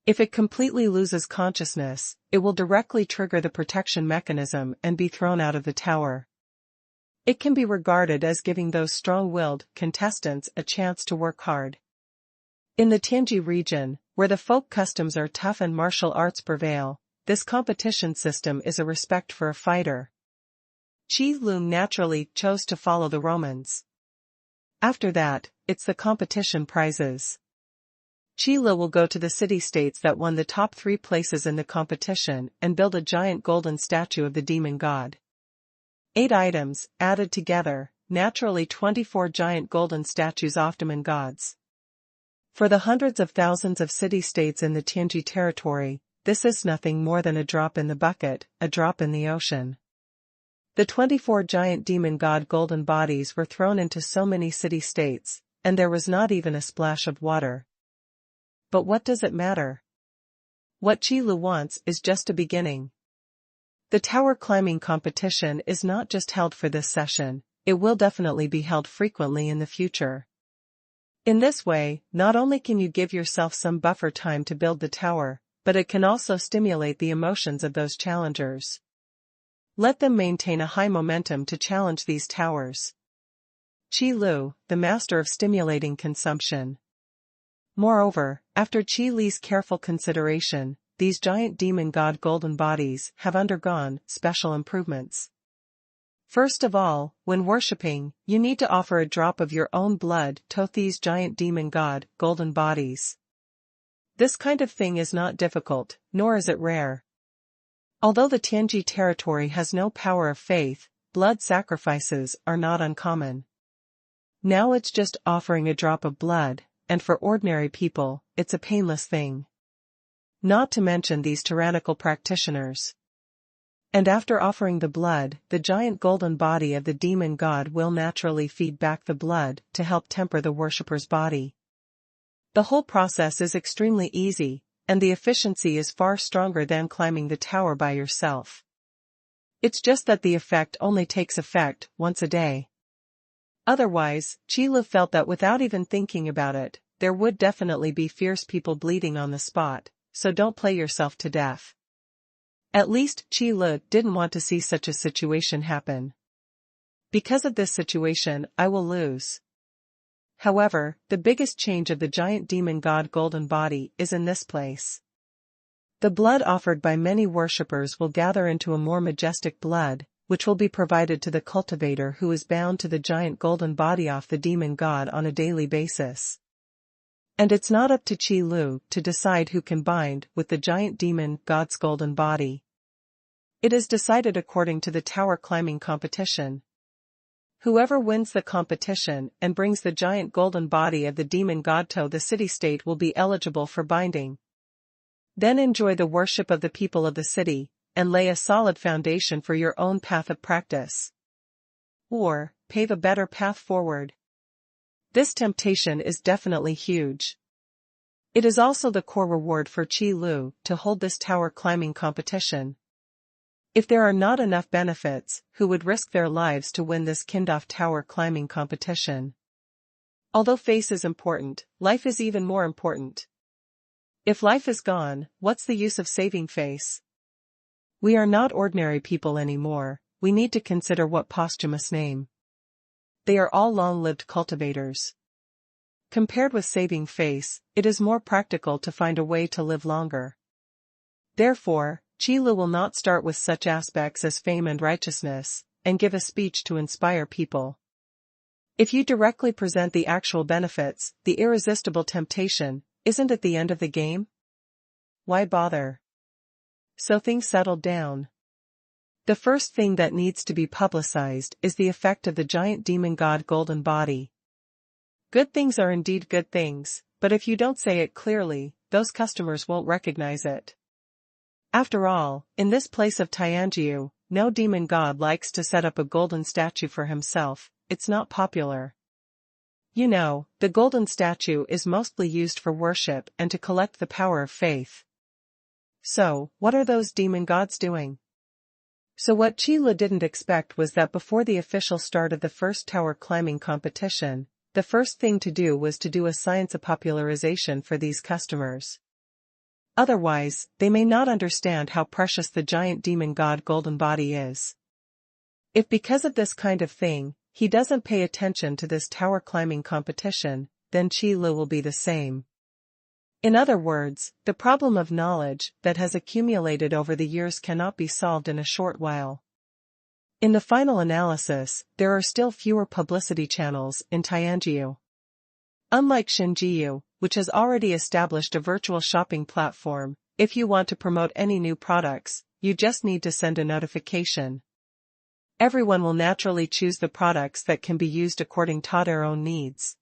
If it completely loses consciousness, it will directly trigger the protection mechanism and be thrown out of the tower. It can be regarded as giving those strong-willed contestants a chance to work hard. In the Tianji region, where the folk customs are tough and martial arts prevail, this competition system is a respect for a fighter. Qi Lu naturally chose to follow the Romans. After that, it's the competition prizes. Qi Lu will go to the city-states that won the top 3 places in the competition and build a giant golden statue of the demon god. 8 items, added together, naturally 24 giant golden statues of demon gods. For the hundreds of thousands of city-states in the Tianji territory, this is nothing more than a drop in the bucket, a drop in the ocean. The 24 giant demon god golden bodies were thrown into so many city-states, and there was not even a splash of water. But what does it matter? What Qi Lu wants is just a beginning. The tower climbing competition is not just held for this session, it will definitely be held frequently in the future. In this way, not only can you give yourself some buffer time to build the tower, but it can also stimulate the emotions of those challengers. Let them maintain a high momentum to challenge these towers. Qi Lu, the master of stimulating consumption. Moreover, after Qi Li's careful consideration, these giant demon god golden bodies have undergone special improvements. First of all, when worshipping, you need to offer a drop of your own blood to these giant demon god golden bodies. This kind of thing is not difficult, nor is it rare. Although the Tianji territory has no power of faith, blood sacrifices are not uncommon. Now it's just offering a drop of blood, and for ordinary people, it's a painless thing. Not to mention these tyrannical practitioners. And after offering the blood, the giant golden body of the demon god will naturally feed back the blood to help temper the worshipper's body. The whole process is extremely easy, and the efficiency is far stronger than climbing the tower by yourself. It's just that the effect only takes effect once a day. Otherwise, Qi Lu felt that without even thinking about it, there would definitely be fierce people bleeding on the spot, so don't play yourself to death. At least Qi Lu didn't want to see such a situation happen. Because of this situation, I will lose. However, the biggest change of the giant demon god golden body is in this place. The blood offered by many worshippers will gather into a more majestic blood, which will be provided to the cultivator who is bound to the giant golden body of the demon god on a daily basis. And it's not up to Qi Lu to decide who can bind with the giant demon god's golden body. It is decided according to the tower climbing competition. Whoever wins the competition and brings the giant golden body of the demon god to the city-state will be eligible for binding. Then enjoy the worship of the people of the city, and lay a solid foundation for your own path of practice. Or, pave a better path forward. This temptation is definitely huge. It is also the core reward for Qi Lu to hold this tower climbing competition. If there are not enough benefits, who would risk their lives to win this Kindoff tower climbing competition? Although face is important, life is even more important. If life is gone, what's the use of saving face? We are not ordinary people anymore, we need to consider what posthumous name. They are all long-lived cultivators. Compared with saving face, it is more practical to find a way to live longer. Therefore, Qi Lu will not start with such aspects as fame and righteousness, and give a speech to inspire people. If you directly present the actual benefits, the irresistible temptation, isn't it the end of the game? Why bother? So things settled down. The first thing that needs to be publicized is the effect of the giant demon god golden body. Good things are indeed good things, but if you don't say it clearly, those customers won't recognize it. After all, in this place of Tianjiu, no demon god likes to set up a golden statue for himself, it's not popular. You know, the golden statue is mostly used for worship and to collect the power of faith. So, what are those demon gods doing? So what Qi Lu didn't expect was that before the official start of the first tower climbing competition, the first thing to do was to do a science of popularization for these customers. Otherwise, they may not understand how precious the giant demon god golden body is. If because of this kind of thing, he doesn't pay attention to this tower climbing competition, then Qi Lu will be the same. In other words, the problem of knowledge that has accumulated over the years cannot be solved in a short while. In the final analysis, there are still fewer publicity channels in Tianjiu. Unlike Xinjiu, which has already established a virtual shopping platform, if you want to promote any new products, you just need to send a notification. Everyone will naturally choose the products that can be used according to their own needs.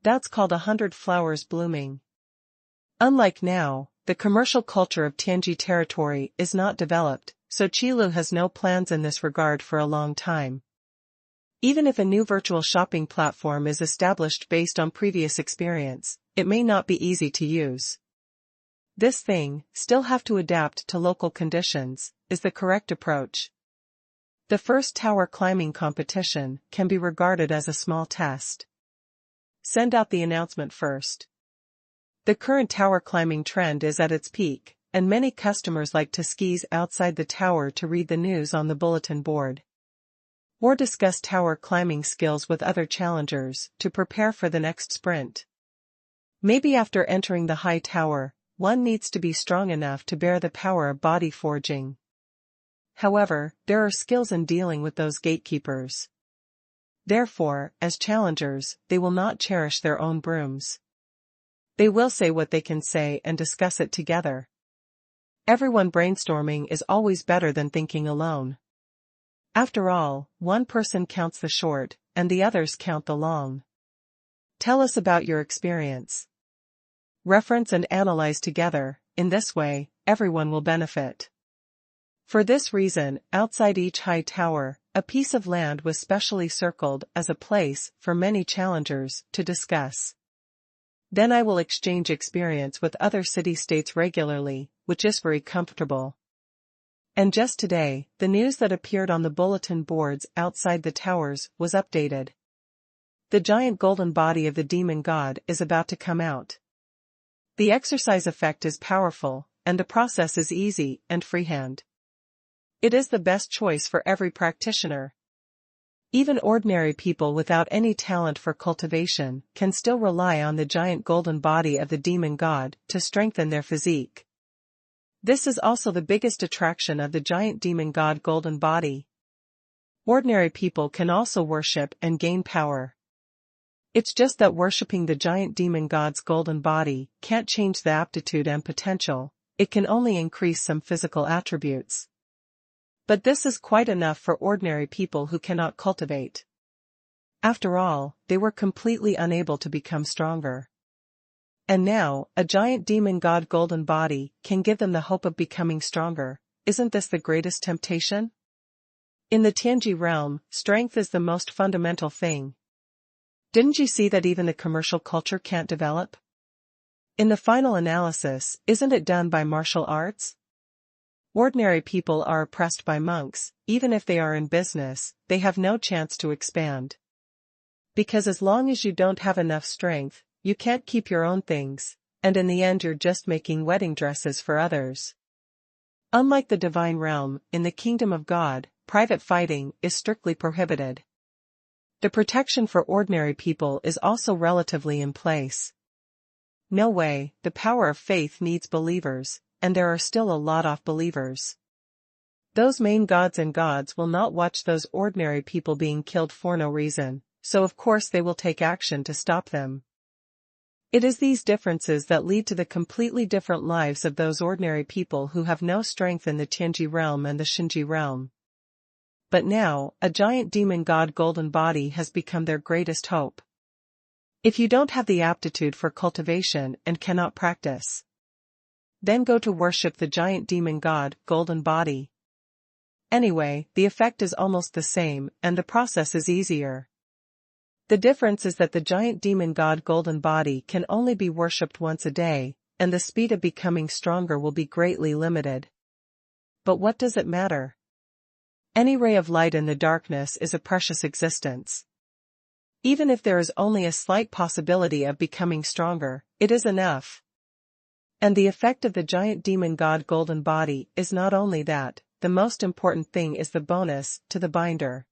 That's called 100 flowers blooming. Unlike now, the commercial culture of Tianji territory is not developed, so Qi Lu has no plans in this regard for a long time. Even if a new virtual shopping platform is established based on previous experience, it may not be easy to use. This thing, still have to adapt to local conditions, is the correct approach. The first tower climbing competition can be regarded as a small test. Send out the announcement first. The current tower climbing trend is at its peak, and many customers like to skis outside the tower to read the news on the bulletin board. Or discuss tower climbing skills with other challengers to prepare for the next sprint. Maybe after entering the high tower, one needs to be strong enough to bear the power of body forging. However, there are skills in dealing with those gatekeepers. Therefore, as challengers, they will not cherish their own brooms. They will say what they can say and discuss it together. Everyone brainstorming is always better than thinking alone. After all, one person counts the short, and the others count the long. Tell us about your experience. Reference and analyze together, in this way, everyone will benefit. For this reason, outside each high tower, a piece of land was specially circled as a place for many challengers to discuss. Then I will exchange experience with other city-states regularly, which is very comfortable. And just today, the news that appeared on the bulletin boards outside the towers was updated. The giant golden body of the demon god is about to come out. The exercise effect is powerful, and the process is easy and freehand. It is the best choice for every practitioner. Even ordinary people without any talent for cultivation can still rely on the giant golden body of the demon god to strengthen their physique. This is also the biggest attraction of the giant demon god golden body. Ordinary people can also worship and gain power. It's just that worshipping the giant demon god's golden body can't change the aptitude and potential, it can only increase some physical attributes. But this is quite enough for ordinary people who cannot cultivate. After all, they were completely unable to become stronger. And now, a giant demon god golden body can give them the hope of becoming stronger. Isn't this the greatest temptation? In the Tianji realm, strength is the most fundamental thing. Didn't you see that even the commercial culture can't develop? In the final analysis, isn't it done by martial arts? Ordinary people are oppressed by monks, even if they are in business, they have no chance to expand. Because as long as you don't have enough strength, you can't keep your own things, and in the end you're just making wedding dresses for others. Unlike the divine realm, in the kingdom of God, private fighting is strictly prohibited. The protection for ordinary people is also relatively in place. No way, the power of faith needs believers, and there are still a lot of believers. Those main gods and gods will not watch those ordinary people being killed for no reason, so of course they will take action to stop them. It is these differences that lead to the completely different lives of those ordinary people who have no strength in the Tianji realm and the Shinji realm. But now, a giant demon god golden body has become their greatest hope. If you don't have the aptitude for cultivation and cannot practice, then go to worship the giant demon god golden body. Anyway, the effect is almost the same, and the process is easier. The difference is that the giant demon god golden body can only be worshipped once a day, and the speed of becoming stronger will be greatly limited. But what does it matter? Any ray of light in the darkness is a precious existence. Even if there is only a slight possibility of becoming stronger, it is enough. And the effect of the giant demon god golden body is not only that, the most important thing is the bonus to the binder.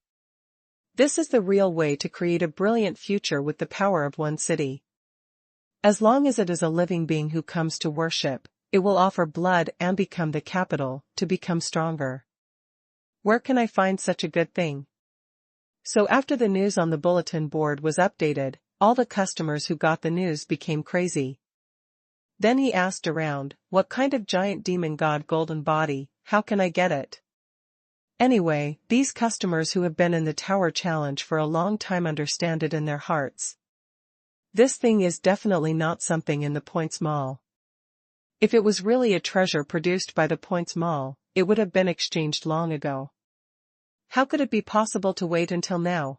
This is the real way to create a brilliant future with the power of one city. As long as it is a living being who comes to worship, it will offer blood and become the capital, to become stronger. Where can I find such a good thing? So after the news on the bulletin board was updated, all the customers who got the news became crazy. Then he asked around, what kind of giant demon god golden body, how can I get it? Anyway, these customers who have been in the Tower Challenge for a long time understand it in their hearts. This thing is definitely not something in the Points Mall. If it was really a treasure produced by the Points Mall, it would have been exchanged long ago. How could it be possible to wait until now?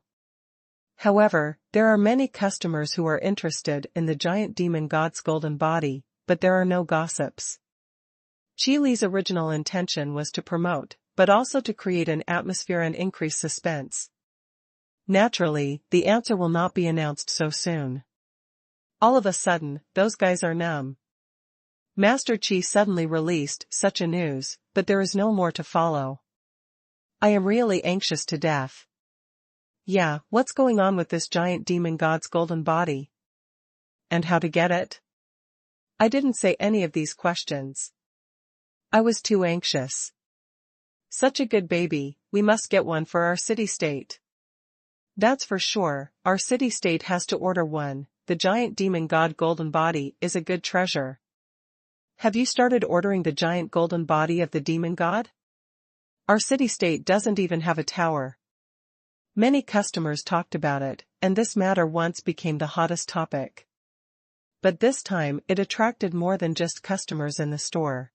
However, there are many customers who are interested in the giant demon god's golden body, but there are no gossips. Qi Li's original intention was to promote, but also to create an atmosphere and increase suspense. Naturally, the answer will not be announced so soon. All of a sudden, those guys are numb. Master Qi suddenly released such a news, but there is no more to follow. I am really anxious to death. Yeah, what's going on with this giant demon god's golden body? And how to get it? I didn't say any of these questions. I was too anxious. Such a good baby, we must get one for our city-state. That's for sure, our city-state has to order one, the giant demon god golden body is a good treasure. Have you started ordering the giant golden body of the demon god? Our city-state doesn't even have a tower. Many customers talked about it, and this matter once became the hottest topic. But this time it attracted more than just customers in the store.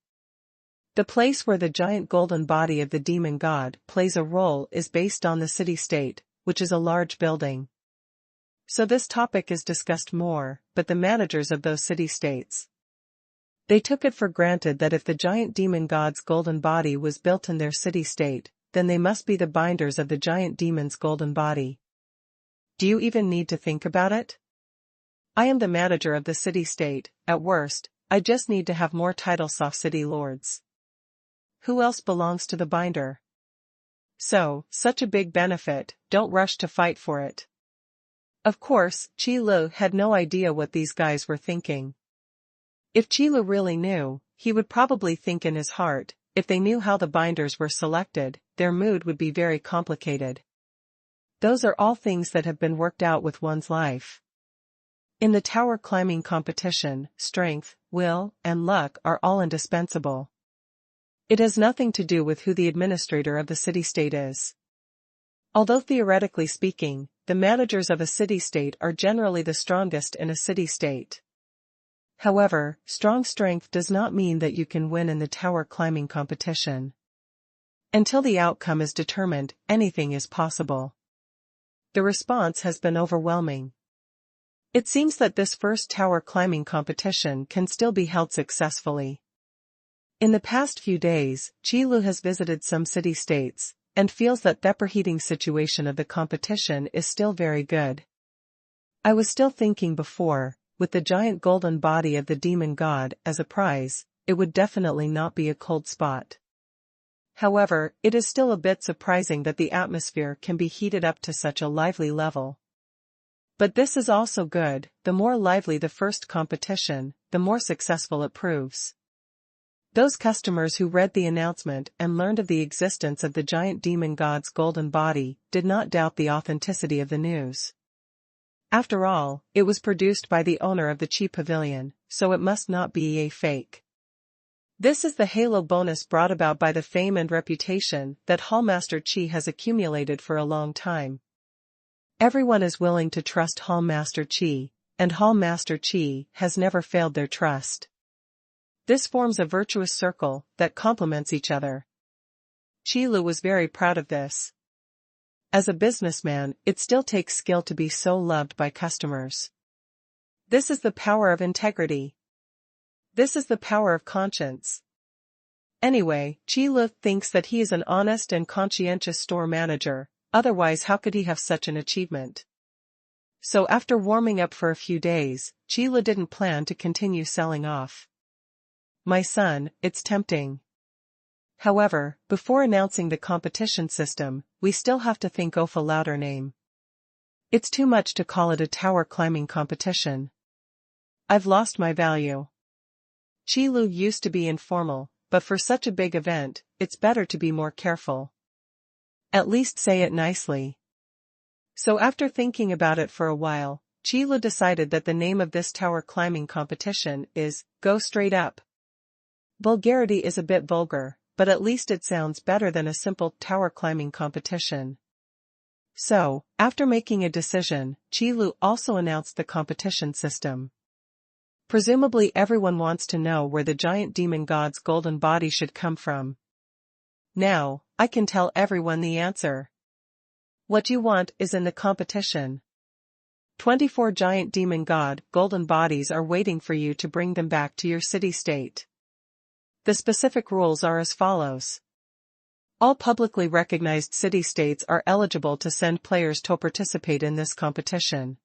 The place where the giant golden body of the demon god plays a role is based on the city-state, which is a large building. So this topic is discussed more, but the managers of those city-states, they took it for granted that if the giant demon god's golden body was built in their city-state, then they must be the binders of the giant demon's golden body. Do you even need to think about it? I am the manager of the city-state, at worst, I just need to have more titles off city lords. Who else belongs to the binder? So, such a big benefit, don't rush to fight for it. Of course, Qi Lu had no idea what these guys were thinking. If Qi Lu really knew, he would probably think in his heart, if they knew how the binders were selected, their mood would be very complicated. Those are all things that have been worked out with one's life. In the tower climbing competition, strength, will, and luck are all indispensable. It has nothing to do with who the administrator of the city-state is. Although theoretically speaking, the managers of a city-state are generally the strongest in a city-state. However, strong strength does not mean that you can win in the tower climbing competition. Until the outcome is determined, anything is possible. The response has been overwhelming. It seems that this first tower climbing competition can still be held successfully. In the past few days, Qi Lu has visited some city-states, and feels that the preheating situation of the competition is still very good. I was still thinking before, with the giant golden body of the demon god as a prize, it would definitely not be a cold spot. However, it is still a bit surprising that the atmosphere can be heated up to such a lively level. But this is also good. The more lively the first competition, the more successful it proves. Those customers who read the announcement and learned of the existence of the giant demon god's golden body did not doubt the authenticity of the news. After all, it was produced by the owner of the Qi Pavilion, so it must not be a fake. This is the halo bonus brought about by the fame and reputation that Hallmaster Qi has accumulated for a long time. Everyone is willing to trust Hallmaster Qi, and Hallmaster Qi has never failed their trust. This forms a virtuous circle that complements each other. Qi Lu was very proud of this. As a businessman, it still takes skill to be so loved by customers. This is the power of integrity. This is the power of conscience. Anyway, Qi Lu thinks that he is an honest and conscientious store manager, otherwise how could he have such an achievement? So after warming up for a few days, Qi Lu didn't plan to continue selling off. My son, it's tempting. However, before announcing the competition system, we still have to think of a louder name. It's too much to call it a tower climbing competition. I've lost my value. Qi Lu used to be informal, but for such a big event, it's better to be more careful. At least say it nicely. So after thinking about it for a while, Qi Lu decided that the name of this tower climbing competition is, Go Straight Up. Vulgarity is a bit vulgar, but at least it sounds better than a simple tower climbing competition. So, after making a decision, Qi Lu also announced the competition system. Presumably everyone wants to know where the giant demon god's golden body should come from. Now, I can tell everyone the answer. What you want is in the competition. 24 giant demon god golden bodies are waiting for you to bring them back to your city-state. The specific rules are as follows. All publicly recognized city-states are eligible to send players to participate in this competition.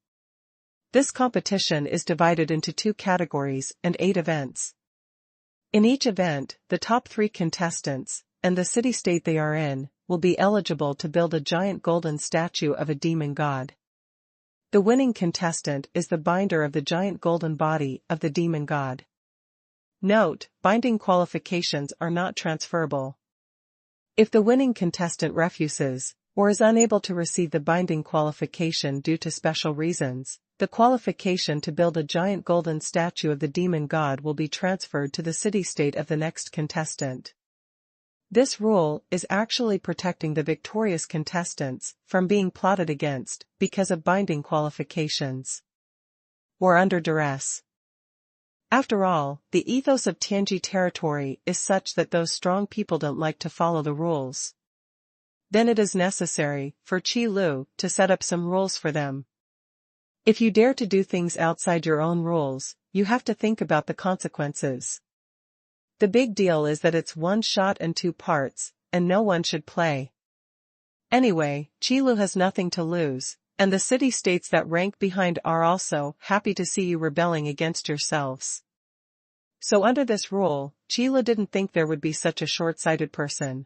This competition is divided into 2 categories and 8 events. In each event, the top 3 contestants, and the city-state they are in, will be eligible to build a giant golden statue of a demon god. The winning contestant is the binder of the giant golden body of the demon god. Note, binding qualifications are not transferable. If the winning contestant refuses, or is unable to receive the binding qualification due to special reasons, the qualification to build a giant golden statue of the demon god will be transferred to the city-state of the next contestant. This rule is actually protecting the victorious contestants from being plotted against because of binding qualifications or under duress. After all, the ethos of Tianji territory is such that those strong people don't like to follow the rules. Then it is necessary for Qi Lu to set up some rules for them. If you dare to do things outside your own rules, you have to think about the consequences. The big deal is that it's 1 shot and 2 parts, and no one should play. Anyway, Qi Lu has nothing to lose, and the city-states that rank behind are also happy to see you rebelling against yourselves. So under this rule, Qi Lu didn't think there would be such a short-sighted person.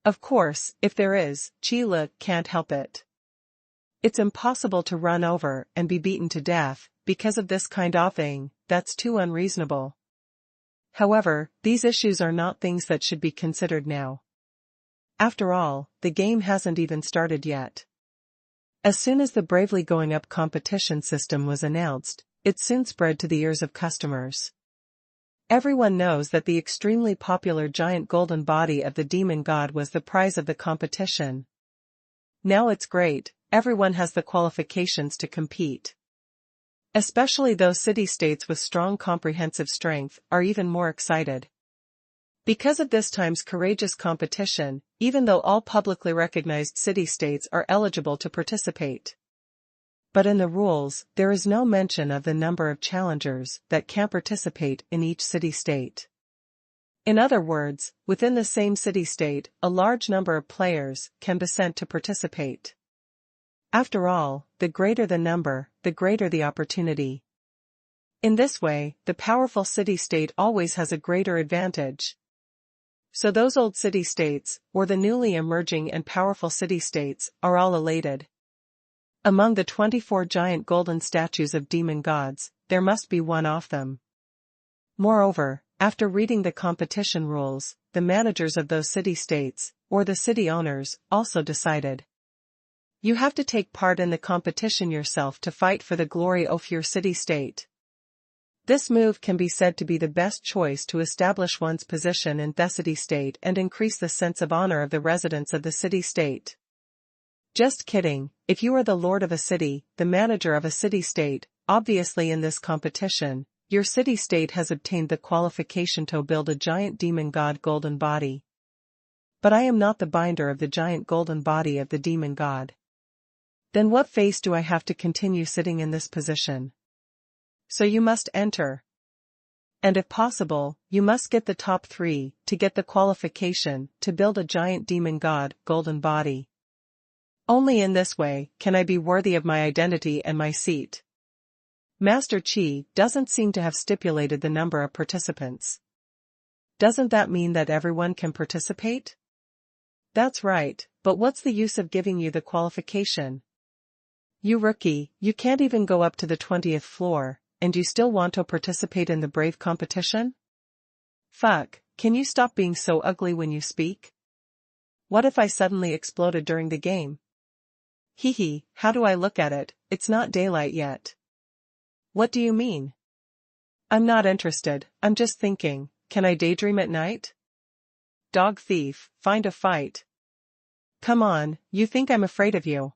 Of course, if there is, Qi Lu can't help it. It's impossible to run over and be beaten to death because of this kind of thing. That's too unreasonable. However, these issues are not things that should be considered now. After all, the game hasn't even started yet. As soon as the Bravely Going Up competition system was announced, it soon spread to the ears of customers. Everyone knows that the extremely popular giant golden body of the demon god was the prize of the competition. Now it's great, everyone has the qualifications to compete. Especially those city-states with strong comprehensive strength are even more excited. Because of this time's courageous competition, even though all publicly recognized city-states are eligible to participate. But in the rules, there is no mention of the number of challengers that can participate in each city-state. In other words, within the same city-state, a large number of players can be sent to participate. After all, the greater the number, the greater the opportunity. In this way, the powerful city-state always has a greater advantage. So those old city-states, or the newly emerging and powerful city-states, are all elated. Among the 24 giant golden statues of demon gods, there must be one of them. Moreover, after reading the competition rules, the managers of those city-states, or the city owners, also decided. You have to take part in the competition yourself to fight for the glory of your city-state. This move can be said to be the best choice to establish one's position in the city-state and increase the sense of honor of the residents of the city-state. Just kidding, if you are the lord of a city, the manager of a city-state, obviously in this competition, your city-state has obtained the qualification to build a giant demon god golden body. But I am not the binder of the giant golden body of the demon god. Then what face do I have to continue sitting in this position? So you must enter. And if possible, you must get the top 3 to get the qualification to build a giant demon god golden body. Only in this way can I be worthy of my identity and my seat. Master Qi doesn't seem to have stipulated the number of participants. Doesn't that mean that everyone can participate? That's right, but what's the use of giving you the qualification? You rookie, you can't even go up to the 20th floor, and you still want to participate in the brave competition? Fuck, can you stop being so ugly when you speak? What if I suddenly exploded during the game? Hee, how do I look at it? It's not daylight yet. What do you mean? I'm not interested, I'm just thinking, can I daydream at night? Dog thief, find a fight. Come on, you think I'm afraid of you?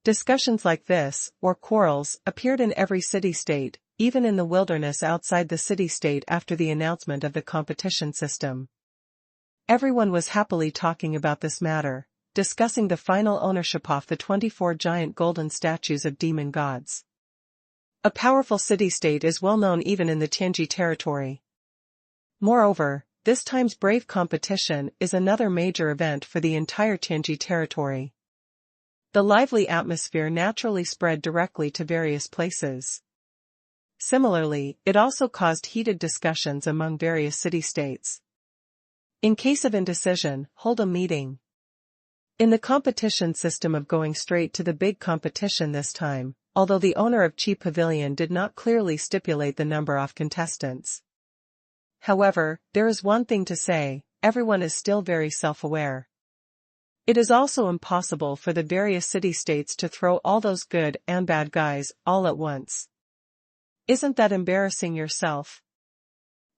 Discussions like this, or quarrels, appeared in every city-state, even in the wilderness outside the city-state after the announcement of the competition system. Everyone was happily talking about this matter, discussing the final ownership of the 24 giant golden statues of demon gods. A powerful city-state is well known even in the Tianji territory. Moreover, this time's brave competition is another major event for the entire Tianji territory. The lively atmosphere naturally spread directly to various places. Similarly, it also caused heated discussions among various city-states. In case of indecision, hold a meeting. In the competition system of going straight to the big competition this time, although the owner of Qi Pavilion did not clearly stipulate the number of contestants. However, there is one thing to say, everyone is still very self-aware. It is also impossible for the various city-states to throw all those good and bad guys all at once. Isn't that embarrassing yourself?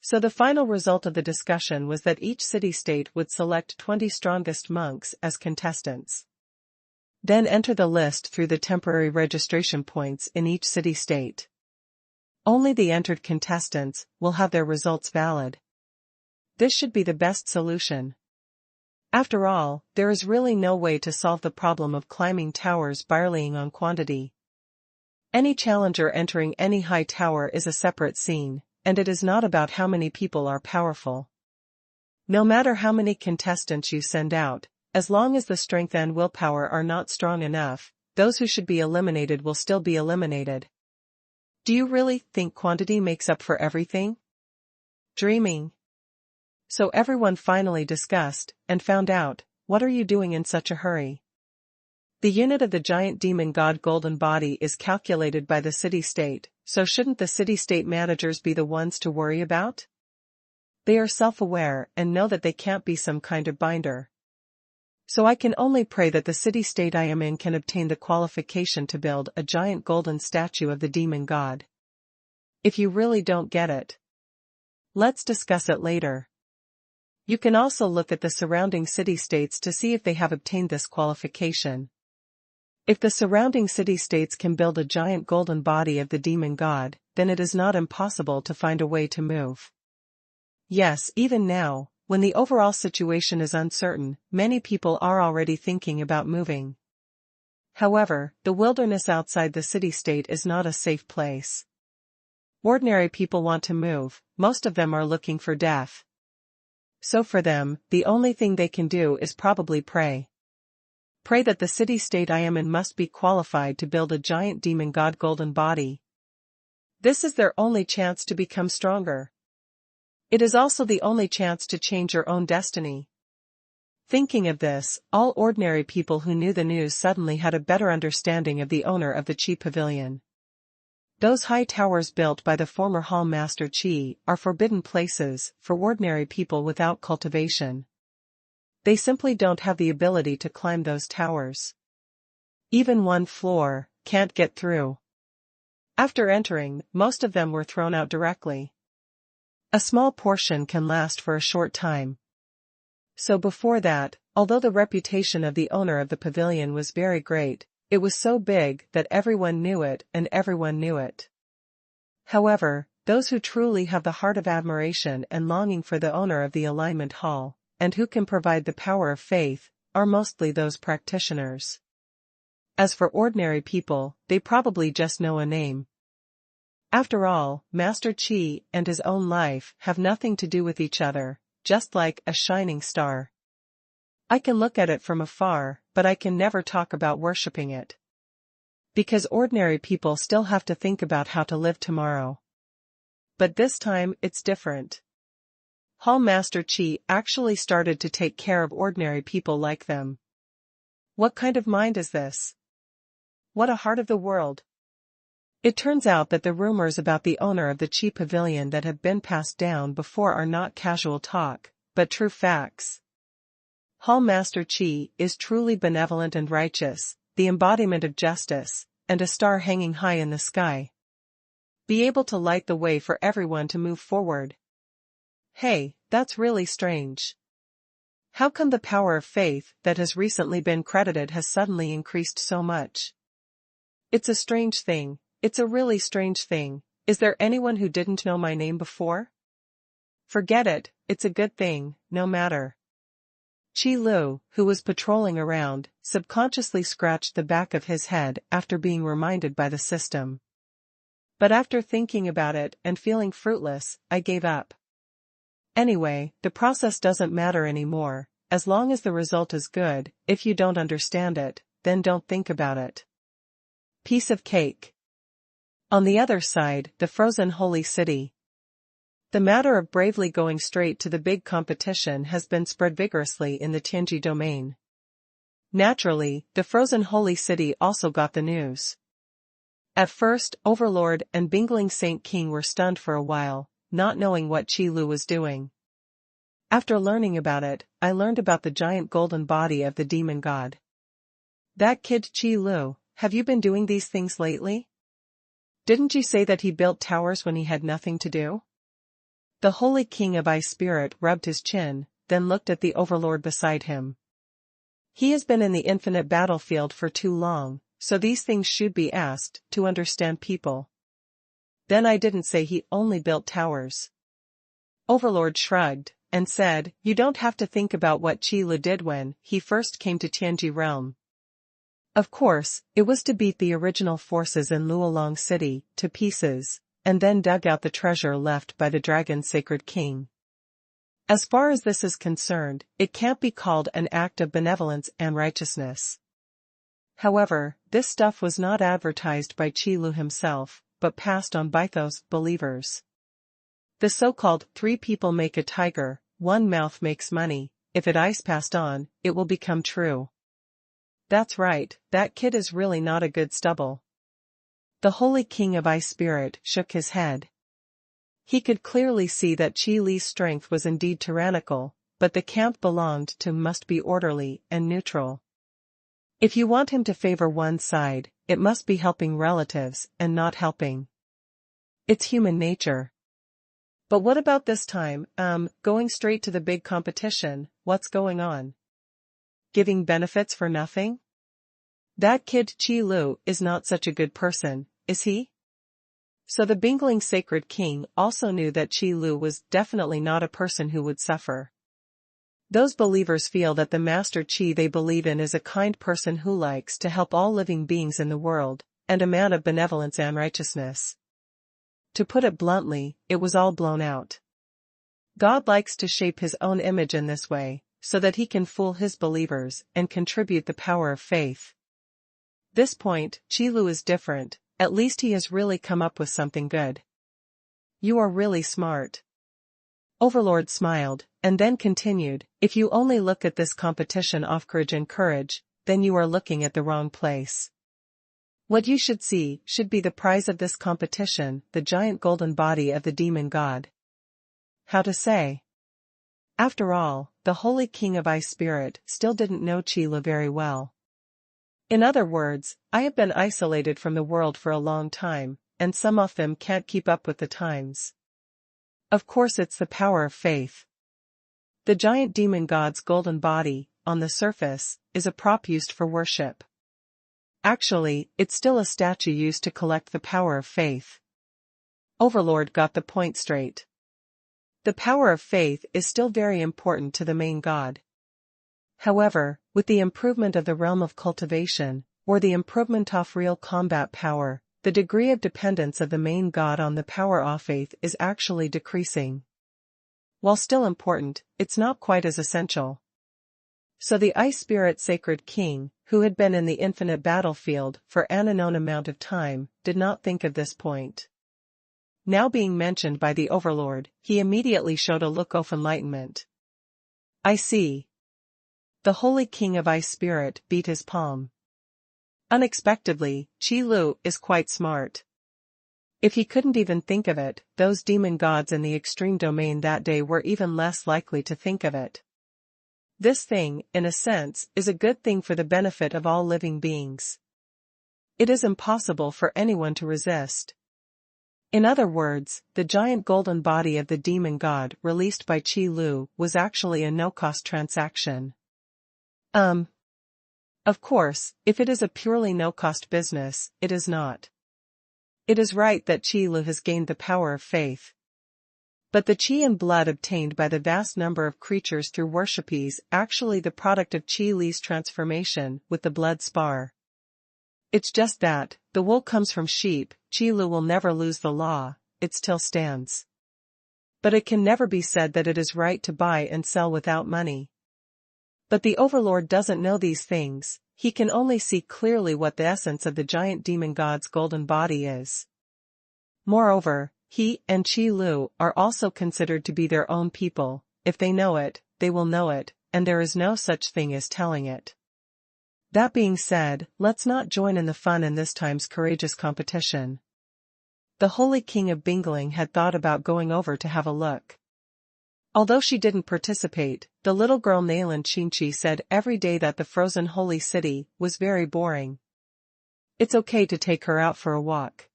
So the final result of the discussion was that each city-state would select 20 strongest monks as contestants. Then enter the list through the temporary registration points in each city-state. Only the entered contestants will have their results valid. This should be the best solution. After all, there is really no way to solve the problem of climbing towers by relying on quantity. Any challenger entering any high tower is a separate scene, and it is not about how many people are powerful. No matter how many contestants you send out, as long as the strength and willpower are not strong enough, those who should be eliminated will still be eliminated. Do you really think quantity makes up for everything? Dreaming. So everyone finally discussed, and found out, what are you doing in such a hurry? The unit of the giant demon god golden body is calculated by the city-state, so shouldn't the city-state managers be the ones to worry about? They are self-aware and know that they can't be some kind of binder. So I can only pray that the city-state I am in can obtain the qualification to build a giant golden statue of the demon god. If you really don't get it, let's discuss it later. You can also look at the surrounding city-states to see if they have obtained this qualification. If the surrounding city-states can build a giant golden body of the demon god, then it is not impossible to find a way to move. Yes, even now, when the overall situation is uncertain, many people are already thinking about moving. However, the wilderness outside the city-state is not a safe place. Ordinary people want to move, most of them are looking for death. So for them, the only thing they can do is probably pray. Pray that the city-state I am in must be qualified to build a giant demon god golden body. This is their only chance to become stronger. It is also the only chance to change your own destiny. Thinking of this, all ordinary people who knew the news suddenly had a better understanding of the owner of the Qi Pavilion. Those high towers built by the former Hall Master Qi are forbidden places for ordinary people without cultivation. They simply don't have the ability to climb those towers. Even one floor can't get through. After entering, most of them were thrown out directly. A small portion can last for a short time. So before that, although the reputation of the owner of the pavilion was very great, it was so big that everyone knew it and everyone knew it. However, those who truly have the heart of admiration and longing for the owner of the alignment hall, and who can provide the power of faith, are mostly those practitioners. As for ordinary people, they probably just know a name. After all, Master Qi and his own life have nothing to do with each other, just like a shining star. I can look at it from afar, but I can never talk about worshipping it. Because ordinary people still have to think about how to live tomorrow. But this time it's different. Hall Master Qi actually started to take care of ordinary people like them. What kind of mind is this? What a heart of the world. It turns out that the rumors about the owner of the Qi Pavilion that have been passed down before are not casual talk, but true facts. Hall Master Qi is truly benevolent and righteous, the embodiment of justice, and a star hanging high in the sky. Be able to light the way for everyone to move forward. Hey, that's really strange. How come the power of faith that has recently been credited has suddenly increased so much? It's a strange thing. It's a really strange thing. Is there anyone who didn't know my name before? Forget it, it's a good thing, no matter. Qi Lu, who was patrolling around, subconsciously scratched the back of his head after being reminded by the system. But after thinking about it and feeling fruitless, I gave up. Anyway, the process doesn't matter anymore, as long as the result is good. If you don't understand it, then don't think about it. Piece of cake. On the other side, the frozen holy city. The matter of bravely going straight to the big competition has been spread vigorously in the Tianji domain. Naturally, the frozen holy city also got the news. At first, Overlord and Bingling Saint King were stunned for a while, not knowing what Qi Lu was doing. After learning about it, I learned about the giant golden body of the demon god. That kid Qi Lu, have you been doing these things lately? Didn't you say that he built towers when he had nothing to do? The Holy King of Ice Spirit rubbed his chin, then looked at the Overlord beside him. He has been in the infinite battlefield for too long, so these things should be asked to understand people. Then I didn't say he only built towers. Overlord shrugged, and said, you don't have to think about what Qi Lu did when he first came to Tianji realm. Of course, it was to beat the original forces in Luolong City to pieces, and then dug out the treasure left by the dragon's sacred king. As far as this is concerned, it can't be called an act of benevolence and righteousness. However, this stuff was not advertised by Qi Lu himself, but passed on by those believers. The so-called 3 people make a tiger, 1 mouth makes money. If it is passed on, it will become true. That's right, that kid is really not a good stubble. The Holy King of Ice Spirit shook his head. He could clearly see that Qi Li's strength was indeed tyrannical, but the camp belonged to must be orderly and neutral. If you want him to favor one side, it must be helping relatives and not helping. It's human nature. But what about this time, going straight to the big competition, what's going on? Giving benefits for nothing? That kid Qi Lu is not such a good person, is he? So the Bingling Sacred King also knew that Qi Lu was definitely not a person who would suffer. Those believers feel that the Master Qi they believe in is a kind person who likes to help all living beings in the world, and a man of benevolence and righteousness. To put it bluntly, it was all blown out. God likes to shape his own image in this way, so that he can fool his believers and contribute the power of faith. This point, Qi Lu is different, at least he has really come up with something good. You are really smart. Overlord smiled, and then continued, if you only look at this competition of courage, then you are looking at the wrong place. What you should see should be the prize of this competition, the giant golden body of the demon god. How to say? After all, the holy king of ice spirit still didn't know Qi Lu very well. In other words, I have been isolated from the world for a long time, and some of them can't keep up with the times. Of course it's the power of faith. The giant demon god's golden body, on the surface, is a prop used for worship. Actually, it's still a statue used to collect the power of faith. Overlord got the point straight. The power of faith is still very important to the main god. However, with the improvement of the realm of cultivation, or the improvement of real combat power, the degree of dependence of the main god on the power of faith is actually decreasing. While still important, it's not quite as essential. So the Ice Spirit Sacred King, who had been in the infinite battlefield for an unknown amount of time, did not think of this point. Now being mentioned by the Overlord, he immediately showed a look of enlightenment. I see. The Holy King of Ice Spirit beat his palm. Unexpectedly, Qi Lu is quite smart. If he couldn't even think of it, those demon gods in the extreme domain that day were even less likely to think of it. This thing, in a sense, is a good thing for the benefit of all living beings. It is impossible for anyone to resist. In other words, the giant golden body of the demon god released by Qi Lu was actually a no-cost transaction. Of course, if it is a purely no-cost business, it is not. It is right that Qi Lu has gained the power of faith. But the qi and blood obtained by the vast number of creatures through worship is actually the product of Qi Li's transformation with the blood spar. It's just that, the wool comes from sheep, Qi Lu will never lose the law, it still stands. But it can never be said that it is right to buy and sell without money. But the Overlord doesn't know these things, he can only see clearly what the essence of the giant demon god's golden body is. Moreover, he and Qi Lu are also considered to be their own people. If they know it, they will know it, and there is no such thing as telling it. That being said, let's not join in the fun in this time's courageous competition. The Holy King of Bingling had thought about going over to have a look. Although she didn't participate, the little girl Nalan Qinchi said every day that the frozen holy city was very boring. It's okay to take her out for a walk.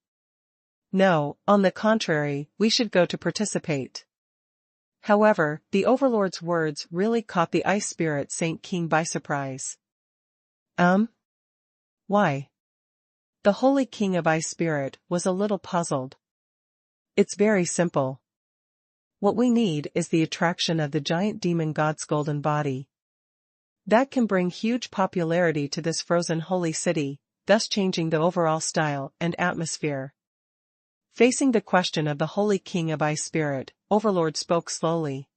No, on the contrary, we should go to participate. However, the Overlord's words really caught the Ice Spirit Saint King by surprise. Why? The Holy King of Ice Spirit was a little puzzled. It's very simple. What we need is the attraction of the giant demon god's golden body. That can bring huge popularity to this frozen holy city, thus changing the overall style and atmosphere. Facing the question of the Holy King of Ice Spirit, Overlord spoke slowly.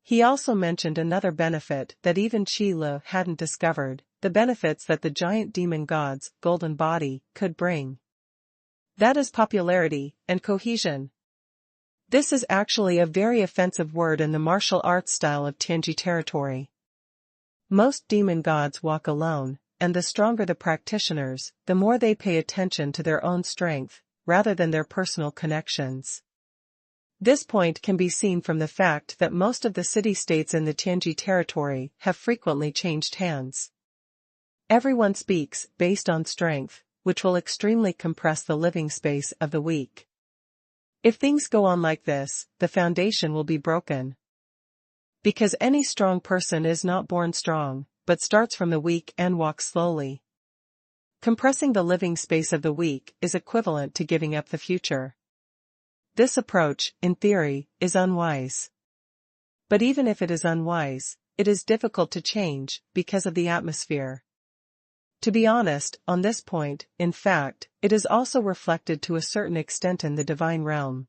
He also mentioned another benefit that even Qi Lu hadn't discovered, the benefits that the giant demon god's golden body could bring. That is popularity and cohesion. This is actually a very offensive word in the martial arts style of Tianji territory. Most demon gods walk alone, and the stronger the practitioners, the more they pay attention to their own strength, rather than their personal connections. This point can be seen from the fact that most of the city-states in the Tianji territory have frequently changed hands. Everyone speaks based on strength, which will extremely compress the living space of the weak. If things go on like this, the foundation will be broken. Because any strong person is not born strong, but starts from the weak and walks slowly. Compressing the living space of the weak is equivalent to giving up the future. This approach, in theory, is unwise. But even if it is unwise, it is difficult to change because of the atmosphere. To be honest, on this point, in fact, it is also reflected to a certain extent in the divine realm.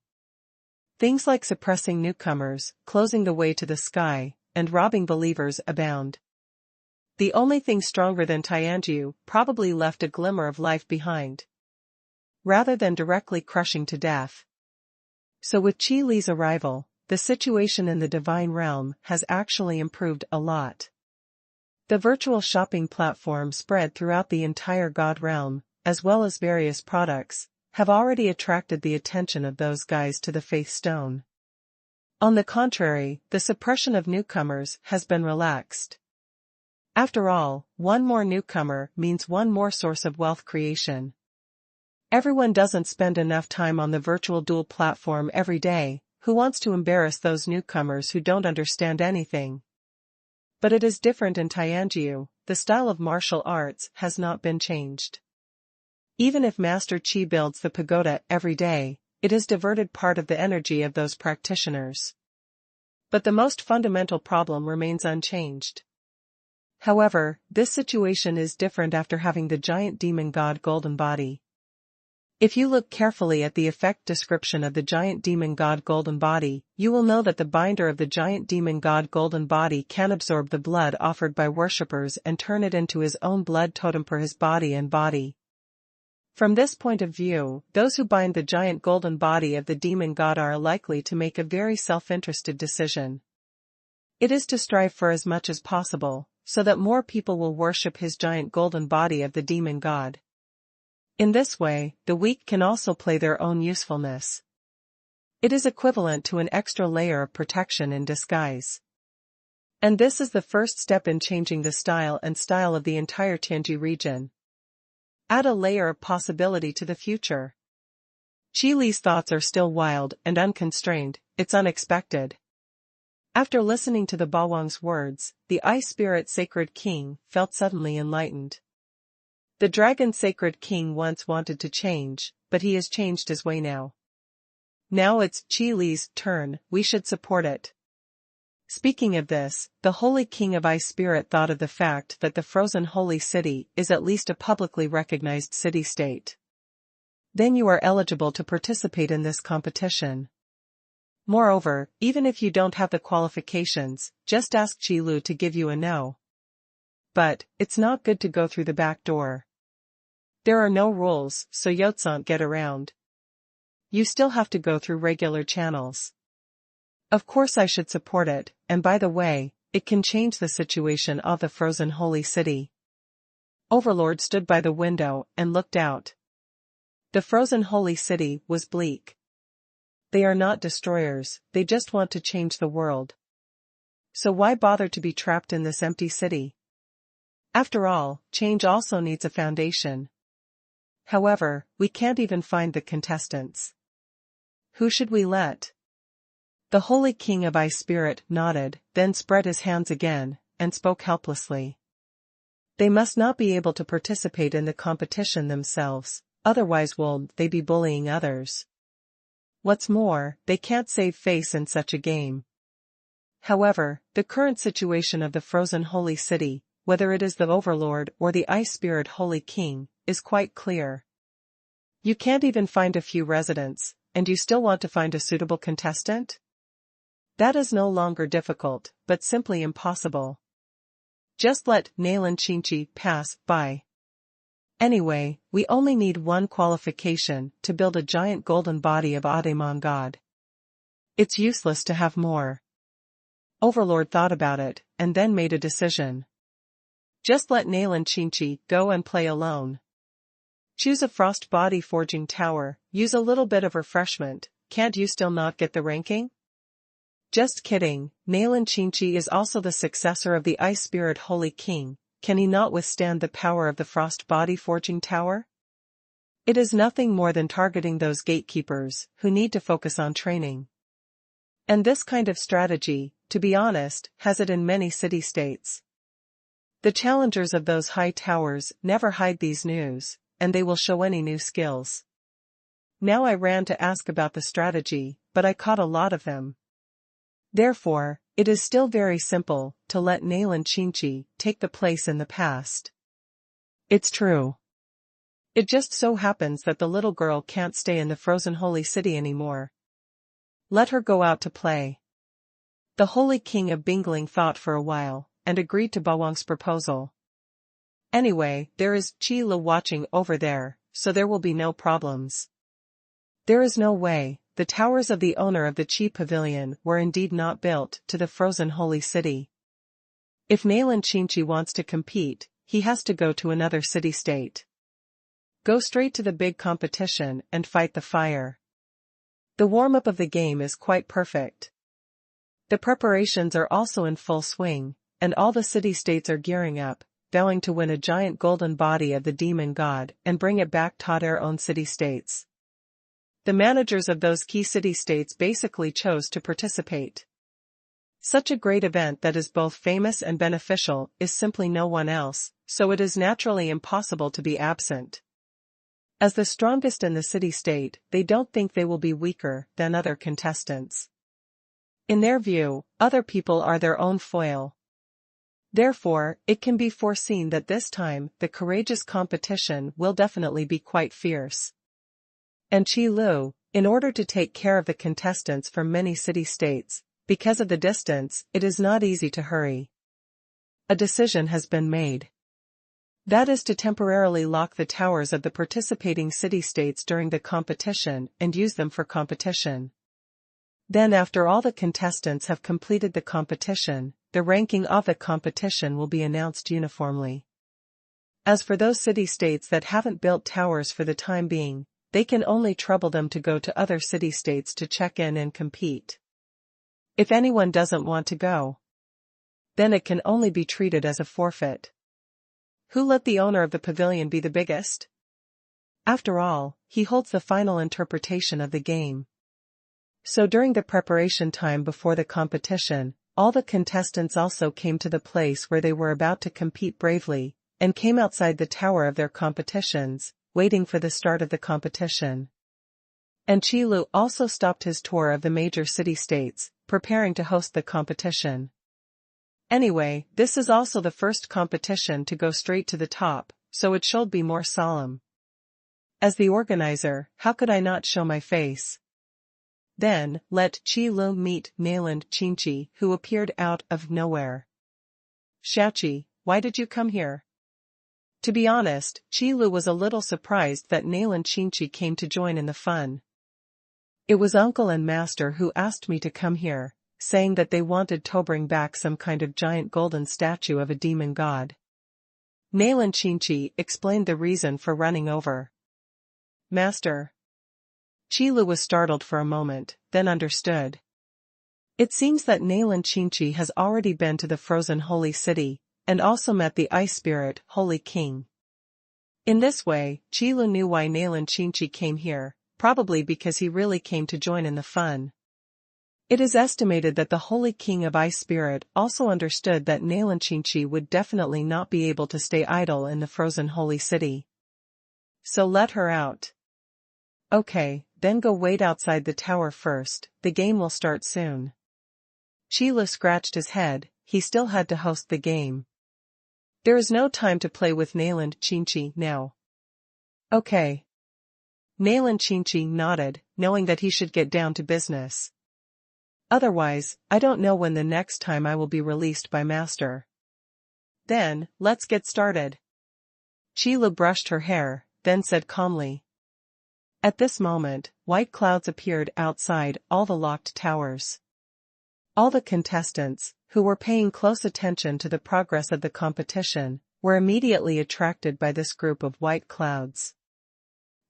Things like suppressing newcomers, closing the way to the sky, and robbing believers abound. The only thing stronger than Tianju probably left a glimmer of life behind, rather than directly crushing to death. So with Qi Li's arrival, the situation in the divine realm has actually improved a lot. The virtual shopping platform spread throughout the entire God realm, as well as various products, have already attracted the attention of those guys to the faith stone. On the contrary, the suppression of newcomers has been relaxed. After all, one more newcomer means one more source of wealth creation. Everyone doesn't spend enough time on the virtual duel platform every day. Who wants to embarrass those newcomers who don't understand anything? But it is different in Tianjiu. The style of martial arts has not been changed. Even if Master Qi builds the pagoda every day, it has diverted part of the energy of those practitioners. But the most fundamental problem remains unchanged. However, this situation is different after having the giant demon god golden body. If you look carefully at the effect description of the giant demon god golden body, you will know that the binder of the giant demon god golden body can absorb the blood offered by worshippers and turn it into his own blood totem for his body and body. From this point of view, those who bind the giant golden body of the demon god are likely to make a very self-interested decision. It is to strive for as much as possible, so that more people will worship his giant golden body of the demon god. In this way, the weak can also play their own usefulness. It is equivalent to an extra layer of protection in disguise. And this is the first step in changing the style of the entire Tianji region. Add a layer of possibility to the future. Qi Li's thoughts are still wild and unconstrained. It's unexpected. After listening to the Bawang's words, the Ice Spirit Sacred King felt suddenly enlightened. The Dragon Sacred King once wanted to change, but he has changed his way now. Now it's Qi Li's turn, we should support it. Speaking of this, the Holy King of Ice Spirit thought of the fact that the frozen holy city is at least a publicly recognized city-state. Then you are eligible to participate in this competition. Moreover, even if you don't have the qualifications, just ask Qi Lu to give you a no. But, it's not good to go through the back door. There are no rules, so you can't get around. You still have to go through regular channels. Of course I should support it, and by the way, it can change the situation of the frozen holy city. Overlord stood by the window and looked out. The frozen holy city was bleak. They are not destroyers, they just want to change the world. So why bother to be trapped in this empty city? After all, change also needs a foundation. However, we can't even find the contestants. Who should we let? The Holy King of Ice Spirit nodded, then spread his hands again, and spoke helplessly. They must not be able to participate in the competition themselves, otherwise will they be bullying others. What's more, they can't save face in such a game. However, the current situation of the frozen holy city, whether it is the Overlord or the Ice Spirit Holy King, is quite clear. You can't even find a few residents, and you still want to find a suitable contestant? That is no longer difficult, but simply impossible. Just let Nalan Qinchi pass by. Anyway, we only need one qualification to build a giant golden body of Ademon God. It's useless to have more. Overlord thought about it, and then made a decision. Just let Nalan Qinchi go and play alone. Choose a frost body forging tower, use a little bit of refreshment, can't you still not get the ranking? Just kidding, Nalan Qinchi is also the successor of the Ice Spirit Holy King, can he not withstand the power of the frost body forging tower? It is nothing more than targeting those gatekeepers, who need to focus on training. And this kind of strategy, to be honest, has it in many city-states. The challengers of those high towers never hide these news, and they will show any new skills. Now I ran to ask about the strategy, but I caught a lot of them. Therefore, it is still very simple to let Nalan Qinchi take the place in the past. It's true. It just so happens that the little girl can't stay in the frozen holy city anymore. Let her go out to play. The Holy King of Bingling thought for a while, and agreed to Bawang's proposal. Anyway, there is Qi Li watching over there, so there will be no problems. There is no way, the towers of the owner of the Qi Pavilion were indeed not built to the frozen holy city. If Nailan Qinchi wants to compete, he has to go to another city-state. Go straight to the big competition and fight the fire. The warm-up of the game is quite perfect. The preparations are also in full swing, and all the city-states are gearing up, vowing to win a giant golden body of the demon god and bring it back to their own city-states. The managers of those key city-states basically chose to participate. Such a great event that is both famous and beneficial is simply no one else, so it is naturally impossible to be absent. As the strongest in the city-state, they don't think they will be weaker than other contestants. In their view, other people are their own foil. Therefore, it can be foreseen that this time the courageous competition will definitely be quite fierce. And Qi Lu, in order to take care of the contestants from many city-states, because of the distance, it is not easy to hurry. A decision has been made. That is to temporarily lock the towers of the participating city-states during the competition and use them for competition. Then after all the contestants have completed the competition, the ranking of the competition will be announced uniformly. As for those city-states that haven't built towers for the time being, they can only trouble them to go to other city-states to check in and compete. If anyone doesn't want to go, then it can only be treated as a forfeit. Who let the owner of the pavilion be the biggest? After all, he holds the final interpretation of the game. So during the preparation time before the competition, all the contestants also came to the place where they were about to compete bravely, and came outside the tower of their competitions, waiting for the start of the competition. And Qi Lu also stopped his tour of the major city-states, preparing to host the competition. Anyway, this is also the first competition to go straight to the top, so it should be more solemn. As the organizer, how could I not show my face? Then, let Qi Lu meet Nailan Qinchi, who appeared out of nowhere. Shaoqi, why did you come here? To be honest, Qi Lu was a little surprised that Nailan Qinchi came to join in the fun. It was uncle and master who asked me to come here, saying that they wanted to bring back some kind of giant golden statue of a demon god. Nailan Qinchi explained the reason for running over. Master. Qi Lu was startled for a moment, then understood. It seems that Nailan Qinchi has already been to the frozen holy city, and also met the ice spirit, Holy King. In this way, Qi Lu knew why Nailan Qinchi came here, probably because he really came to join in the fun. It is estimated that the Holy King of Ice Spirit also understood that Nailan Qinchi would definitely not be able to stay idle in the frozen holy city. So let her out. Okay, then go wait outside the tower first, the game will start soon. Qi Lu scratched his head, he still had to host the game. There is no time to play with Nailan Qinchi now. Okay. Nailan Qinchi nodded, knowing that he should get down to business. Otherwise, I don't know when the next time I will be released by master. Then, let's get started. Qi Lu brushed her hair, then said calmly. At this moment, white clouds appeared outside all the locked towers. All the contestants, who were paying close attention to the progress of the competition, were immediately attracted by this group of white clouds.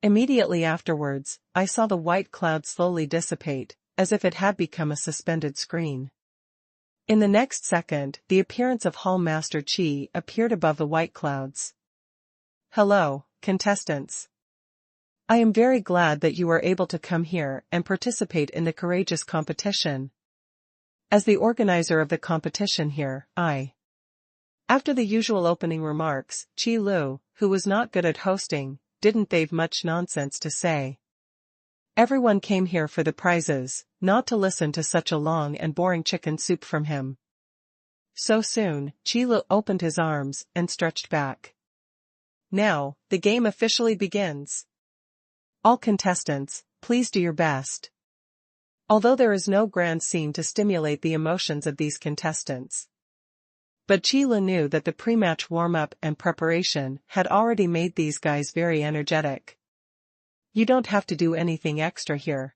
Immediately afterwards, I saw the white cloud slowly dissipate, as if it had become a suspended screen. In the next second, the appearance of Hall Master Qi appeared above the white clouds. Hello, contestants. I am very glad that you are able to come here and participate in the courageous competition. As the organizer of the competition here, After the usual opening remarks, Qi Lu, who was not good at hosting, didn't have much nonsense to say. Everyone came here for the prizes, not to listen to such a long and boring chicken soup from him. So soon, Qi Lu opened his arms and stretched back. Now, the game officially begins. All contestants, please do your best. Although there is no grand scene to stimulate the emotions of these contestants. But Qi Lu knew that the pre-match warm-up and preparation had already made these guys very energetic. You don't have to do anything extra here.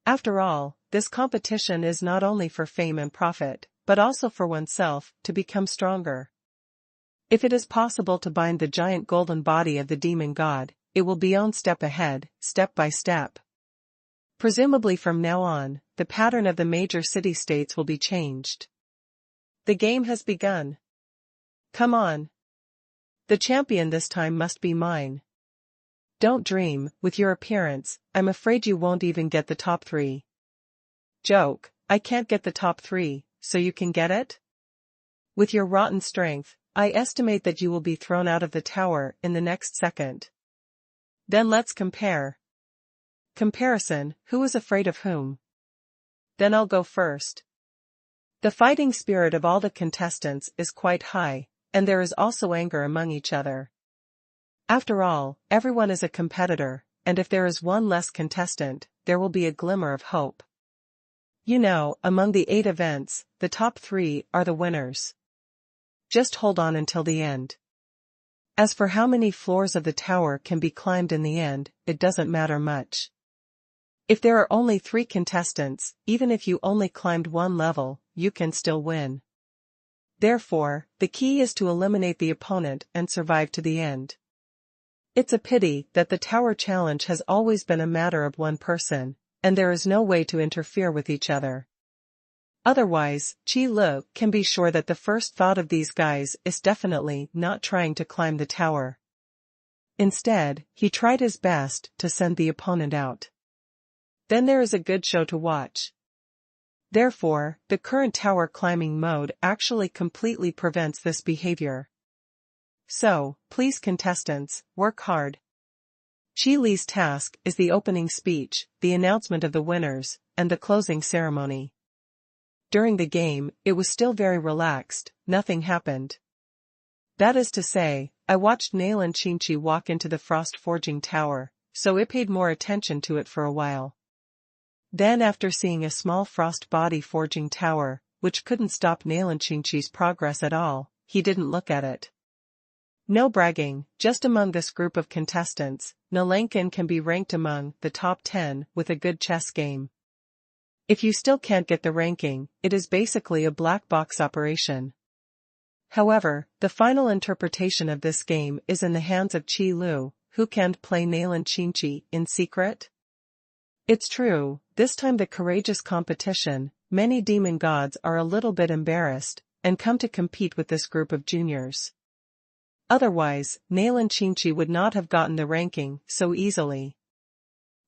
After all, this competition is not only for fame and profit, but also for oneself, to become stronger. If it is possible to bind the giant golden body of the demon god, it will be on step ahead, step by step. Presumably from now on, the pattern of the major city-states will be changed. The game has begun. Come on. The champion this time must be mine. Don't dream, with your appearance, I'm afraid you won't even get the top 3. Joke, I can't get the top 3, so you can get it? With your rotten strength, I estimate that you will be thrown out of the tower in the next second. Then let's compare. Comparison, who is afraid of whom? Then I'll go first. The fighting spirit of all the contestants is quite high, and there is also anger among each other. After all, everyone is a competitor, and if there is one less contestant, there will be a glimmer of hope. You know, among the 8 events, the top 3 are the winners. Just hold on until the end. As for how many floors of the tower can be climbed in the end, it doesn't matter much. If there are only 3 contestants, even if you only climbed 1 level, you can still win. Therefore, the key is to eliminate the opponent and survive to the end. It's a pity that the tower challenge has always been a matter of one person, and there is no way to interfere with each other. Otherwise, Qi Lu can be sure that the first thought of these guys is definitely not trying to climb the tower. Instead, he tried his best to send the opponent out. Then there is a good show to watch. Therefore, the current tower climbing mode actually completely prevents this behavior. So, please contestants, work hard. Qi Li's task is the opening speech, the announcement of the winners, and the closing ceremony. During the game, it was still very relaxed, nothing happened. That is to say, I watched Nalan Qingqi walk into the frost forging tower, so I paid more attention to it for a while. Then after seeing a small frost body forging tower, which couldn't stop Nalan Qingqi's progress at all, he didn't look at it. No bragging, just among this group of contestants, Nalankan can be ranked among the top 10 with a good chess game. If you still can't get the ranking, it is basically a black box operation. However, the final interpretation of this game is in the hands of Qi Lu, who can't play Nalan Qingqi in secret. It's true, this time the courageous competition, many demon gods are a little bit embarrassed, and come to compete with this group of juniors. Otherwise, Nalan Qingqi would not have gotten the ranking so easily.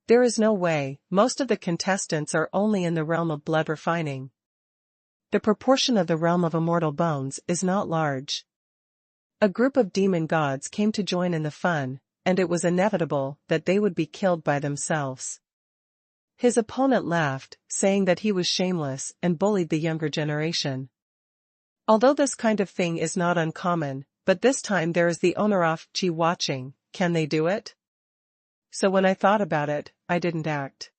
There is no way, most of the contestants are only in the realm of blood refining. The proportion of the realm of immortal bones is not large. A group of demon gods came to join in the fun, and it was inevitable that they would be killed by themselves. His opponent laughed, saying that he was shameless and bullied the younger generation. Although this kind of thing is not uncommon, but this time there is the owner of Qi watching, can they do it? So when I thought about it, I didn't act.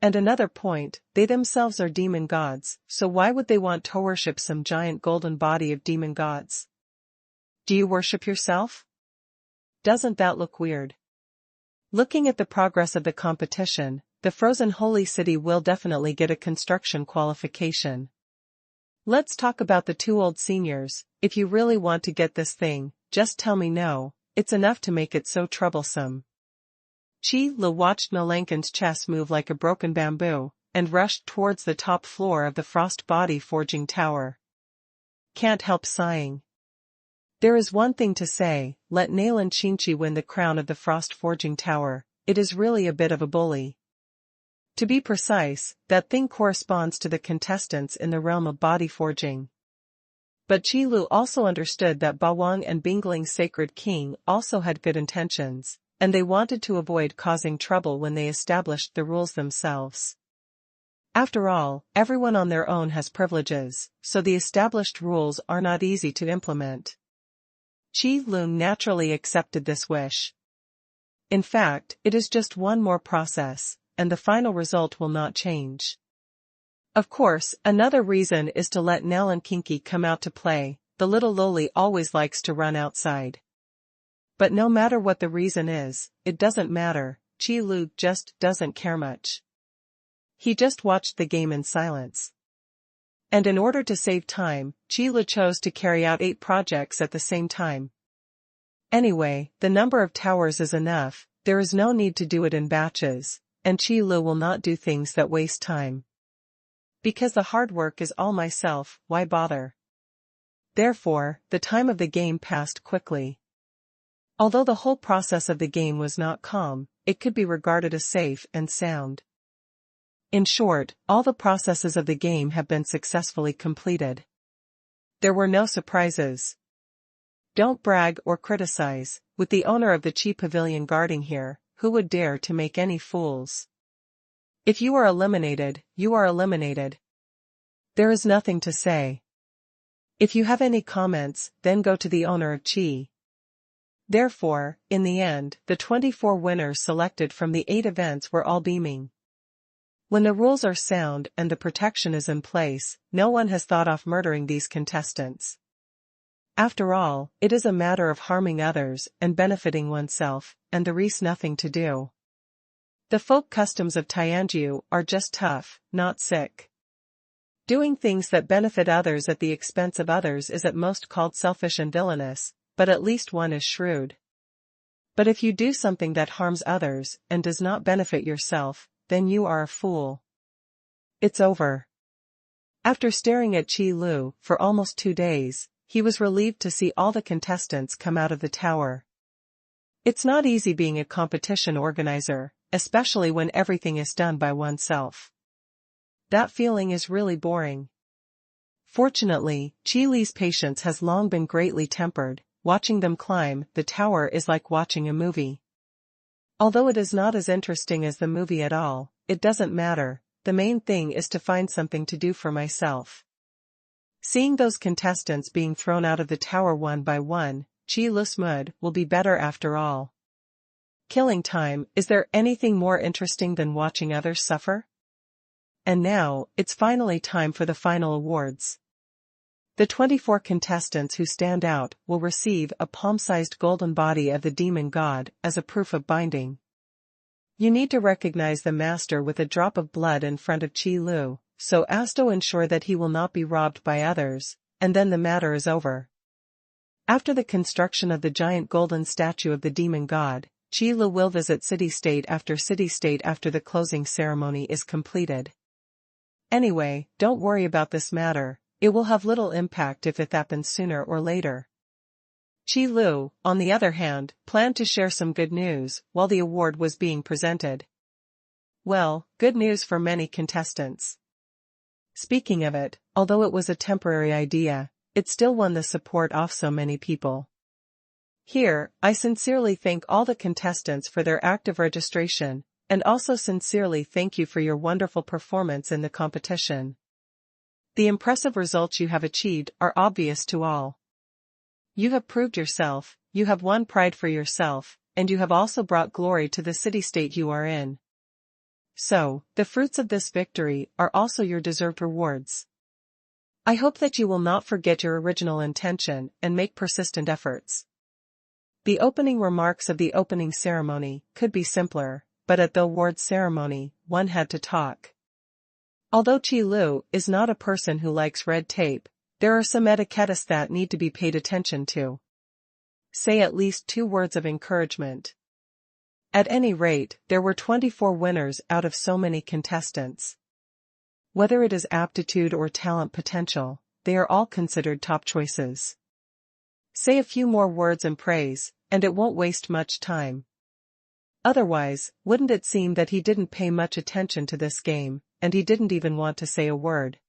And another point, they themselves are demon gods, so why would they want to worship some giant golden body of demon gods? Do you worship yourself? Doesn't that look weird? Looking at the progress of the competition, the frozen holy city will definitely get a construction qualification. Let's talk about the 2 old seniors. If you really want to get this thing, just tell me no, it's enough to make it so troublesome. Qi Lu watched Nalankan's chess move like a broken bamboo, and rushed towards the top floor of the frost body forging tower. Can't help sighing. There is one thing to say, let Nalan Qingqi win the crown of the frost forging tower, it is really a bit of a bully. To be precise, that thing corresponds to the contestants in the realm of body forging. But Qi Lu also understood that Bawang and Bingling's sacred king also had good intentions, and they wanted to avoid causing trouble when they established the rules themselves. After all, everyone on their own has privileges, so the established rules are not easy to implement. Qi Lu naturally accepted this wish. In fact, it is just one more process, and the final result will not change. Of course, another reason is to let Nalan Qingqi come out to play, the little loli always likes to run outside. But no matter what the reason is, it doesn't matter, Qi Lu just doesn't care much. He just watched the game in silence. And in order to save time, Qi Lu chose to carry out 8 projects at the same time. Anyway, the number of towers is enough, there is no need to do it in batches, and Qi Lu will not do things that waste time. Because the hard work is all myself, why bother? Therefore, the time of the game passed quickly. Although the whole process of the game was not calm, it could be regarded as safe and sound. In short, all the processes of the game have been successfully completed. There were no surprises. Don't brag or criticize, with the owner of the Qi Pavilion guarding here, who would dare to make any fools? If you are eliminated, you are eliminated. There is nothing to say. If you have any comments, then go to the owner of Qi. Therefore, in the end, the 24 winners selected from the 8 events were all beaming. When the rules are sound and the protection is in place, no one has thought of murdering these contestants. After all, it is a matter of harming others and benefiting oneself, and the rest nothing to do. The folk customs of Tianjiu are just tough, not sick. Doing things that benefit others at the expense of others is at most called selfish and villainous, but at least one is shrewd. But if you do something that harms others and does not benefit yourself, then you are a fool. It's over. After staring at Qi Lu for almost 2 days, he was relieved to see all the contestants come out of the tower. It's not easy being a competition organizer, especially when everything is done by oneself. That feeling is really boring. Fortunately, Qi Li's patience has long been greatly tempered. Watching them climb the tower is like watching a movie. Although it is not as interesting as the movie at all, it doesn't matter, the main thing is to find something to do for myself. Seeing those contestants being thrown out of the tower one by one, Qi Lu's mood will be better after all. Killing time, is there anything more interesting than watching others suffer? And now, it's finally time for the final awards. The 24 contestants who stand out will receive a palm-sized golden body of the demon god as a proof of binding. You need to recognize the master with a drop of blood in front of Qi Lu, so as to ensure that he will not be robbed by others, and then the matter is over. After the construction of the giant golden statue of the demon god, Qi Lu will visit city-state after the closing ceremony is completed. Anyway, don't worry about this matter. It will have little impact if it happens sooner or later. Qi Lu, on the other hand, planned to share some good news while the award was being presented. Well, good news for many contestants. Speaking of it, although it was a temporary idea, it still won the support of so many people. Here, I sincerely thank all the contestants for their active registration, and also sincerely thank you for your wonderful performance in the competition. The impressive results you have achieved are obvious to all. You have proved yourself, you have won pride for yourself, and you have also brought glory to the city-state you are in. So, the fruits of this victory are also your deserved rewards. I hope that you will not forget your original intention and make persistent efforts. The opening remarks of the opening ceremony could be simpler, but at the awards ceremony, one had to talk. Although Qi Lu is not a person who likes red tape, there are some etiquettes that need to be paid attention to. Say at least 2 words of encouragement. At any rate, there were 24 winners out of so many contestants. Whether it is aptitude or talent potential, they are all considered top choices. Say a few more words in praise, and it won't waste much time. Otherwise, wouldn't it seem that he didn't pay much attention to this game, and he didn't even want to say a word.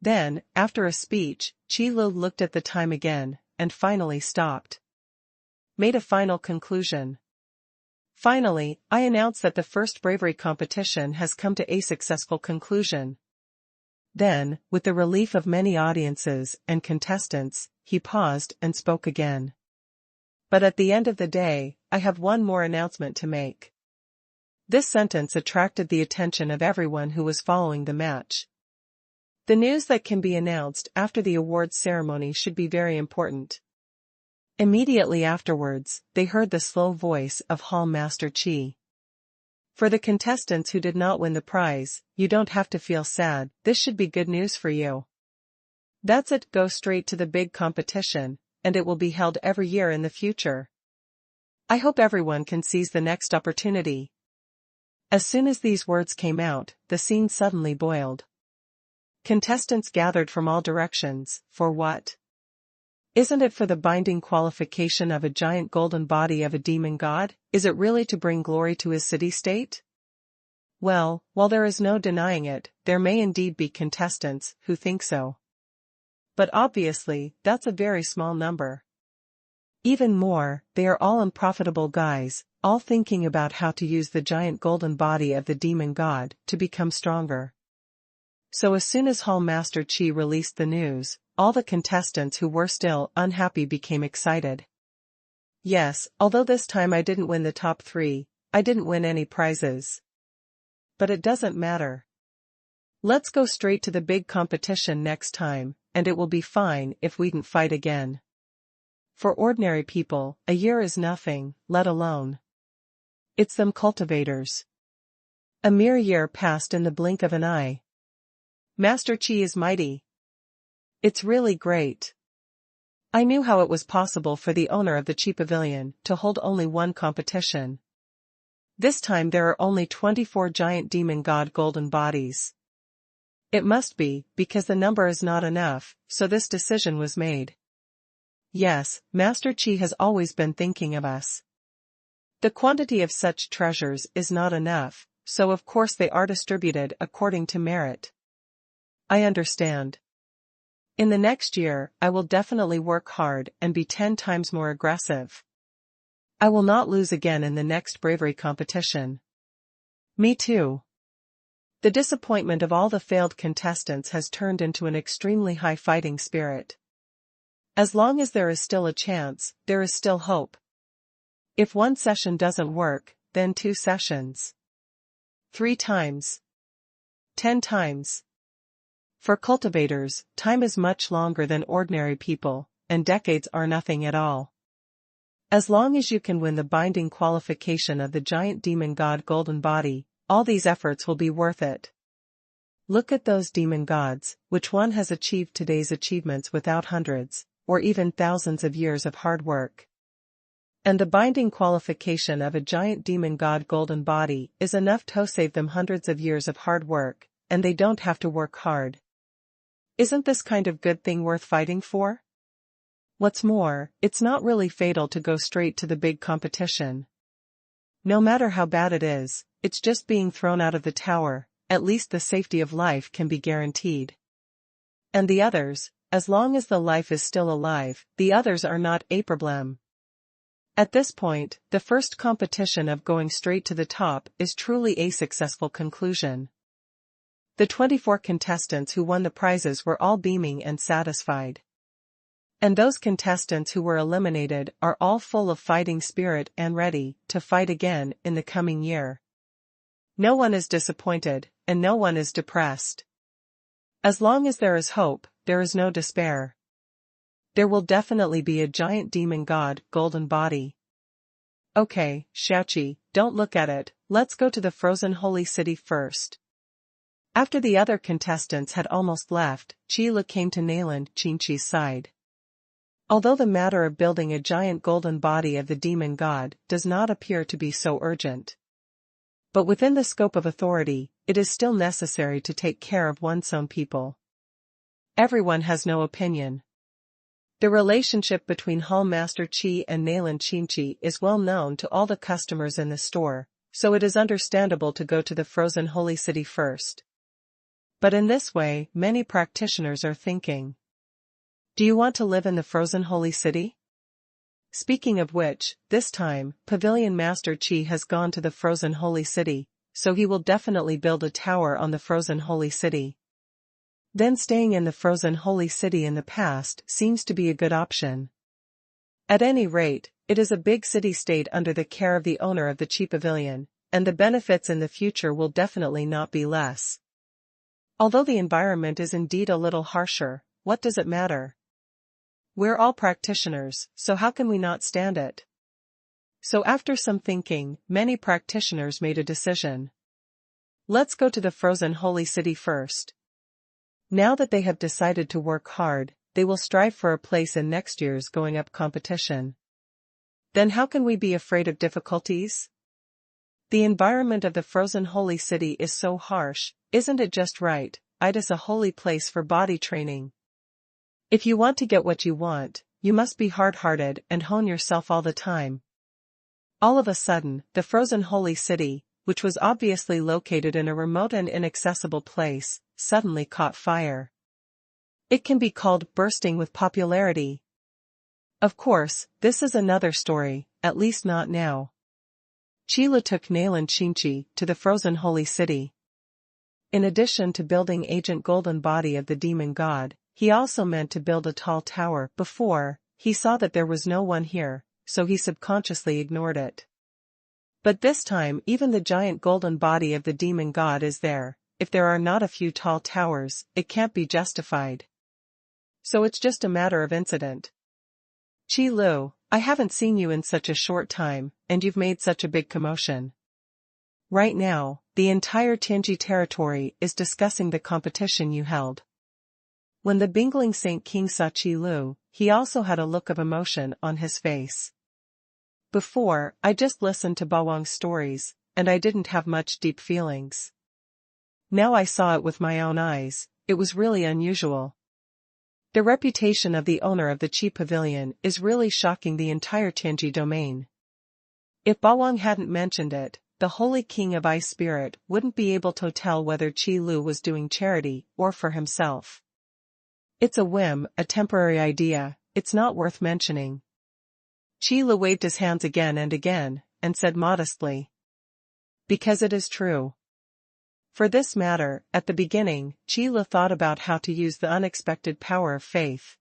Then, after a speech, Qi Lu looked at the time again, and finally stopped. Made a final conclusion. Finally, I announce that the first bravery competition has come to a successful conclusion. Then, with the relief of many audiences and contestants, he paused and spoke again. But at the end of the day, I have one more announcement to make. This sentence attracted the attention of everyone who was following the match. The news that can be announced after the awards ceremony should be very important. Immediately afterwards, they heard the slow voice of Hall Master Qi. For the contestants who did not win the prize, you don't have to feel sad, this should be good news for you. That's it, go straight to the big competition, and it will be held every year in the future. I hope everyone can seize the next opportunity. As soon as these words came out, the scene suddenly boiled. Contestants gathered from all directions, for what? Isn't it for the binding qualification of a giant golden body of a demon god? Is it really to bring glory to his city-state? Well, while there is no denying it, there may indeed be contestants who think so. But obviously, that's a very small number. Even more, they are all unprofitable guys, all thinking about how to use the giant golden body of the demon god to become stronger. So as soon as Hall Master Qi released the news, all the contestants who were still unhappy became excited. Yes, although this time I didn't win the top 3, I didn't win any prizes. But it doesn't matter. Let's go straight to the big competition next time, and it will be fine if we don't fight again. For ordinary people, a year is nothing, let alone. It's them cultivators. A mere year passed in the blink of an eye. Master Qi is mighty. It's really great. I knew how it was possible for the owner of the Qi Pavilion to hold only one competition. This time there are only 24 giant demon god golden bodies. It must be, because the number is not enough, so this decision was made. Yes, Master Qi has always been thinking of us. The quantity of such treasures is not enough, so of course they are distributed according to merit. I understand. In the next year, I will definitely work hard and be 10 times more aggressive. I will not lose again in the next bravery competition. Me too. The disappointment of all the failed contestants has turned into an extremely high fighting spirit. As long as there is still a chance, there is still hope. If one session doesn't work, then 2 sessions. 3 times. 10 times. For cultivators, time is much longer than ordinary people, and decades are nothing at all. As long as you can win the binding qualification of the giant demon god golden body, all these efforts will be worth it. Look at those demon gods, which one has achieved today's achievements without hundreds, or even thousands of years of hard work. And the binding qualification of a giant demon god golden body is enough to save them hundreds of years of hard work, and they don't have to work hard. Isn't this kind of good thing worth fighting for? What's more, it's not really fatal to go straight to the big competition. No matter how bad it is, it's just being thrown out of the tower, at least the safety of life can be guaranteed. And the others, as long as the life is still alive, the others are not a problem. At this point, the first competition of going straight to the top is truly a successful conclusion. The 24 contestants who won the prizes were all beaming and satisfied. And those contestants who were eliminated are all full of fighting spirit and ready to fight again in the coming year. No one is disappointed, and no one is depressed. As long as there is hope, there is no despair. There will definitely be a giant demon god golden body. Okay, Shaoqi, don't look at it, let's go to the frozen holy city first. After the other contestants had almost left, Qi came to Nayland Qinqi's side. Although the matter of building a giant golden body of the demon god does not appear to be so urgent, but within the scope of authority, it is still necessary to take care of one's own people. Everyone has no opinion. The relationship between Hall Master Qi and Nayland Qinqi is well known to all the customers in the store, so it is understandable to go to the frozen holy city first. But in this way, many practitioners are thinking. Do you want to live in the frozen holy city? Speaking of which, this time, Pavilion Master Qi has gone to the frozen holy city, so he will definitely build a tower on the frozen holy city. Then staying in the frozen holy city in the past seems to be a good option. At any rate, it is a big city-state under the care of the owner of the Qi Pavilion, and the benefits in the future will definitely not be less. Although the environment is indeed a little harsher, what does it matter? We're all practitioners, so how can we not stand it? So after some thinking, many practitioners made a decision. Let's go to the frozen holy city first. Now that they have decided to work hard, they will strive for a place in next year's going up competition. Then how can we be afraid of difficulties? The environment of the frozen holy city is so harsh, isn't it just right? It is a holy place for body training. If you want to get what you want, you must be hard-hearted and hone yourself all the time. All of a sudden, the frozen holy city, which was obviously located in a remote and inaccessible place, suddenly caught fire. It can be called bursting with popularity. Of course, this is another story, at least not now. Qi took Nalan Qingqi to the frozen holy city. In addition to building ancient golden body of the demon god, he also meant to build a tall tower. Before, he saw that there was no one here, so he subconsciously ignored it. But this time even the giant golden body of the demon god is there. If there are not a few tall towers, it can't be justified. So it's just a matter of incident. Qi, I haven't seen you in such a short time, and you've made such a big commotion. Right now, the entire Tianji territory is discussing the competition you held. When the Bingling Saint King saw Qi, he also had a look of emotion on his face. Before, I just listened to Bawang's stories, and I didn't have much deep feelings. Now I saw it with my own eyes, it was really unusual. The reputation of the owner of the Qi Pavilion is really shocking the entire Tianji domain. If Bawang hadn't mentioned it, the Holy King of Ice Spirit wouldn't be able to tell whether Qi was doing charity or for himself. It's a whim, a temporary idea, it's not worth mentioning. Qi waved his hands again and said modestly. Because it is true. For this matter, at the beginning, Qi thought about how to use the unexpected power of faith.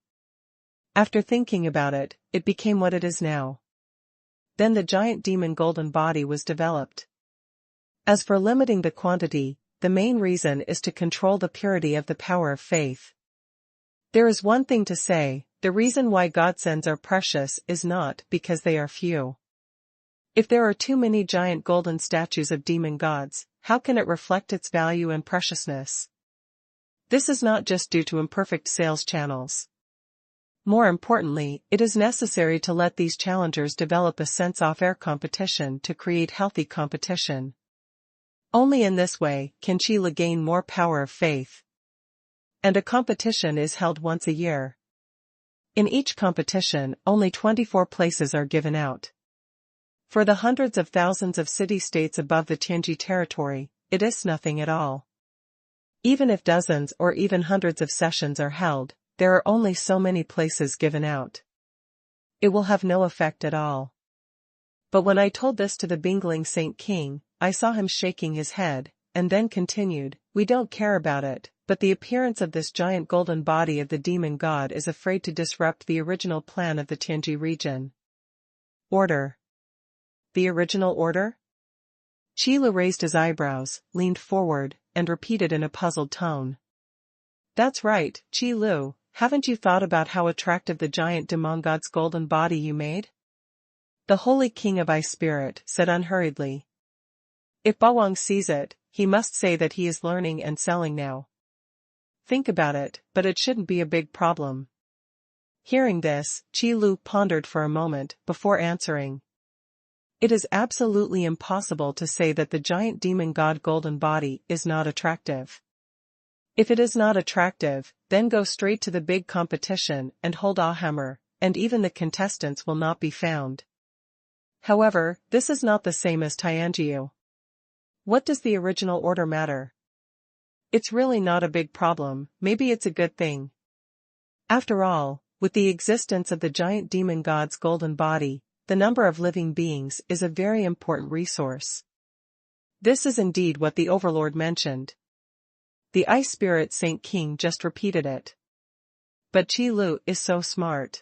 After thinking about it, it became what it is now. Then the giant demon golden body was developed. As for limiting the quantity, the main reason is to control the purity of the power of faith. There is one thing to say, the reason why godsends are precious is not because they are few. If there are too many giant golden statues of demon gods, how can it reflect its value and preciousness? This is not just due to imperfect sales channels. More importantly, it is necessary to let these challengers develop a sense of fair competition to create healthy competition. Only in this way can Qi gain more power of faith. And a competition is held once a year. In each competition, only 24 places are given out. For the hundreds of thousands of city-states above the Tianji territory, it is nothing at all. Even if dozens or even hundreds of sessions are held, there are only so many places given out. It will have no effect at all. But when I told this to the Bingling Saint King, I saw him shaking his head, and then continued, we don't care about it, but the appearance of this giant golden body of the demon god is afraid to disrupt the original plan of the Tianji region. Order. The original order? Qi raised his eyebrows, leaned forward, and repeated in a puzzled tone. That's right, Qi, haven't you thought about how attractive the giant demon god's golden body you made? The Holy King of Ice Spirit said unhurriedly. If Bawang sees it, he must say that he is learning and selling now. Think about it, but it shouldn't be a big problem. Hearing this, Qi pondered for a moment before answering. It is absolutely impossible to say that the giant demon god golden body is not attractive. If it is not attractive, then go straight to the big competition and hold a hammer, and even the contestants will not be found. However, this is not the same as Tianjiu. What does the original order matter? It's really not a big problem, maybe it's a good thing. After all, with the existence of the giant demon god's golden body, the number of living beings is a very important resource. This is indeed what the Overlord mentioned. The Ice Spirit Saint King just repeated it. But Qi is so smart.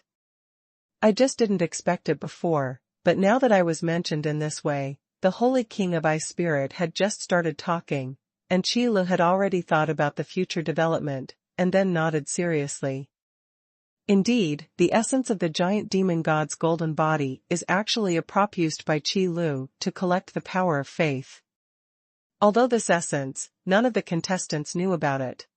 I just didn't expect it before, but now that I was mentioned in this way, the Holy King of Ice Spirit had just started talking, and Qi had already thought about the future development, and then nodded seriously. Indeed, the essence of the giant demon god's golden body is actually a prop used by Qi Lu to collect the power of faith. Although this essence, none of the contestants knew about it.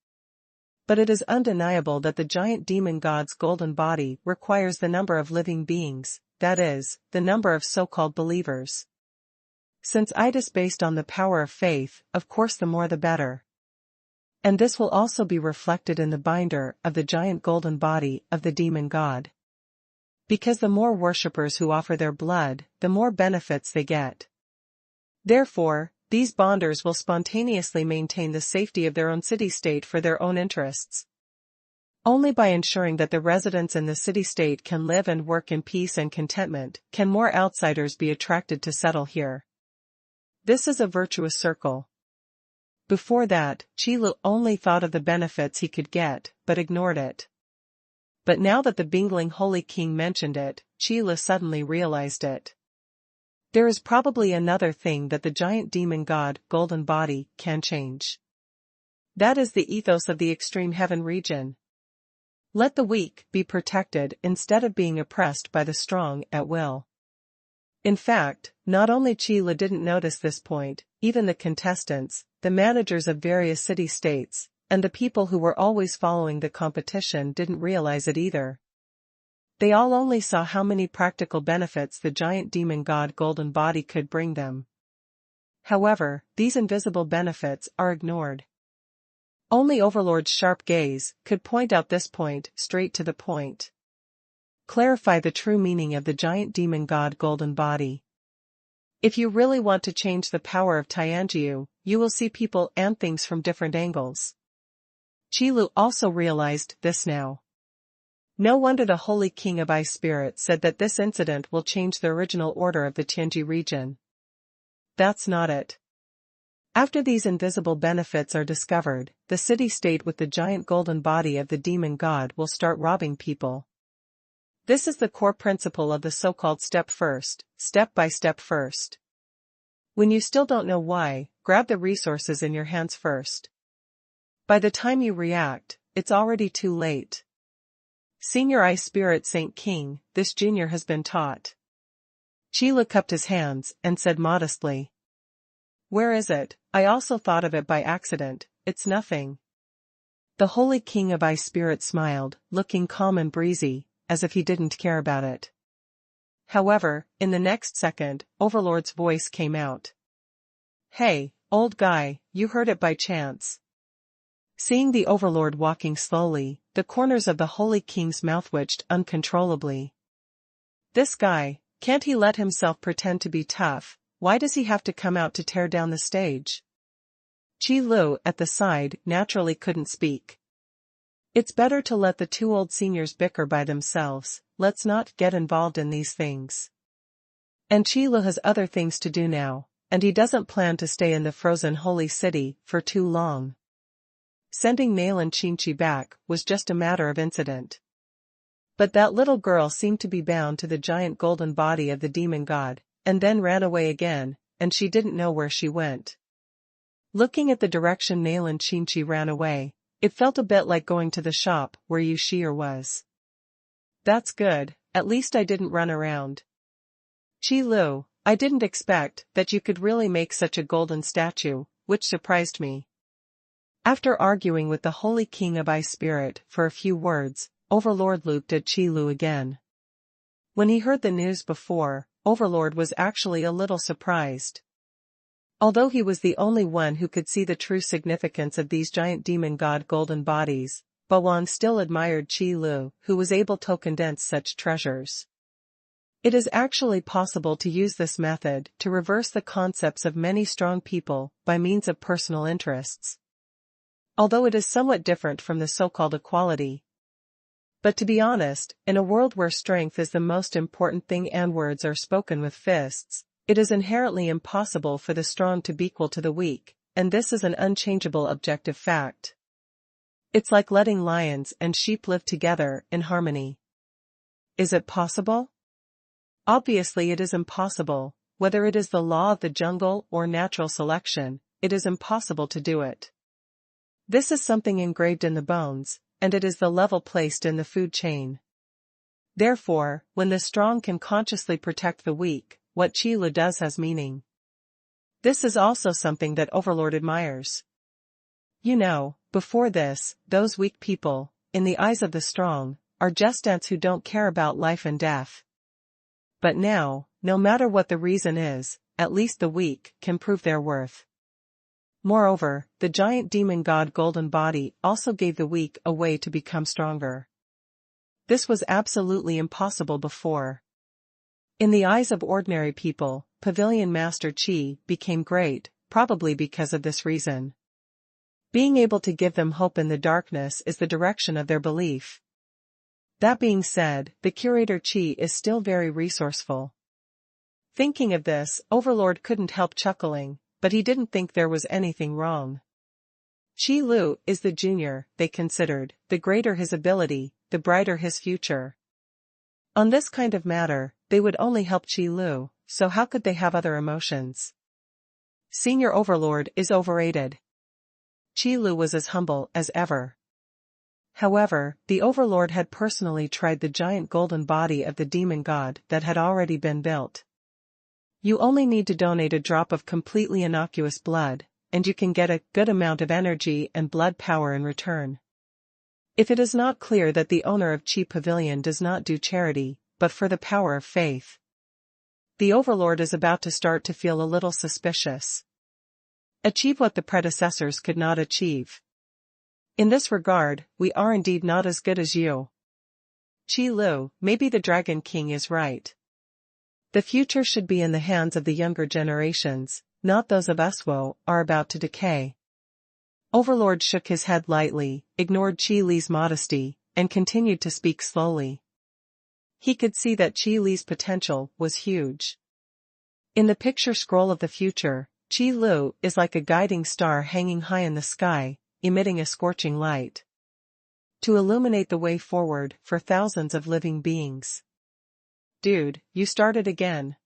But it is undeniable that the giant demon god's golden body requires the number of living beings, that is, the number of so-called believers. Since it is based on the power of faith, of course the more the better. And this will also be reflected in the binder of the giant golden body of the demon god. Because the more worshippers who offer their blood, the more benefits they get. Therefore, these bonders will spontaneously maintain the safety of their own city-state for their own interests. Only by ensuring that the residents in the city-state can live and work in peace and contentment can more outsiders be attracted to settle here. This is a virtuous circle. Before that, Qi Lu only thought of the benefits he could get, but ignored it. But now that the Bingling Holy King mentioned it, Qi Lu suddenly realized it. There is probably another thing that the giant demon god, golden body, can change. That is the ethos of the extreme heaven region. Let the weak be protected instead of being oppressed by the strong at will. In fact, not only Qi Lu didn't notice this point, even the contestants, the managers of various city-states, and the people who were always following the competition didn't realize it either. They all only saw how many practical benefits the giant demon god golden body could bring them. However, these invisible benefits are ignored. Only Overlord's sharp gaze could point out this point straight to the point. Clarify the true meaning of the giant demon god golden body. If you really want to change the power of Tianjiu, you will see people and things from different angles. Qi Lu also realized this now. No wonder the Holy King of Ice Spirit said that this incident will change the original order of the Tianji region. That's not it. After these invisible benefits are discovered, the city-state with the giant golden body of the demon god will start robbing people. This is the core principle of the so-called step by step first. When you still don't know why, grab the resources in your hands first. By the time you react, it's already too late. Senior Ice Spirit Saint King, this junior has been taught. Qi Lu cupped his hands and said modestly. Where is it? I also thought of it by accident, it's nothing. The Holy King of Ice Spirit smiled, looking calm and breezy, as if he didn't care about it. However, in the next second, Overlord's voice came out. Hey, old guy, you heard it by chance. Seeing the Overlord walking slowly, the corners of the Holy King's mouth twitched uncontrollably. This guy, can't he let himself pretend to be tough? Why does he have to come out to tear down the stage? Qi Lu, at the side, naturally couldn't speak. It's better to let the two old seniors bicker by themselves, let's not get involved in these things. And Qi Lu has other things to do now, and he doesn't plan to stay in the frozen holy city for too long. Sending Nail and Qinchi back was just a matter of incident. But that little girl seemed to be bound to the giant golden body of the demon god, and then ran away again, and she didn't know where she went. Looking at the direction Nail and Qinchi ran away, it felt a bit like going to the shop where Yushir was. That's good, at least I didn't run around. Qi Lu, I didn't expect that you could really make such a golden statue, which surprised me. After arguing with the Holy King of Ice Spirit for a few words, Overlord looked at Qi Lu again. When he heard the news before, Overlord was actually a little surprised. Although he was the only one who could see the true significance of these giant demon god golden bodies, Bawan still admired Qi Lu, who was able to condense such treasures. It is actually possible to use this method to reverse the concepts of many strong people by means of personal interests. Although it is somewhat different from the so-called equality. But to be honest, in a world where strength is the most important thing and words are spoken with fists, it is inherently impossible for the strong to be equal to the weak, and this is an unchangeable objective fact. It's like letting lions and sheep live together in harmony. Is it possible? Obviously it is impossible, whether it is the law of the jungle or natural selection, it is impossible to do it. This is something engraved in the bones, and it is the level placed in the food chain. Therefore, when the strong can consciously protect the weak, what Qi Lu does has meaning. This is also something that Overlord admires. You know, before this, those weak people, in the eyes of the strong, are just ants who don't care about life and death. But now, no matter what the reason is, at least the weak can prove their worth. Moreover, the giant demon god Golden Body also gave the weak a way to become stronger. This was absolutely impossible before. In the eyes of ordinary people, Pavilion Master Qi became great, probably because of this reason. Being able to give them hope in the darkness is the direction of their belief. That being said, the curator Qi is still very resourceful. Thinking of this, Overlord couldn't help chuckling, but he didn't think there was anything wrong. Qi Lu is the junior, they considered, the greater his ability, the brighter his future. On this kind of matter, they would only help Qi Lu, so how could they have other emotions? Senior Overlord is overrated. Qi Lu was as humble as ever. However, the Overlord had personally tried the giant golden body of the demon god that had already been built. You only need to donate a drop of completely innocuous blood, and you can get a good amount of energy and blood power in return. If it is not clear that the owner of Qi Pavilion does not do charity, but for the power of faith, the Overlord is about to start to feel a little suspicious. Achieve what the predecessors could not achieve. In this regard, we are indeed not as good as you. Qi Lu, maybe the Dragon King is right. The future should be in the hands of the younger generations, not those of us who are about to decay. Overlord shook his head lightly, ignored Qi Li's modesty, and continued to speak slowly. He could see that Qi Li's potential was huge. In the picture scroll of the future, Qi Lu is like a guiding star hanging high in the sky, emitting a scorching light to illuminate the way forward for thousands of living beings. Dude, you started again.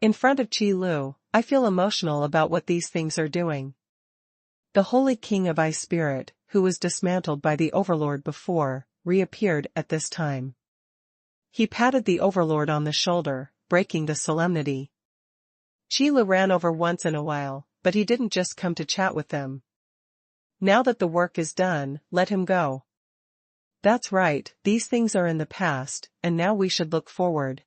In front of Qi Lu, I feel emotional about what these things are doing. The Holy King of Ice Spirit, who was dismantled by the Overlord before, reappeared at this time. He patted the Overlord on the shoulder, breaking the solemnity. Qi Lu ran over once in a while, but he didn't just come to chat with them. Now that the work is done, let him go. That's right, these things are in the past, and now we should look forward.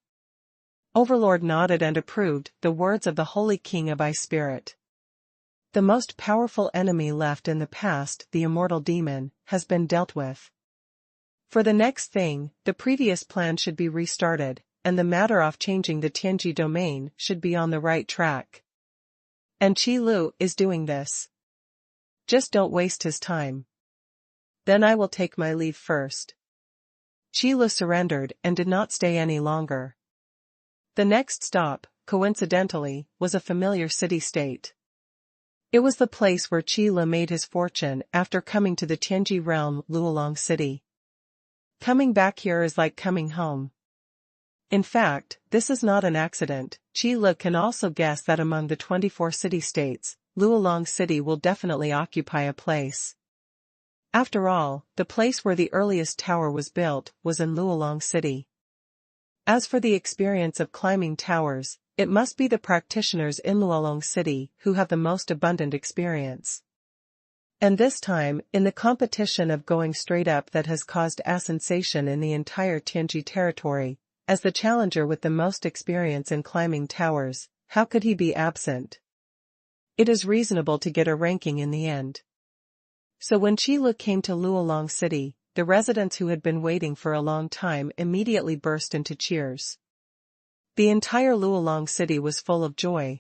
Overlord nodded and approved the words of the Holy King of Ice Spirit. The most powerful enemy left in the past, the immortal demon, has been dealt with. For the next thing, the previous plan should be restarted, and the matter of changing the Tianji domain should be on the right track. And Qi Lu is doing this. Just don't waste his time. Then I will take my leave first. Qi Lu surrendered and did not stay any longer. The next stop, coincidentally, was a familiar city-state. It was the place where Qi Lu made his fortune after coming to the Tianji realm, Luolong City. Coming back here is like coming home. In fact, this is not an accident. Qi Lu can also guess that among the 24 city-states, Luolong City will definitely occupy a place. After all, the place where the earliest tower was built was in Luolong City. As for the experience of climbing towers, it must be the practitioners in Luolong City who have the most abundant experience. And this time, in the competition of going straight up that has caused a sensation in the entire Tianji territory, as the challenger with the most experience in climbing towers, how could he be absent? It is reasonable to get a ranking in the end. So when Qi Lu came to Luolong City, the residents who had been waiting for a long time immediately burst into cheers. The entire Luolong City was full of joy.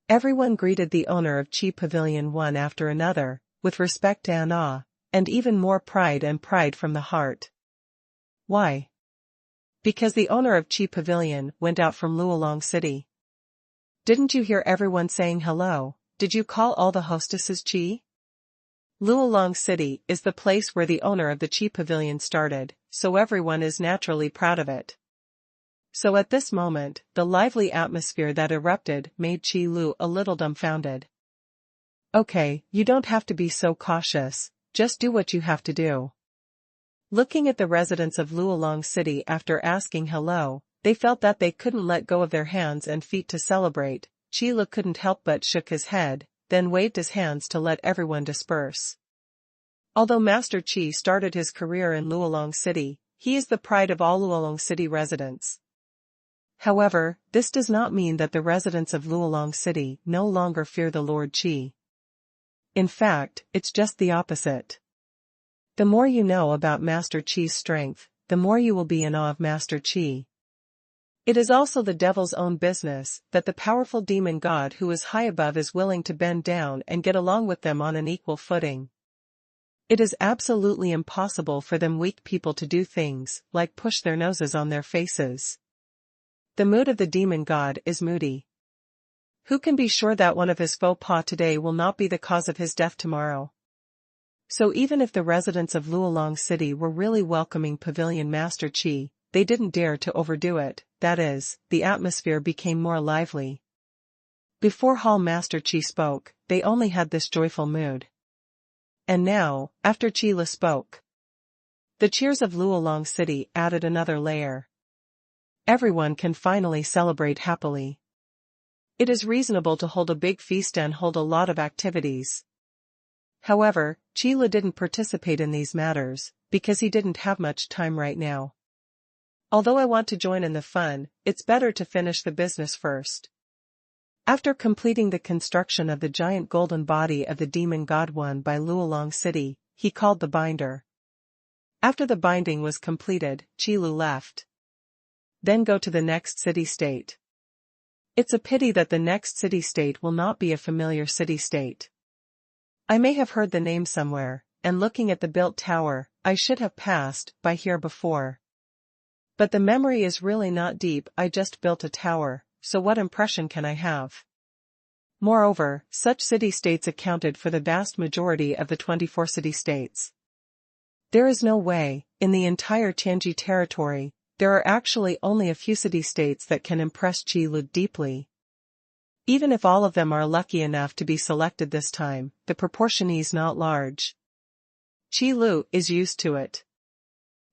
Everyone greeted the owner of Qi Pavilion one after another, with respect and awe, and even more pride from the heart. Why? Because the owner of Qi Pavilion went out from Luolong City. Didn't you hear everyone saying hello? Did you call all the hostesses Qi? Luolong City is the place where the owner of the Qi Pavilion started, so everyone is naturally proud of it. So at this moment, the lively atmosphere that erupted made Qi Lu a little dumbfounded. Okay, you don't have to be so cautious, just do what you have to do. Looking at the residents of Luolong City after asking hello, they felt that they couldn't let go of their hands and feet to celebrate. Qi Lu couldn't help but shook his head, then waved his hands to let everyone disperse. Although Master Qi started his career in Luolong City, he is the pride of all Luolong City residents. However, this does not mean that the residents of Luolong City no longer fear the Lord Qi. In fact, it's just the opposite. The more you know about Master Qi's strength, the more you will be in awe of Master Qi. It is also the devil's own business that the powerful demon god who is high above is willing to bend down and get along with them on an equal footing. It is absolutely impossible for them weak people to do things like push their noses on their faces. The mood of the demon god is moody. Who can be sure that one of his faux pas today will not be the cause of his death tomorrow? So even if the residents of Luolong City were really welcoming Pavilion Master Qi, they didn't dare to overdo it. That is, the atmosphere became more lively. Before Hall Master Qi spoke, they only had this joyful mood. And now, after Qi Lu spoke, the cheers of Luolong City added another layer. Everyone can finally celebrate happily. It is reasonable to hold a big feast and hold a lot of activities. However, Qi Lu didn't participate in these matters, because he didn't have much time right now. Although I want to join in the fun, it's better to finish the business first. After completing the construction of the giant golden body of the demon god won by Luolong City, he called the binder. After the binding was completed, Qi Lu left. Then go to the next city-state. It's a pity that the next city-state will not be a familiar city-state. I may have heard the name somewhere, and looking at the built tower, I should have passed by here before. But the memory is really not deep. I just built a tower, so what impression can I have? Moreover, such city-states accounted for the vast majority of the 24 city-states. There is no way, in the entire Tianji territory, there are actually only a few city-states that can impress Qi Lu deeply. Even if all of them are lucky enough to be selected this time, the proportion is not large. Qi Lu is used to it.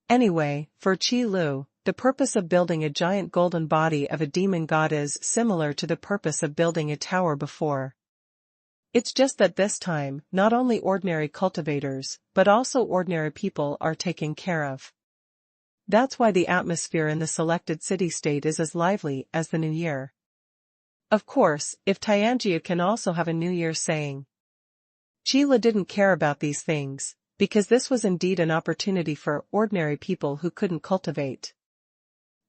Anyway, for Qi Lu, the purpose of building a giant golden body of a demon god is similar to the purpose of building a tower before. It's just that this time, not only ordinary cultivators, but also ordinary people are taken care of. That's why the atmosphere in the selected city-state is as lively as the New Year. Of course, if Tianjia can also have a New Year saying. Qi Lu didn't care about these things, because this was indeed an opportunity for ordinary people who couldn't cultivate.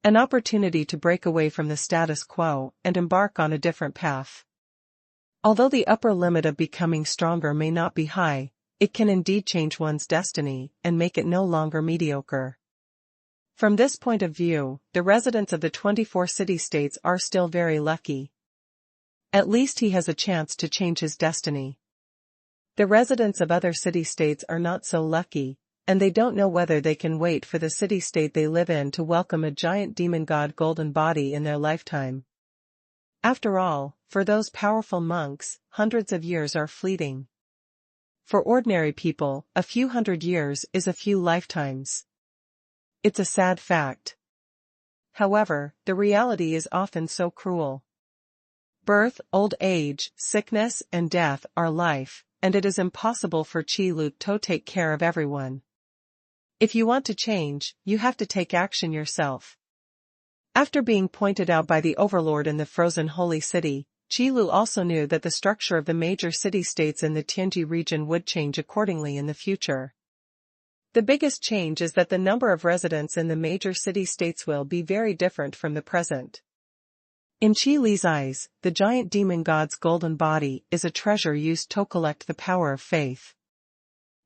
An opportunity to break away from the status quo and embark on a different path. Although the upper limit of becoming stronger may not be high, it can indeed change one's destiny and make it no longer mediocre. From this point of view, the residents of the 24 city-states are still very lucky. At least he has a chance to change his destiny. The residents of other city-states are not so lucky, and they don't know whether they can wait for the city-state they live in to welcome a giant demon god golden body in their lifetime. After all, for those powerful monks, hundreds of years are fleeting. For ordinary people, a few hundred years is a few lifetimes. It's a sad fact. However, the reality is often so cruel. Birth, old age, sickness, and death are life, and it is impossible for Qi Lu to take care of everyone. If you want to change, you have to take action yourself. After being pointed out by the overlord in the frozen holy city, Qi Lu also knew that the structure of the major city-states in the Tianji region would change accordingly in the future. The biggest change is that the number of residents in the major city-states will be very different from the present. In Qi Li's eyes, the giant demon god's golden body is a treasure used to collect the power of faith.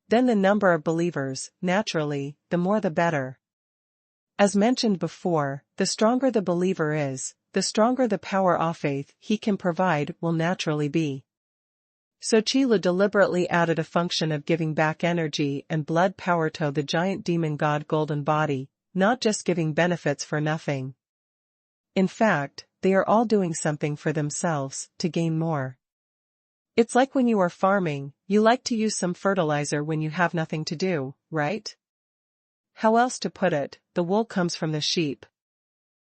Then the number of believers, naturally, the more the better. As mentioned before, the stronger the believer is, the stronger the power of faith he can provide will naturally be. So Qi Lu deliberately added a function of giving back energy and blood power to the giant demon god golden body, not just giving benefits for nothing. In fact, they are all doing something for themselves to gain more. It's like when you are farming, you like to use some fertilizer when you have nothing to do, right? How else to put it, the wool comes from the sheep.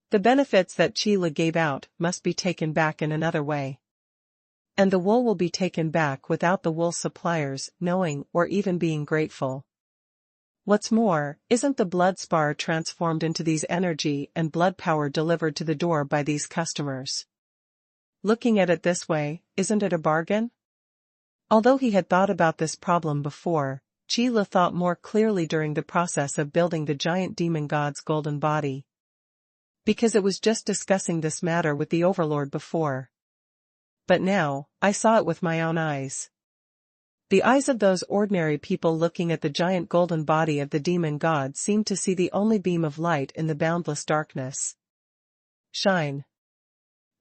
The benefits that Qi gave out must be taken back in another way. And the wool will be taken back without the wool suppliers knowing or even being grateful. What's more, isn't the blood spar transformed into these energy and blood power delivered to the door by these customers? Looking at it this way, isn't it a bargain? Although he had thought about this problem before, Qi thought more clearly during the process of building the giant demon god's golden body. Because it was just discussing this matter with the overlord before. But now, I saw it with my own eyes. The eyes of those ordinary people looking at the giant golden body of the demon god seemed to see the only beam of light in the boundless darkness. Shine.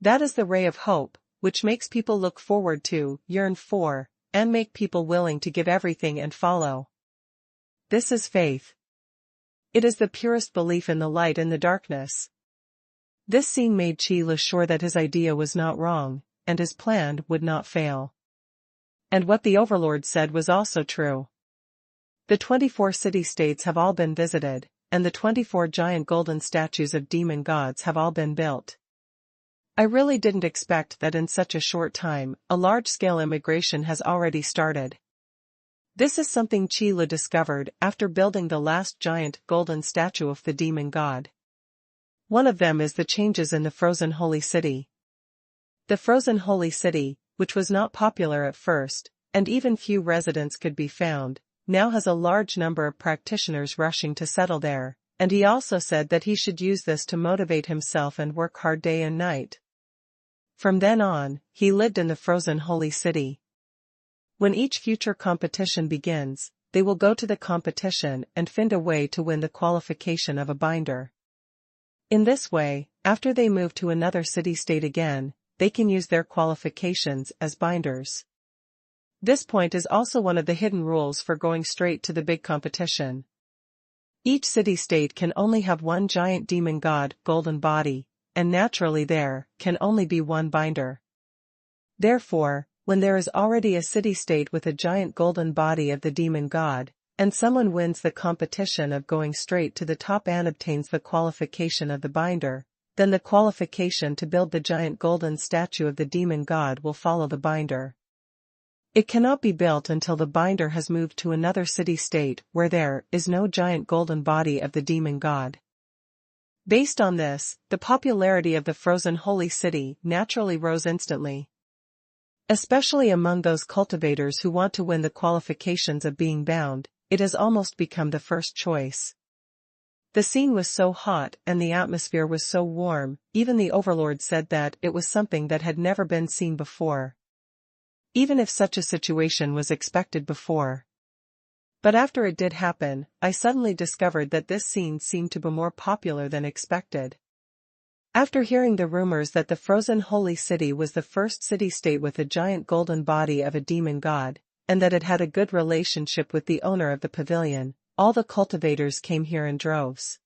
That is the ray of hope, which makes people look forward to, yearn for, and make people willing to give everything and follow. This is faith. It is the purest belief in the light in the darkness. This scene made Qi sure that his idea was not wrong, and his plan would not fail. And what the overlord said was also true. The 24 city-states have all been visited, and the 24 giant golden statues of demon gods have all been built. I really didn't expect that in such a short time, a large-scale immigration has already started. This is something Qi discovered after building the last giant golden statue of the demon god. One of them is the changes in the frozen holy city. The frozen holy city, which was not popular at first, and even few residents could be found, now has a large number of practitioners rushing to settle there, and he also said that he should use this to motivate himself and work hard day and night. From then on, he lived in the frozen holy city. When each future competition begins, they will go to the competition and find a way to win the qualification of a binder. In this way, after they move to another city-state again, they can use their qualifications as binders. This point is also one of the hidden rules for going straight to the big competition. Each city-state can only have one giant demon god golden body, and naturally there can only be one binder. Therefore, when there is already a city-state with a giant golden body of the demon god, and someone wins the competition of going straight to the top and obtains the qualification of the binder, then the qualification to build the giant golden statue of the demon god will follow the binder. It cannot be built until the binder has moved to another city-state where there is no giant golden body of the demon god. Based on this, the popularity of the frozen holy city naturally rose instantly. Especially among those cultivators who want to win the qualifications of being bound, it has almost become the first choice. The scene was so hot and the atmosphere was so warm, even the overlord said that it was something that had never been seen before. Even if such a situation was expected before. But after it did happen, I suddenly discovered that this scene seemed to be more popular than expected. After hearing the rumors that the frozen holy city was the first city-state with a giant golden body of a demon god, and that it had a good relationship with the owner of the pavilion, all the cultivators came here in droves.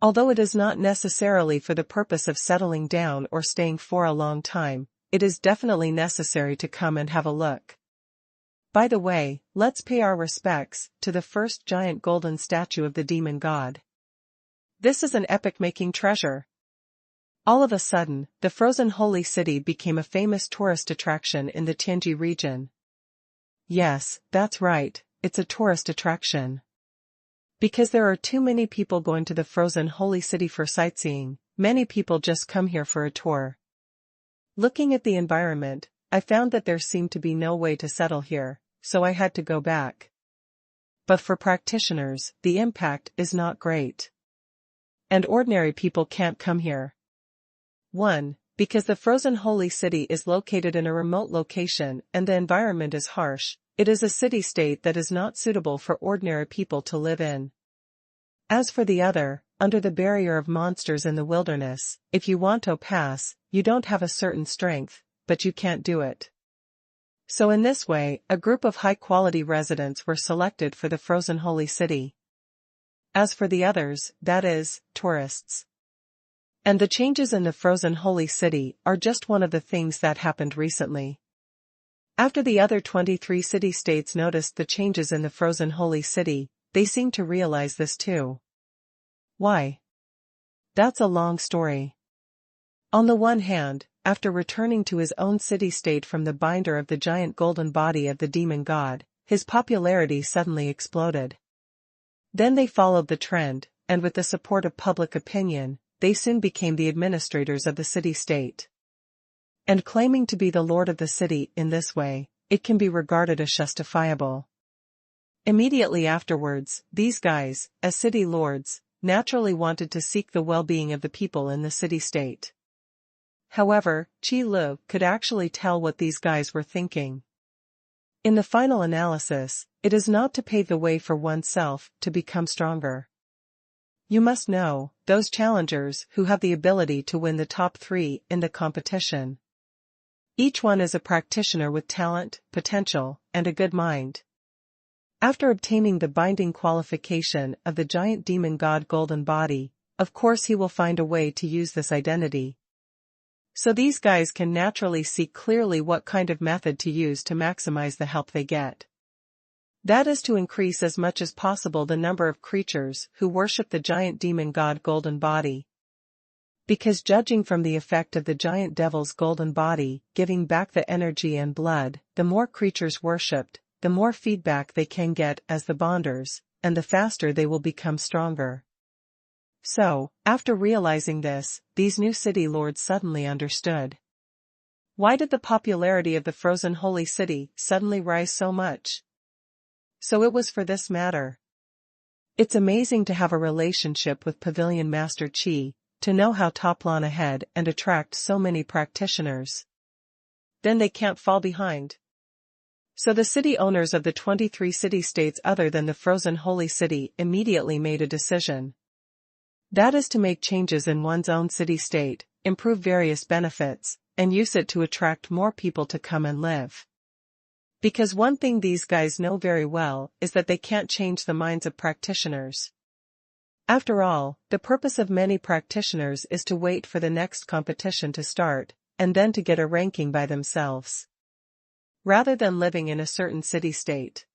Although it is not necessarily for the purpose of settling down or staying for a long time, it is definitely necessary to come and have a look. By the way, let's pay our respects to the first giant golden statue of the demon god. This is an epoch-making treasure. All of a sudden, the frozen holy city became a famous tourist attraction in the Tianji region. Yes, that's right, it's a tourist attraction. Because there are too many people going to the frozen holy city for sightseeing, many people just come here for a tour. Looking at the environment, I found that there seemed to be no way to settle here, so I had to go back. But for practitioners, the impact is not great. And ordinary people can't come here. 1. Because the frozen holy city is located in a remote location and the environment is harsh, it is a city-state that is not suitable for ordinary people to live in. As for the other, under the barrier of monsters in the wilderness, if you want to pass, you don't have a certain strength, but you can't do it. So in this way, a group of high-quality residents were selected for the frozen holy city. As for the others, that is, tourists. And the changes in the frozen holy city are just one of the things that happened recently. After the other 23 city-states noticed the changes in the frozen holy city, they seem to realize this too. Why? That's a long story. On the one hand, after returning to his own city-state from the binder of the giant golden body of the demon god, his popularity suddenly exploded. Then they followed the trend, and with the support of public opinion, they soon became the administrators of the city-state. And claiming to be the lord of the city in this way, it can be regarded as justifiable. Immediately afterwards, these guys, as city lords, naturally wanted to seek the well-being of the people in the city-state. However, Qi Lu could actually tell what these guys were thinking. In the final analysis, it is not to pave the way for oneself to become stronger. You must know, those challengers who have the ability to win the top 3 in the competition. Each one is a practitioner with talent, potential, and a good mind. After obtaining the binding qualification of the giant demon god golden body, of course he will find a way to use this identity. So these guys can naturally see clearly what kind of method to use to maximize the help they get. That is to increase as much as possible the number of creatures who worship the giant demon god golden body. Because judging from the effect of the giant devil's golden body giving back the energy and blood, the more creatures worshipped, the more feedback they can get as the bonders, and the faster they will become stronger. So, after realizing this, these new city lords suddenly understood. Why did the popularity of the frozen holy city suddenly rise so much? So it was for this matter. It's amazing to have a relationship with Pavilion Master Qi, to know how to plan ahead and attract so many practitioners. Then they can't fall behind. So the city owners of the 23 city-states other than the frozen holy city immediately made a decision. That is to make changes in one's own city-state, improve various benefits, and use it to attract more people to come and live. Because one thing these guys know very well is that they can't change the minds of practitioners. After all, the purpose of many practitioners is to wait for the next competition to start, and then to get a ranking by themselves, rather than living in a certain city-state.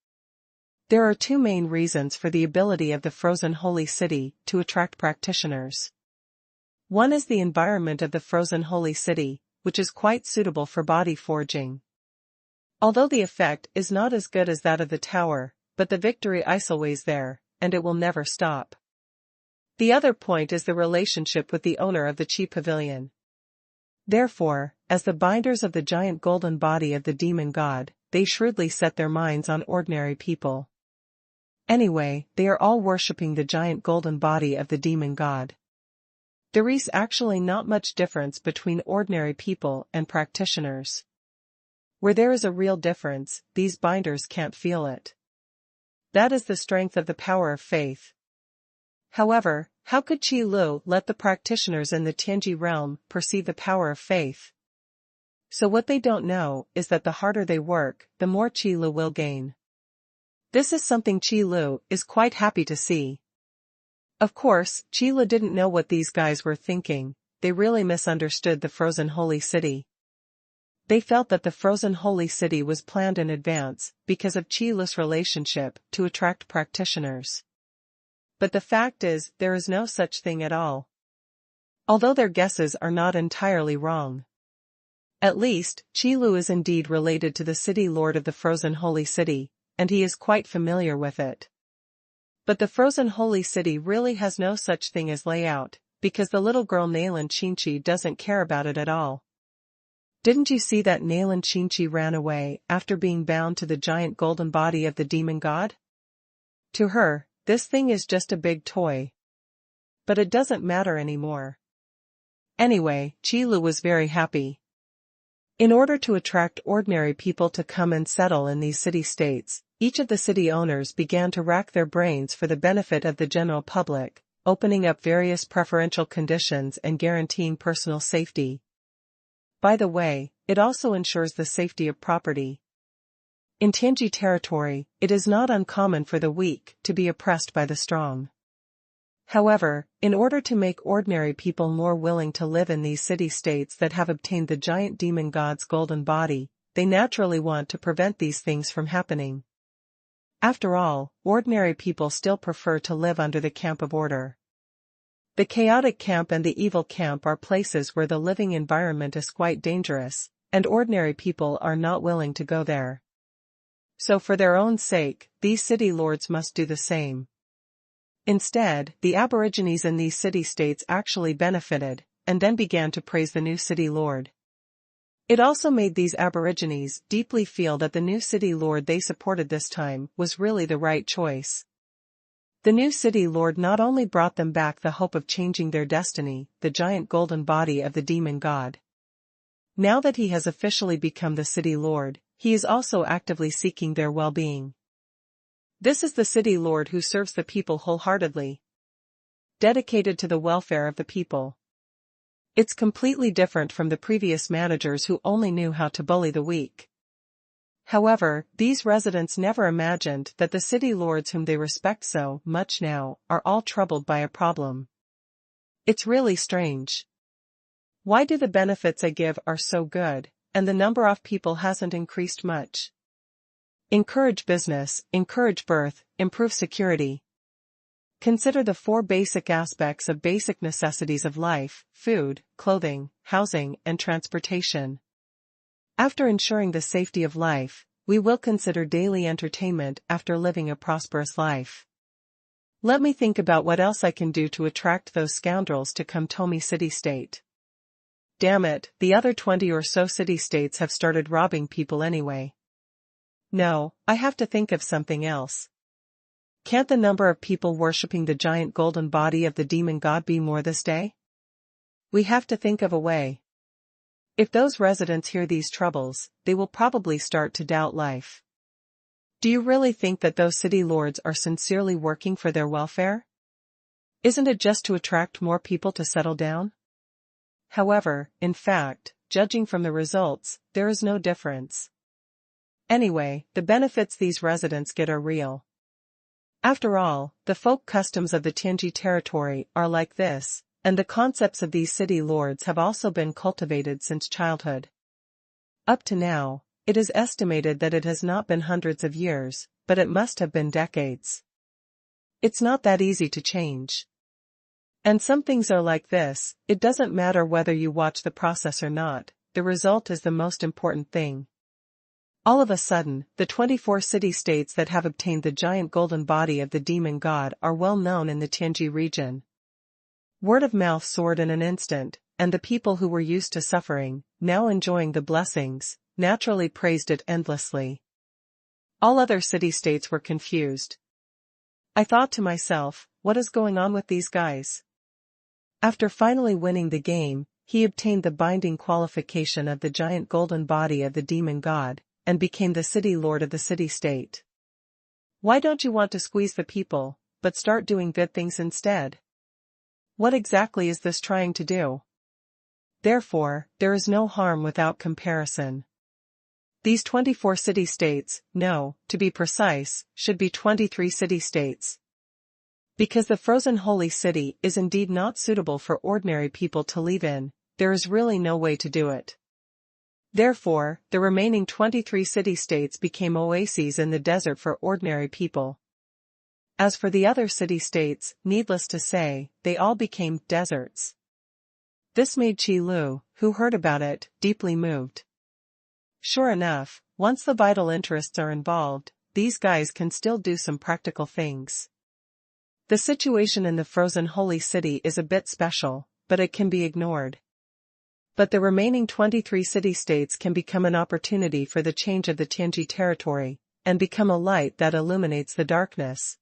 There are 2 main reasons for the ability of the frozen holy city to attract practitioners. One is the environment of the frozen holy city, which is quite suitable for body forging. Although the effect is not as good as that of the tower, but the victory is always there, and it will never stop. The other point is the relationship with the owner of the Qi Pavilion. Therefore, as the binders of the giant golden body of the demon god, they shrewdly set their minds on ordinary people. Anyway, they are all worshipping the giant golden body of the demon god. There is actually not much difference between ordinary people and practitioners. Where there is a real difference, these binders can't feel it. That is the strength of the power of faith. However, how could Qi Lu let the practitioners in the Tianji realm perceive the power of faith? So what they don't know is that the harder they work, the more Qi Lu will gain. This is something Qi Lu is quite happy to see. Of course, Qi Lu didn't know what these guys were thinking. They really misunderstood the frozen holy city. They felt that the frozen holy city was planned in advance because of Qi Lu's relationship to attract practitioners. But the fact is, there is no such thing at all. Although their guesses are not entirely wrong. At least, Qi Lu is indeed related to the city lord of the frozen holy city, and he is quite familiar with it. But the frozen holy city really has no such thing as layout, because the little girl Nailan Qinchi doesn't care about it at all. Didn't you see that Nailan Qinchi ran away after being bound to the giant golden body of the demon god? To her, this thing is just a big toy. But it doesn't matter anymore. Anyway, Qi Lu was very happy. In order to attract ordinary people to come and settle in these city-states, each of the city owners began to rack their brains for the benefit of the general public, opening up various preferential conditions and guaranteeing personal safety. By the way, it also ensures the safety of property. In Tianji territory, it is not uncommon for the weak to be oppressed by the strong. However, in order to make ordinary people more willing to live in these city-states that have obtained the giant demon god's golden body, they naturally want to prevent these things from happening. After all, ordinary people still prefer to live under the camp of order. The chaotic camp and the evil camp are places where the living environment is quite dangerous, and ordinary people are not willing to go there. So for their own sake, these city lords must do the same. Instead, the aborigines in these city-states actually benefited, and then began to praise the new city lord. It also made these aborigines deeply feel that the new city lord they supported this time was really the right choice. The new city lord not only brought them back the hope of changing their destiny, the giant golden body of the demon god. Now that he has officially become the city lord, he is also actively seeking their well-being. This is the city lord who serves the people wholeheartedly, dedicated to the welfare of the people. It's completely different from the previous managers who only knew how to bully the weak. However, these residents never imagined that the city lords whom they respect so much now are all troubled by a problem. It's really strange. Why do the benefits I give are so good, and the number of people hasn't increased much? Encourage business, encourage birth, improve security. Consider the 4 basic aspects of basic necessities of life: food, clothing, housing, and transportation. After ensuring the safety of life, we will consider daily entertainment after living a prosperous life. Let me think about what else I can do to attract those scoundrels to come to me city-state. Damn it, the other 20 or so city-states have started robbing people anyway. No, I have to think of something else. Can't the number of people worshipping the giant golden body of the demon god be more this day? We have to think of a way. If those residents hear these troubles, they will probably start to doubt life. Do you really think that those city lords are sincerely working for their welfare? Isn't it just to attract more people to settle down? However, in fact, judging from the results, there is no difference. Anyway, the benefits these residents get are real. After all, the folk customs of the Tianji territory are like this, and the concepts of these city lords have also been cultivated since childhood. Up to now, it is estimated that it has not been hundreds of years, but it must have been decades. It's not that easy to change. And some things are like this: it doesn't matter whether you watch the process or not, the result is the most important thing. All of a sudden, the 24 city-states that have obtained the giant golden body of the demon god are well known in the Tianji region. Word of mouth soared in an instant, and the people who were used to suffering, now enjoying the blessings, naturally praised it endlessly. All other city-states were confused. I thought to myself, what is going on with these guys? After finally winning the game, he obtained the binding qualification of the giant golden body of the demon god, and became the city lord of the city-state. Why don't you want to squeeze the people, but start doing good things instead? What exactly is this trying to do? Therefore, there is no harm without comparison. These 24 city-states, no, to be precise, should be 23 city-states. Because the frozen holy city is indeed not suitable for ordinary people to live in, there is really no way to do it. Therefore, the remaining 23 city-states became oases in the desert for ordinary people. As for the other city-states, needless to say, they all became deserts. This made Qi Lu, who heard about it, deeply moved. Sure enough, once the vital interests are involved, these guys can still do some practical things. The situation in the frozen holy city is a bit special, but it can be ignored. But the remaining 23 city-states can become an opportunity for the change of the Tianji territory, and become a light that illuminates the darkness.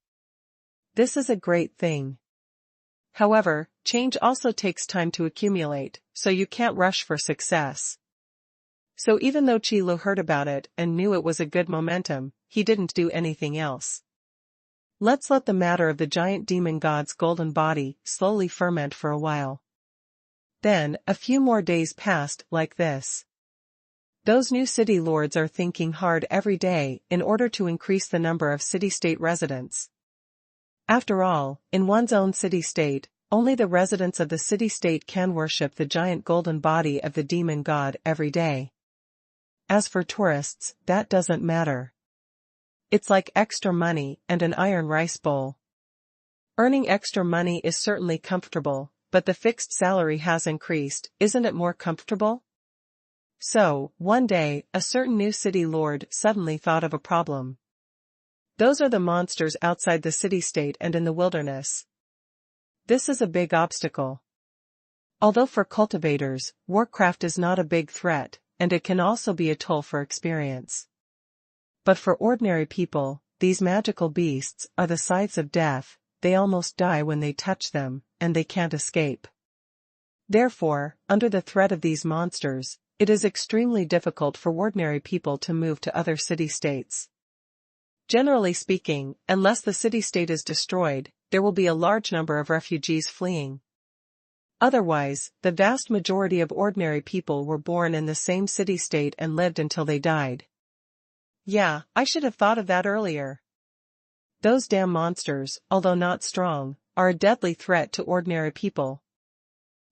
This is a great thing. However, change also takes time to accumulate, so you can't rush for success. So even though Qi Lu heard about it and knew it was a good momentum, he didn't do anything else. Let's let the matter of the giant demon god's golden body slowly ferment for a while. Then, a few more days passed like this. Those new city lords are thinking hard every day in order to increase the number of city-state residents. After all, in one's own city-state, only the residents of the city-state can worship the giant golden body of the demon god every day. As for tourists, that doesn't matter. It's like extra money and an iron rice bowl. Earning extra money is certainly comfortable, but the fixed salary has increased, isn't it more comfortable? So, one day, a certain new city lord suddenly thought of a problem. Those are the monsters outside the city-state and in the wilderness. This is a big obstacle. Although for cultivators, warcraft is not a big threat, and it can also be a toll for experience. But for ordinary people, these magical beasts are the scythes of death. They almost die when they touch them, and they can't escape. Therefore, under the threat of these monsters, it is extremely difficult for ordinary people to move to other city-states. Generally speaking, unless the city-state is destroyed, there will be a large number of refugees fleeing. Otherwise, the vast majority of ordinary people were born in the same city-state and lived until they died. Yeah, I should have thought of that earlier. Those damn monsters, although not strong, are a deadly threat to ordinary people.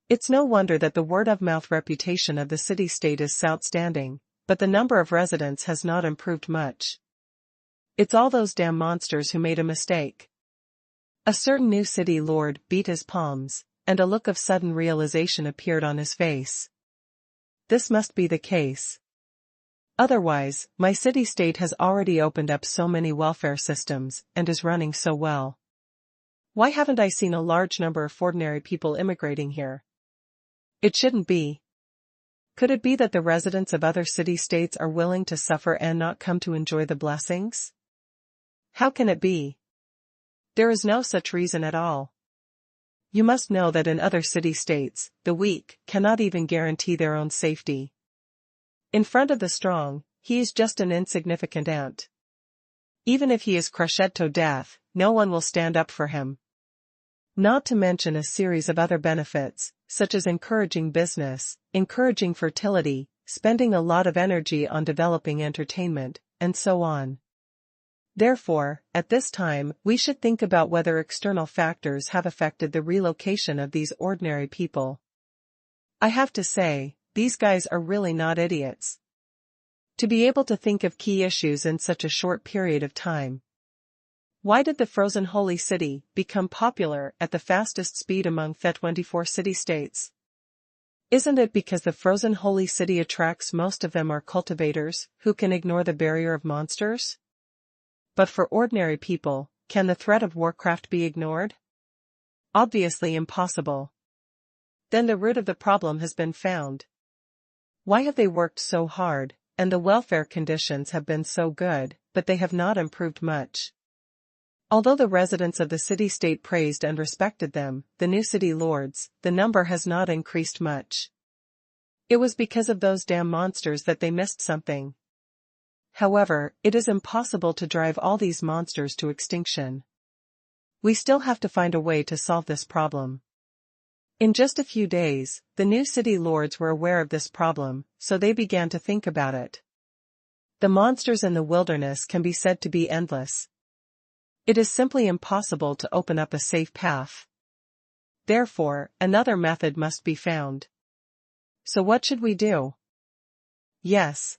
It's no wonder that the word-of-mouth reputation of the city-state is outstanding, but the number of residents has not improved much. It's all those damn monsters who made a mistake. A certain new city lord beat his palms, and a look of sudden realization appeared on his face. This must be the case. Otherwise, my city-state has already opened up so many welfare systems and is running so well. Why haven't I seen a large number of ordinary people immigrating here? It shouldn't be. Could it be that the residents of other city-states are willing to suffer and not come to enjoy the blessings? How can it be? There is no such reason at all. You must know that in other city-states, the weak cannot even guarantee their own safety. In front of the strong, he is just an insignificant ant. Even if he is crushed to death, no one will stand up for him. Not to mention a series of other benefits, such as encouraging business, encouraging fertility, spending a lot of energy on developing entertainment, and so on. Therefore, at this time, we should think about whether external factors have affected the relocation of these ordinary people. I have to say, these guys are really not idiots. To be able to think of key issues in such a short period of time. Why did the frozen holy city become popular at the fastest speed among the 24 city-states? Isn't it because the frozen holy city attracts most of them are cultivators, who can ignore the barrier of monsters? But for ordinary people, can the threat of warcraft be ignored? Obviously impossible. Then the root of the problem has been found. Why have they worked so hard, and the welfare conditions have been so good, but they have not improved much? Although the residents of the city-state praised and respected them, the new city lords, the number has not increased much. It was because of those damn monsters that they missed something. However, it is impossible to drive all these monsters to extinction. We still have to find a way to solve this problem. In just a few days, the new city lords were aware of this problem, so they began to think about it. The monsters in the wilderness can be said to be endless. It is simply impossible to open up a safe path. Therefore, another method must be found. So what should we do? Yes.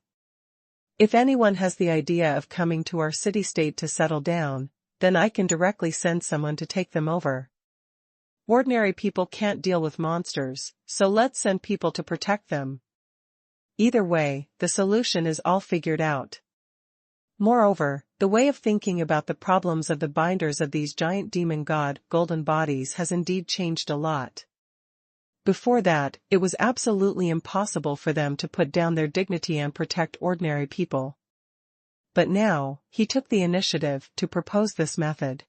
If anyone has the idea of coming to our city-state to settle down, then I can directly send someone to take them over. Ordinary people can't deal with monsters, so let's send people to protect them. Either way, the solution is all figured out. Moreover, the way of thinking about the problems of the binders of these giant demon god golden bodies has indeed changed a lot. Before that, it was absolutely impossible for them to put down their dignity and protect ordinary people. But now, he took the initiative to propose this method.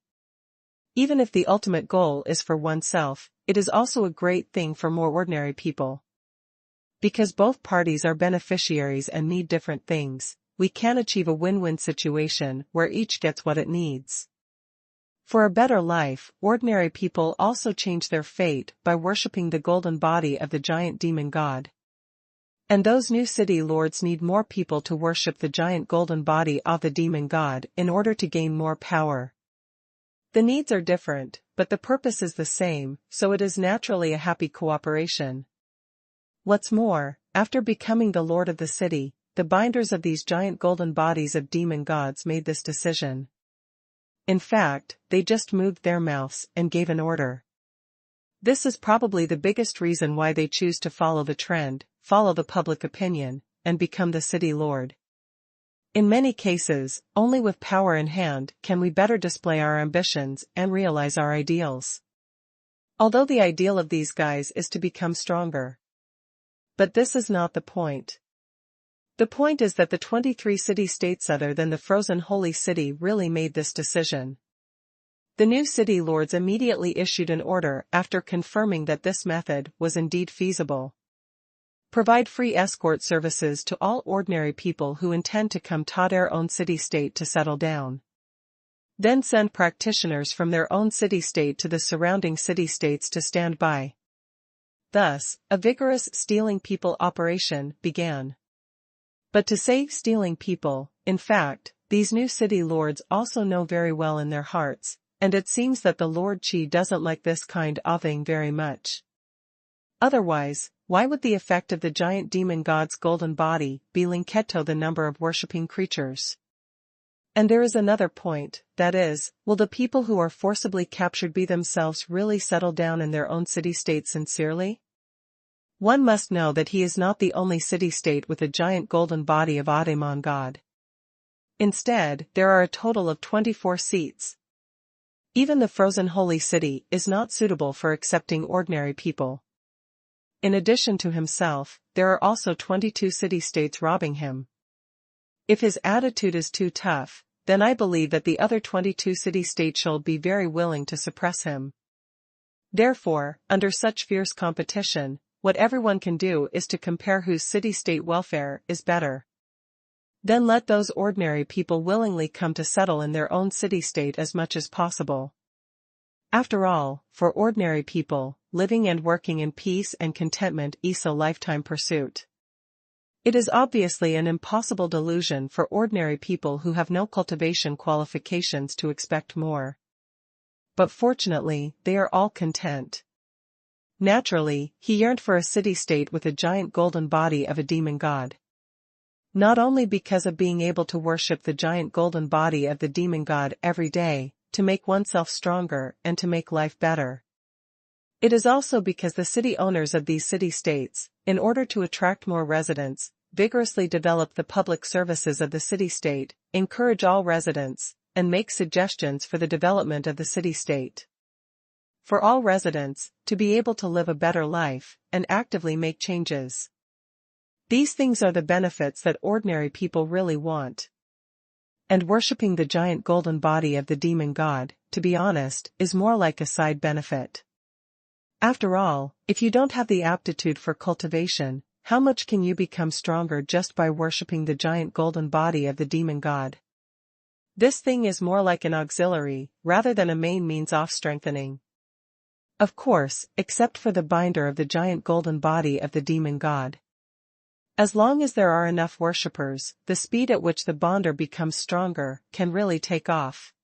Even if the ultimate goal is for oneself, it is also a great thing for more ordinary people. Because both parties are beneficiaries and need different things, we can achieve a win-win situation where each gets what it needs. For a better life, ordinary people also change their fate by worshipping the golden body of the giant demon god. And those new city lords need more people to worship the giant golden body of the demon god in order to gain more power. The needs are different, but the purpose is the same, so it is naturally a happy cooperation. What's more, after becoming the lord of the city, the binders of these giant golden bodies of demon gods made this decision. In fact, they just moved their mouths and gave an order. This is probably the biggest reason why they choose to follow the trend, follow the public opinion, and become the city lord. In many cases, only with power in hand can we better display our ambitions and realize our ideals. Although the ideal of these guys is to become stronger. But this is not the point. The point is that the 23 city-states other than the frozen holy city really made this decision. The new city lords immediately issued an order after confirming that this method was indeed feasible. Provide free escort services to all ordinary people who intend to come to their own city-state to settle down. Then send practitioners from their own city-state to the surrounding city-states to stand by. Thus, a vigorous stealing people operation began. But to say stealing people, in fact, these new city lords also know very well in their hearts, and it seems that the Lord Chi doesn't like this kind of thing very much. Otherwise, why would the effect of the giant demon god's golden body be linked to the number of worshipping creatures? And there is another point, that is, will the people who are forcibly captured be themselves really settle down in their own city-state sincerely? One must know that he is not the only city-state with a giant golden body of a demon god. Instead, there are a total of 24 seats. Even the frozen holy city is not suitable for accepting ordinary people. In addition to himself, there are also 22 city-states robbing him. If his attitude is too tough, then I believe that the other 22 city-states shall be very willing to suppress him. Therefore, under such fierce competition, what everyone can do is to compare whose city-state welfare is better. Then let those ordinary people willingly come to settle in their own city-state as much as possible. After all, for ordinary people, living and working in peace and contentment is a lifetime pursuit. It is obviously an impossible delusion for ordinary people who have no cultivation qualifications to expect more. But fortunately, they are all content. Naturally, he yearned for a city-state with a giant golden body of a demon god. Not only because of being able to worship the giant golden body of the demon god every day, to make oneself stronger and to make life better. It is also because the city owners of these city-states, in order to attract more residents, vigorously develop the public services of the city-state, encourage all residents, and make suggestions for the development of the city-state. For all residents, to be able to live a better life, and actively make changes. These things are the benefits that ordinary people really want. And worshipping the giant golden body of the demon god, to be honest, is more like a side benefit. After all, if you don't have the aptitude for cultivation, how much can you become stronger just by worshipping the giant golden body of the demon god? This thing is more like an auxiliary, rather than a main means of strengthening. Of course, except for the binder of the giant golden body of the demon god. As long as there are enough worshippers, the speed at which the bonder becomes stronger can really take off.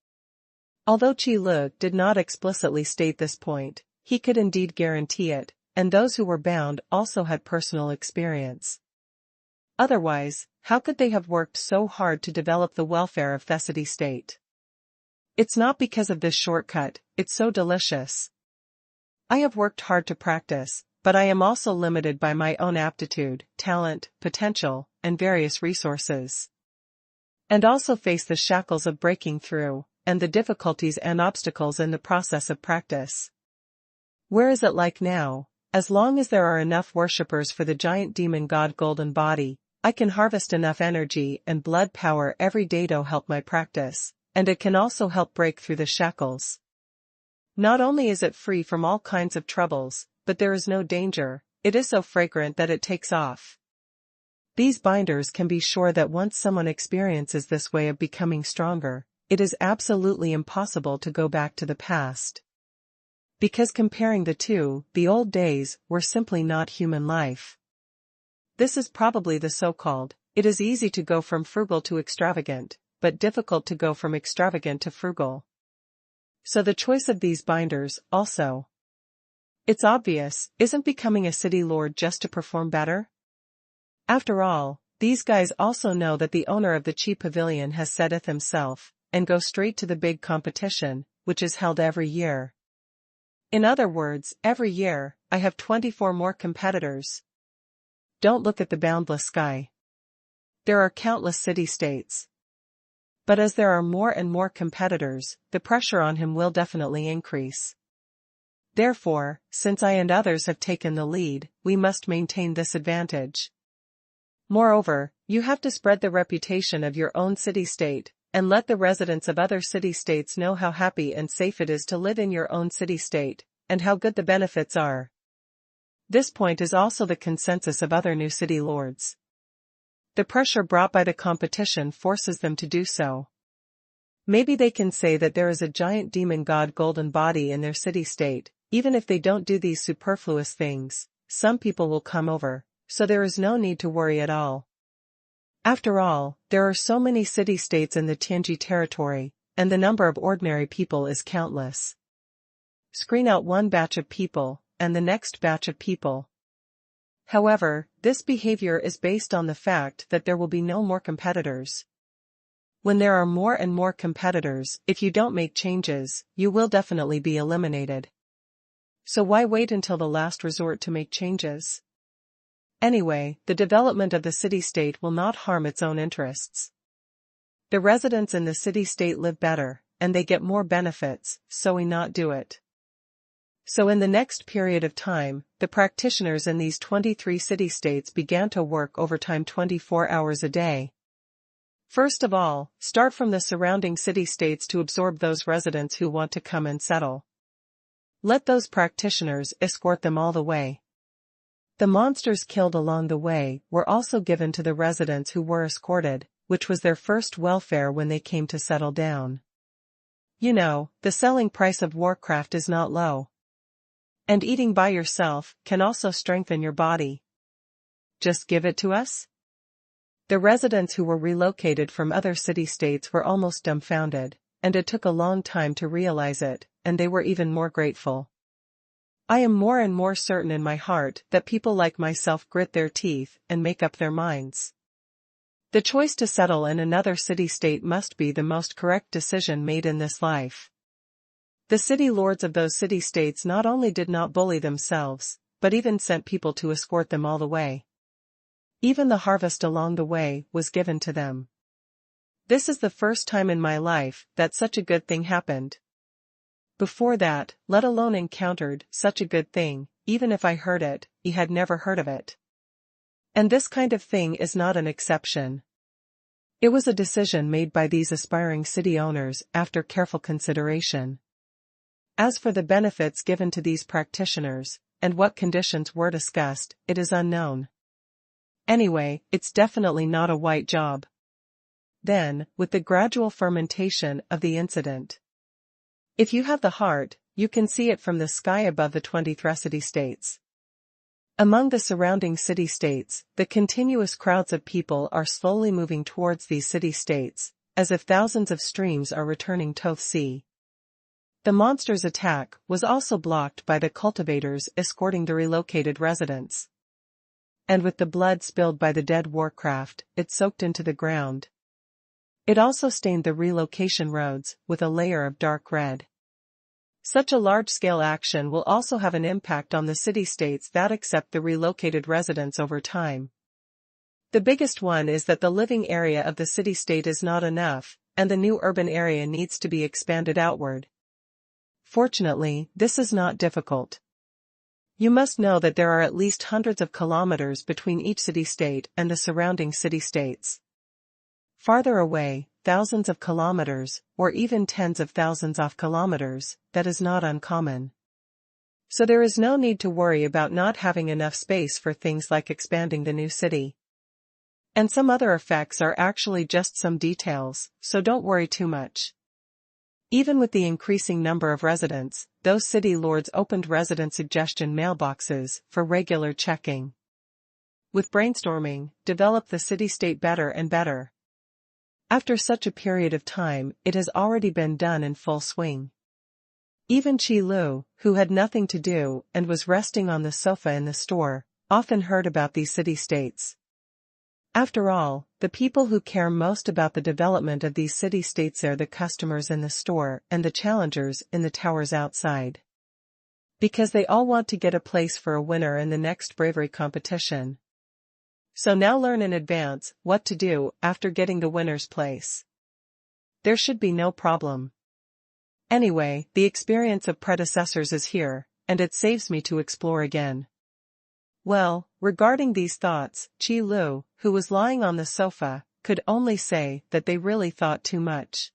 Although Qi Lu did not explicitly state this point, he could indeed guarantee it, and those who were bound also had personal experience. Otherwise, how could they have worked so hard to develop the welfare of the city-state? It's not because of this shortcut, it's so delicious. I have worked hard to practice, but I am also limited by my own aptitude, talent, potential, and various resources. And also face the shackles of breaking through, and the difficulties and obstacles in the process of practice. Where is it like now? As long as there are enough worshippers for the giant demon god golden body, I can harvest enough energy and blood power every day to help my practice, and it can also help break through the shackles. Not only is it free from all kinds of troubles, but there is no danger, it is so fragrant that it takes off. These binders can be sure that once someone experiences this way of becoming stronger, it is absolutely impossible to go back to the past. Because comparing the two, the old days were simply not human life. This is probably the so-called, it is easy to go from frugal to extravagant, but difficult to go from extravagant to frugal. So the choice of these binders, also. It's obvious, isn't becoming a city lord just to perform better? After all, these guys also know that the owner of the cheap pavilion has said it himself, and go straight to the big competition, which is held every year. In other words, every year, I have 24 more competitors. Don't look at the boundless sky. There are countless city-states. But as there are more and more competitors, the pressure on him will definitely increase. Therefore, since I and others have taken the lead, we must maintain this advantage. Moreover, you have to spread the reputation of your own city-state, and let the residents of other city-states know how happy and safe it is to live in your own city-state, and how good the benefits are. This point is also the consensus of other new city lords. The pressure brought by the competition forces them to do so. Maybe they can say that there is a giant demon god golden body in their city-state. Even if they don't do these superfluous things, some people will come over, so there is no need to worry at all. After all, there are so many city-states in the Tianji territory, and the number of ordinary people is countless. Screen out one batch of people, and the next batch of people. However, this behavior is based on the fact that there will be no more competitors. When there are more and more competitors, if you don't make changes, you will definitely be eliminated. So why wait until the last resort to make changes? Anyway, the development of the city-state will not harm its own interests. The residents in the city-state live better, and they get more benefits, so why not do it? So in the next period of time, the practitioners in these 23 city-states began to work overtime 24 hours a day. First of all, start from the surrounding city-states to absorb those residents who want to come and settle. Let those practitioners escort them all the way. The monsters killed along the way were also given to the residents who were escorted, which was their first welfare when they came to settle down. You know, the selling price of Warcraft is not low. And eating by yourself can also strengthen your body. Just give it to us? The residents who were relocated from other city-states were almost dumbfounded, and it took a long time to realize it, and they were even more grateful. I am more and more certain in my heart that people like myself grit their teeth and make up their minds. The choice to settle in another city-state must be the most correct decision made in this life. The city lords of those city-states not only did not bully themselves, but even sent people to escort them all the way. Even the harvest along the way was given to them. This is the first time in my life that such a good thing happened. Before that, let alone encountered such a good thing, even if I heard it, I had never heard of it. And this kind of thing is not an exception. It was a decision made by these aspiring city owners after careful consideration. As for the benefits given to these practitioners, and what conditions were discussed, it is unknown. Anyway, it's definitely not a white job. Then, with the gradual fermentation of the incident. If you have the heart, you can see it from the sky above the 23 city-states. Among the surrounding city-states, the continuous crowds of people are slowly moving towards these city-states, as if thousands of streams are returning to the sea. The monster's attack was also blocked by the cultivators escorting the relocated residents. And with the blood spilled by the dead Warcraft, it soaked into the ground. It also stained the relocation roads with a layer of dark red. Such a large-scale action will also have an impact on the city-states that accept the relocated residents over time. The biggest one is that the living area of the city-state is not enough, and the new urban area needs to be expanded outward. Fortunately, this is not difficult. You must know that there are at least hundreds of kilometers between each city-state and the surrounding city-states. Farther away, thousands of kilometers, or even tens of thousands of kilometers, that is not uncommon. So there is no need to worry about not having enough space for things like expanding the new city. And some other effects are actually just some details, so don't worry too much. Even with the increasing number of residents, those city lords opened resident suggestion mailboxes for regular checking. With brainstorming, develop the city-state better and better. After such a period of time, it has already been done in full swing. Even Chi Lu, who had nothing to do and was resting on the sofa in the store, often heard about these city-states. After all, the people who care most about the development of these city-states are the customers in the store and the challengers in the towers outside. Because they all want to get a place for a winner in the next bravery competition. So now learn in advance what to do after getting the winner's place. There should be no problem. Anyway, the experience of predecessors is here, and it saves me to explore again. Well, regarding these thoughts, Qi Lu, who was lying on the sofa, could only say that they really thought too much.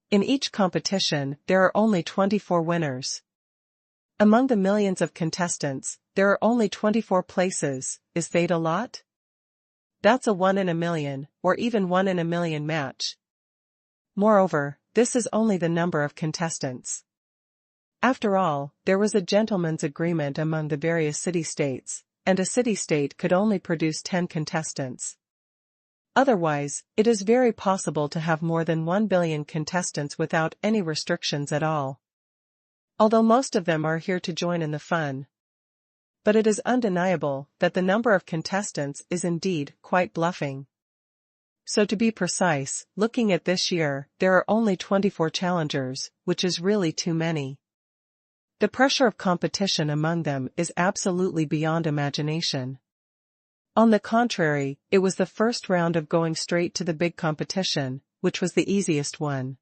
In each competition, there are only 24 winners. Among the millions of contestants, there are only 24 places. Is that a lot? That's a 1 in a million, or even 1 in a million match. Moreover, this is only the number of contestants. After all, there was a gentleman's agreement among the various city-states, and a city-state could only produce 10 contestants. Otherwise, it is very possible to have more than 1 billion contestants without any restrictions at all. Although most of them are here to join in the fun. But it is undeniable that the number of contestants is indeed quite bluffing. So to be precise, looking at this year, there are only 24 challengers, which is really too many. The pressure of competition among them is absolutely beyond imagination. On the contrary, it was the first round of going straight to the big competition, which was the easiest one.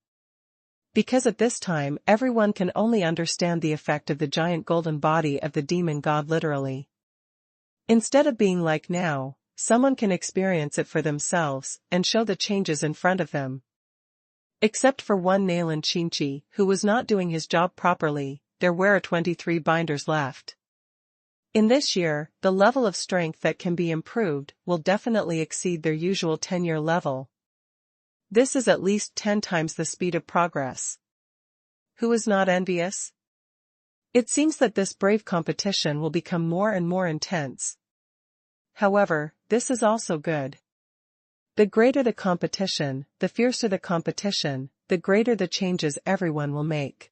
Because at this time everyone can only understand the effect of the giant golden body of the demon god literally. Instead of being like now, someone can experience it for themselves and show the changes in front of them. Except for one Nalan Chinchi, who was not doing his job properly, there were 23 binders left. In this year, the level of strength that can be improved will definitely exceed their usual 10-year level. This is at least 10 times the speed of progress. Who is not envious? It seems that this brave competition will become more and more intense. However, this is also good. The greater the competition, the fiercer the competition, the greater the changes everyone will make.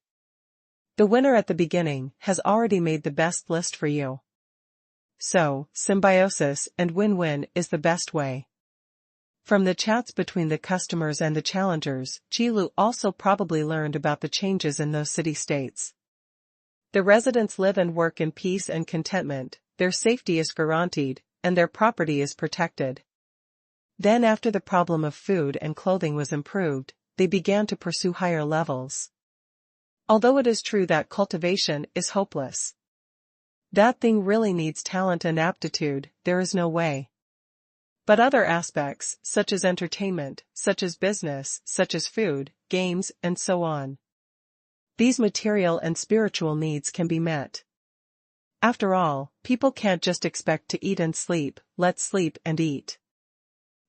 The winner at the beginning has already made the best list for you. So, symbiosis and win-win is the best way. From the chats between the customers and the challengers, Qi Lu also probably learned about the changes in those city-states. The residents live and work in peace and contentment, their safety is guaranteed, and their property is protected. Then after the problem of food and clothing was improved, they began to pursue higher levels. Although it is true that cultivation is hopeless. That thing really needs talent and aptitude, there is no way. But other aspects, such as entertainment, such as business, such as food, games, and so on. These material and spiritual needs can be met. After all, people can't just expect to eat and sleep, let's sleep and eat.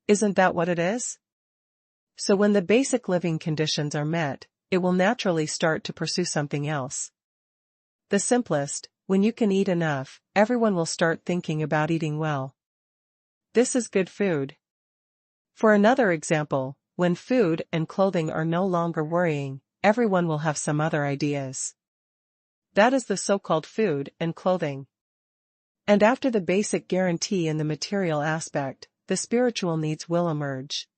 Isn't that what it is? So when the basic living conditions are met, it will naturally start to pursue something else. The simplest, when you can eat enough, everyone will start thinking about eating well. This is good food. For another example, when food and clothing are no longer worrying, everyone will have some other ideas. That is the so-called food and clothing. And after the basic guarantee in the material aspect, the spiritual needs will emerge.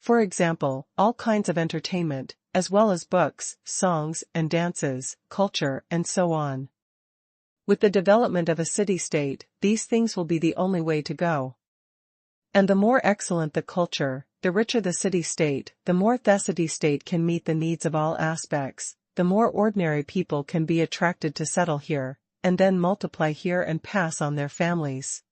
For example, all kinds of entertainment, as well as books, songs and dances, culture and so on. With the development of a city-state, these things will be the only way to go. And the more excellent the culture, the richer the city-state, the more the city-state can meet the needs of all aspects, the more ordinary people can be attracted to settle here, and then multiply here and pass on their families.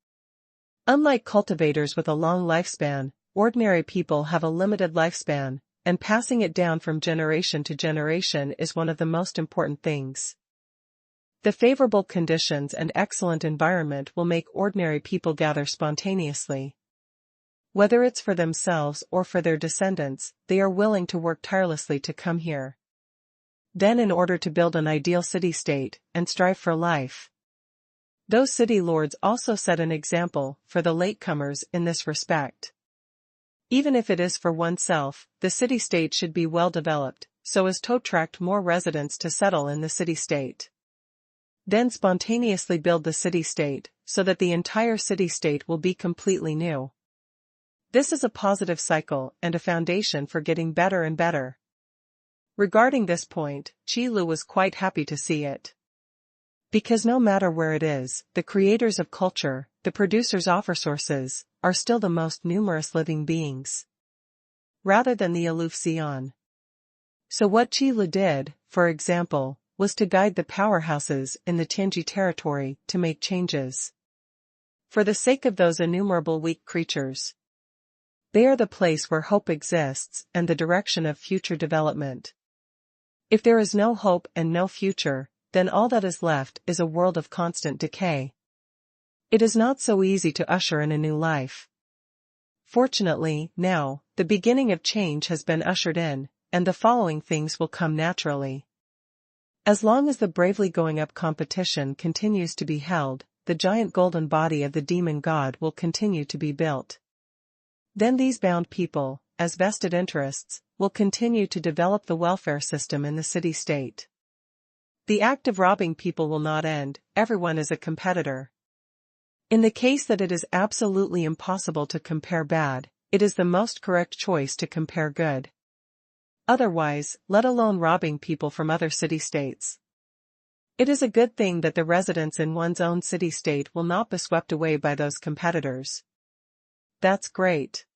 Unlike cultivators with a long lifespan, ordinary people have a limited lifespan, and passing it down from generation to generation is one of the most important things. The favorable conditions and excellent environment will make ordinary people gather spontaneously. Whether it's for themselves or for their descendants, they are willing to work tirelessly to come here. Then in order to build an ideal city-state, and strive for life. Those city lords also set an example for the latecomers in this respect. Even if it is for oneself, the city-state should be well developed, so as to attract more residents to settle in the city-state. Then spontaneously build the city-state, so that the entire city-state will be completely new. This is a positive cycle and a foundation for getting better and better. Regarding this point, Qi Lu was quite happy to see it. Because no matter where it is, the creators of culture, the producers offer sources, are still the most numerous living beings. Rather than the aloof Xian. So what Qi Lu did, for example, was to guide the powerhouses in the Tianji territory to make changes. For the sake of those innumerable weak creatures. They are the place where hope exists and the direction of future development. If there is no hope and no future, then all that is left is a world of constant decay. It is not so easy to usher in a new life. Fortunately, now, the beginning of change has been ushered in, and the following things will come naturally. As long as the bravely going up competition continues to be held, the giant golden body of the demon god will continue to be built. Then these bound people, as vested interests, will continue to develop the welfare system in the city-state. The act of robbing people will not end, everyone is a competitor. In the case that it is absolutely impossible to compare bad, it is the most correct choice to compare good. Otherwise, let alone robbing people from other city-states. It is a good thing that the residents in one's own city-state will not be swept away by those competitors. That's great.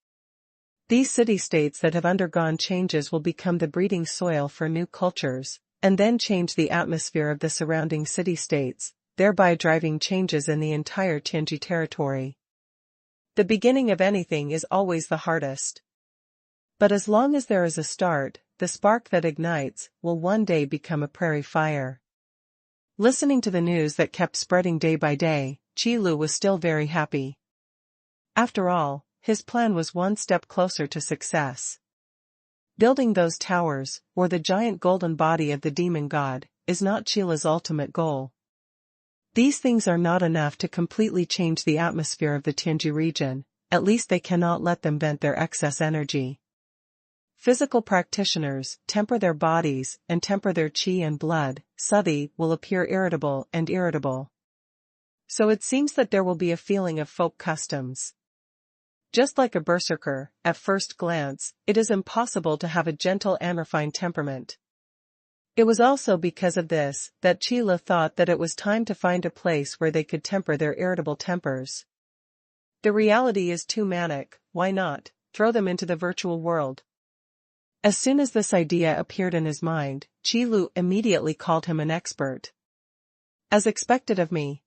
These city-states that have undergone changes will become the breeding soil for new cultures, and then change the atmosphere of the surrounding city-states, thereby driving changes in the entire Tianji territory. The beginning of anything is always the hardest. But as long as there is a start, the spark that ignites will one day become a prairie fire. Listening to the news that kept spreading day by day, Qi Lu was still very happy. After all, his plan was one step closer to success. Building those towers, or the giant golden body of the demon god, is not Qi Lu's ultimate goal. These things are not enough to completely change the atmosphere of the Tianji region, at least they cannot let them vent their excess energy. Physical practitioners temper their bodies and temper their qi and blood, sudhi will appear irritable and irritable. So it seems that there will be a feeling of folk customs. Just like a berserker, at first glance, it is impossible to have a gentle and refined temperament. It was also because of this that Qi Lu thought that it was time to find a place where they could temper their irritable tempers. The reality is too manic, why not throw them into the virtual world? As soon as this idea appeared in his mind, Qi Lu immediately called him an expert. As expected of me.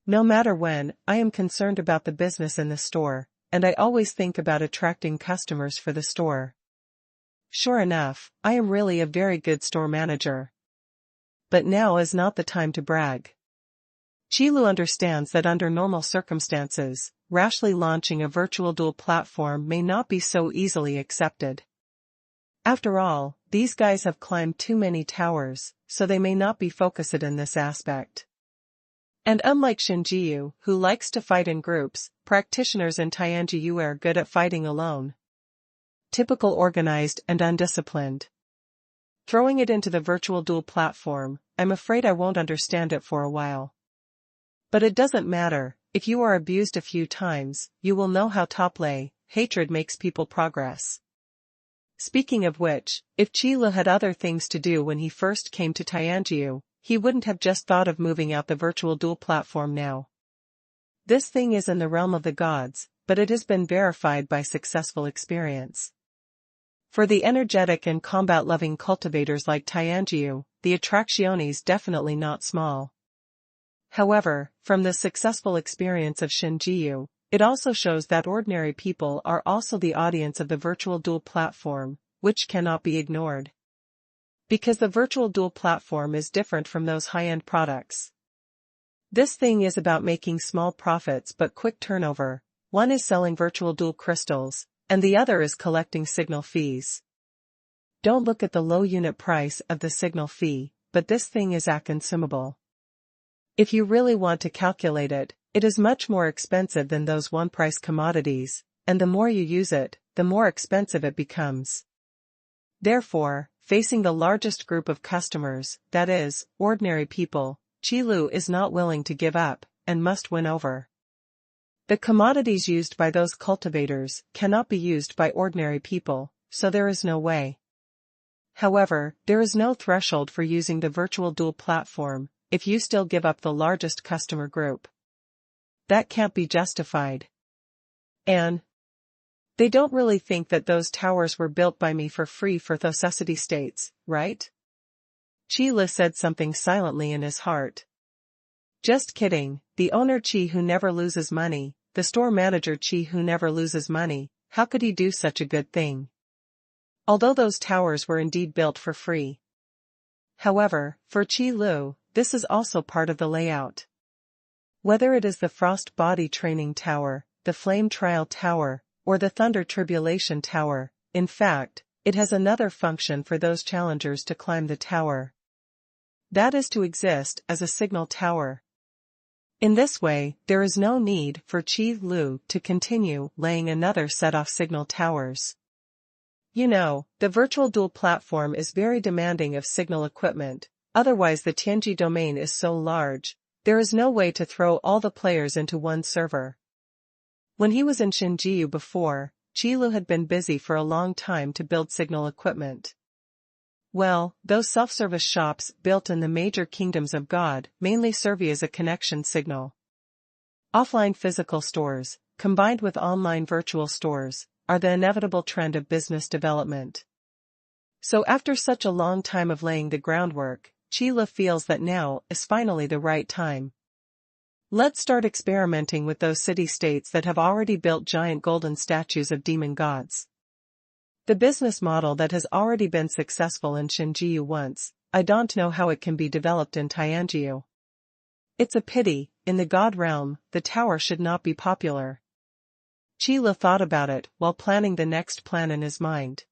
No matter when, I am concerned about the business in the store, and I always think about attracting customers for the store. Sure enough, I am really a very good store manager. But now is not the time to brag. Qi Lu understands that under normal circumstances, rashly launching a virtual duel platform may not be so easily accepted. After all, these guys have climbed too many towers, so they may not be focused in this aspect. And unlike Xin Jiu, who likes to fight in groups, practitioners in Tianji are good at fighting alone. Typical organized and undisciplined. Throwing it into the virtual duel platform, I'm afraid I won't understand it for a while. But it doesn't matter, if you are abused a few times, you will know how top-lay hatred makes people progress. Speaking of which, if Qi Lu had other things to do when he first came to Tianji, he wouldn't have just thought of moving out the virtual duel platform now. This thing is in the realm of the gods, but it has been verified by successful experience. For the energetic and combat-loving cultivators like Tianji, the attraction is definitely not small. However, from the successful experience of Xin Jiu, it also shows that ordinary people are also the audience of the virtual duel platform, which cannot be ignored. Because the virtual duel platform is different from those high-end products. This thing is about making small profits but quick turnover. One is selling virtual duel crystals, and the other is collecting signal fees. Don't look at the low unit price of the signal fee, but this thing is a consumable. If you really want to calculate it, it is much more expensive than those one-price commodities, and the more you use it, the more expensive it becomes. Therefore, facing the largest group of customers, that is, ordinary people, Qi Lu is not willing to give up, and must win over. The commodities used by those cultivators cannot be used by ordinary people, so there is no way. However, there is no threshold for using the virtual dual platform if you still give up the largest customer group. That can't be justified. And they don't really think that those towers were built by me for free for thosecity states, right? Chi Lu said something silently in his heart. Just kidding, the owner Chi who never loses money, the store manager Chi who never loses money, how could he do such a good thing? Although those towers were indeed built for free. However, for Chi Lu, this is also part of the layout. Whether it is the Frost Body Training Tower, the Flame Trial Tower, or the Thunder Tribulation Tower, in fact, it has another function for those challengers to climb the tower. That is to exist as a signal tower. In this way, there is no need for Chi Lu to continue laying another set of signal towers. You know, the virtual dual platform is very demanding of signal equipment, otherwise the Tianji domain is so large, there is no way to throw all the players into one server. When he was in Xinjiu before, Chi Lu had been busy for a long time to build signal equipment. Well, those self-service shops built in the major kingdoms of God mainly serve as a connection signal. Offline physical stores, combined with online virtual stores, are the inevitable trend of business development. So after such a long time of laying the groundwork, Chi Lu feels that now is finally the right time. Let's start experimenting with those city-states that have already built giant golden statues of demon gods. The business model that has already been successful in Xinjiu once, I don't know how it can be developed in Tianjiu. It's a pity, in the god realm, the tower should not be popular. Chi Lu thought about it while planning the next plan in his mind.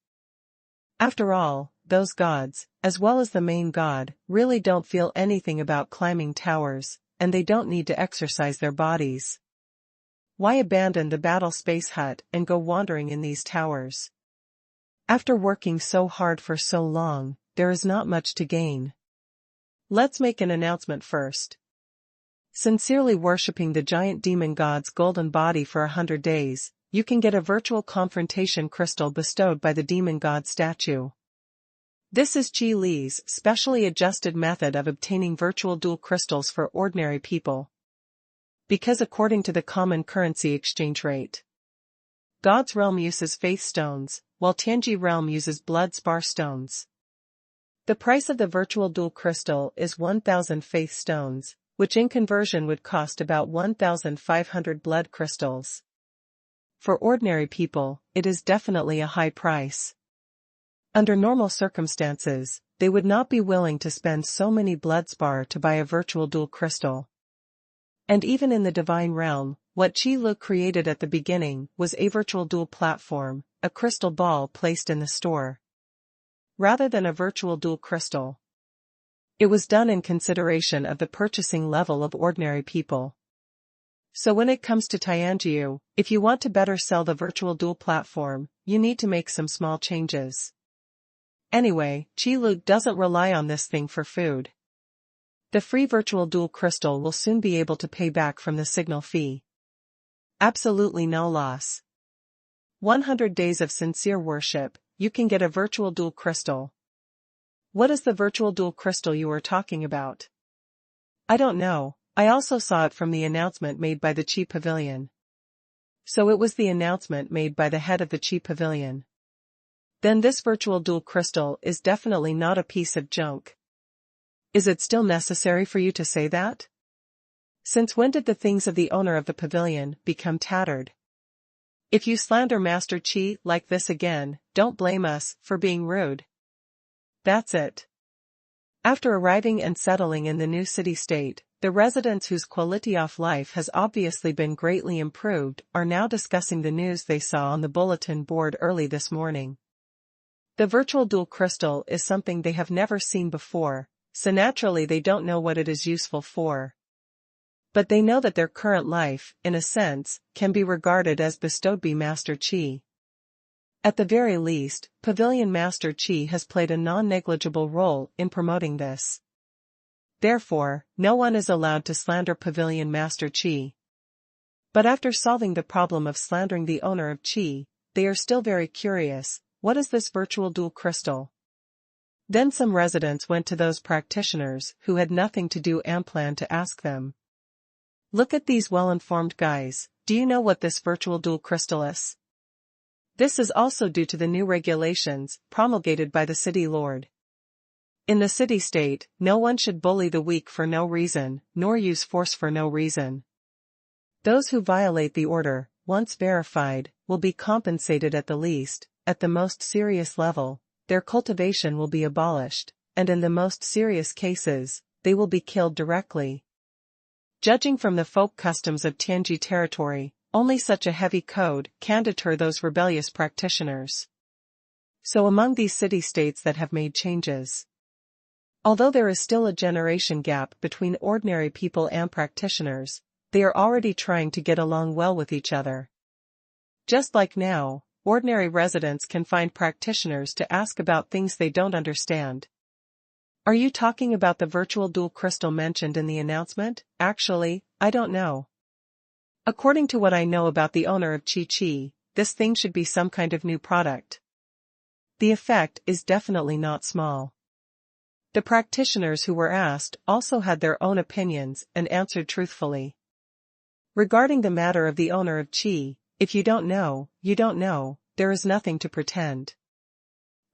After all, those gods, as well as the main god, really don't feel anything about climbing towers, and they don't need to exercise their bodies. Why abandon the battle space hut and go wandering in these towers? After working so hard for so long, there is not much to gain. Let's make an announcement first. Sincerely worshipping the giant demon god's golden body for 100 days, you can get a virtual confrontation crystal bestowed by the demon god statue. This is Chi Li's specially adjusted method of obtaining virtual dual crystals for ordinary people. Because according to the common currency exchange rate, God's realm uses faith stones, while Tianji realm uses blood spar stones. The price of the virtual dual crystal is 1,000 faith stones, which in conversion would cost about 1,500 blood crystals. For ordinary people, it is definitely a high price. Under normal circumstances, they would not be willing to spend so many blood spar to buy a virtual dual crystal. And even in the divine realm, what Chi Lu created at the beginning was a virtual dual platform, a crystal ball placed in the store. Rather than a virtual dual crystal. It was done in consideration of the purchasing level of ordinary people. So when it comes to Tianjiu, if you want to better sell the virtual dual platform, you need to make some small changes. Anyway, Chi Lu doesn't rely on this thing for food. The free virtual dual crystal will soon be able to pay back from the signal fee. Absolutely no loss. 100 days of sincere worship, you can get a virtual dual crystal. What is the virtual dual crystal you are talking about? I don't know, I also saw it from the announcement made by the Chi Pavilion. So it was the announcement made by the head of the Chi Pavilion. Then this virtual dual crystal is definitely not a piece of junk. Is it still necessary for you to say that? Since when did the things of the owner of the pavilion become tattered? If you slander Master Chi like this again, don't blame us for being rude. That's it. After arriving and settling in the new city-state, the residents whose quality of life has obviously been greatly improved are now discussing the news they saw on the bulletin board early this morning. The virtual dual crystal is something they have never seen before, so naturally they don't know what it is useful for. But they know that their current life, in a sense, can be regarded as bestowed by Master Chi. At the very least, Pavilion Master Chi has played a non-negligible role in promoting this. Therefore, no one is allowed to slander Pavilion Master Chi. But after solving the problem of slandering the owner of Qi, they are still very curious, what is this virtual dual crystal? Then some residents went to those practitioners who had nothing to do and planned to ask them. Look at these well-informed guys, do you know what this virtual dual crystal is? This is also due to the new regulations promulgated by the city lord. In the city-state, no one should bully the weak for no reason, nor use force for no reason. Those who violate the order, once verified, will be compensated at the least, at the most serious level, their cultivation will be abolished, and in the most serious cases, they will be killed directly. Judging from the folk customs of Tianji territory, only such a heavy code can deter those rebellious practitioners. So among these city-states that have made changes, although there is still a generation gap between ordinary people and practitioners, they are already trying to get along well with each other. Just like now, ordinary residents can find practitioners to ask about things they don't understand. Are you talking about the virtual dual crystal mentioned in the announcement? Actually, I don't know. According to what I know about the owner of Qi, this thing should be some kind of new product. The effect is definitely not small. The practitioners who were asked also had their own opinions and answered truthfully. Regarding the matter of the owner of Qi, if you don't know, you don't know, there is nothing to pretend.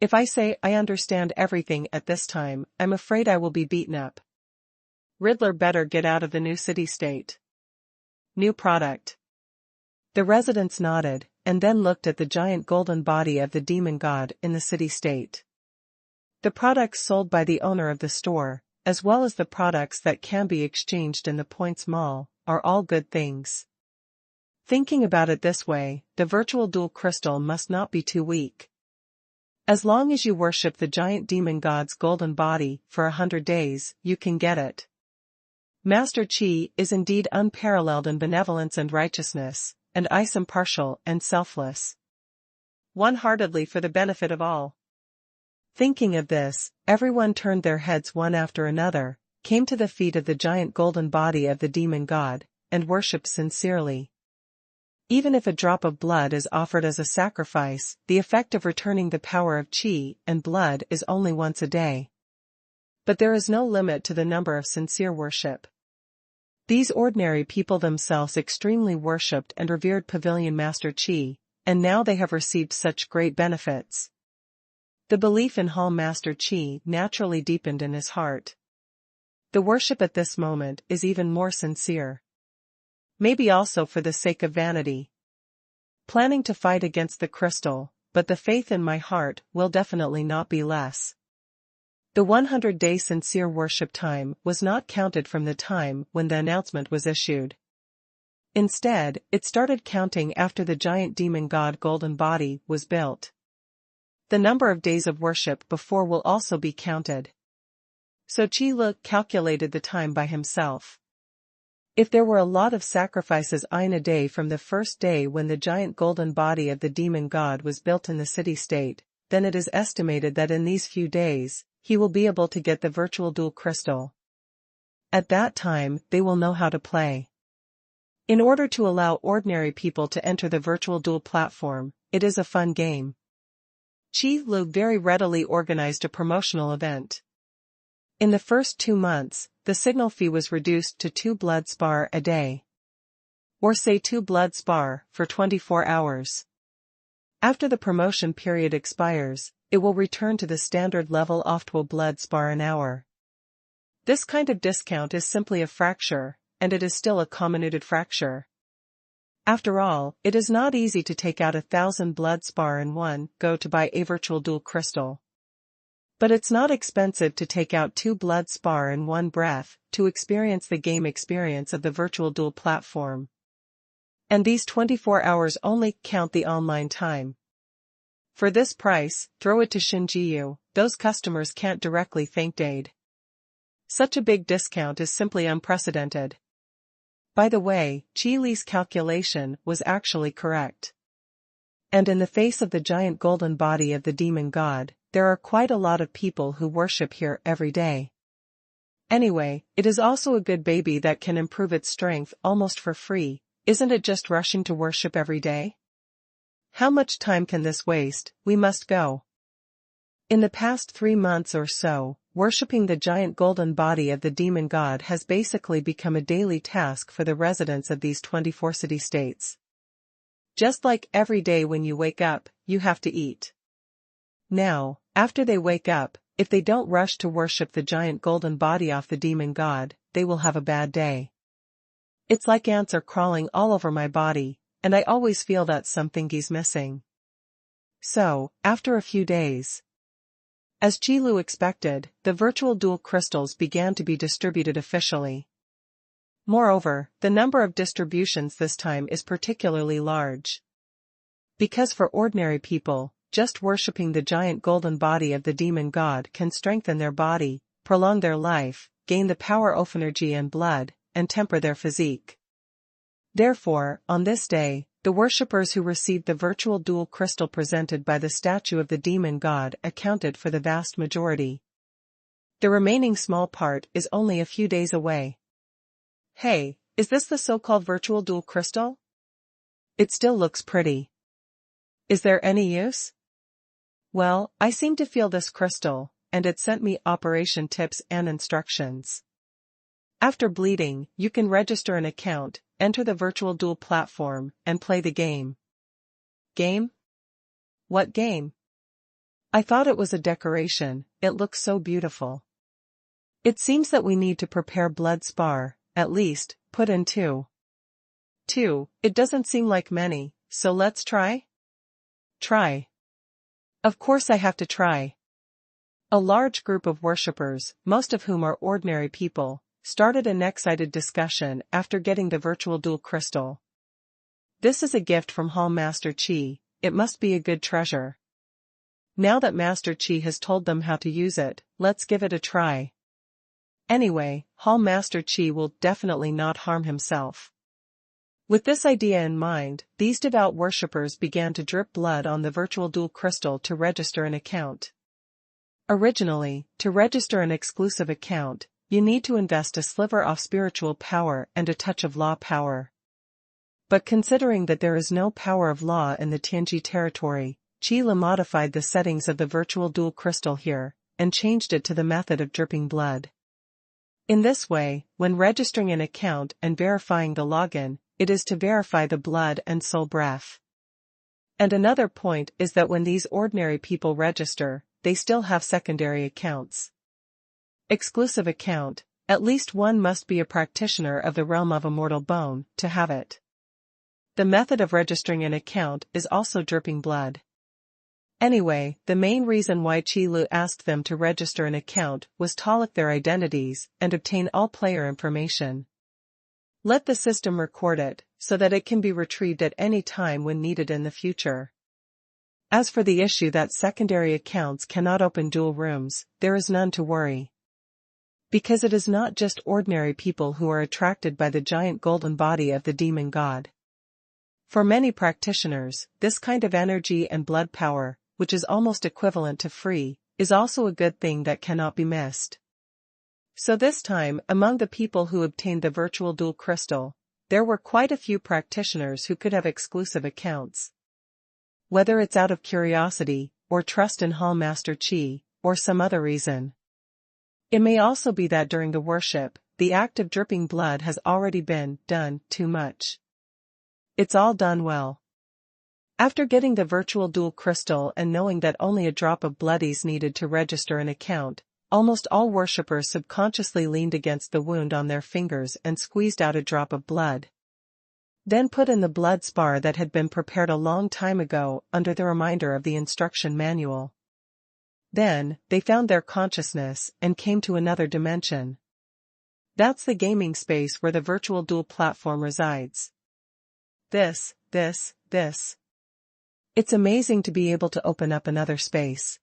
If I say I understand everything at this time, I'm afraid I will be beaten up. Riddler better get out of the new city-state. New product. The residents nodded, and then looked at the giant golden body of the demon god in the city-state. The products sold by the owner of the store, as well as the products that can be exchanged in the Points Mall, are all good things. Thinking about it this way, the virtual dual crystal must not be too weak. As long as you worship the giant demon god's golden body for 100 days, you can get it. Master Qi is indeed unparalleled in benevolence and righteousness, and I am impartial and selfless. One-heartedly for the benefit of all. Thinking of this, everyone turned their heads one after another, came to the feet of the giant golden body of the demon god, and worshipped sincerely. Even if a drop of blood is offered as a sacrifice, the effect of returning the power of Qi and blood is only once a day. But there is no limit to the number of sincere worship. These ordinary people themselves extremely worshipped and revered Pavilion Master Qi, and now they have received such great benefits. The belief in Hall Master Qi naturally deepened in his heart. The worship at this moment is even more sincere. Maybe also for the sake of vanity. Planning to fight against the crystal, but the faith in my heart will definitely not be less. The 100-day sincere worship time was not counted from the time when the announcement was issued. Instead, it started counting after the giant demon god golden body was built. The number of days of worship before will also be counted. So Qi calculated the time by himself. If there were a lot of sacrifices in a day from the first day when the giant golden body of the demon god was built in the city-state, then it is estimated that in these few days, he will be able to get the virtual dual crystal. At that time, they will know how to play. In order to allow ordinary people to enter the virtual dual platform, it is a fun game. Qi Lu very readily organized a promotional event. In the first 2 months, the signal fee was reduced to 2 blood spar a day. Or say 2 blood spar for 24 hours. After the promotion period expires, it will return to the standard level of 12 blood spar an hour. This kind of discount is simply a fracture, and it is still a comminuted fracture. After all, it is not easy to take out 1,000 blood spar in one go to buy a virtual dual crystal. But it's not expensive to take out 2 blood spar in one breath to experience the game experience of the virtual dual platform. And these 24 hours only count the online time. For this price, throw it to Xinjiu, those customers can't directly thank Dade. Such a big discount is simply unprecedented. By the way, Qi Li's calculation was actually correct. And in the face of the giant golden body of the demon god, there are quite a lot of people who worship here every day. Anyway, it is also a good baby that can improve its strength almost for free, isn't it just rushing to worship every day? How much time can this waste? We must go. In the past 3 months or so, worshipping the giant golden body of the demon god has basically become a daily task for the residents of these 24 city-states. Just like every day when you wake up, you have to eat. Now, after they wake up, if they don't rush to worship the giant golden body of the demon god, they will have a bad day. It's like ants are crawling all over my body, and I always feel that something's missing. So, after a few days, as Qilu expected, the virtual dual crystals began to be distributed officially. Moreover, the number of distributions this time is particularly large. Because for ordinary people, just worshipping the giant golden body of the demon god can strengthen their body, prolong their life, gain the power of energy and blood, and temper their physique. Therefore, on this day, the worshippers who received the virtual dual crystal presented by the statue of the demon god accounted for the vast majority. The remaining small part is only a few days away. Hey, is this the so-called virtual dual crystal? It still looks pretty. Is there any use? Well, I seem to feel this crystal, and it sent me operation tips and instructions. After bleeding, you can register an account, enter the virtual duel platform, and play the game. Game? What game? I thought it was a decoration, it looks so beautiful. It seems that we need to prepare blood spar, at least, put in 2. 2, it doesn't seem like many, so let's try? Try. Of course I have to try. A large group of worshippers, most of whom are ordinary people, started an excited discussion after getting the virtual dual crystal. This is a gift from Hall Master Qi, it must be a good treasure. Now that Master Qi has told them how to use it, let's give it a try. Anyway, Hall Master Qi will definitely not harm himself. With this idea in mind, these devout worshippers began to drip blood on the virtual dual crystal to register an account. Originally, to register an exclusive account, you need to invest a sliver of spiritual power and a touch of law power. But considering that there is no power of law in the Tianji territory, Qi modified the settings of the virtual dual crystal here, and changed it to the method of dripping blood. In this way, when registering an account and verifying the login, it is to verify the blood and soul breath. And another point is that when these ordinary people register, they still have secondary accounts. Exclusive account, at least one must be a practitioner of the realm of immortal bone, to have it. The method of registering an account is also dripping blood. Anyway, the main reason why Qilu asked them to register an account was to lock their identities and obtain all player information. Let the system record it, so that it can be retrieved at any time when needed in the future. As for the issue that secondary accounts cannot open dual rooms, there is none to worry. Because it is not just ordinary people who are attracted by the giant golden body of the demon god. For many practitioners, this kind of energy and blood power, which is almost equivalent to free, is also a good thing that cannot be missed. So this time, among the people who obtained the virtual dual crystal, there were quite a few practitioners who could have exclusive accounts. Whether it's out of curiosity, or trust in Hall Master Qi, or some other reason. It may also be that during the worship, the act of dripping blood has already been done too much. It's all done well. After getting the virtual dual crystal and knowing that only a drop of blood is needed to register an account, almost all worshippers subconsciously leaned against the wound on their fingers and squeezed out a drop of blood. Then put in the blood spar that had been prepared a long time ago under the reminder of the instruction manual. Then, they found their consciousness and came to another dimension. That's the gaming space where the virtual dual platform resides. This. It's amazing to be able to open up another space.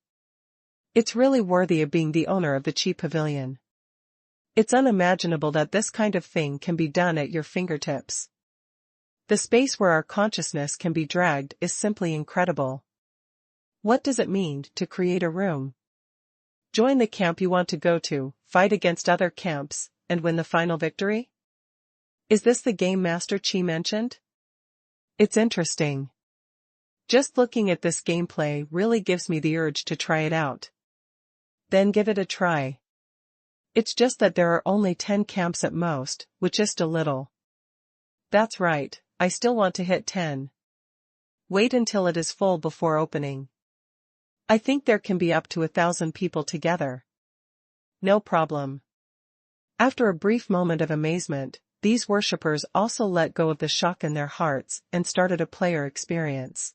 It's really worthy of being the owner of the Qi Pavilion. It's unimaginable that this kind of thing can be done at your fingertips. The space where our consciousness can be dragged is simply incredible. What does it mean to create a room? Join the camp you want to go to, fight against other camps, and win the final victory? Is this the game Master Qi mentioned? It's interesting. Just looking at this gameplay really gives me the urge to try it out. Then give it a try. It's just that there are only 10 camps at most, which is a little. That's right, I still want to hit 10. Wait until it is full before opening. I think there can be up to 1,000 people together. No problem. After a brief moment of amazement, these worshippers also let go of the shock in their hearts and started a player experience.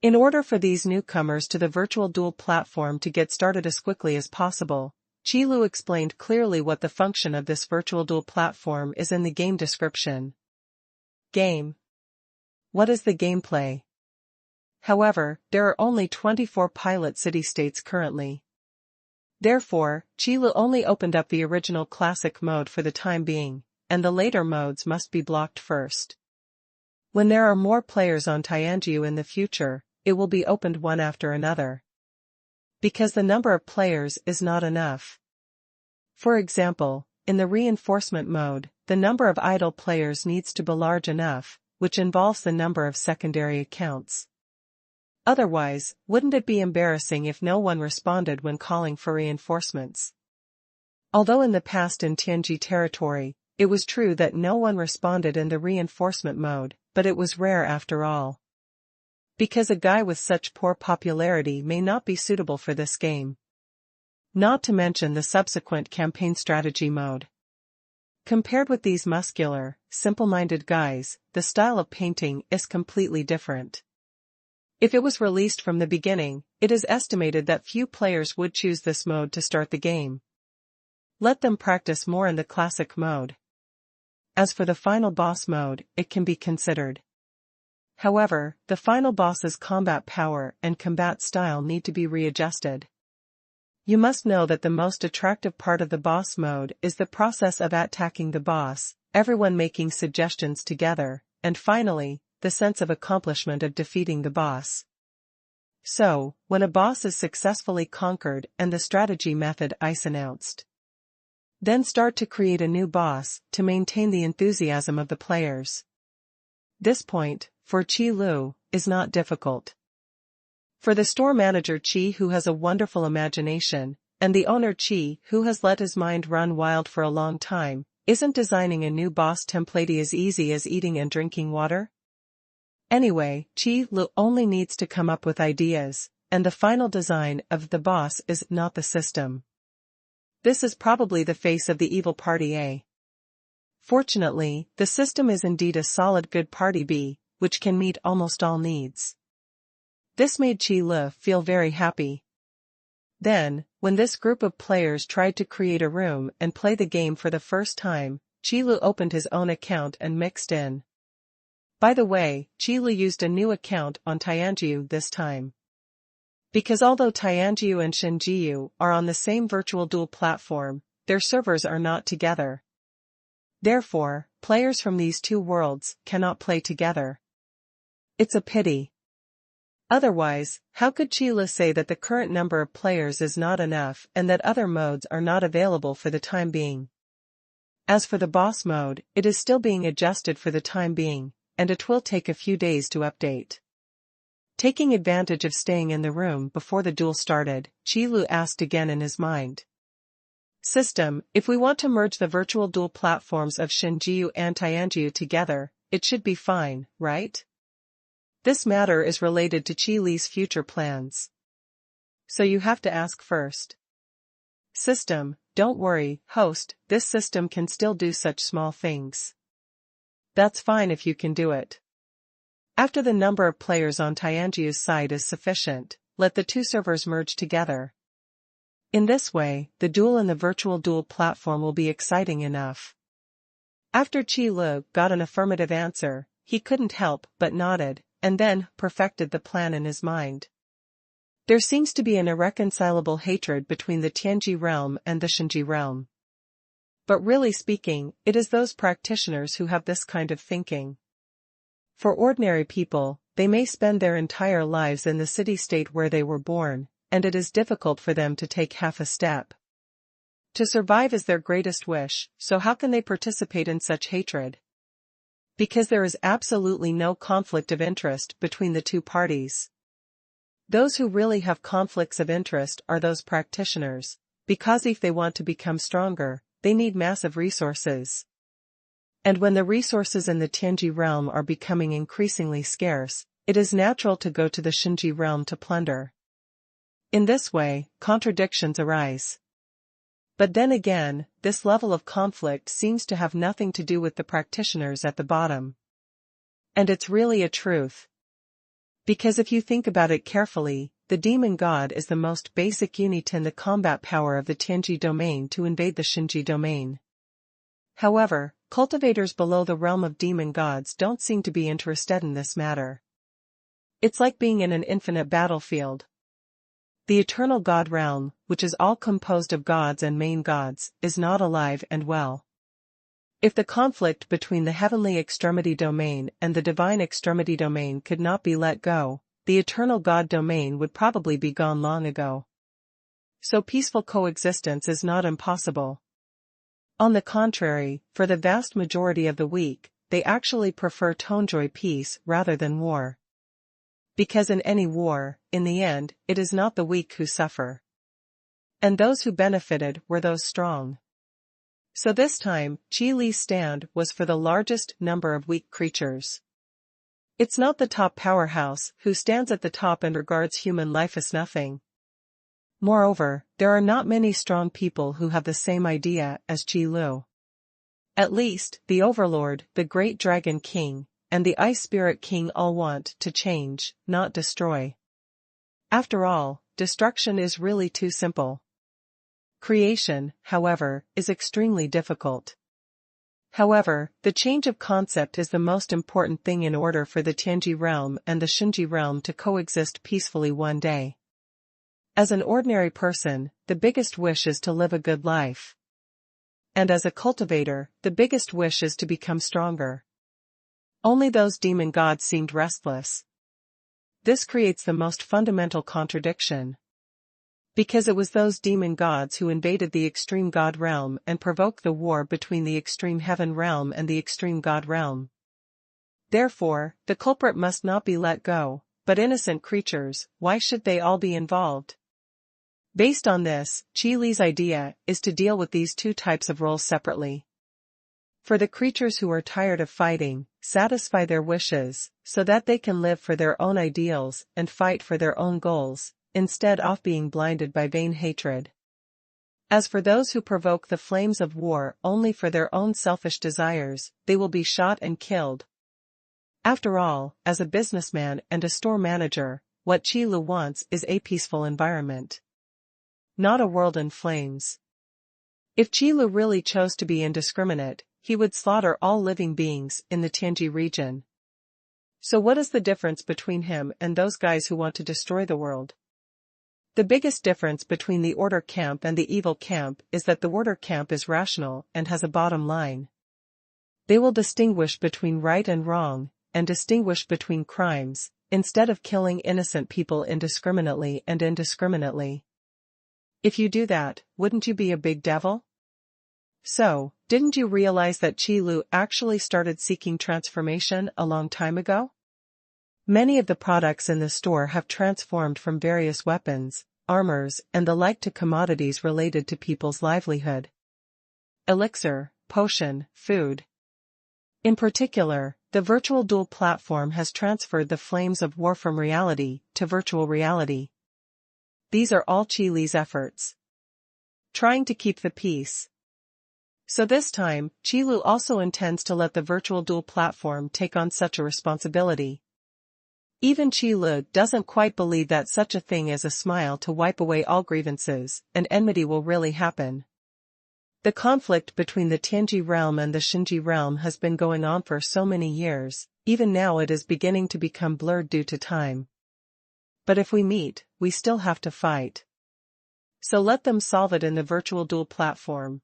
In order for these newcomers to the virtual duel platform to get started as quickly as possible, Qi Lu explained clearly what the function of this virtual duel platform is in the game description. Game. What is the gameplay? However, there are only 24 pilot city-states currently. Therefore, Qi Lu only opened up the original classic mode for the time being, and the later modes must be blocked first. When there are more players on Tianjiu in the future, it will be opened one after another. Because the number of players is not enough. For example, in the reinforcement mode, the number of idle players needs to be large enough, which involves the number of secondary accounts. Otherwise, wouldn't it be embarrassing if no one responded when calling for reinforcements? Although in the past in Tianji territory, it was true that no one responded in the reinforcement mode, but it was rare after all. Because a guy with such poor popularity may not be suitable for this game. Not to mention the subsequent campaign strategy mode. Compared with these muscular, simple-minded guys, the style of painting is completely different. If it was released from the beginning, it is estimated that few players would choose this mode to start the game. Let them practice more in the classic mode. As for the final boss mode, it can be considered. However, the final boss's combat power and combat style need to be readjusted. You must know that the most attractive part of the boss mode is the process of attacking the boss, everyone making suggestions together, and finally, the sense of accomplishment of defeating the boss. So, when a boss is successfully conquered and the strategy method is announced, then start to create a new boss to maintain the enthusiasm of the players. This point, for Qi Lu, is not difficult. For the store manager Qi, who has a wonderful imagination, and the owner Qi, who has let his mind run wild for a long time, isn't designing a new boss template as easy as eating and drinking water? Anyway, Qi Lu only needs to come up with ideas, and the final design of the boss is not the system. This is probably the face of the evil party A. Fortunately, the system is indeed a solid good party B, which can meet almost all needs. This made Qi Lu feel very happy. Then, when this group of players tried to create a room and play the game for the first time, Qi Lu opened his own account and mixed in. By the way, Qi Lu used a new account on Tianjiu this time. Because although Tianjiu and Shenjiu are on the same virtual duel platform, their servers are not together. Therefore, players from these two worlds cannot play together. It's a pity. Otherwise, how could Qi Lu say that the current number of players is not enough and that other modes are not available for the time being? As for the boss mode, it is still being adjusted for the time being, and it will take a few days to update. Taking advantage of staying in the room before the duel started, Qi Lu asked again in his mind. System, if we want to merge the virtual duel platforms of Shenjiu and Tianjiu together, it should be fine, right? This matter is related to Qi Li's future plans. So you have to ask first. System, don't worry, host, this system can still do such small things. That's fine if you can do it. After the number of players on Tianjiu's side is sufficient, let the two servers merge together. In this way, the duel in the virtual duel platform will be exciting enough. After Qi Lu got an affirmative answer, he couldn't help but nodded, and then perfected the plan in his mind. There seems to be an irreconcilable hatred between the Tianji realm and the Shenji realm. But really speaking, it is those practitioners who have this kind of thinking. For ordinary people, they may spend their entire lives in the city-state where they were born, and it is difficult for them to take half a step. To survive is their greatest wish, so how can they participate in such hatred? Because there is absolutely no conflict of interest between the two parties. Those who really have conflicts of interest are those practitioners, because if they want to become stronger, they need massive resources. And when the resources in the Tianji realm are becoming increasingly scarce, it is natural to go to the Shinji realm to plunder. In this way, contradictions arise. But then again, this level of conflict seems to have nothing to do with the practitioners at the bottom. And it's really a truth. Because if you think about it carefully, the demon god is the most basic unit in the combat power of the Tianji domain to invade the Shinji domain. However, cultivators below the realm of demon gods don't seem to be interested in this matter. It's like being in an infinite battlefield. The eternal god realm, which is all composed of gods and main gods, is not alive and well. If the conflict between the heavenly extremity domain and the divine extremity domain could not be let go, the eternal god domain would probably be gone long ago. So peaceful coexistence is not impossible. On the contrary, for the vast majority of the weak, they actually prefer Tonjoy peace rather than war. Because in any war, in the end, it is not the weak who suffer. And those who benefited were those strong. So this time, Qi Li's stand was for the largest number of weak creatures. It's not the top powerhouse who stands at the top and regards human life as nothing. Moreover, there are not many strong people who have the same idea as Qi Lu. At least, the Overlord, the Great Dragon King, and the Ice Spirit King all want to change, not destroy. After all, destruction is really too simple. Creation, however, is extremely difficult. However, the change of concept is the most important thing in order for the Tianji realm and the Shinji realm to coexist peacefully one day. As an ordinary person, the biggest wish is to live a good life. And as a cultivator, the biggest wish is to become stronger. Only those demon gods seemed restless. This creates the most fundamental contradiction. Because it was those demon gods who invaded the extreme god realm and provoked the war between the extreme heaven realm and the extreme god realm. Therefore, the culprit must not be let go, but innocent creatures, why should they all be involved? Based on this, Qi Li's idea is to deal with these two types of roles separately. For the creatures who are tired of fighting, satisfy their wishes, so that they can live for their own ideals and fight for their own goals, instead of being blinded by vain hatred. As for those who provoke the flames of war only for their own selfish desires, they will be shot and killed. After all, as a businessman and a store manager, what Qi Lu wants is a peaceful environment. Not a world in flames. If Qi Lu really chose to be indiscriminate, he would slaughter all living beings in the Tianji region. So what is the difference between him and those guys who want to destroy the world? The biggest difference between the order camp and the evil camp is that the order camp is rational and has a bottom line. They will distinguish between right and wrong, and distinguish between crimes, instead of killing innocent people indiscriminately and indiscriminately. If you do that, wouldn't you be a big devil? So, didn't you realize that Qi Lu actually started seeking transformation a long time ago? Many of the products in the store have transformed from various weapons, armors, and the like to commodities related to people's livelihood. Elixir, potion, food. In particular, the virtual duel platform has transferred the flames of war from reality to virtual reality. These are all Qi Li's efforts. Trying to keep the peace. So this time, Qi Lu also intends to let the virtual duel platform take on such a responsibility. Even Qi Lu doesn't quite believe that such a thing as a smile to wipe away all grievances and enmity will really happen. The conflict between the Tianji realm and the Shinji realm has been going on for so many years, even now it is beginning to become blurred due to time. But if we meet, we still have to fight. So let them solve it in the virtual duel platform.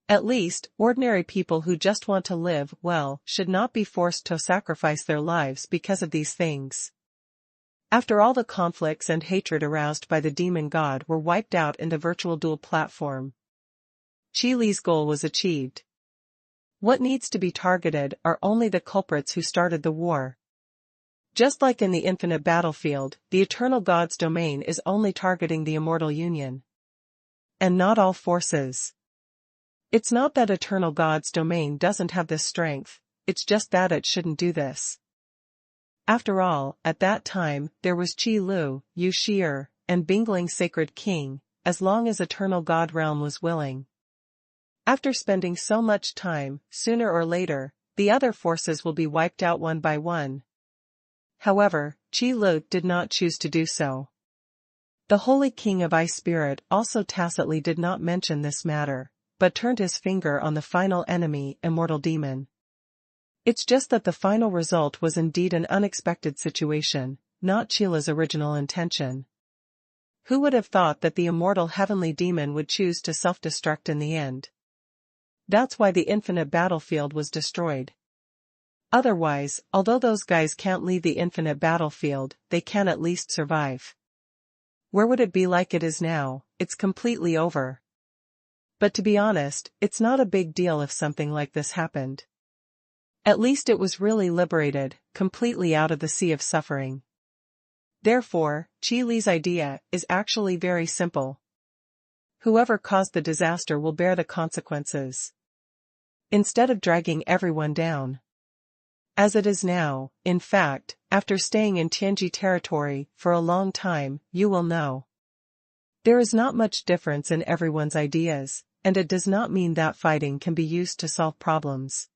At least, ordinary people who just want to live well should not be forced to sacrifice their lives because of these things. After all the conflicts and hatred aroused by the demon god were wiped out in the virtual duel platform. Qi Li's goal was achieved. What needs to be targeted are only the culprits who started the war. Just like in the infinite battlefield, the eternal God's domain is only targeting the immortal union. And not all forces. It's not that eternal God's domain doesn't have this strength, it's just that it shouldn't do this. After all, at that time, there was Qi Lu, Yu Shi'er, and Bingling Sacred King, as long as eternal God realm was willing. After spending so much time, sooner or later, the other forces will be wiped out one by one. However, Qi Lu did not choose to do so. The Holy King of Ice Spirit also tacitly did not mention this matter, but turned his finger on the final enemy, Immortal Demon. It's just that the final result was indeed an unexpected situation, not Qi Lu's original intention. Who would have thought that the immortal heavenly demon would choose to self-destruct in the end? That's why the infinite battlefield was destroyed. Otherwise, although those guys can't leave the infinite battlefield, they can at least survive. Where would it be like it is now? It's completely over. But to be honest, it's not a big deal if something like this happened. At least it was really liberated, completely out of the sea of suffering. Therefore, Qi Li's idea is actually very simple. Whoever caused the disaster will bear the consequences. Instead of dragging everyone down. As it is now, in fact, after staying in Tianji territory for a long time, you will know. There is not much difference in everyone's ideas, and it does not mean that fighting can be used to solve problems.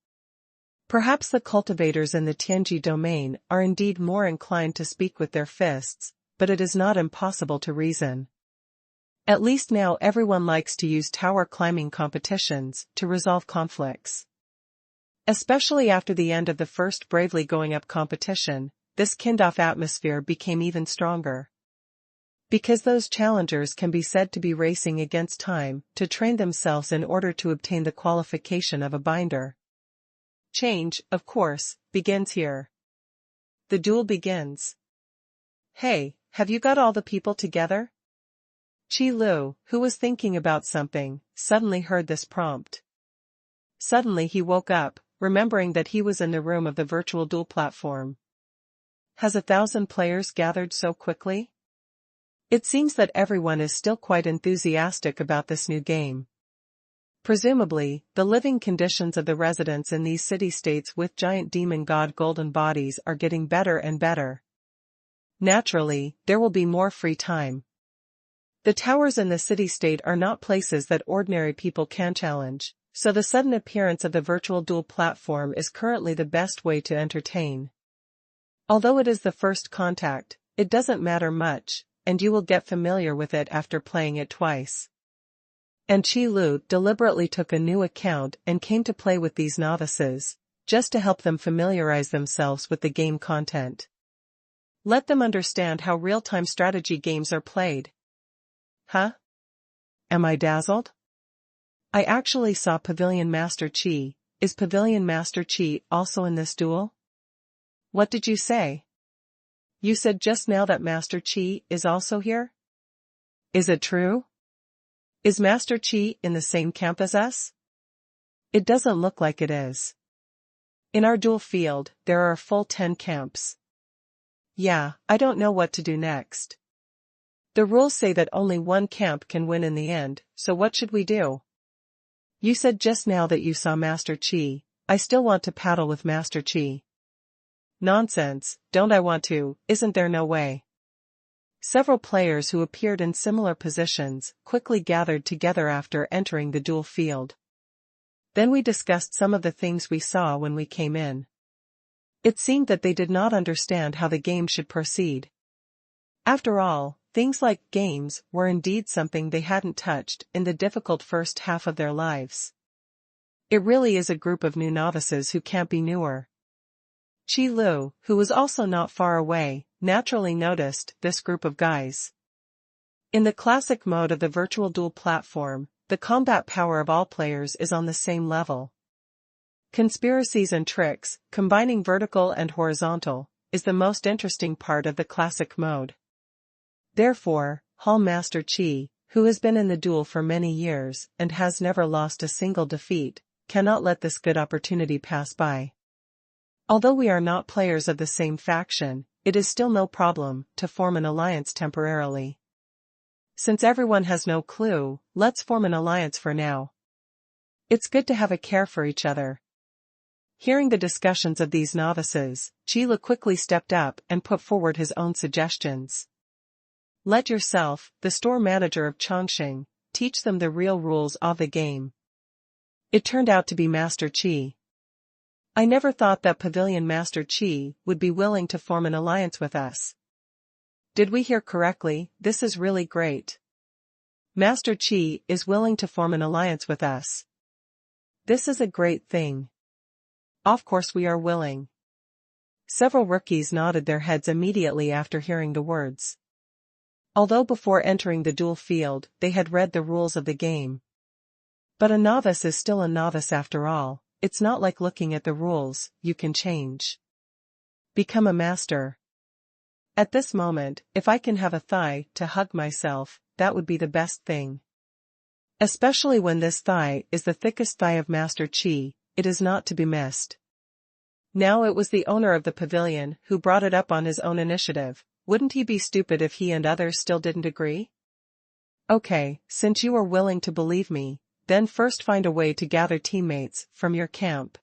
Perhaps the cultivators in the Tianji domain are indeed more inclined to speak with their fists, but it is not impossible to reason. At least now everyone likes to use tower climbing competitions to resolve conflicts. Especially after the end of the first bravely going up competition, this kind-off atmosphere became even stronger. Because those challengers can be said to be racing against time to train themselves in order to obtain the qualification of a binder. Change, of course, begins here. The duel begins. Hey, have you got all the people together? Qi Lu, who was thinking about something, suddenly heard this prompt. Suddenly he woke up, remembering that he was in the room of the virtual duel platform. Has 1,000 players gathered so quickly? It seems that everyone is still quite enthusiastic about this new game. Presumably, the living conditions of the residents in these city-states with giant demon god golden bodies are getting better and better. Naturally, there will be more free time. The towers in the city-state are not places that ordinary people can challenge, so the sudden appearance of the virtual duel platform is currently the best way to entertain. Although it is the first contact, it doesn't matter much, and you will get familiar with it after playing it twice. And Qi Lu deliberately took a new account and came to play with these novices, just to help them familiarize themselves with the game content. Let them understand how real-time strategy games are played. Huh? Am I dazzled? I actually saw Pavilion Master Qi. Is Pavilion Master Qi also in this duel? What did you say? You said just now that Master Qi is also here? Is it true? Is Master Qi in the same camp as us? It doesn't look like it is. In our duel field, there are a full 10 camps. Yeah, I don't know what to do next. The rules say that only one camp can win in the end, so what should we do? You said just now that you saw Master Qi. I still want to paddle with Master Qi. Nonsense, don't I want to, isn't there no way? Several players who appeared in similar positions quickly gathered together after entering the duel field. Then we discussed some of the things we saw when we came in. It seemed that they did not understand how the game should proceed. After all, things like games were indeed something they hadn't touched in the difficult first half of their lives. It really is a group of new novices who can't be newer. Qi Lu, who was also not far away, naturally noticed this group of guys. In the classic mode of the virtual duel platform, the combat power of all players is on the same level. Conspiracies and tricks, combining vertical and horizontal, is the most interesting part of the classic mode. Therefore, Hall Master Qi, who has been in the duel for many years and has never lost a single defeat, cannot let this good opportunity pass by. Although we are not players of the same faction, it is still no problem to form an alliance temporarily. Since everyone has no clue, let's form an alliance for now. It's good to have a care for each other. Hearing the discussions of these novices, Qila quickly stepped up and put forward his own suggestions. Let yourself, the store manager of Chongqing, teach them the real rules of the game. It turned out to be Master Qi. I never thought that Pavilion Master Qi would be willing to form an alliance with us. Did we hear correctly? This is really great. Master Qi is willing to form an alliance with us. This is a great thing. Of course we are willing. Several rookies nodded their heads immediately after hearing the words. Although before entering the duel field they had read the rules of the game. But a novice is still a novice after all. It's not like looking at the rules, you can change. Become a master. At this moment, if I can have a thigh to hug myself, that would be the best thing. Especially when this thigh is the thickest thigh of Master Qi, it is not to be missed. Now it was the owner of the pavilion who brought it up on his own initiative. Wouldn't he be stupid if he and others still didn't agree? Okay, since you are willing to believe me, then first find a way to gather teammates from your camp.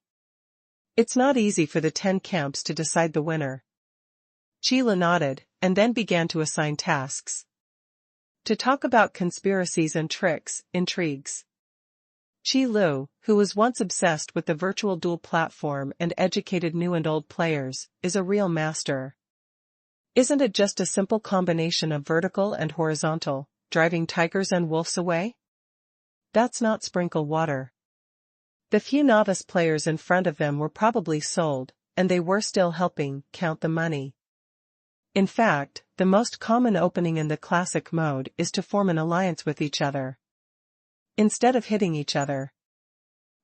It's not easy for the 10 camps to decide the winner. Qila nodded, and then began to assign tasks. To talk about conspiracies and tricks, intrigues. Qi Lu, who was once obsessed with the virtual duel platform and educated new and old players, is a real master. Isn't it just a simple combination of vertical and horizontal, driving tigers and wolves away? That's not sprinkle water. The few novice players in front of them were probably sold, and they were still helping count the money. In fact, the most common opening in the classic mode is to form an alliance with each other, instead of hitting each other.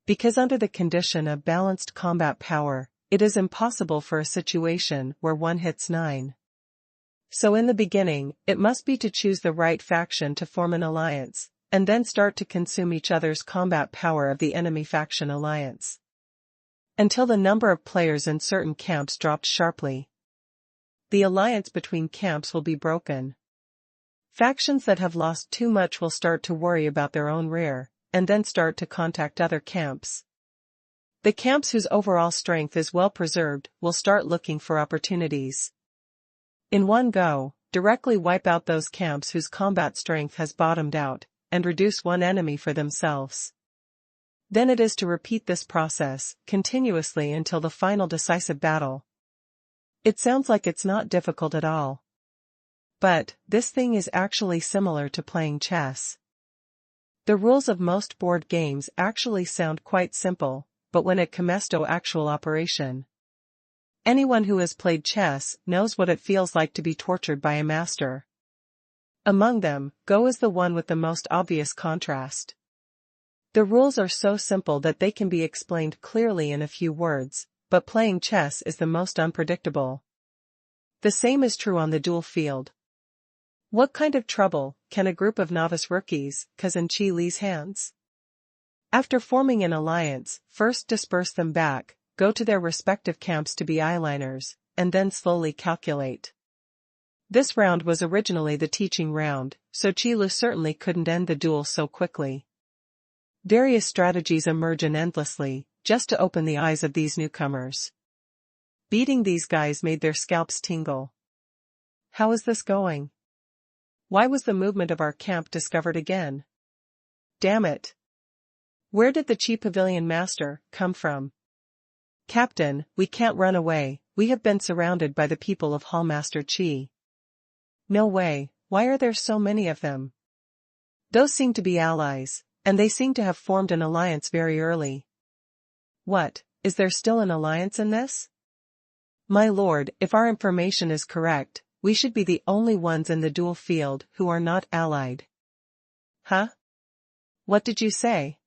Because under the condition of balanced combat power, it is impossible for a situation where one hits 9. So in the beginning, it must be to choose the right faction to form an alliance, and then start to consume each other's combat power of the enemy faction alliance. Until the number of players in certain camps dropped sharply. The alliance between camps will be broken. Factions that have lost too much will start to worry about their own rear, and then start to contact other camps. The camps whose overall strength is well preserved will start looking for opportunities. In one go, directly wipe out those camps whose combat strength has bottomed out, and reduce one enemy for themselves. Then it is to repeat this process continuously until the final decisive battle. It sounds like it's not difficult at all. But, this thing is actually similar to playing chess. The rules of most board games actually sound quite simple, but when it comes to actual operation. Anyone who has played chess knows what it feels like to be tortured by a master. Among them, Go is the one with the most obvious contrast. The rules are so simple that they can be explained clearly in a few words, but playing chess is the most unpredictable. The same is true on the duel field. What kind of trouble can a group of novice rookies cause in Qi Li's hands? After forming an alliance, first disperse them back, go to their respective camps to be eyeliners, and then slowly calculate. This round was originally the teaching round, so Qi Li certainly couldn't end the duel so quickly. Various strategies emerge endlessly, just to open the eyes of these newcomers. Beating these guys made their scalps tingle. How is this going? Why was the movement of our camp discovered again? Damn it! Where did the Qi Pavilion Master come from? Captain, we can't run away, we have been surrounded by the people of Hallmaster Qi. No way, why are there so many of them? Those seem to be allies, and they seem to have formed an alliance very early. What, is there still an alliance in this? My lord, if our information is correct, we should be the only ones in the duel field who are not allied. Huh? What did you say?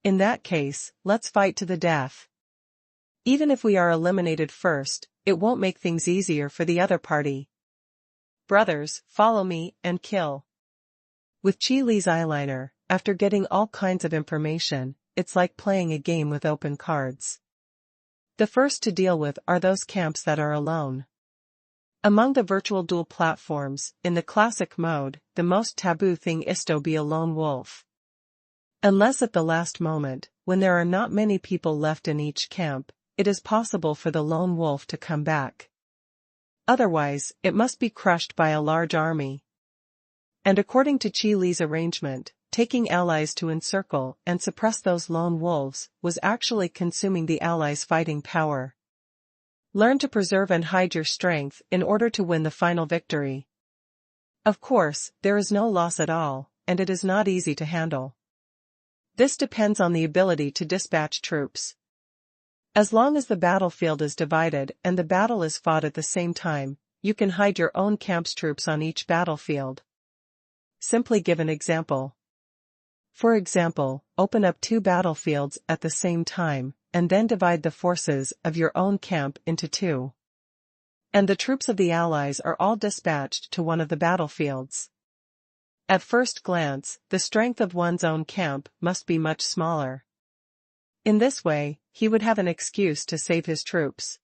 In that case, let's fight to the death. Even if we are eliminated first, it won't make things easier for the other party. Brothers, follow me, and kill. With Qi Li's eyeliner, after getting all kinds of information, it's like playing a game with open cards. The first to deal with are those camps that are alone. Among the virtual duel platforms, in the classic mode, the most taboo thing is to be a lone wolf. Unless at the last moment, when there are not many people left in each camp, it is possible for the lone wolf to come back. Otherwise, it must be crushed by a large army. And according to Qi Li's arrangement, taking allies to encircle and suppress those lone wolves was actually consuming the allies' fighting power. Learn to preserve and hide your strength in order to win the final victory. Of course, there is no loss at all, and it is not easy to handle. This depends on the ability to dispatch troops. As long as the battlefield is divided and the battle is fought at the same time, you can hide your own camp's troops on each battlefield. Simply give an example. For example, open up 2 battlefields at the same time, and then divide the forces of your own camp into 2. And the troops of the allies are all dispatched to one of the battlefields. At first glance, the strength of one's own camp must be much smaller. In this way, he would have an excuse to save his troops.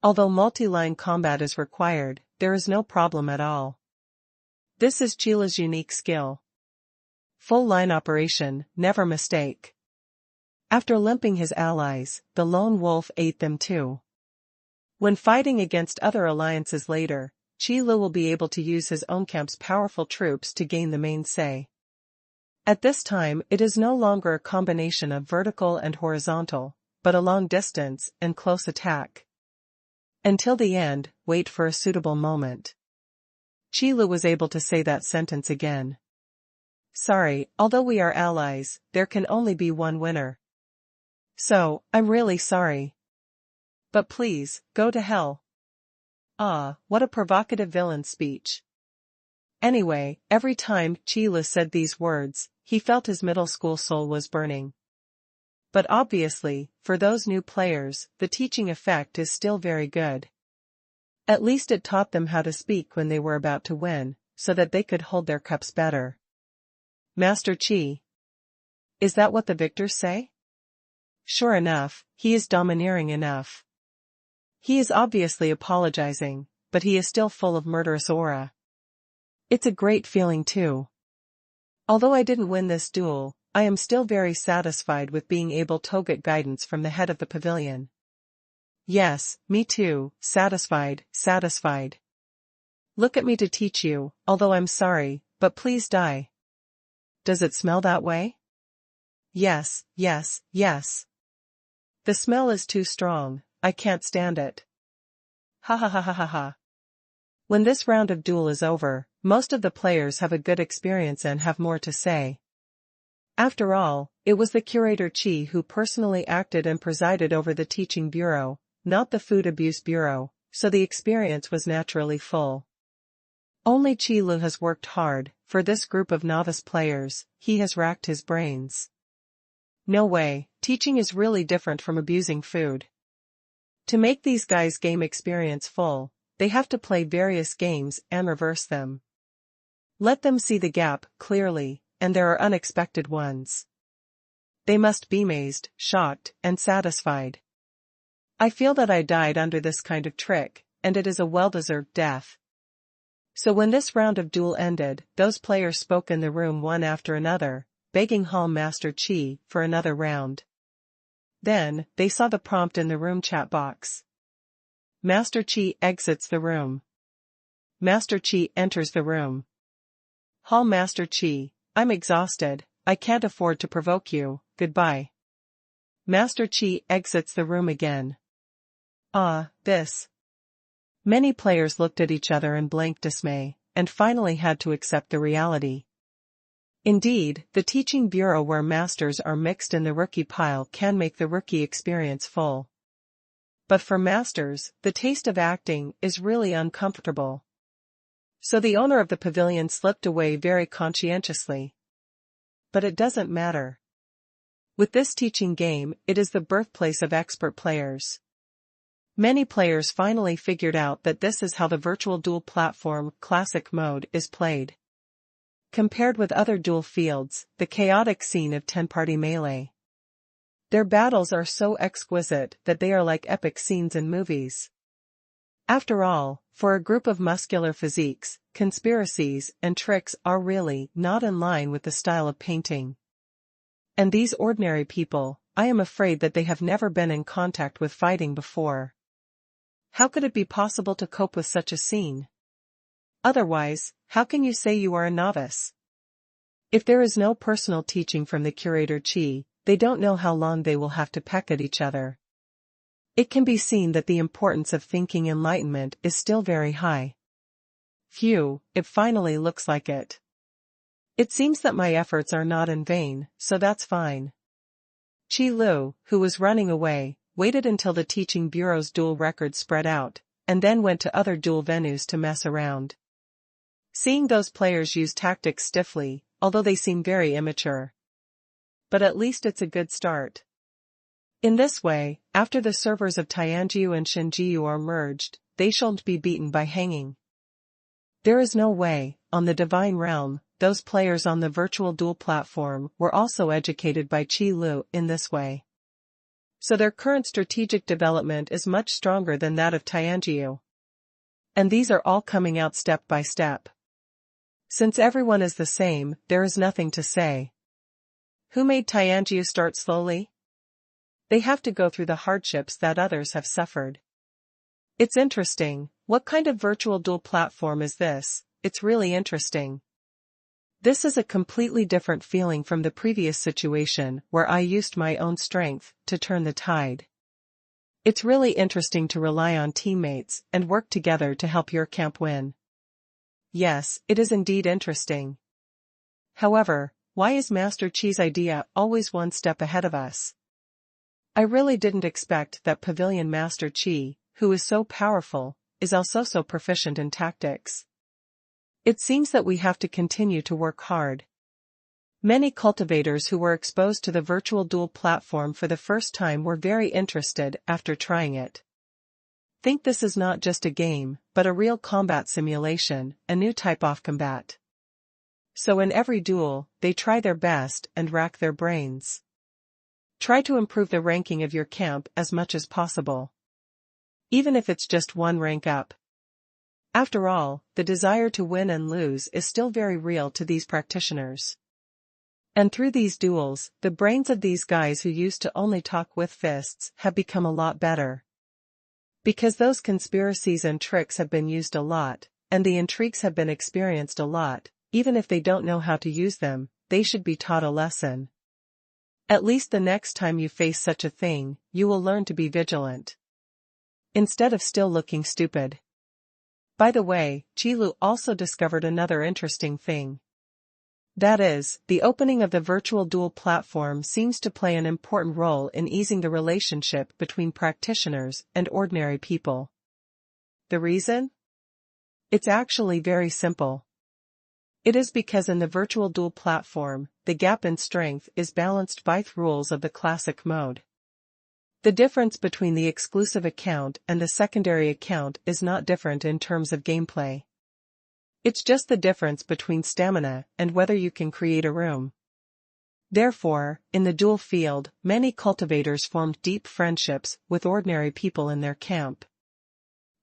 Although multi-line combat is required, there is no problem at all. This is Qi Li's unique skill. Full line operation, never mistake. After limping his allies, the lone wolf ate them too. When fighting against other alliances later, Qi Li will be able to use his own camp's powerful troops to gain the main say. At this time it is no longer a combination of vertical and horizontal, but a long distance and close attack. Until the end, wait for a suitable moment. Qi Li was able to say that sentence again. Sorry, although we are allies, there can only be one winner. So, I'm really sorry. But please, go to hell. Ah, what a provocative villain speech. Anyway, every time Qi Li said these words, he felt his middle school soul was burning. But obviously, for those new players, the teaching effect is still very good. At least it taught them how to speak when they were about to win, so that they could hold their cups better. Master Qi. Is that what the victors say? Sure enough, he is domineering enough. He is obviously apologizing, but he is still full of murderous aura. It's a great feeling too. Although I didn't win this duel, I am still very satisfied with being able to get guidance from the head of the pavilion. Yes, me too, satisfied. Look at me to teach you, although I'm sorry, but please die. Does it smell that way? Yes. The smell is too strong, I can't stand it. Ha ha ha ha ha ha. When this round of duel is over, most of the players have a good experience and have more to say. After all, it was the curator Qi who personally acted and presided over the teaching bureau, not the food abuse bureau, so the experience was naturally full. Only Qi Li has worked hard. For this group of novice players, he has racked his brains. No way, teaching is really different from abusing food. To make these guys' game experience full, they have to play various games and reverse them. Let them see the gap clearly, and there are unexpected ones. They must be amazed, shocked, and satisfied. I feel that I died under this kind of trick, and it is a well-deserved death. So when this round of duel ended, those players spoke in the room one after another, begging Hall Master Qi for another round. Then, they saw the prompt in the room chat box. Master Qi exits the room. Master Qi enters the room. Hall Master Qi, I'm exhausted, I can't afford to provoke you, goodbye. Master Qi exits the room again. This. Many players looked at each other in blank dismay, and finally had to accept the reality. Indeed, the teaching bureau where masters are mixed in the rookie pile can make the rookie experience full. But for masters, the taste of acting is really uncomfortable. So the owner of the pavilion slipped away very conscientiously. But it doesn't matter. With this teaching game, it is the birthplace of expert players. Many players finally figured out that this is how the virtual duel platform classic mode is played. compared with other duel fields, the chaotic scene of 10-party melee. Their battles are so exquisite that they are like epic scenes in movies. After all, for a group of muscular physiques, conspiracies and tricks are really not in line with the style of painting. And these ordinary people, I am afraid that they have never been in contact with fighting before. How could it be possible to cope with such a scene? Otherwise, how can you say you are a novice? If there is no personal teaching from the curator Qi, they don't know how long they will have to peck at each other. It can be seen that the importance of thinking enlightenment is still very high. Phew, it finally looks like it. It seems that my efforts are not in vain, so that's fine. Qi Lu, who was running away, waited until the teaching bureau's duel records spread out, and then went to other duel venues to mess around. Seeing those players use tactics stiffly, although they seem very immature. But at least it's a good start. In this way, after the servers of Tianjiu and Shenjiu are merged, they shan't be beaten by hanging. There is no way, on the divine realm, those players on the virtual duel platform were also educated by Qi Lu in this way. So their current strategic development is much stronger than that of Tianjiu. And these are all coming out step by step. Since everyone is the same, there is nothing to say. Who made Tianjiu start slowly? They have to go through the hardships that others have suffered. It's interesting. What kind of virtual duel platform is this? It's really interesting. This is a completely different feeling from the previous situation where I used my own strength to turn the tide. It's really interesting to rely on teammates and work together to help your camp win. Yes, it is indeed interesting. However, why is Master Qi's idea always one step ahead of us? I really didn't expect that Pavilion Master Qi, who is so powerful, is also so proficient in tactics. It seems that we have to continue to work hard. Many cultivators who were exposed to the virtual duel platform for the first time were very interested after trying it. Think this is not just a game, but a real combat simulation, a new type of combat. So in every duel, they try their best and rack their brains. Try to improve the ranking of your camp as much as possible. Even if it's just one rank up. After all, the desire to win and lose is still very real to these practitioners. And through these duels, the brains of these guys who used to only talk with fists have become a lot better. Because those conspiracies and tricks have been used a lot, and the intrigues have been experienced a lot, even if they don't know how to use them, they should be taught a lesson. At least the next time you face such a thing, you will learn to be vigilant. Instead of still looking stupid. By the way, Qi Lu also discovered another interesting thing. That is, the opening of the virtual duel platform seems to play an important role in easing the relationship between practitioners and ordinary people. The reason? It's actually very simple. It is because in the virtual duel platform, the gap in strength is balanced by the rules of the classic mode. The difference between the exclusive account and the secondary account is not different in terms of gameplay. It's just the difference between stamina and whether you can create a room. Therefore, in the duel field, many cultivators formed deep friendships with ordinary people in their camp.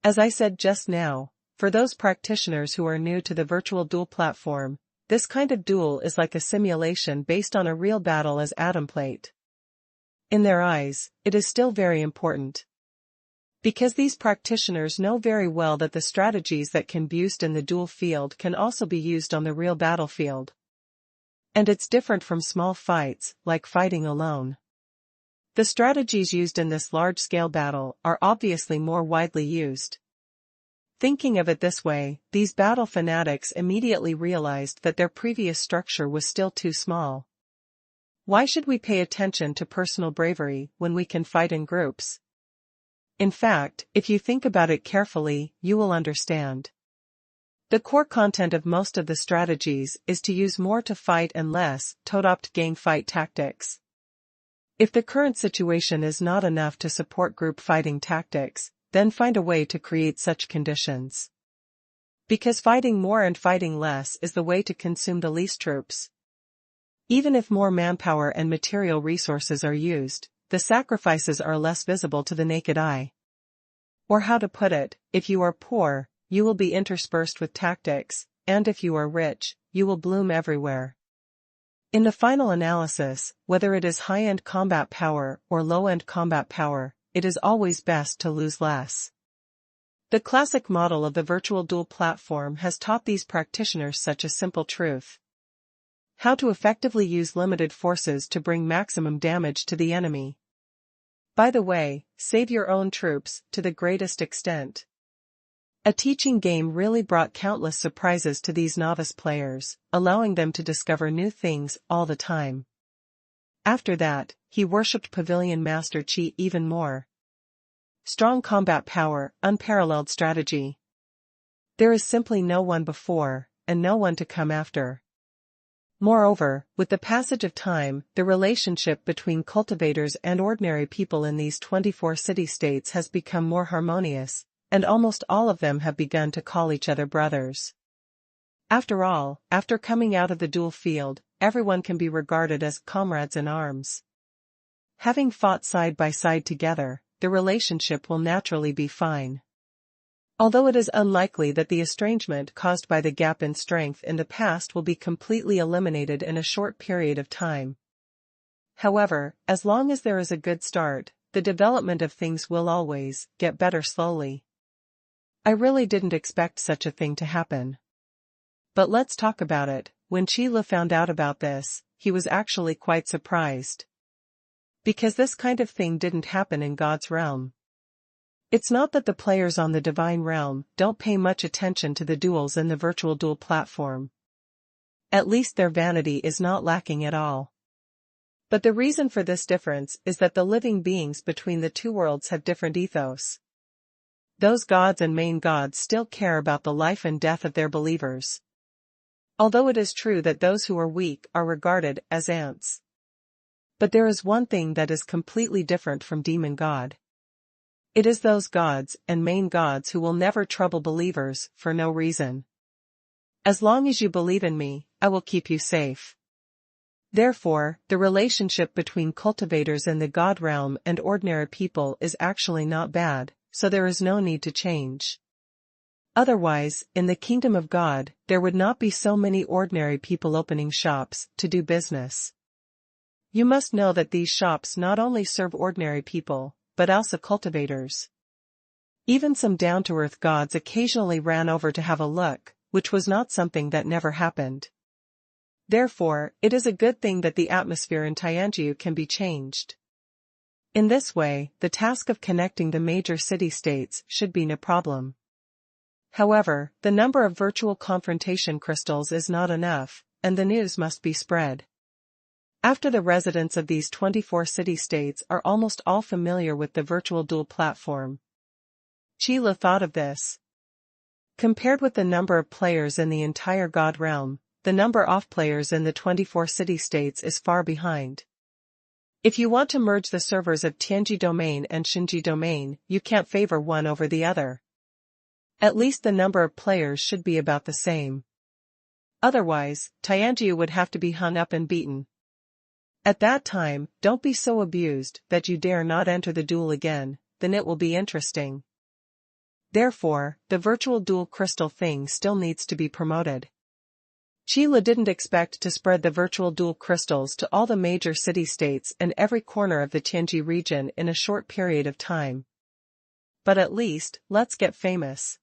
As I said just now, for those practitioners who are new to the virtual duel platform, this kind of duel is like a simulation based on a real battle as atom plate. In their eyes, it is still very important. Because these practitioners know very well that the strategies that can be used in the duel field can also be used on the real battlefield. And it's different from small fights, like fighting alone. The strategies used in this large-scale battle are obviously more widely used. Thinking of it this way, these battle fanatics immediately realized that their previous structure was still too small. Why should we pay attention to personal bravery when we can fight in groups? In fact, if you think about it carefully, you will understand. The core content of most of the strategies is to use more to fight and less to adopt gang fight tactics. If the current situation is not enough to support group fighting tactics, then find a way to create such conditions. Because fighting more and fighting less is the way to consume the least troops. Even if more manpower and material resources are used, the sacrifices are less visible to the naked eye. Or how to put it, if you are poor, you will be interspersed with tactics, and if you are rich, you will bloom everywhere. In the final analysis, whether it is high-end combat power or low-end combat power, it is always best to lose less. The classic model of the virtual duel platform has taught these practitioners such a simple truth. How to effectively use limited forces to bring maximum damage to the enemy. By the way, save your own troops to the greatest extent. A teaching game really brought countless surprises to these novice players, allowing them to discover new things all the time. After that, he worshipped Pavilion Master Qi even more. Strong combat power, unparalleled strategy. There is simply no one before, and no one to come after. Moreover, with the passage of time, the relationship between cultivators and ordinary people in these 24 city-states has become more harmonious, and almost all of them have begun to call each other brothers. After all, after coming out of the duel field, everyone can be regarded as comrades in arms. Having fought side by side together, the relationship will naturally be fine. Although it is unlikely that the estrangement caused by the gap in strength in the past will be completely eliminated in a short period of time. However, as long as there is a good start, the development of things will always get better slowly. I really didn't expect such a thing to happen. But let's talk about it. When Qi Lu found out about this, he was actually quite surprised. Because this kind of thing didn't happen in God's realm. It's not that the players on the divine realm don't pay much attention to the duels in the virtual duel platform. At least their vanity is not lacking at all. But the reason for this difference is that the living beings between the two worlds have different ethos. Those gods and main gods still care about the life and death of their believers. Although it is true that those who are weak are regarded as ants. But there is one thing that is completely different from demon god. It is those gods and main gods who will never trouble believers for no reason. As long as you believe in me, I will keep you safe. Therefore, the relationship between cultivators in the God realm and ordinary people is actually not bad, so there is no need to change. Otherwise, in the kingdom of God, there would not be so many ordinary people opening shops to do business. You must know that these shops not only serve ordinary people, but also cultivators. Even some down-to-earth gods occasionally ran over to have a look, which was not something that never happened. Therefore, it is a good thing that the atmosphere in Tianjiu can be changed. In this way, the task of connecting the major city-states should be no problem. However, the number of virtual confrontation crystals is not enough, and the news must be spread. After the residents of these 24 city-states are almost all familiar with the virtual duel platform. Qi Lu thought of this. Compared with the number of players in the entire God realm, the number of players in the 24 city-states is far behind. If you want to merge the servers of Tianji domain and Xinji domain, you can't favor one over the other. At least the number of players should be about the same. Otherwise, Tianjiu would have to be hung up and beaten. At that time, don't be so abused that you dare not enter the duel again, then it will be interesting. Therefore, the virtual duel crystal thing still needs to be promoted. Qi Lu didn't expect to spread the virtual duel crystals to all the major city-states and every corner of the Tianji region in a short period of time. But at least, let's get famous.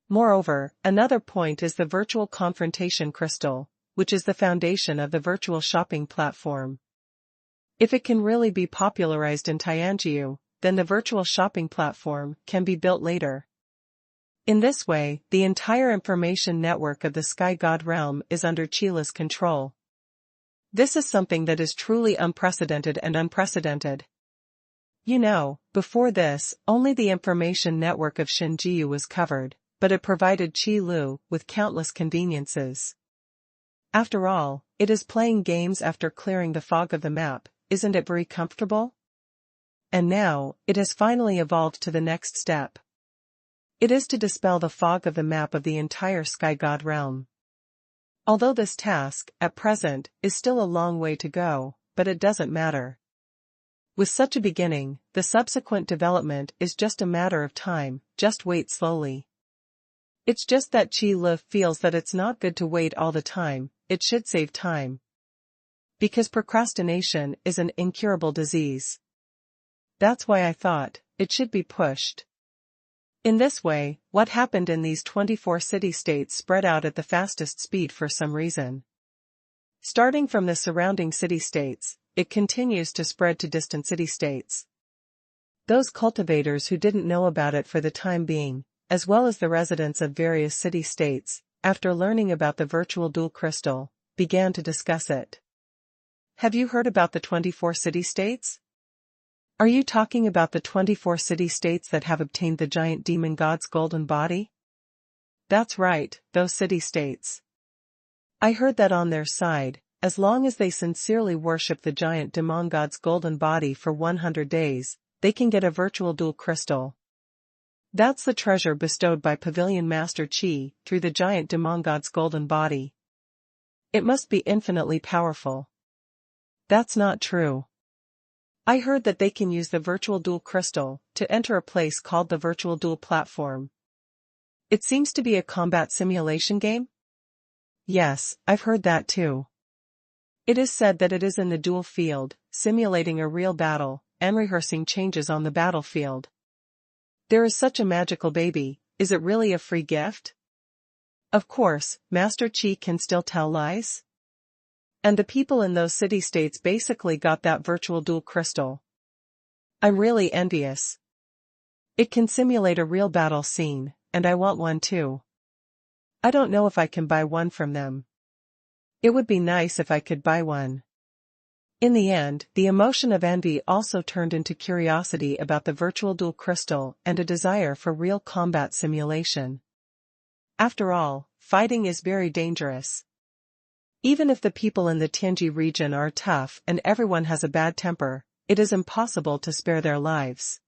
Moreover, another point is the virtual confrontation crystal, which is the foundation of the virtual shopping platform. If it can really be popularized in Tianjiu, then the virtual shopping platform can be built later. In this way, the entire information network of the Sky God realm is under Qi Lu's control. This is something that is truly unprecedented and unprecedented. You know, before this, only the information network of Xinjiu was covered, but it provided Qi Lu with countless conveniences. After all, it is playing games after clearing the fog of the map, isn't it very comfortable? And now, it has finally evolved to the next step. It is to dispel the fog of the map of the entire Sky God realm. Although this task, at present, is still a long way to go, but it doesn't matter. With such a beginning, the subsequent development is just a matter of time, just wait slowly. It's just that Qi Lu feels that it's not good to wait all the time, it should save time. Because procrastination is an incurable disease. That's why I thought, it should be pushed. In this way, what happened in these 24 city-states spread out at the fastest speed for some reason. Starting from the surrounding city-states, it continues to spread to distant city-states. Those cultivators who didn't know about it for the time being, as well as the residents of various city-states, after learning about the virtual dual crystal, began to discuss it. Have you heard about the 24 city-states? Are you talking about the 24 city-states that have obtained the giant demon god's golden body? That's right, those city-states. I heard that on their side, as long as they sincerely worship the giant demon god's golden body for 100 days, they can get a virtual dual crystal. That's the treasure bestowed by Pavilion Master Qi through the giant demon god's golden body. It must be infinitely powerful. That's not true. I heard that they can use the virtual dual crystal to enter a place called the virtual dual platform. It seems to be a combat simulation game? Yes, I've heard that too. It is said that it is in the dual field, simulating a real battle, and rehearsing changes on the battlefield. There is such a magical baby, is it really a free gift? Of course, Master Qi can still tell lies? And the people in those city-states basically got that virtual dual crystal. I'm really envious. It can simulate a real battle scene, and I want one too. I don't know if I can buy one from them. It would be nice if I could buy one. In the end, the emotion of envy also turned into curiosity about the virtual dual crystal and a desire for real combat simulation. After all, fighting is very dangerous. Even if the people in the Tianji region are tough and everyone has a bad temper, it is impossible to spare their lives.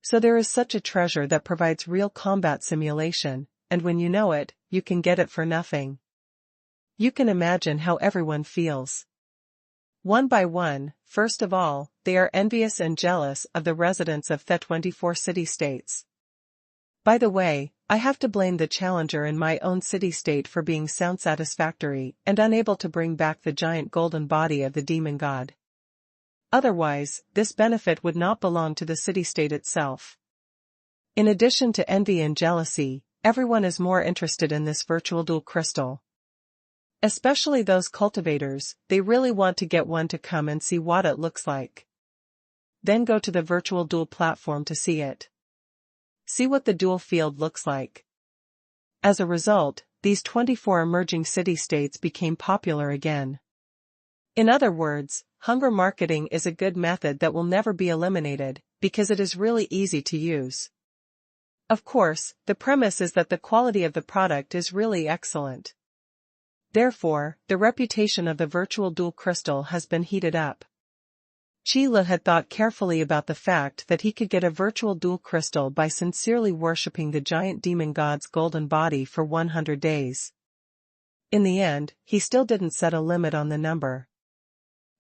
So there is such a treasure that provides real combat simulation, and when you know it, you can get it for nothing. You can imagine how everyone feels. One by one, first of all, they are envious and jealous of the residents of the 24 city-states. By the way, I have to blame the challenger in my own city-state for being sound satisfactory and unable to bring back the giant golden body of the demon god. Otherwise, this benefit would not belong to the city-state itself. In addition to envy and jealousy, everyone is more interested in this virtual dual crystal. Especially those cultivators, they really want to get one to come and see what it looks like. Then go to the virtual dual platform to see it. See what the dual field looks like. As a result, these 24 emerging city-states became popular again. In other words, hunger marketing is a good method that will never be eliminated, because it is really easy to use. Of course, the premise is that the quality of the product is really excellent. Therefore, the reputation of the virtual dual crystal has been heated up. Qi Lu had thought carefully about the fact that he could get a virtual dual crystal by sincerely worshipping the giant demon god's golden body for 100 days. In the end, he still didn't set a limit on the number.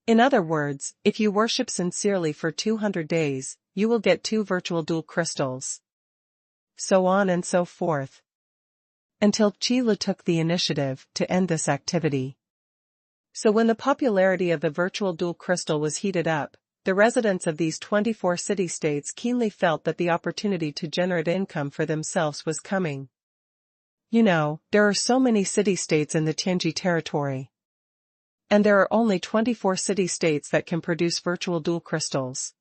In other words, if you worship sincerely for 200 days, you will get 2 virtual dual crystals. So on and so forth. Until Qi Lu took the initiative to end this activity. So when the popularity of the virtual dual crystal was heated up, the residents of these 24 city-states keenly felt that the opportunity to generate income for themselves was coming. You know, there are so many city-states in the Tianji territory. And there are only 24 city-states that can produce virtual dual crystals.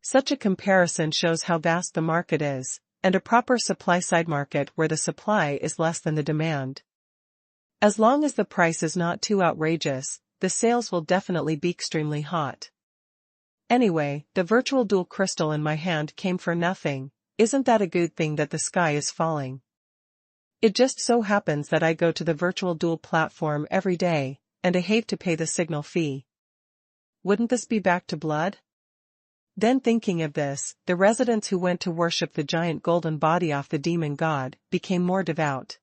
Such a comparison shows how vast the market is, and a proper supply-side market where the supply is less than the demand. As long as the price is not too outrageous, the sales will definitely be extremely hot. Anyway, the virtual dual crystal in my hand came for nothing. Isn't that a good thing that the sky is falling? It just so happens that I go to the virtual dual platform every day, and I hate to pay the signal fee. Wouldn't this be back to blood? Then thinking of this, the residents who went to worship the giant golden body of the demon god became more devout.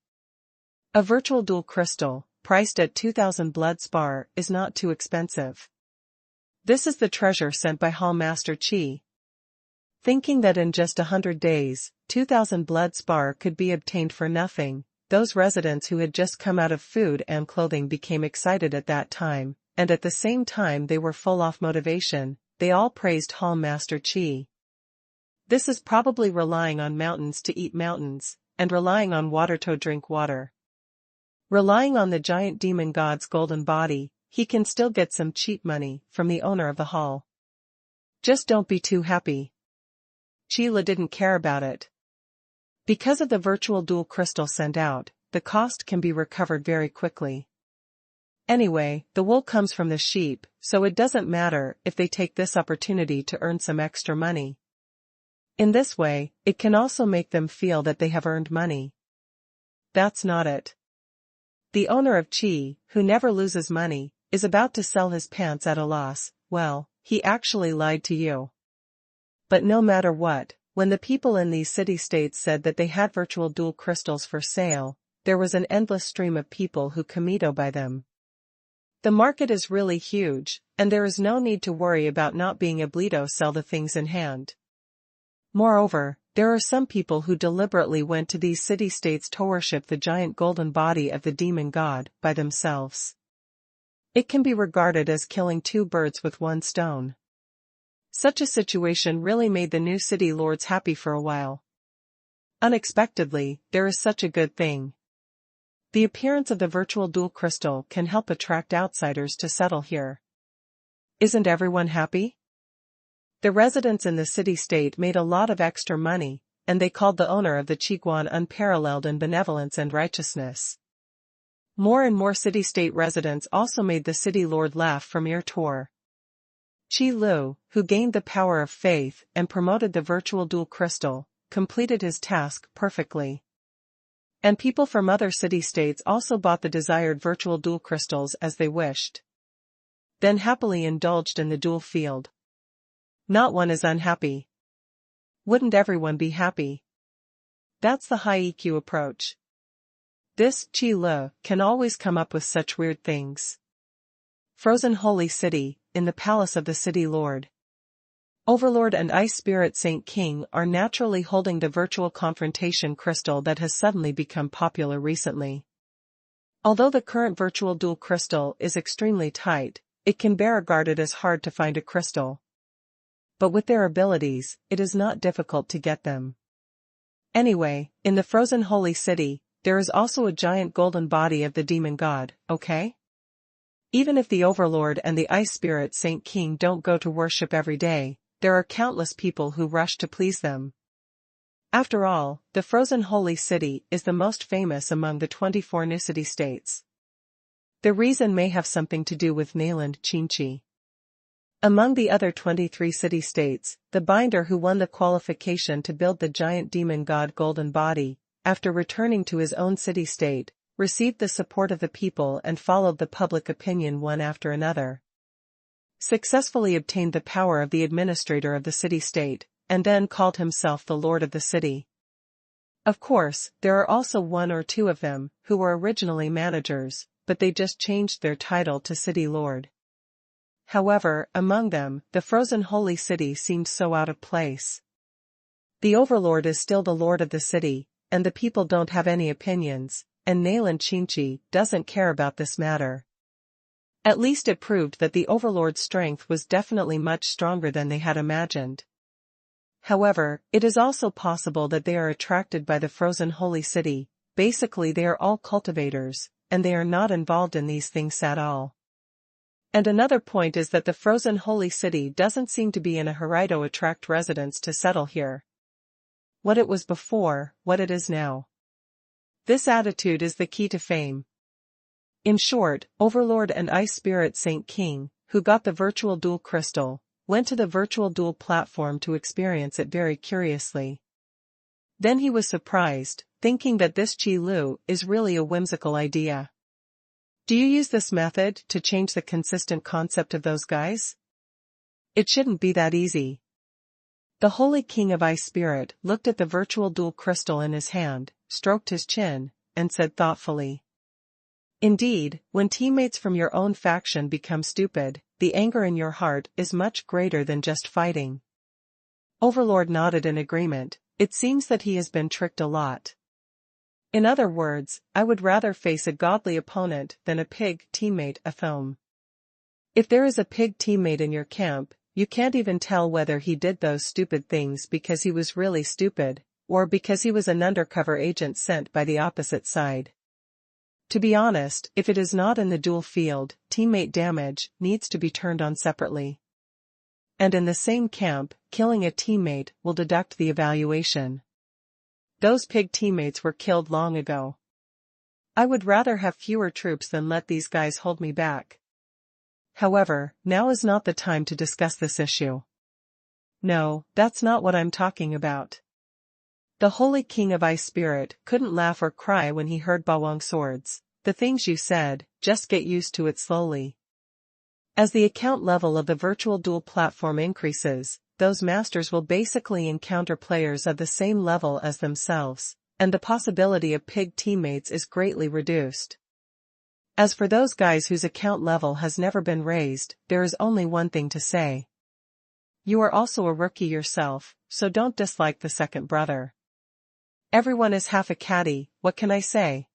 A virtual dual crystal, priced at 2,000 blood spar, is not too expensive. This is the treasure sent by Hall Master Qi. Thinking that in just 100 days, 2,000 blood spar could be obtained for nothing, those residents who had just come out of food and clothing became excited at that time, and at the same time they were full of motivation. They all praised Hall Master Qi. This is probably relying on mountains to eat mountains, and relying on water to drink water. Relying on the giant demon god's golden body, he can still get some cheap money from the owner of the hall. Just don't be too happy. Qi didn't care about it. Because of the virtual dual crystal sent out, the cost can be recovered very quickly. Anyway, the wool comes from the sheep, so it doesn't matter if they take this opportunity to earn some extra money. In this way, it can also make them feel that they have earned money. That's not it. The owner of Qi, who never loses money, is about to sell his pants at a loss. Well, he actually lied to you. But no matter what, when the people in these city-states said that they had virtual dual crystals for sale, there was an endless stream of people who commito buy them. The market is really huge, and there is no need to worry about not being able to sell the things in hand. Moreover, there are some people who deliberately went to these city-states to worship the giant golden body of the demon god by themselves. It can be regarded as killing two birds with one stone. Such a situation really made the new city lords happy for a while. Unexpectedly, there is such a good thing. The appearance of the virtual dual crystal can help attract outsiders to settle here. Isn't everyone happy? The residents in the city-state made a lot of extra money, and they called the owner of the Qiguan unparalleled in benevolence and righteousness. More and more city-state residents also made the city lord laugh from ear to ear. Qi Lu, who gained the power of faith and promoted the virtual dual crystal, completed his task perfectly. And people from other city-states also bought the desired virtual dual crystals as they wished. Then happily indulged in the dual field. Not one is unhappy. Wouldn't everyone be happy? That's the high EQ approach. This Qi Lu can always come up with such weird things. Frozen Holy City, in the palace of the city lord. Overlord and Ice Spirit Saint King are naturally holding the virtual confrontation crystal that has suddenly become popular recently. Although the current virtual dual crystal is extremely tight, it can be regarded as hard to find a crystal. But with their abilities, it is not difficult to get them. Anyway, in the Frozen Holy City, there is also a giant golden body of the demon god, okay? Even if the Overlord and the Ice Spirit Saint King don't go to worship every day, there are countless people who rush to please them. After all, the Frozen Holy City is the most famous among the 24 new city-states. The reason may have something to do with Nayland Qinchi. Among the other 23 city-states, the binder who won the qualification to build the giant demon god golden body, after returning to his own city-state, received the support of the people and followed the public opinion one after another. Successfully obtained the power of the administrator of the city-state, and then called himself the lord of the city. Of course, there are also one or two of them, who were originally managers, but they just changed their title to city lord. However, among them, the Frozen Holy City seemed so out of place. The Overlord is still the lord of the city, and the people don't have any opinions, and Nayland Qinchi doesn't care about this matter. At least it proved that the Overlord's strength was definitely much stronger than they had imagined. However, it is also possible that they are attracted by the Frozen Holy City. Basically they are all cultivators, and they are not involved in these things at all. And another point is that the Frozen Holy City doesn't seem to be in a hurry to attract residents to settle here. What it was before, what it is now. This attitude is the key to fame. In short, Overlord and Ice Spirit Saint King, who got the virtual dual crystal, went to the virtual dual platform to experience it very curiously. Then he was surprised, thinking that this Qi Lu is really a whimsical idea. Do you use this method to change the consistent concept of those guys? It shouldn't be that easy. The Holy King of Ice Spirit looked at the virtual dual crystal in his hand, stroked his chin, and said thoughtfully. Indeed, when teammates from your own faction become stupid, the anger in your heart is much greater than just fighting. Overlord nodded in agreement. It seems that he has been tricked a lot. In other words, I would rather face a godly opponent than a pig teammate at home. If there is a pig teammate in your camp, you can't even tell whether he did those stupid things because he was really stupid, or because he was an undercover agent sent by the opposite side. To be honest, if it is not in the dual field, teammate damage needs to be turned on separately. And in the same camp, killing a teammate will deduct the evaluation. Those pig teammates were killed long ago. I would rather have fewer troops than let these guys hold me back. However, now is not the time to discuss this issue. No, that's not what I'm talking about. The Holy King of Ice Spirit couldn't laugh or cry when he heard Bawang's swords. The things you said, just get used to it slowly. As the account level of the virtual duel platform increases, those masters will basically encounter players of the same level as themselves, and the possibility of pig teammates is greatly reduced. As for those guys whose account level has never been raised, there is only one thing to say. You are also a rookie yourself, so don't dislike the second brother. Everyone is half a caddy, what can I say?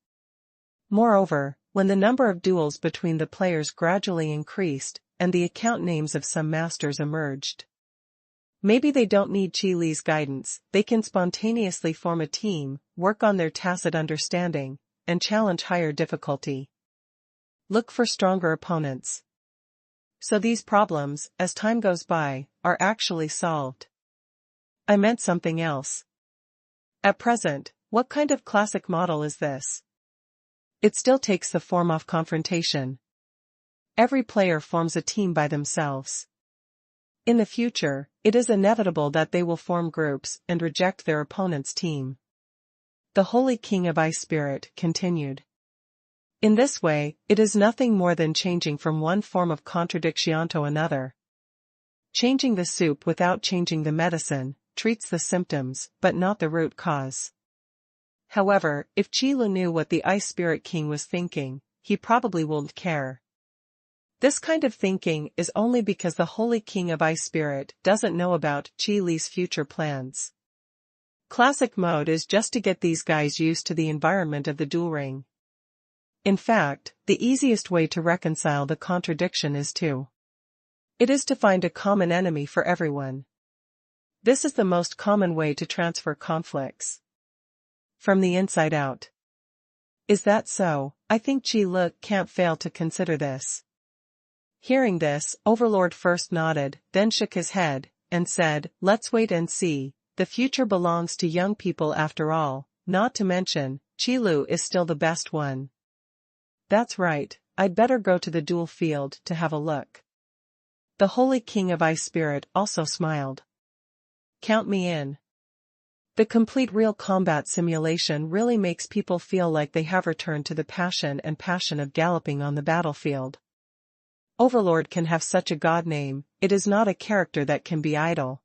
Moreover, when the number of duels between the players gradually increased, and the account names of some masters emerged. Maybe they don't need Chi Li's guidance, they can spontaneously form a team, work on their tacit understanding, and challenge higher difficulty. Look for stronger opponents. So these problems, as time goes by, are actually solved. I meant something else. At present, what kind of classic model is this? It still takes the form of confrontation. Every player forms a team by themselves. In the future, it is inevitable that they will form groups and reject their opponent's team. The Holy King of Ice Spirit continued. In this way, it is nothing more than changing from one form of contradiction to another. Changing the soup without changing the medicine, treats the symptoms, but not the root cause. However, if Chi Lu knew what the Ice Spirit King was thinking, he probably wouldn't care. This kind of thinking is only because the Holy King of Ice Spirit doesn't know about Chi Li's future plans. Classic mode is just to get these guys used to the environment of the duel ring. In fact, the easiest way to reconcile the contradiction is to find a common enemy for everyone. This is the most common way to transfer conflicts. From the inside out. Is that so? I think Chi Lu can't fail to consider this. Hearing this, Overlord first nodded, then shook his head, and said, let's wait and see, the future belongs to young people after all, not to mention, Chi Lu is still the best one. That's right, I'd better go to the duel field to have a look. The Holy King of Ice Spirit also smiled. Count me in. The complete real combat simulation really makes people feel like they have returned to the passion of galloping on the battlefield. Overlord can have such a god name, it is not a character that can be idle.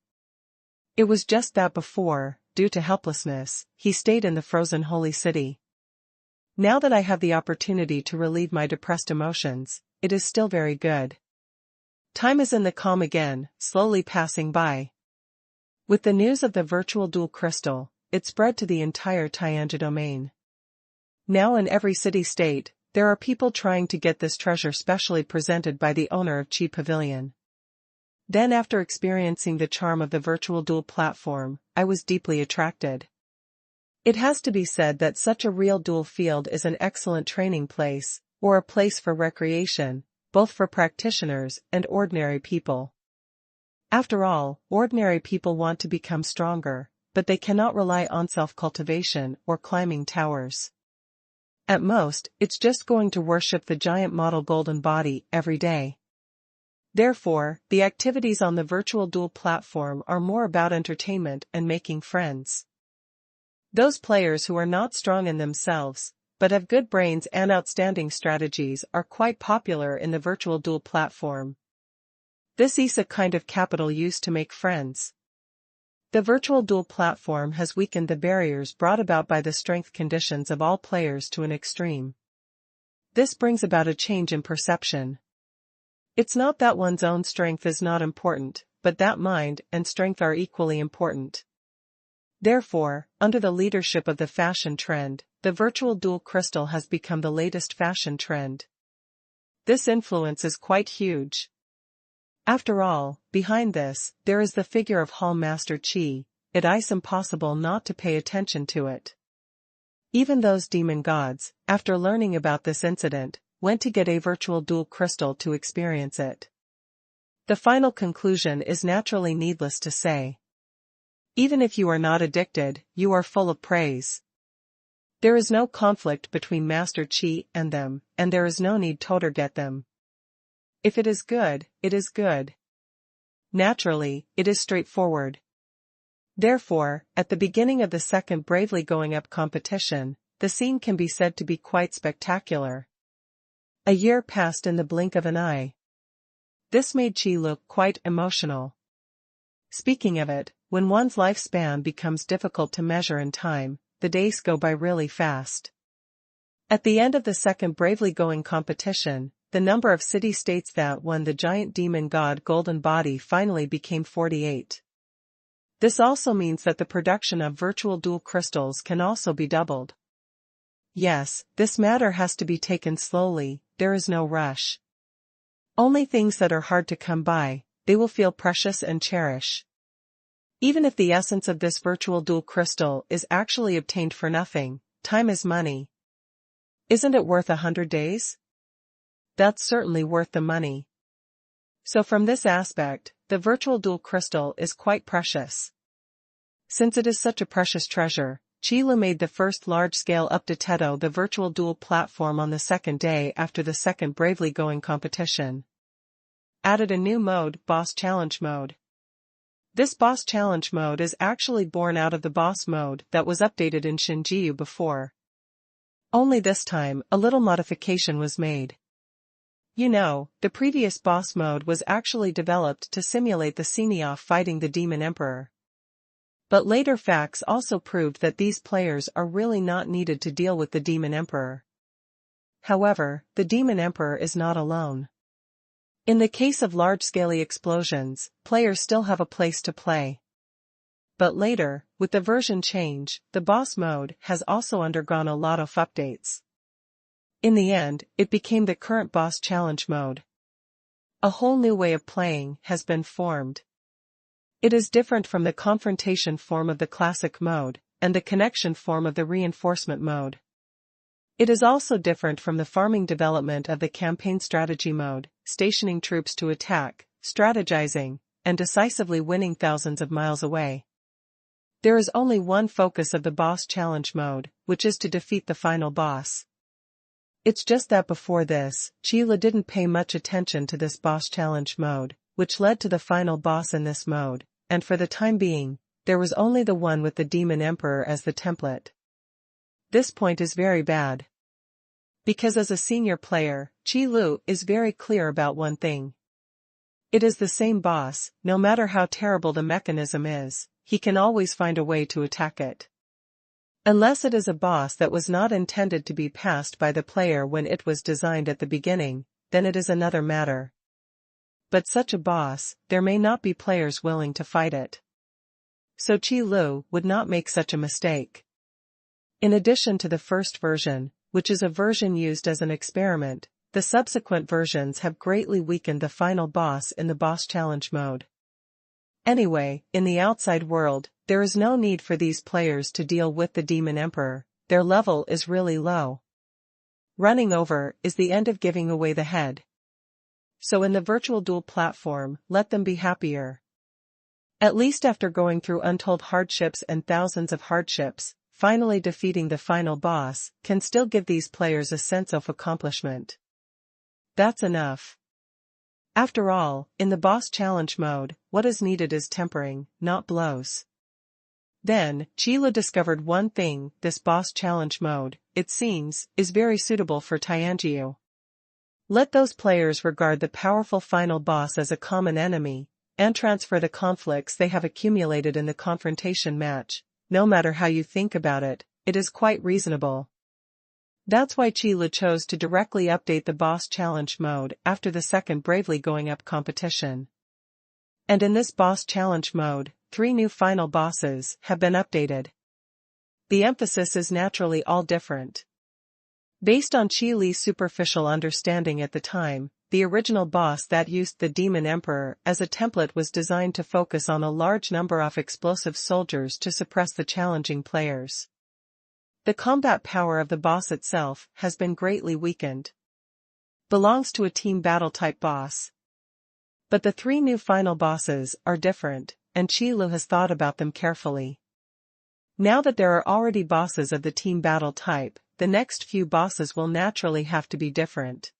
It was just that before, due to helplessness, he stayed in the frozen holy city. Now that I have the opportunity to relieve my depressed emotions, it is still very good. Time is in the calm again, slowly passing by. With the news of the virtual duel crystal, it spread to the entire Tianjia domain. Now in every city-state, there are people trying to get this treasure specially presented by the owner of Qi Pavilion. Then after experiencing the charm of the virtual duel platform, I was deeply attracted. It has to be said that such a real duel field is an excellent training place, or a place for recreation, both for practitioners and ordinary people. After all, ordinary people want to become stronger, but they cannot rely on self-cultivation or climbing towers. At most, it's just going to worship the giant model golden body every day. Therefore, the activities on the virtual duel platform are more about entertainment and making friends. Those players who are not strong in themselves, but have good brains and outstanding strategies are quite popular in the virtual duel platform. This is a kind of capital used to make friends. The virtual duel platform has weakened the barriers brought about by the strength conditions of all players to an extreme. This brings about a change in perception. It's not that one's own strength is not important, but that mind and strength are equally important. Therefore, under the leadership of the fashion trend, the virtual duel crystal has become the latest fashion trend. This influence is quite huge. After all, behind this, there is the figure of Hall Master Qi. It is impossible not to pay attention to it. Even those demon gods, after learning about this incident, went to get a virtual duel crystal to experience it. The final conclusion is naturally needless to say. Even if you are not addicted, you are full of praise. There is no conflict between Master Qi and them, and there is no need to get them. If it is good, it is good. Naturally, it is straightforward. Therefore, at the beginning of the second Bravely Going Up competition, the scene can be said to be quite spectacular. A year passed in the blink of an eye. This made Qi look quite emotional. Speaking of it, when one's lifespan becomes difficult to measure in time, the days go by really fast. At the end of the second Bravely Going competition, the number of city-states that won the giant demon god golden body finally became 48. This also means that the production of virtual duel crystals can also be doubled. Yes, this matter has to be taken slowly, there is no rush. Only things that are hard to come by, they will feel precious and cherish. Even if the essence of this virtual duel crystal is actually obtained for nothing, time is money. Isn't it worth 100 days? That's certainly worth the money. So from this aspect, the virtual duel crystal is quite precious. Since it is such a precious treasure, Qi Lu made the first large-scale update the virtual duel platform on the second day after the second Bravely Going competition. Added a new mode, Boss Challenge Mode. This Boss Challenge Mode is actually born out of the Boss Mode that was updated in Shinjiu before. Only this time, a little modification was made. You know, the previous Boss Mode was actually developed to simulate the Xenia fighting the Demon Emperor. But later facts also proved that these players are really not needed to deal with the Demon Emperor. However, the Demon Emperor is not alone. In the case of large-scale explosions, players still have a place to play. But later, with the version change, the Boss Mode has also undergone a lot of updates. In the end, it became the current Boss Challenge Mode. A whole new way of playing has been formed. It is different from the confrontation form of the classic mode, and the connection form of the reinforcement mode. It is also different from the farming development of the campaign strategy mode, stationing troops to attack, strategizing, and decisively winning thousands of miles away. There is only one focus of the Boss Challenge Mode, which is to defeat the final boss. It's just that before this, Qi Lu didn't pay much attention to this Boss Challenge Mode, which led to the final boss in this mode, and for the time being, there was only the one with the Demon Emperor as the template. This point is very bad. Because as a senior player, Qi Lu is very clear about one thing. It is the same boss, no matter how terrible the mechanism is, he can always find a way to attack it. Unless it is a boss that was not intended to be passed by the player when it was designed at the beginning, then it is another matter. But such a boss, there may not be players willing to fight it. So Qi Lu would not make such a mistake. In addition to the first version, which is a version used as an experiment, the subsequent versions have greatly weakened the final boss in the Boss Challenge Mode. Anyway, in the outside world, there is no need for these players to deal with the Demon Emperor, their level is really low. Running over is the end of giving away the head. So in the virtual duel platform, let them be happier. At least after going through untold hardships and thousands of hardships, finally defeating the final boss can still give these players a sense of accomplishment. That's enough. After all, in the Boss Challenge Mode, what is needed is tempering, not blows. Then, Qi Lu discovered one thing: this Boss Challenge Mode, it seems, is very suitable for Tianjiu. Let those players regard the powerful final boss as a common enemy, and transfer the conflicts they have accumulated in the confrontation match. No matter how you think about it, it is quite reasonable. That's why Qi Lu chose to directly update the boss challenge mode after the second bravely going up competition. And in this boss challenge mode, 3 new final bosses have been updated. The emphasis is naturally all different. Based on Qi Li's superficial understanding at the time, the original boss that used the Demon Emperor as a template was designed to focus on a large number of explosive soldiers to suppress the challenging players. The combat power of the boss itself has been greatly weakened. Belongs to a team battle type boss. But the 3 new final bosses are different, and Qi Lu has thought about them carefully. Now that there are already bosses of the team battle type, the next few bosses will naturally have to be different.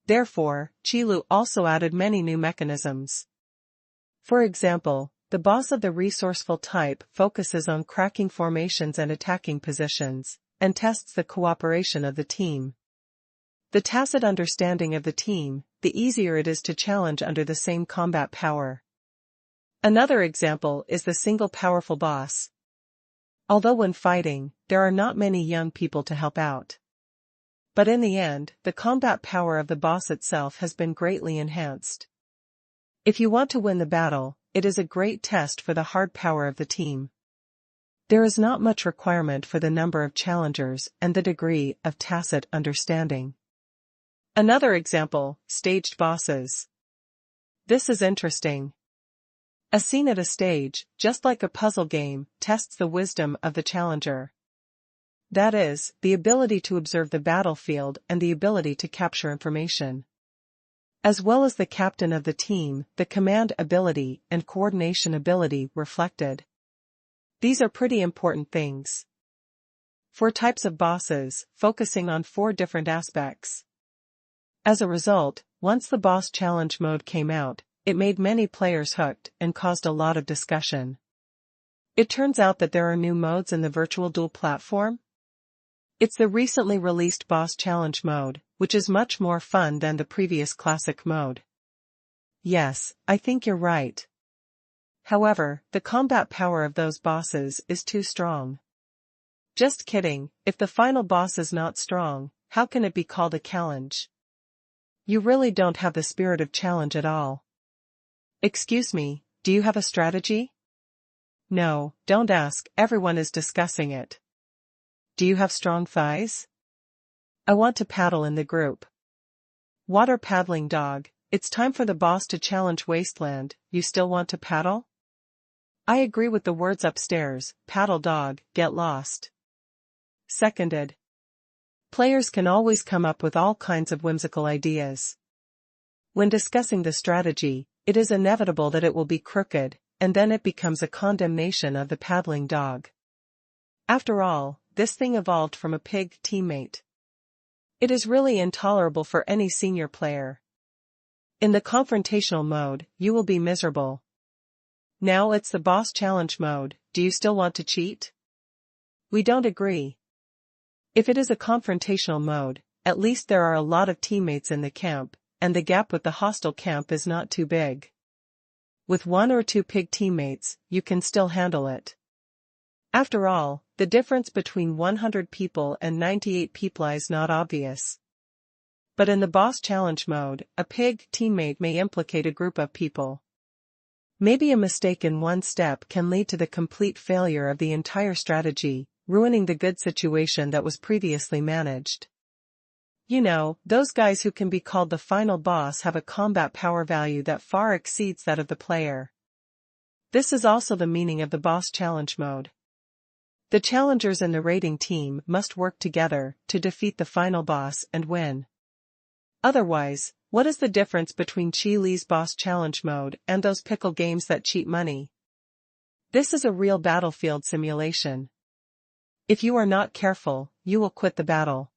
Therefore, Qi Lu also added many new mechanisms. For example, the boss of the resourceful type focuses on cracking formations and attacking positions, and tests the cooperation of the team. The tacit understanding of the team, the easier it is to challenge under the same combat power. Another example is the single powerful boss. Although when fighting, there are not many young people to help out. But in the end, the combat power of the boss itself has been greatly enhanced. If you want to win the battle, it is a great test for the hard power of the team. There is not much requirement for the number of challengers and the degree of tacit understanding. Another example, staged bosses. This is interesting. A scene at a stage, just like a puzzle game, tests the wisdom of the challenger. That is, the ability to observe the battlefield and the ability to capture information. As well as the captain of the team, the command ability and coordination ability reflected. These are pretty important things. 4 types of bosses, focusing on 4 different aspects. As a result, once the boss challenge mode came out, it made many players hooked and caused a lot of discussion. It turns out that there are new modes in the virtual duel platform. It's the recently released boss challenge mode, which is much more fun than the previous classic mode. Yes, I think you're right. However, the combat power of those bosses is too strong. Just kidding, if the final boss is not strong, how can it be called a challenge? You really don't have the spirit of challenge at all. Excuse me, do you have a strategy? No, don't ask, everyone is discussing it. Do you have strong thighs? I want to paddle in the group. Water paddling dog, it's time for the boss to challenge Wasteland, you still want to paddle? I agree with the words upstairs, paddle dog, get lost. Seconded. Players can always come up with all kinds of whimsical ideas. When discussing the strategy, it is inevitable that it will be crooked, and then it becomes a condemnation of the paddling dog. After all, this thing evolved from a pig teammate. It is really intolerable for any senior player. In the confrontational mode, you will be miserable. Now it's the boss challenge mode, do you still want to cheat? We don't agree. If it is a confrontational mode, at least there are a lot of teammates in the camp, and the gap with the hostile camp is not too big. With 1 or 2 pig teammates, you can still handle it. After all, the difference between 100 people and 98 people is not obvious. But in the boss challenge mode, a pig teammate may implicate a group of people. Maybe a mistake in one step can lead to the complete failure of the entire strategy, ruining the good situation that was previously managed. You know, those guys who can be called the final boss have a combat power value that far exceeds that of the player. This is also the meaning of the boss challenge mode. The challengers in the raiding team must work together to defeat the final boss and win. Otherwise, what is the difference between Qi Li's boss challenge mode and those pickle games that cheat money? This is a real battlefield simulation. If you are not careful, you will quit the battle.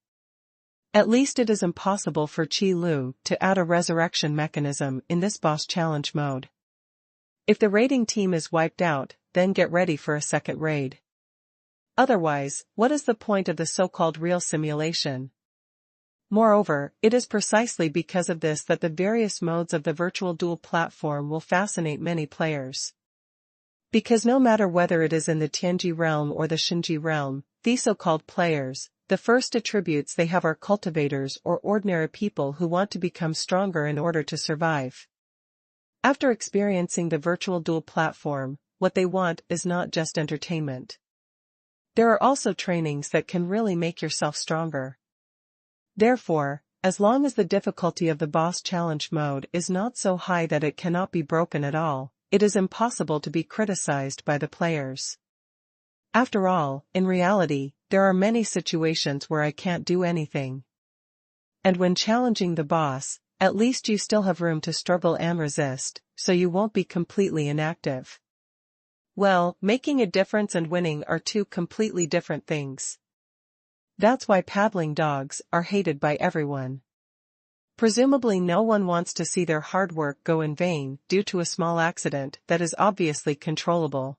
At least it is impossible for Qi Lu to add a resurrection mechanism in this boss challenge mode. If the raiding team is wiped out, then get ready for a second raid. Otherwise, what is the point of the so-called real simulation? Moreover, it is precisely because of this that the various modes of the virtual duel platform will fascinate many players. Because no matter whether it is in the Tianji realm or the Shinji realm, these so-called players, the first attributes they have are cultivators or ordinary people who want to become stronger in order to survive. After experiencing the virtual duel platform, what they want is not just entertainment. There are also trainings that can really make yourself stronger. Therefore, as long as the difficulty of the boss challenge mode is not so high that it cannot be broken at all, it is impossible to be criticized by the players. After all, in reality, there are many situations where I can't do anything. And when challenging the boss, at least you still have room to struggle and resist, so you won't be completely inactive. Well, making a difference and winning are two completely different things. That's why paddling dogs are hated by everyone. Presumably no one wants to see their hard work go in vain due to a small accident that is obviously controllable.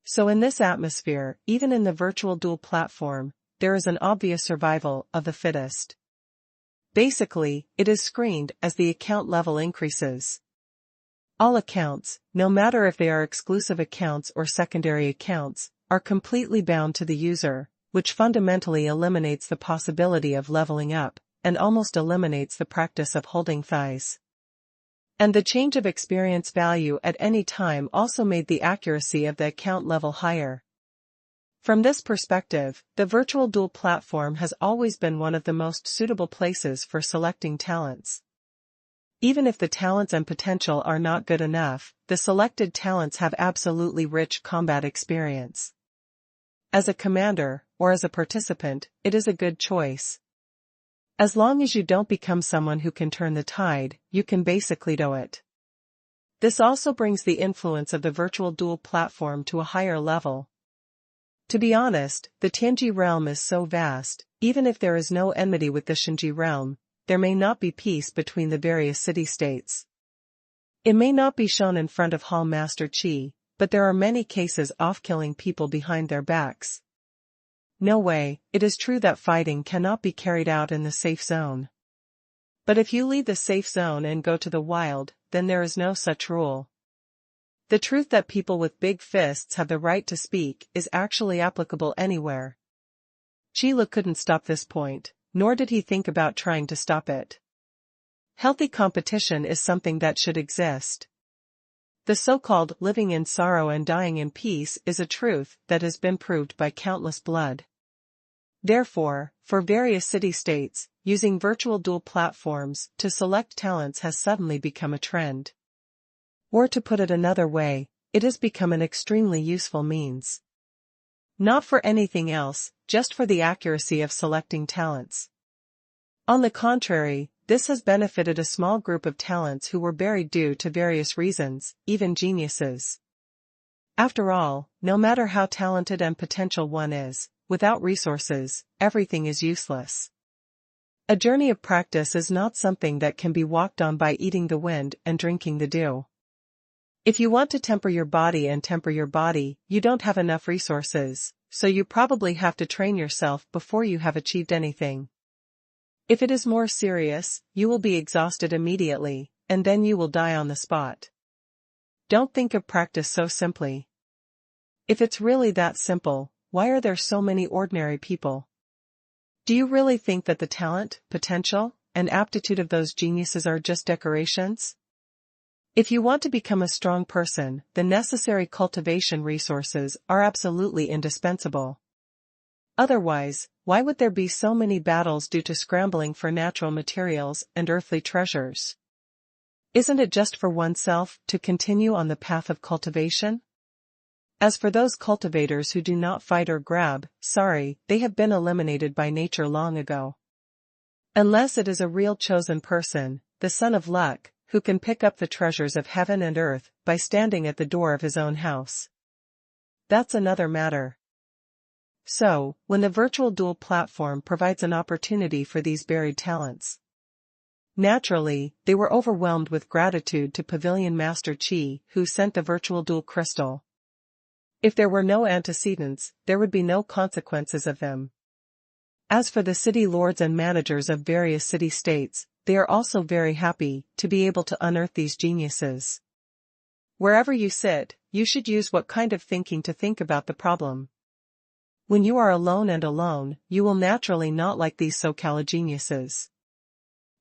So in this atmosphere, even in the virtual duel platform, there is an obvious survival of the fittest. Basically, it is screened as the account level increases. All accounts, no matter if they are exclusive accounts or secondary accounts, are completely bound to the user, which fundamentally eliminates the possibility of leveling up, and almost eliminates the practice of holding thighs. And the change of experience value at any time also made the accuracy of the account level higher. From this perspective, the virtual duel platform has always been one of the most suitable places for selecting talents. Even if the talents and potential are not good enough, the selected talents have absolutely rich combat experience. As a commander, or as a participant, it is a good choice. As long as you don't become someone who can turn the tide, you can basically do it. This also brings the influence of the virtual duel platform to a higher level. To be honest, the Tianji realm is so vast, even if there is no enmity with the Shinji realm, there may not be peace between the various city-states. It may not be shown in front of Hall Master Qi, but there are many cases of killing people behind their backs. No way, it is true that fighting cannot be carried out in the safe zone. But if you leave the safe zone and go to the wild, then there is no such rule. The truth that people with big fists have the right to speak is actually applicable anywhere. Qi Lu couldn't stop this point, nor did he think about trying to stop it. Healthy competition is something that should exist. The so-called living in sorrow and dying in peace is a truth that has been proved by countless blood. Therefore, for various city-states, using virtual duel platforms to select talents has suddenly become a trend. Or to put it another way, it has become an extremely useful means. Not for anything else, just for the accuracy of selecting talents. On the contrary, this has benefited a small group of talents who were buried due to various reasons, even geniuses. After all, no matter how talented and potential one is, without resources, everything is useless. A journey of practice is not something that can be walked on by eating the wind and drinking the dew. If you want to temper your body, you don't have enough resources, so you probably have to train yourself before you have achieved anything. If it is more serious, you will be exhausted immediately, and then you will die on the spot. Don't think of practice so simply. If it's really that simple, why are there so many ordinary people? Do you really think that the talent, potential, and aptitude of those geniuses are just decorations? If you want to become a strong person, the necessary cultivation resources are absolutely indispensable. Otherwise, why would there be so many battles due to scrambling for natural materials and earthly treasures? Isn't it just for oneself to continue on the path of cultivation? As for those cultivators who do not fight or grab, sorry, they have been eliminated by nature long ago. Unless it is a real chosen person, the son of luck, who can pick up the treasures of heaven and earth by standing at the door of his own house. That's another matter. So, when the virtual duel platform provides an opportunity for these buried talents, naturally, they were overwhelmed with gratitude to Pavilion Master Qi, who sent the virtual duel crystal. If there were no antecedents, there would be no consequences of them. As for the city lords and managers of various city-states, they are also very happy to be able to unearth these geniuses. Wherever you sit, you should use what kind of thinking to think about the problem. When you are alone, you will naturally not like these so-called geniuses.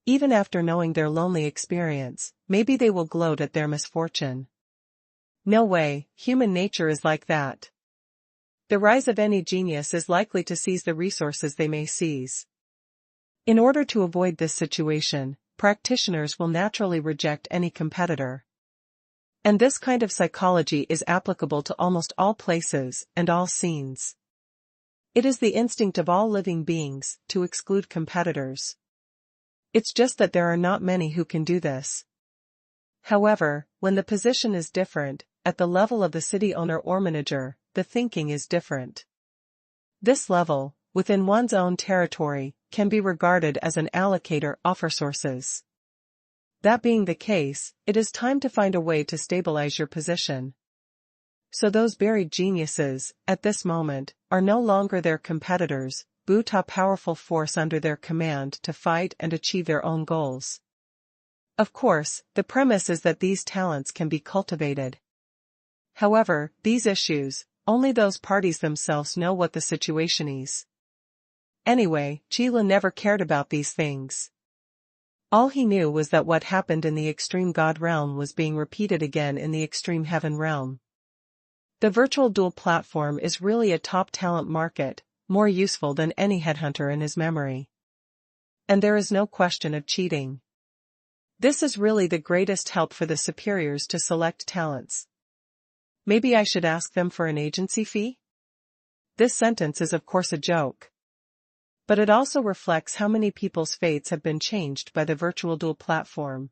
Even after knowing their lonely experience, maybe they will gloat at their misfortune. No way, human nature is like that. The rise of any genius is likely to seize the resources they may seize. In order to avoid this situation, practitioners will naturally reject any competitor. And this kind of psychology is applicable to almost all places and all scenes. It is the instinct of all living beings to exclude competitors. It's just that there are not many who can do this. However, when the position is different, at the level of the city owner or manager, the thinking is different. This level, within one's own territory, can be regarded as an allocator of resources. That being the case, it is time to find a way to stabilize your position. So those buried geniuses, at this moment, are no longer their competitors, but a powerful force under their command to fight and achieve their own goals. Of course, the premise is that these talents can be cultivated. However, these issues, only those parties themselves know what the situation is. Anyway, Chila never cared about these things. All he knew was that what happened in the extreme God realm was being repeated again in the extreme heaven realm. The virtual duel platform is really a top talent market, more useful than any headhunter in his memory. And there is no question of cheating. This is really the greatest help for the superiors to select talents. Maybe I should ask them for an agency fee? This sentence is of course a joke. But it also reflects how many people's fates have been changed by the virtual duel platform.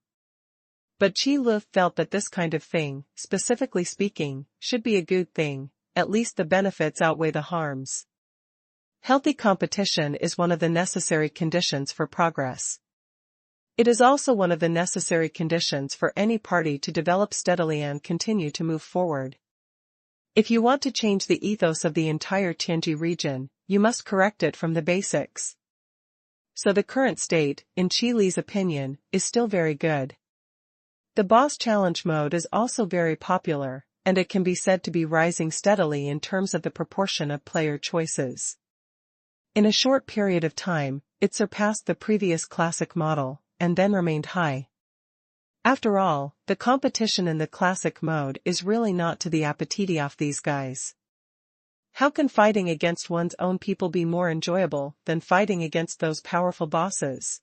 But Qi Lu felt that this kind of thing, specifically speaking, should be a good thing, at least the benefits outweigh the harms. Healthy competition is one of the necessary conditions for progress. It is also one of the necessary conditions for any party to develop steadily and continue to move forward. If you want to change the ethos of the entire Tianji region, you must correct it from the basics. So the current state, in Qi Li's opinion, is still very good. The boss challenge mode is also very popular, and it can be said to be rising steadily in terms of the proportion of player choices. In a short period of time, it surpassed the previous classic model, and then remained high. After all, the competition in the classic mode is really not to the appetite of these guys. How can fighting against one's own people be more enjoyable than fighting against those powerful bosses?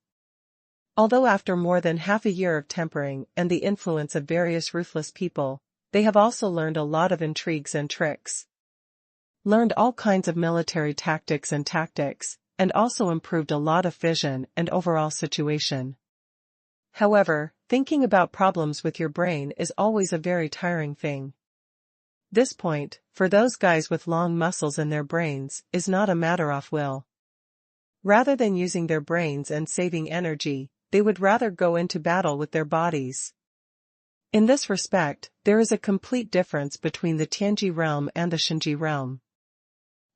Although after more than half a year of tempering and the influence of various ruthless people, they have also learned a lot of intrigues and tricks. Learned all kinds of military tactics, and also improved a lot of vision and overall situation. However, thinking about problems with your brain is always a very tiring thing. This point, for those guys with long muscles in their brains, is not a matter of will. Rather than using their brains and saving energy, they would rather go into battle with their bodies. In this respect, there is a complete difference between the Tianji realm and the Shinji realm.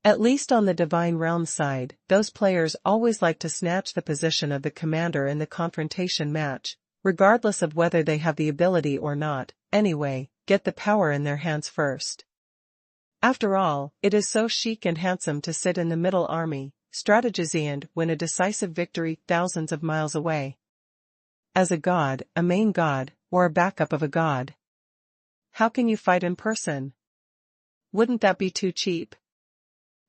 At least on the Divine Realm side, those players always like to snatch the position of the commander in the confrontation match, regardless of whether they have the ability or not, anyway, get the power in their hands first. After all, it is so chic and handsome to sit in the middle army, strategize and win a decisive victory thousands of miles away. As a god, a main god, or a backup of a god. How can you fight in person? Wouldn't that be too cheap?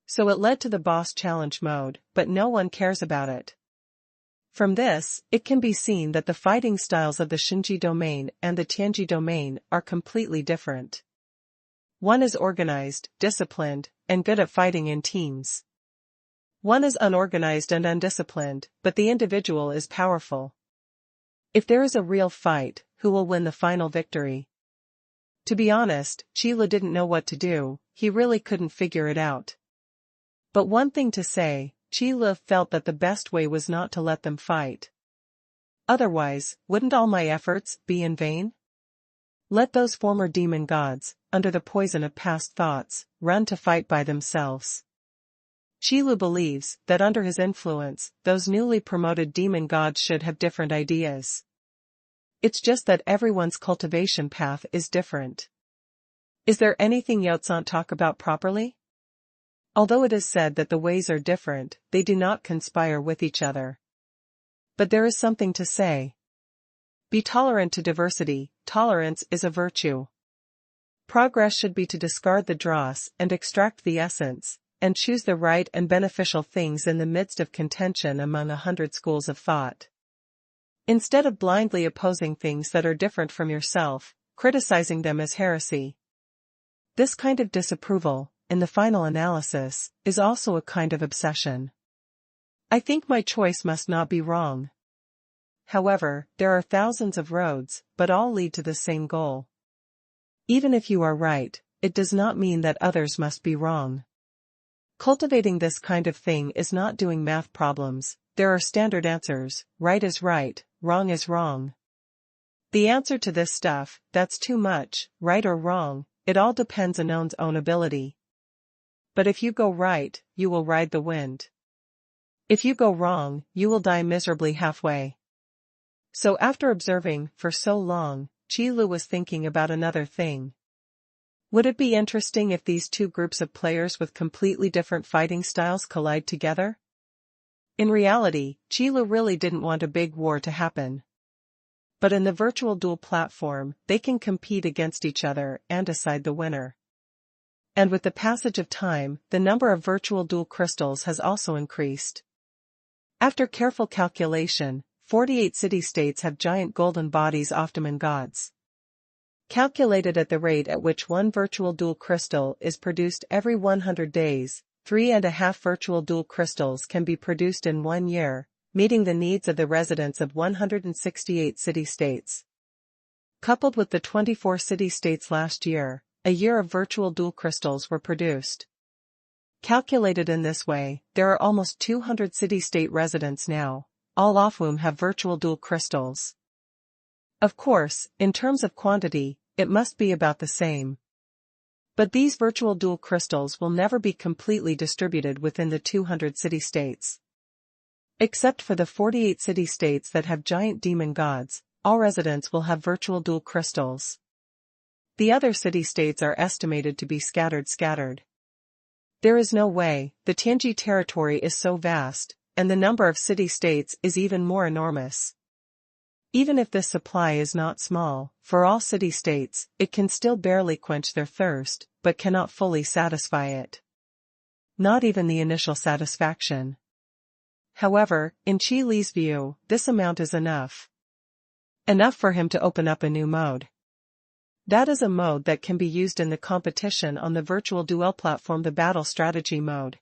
So it led to the boss challenge mode, but no one cares about it. From this, it can be seen that the fighting styles of the Shinji domain and the Tianji domain are completely different. One is organized, disciplined, and good at fighting in teams. One is unorganized and undisciplined, but the individual is powerful. If there is a real fight, who will win the final victory? To be honest, Sheila didn't know what to do, he really couldn't figure it out. But one thing to say, Sheila felt that the best way was not to let them fight. Otherwise, wouldn't all my efforts be in vain? Let those former demon gods, under the poison of past thoughts, run to fight by themselves. Qilu believes that under his influence, those newly promoted demon gods should have different ideas. It's just that everyone's cultivation path is different. Is there anything Yaozan talk about properly? Although it is said that the ways are different, they do not conspire with each other. But there is something to say. Be tolerant to diversity. Tolerance is a virtue. Progress should be to discard the dross and extract the essence, and choose the right and beneficial things in the midst of contention among 100 schools of thought. Instead of blindly opposing things that are different from yourself, criticizing them as heresy. This kind of disapproval, in the final analysis, is also a kind of obsession. I think my choice must not be wrong. However, there are thousands of roads, but all lead to the same goal. Even if you are right, it does not mean that others must be wrong. Cultivating this kind of thing is not doing math problems. There are standard answers, right is right, wrong is wrong. The answer to this stuff, that's too much, right or wrong, it all depends on one's own ability. But if you go right, you will ride the wind. If you go wrong, you will die miserably halfway. So after observing for so long, Qilu was thinking about another thing. Would it be interesting if these two groups of players with completely different fighting styles collide together? In reality, Qilu really didn't want a big war to happen. But in the virtual duel platform, they can compete against each other and decide the winner. And with the passage of time, the number of virtual duel crystals has also increased. After careful calculation, 48 city-states have giant golden bodies of demon gods. Calculated at the rate at which one virtual duel crystal is produced every 100 days, 3.5 virtual duel crystals can be produced in 1 year, meeting the needs of the residents of 168 city-states. Coupled with the 24 city-states last year, a year of virtual duel crystals were produced. Calculated in this way, there are almost 200 city-state residents now, all of whom have virtual duel crystals. Of course, in terms of quantity, it must be about the same. But these virtual duel crystals will never be completely distributed within the 200 city-states. Except for the 48 city-states that have giant demon gods, all residents will have virtual duel crystals. The other city-states are estimated to be scattered. There is no way, the Tianji territory is so vast, and the number of city-states is even more enormous. Even if this supply is not small, for all city-states, it can still barely quench their thirst, but cannot fully satisfy it. Not even the initial satisfaction. However, in Qi Li's view, this amount is enough. Enough for him to open up a new mode. That is a mode that can be used in the competition on the virtual duel platform, the battle strategy mode.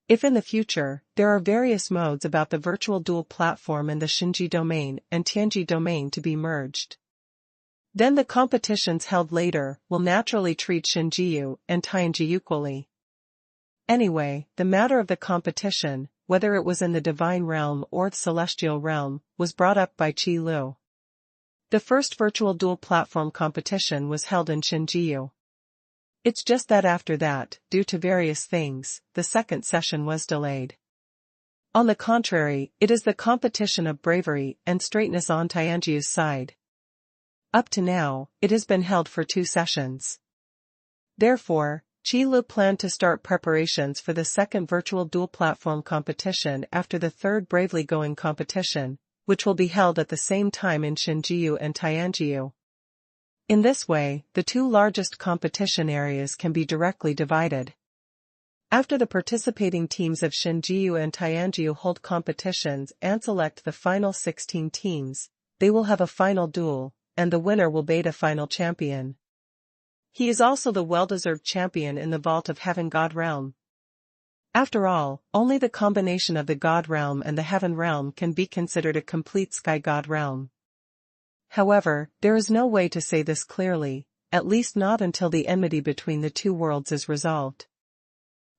If in the future, there are various modes about the virtual duel platform and the Xinji domain and Tianji domain to be merged, then the competitions held later will naturally treat Xinjiu and Tianji equally. Anyway, the matter of the competition, whether it was in the divine realm or the celestial realm, was brought up by Qilu. The first virtual duel platform competition was held in Xinjiu. It's just that after that, due to various things, the second session was delayed. On the contrary, it is the competition of bravery and straightness on Tianjiu's side. Up to now, it has been held for 2 sessions. Therefore, Qilu planned to start preparations for the second virtual duel platform competition after the third bravely going competition, which will be held at the same time in Xinjiu and Tianjiu. In this way, the 2 largest competition areas can be directly divided. After the participating teams of Xinjiu and Tianjiu hold competitions and select the final 16 teams, they will have a final duel, and the winner will bait a final champion. He is also the well-deserved champion in the Vault of Heaven God Realm. After all, only the combination of the God Realm and the Heaven Realm can be considered a complete Sky God Realm. However, there is no way to say this clearly, at least not until the enmity between the 2 worlds is resolved.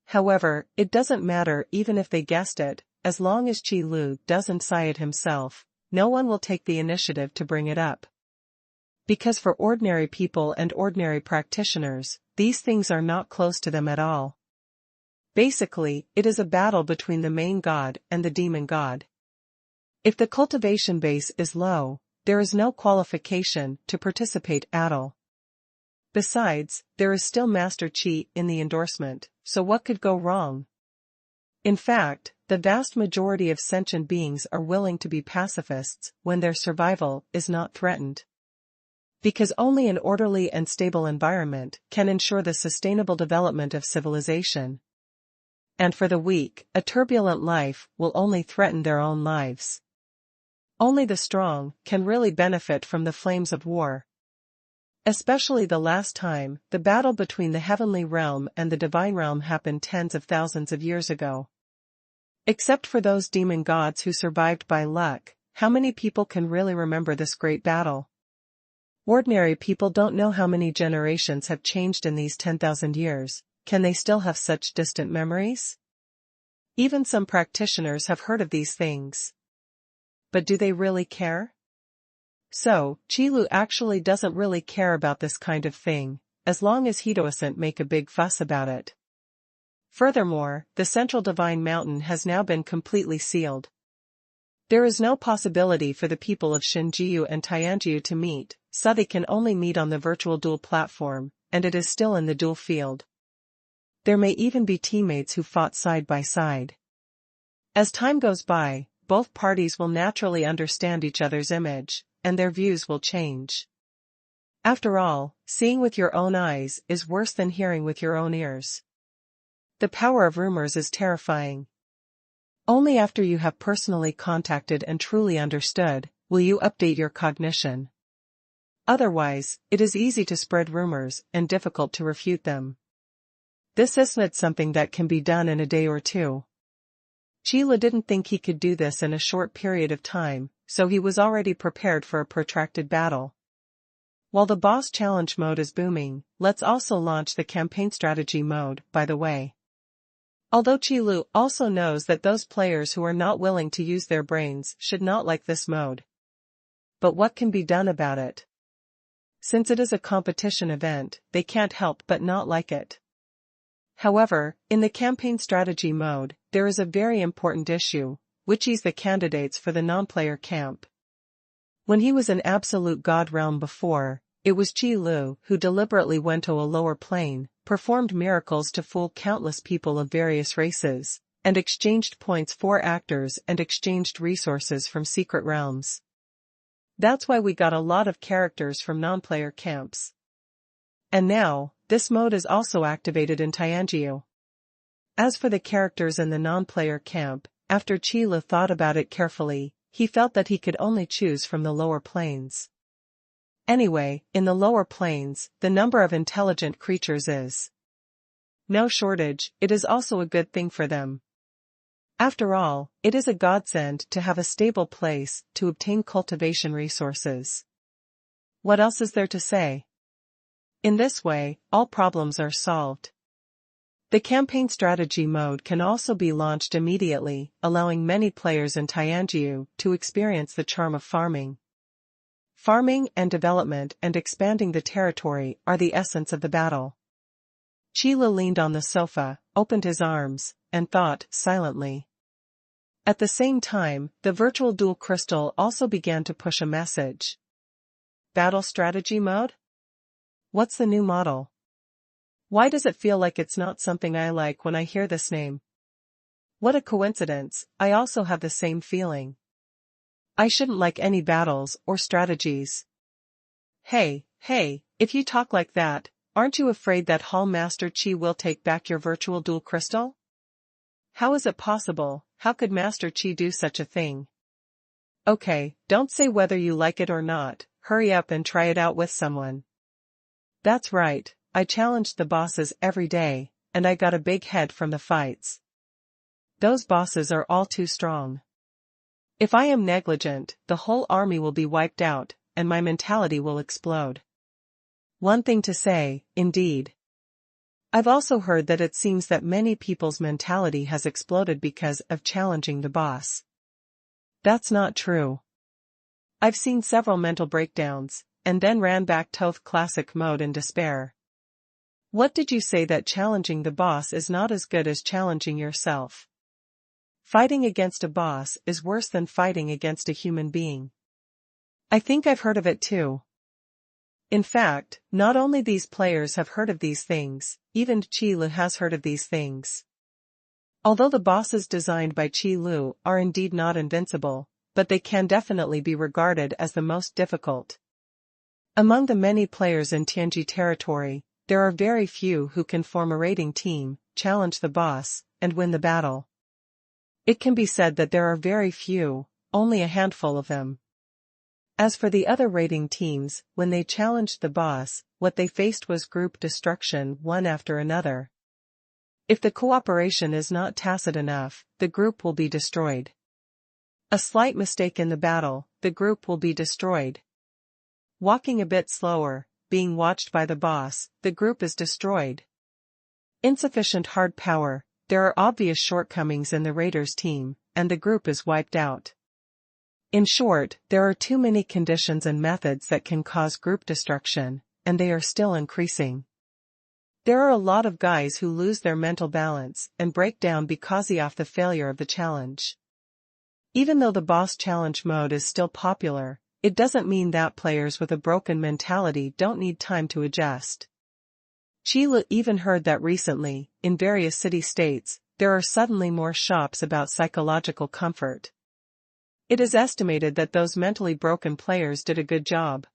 However, it doesn't matter even if they guessed it, as long as Qilu doesn't say it himself, no one will take the initiative to bring it up. Because for ordinary people and ordinary practitioners, these things are not close to them at all. Basically, it is a battle between the main god and the demon god. If the cultivation base is low, there is no qualification to participate at all. Besides, there is still Master Qi in the endorsement, so what could go wrong? In fact, the vast majority of sentient beings are willing to be pacifists when their survival is not threatened. Because only an orderly and stable environment can ensure the sustainable development of civilization. And for the weak, a turbulent life will only threaten their own lives. Only the strong can really benefit from the flames of war. Especially the last time, the battle between the heavenly realm and the divine realm happened tens of thousands of years ago. Except for those demon gods who survived by luck, how many people can really remember this great battle? Ordinary people don't know how many generations have changed in these 10,000 years. Can they still have such distant memories? Even some practitioners have heard of these things. But do they really care? So, Qilu actually doesn't really care about this kind of thing, as long as he doesn't make a big fuss about it. Furthermore, the central divine mountain has now been completely sealed. There is no possibility for the people of Xinjiu and Tianjiu to meet, so they can only meet on the virtual duel platform, and it is still in the duel field. There may even be teammates who fought side by side. As time goes by, both parties will naturally understand each other's image, and their views will change. After all, seeing with your own eyes is worse than hearing with your own ears. The power of rumors is terrifying. Only after you have personally contacted and truly understood, will you update your cognition. Otherwise, it is easy to spread rumors and difficult to refute them. This isn't something that can be done in a day or two. Qilu didn't think he could do this in a short period of time, so he was already prepared for a protracted battle. While the boss challenge mode is booming, let's also launch the campaign strategy mode, by the way. Although Qilu also knows that those players who are not willing to use their brains should not like this mode. But what can be done about it? Since it is a competition event, they can't help but not like it. However, in the campaign strategy mode, there is a very important issue, which is the candidates for the non-player camp. When he was in absolute god realm before, it was Qilu who deliberately went to a lower plane, performed miracles to fool countless people of various races, and exchanged points for actors and exchanged resources from secret realms. That's why we got a lot of characters from non-player camps. And now, this mode is also activated in Tianjiu. As for the characters in the non-player camp, after Qilu thought about it carefully, he felt that he could only choose from the lower planes. Anyway, in the lower planes, the number of intelligent creatures is no shortage. It is also a good thing for them. After all, it is a godsend to have a stable place to obtain cultivation resources. What else is there to say? In this way, all problems are solved. The campaign strategy mode can also be launched immediately, allowing many players in Tianjiu to experience the charm of farming. Farming and development and expanding the territory are the essence of the battle. Qilu leaned on the sofa, opened his arms, and thought silently. At the same time, the virtual duel crystal also began to push a message. Battle strategy mode? What's the new model? Why does it feel like it's not something I like when I hear this name? What a coincidence, I also have the same feeling. I shouldn't like any battles or strategies. Hey, if you talk like that, aren't you afraid that Hall Master Qi will take back your virtual duel crystal? How is it possible? How could Master Qi do such a thing? Okay, don't say whether you like it or not, hurry up and try it out with someone. That's right, I challenged the bosses every day, and I got a big head from the fights. Those bosses are all too strong. If I am negligent, the whole army will be wiped out, and my mentality will explode. One thing to say, indeed. I've also heard that it seems that many people's mentality has exploded because of challenging the boss. That's not true. I've seen several mental breakdowns, and then ran back to classic mode in despair. What did you say that challenging the boss is not as good as challenging yourself? Fighting against a boss is worse than fighting against a human being. I think I've heard of it too. In fact, not only these players have heard of these things, even Qi Lu has heard of these things. Although the bosses designed by Qi Lu are indeed not invincible, but they can definitely be regarded as the most difficult. Among the many players in Tianji territory, there are very few who can form a raiding team, challenge the boss, and win the battle. It can be said that there are very few, only a handful of them. As for the other raiding teams, when they challenged the boss, what they faced was group destruction one after another. If the cooperation is not tacit enough, the group will be destroyed. A slight mistake in the battle, the group will be destroyed. Walking a bit slower, being watched by the boss, the group is destroyed. Insufficient hard power, there are obvious shortcomings in the raiders' team, and the group is wiped out. In short, there are too many conditions and methods that can cause group destruction, and they are still increasing. There are a lot of guys who lose their mental balance and break down because of the failure of the challenge. Even though the boss challenge mode is still popular, it doesn't mean that players with a broken mentality don't need time to adjust. Qi Lu even heard that recently, in various city-states, there are suddenly more shops about psychological comfort. It is estimated that those mentally broken players did a good job.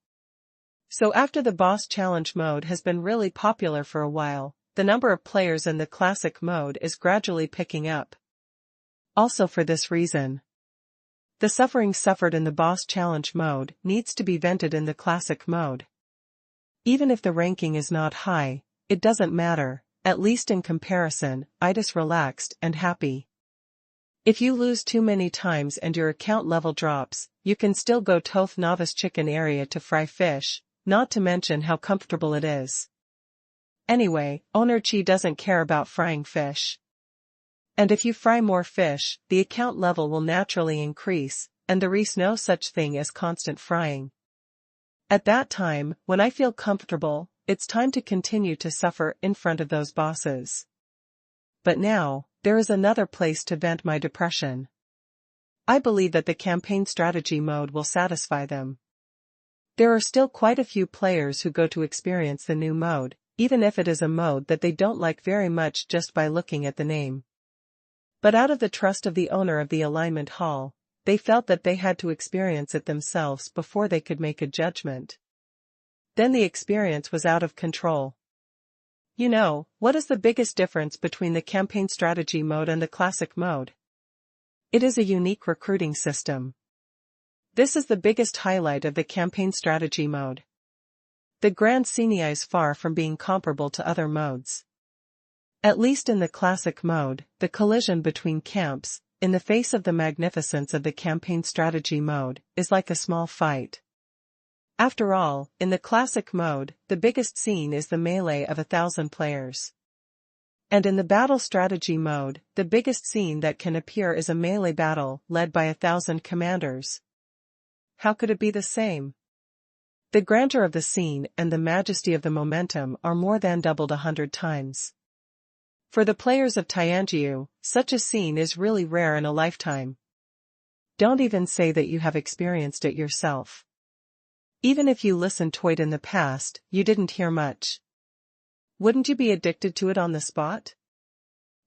So after the boss challenge mode has been really popular for a while, the number of players in the classic mode is gradually picking up. Also for this reason, the suffering suffered in the boss challenge mode needs to be vented in the classic mode. Even if the ranking is not high, it doesn't matter, at least in comparison, it is relaxed and happy. If you lose too many times and your account level drops, you can still go to the novice chicken area to fry fish, not to mention how comfortable it is. Anyway, owner Qi doesn't care about frying fish. And if you fry more fish, the account level will naturally increase, and there is no such thing as constant frying. At that time, when I feel comfortable, it's time to continue to suffer in front of those bosses. But now, there is another place to vent my depression. I believe that the campaign strategy mode will satisfy them. There are still quite a few players who go to experience the new mode, even if it is a mode that they don't like very much just by looking at the name. But out of the trust of the owner of the alignment hall, they felt that they had to experience it themselves before they could make a judgment. Then the experience was out of control. You know, what is the biggest difference between the campaign strategy mode and the classic mode? It is a unique recruiting system. This is the biggest highlight of the campaign strategy mode. The Grand Senia is far from being comparable to other modes. At least in the classic mode, the collision between camps, in the face of the magnificence of the campaign strategy mode, is like a small fight. After all, in the classic mode, the biggest scene is the melee of 1,000 players. And in the battle strategy mode, the biggest scene that can appear is a melee battle led by 1,000 commanders. How could it be the same? The grandeur of the scene and the majesty of the momentum are more than doubled 100 times. For the players of Tianjiu, such a scene is really rare in a lifetime. Don't even say that you have experienced it yourself. Even if you listened to it in the past, you didn't hear much. Wouldn't you be addicted to it on the spot?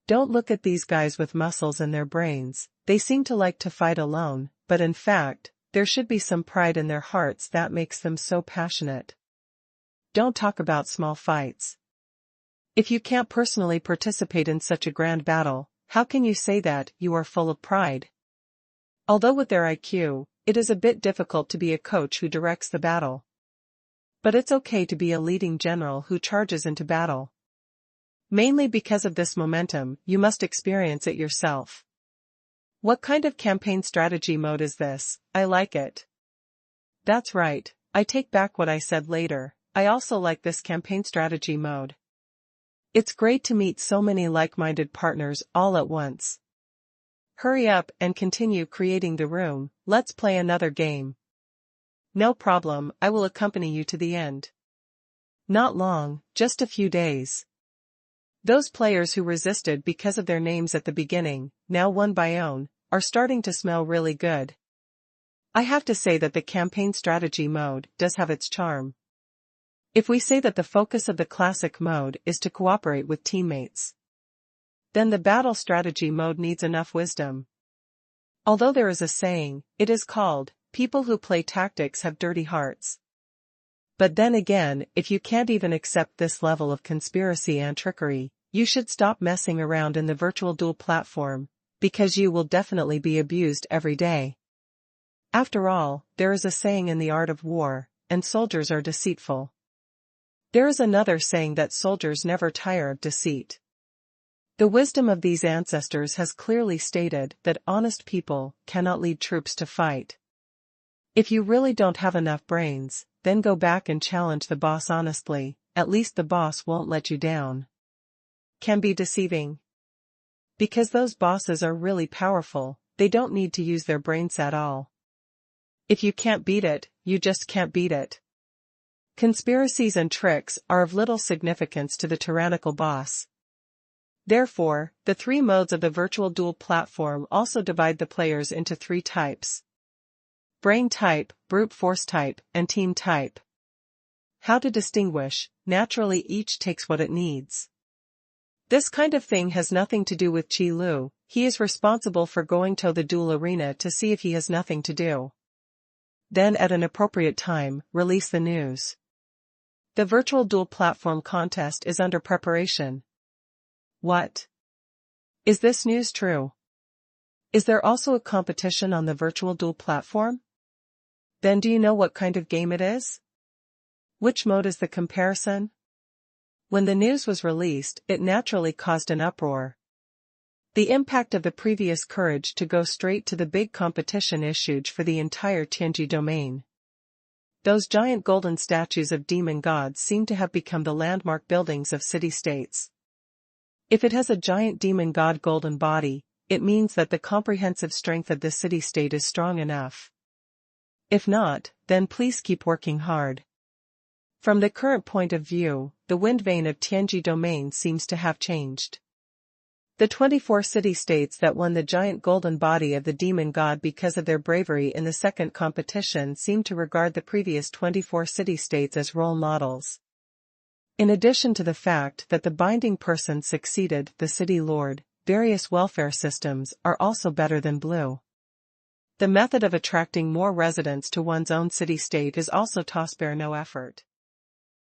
Don't look at these guys with muscles in their brains, they seem to like to fight alone, but in fact, there should be some pride in their hearts that makes them so passionate. Don't talk about small fights. If you can't personally participate in such a grand battle, how can you say that you are full of pride? Although with their IQ, it is a bit difficult to be a coach who directs the battle. But it's okay to be a leading general who charges into battle. Mainly because of this momentum, you must experience it yourself. What kind of campaign strategy mode is this? I like it. That's right, I take back what I said later, I also like this campaign strategy mode. It's great to meet so many like-minded partners all at once. Hurry up and continue creating the room, let's play another game. No problem, I will accompany you to the end. Not long, just a few days. Those players who resisted because of their names at the beginning, now won by own, are starting to smell really good. I have to say that the campaign strategy mode does have its charm. If we say that the focus of the classic mode is to cooperate with teammates, then the battle strategy mode needs enough wisdom. Although there is a saying, it is called, people who play tactics have dirty hearts. But then again, if you can't even accept this level of conspiracy and trickery, you should stop messing around in the virtual duel platform, because you will definitely be abused every day. After all, there is a saying in the art of war, and soldiers are deceitful. There is another saying that soldiers never tire of deceit. The wisdom of these ancestors has clearly stated that honest people cannot lead troops to fight. If you really don't have enough brains, then go back and challenge the boss honestly, at least the boss won't let you down. Can be deceiving. Because those bosses are really powerful, they don't need to use their brains at all. If you can't beat it, you just can't beat it. Conspiracies and tricks are of little significance to the tyrannical boss. Therefore, the three modes of the virtual duel platform also divide the players into three types: brain type, brute force type, and team type. How to distinguish? Naturally, each takes what it needs. This kind of thing has nothing to do with Qi Lu. He is responsible for going to the duel arena to see if he has nothing to do. Then at an appropriate time, release the news. The virtual duel platform contest is under preparation. What? Is this news true? Is there also a competition on the virtual duel platform? Then do you know what kind of game it is? Which mode is the comparison? When the news was released, it naturally caused an uproar. The impact of the previous courage to go straight to the big competition is huge for the entire Tianji domain. Those giant golden statues of demon gods seem to have become the landmark buildings of city-states. If it has a giant demon god golden body, it means that the comprehensive strength of the city-state is strong enough. If not, then please keep working hard. From the current point of view, the wind vane of Tianji domain seems to have changed. The 24 city-states that won the giant golden body of the demon god because of their bravery in the second competition seem to regard the previous 24 city-states as role models. In addition to the fact that the binding person succeeded the city lord, various welfare systems are also better than blue. The method of attracting more residents to one's own city-state is also to spare no effort.